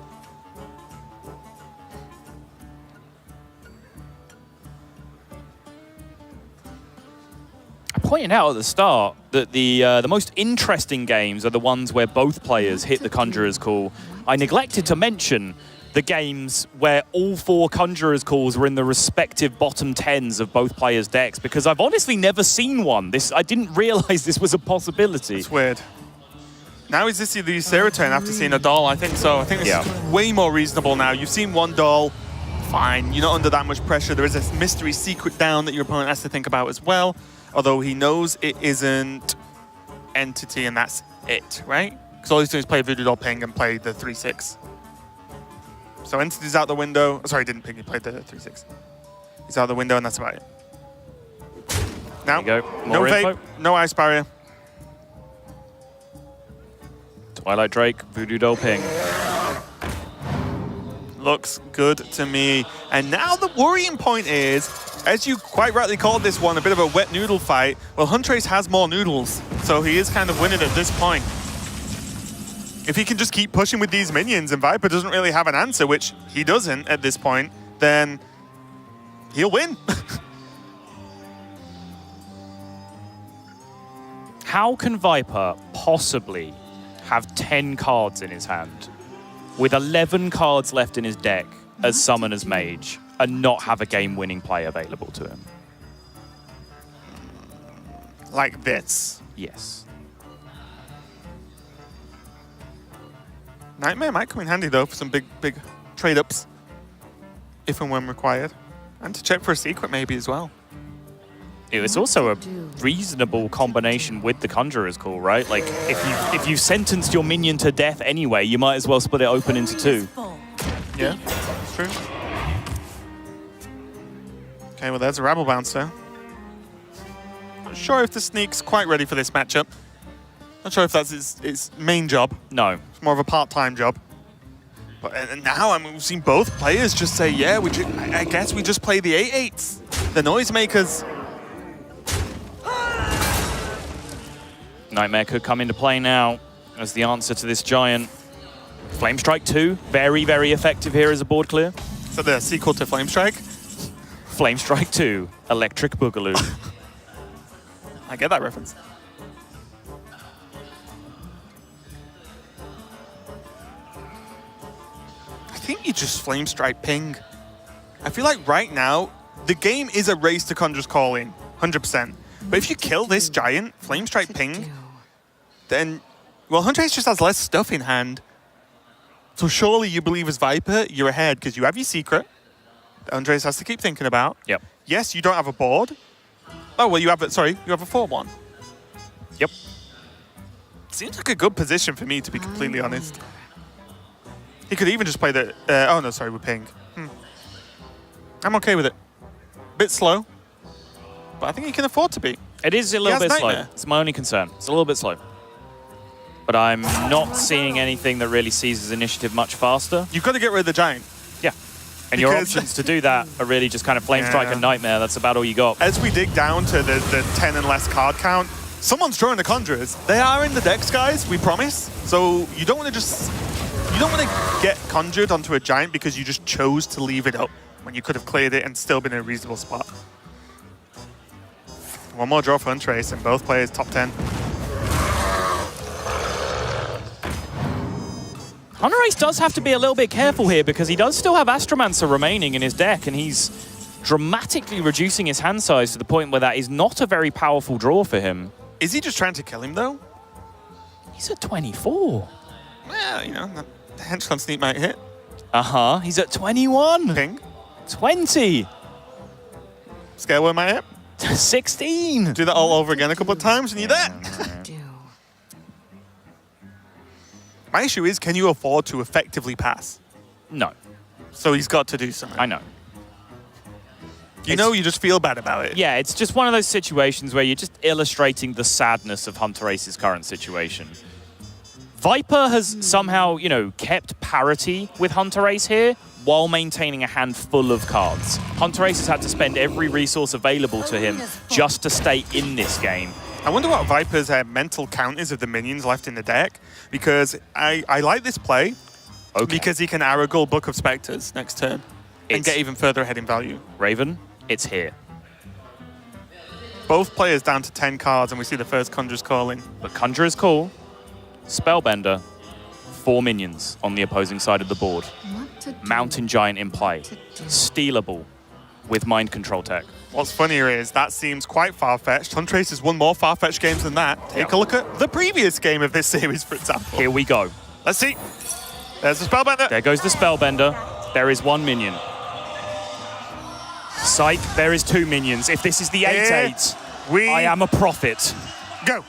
pointed out at the start that the most interesting games are the ones where both players hit the Conjurer's Call. I neglected to mention the games where all 4 Conjurer's Calls were in the respective bottom 10s of both players' decks, because I've honestly never seen one. I didn't realize this was a possibility. It's weird. Now is this the Ysera turn after seeing a doll? I think so. I think this is way more reasonable now. You've seen one doll, fine. You're not under that much pressure. There is a mystery secret down that your opponent has to think about as well, although he knows it isn't Entity and that's it, right? Because all he's doing is play Voodoo Doll Ping and play the 3/6. So Entity's out the window. Sorry, he didn't ping, he played the 3/6. He's out the window and that's about it. Now, no Vape, no Ice Barrier. Twilight Drake, Voodoo Doll Ping. Looks good to me. And now the worrying point is, as you quite rightly called this one a bit of a wet noodle fight, well, Hunterace has more noodles, so he is kind of winning at this point. If he can just keep pushing with these minions and Viper doesn't really have an answer, which he doesn't at this point, then he'll win. How can Viper possibly have 10 cards in his hand with 11 cards left in his deck as Summoner's Mage and not have a game-winning play available to him? Like this? Yes. Nightmare might come in handy though for some big trade-ups, if and when required. And to check for a secret maybe as well. It's also a reasonable combination with the Conjurer's Call, right? Like, if you've sentenced your minion to death anyway, you might as well split it open into 2. Yeah, that's true. Okay, well there's a Rabble Bouncer. Not sure if the Sneak's quite ready for this matchup. Not sure if that's his main job. No. It's more of a part-time job. But and now we've seen both players just say, yeah, I guess we just play the 8/8s. The Noisemakers. Nightmare could come into play now as the answer to this Giant. Flame Strike 2, very, very effective here as a board clear. Is that the sequel to Flame Strike? Flame Strike 2, Electric Boogaloo. I get that reference. I think you just Flame Strike Ping. I feel like right now, the game is a race to Conjurer's Calling, 100%. But if you kill this Giant, Flame Strike Ping, then, well, Hunterace just has less stuff in hand. So surely you believe as Viper, you're ahead because you have your secret that Hunterace has to keep thinking about. Yep. Yes, you don't have a board. Oh, well, you have a 4/1. Yep. Seems like a good position for me, to be completely honest. He could even just play the... oh, no, sorry, with Ping. I'm okay with it. Bit slow, but I think he can afford to be. It is a little bit slow. It's my only concern. It's a little bit slow. But I'm not seeing anything that really seizes initiative much faster. You've got to get rid of the Giant. Yeah. And your options to do that are really just kind of Flame Strike and Nightmare. That's about all you got. As we dig down to the 10 and less card count, someone's drawing the Conjurers. They are in the decks, guys, we promise. So you don't want to just... You don't want to get conjured onto a Giant because you just chose to leave it up when you could have cleared it and still been in a reasonable spot. One more draw for Hunterace and both players top 10. Hunterace does have to be a little bit careful here because he does still have Astromancer remaining in his deck and he's dramatically reducing his hand size to the point where that is not a very powerful draw for him. Is he just trying to kill him though? He's at 24. Well, you know, the Henchland Sneak might hit. Uh-huh, he's at 21. Ping. 20. Scale where might hit. 16. Do that all over again a couple of times and you're there. My issue is, can you afford to effectively pass? No. So he's got to do something. I know. You know, you just feel bad about it. Yeah, it's just one of those situations where you're just illustrating the sadness of Hunterace's current situation. Viper has somehow, you know, kept parity with Hunterace here while maintaining a hand full of cards. Hunterace has had to spend every resource available to him just to stay in this game. I wonder what Viper's mental count is of the minions left in the deck, because I like this play because he can Aragorn Book of Spectres next turn and get even further ahead in value. Raven, it's here. both players down to 10 cards, and we see the first Conjurer's Call in. But Conjurer's Call, Spellbender, 4 minions on the opposing side of the board. Mountain Giant in play. Stealable with Mind Control tech. What's funnier is that seems quite far-fetched. Hunterace has won more far-fetched games than that. Take a look at the previous game of this series, for example. Here we go. Let's see. There's the Spellbender. There goes the Spellbender. There is 1 minion. Psych, there is 2 minions. If this is the 8/8, I am a prophet. Go.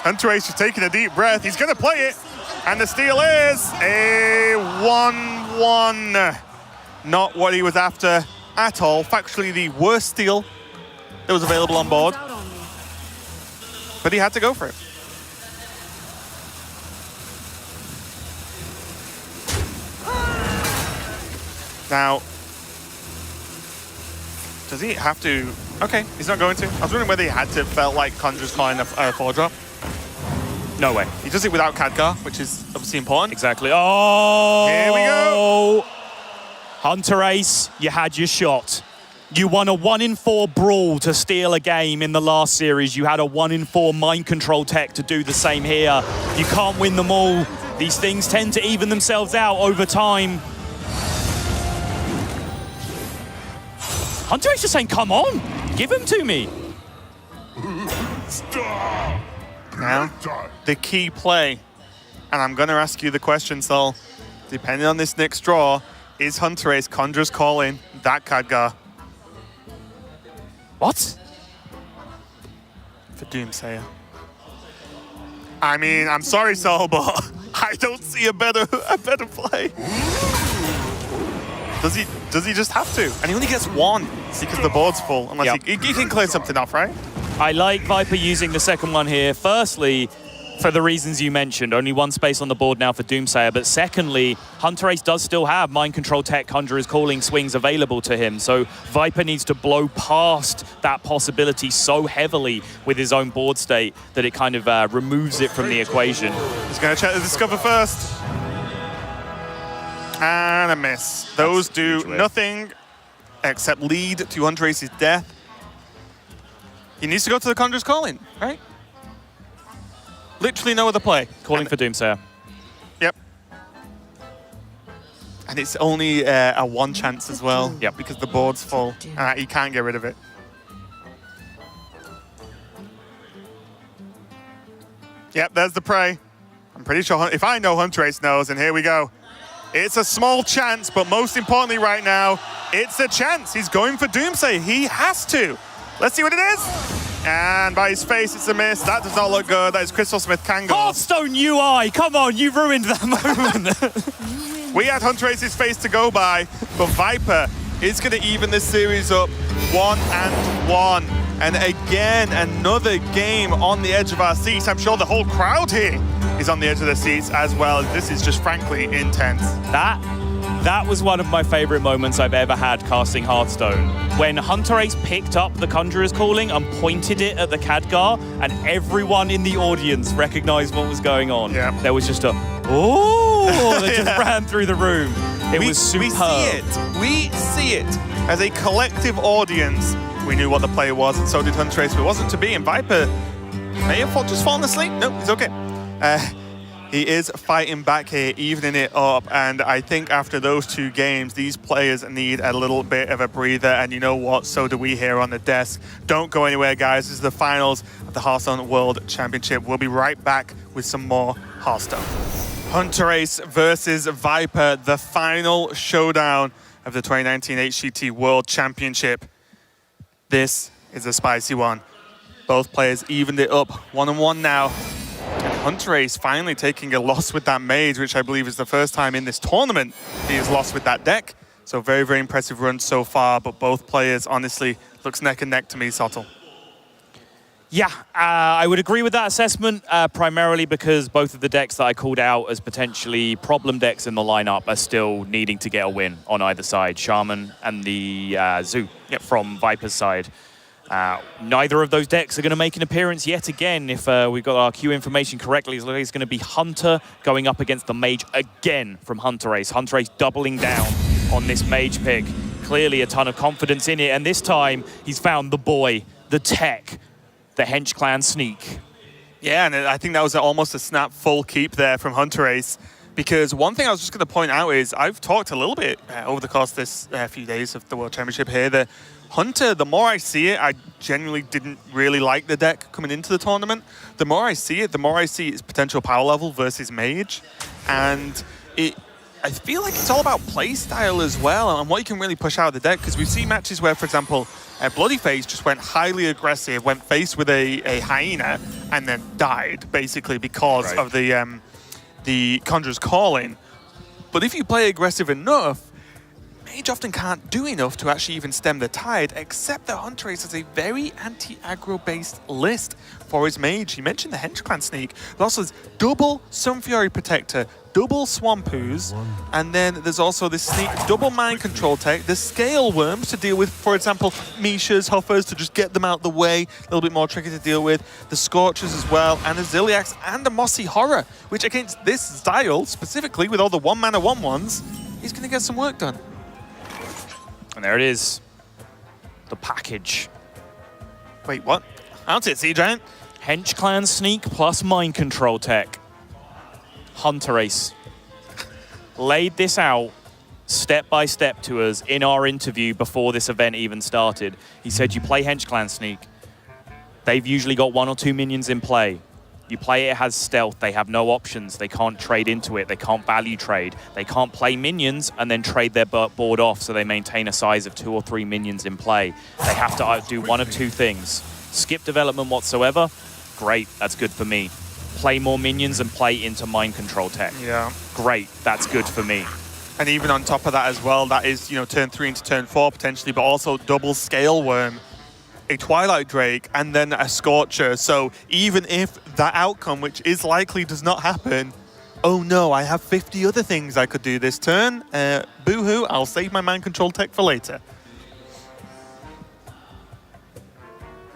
Hunterace is taking a deep breath. He's going to play it. And the steal is a 1-1. Not what he was after at all. Factually, the worst steal that was available on board. But he had to go for it. Now, does he have to? Okay, he's not going to. I was wondering whether he had to. Felt like Conjurer's Calling a 4-drop. No way. He does it without Khadgar, which is obviously important. Exactly. Oh! Here we go. Hunterace, you had your shot. You won a 1-in-4 brawl to steal a game in the last series. You had a 1-in-4 mind control tech to do the same here. You can't win them all. These things tend to even themselves out over time. Hunterace just saying, come on, give him to me. Now, the key play, and I'm going to ask you the question, Sol. Depending on this next draw, is Hunterace Conjurer's Calling that Khadgar? What? For Doomsayer. I mean, I'm sorry, Sol, but I don't see a better play. Does he just have to? And he only gets 1 because the board's full, unless he can clear something off, right? I like Viper using the second one here. Firstly, for the reasons you mentioned, only 1 space on the board now for Doomsayer. But secondly, Hunterace does still have Mind Control Tech, Conjurer's Calling swings available to him. So Viper needs to blow past that possibility so heavily with his own board state that it kind of removes it from the equation. He's going to check the Discover first. And a miss. Those do nothing except lead to Hunterace's death. He needs to go to the Conjurer's Calling, right? Literally no other play. Calling for Doomsayer. Yep. And it's only a 1 chance as well. Yep. Because the board's full. He can't get rid of it. Yep, there's the prey. I'm pretty sure if I know Hunterace knows, and here we go. It's a small chance, but most importantly right now, it's a chance. He's going for Doomsayer. He has to. Let's see what it is. And by his face, it's a miss. That does not look good. That is Crystal Smith Kangol. Hearthstone UI, come on, you ruined that moment. We had Hunterace's face to go by, but Viper is going to even this series up 1-1. And again, another game on the edge of our seats. I'm sure the whole crowd here is on the edge of their seats as well. This is just frankly intense. That was one of my favorite moments I've ever had casting Hearthstone. When Hunterace picked up the Conjurer's Calling and pointed it at the Khadgar, and everyone in the audience recognized what was going on. Yeah. There was just a, oh, that just ran through the room. It was superb. We see it. As a collective audience, we knew what the play was, and so did Hunterace, but it wasn't to be. And Viper may have just fallen asleep. No, he's okay. He is fighting back here, evening it up, and I think after those 2 games, these players need a little bit of a breather, and you know what? So do we here on the desk. Don't go anywhere, guys. This is the finals of the Hearthstone World Championship. We'll be right back with some more Hearthstone. Hunterace versus Viper, the final showdown of the 2019 HCT World Championship. This is a spicy one. Both players evened it up 1-1 now. And Hunterace finally taking a loss with that mage, which I believe is the first time in this tournament he has lost with that deck. So very, very impressive run so far, but both players, honestly, looks neck and neck to me, Sottle. Yeah, I would agree with that assessment, primarily because both of the decks that I called out as potentially problem decks in the lineup are still needing to get a win on either side. Shaman and the Zoo from Viper's side. Neither of those decks are going to make an appearance yet again. If we've got our queue information correctly, it's going to be Hunter going up against the Mage again from Hunterace. Hunterace doubling down on this Mage pick. Clearly a ton of confidence in it, and this time he's found the boy the tech, the Hench Clan sneak. Yeah, and I think that was almost a snap full keep there from Hunterace. Because one thing I was just going to point out is I've talked a little bit over the course of this few days of the World Championship here that Hunter, the more I see it, I genuinely didn't really like the deck coming into the tournament. The more I see it, the more I see its potential power level versus Mage. And I feel like it's all about play style as well and what you can really push out of the deck. Because we've seen matches where, for example, Bloodyface just went highly aggressive, went face with a Hyena, and then died, basically, because of the Conjurer's Calling. But if you play aggressive enough, Mage often can't do enough to actually even stem the tide, except that Hunterace has a very anti-aggro based list for his Mage. He mentioned the Hench Clan sneak, but also there's double Sunfury Protector, double Swampoos, and then there's also this sneak, double Mind Control tech, the Scale Worms to deal with, for example, Mishas, Huffers, to just get them out the way, a little bit more tricky to deal with, the Scorchers as well, and a Ziliax and a Mossy Horror, which against this style, specifically with all the 1-mana 1/1s, he's going to get some work done. And there it is, the package. Wait, what? I don't see it, Sea Giant. Hench Clan sneak plus Mind Control tech. Hunterace laid this out step by step to us in our interview before this event even started. He said you play Hench Clan sneak, they've usually got 1 or 2 minions in play. You play it has stealth, they have no options, they can't trade into it, they can't value trade, they can't play minions and then trade their board off so they maintain a size of 2 or 3 minions in play. They have to do one of 2 things. Skip development whatsoever, great, that's good for me. Play more minions and play into Mind Control tech. Yeah. Great, that's good for me. And even on top of that as well, that is, turn 3 into turn 4 potentially, but also double Scale Worm, a Twilight Drake, and then a Scorcher. So even if that outcome, which is likely, does not happen, oh no, I have 50 other things I could do this turn. Boo-hoo, I'll save my Mind Control tech for later.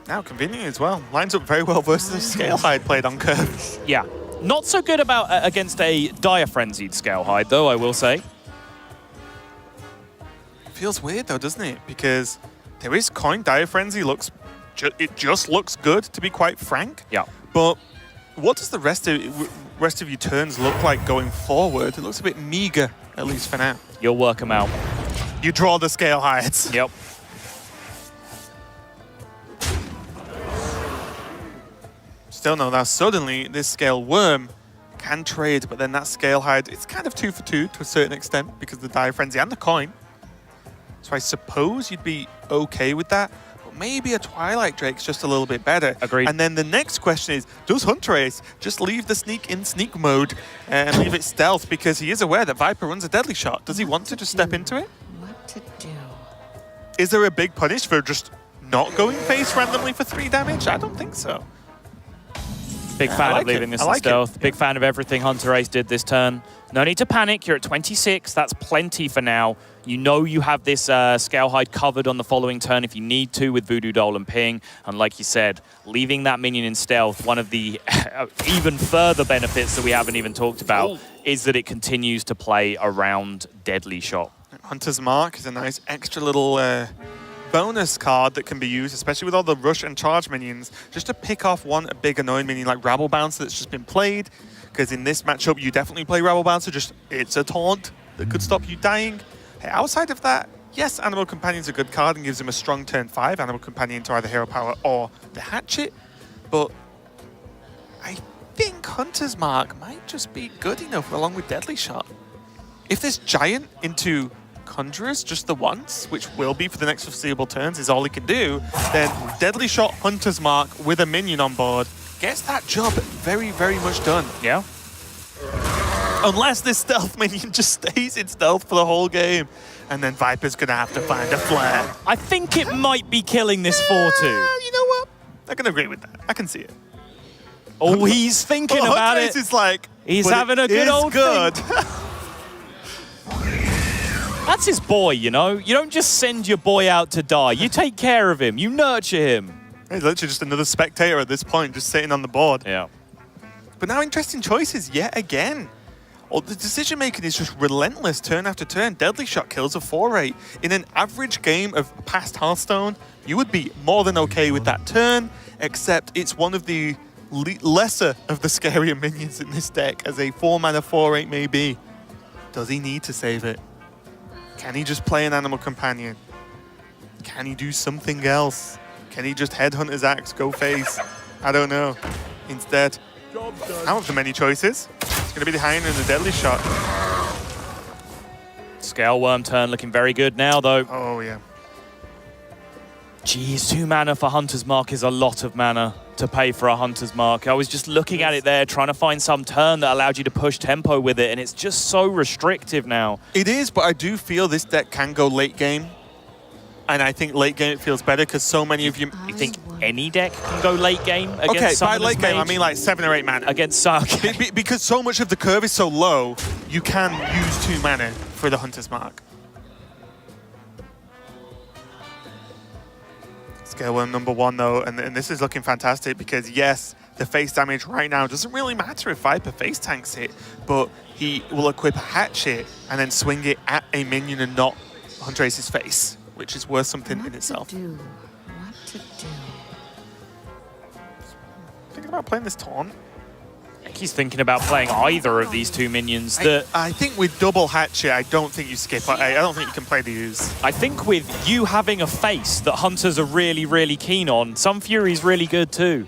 Now, convenient as well. Lines up very well versus Scalehide played on curve. Yeah. Not so good against a Dire Frenzied Scalehide, though, I will say. Feels weird, though, doesn't it? Because there is coin. Dire Frenzy looks... it just looks good, to be quite frank. Yeah. But what does the rest of your turns look like going forward? It looks a bit meager, at least for now. You'll work them out. You draw the Scalehides. Yep. Still no, now suddenly this Scale Worm can trade, but then that Scalehide, it's kind of 2 for 2 to a certain extent because of the Dire Frenzy and the coin. So I suppose you'd be okay with that. But maybe a Twilight Drake's just a little bit better. Agreed. And then the next question is, does Hunterace just leave the sneak in sneak mode and leave it stealth because he is aware that Viper runs a deadly shot? Does he want to just step into it? What to do? Is there a big punish for just not going face randomly for 3 damage? I don't think so. Big fan of leaving this in stealth. Big fan of everything Hunterace did this turn. No need to panic. You're at 26. That's plenty for now. You know you have this Scalehide covered on the following turn if you need to with Voodoo Doll and Ping. And like you said, leaving that minion in stealth, one of the even further benefits that we haven't even talked about is that it continues to play around Deadly Shot. Hunter's Mark is a nice extra little bonus card that can be used, especially with all the rush and charge minions, just to pick off one big annoying minion like Rabble Bouncer that's just been played. Because in this matchup, you definitely play Rabble Bouncer, just it's a taunt that could stop you dying. Hey, outside of that, yes, Animal Companion's a good card and gives him a strong turn 5, Animal Companion to either Hero Power or the Hatchet, but I think Hunter's Mark might just be good enough along with Deadly Shot. If this Giant into Conjurers just the once, which will be for the next foreseeable turns, is all he can do, then Deadly Shot Hunter's Mark with a minion on board gets that job very, very much done. Yeah. Unless this stealth minion just stays in stealth for the whole game. And then Viper's going to have to find a flare. I think it might be killing this 4-2. You know what? I can agree with that. I can see it. Oh, he's thinking about it. Is like, he's having a good old good. That's his boy, you know? You don't just send your boy out to die. You take care of him. You nurture him. He's literally just another spectator at this point, just sitting on the board. Yeah. But now interesting choices yet again. the decision making is just relentless, turn after turn. Deadly Shot kills a 4-8. In an average game of past Hearthstone, you would be more than okay with that turn, except it's one of the lesser of the scarier minions in this deck, as a 4-mana 4-8 may be. Does he need to save it? Can he just play an Animal Companion? Can he do something else? Can he just headhunt his axe, go face? I don't know. Instead, out of the many choices, it's going to be the Hyena and the Deadly Shot. Scale Worm turn looking very good now, though. Oh, yeah. Geez, 2 mana for Hunter's Mark is a lot of mana to pay for a Hunter's Mark. I was just looking at it there, trying to find some turn that allowed you to push tempo with it, and it's just so restrictive now. It is, but I do feel this deck can go late game. And I think late game it feels better because so many of you... You think any deck can go late game against Okay, by Summoner's late game, I Mage? mean like 7 or 8 mana. Against okay. Because so much of the curve is so low, you can use 2 mana for the Hunter's Mark. Scale Worm number 1 though, and this is looking fantastic because yes, the face damage right now doesn't really matter if Viper face tanks it, but he will equip a Hatchet and then swing it at a minion and not Hunterace's face, which is worth something in itself. What to do? Thinking about playing this taunt. I think he's thinking about playing either of these 2 minions. I think with double Hatchet, I don't think you skip. I don't think you can play the use. I think with you having a face that Hunters are really, really keen on, Sun Fury's really good too.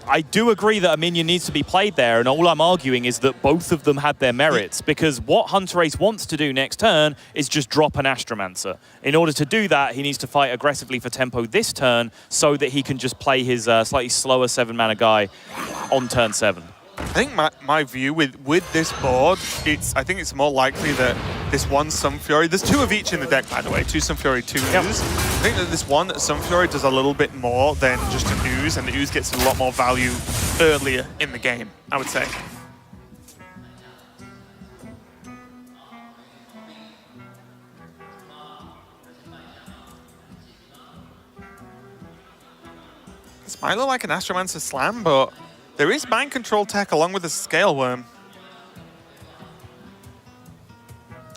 I do agree that a minion needs to be played there, and all I'm arguing is that both of them had their merits, because what Hunterace wants to do next turn is just drop an Astromancer. In order to do that, he needs to fight aggressively for tempo this turn so that he can just play his slightly slower 7-mana guy on turn 7. I think my view with this board, I think it's more likely that this one Sun Fury, there's 2 of each in the deck by the way, 2 Sun Fury, 2 Ooze. I think that this one Sun Fury does a little bit more than just an Ooze, and the Ooze gets a lot more value earlier in the game, I would say. This might look like an Astromancer Slam, but there is Mind Control tech along with the Scale Worm.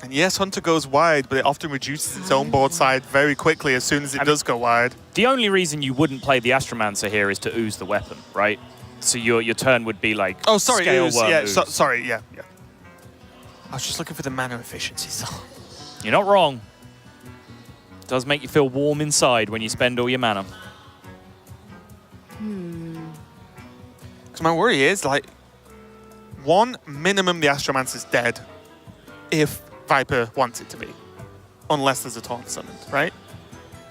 And yes, Hunter goes wide, but it often reduces its own board side very quickly as soon as it does go wide. The only reason you wouldn't play the Astromancer here is to ooze the weapon, right? So your turn would be like Scale ooze. Worm Yeah, ooze. sorry, yeah. I was just looking for the mana efficiency, so. You're not wrong. It does make you feel warm inside when you spend all your mana. Because my worry is, like, 1, minimum the Astromancer's dead if Viper wants it to be. Unless there's a taunt summoned, right?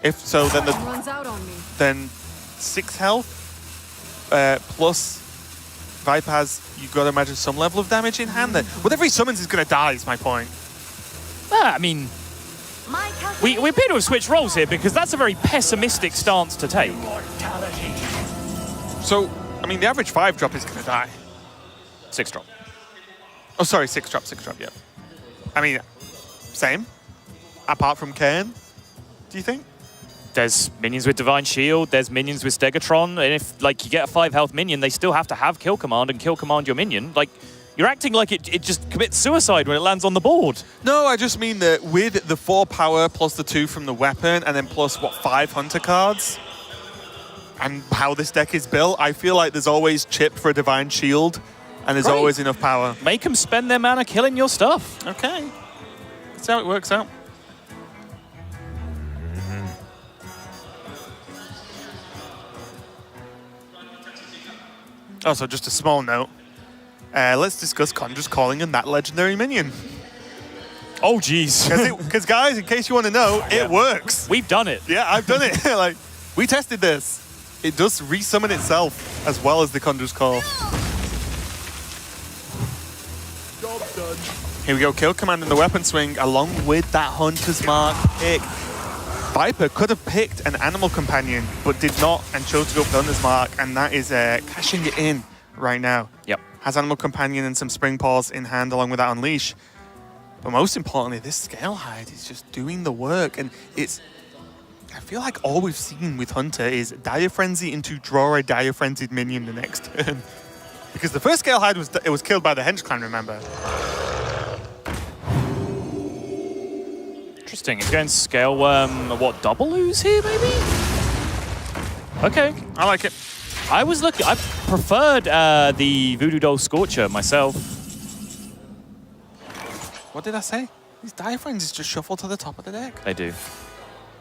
If so, then Runs out on me. then 6 health plus Viper has, you've got to imagine, some level of damage in hand then. Whatever he summons is going to die, is my point. I mean, we appear to have switched roles here because that's a very pessimistic stance to take. So, I mean, the average 5-drop is going to die. 6-drop. Oh, sorry, 6-drop, yeah. I mean, same. Apart from Cairn, do you think? There's minions with Divine Shield, there's minions with Stegatron, and if like you get a 5-health minion, they still have to have Kill Command and Kill Command your minion. Like, you're acting like it just commits suicide when it lands on the board. No, I just mean that with the 4 power plus the 2 from the weapon, and then plus, 5 Hunter cards, and how this deck is built, I feel like there's always chip for a Divine Shield, and there's always enough power. Make them spend their mana killing your stuff. Okay. That's how it works out. Also, just a small note. Let's discuss Conjur's calling in that legendary minion. Oh, jeez. Because, guys, in case you want to know, it works. We've done it. Yeah, I've done it. Like, we tested this. It does resummon itself as well as the Conjur's Call. Job done. Here we go, Kill Command in the weapon swing along with that Hunter's Mark pick. Viper could have picked an Animal Companion, but did not and chose to go for Hunter's Mark, and that is cashing it in right now. Yep. Has Animal Companion and some Spring Paws in hand along with that Unleash. But most importantly, this Scale Hide is just doing the work, and it's... I feel like all we've seen with Hunter is Dire Frenzy into draw a Dire Frenzied minion the next turn. Because the first Scale Hide was killed by the Hench Clan, remember? Interesting. He's going Scale Worm, what, double ooze here, maybe? Okay. I like it. I preferred the Voodoo Doll Scorcher myself. What did I say? These Diaphragms just shuffle to the top of the deck. They do.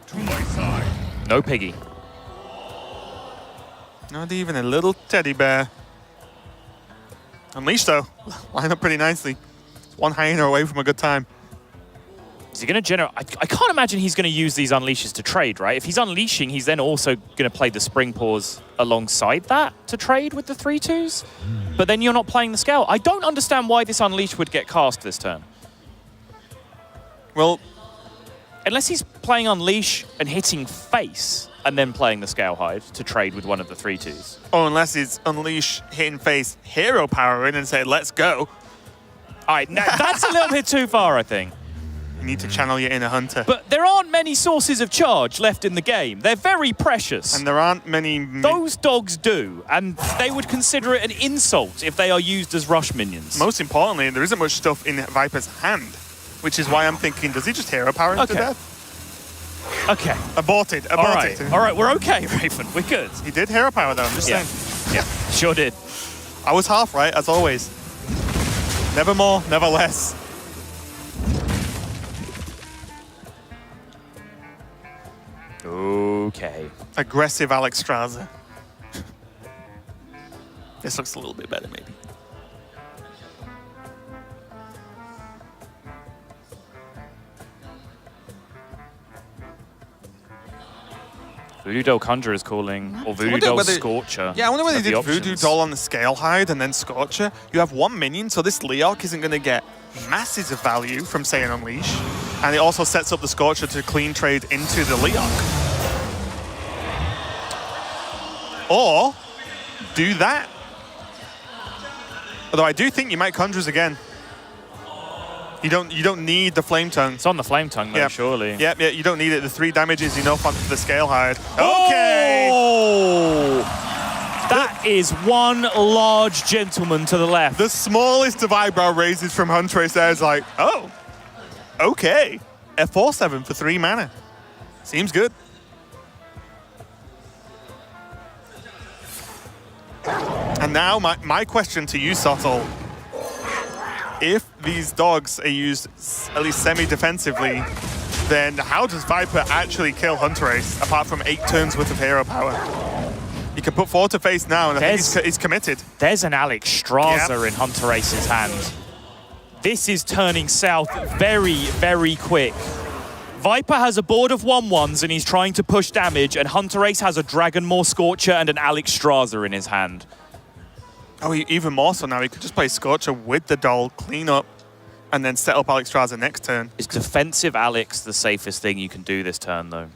To my side. No Piggy. Not even a little teddy bear. Unleash, though. Line up pretty nicely. One hyena away from a good time. Is he going to generate? I can't imagine he's going to use these unleashes to trade, right? If he's unleashing, he's then also going to play the Spring Paws alongside that to trade with the 3/2s. But then you're not playing the Scale. I don't understand why this unleash would get cast this turn. Well, unless he's playing unleash and hitting face and then playing the Scale Hide to trade with one of the 3/2s. Oh, unless he's unleash, hitting face, hero power in and say, let's go. All right, now that's a little bit too far, I think. You need to channel your inner hunter. But there aren't many sources of charge left in the game. They're very precious. And there aren't many... Those dogs do, and they would consider it an insult if they are used as rush minions. Most importantly, there isn't much stuff in Viper's hand, which is why I'm thinking, does he just hero power him to death? Okay. Aborted. All right, we're okay, Raven. We're good. He did hero power, though, I'm just saying. Yeah, sure did. I was half right, as always. Never more, never less. Okay. Aggressive Alex Straza. This looks a little bit better, maybe. Voodoo Doll Conjure is calling, or Voodoo Doll Scorcher. Yeah, I wonder whether they did options. Voodoo Doll on the Scale Hide and then Scorcher. You have one minion, so this Leok isn't going to get masses of value from, say, an Unleash. And it also sets up the Scorcher to clean trade into the Leok. Or do that. Although I do think you might Conjures again. You don't need the Flame Tongue. It's on the Flame Tongue, though, surely. Yeah, you don't need it. The 3 damage is enough onto the Scale Hide. Okay! Oh! That is one large gentleman to the left. The smallest of eyebrow raises from Hunterace there is like, oh, okay. Ep.4/7 for 3 mana. Seems good. And now my question to you, Subtle. If these dogs are used at least semi-defensively, then how does Viper actually kill Hunterace apart from 8 turns worth of hero power? You can put 4 to face now, and I think he's committed. There's an Alex Straza in Hunterace's hand. This is turning south very, very quick. Viper has a board of 1/1s and he's trying to push damage, and Hunterace has a Dragonmaw Scorcher and an Alex Straza in his hand. Oh, even more so now. He could just play Scorcher with the doll, clean up, and then set up Alex Straza next turn. Is defensive Alex the safest thing you can do this turn, though?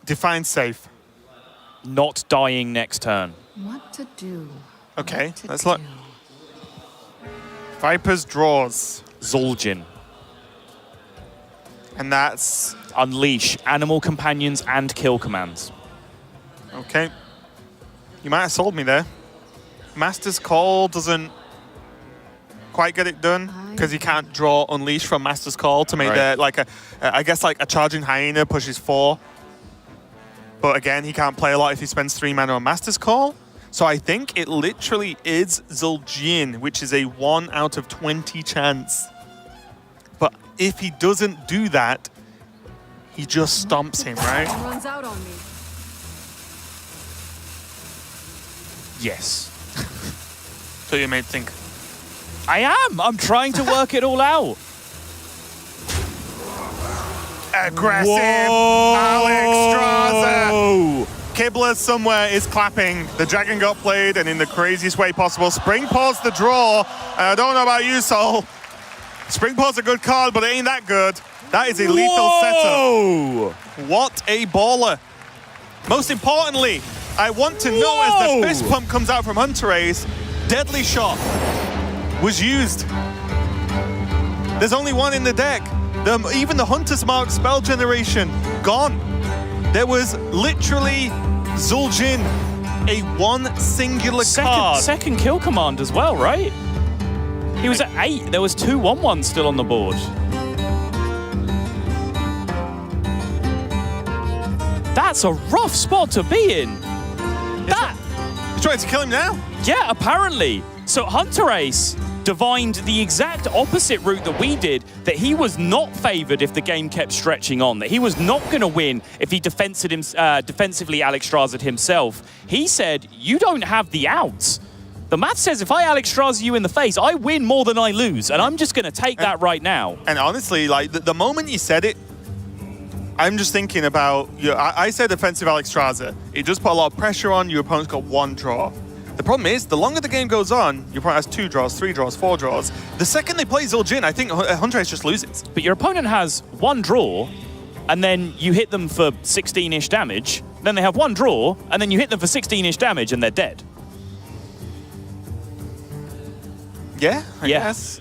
Define safe. Not dying next turn. What to do? Okay, let's look. Viper's draws. Zul'jin. And that's... Unleash, Animal Companions, and Kill Commands. Okay. You might have sold me there. Master's Call doesn't quite get it done because you can't draw Unleash from Master's Call to make I guess like a Charging Hyena pushes 4. But again, he can't play a lot if he spends 3 mana on Master's Call. So I think it literally is Zul'jin, which is a 1 out of 20 chance. But if he doesn't do that, he just stomps him, right? Runs out on me. Yes. So you may think. I am. I'm trying to work it all out. Aggressive Alex Straza. Kibler somewhere is clapping. The dragon got played, and in the craziest way possible. Spring Paws the draw. I don't know about you, Sol. Spring Paws a good card, but it ain't that good. That is a lethal setup. What a baller. Most importantly, I want to know as the fist pump comes out from Hunterace, Deadly Shot was used. There's only one in the deck. Even the Hunter's Mark spell generation, gone. There was literally Zul'jin, a one singular card. Second kill command as well, right? He was at 8. There was 2 1-1s still on the board. That's a rough spot to be in. He's trying to kill him now? Yeah, apparently. So Hunterace divined the exact opposite route that we did, that he was not favored if the game kept stretching on, that he was not going to win if he defensively Alexstrasa'd himself. He said, you don't have the outs. The math says if I Alexstrasza you in the face, I win more than I lose, and I'm just going to take that right now. And honestly, like the moment you said it, I'm just thinking about, I said offensive Alexstrasza. It just put a lot of pressure on, your opponent's got 1 draw. The problem is, the longer the game goes on, your opponent has 2 draws, 3 draws, 4 draws. The second they play Zul'jin, I think Hunterace just loses. But your opponent has 1 draw, and then you hit them for 16-ish damage, then they have 1 draw, and then you hit them for 16-ish damage, and they're dead. Yeah, I guess.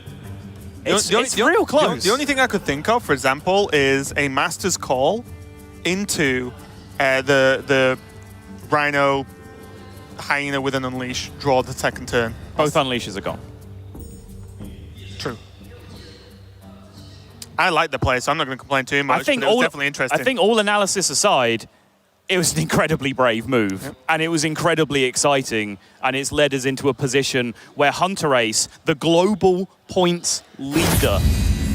It's real close. The only thing I could think of, for example, is a Master's Call into the Rhino Hyena with an Unleash, draw the second turn. Both Unleashes are gone. True. I like the play, so I'm not going to complain too much, but it was definitely interesting. I think all analysis aside, it was an incredibly brave move, and it was incredibly exciting, and it's led us into a position where Hunterace, the global points leader,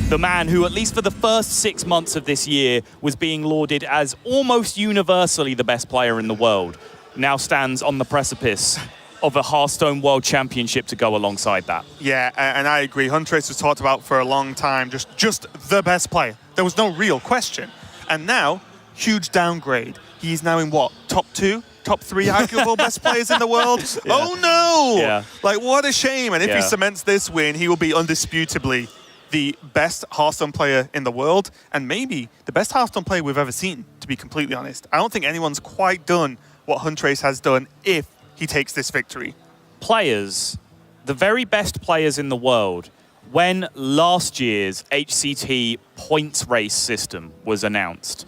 the man who, at least for the first 6 months of this year, was being lauded as almost universally the best player in the world, now stands on the precipice of a Hearthstone World Championship to go alongside that. Yeah, and I agree. Huntrace was talked about for a long time, just the best player. There was no real question. And now, huge downgrade. He's now in what? Top 2? Top 3 arguable best players in the world? Yeah. Oh no! Yeah. Like, what a shame. And if he cements this win, he will be undisputably the best Hearthstone player in the world, and maybe the best Hearthstone player we've ever seen, to be completely honest. I don't think anyone's quite done what Hunterace has done if he takes this victory. Players, the very best players in the world, when last year's HCT points race system was announced,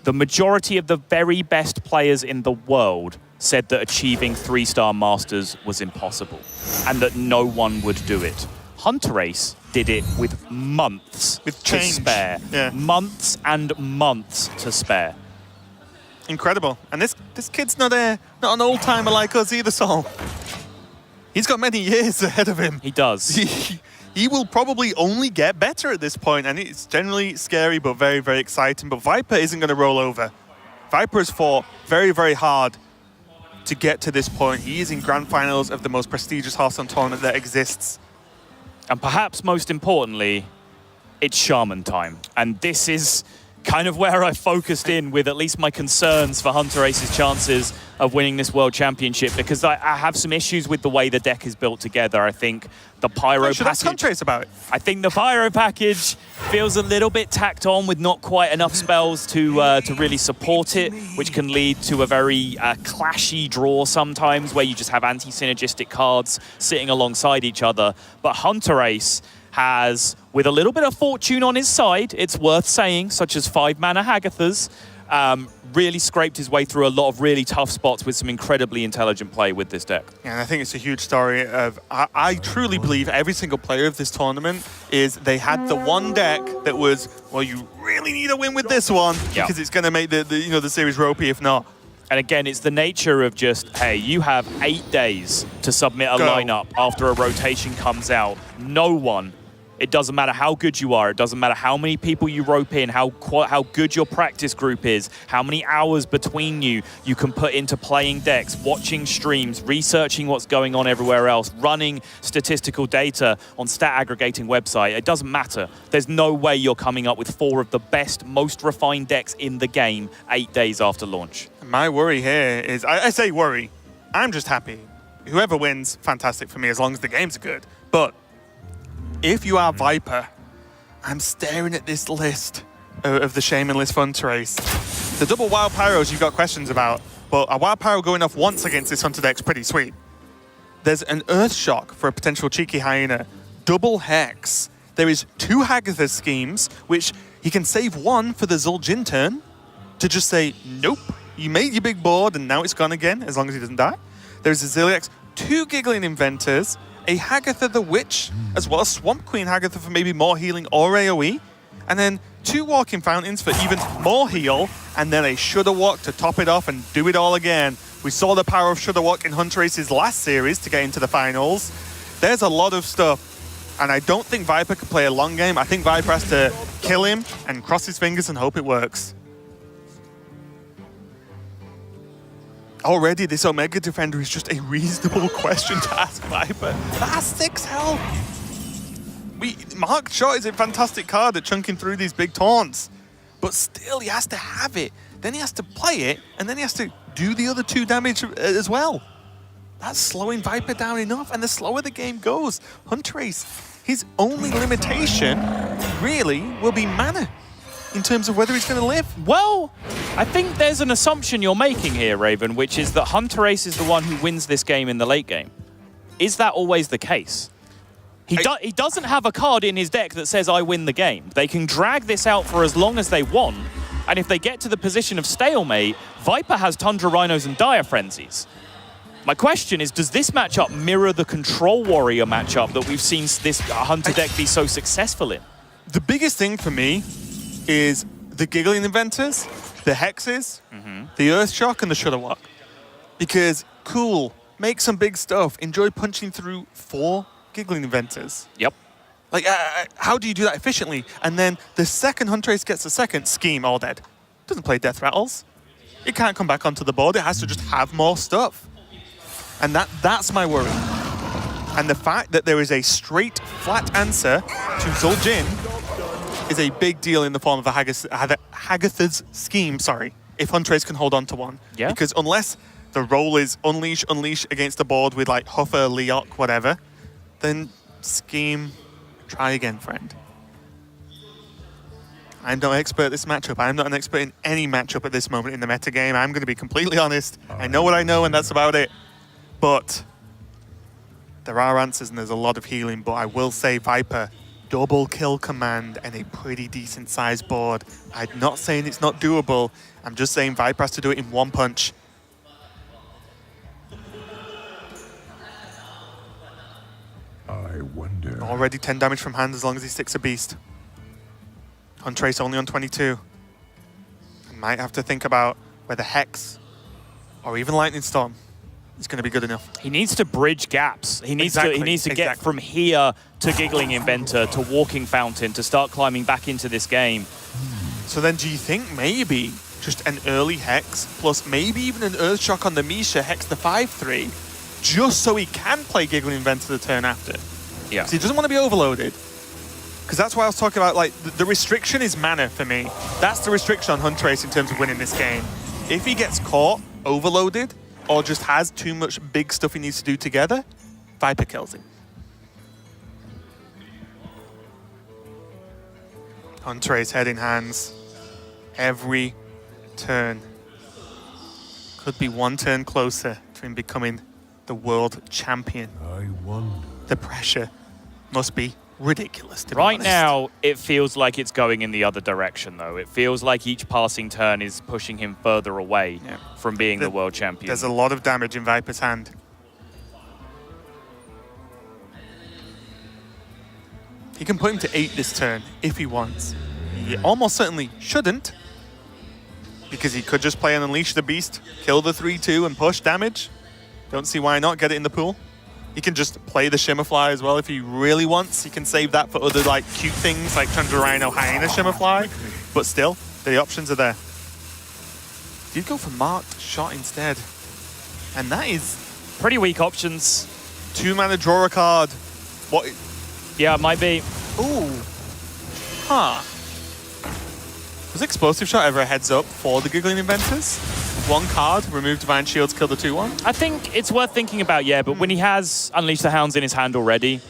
the majority of the very best players in the world said that achieving 3-star Masters was impossible and that no one would do it. Hunterace did it with months to spare. Yeah. Months and months to spare. Incredible. And this kid's not an old-timer like us either, Sol. He's got many years ahead of him. He does. He will probably only get better at this point, and it's generally scary but very, very exciting. But Viper isn't going to roll over. Viper has fought very, very hard to get to this point. He is in grand finals of the most prestigious Hearthstone tournament that exists. And perhaps most importantly, it's Shaman time. And this is kind of where I focused in with at least my concerns for Hunterace's chances of winning this World Championship, because I have some issues with the way the deck is built together. I think the Pyro package... Ask Hunterace about it. I think the Pyro package feels a little bit tacked on with not quite enough spells to really support it, which can lead to a very clashy draw sometimes, where you just have anti-synergistic cards sitting alongside each other. But Hunterace has, with a little bit of fortune on his side, it's worth saying, such as 5-mana Hagathas, really scraped his way through a lot of really tough spots with some incredibly intelligent play with this deck. Yeah, and I think it's a huge story of, I truly believe every single player of this tournament is they had the one deck that was, well, you really need a win with this one because it's going to make the series ropey if not. And again, it's the nature of just, hey, you have 8 days to submit a lineup after a rotation comes out. No one, it doesn't matter how good you are, it doesn't matter how many people you rope in, how good your practice group is, how many hours between you can put into playing decks, watching streams, researching what's going on everywhere else, running statistical data on stat aggregating website. It doesn't matter. There's no way you're coming up with 4 of the best, most refined decks in the game 8 days after launch. My worry here is, I say worry, I'm just happy. Whoever wins, fantastic for me, as long as the games are good. But if you are Viper, I'm staring at this list of the Shaman list for Hunterace. The double Wild Pyros you've got questions about, but a Wild Pyro going off once against this Hunter deck's pretty sweet. There's an Earth Shock for a potential Cheeky Hyena. Double Hex. There is 2 Hagathas schemes, which he can save 1 for the Zul'jin turn to just say, nope, You made your big board, and now it's gone again, as long as he doesn't die. There's a Ziliax, 2 Giggling Inventors, a Hagatha the Witch, as well as Swamp Queen Hagatha for maybe more healing or AoE, and then 2 Walking Fountains for even more heal, and then a Shudder Walk to top it off and do it all again. We saw the power of Shudder Walk in Hunterace's last series to get into the finals. There's a lot of stuff, and I don't think Viper can play a long game. I think Viper has to kill him and cross his fingers and hope it works. Already, this Omega Defender is just a reasonable question to ask Viper. That has 6 health. Marked Shot is a fantastic card at chunking through these big taunts, but still he has to have it. Then he has to play it, and then he has to do the other 2 damage as well. That's slowing Viper down enough, and the slower the game goes, Hunterace, his only limitation really will be mana in terms of whether he's going to live. Well, I think there's an assumption you're making here, Raven, which is that Hunterace is the one who wins this game in the late game. Is that always the case? He doesn't have a card in his deck that says, I win the game. They can drag this out for as long as they want, and if they get to the position of stalemate, Viper has Tundra Rhinos and Dire Frenzies. My question is, does this matchup mirror the Control Warrior matchup that we've seen this Hunter deck be so successful in? The biggest thing for me is the Giggling Inventors, the Hexes, the Earthshock, and the Shudder Walk. Because, cool, make some big stuff. Enjoy punching through 4 Giggling Inventors. Yep. Like, how do you do that efficiently? And then the second Hunterace gets a second, Scheme, all dead. Doesn't play Death Rattles. It can't come back onto the board. It has to just have more stuff. And that's my worry. And the fact that there is a straight, flat answer to Zul'jin is a big deal in the form of a Hagatha's Scheme, if Hunterace can hold on to one. Yeah. Because unless the role is unleash against the board with like Huffer, Leok, whatever, then Scheme, try again, friend. I'm not an expert at this matchup. I'm not an expert in any matchup at this moment in the metagame. I'm going to be completely honest. I know what I know, and that's about it. But there are answers, and there's a lot of healing. But I will say, Viper, double kill command and a pretty decent sized board. I'm not saying it's not doable. I'm just saying Viper has to do it in one punch. I wonder. Already 10 damage from hand as long as he sticks a beast. Hunterace only on 22. I might have to think about whether Hex or even Lightning Storm is going to be good enough. He needs to bridge gaps. He needs to get from here to Giggling Inventor to Walking Fountain to start climbing back into this game. So then do you think maybe just an early Hex plus maybe even an Earthshock on the Misha, Hex the 5/3, just so he can play Giggling Inventor the turn after? Yeah. Because he doesn't want to be overloaded. Because that's why I was talking about, like, the restriction is mana for me. That's the restriction on Hunterace in terms of winning this game. If he gets caught, overloaded, or just has too much big stuff he needs to do together, Viper kills him. Hunterace head in hands. Every turn. Could be one turn closer to him becoming the world champion. I wonder. The pressure must be ridiculous, to be Right honest. now, it feels like it's going in the other direction, though. It feels like each passing turn is pushing him further away from being the world champion. There's a lot of damage in Viper's hand. He can put him to 8 this turn if he wants. He almost certainly shouldn't, because he could just play an Unleash the Beast, kill the 3/2 and push damage. Don't see why not. Get it in the pool. He can just play the Shimmerfly as well if he really wants. He can save that for other like cute things like Tundra Rhino, Hyena Shimmerfly. But still, the options are there. Did go for Marked Shot instead. And that is pretty weak options. 2 mana, draw a card. What? Yeah, it might be. Ooh. Huh. Was Explosive Shot ever a heads up for the Giggling Inventors? 1 card, remove Divine Shields, kill the 2/1? I think it's worth thinking about, yeah, but when he has Unleash the Hounds in his hand already,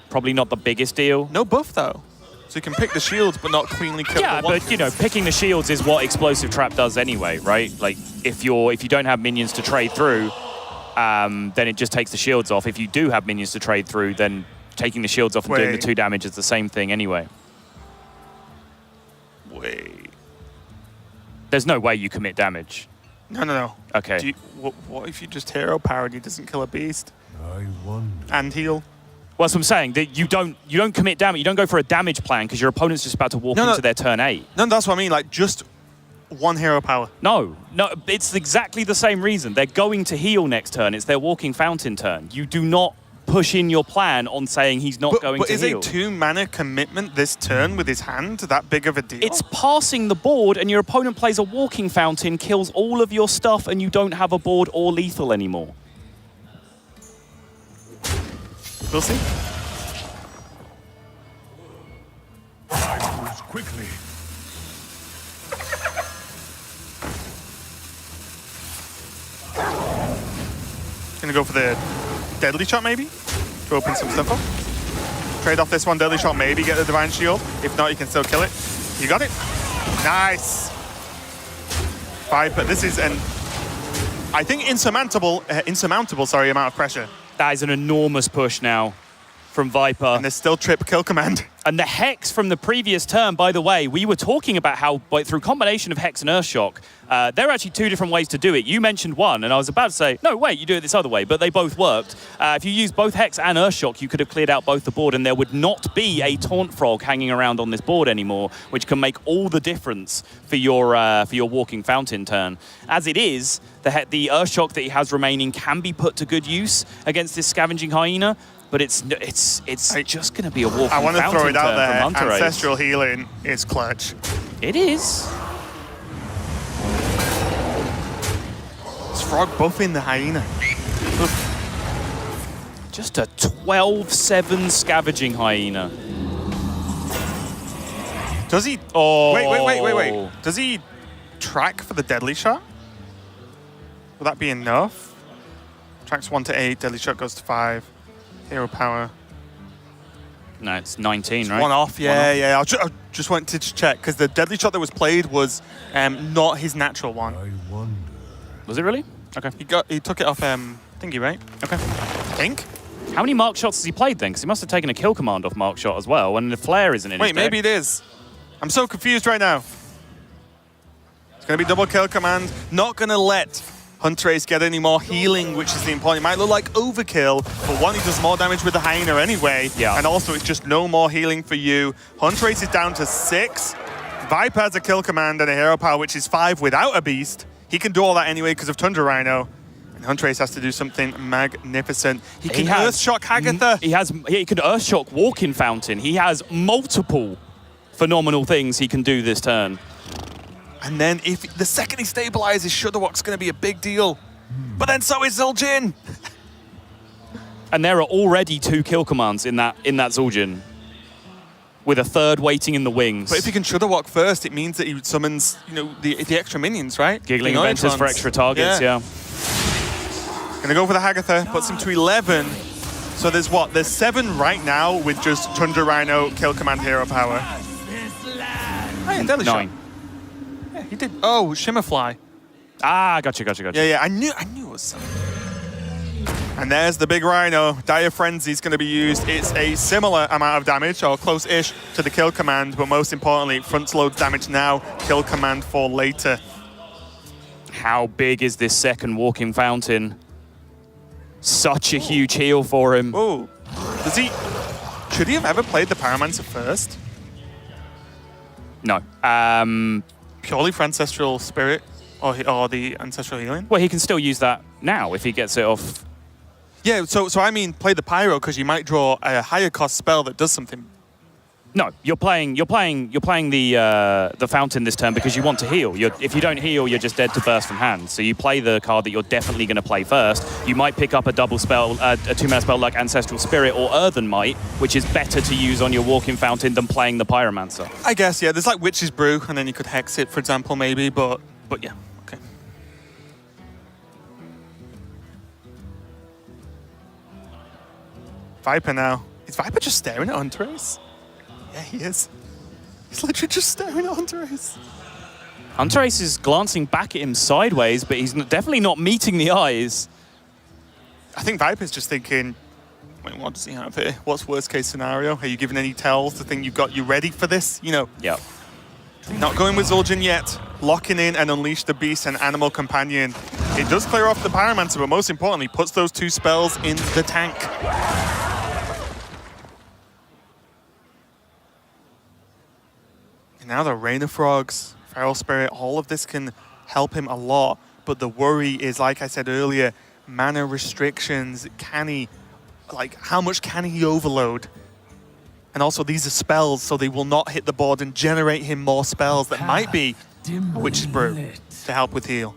probably not the biggest deal. No buff, though. So you can pick the shields, but not cleanly kill the 1. But, you know, picking the shields is what Explosive Trap does anyway, right? Like, if you don't have minions to trade through, then it just takes the shields off. If you do have minions to trade through, then taking the shields off and doing the 2 damage is the same thing anyway. Wait. There's no way you commit damage. No. Okay. What if you just hero powered? He doesn't kill a beast. I wonder. And heal. Well, that's what I'm saying. That you don't commit damage. You don't go for a damage plan because your opponent's just about to walk into their turn 8. No, that's what I mean. Like just one hero power. No, it's exactly the same reason. They're going to heal next turn. It's their walking fountain turn. You do not push in your plan on saying he's not going to heal. But is a 2-mana commitment this turn with his hand that big of a deal? It's passing the board, and your opponent plays a walking fountain, kills all of your stuff, and you don't have a board or lethal anymore. We'll see. I moves quickly. Gonna go for the deadly shot maybe to open some stuff up. Trade off this one, deadly shot, maybe get the divine shield. If not, you can still kill it. You got it. Nice. Viper, this is an, I think, insurmountable amount of pressure. That is an enormous push now from Viper. And there's still trip kill command. And the Hex from the previous turn, by the way, we were talking about how, through combination of Hex and Earthshock, there are actually 2 different ways to do it. You mentioned one, and I was about to say, no, wait, you do it this other way, but they both worked. If you use both Hex and Earthshock, you could have cleared out both the board, and there would not be a Taunt Frog hanging around on this board anymore, which can make all the difference for your Walking Fountain turn. As it is, the Earthshock that he has remaining can be put to good use against this Scavenging Hyena, but it's just going to be a walking fountain. I want to throw it out there. Hunterace. Ancestral Healing is clutch. It is. It's Frog buffing the Hyena. Just a 12/7 Scavenging Hyena. Does he? Oh. Wait. Does he track for the deadly shot? Will that be enough? Tracks 1 to 8. Deadly shot goes to 5. Hero power. No, it's 19, it's right? One off, yeah. I just wanted to check because the deadly shot that was played was not his natural one. I wonder. Was it really? Okay. He took it off thingy, right? Okay. I think. How many mark shots has he played then? Because he must have taken a kill command off mark shot as well, and the flare isn't in his deck. Maybe it is. I'm so confused right now. It's going to be double kill command. Not going to let Hunterace get any more healing, which is the important. It might look like overkill, but one, he does more damage with the Hyena anyway. Yeah. And also, it's just no more healing for you. Hunterace is down to 6. Viper has a kill command and a hero power, which is 5 without a beast. He can do all that anyway because of Tundra Rhino. And Hunterace has to do something magnificent. He can Earthshock Hagatha. He can Earthshock Walking Fountain. He has multiple phenomenal things he can do this turn. And then if the second he stabilizes, Shudderwock's going to be a big deal. But then so is Zul'jin. And there are already 2 kill commands in that Zul'jin, with a third waiting in the wings. But if he can Shudderwock first, it means that he summons, the extra minions, right? Giggling Inventors for extra targets, yeah. Gonna go for the Hagatha, puts him to 11. So there's what? There's 7 right now with just Tundra Rhino, kill command, hero power. Oh, yeah, deadly shot. 9. Yeah, he did. Oh, Shimmerfly. Ah, gotcha. Yeah, I knew it was something. And there's the big Rhino. Dire Frenzy is going to be used. It's a similar amount of damage, or close-ish, to the kill command, but most importantly, front load damage now, kill command for later. How big is this second Walking Fountain? Such a huge heal for him. Oh, should he have ever played the Pyromancer first? No. Purely for Ancestral Spirit or the Ancestral Healing? Well, he can still use that now if he gets it off. Yeah, so I mean play the Pyro because you might draw a higher cost spell that does something. No, you're playing the Fountain this turn because you want to heal. If you don't heal, you're just dead to burst from hand. So you play the card that you're definitely going to play first. You might pick up a double spell, a 2-mana spell like Ancestral Spirit or Earthen Might, which is better to use on your Walking Fountain than playing the Pyromancer. I guess, yeah. There's like Witch's Brew, and then you could Hex it, for example, maybe. But yeah, okay. Viper now. Is Viper just staring at Hunterace? Yeah, he is. He's literally just staring at Hunterace. Hunterace is glancing back at him sideways, but he's definitely not meeting the eyes. I think Viper's just thinking, wait, what does he have here? What's worst case scenario? Are you giving any tells to think you ready for this? Yeah. Not going with Zul'jin yet. locking in and Unleash the Beast and Animal Companion. It does clear off the Pyromancer, but most importantly, puts those 2 spells in the tank. And now the Rain of Frogs, Feral Spirit, all of this can help him a lot. But the worry is, like I said earlier, mana restrictions. Can he, how much can he overload? And also these are spells, so they will not hit the board and generate him more spells that might be Witch's Brew to help with heal.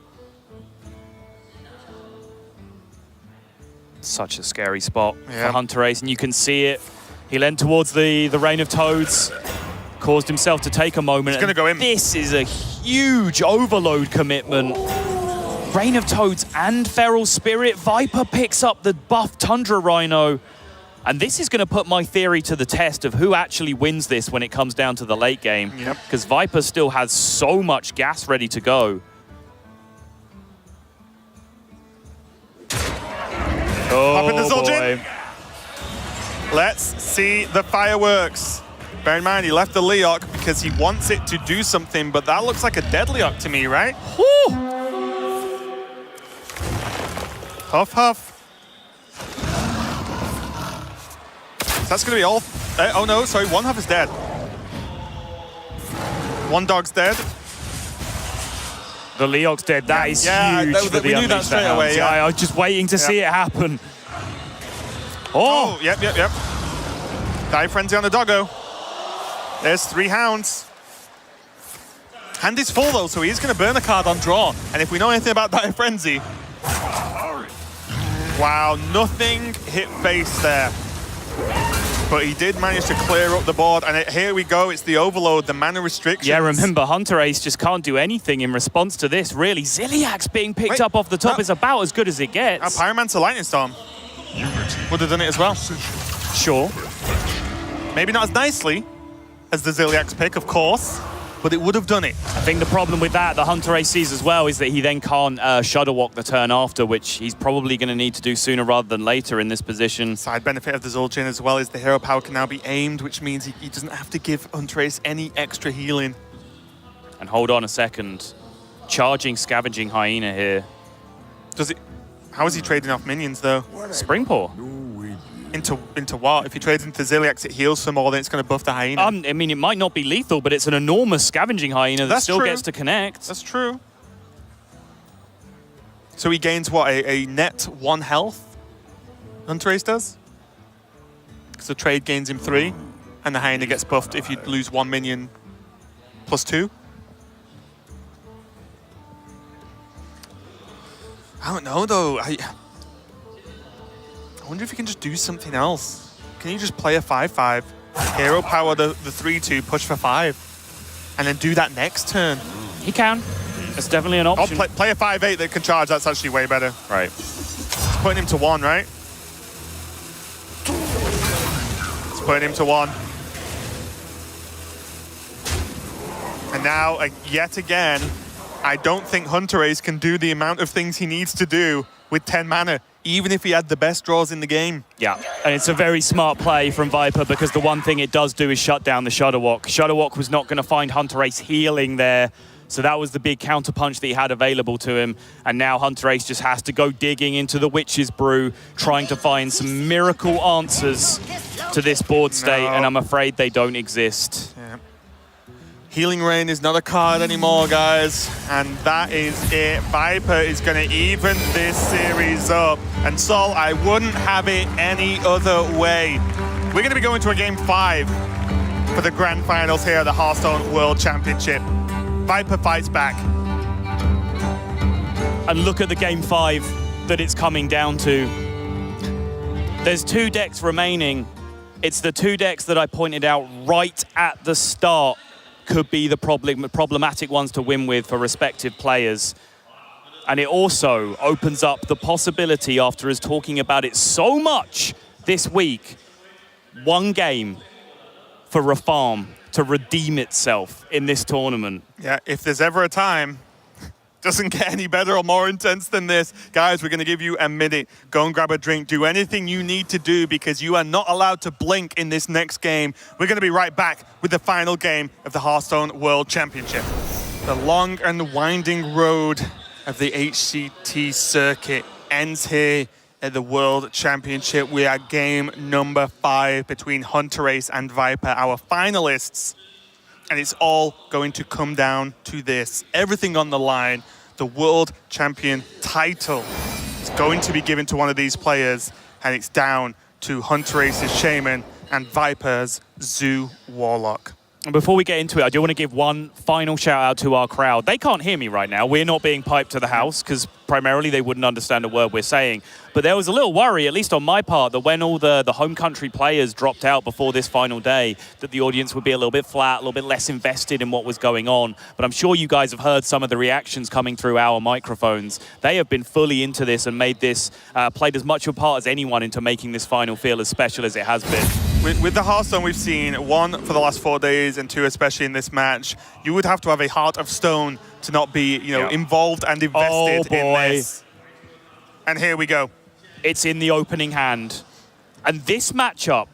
Such a scary spot for Hunterace, and you can see it. He leant towards the Rain of Toads, caused himself to take a moment. He's going to go in. This is a huge overload commitment. Rain of Toads and Feral Spirit. Viper picks up the buff Tundra Rhino. And this is going to put my theory to the test of who actually wins this when it comes down to the late game. Because Viper still has so much gas ready to go. Popping the Zul'jin. Let's see the fireworks. Bear in mind, he left the Leok because he wants it to do something, but that looks like a dead Leok to me, right? Woo! Huff, huff. That's going to be all. Oh no, sorry, 1 Huff is dead. 1 dog's dead. The Leok's dead. That is huge for the we knew that straight away. Yeah. I was just waiting to see it happen. Oh, yep. Dive Frenzy on the doggo. There's 3 hounds. Hand is full though, so he is going to burn a card on draw. And if we know anything about Dive Frenzy, wow, nothing hit face there. But he did manage to clear up the board, and here we go. It's the overload, the mana restrictions. Yeah, remember, Hunterace just can't do anything in response to this, really. Ziliak's being picked up off the top is about as good as it gets. Pyromancer Lightning Storm would have done it as well. Sure. Maybe not as nicely as the Ziliak's pick, of course, but it would have done it. I think the problem with that Hunterace sees as well is that he then can't Shudderwalk the turn after, which he's probably going to need to do sooner rather than later in this position. Side benefit of the Zul'jin as well is the hero power can now be aimed, which means he doesn't have to give Hunterace any extra healing. And hold on a second. Charging Scavenging Hyena here. Does it? How is he trading off minions though? Springpaw. Into what? If he trades into Ziliax, it heals some more, then it's going to buff the Hyena. I mean, it might not be lethal, but it's an enormous Scavenging Hyena that still gets to connect. That's true. So he gains, what, a net 1 health? Hunterace does? Because the trade gains him 3, and the Hyena gets buffed if you lose 1 minion plus 2. I don't know, though. I wonder if you can just do something else. Can you just play a 5/5, hero power the 3/2, push for 5, and then do that next turn? He can. It's definitely an option. I'll play a 5/8 that can charge. That's actually way better. Right. It's putting him to 1, right? It's putting him to 1. And now, yet again, I don't think Hunterace can do the amount of things he needs to do with 10 mana, even if he had the best draws in the game. Yeah, and it's a very smart play from Viper because the one thing it does do is shut down the Shudderwalk. Shudderwalk was not going to find Hunterace healing there, so that was the big counterpunch that he had available to him. And now Hunterace just has to go digging into the Witch's Brew, trying to find some miracle answers to this board state, and I'm afraid they don't exist. Yeah. Healing Rain is not a card anymore, guys, and that is it. Viper is going to even this series up, and Sol, I wouldn't have it any other way. We're going to be going to a Game 5 for the Grand Finals here at the Hearthstone World Championship. Viper fights back. And look at the Game 5 that it's coming down to. There's 2 decks remaining. It's the 2 decks that I pointed out right at the start could be the problematic ones to win with for respective players. And it also opens up the possibility, after us talking about it so much this week, 1 game for Rafarm to redeem itself in this tournament. Yeah, if there's ever a time, doesn't get any better or more intense than this. Guys, we're going to give you a minute. Go and grab a drink. Do anything you need to do because you are not allowed to blink in this next game. We're going to be right back with the final game of the Hearthstone World Championship. The long and winding road of the HCT circuit ends here at the World Championship. We are game number 5 between Hunterace and Viper, our finalists. And it's all going to come down to this. Everything on the line. The World Champion title is going to be given to one of these players, and it's down to Hunterace's Shaman and Viper's Zoo Warlock. And before we get into it, I do want to give one final shout out to our crowd. They can't hear me right now. We're not being piped to the house because primarily they wouldn't understand a word we're saying. But there was a little worry, at least on my part, that when all the home country players dropped out before this final day, that the audience would be a little bit flat, a little bit less invested in what was going on. But I'm sure you guys have heard some of the reactions coming through our microphones. They have been fully into this and made this, played as much of a part as anyone into making this final feel as special as it has been. With the Hearthstone we've seen, 1 for the last 4 days and 2 especially in this match, you would have to have a heart of stone to not be, involved and invested in this. And here we go. It's in the opening hand. And this matchup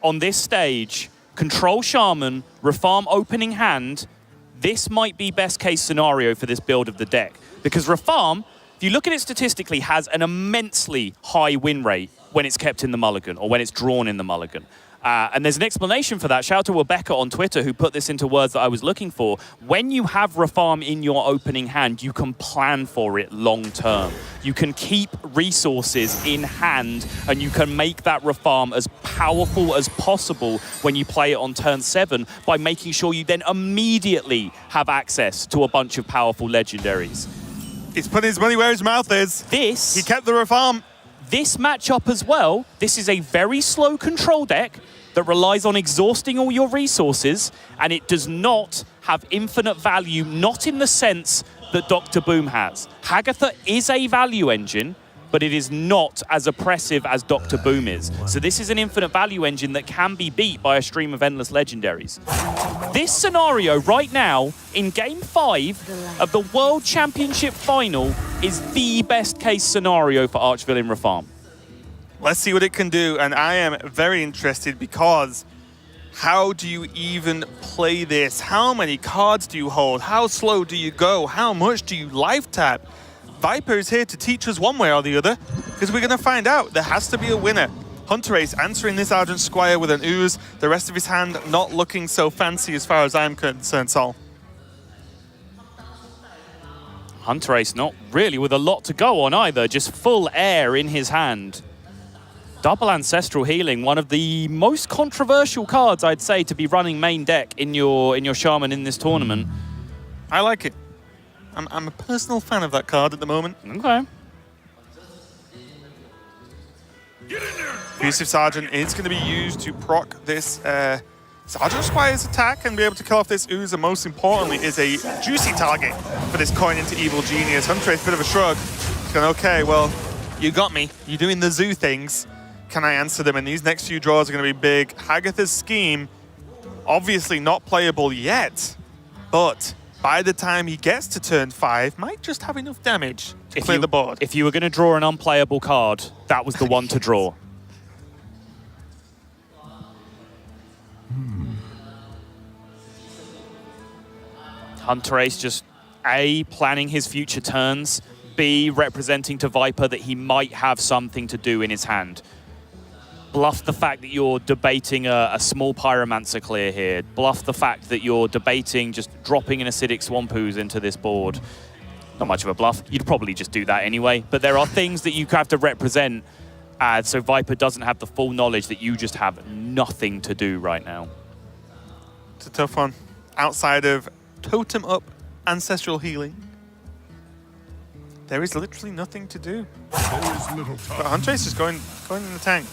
on this stage, Control Shaman, Rafarm opening hand, this might be best case scenario for this build of the deck. Because Rafarm, if you look at it statistically, has an immensely high win rate when it's kept in the mulligan or when it's drawn in the mulligan. And there's an explanation for that. Shout out to Rebecca on Twitter who put this into words that I was looking for. When you have Rafarm in your opening hand, you can plan for it long term. You can keep resources in hand and you can make that Rafarm as powerful as possible when you play it on turn 7 by making sure you then immediately have access to a bunch of powerful legendaries. He's putting his money where his mouth is. He kept the Rafarm. This matchup as well, this is a very slow control deck that relies on exhausting all your resources, and it does not have infinite value, not in the sense that Dr. Boom has. Hagatha is a value engine, but it is not as oppressive as Dr. Boom is. So this is an infinite value engine that can be beat by a stream of endless legendaries. This scenario right now, in Game 5 of the World Championship Final, is the best case scenario for Archvillain Rafarm. Let's see what it can do, and I am very interested because how do you even play this? How many cards do you hold? How slow do you go? How much do you life tap? Viper is here to teach us one way or the other, because we're going to find out. There has to be a winner. Hunterace answering this Argent Squire with an ooze. The rest of his hand not looking so fancy as far as I'm concerned, Sol. Hunterace not really with a lot to go on either, just full air in his hand. Double Ancestral Healing, one of the most controversial cards, I'd say, to be running main deck in your Shaman in this tournament. I like it. I'm a personal fan of that card at the moment. Okay. Abusive Sergeant is going to be used to proc this Sergeant Squire's attack and be able to kill off this ooze, and most importantly is a juicy target for this coin into Evil Genius. Hunterace, bit of a shrug. He's going, okay, well, you got me. You're doing the zoo things. Can I answer them? And these next few draws are going to be big. Hagatha's scheme, obviously not playable yet, but by the time he gets to turn 5, might just have enough damage to clear the board. If you were going to draw an unplayable card, that was the one to draw. Hunterace just A, planning his future turns, B, representing to Viper that he might have something to do in his hand. Bluff the fact that you're debating a small Pyromancer clear here. Bluff the fact that you're debating just dropping an Acidic Swamp Ooze into this board. Not much of a bluff. You'd probably just do that anyway. But there are things that you have to represent so Viper doesn't have the full knowledge that you just have nothing to do right now. It's a tough one. Outside of Totem Up Ancestral Healing, there is literally nothing to do. But Hunterace is going in the tank.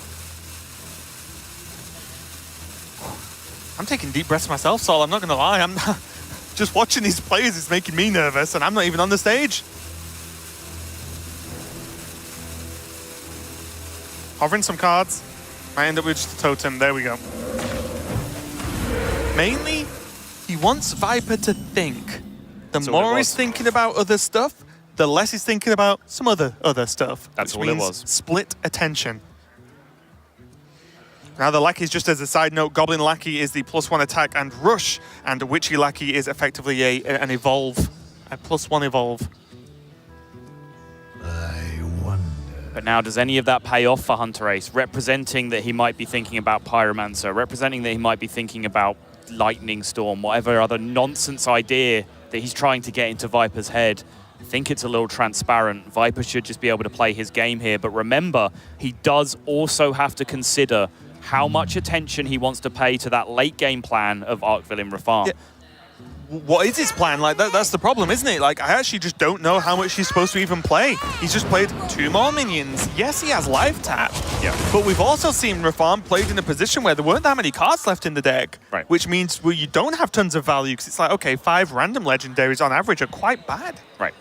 I'm taking deep breaths myself, Sol. I'm not going to lie. I'm just watching these players is making me nervous, and I'm not even on the stage. Hovering some cards. Might end up with just a totem. There we go. Mainly, he wants Viper to think. The more he's thinking about other stuff, the less he's thinking about some other stuff. That's all it was. Split attention. Now the lackeys, just as a side note, Goblin Lackey is the +1 attack and rush, and Witchy Lackey is effectively an evolve, a +1 evolve. But now, does any of that pay off for Hunterace? Representing that he might be thinking about Pyromancer, representing that he might be thinking about Lightning Storm, whatever other nonsense idea that he's trying to get into Viper's head. I think it's a little transparent. Viper should just be able to play his game here. But remember, he does also have to consider how much attention he wants to pay to that late game plan of Arkville Rafam. Yeah. What is his plan? Like that's the problem, isn't it? Like I actually just don't know how much he's supposed to even play. He's just played 2 more minions. Yes, he has live tap. Yeah. But we've also seen Rafam played in a position where there weren't that many cards left in the deck. Right. Which means you don't have tons of value because it's like, okay, 5 random legendaries on average are quite bad. Right.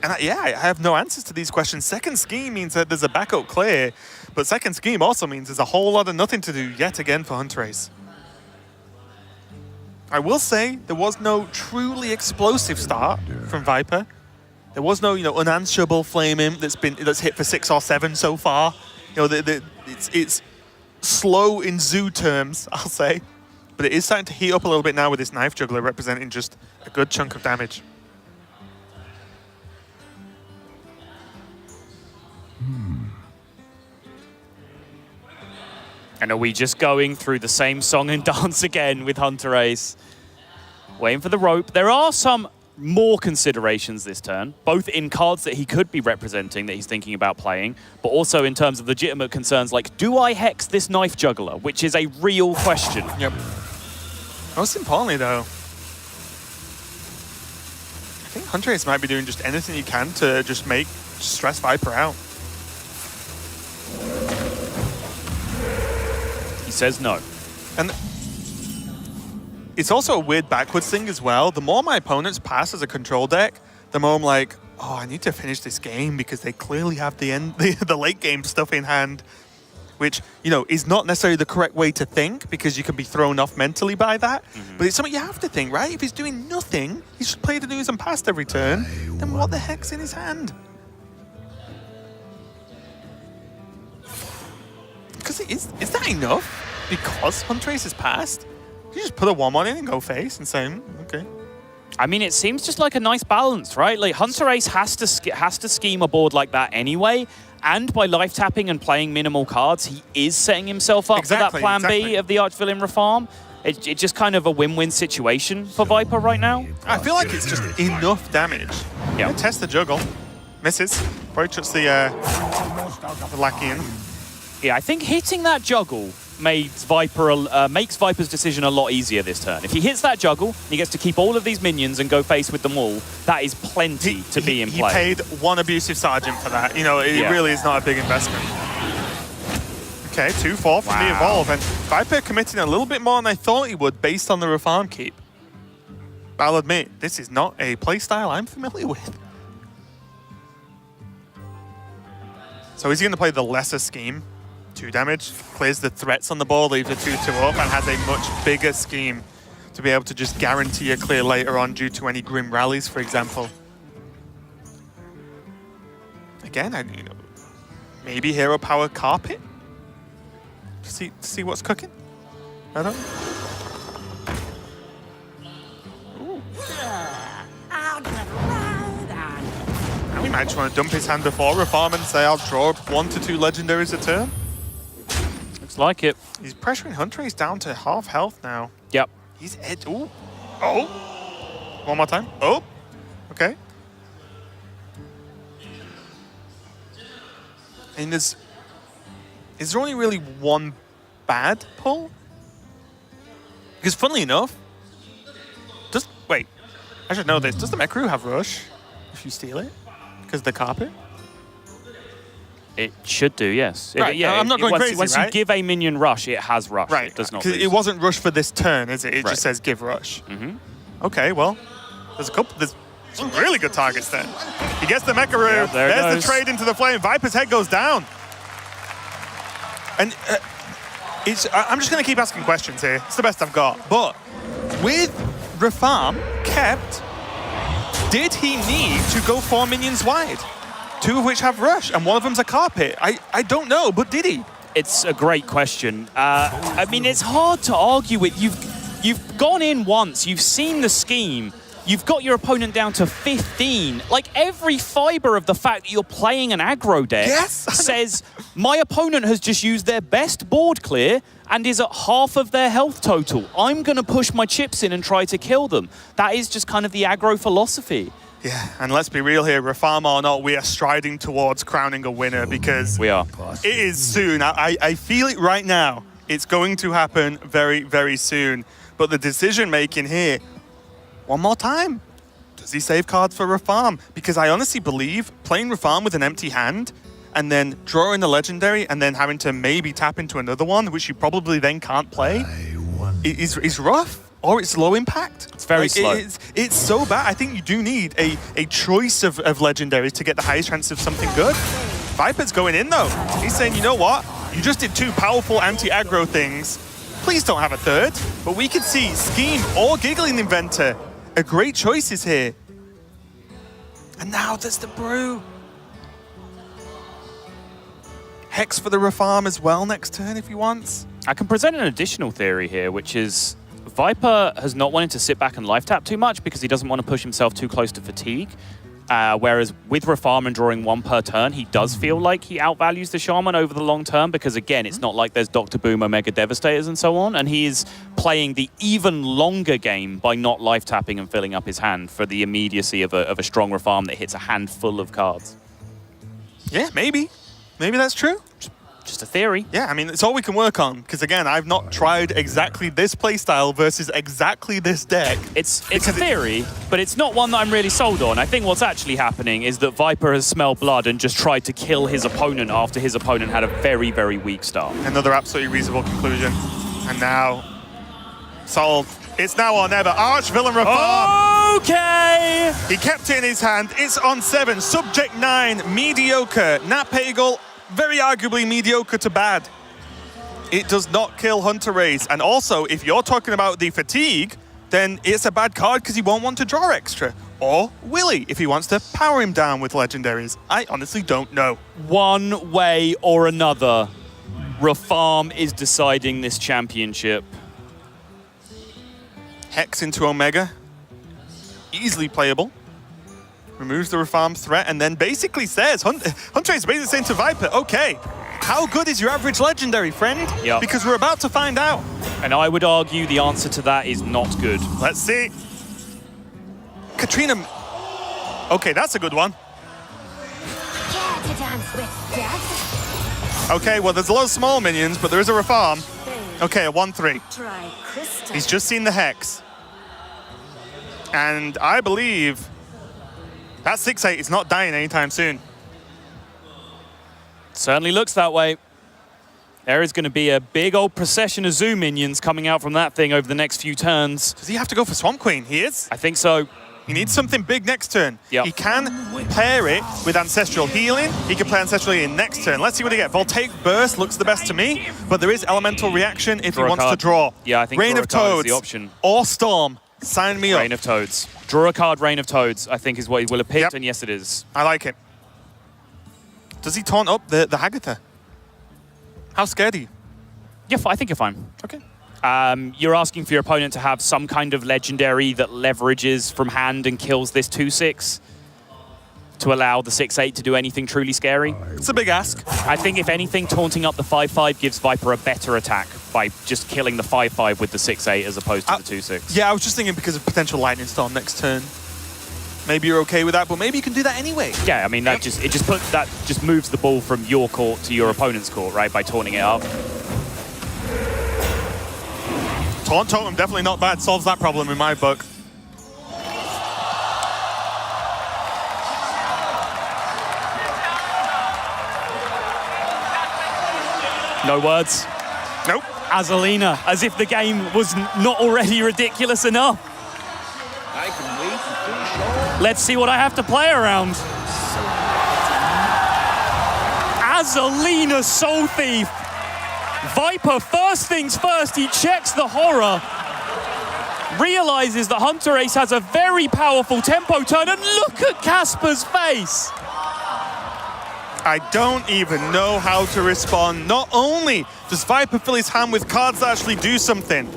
And I have no answers to these questions. Second scheme means that there's a backup clear, but second scheme also means there's a whole lot of nothing to do yet again for Hunterace. I will say there was no truly explosive start from Viper. There was no, unanswerable flame imp that's hit for 6 or 7 so far. It's slow in zoo terms, I'll say, but it is starting to heat up a little bit now with this knife juggler representing just a good chunk of damage. And are we just going through the same song and dance again with Hunterace? Waiting for the rope. There are some more considerations this turn, both in cards that he could be representing that he's thinking about playing, but also in terms of legitimate concerns like, do I hex this knife juggler? Which is a real question. Yep. Most importantly, though, I think Hunterace might be doing just anything he can to just stress Viper out. He says no. And it's also a weird backwards thing as well. The more my opponents pass as a control deck, the more I'm like, oh, I need to finish this game because they clearly have the late game stuff in hand, which, is not necessarily the correct way to think because you can be thrown off mentally by that. But it's something you have to think, right? If he's doing nothing, he's just played the news and passed every turn, then what the heck's in his hand? Because is that enough? Because Hunterace is passed? You just put a 1-1 in and go face and say, okay. I mean, it seems just like a nice balance, right? Like Hunterace has to scheme a board like that anyway, and by life tapping and playing minimal cards, he is setting himself up for that plan B of the Arkville Rafam. It's just kind of a win-win situation for Viper right now. I feel like it's just enough damage. Yeah. Test the juggle. Misses. Probably chucks the lackey in. Yeah, I think hitting that juggle makes Viper's decision a lot easier this turn. If he hits that juggle, he gets to keep all of these minions and go face with them all. That is plenty to be in play. He paid 1 abusive sergeant for that. It really is not a big investment. Okay, 2-4 from the evolve, and Viper committing a little bit more than I thought he would based on the Rafam keep. But I'll admit, this is not a playstyle I'm familiar with. So is he going to play the lesser scheme? 2 damage, clears the threats on the board, leaves a 2-2 up, and has a much bigger scheme to be able to just guarantee a clear later on due to any grim rallies, for example. Again, maybe hero power carpet to see what's cooking. I don't know. And we might just want to dump his hand before Rafam and say, I'll draw 1 to 2 legendaries a turn. Looks like it. He's pressuring Hunterace down to half health now. Yep. He's edge. Ooh. Oh. One more time. Oh. Okay. And is there only really one bad pull? Because funnily enough, wait, I should know this. Does the mech crew have rush if you steal it? Because of the carpet? It should do, yes. Right. I'm not going crazy, Once right? you give a minion rush, it has rush. Right. It does not. Because it wasn't rush for this turn, is it? It just says give rush. Okay, well, there's some really good targets there. He gets the Mecharoo. Yeah, There's the trade into the flame. Viper's head goes down. And I'm just going to keep asking questions here. It's the best I've got. But with Rafam kept, did he need to go 4 minions wide? 2 of which have rush, and 1 of them's a carpet. I don't know, but did he? It's a great question. I mean, it's hard to argue with. You've gone in once, you've seen the scheme, you've got your opponent down to 15. Like, every fiber of the fact that you're playing an aggro deck says, my opponent has just used their best board clear and is at half of their health total. I'm going to push my chips in and try to kill them. That is just kind of the aggro philosophy. Yeah, and let's be real here, Rafam or not, we are striding towards crowning a winner because we are. It is soon. I feel it right now. It's going to happen very, very soon. But the decision-making here, one more time. Does he save cards for Rafam? Because I honestly believe playing Rafam with an empty hand and then drawing the legendary and then having to maybe tap into another one, which you probably then can't play, is rough. Or it's low impact. It's very slow. It's so bad. I think you do need a choice of legendaries to get the highest chance of something good. Viper's going in though. He's saying, you know what? You just did 2 powerful anti-aggro things. Please don't have a third. But we could see Scheme or Giggling Inventor. A great choices here. And now there's the Brew. Hex for the Rafam as well next turn if he wants. I can present an additional theory here, which is Viper has not wanted to sit back and life tap too much because he doesn't want to push himself too close to fatigue. Whereas with Rafam and drawing 1 per turn, he does feel like he outvalues the Shaman over the long term because, again, it's not like there's Dr. Boom, Omega Devastators and so on, and he is playing the even longer game by not life tapping and filling up his hand for the immediacy of a strong Rafam that hits a handful of cards. Yeah, maybe. Maybe that's true. Just a theory. Yeah, I mean, it's all we can work on. Because again, I've not tried exactly this playstyle versus exactly this deck. It's a theory, but it's not one that I'm really sold on. I think what's actually happening is that Viper has smelled blood and just tried to kill his opponent after his opponent had a very, very weak start. Another absolutely reasonable conclusion. And now, solved. It's now or never. Arch-Villain Rafam. Okay! He kept it in his hand. It's on 7. Subject 9. Mediocre. Nat Pagel. Very arguably mediocre to bad. It does not kill Hunterace. And also, if you're talking about the fatigue, then it's a bad card because he won't want to draw extra. Or will he, if he wants to power him down with legendaries? I honestly don't know. One way or another, Rafam is deciding this championship. Hex into Omega. Easily playable. Removes the Rafam threat and then basically says, Hunterace basically saying to Viper, okay, how good is your average legendary, friend? Yep. Because we're about to find out. And I would argue the answer to that is not good. Let's see. Katrina. Okay, that's a good one. Care to dance with death? Okay, well, there's a lot of small minions, but there is a Rafam. Okay, a 1-3. Try crystal. He's just seen the Hex. And I believe that 6-8 is not dying anytime soon. Certainly looks that way. There is going to be a big old procession of Zoo minions coming out from that thing over the next few turns. Does he have to go for Swamp Queen? He is? I think so. He needs something big next turn. Yep. He can pair it with Ancestral Healing. He can play Ancestral Healing next turn. Let's see what he gets. Voltaic Burst looks the best to me, but there is Elemental Reaction if he wants to draw. Yeah, I think Rain draw of a card is Toads the option. or Storm. Sign me up. Rain of Toads. Draw a card, Rain of Toads, I think is what he will have picked, and yes, it is. I like it. Does he taunt up the Hagatha? How scared are you? Yeah, I think you're fine. Okay. You're asking for your opponent to have some kind of legendary that leverages from hand and kills this 2/6 to allow the 6/8 to do anything truly scary. It's a big ask. I think if anything, taunting up the 5/5 gives Viper a better attack by just killing the 5/5 with the 6/8 as opposed to the 2/6. Yeah, I was just thinking because of potential Lightning Storm next turn. Maybe you're okay with that, but maybe you can do that anyway. Yeah, I mean that just moves the ball from your court to your opponent's court, right? By taunting it up. Taunt Totem, definitely not bad. Solves that problem in my book. No words. Nope. Azalina, as if the game was not already ridiculous enough. I can wait to finish all. Let's see what I have to play around. Azalina Soul Thief. Viper, first things first, he checks the horror. Realizes that Hunterace has a very powerful tempo turn, and look at Casper's face. I don't even know how to respond. Not only does Viper fill his hand with cards that actually do something,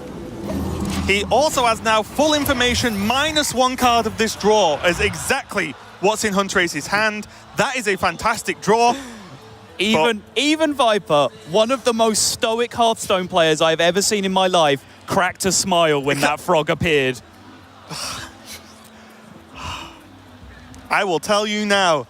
he also has now full information -1 card of this draw as exactly what's in Hunterace's hand. That is a fantastic draw. Even Viper, one of the most stoic Hearthstone players I've ever seen in my life, cracked a smile when that frog appeared. I will tell you now,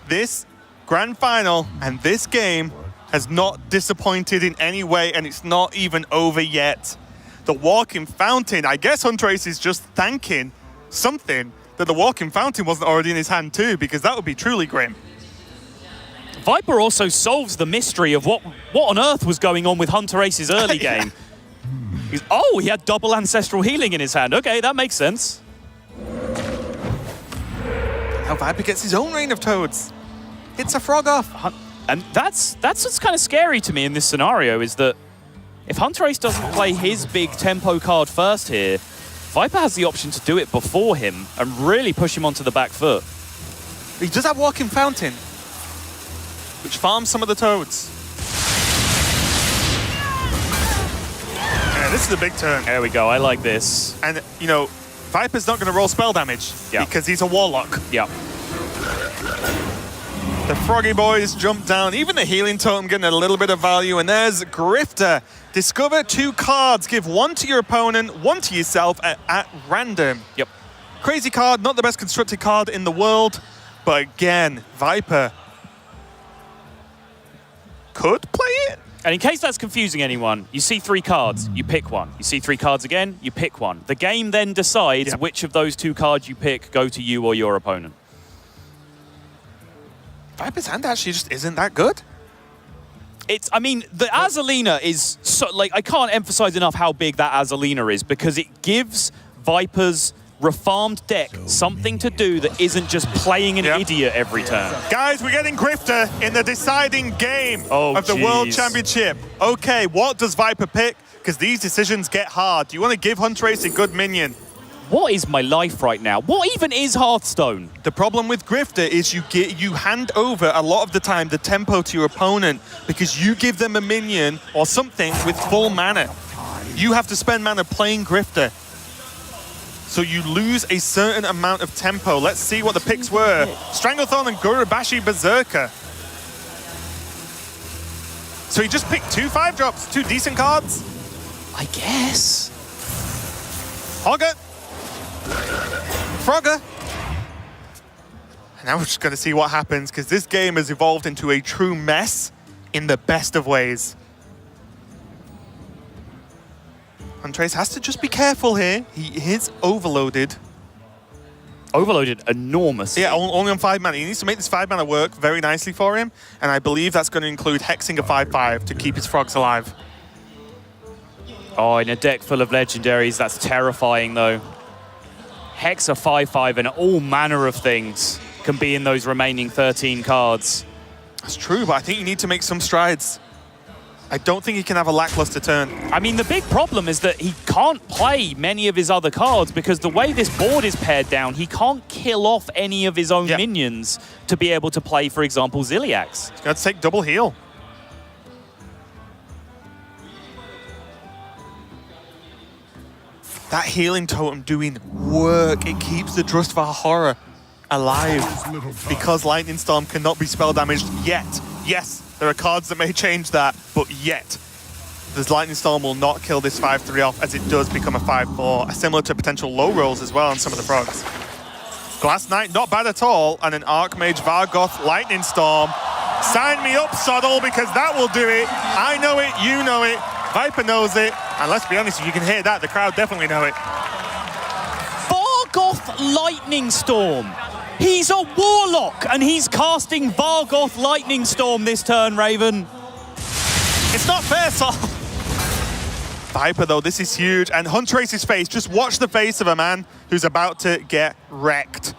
this grand final and this game has not disappointed in any way, and it's not even over yet. The Walking Fountain, I guess Hunterace is just thanking something that the Walking Fountain wasn't already in his hand too, because that would be truly grim. Viper also solves the mystery of what on earth was going on with Hunterace's early game. Oh, he had double Ancestral Healing in his hand. Okay, that makes sense. Now Viper gets his own Rain of Toads. It's a frog off. And that's what's kind of scary to me in this scenario, is that if Hunterace doesn't play his big tempo card first here, Viper has the option to do it before him and really push him onto the back foot. He does have Walking Fountain, which farms some of the toads. Yeah, this is a big turn. There we go, I like this. And, you know, Viper's not going to roll spell damage because he's a Warlock. Yeah. The Froggy Boys jump down. Even the Healing Totem getting a little bit of value. And there's Grifter. Discover 2 cards. Give 1 to your opponent, 1 to yourself at random. Yep. Crazy card, not the best constructed card in the world. But again, Viper could play it. And in case that's confusing anyone, you see 3 cards, you pick one. You see 3 cards again, you pick one. The game then decides which of those 2 cards you pick go to you or your opponent. Viper's hand actually just isn't that good. I mean, the Azalina is so, like, I can't emphasize enough how big that Azalina is, because it gives Viper's refarmed deck something to do that isn't just playing an idiot every turn. Guys, we're getting Grifter in the deciding game of the World Championship. Okay, what does Viper pick? Because these decisions get hard. Do you want to give Hunterace a good minion? What is my life right now? What even is Hearthstone? The problem with Grifter is you hand over a lot of the time the tempo to your opponent because you give them a minion or something with full mana. You have to spend mana playing Grifter. So you lose a certain amount of tempo. Let's see what the picks were. Stranglethorn and Gurubashi Berserker. So he just picked 2 5-drops, 2 decent cards? I guess. Hogger. Frogger. And now we're just going to see what happens, because this game has evolved into a true mess in the best of ways. Hunterace has to just be careful here. He is overloaded. Overloaded enormously. Yeah, only on 5 mana. He needs to make this 5 mana work very nicely for him, and I believe that's going to include hexing a 5/5 to keep his frogs alive. Oh, in a deck full of legendaries, that's terrifying though. Hex a 5/5 and all manner of things can be in those remaining 13 cards. That's true, but I think you need to make some strides. I don't think he can have a lackluster turn. I mean, the big problem is that he can't play many of his other cards because the way this board is pared down, he can't kill off any of his own minions to be able to play, for example, Ziliax. He's got to take double heal. That Healing Totem doing work. It keeps the Drustvar Horror alive because Lightning Storm cannot be spell damaged yet. Yes, there are cards that may change that, but yet. This Lightning Storm will not kill this 5/3 off as it does become a 5/4, similar to potential low rolls as well on some of the frogs. Glass Knight, not bad at all, and an Archmage Vargoth Lightning Storm. Sign me up, Soddle, because that will do it. I know it, you know it, Viper knows it, and let's be honest, if you can hear that, the crowd definitely know it. Vargoth Lightning Storm. He's a Warlock, and he's casting Vargoth Lightning Storm this turn, Raven. It's not fair, Sol. Viper, though, this is huge. And Hunterace's face, just watch the face of a man who's about to get wrecked.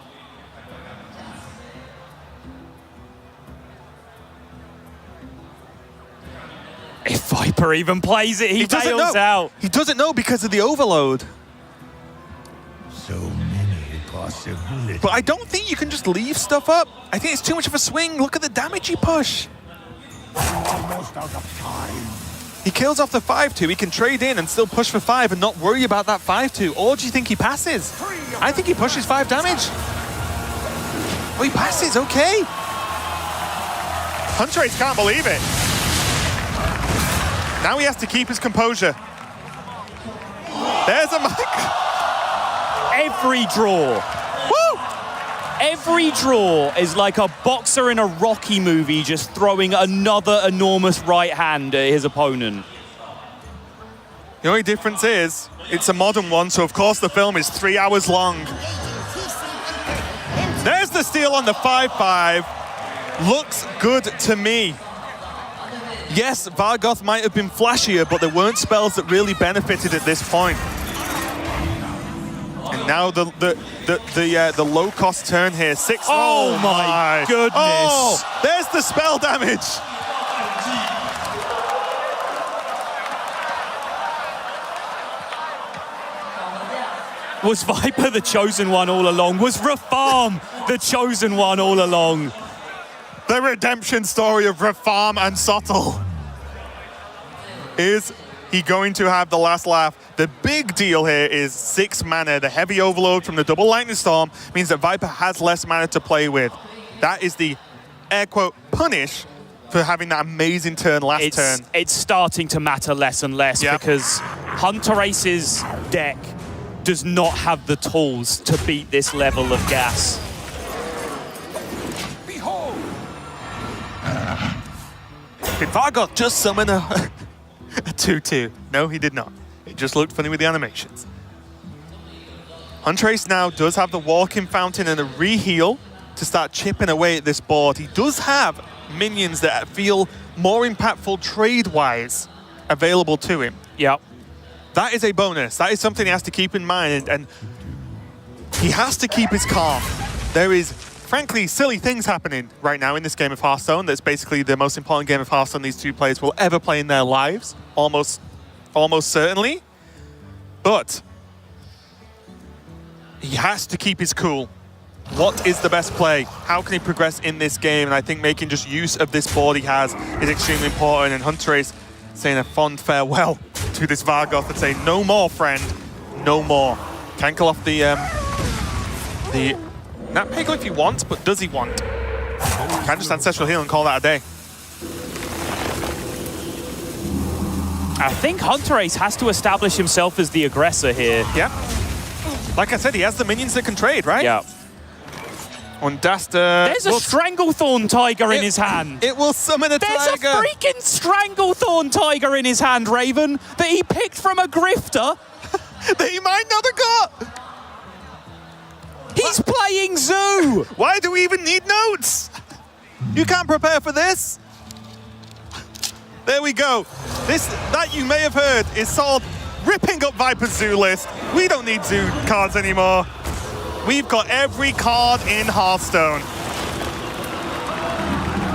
If Viper even plays it, he bails out. He doesn't know because of the overload. So many But I don't think you can just leave stuff up. I think it's too much of a swing. Look at the damage you push. Almost out of time. He kills off the 5-2. He can trade in and still push for 5 and not worry about that 5-2. Or do you think he passes? I think he pushes 5 damage. Oh, he passes, okay. Hunterace can't believe it. Now he has to keep his composure. There's a mic. Every draw. Woo! Every draw is like a boxer in a Rocky movie just throwing another enormous right hand at his opponent. The only difference is, it's a modern one, so of course the film is 3 hours long. There's the steal on the 5-5. Looks good to me. Yes, Vargoth might have been flashier, but there weren't spells that really benefited at this point. And now the low-cost turn here. 6. Oh my goodness. Oh, there's the spell damage. Was Viper the chosen one all along? Was Rafam the chosen one all along? The redemption story of Rafam and Sottle. Is he going to have the last laugh? The big deal here is 6 mana. The heavy overload from the double lightning storm means that Viper has less mana to play with. That is the air quote punish for having that amazing turn last turn. It's starting to matter less and less because Hunterace's deck does not have the tools to beat this level of gas. Behold! Did Vargoth just summon a 2-2? No, he did not. It just looked funny with the animations. Hunterace now does have the walking fountain and a reheal to start chipping away at this board. He does have minions that feel more impactful trade-wise available to him. Yep. That is a bonus. That is something he has to keep in mind, and he has to keep his calm. There is, frankly, silly things happening right now in this game of Hearthstone. That's basically the most important game of Hearthstone these two players will ever play in their lives, almost certainly. But he has to keep his cool. What is the best play? How can he progress in this game? And I think making just use of this board he has is extremely important, and Hunterace saying a fond farewell to this Vargoth and saying, no more, friend, no more. Cancel off the Nat Peggle if he wants, but does he want? Can just Ancestral Heal and call that a day. I think Hunterace has to establish himself as the aggressor here. Yeah. Like I said, he has the minions that can trade, right? Yeah. On Dasta. There's a Stranglethorn Tiger in his hand. It will summon a There's tiger. There's a freaking Stranglethorn Tiger in his hand, Raven, that he picked from a grifter. That he might not have got. He's playing Zoo. Why do we even need notes? You can't prepare for this. There we go. This, that you may have heard, is Sol ripping up Viper's Zoo list. We don't need Zoo cards anymore. We've got every card in Hearthstone.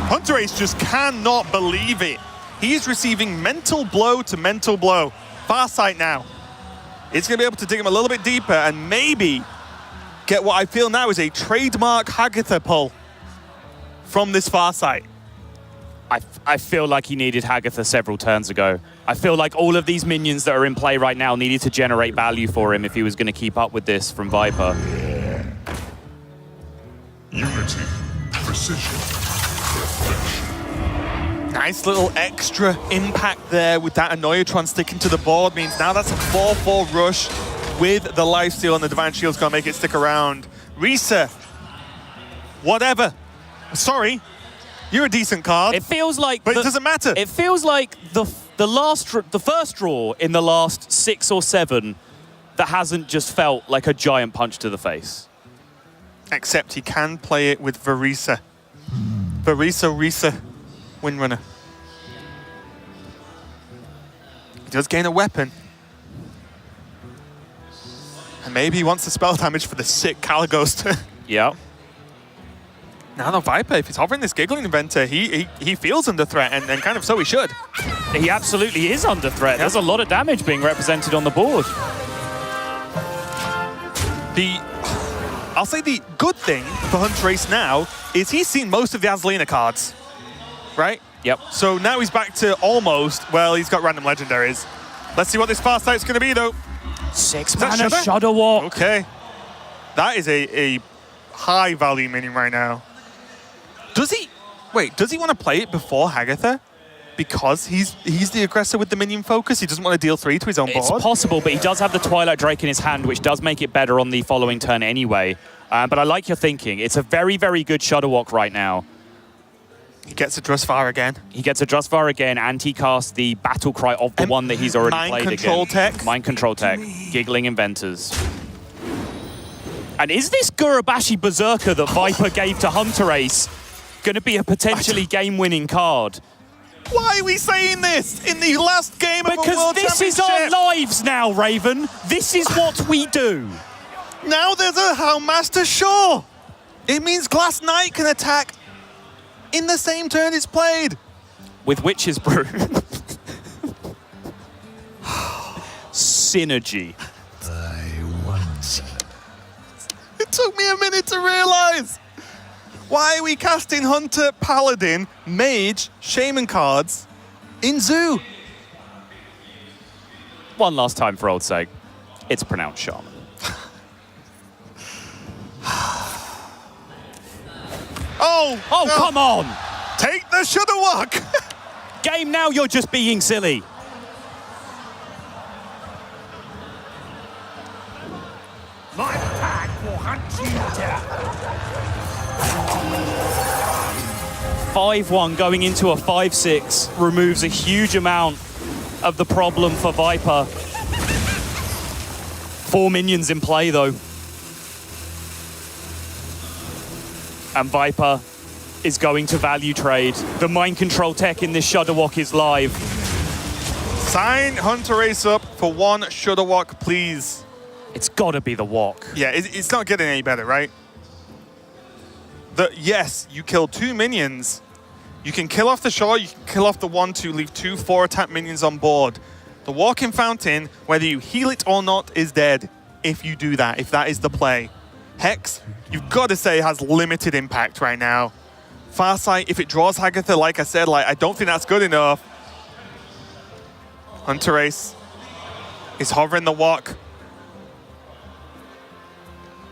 Hunterace just cannot believe it. He is receiving mental blow to mental blow. Farsight now. It's going to be able to dig him a little bit deeper and maybe get what I feel now is a trademark Hagatha pull from this Farsight. I feel like he needed Hagatha several turns ago. I feel like all of these minions that are in play right now needed to generate value for him if he was going to keep up with this from Viper. Unity, precision, perfection. Nice little extra impact there with that Annoyatron sticking to the board. Means now that's a 4-4 rush with the lifesteal, and the Divine Shield's going to make it stick around. Risa, whatever. Sorry, you're a decent card. It feels like... But it doesn't matter. It feels like the first draw in the last 6 or 7 that hasn't just felt like a giant punch to the face. Except he can play it with Risa, Windrunner. He does gain a weapon. And maybe he wants the spell damage for the sick Calighost. Yeah. Now the Viper, if he's hovering this Giggling Inventor, he feels under threat, and kind of so he should. He absolutely is under threat. Yep. There's a lot of damage being represented on the board. I'll say the good thing for Hunterace now is he's seen most of the Azalina cards, right? Yep. So now he's back to almost, well, he's got random legendaries. Let's see what this Farsight's going to be, though. 6-mana Shudder Walk. Okay. That is a high value minion right now. Does he want to play it before Hagatha? Because he's the aggressor with the minion focus? He doesn't want to deal 3 to his own board? It's possible, but he does have the Twilight Drake in his hand, which does make it better on the following turn anyway. But I like your thinking. It's a very, very good Shudder Walk right now. He gets a Drusvar again. He gets a Drusvar again, and he casts the Battle Cry of the one that he's already played again. Mind Control Tech. Mind Control Tech. Giggling Inventors. And is this Gurabashi Berserker that Viper gave to Hunterace going to be a potentially game-winning card? Why are we saying this in the last game of a World Championship? Because this is our lives now, Raven. This is what we do. Now there's a Houndmaster Shaw. It means Glass Knight can attack in the same turn it's played. With Witch's Brew. Synergy. It took me a minute to realize. Why are we casting Hunter, Paladin, Mage, Shaman cards in Zoo? One last time for old sake. It's pronounced Shaman. Oh, come on! Take the Shudder Walk! Game now, you're just being silly. My pack will hunt you down. 5-1 going into a 5-6 removes a huge amount of the problem for Viper. 4 minions in play, though. And Viper is going to value trade. The Mind Control Tech in this Shudder Walk is live. Sign Hunterace up for 1 Shudder Walk, please. It's got to be the walk. Yeah, it's not getting any better, right? Yes, you kill 2 minions. You can kill off the Shaw, you can kill off the 1-2, leave 2 4-attack minions on board. The Walking Fountain, whether you heal it or not, is dead if you do that, if that is the play. Hex, you've got to say, has limited impact right now. Farsight, if it draws Hagatha, like I said, I don't think that's good enough. Hunterace is hovering the walk.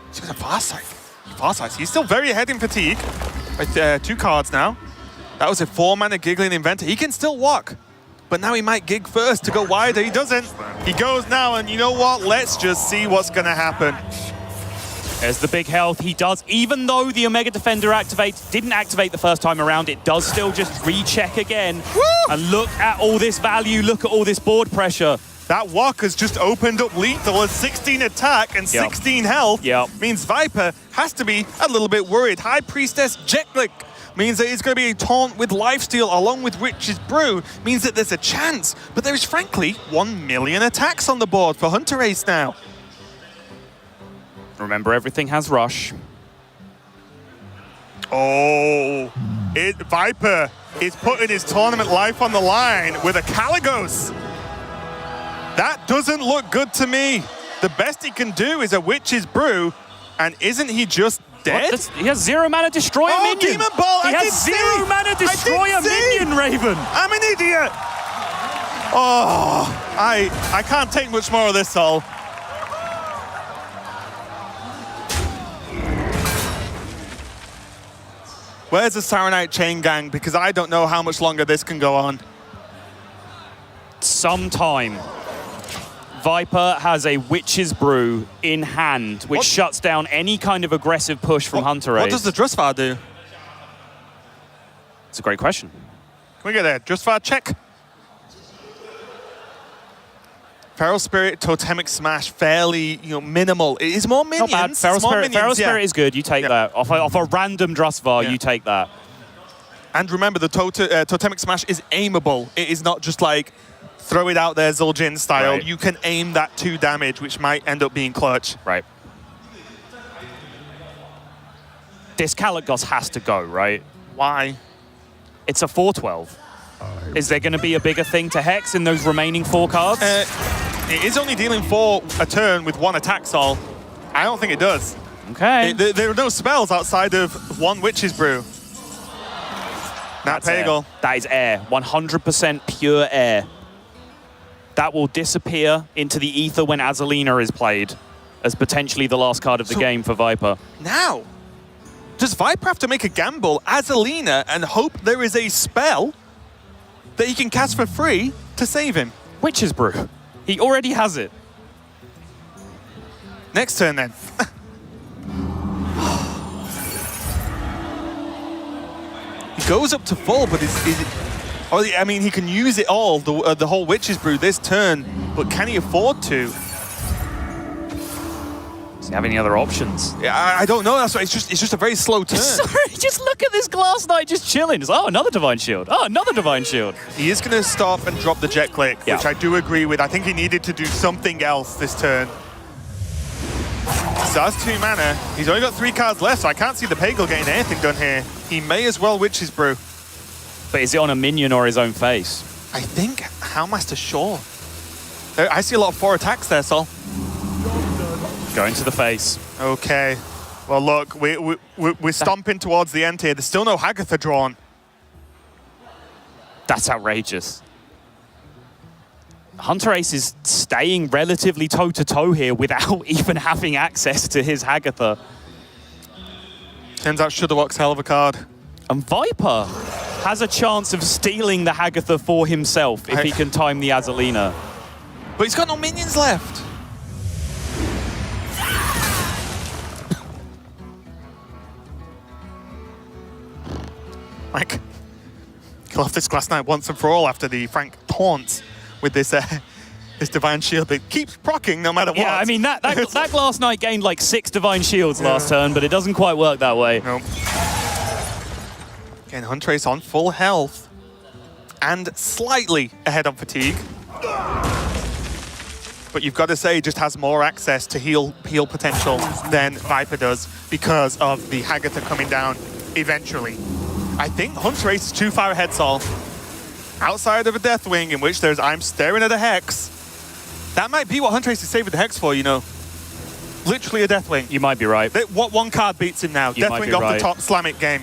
He's got a Farsight. He's still very ahead in fatigue. With 2 cards now. That was a 4-mana Giggling Inventor. He can still walk. But now he might gig first to go wider. He doesn't. He goes now, and you know what? Let's just see what's going to happen. There's the big health. He does, even though the Omega Defender didn't activate the first time around, it does still just recheck again. Woo! And look at all this value. Look at all this board pressure. That walk has just opened up lethal as 16 attack and 16 health. Means Viper has to be a little bit worried. High Priestess Jetlick means that it's going to be a taunt with Lifesteal along with Witch's Brew. Means that there's a chance. But there is frankly 1 million attacks on the board for Hunterace now. Remember, everything has rush. Oh, Viper is putting his tournament life on the line with a Caligos. That doesn't look good to me. The best he can do is a Witch's Brew, and isn't he just dead? He has 0-mana Destroy a minion. Demon Ball, he has 0-mana Destroy a minion, Raven. I'm an idiot. Oh, I can't take much more of this, Sol. Where's the Saronite Chain Gang? Because I don't know how much longer this can go on. Sometime. Viper has a Witch's Brew in hand, which shuts down any kind of aggressive push from Hunterace. What does the Drusvar do? It's a great question. Can we get a Drusvar check? Feral Spirit, Totemic Smash, fairly minimal. It is more minions. Not bad. Feral Spirit is good. You take that. Off a random Drusvar, you take that. And remember, the Totemic Smash is aimable. It is not just like throw it out there Zul'jin style. Right. You can aim that 2 damage, which might end up being clutch. Right. This Caligos has to go, right? Why? It's a 4/12. Is there going to be a bigger thing to Hex in those remaining 4 cards? It is only dealing 4 a turn with 1 attack, Sol. I don't think it does. Okay. There are no spells outside of one Witch's Brew. That's Pagel. air. That is air. 100% pure air. That will disappear into the ether when Azalina is played as potentially the last card of the game for Viper. Now, does Viper have to make a gamble, Azalina, and hope there is a spell that he can cast for free to save him? Witch's Brew. He already has it. Next turn then. He goes up to full, but I mean, he can use it all, the whole Witch's Brew this turn, but can he afford to? Does he have any other options? Yeah, I don't know. That's right. It's just a very slow turn. Sorry, just look at this Glass Knight just chilling. It's, oh, another Divine Shield. Oh, another Divine Shield. He is going to stop and drop the Jet Click, yeah, which I do agree with. I think he needed to do something else this turn. So that's 2 mana. He's only got 3 cards left, so I can't see the Pagel getting anything done here. He may as well Witch's Brew. But is it on a minion or his own face? I think Howlmaster, sure. I see a lot of 4 attacks there, Sol. Going to the face. Okay. Well, look, we're stomping towards the end here. There's still no Hagatha drawn. That's outrageous. Hunterace is staying relatively toe-to-toe here without even having access to his Hagatha. Turns out Shudderwock's hell of a card. And Viper has a chance of stealing the Hagatha for himself if he can time the Azalina. But he's got no minions left. Like, kill off this Glass Knight once and for all after the Frank taunts with this this Divine Shield that keeps proccing no matter what. Yeah, I mean, that Glass Knight gained like 6 Divine Shields last turn, but it doesn't quite work that way. Nope. Again, Hunterace on full health and slightly ahead on fatigue. But you've got to say, just has more access to heal potential than Viper does because of the Hagatha coming down eventually. I think Hunterace is too far ahead, Sol. Outside of a Deathwing, in which there's I'm staring at a Hex. That might be what Hunterace is saving the Hex for, you know. Literally a Deathwing. You might be right. What one card beats him now? Deathwing off the top, slam it game.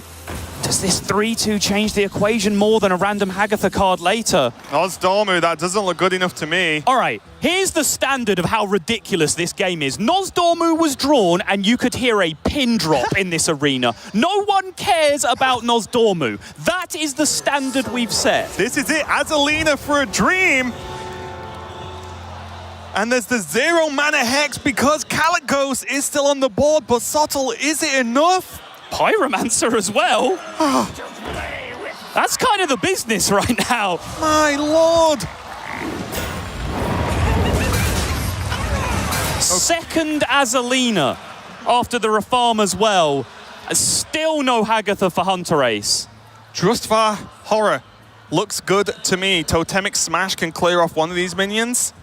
Does this 3-2 change the equation more than a random Hagatha card later? Nosdormu, that doesn't look good enough to me. All right, here's the standard of how ridiculous this game is. Nosdormu was drawn and you could hear a pin drop in this arena. No one cares about Nosdormu. That is the standard we've set. This is it, Azalina for a dream. And there's the 0 mana Hex because Kalikos is still on the board, but Sottle, is it enough? Pyromancer as well. That's kind of the business right now. My lord. Second Azalina after the Reform as well. Still no Hagatha for Hunterace. Drustvar Horror looks good to me. Totemic Smash can clear off one of these minions.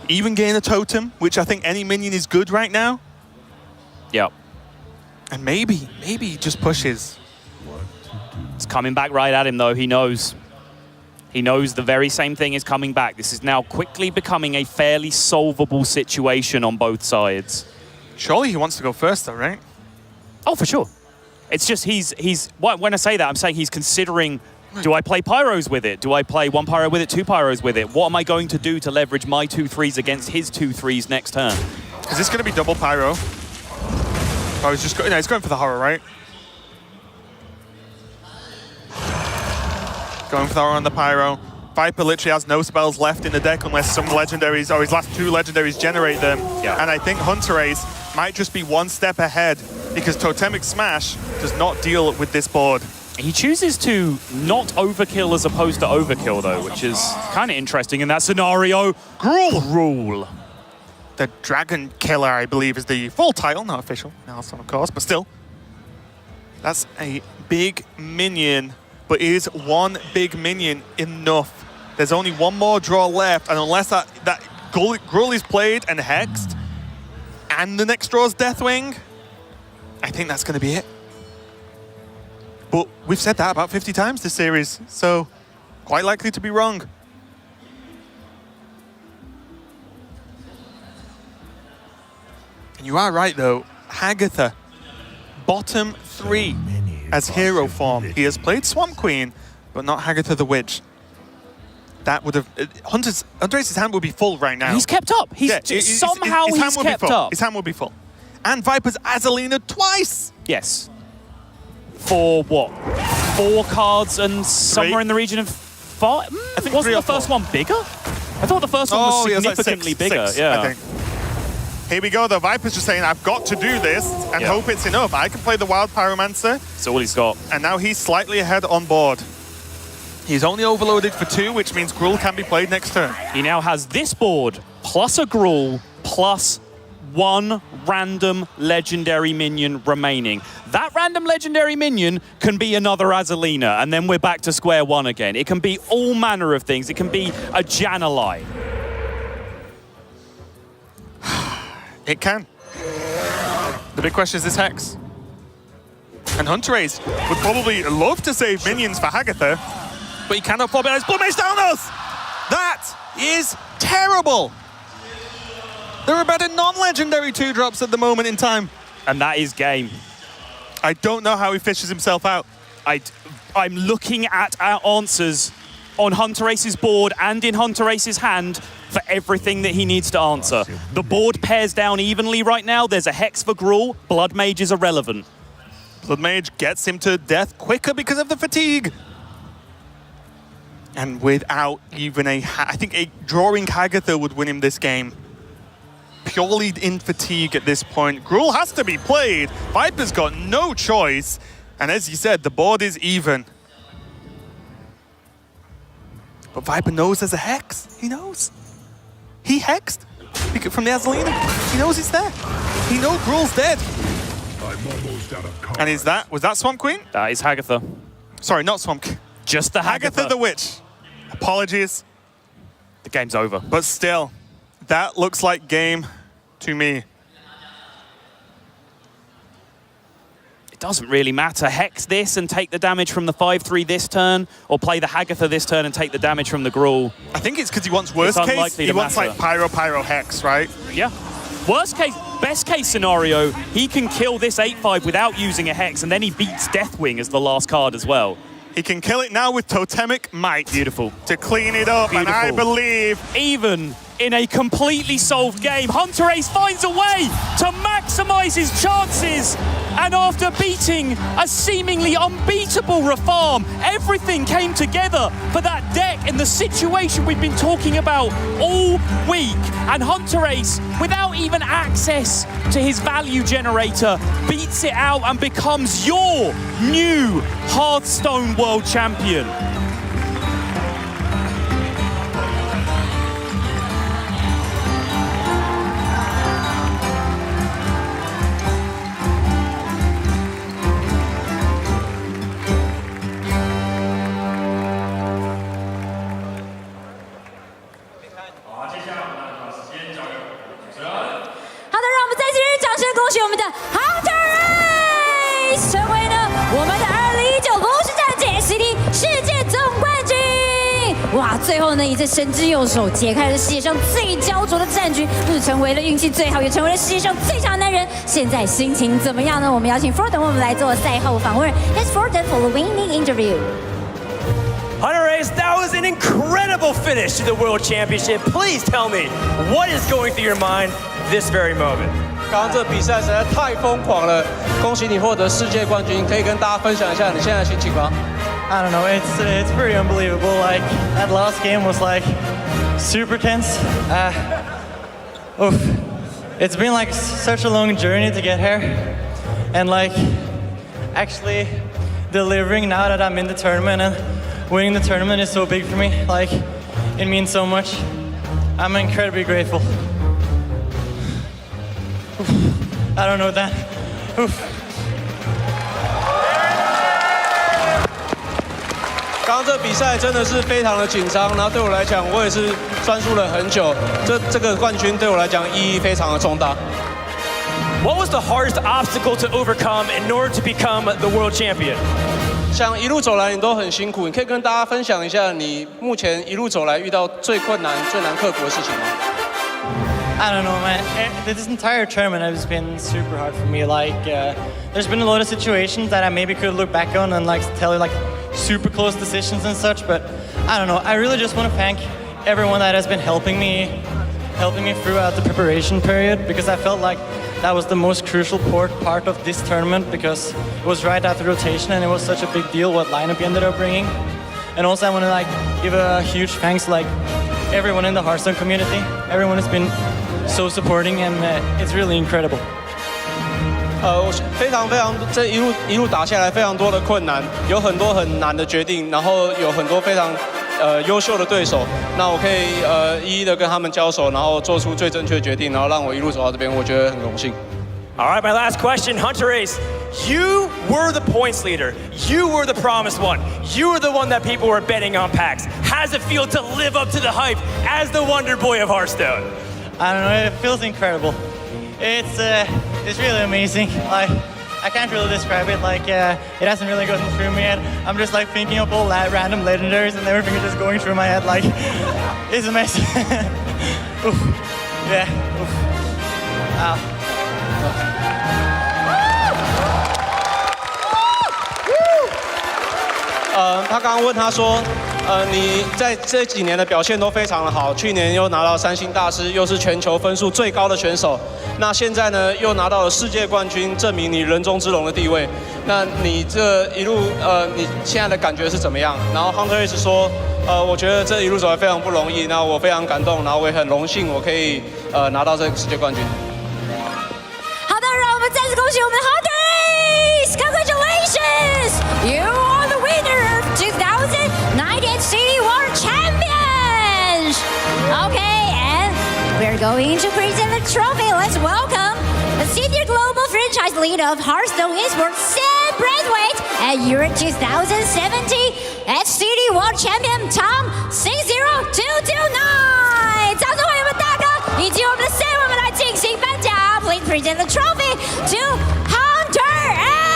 Even gain a totem, which I think any minion is good right now. Yep. And maybe he just pushes. It's coming back right at him, though. He knows. He knows the very same thing is coming back. This is now quickly becoming a fairly solvable situation on both sides. Surely he wants to go first, though, right? Oh, for sure. It's just when I say that, I'm saying he's considering, do I play Pyros with it? Do I play 1 Pyro with it, 2 Pyros with it? What am I going to do to leverage my 2-3s against his 2-3s next turn? Is this going to be double Pyro? Oh, he's just he's going for the Horror, right? Going for the Horror on the Pyro. Viper literally has no spells left in the deck unless some legendaries, or his last 2 legendaries, generate them. Yeah. And I think Hunterace might just be 1 step ahead because Totemic Smash does not deal with this board. He chooses to not overkill as opposed to overkill, though, which is kind of interesting in that scenario. Gruul. The Dragon Killer, I believe, is the full title, not official. Hearthstone, of course, but still. That's a big minion, but is 1 big minion enough? There's only 1 more draw left, and unless that Gruul is played and hexed, and the next draw is Deathwing, I think that's going to be it. But we've said that about 50 times this series, so quite likely to be wrong. And you are right, though. Hagatha, bottom 3 as hero form. He has played Swamp Queen, but not Hagatha the Witch. That would have... Hunterace's hand would be full right now. He's kept up. He's somehow he's kept up. His hand will be full. And Viper's Azalina twice. Yes. For what? 4 cards and somewhere in the region of 5? I think wasn't the first one bigger? I thought the first one was significantly bigger. Yeah. I think. Here we go, the Viper's just saying, I've got to do this and hope it's enough. I can play the Wild Pyromancer. That's all he's got. And now he's slightly ahead on board. He's only overloaded for 2, which means Gruul can be played next turn. He now has this board, plus a Gruul, plus 1 random legendary minion remaining. That random legendary minion can be another Azalina, and then we're back to square one again. It can be all manner of things. It can be a Jan'alai. It can. The big question is this Hex. And Hunterace would probably love to save minions for Hagatha, but he cannot flop it as Blood Mage down us! That is terrible! There are better non-legendary 2-drops at the moment in time. And that is game. I don't know how he fishes himself out. I'm looking at our answers on Hunterace's board and in Hunterace's hand for everything that he needs to answer. The board pairs down evenly right now. There's a Hex for Gruul. Blood Mage is irrelevant. Blood Mage gets him to death quicker because of the fatigue. And without even I think a drawing Hagatha would win him this game. Purely in fatigue at this point. Gruul has to be played. Viper's got no choice. And as you said, the board is even. But Viper knows there's a Hex. He knows. He hexed from the Azalina. He knows it's there. He knows Gruul's dead. And was that Swamp Queen? That is Hagatha. Sorry, not Swamp Queen. Just the Hagatha the Witch. Apologies. The game's over. But still, that looks like game to me. It doesn't really matter. Hex this and take the damage from the 5/3 this turn, or play the Hagatha this turn and take the damage from the Gruul. I think it's because he wants worst case. He wants like Pyro Hex, right? Yeah. Worst case, best case scenario, he can kill this 8/5 without using a Hex, and then he beats Deathwing as the last card as well. He can kill it now with Totemic Might. Beautiful. To clean it up, Beautiful. And I believe... Even in a completely solved game, Hunterace finds a way to maximize his chances. And after beating a seemingly unbeatable Rafarm, everything came together for that deck in the situation we've been talking about all week. And Hunterace, without even access to his value generator, beats it out and becomes your new Hearthstone World Champion.恭喜我们的 Hunterace 成为呢我们的2019龙狮战绩 SCT 世界总冠军！哇，最后呢以这神之右手解开了世界上最焦灼的战局，不止成为了运气最好，也成为了世界上最强的男人。现在心情怎么样呢？我们邀请 Forden 为我们来做赛后访问。Here's Forden for the winning interview. Hunterace, that was an incredible finish to the World Championship. Please tell me, what is going through your mind this very moment? 刚刚这比赛实在太疯狂了，恭喜你获得世界冠军，可以跟大家分享一下你现在的心情吗 I don't know, it's pretty unbelievable. Like that last game was like super tense. It's been like such a long journey to get here, and like actually delivering now that I'm in the tournament and winning the tournament is so big for me. Like it means so much. I'm incredibly grateful. I don't know that. Oof. 刚刚这比赛真的是非常的紧张，然后对我来讲，我也是专注了很久。这个冠军对我来讲意义非常的重大。What was the hardest obstacle to overcome in order to become the world champion? 像一路走来你都很辛苦，你可以跟大家分享一下你目前一路走来遇到最困难、最难克服的事情吗 I don't know, man. This entire tournament has been super hard for me. Like, there's been a lot of situations that I maybe could look back on and like tell you like super close decisions and such. But I don't know. I really just want to thank everyone that has been helping me throughout the preparation period, because I felt like that was the most crucial part of this tournament, because it was right after rotation and it was such a big deal what lineup you ended up bringing. And also I want to like give a huge thanks to like everyone in the Hearthstone community. Everyone has been so supporting and it's really incredible. 我非常这一路打下来非常多的困难，有很多很难的决定，然后有很多非常优秀的对手。那我可以一一的跟他们交手，然后做出最正确的决定，然后让我一路走到这边，我觉得很荣幸。All right, my last question, Hunterace. You were the points leader. You were the promised one. You were the one that people were betting on packs. How does it feel to live up to the hype as the Wonder Boy of Hearthstone? I don't know, it feels incredible. It's really amazing. Like, I can't really describe it. Like, it hasn't really gotten through me yet. I'm just like thinking of all random legendaries and everything is just going through my head. Like, it's amazing. Oof. Yeah. Oof. Wow. 他刚刚问他说，你在这几年的表现都非常的好，去年又拿到3星大师，又是全球分数最高的选手，那现在呢又拿到了世界冠军，证明你人中之龙的地位。那你这一路你现在的感觉是怎么样？然后 Hunterace 说，我觉得这一路走来非常不容易，那我非常感动，然后我也很荣幸我可以拿到这个世界冠军。好的，让我们再次恭喜我们 Hunterace，Congratulations! You are the winner of 2019 City World Champions! Okay, and we're going to present the trophy. Let's welcome the Senior Global Franchise Lead of Hearthstone Esports, Sam Braithwaite, and Euro 2017 City World Champion Tom 60229. 掌声欢迎我们大哥以及我们的 Sam， 我们来进行颁奖。Please present the trophy to Hunterace.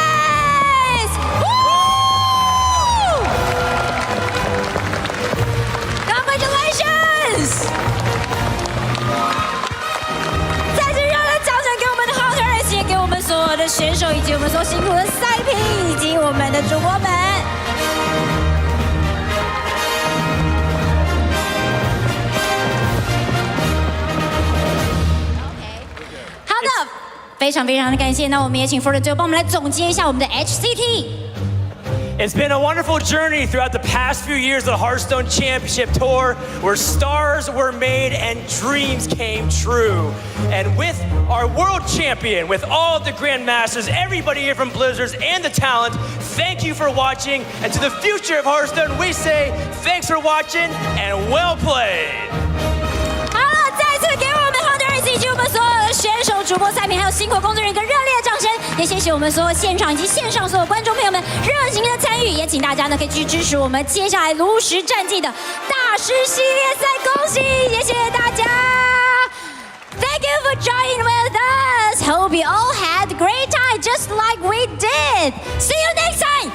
Congratulations! 再次热烈掌声给我们的 Hunterace， 也给我们所有的选手以及我们所辛苦的赛评以及我们的主播们。好的，非常非常的感谢。那我们也请 For 的最后帮我们来总结一下我们的 HCT。It's been a wonderful journey throughout the past few years of the Hearthstone Championship Tour, where stars were made and dreams came true. And with our world champion, with all the Grandmasters, everybody here from Blizzards and the talent, thank you for watching. And to the future of Hearthstone, we say thanks for watching and well played. 好了，再次给我们 Hunterace 以及我们所有的选手、主播、赛评还有辛苦工作人员一个热烈的掌声。也谢谢我们所有现场以及线上所有观众朋友们热情的参与，也请大家呢可以去支持我们接下来炉石战绩的大师系列赛，恭喜！也谢谢大家。Thank you for joining with us. Hope you all had a great time, just like we did. See you next time.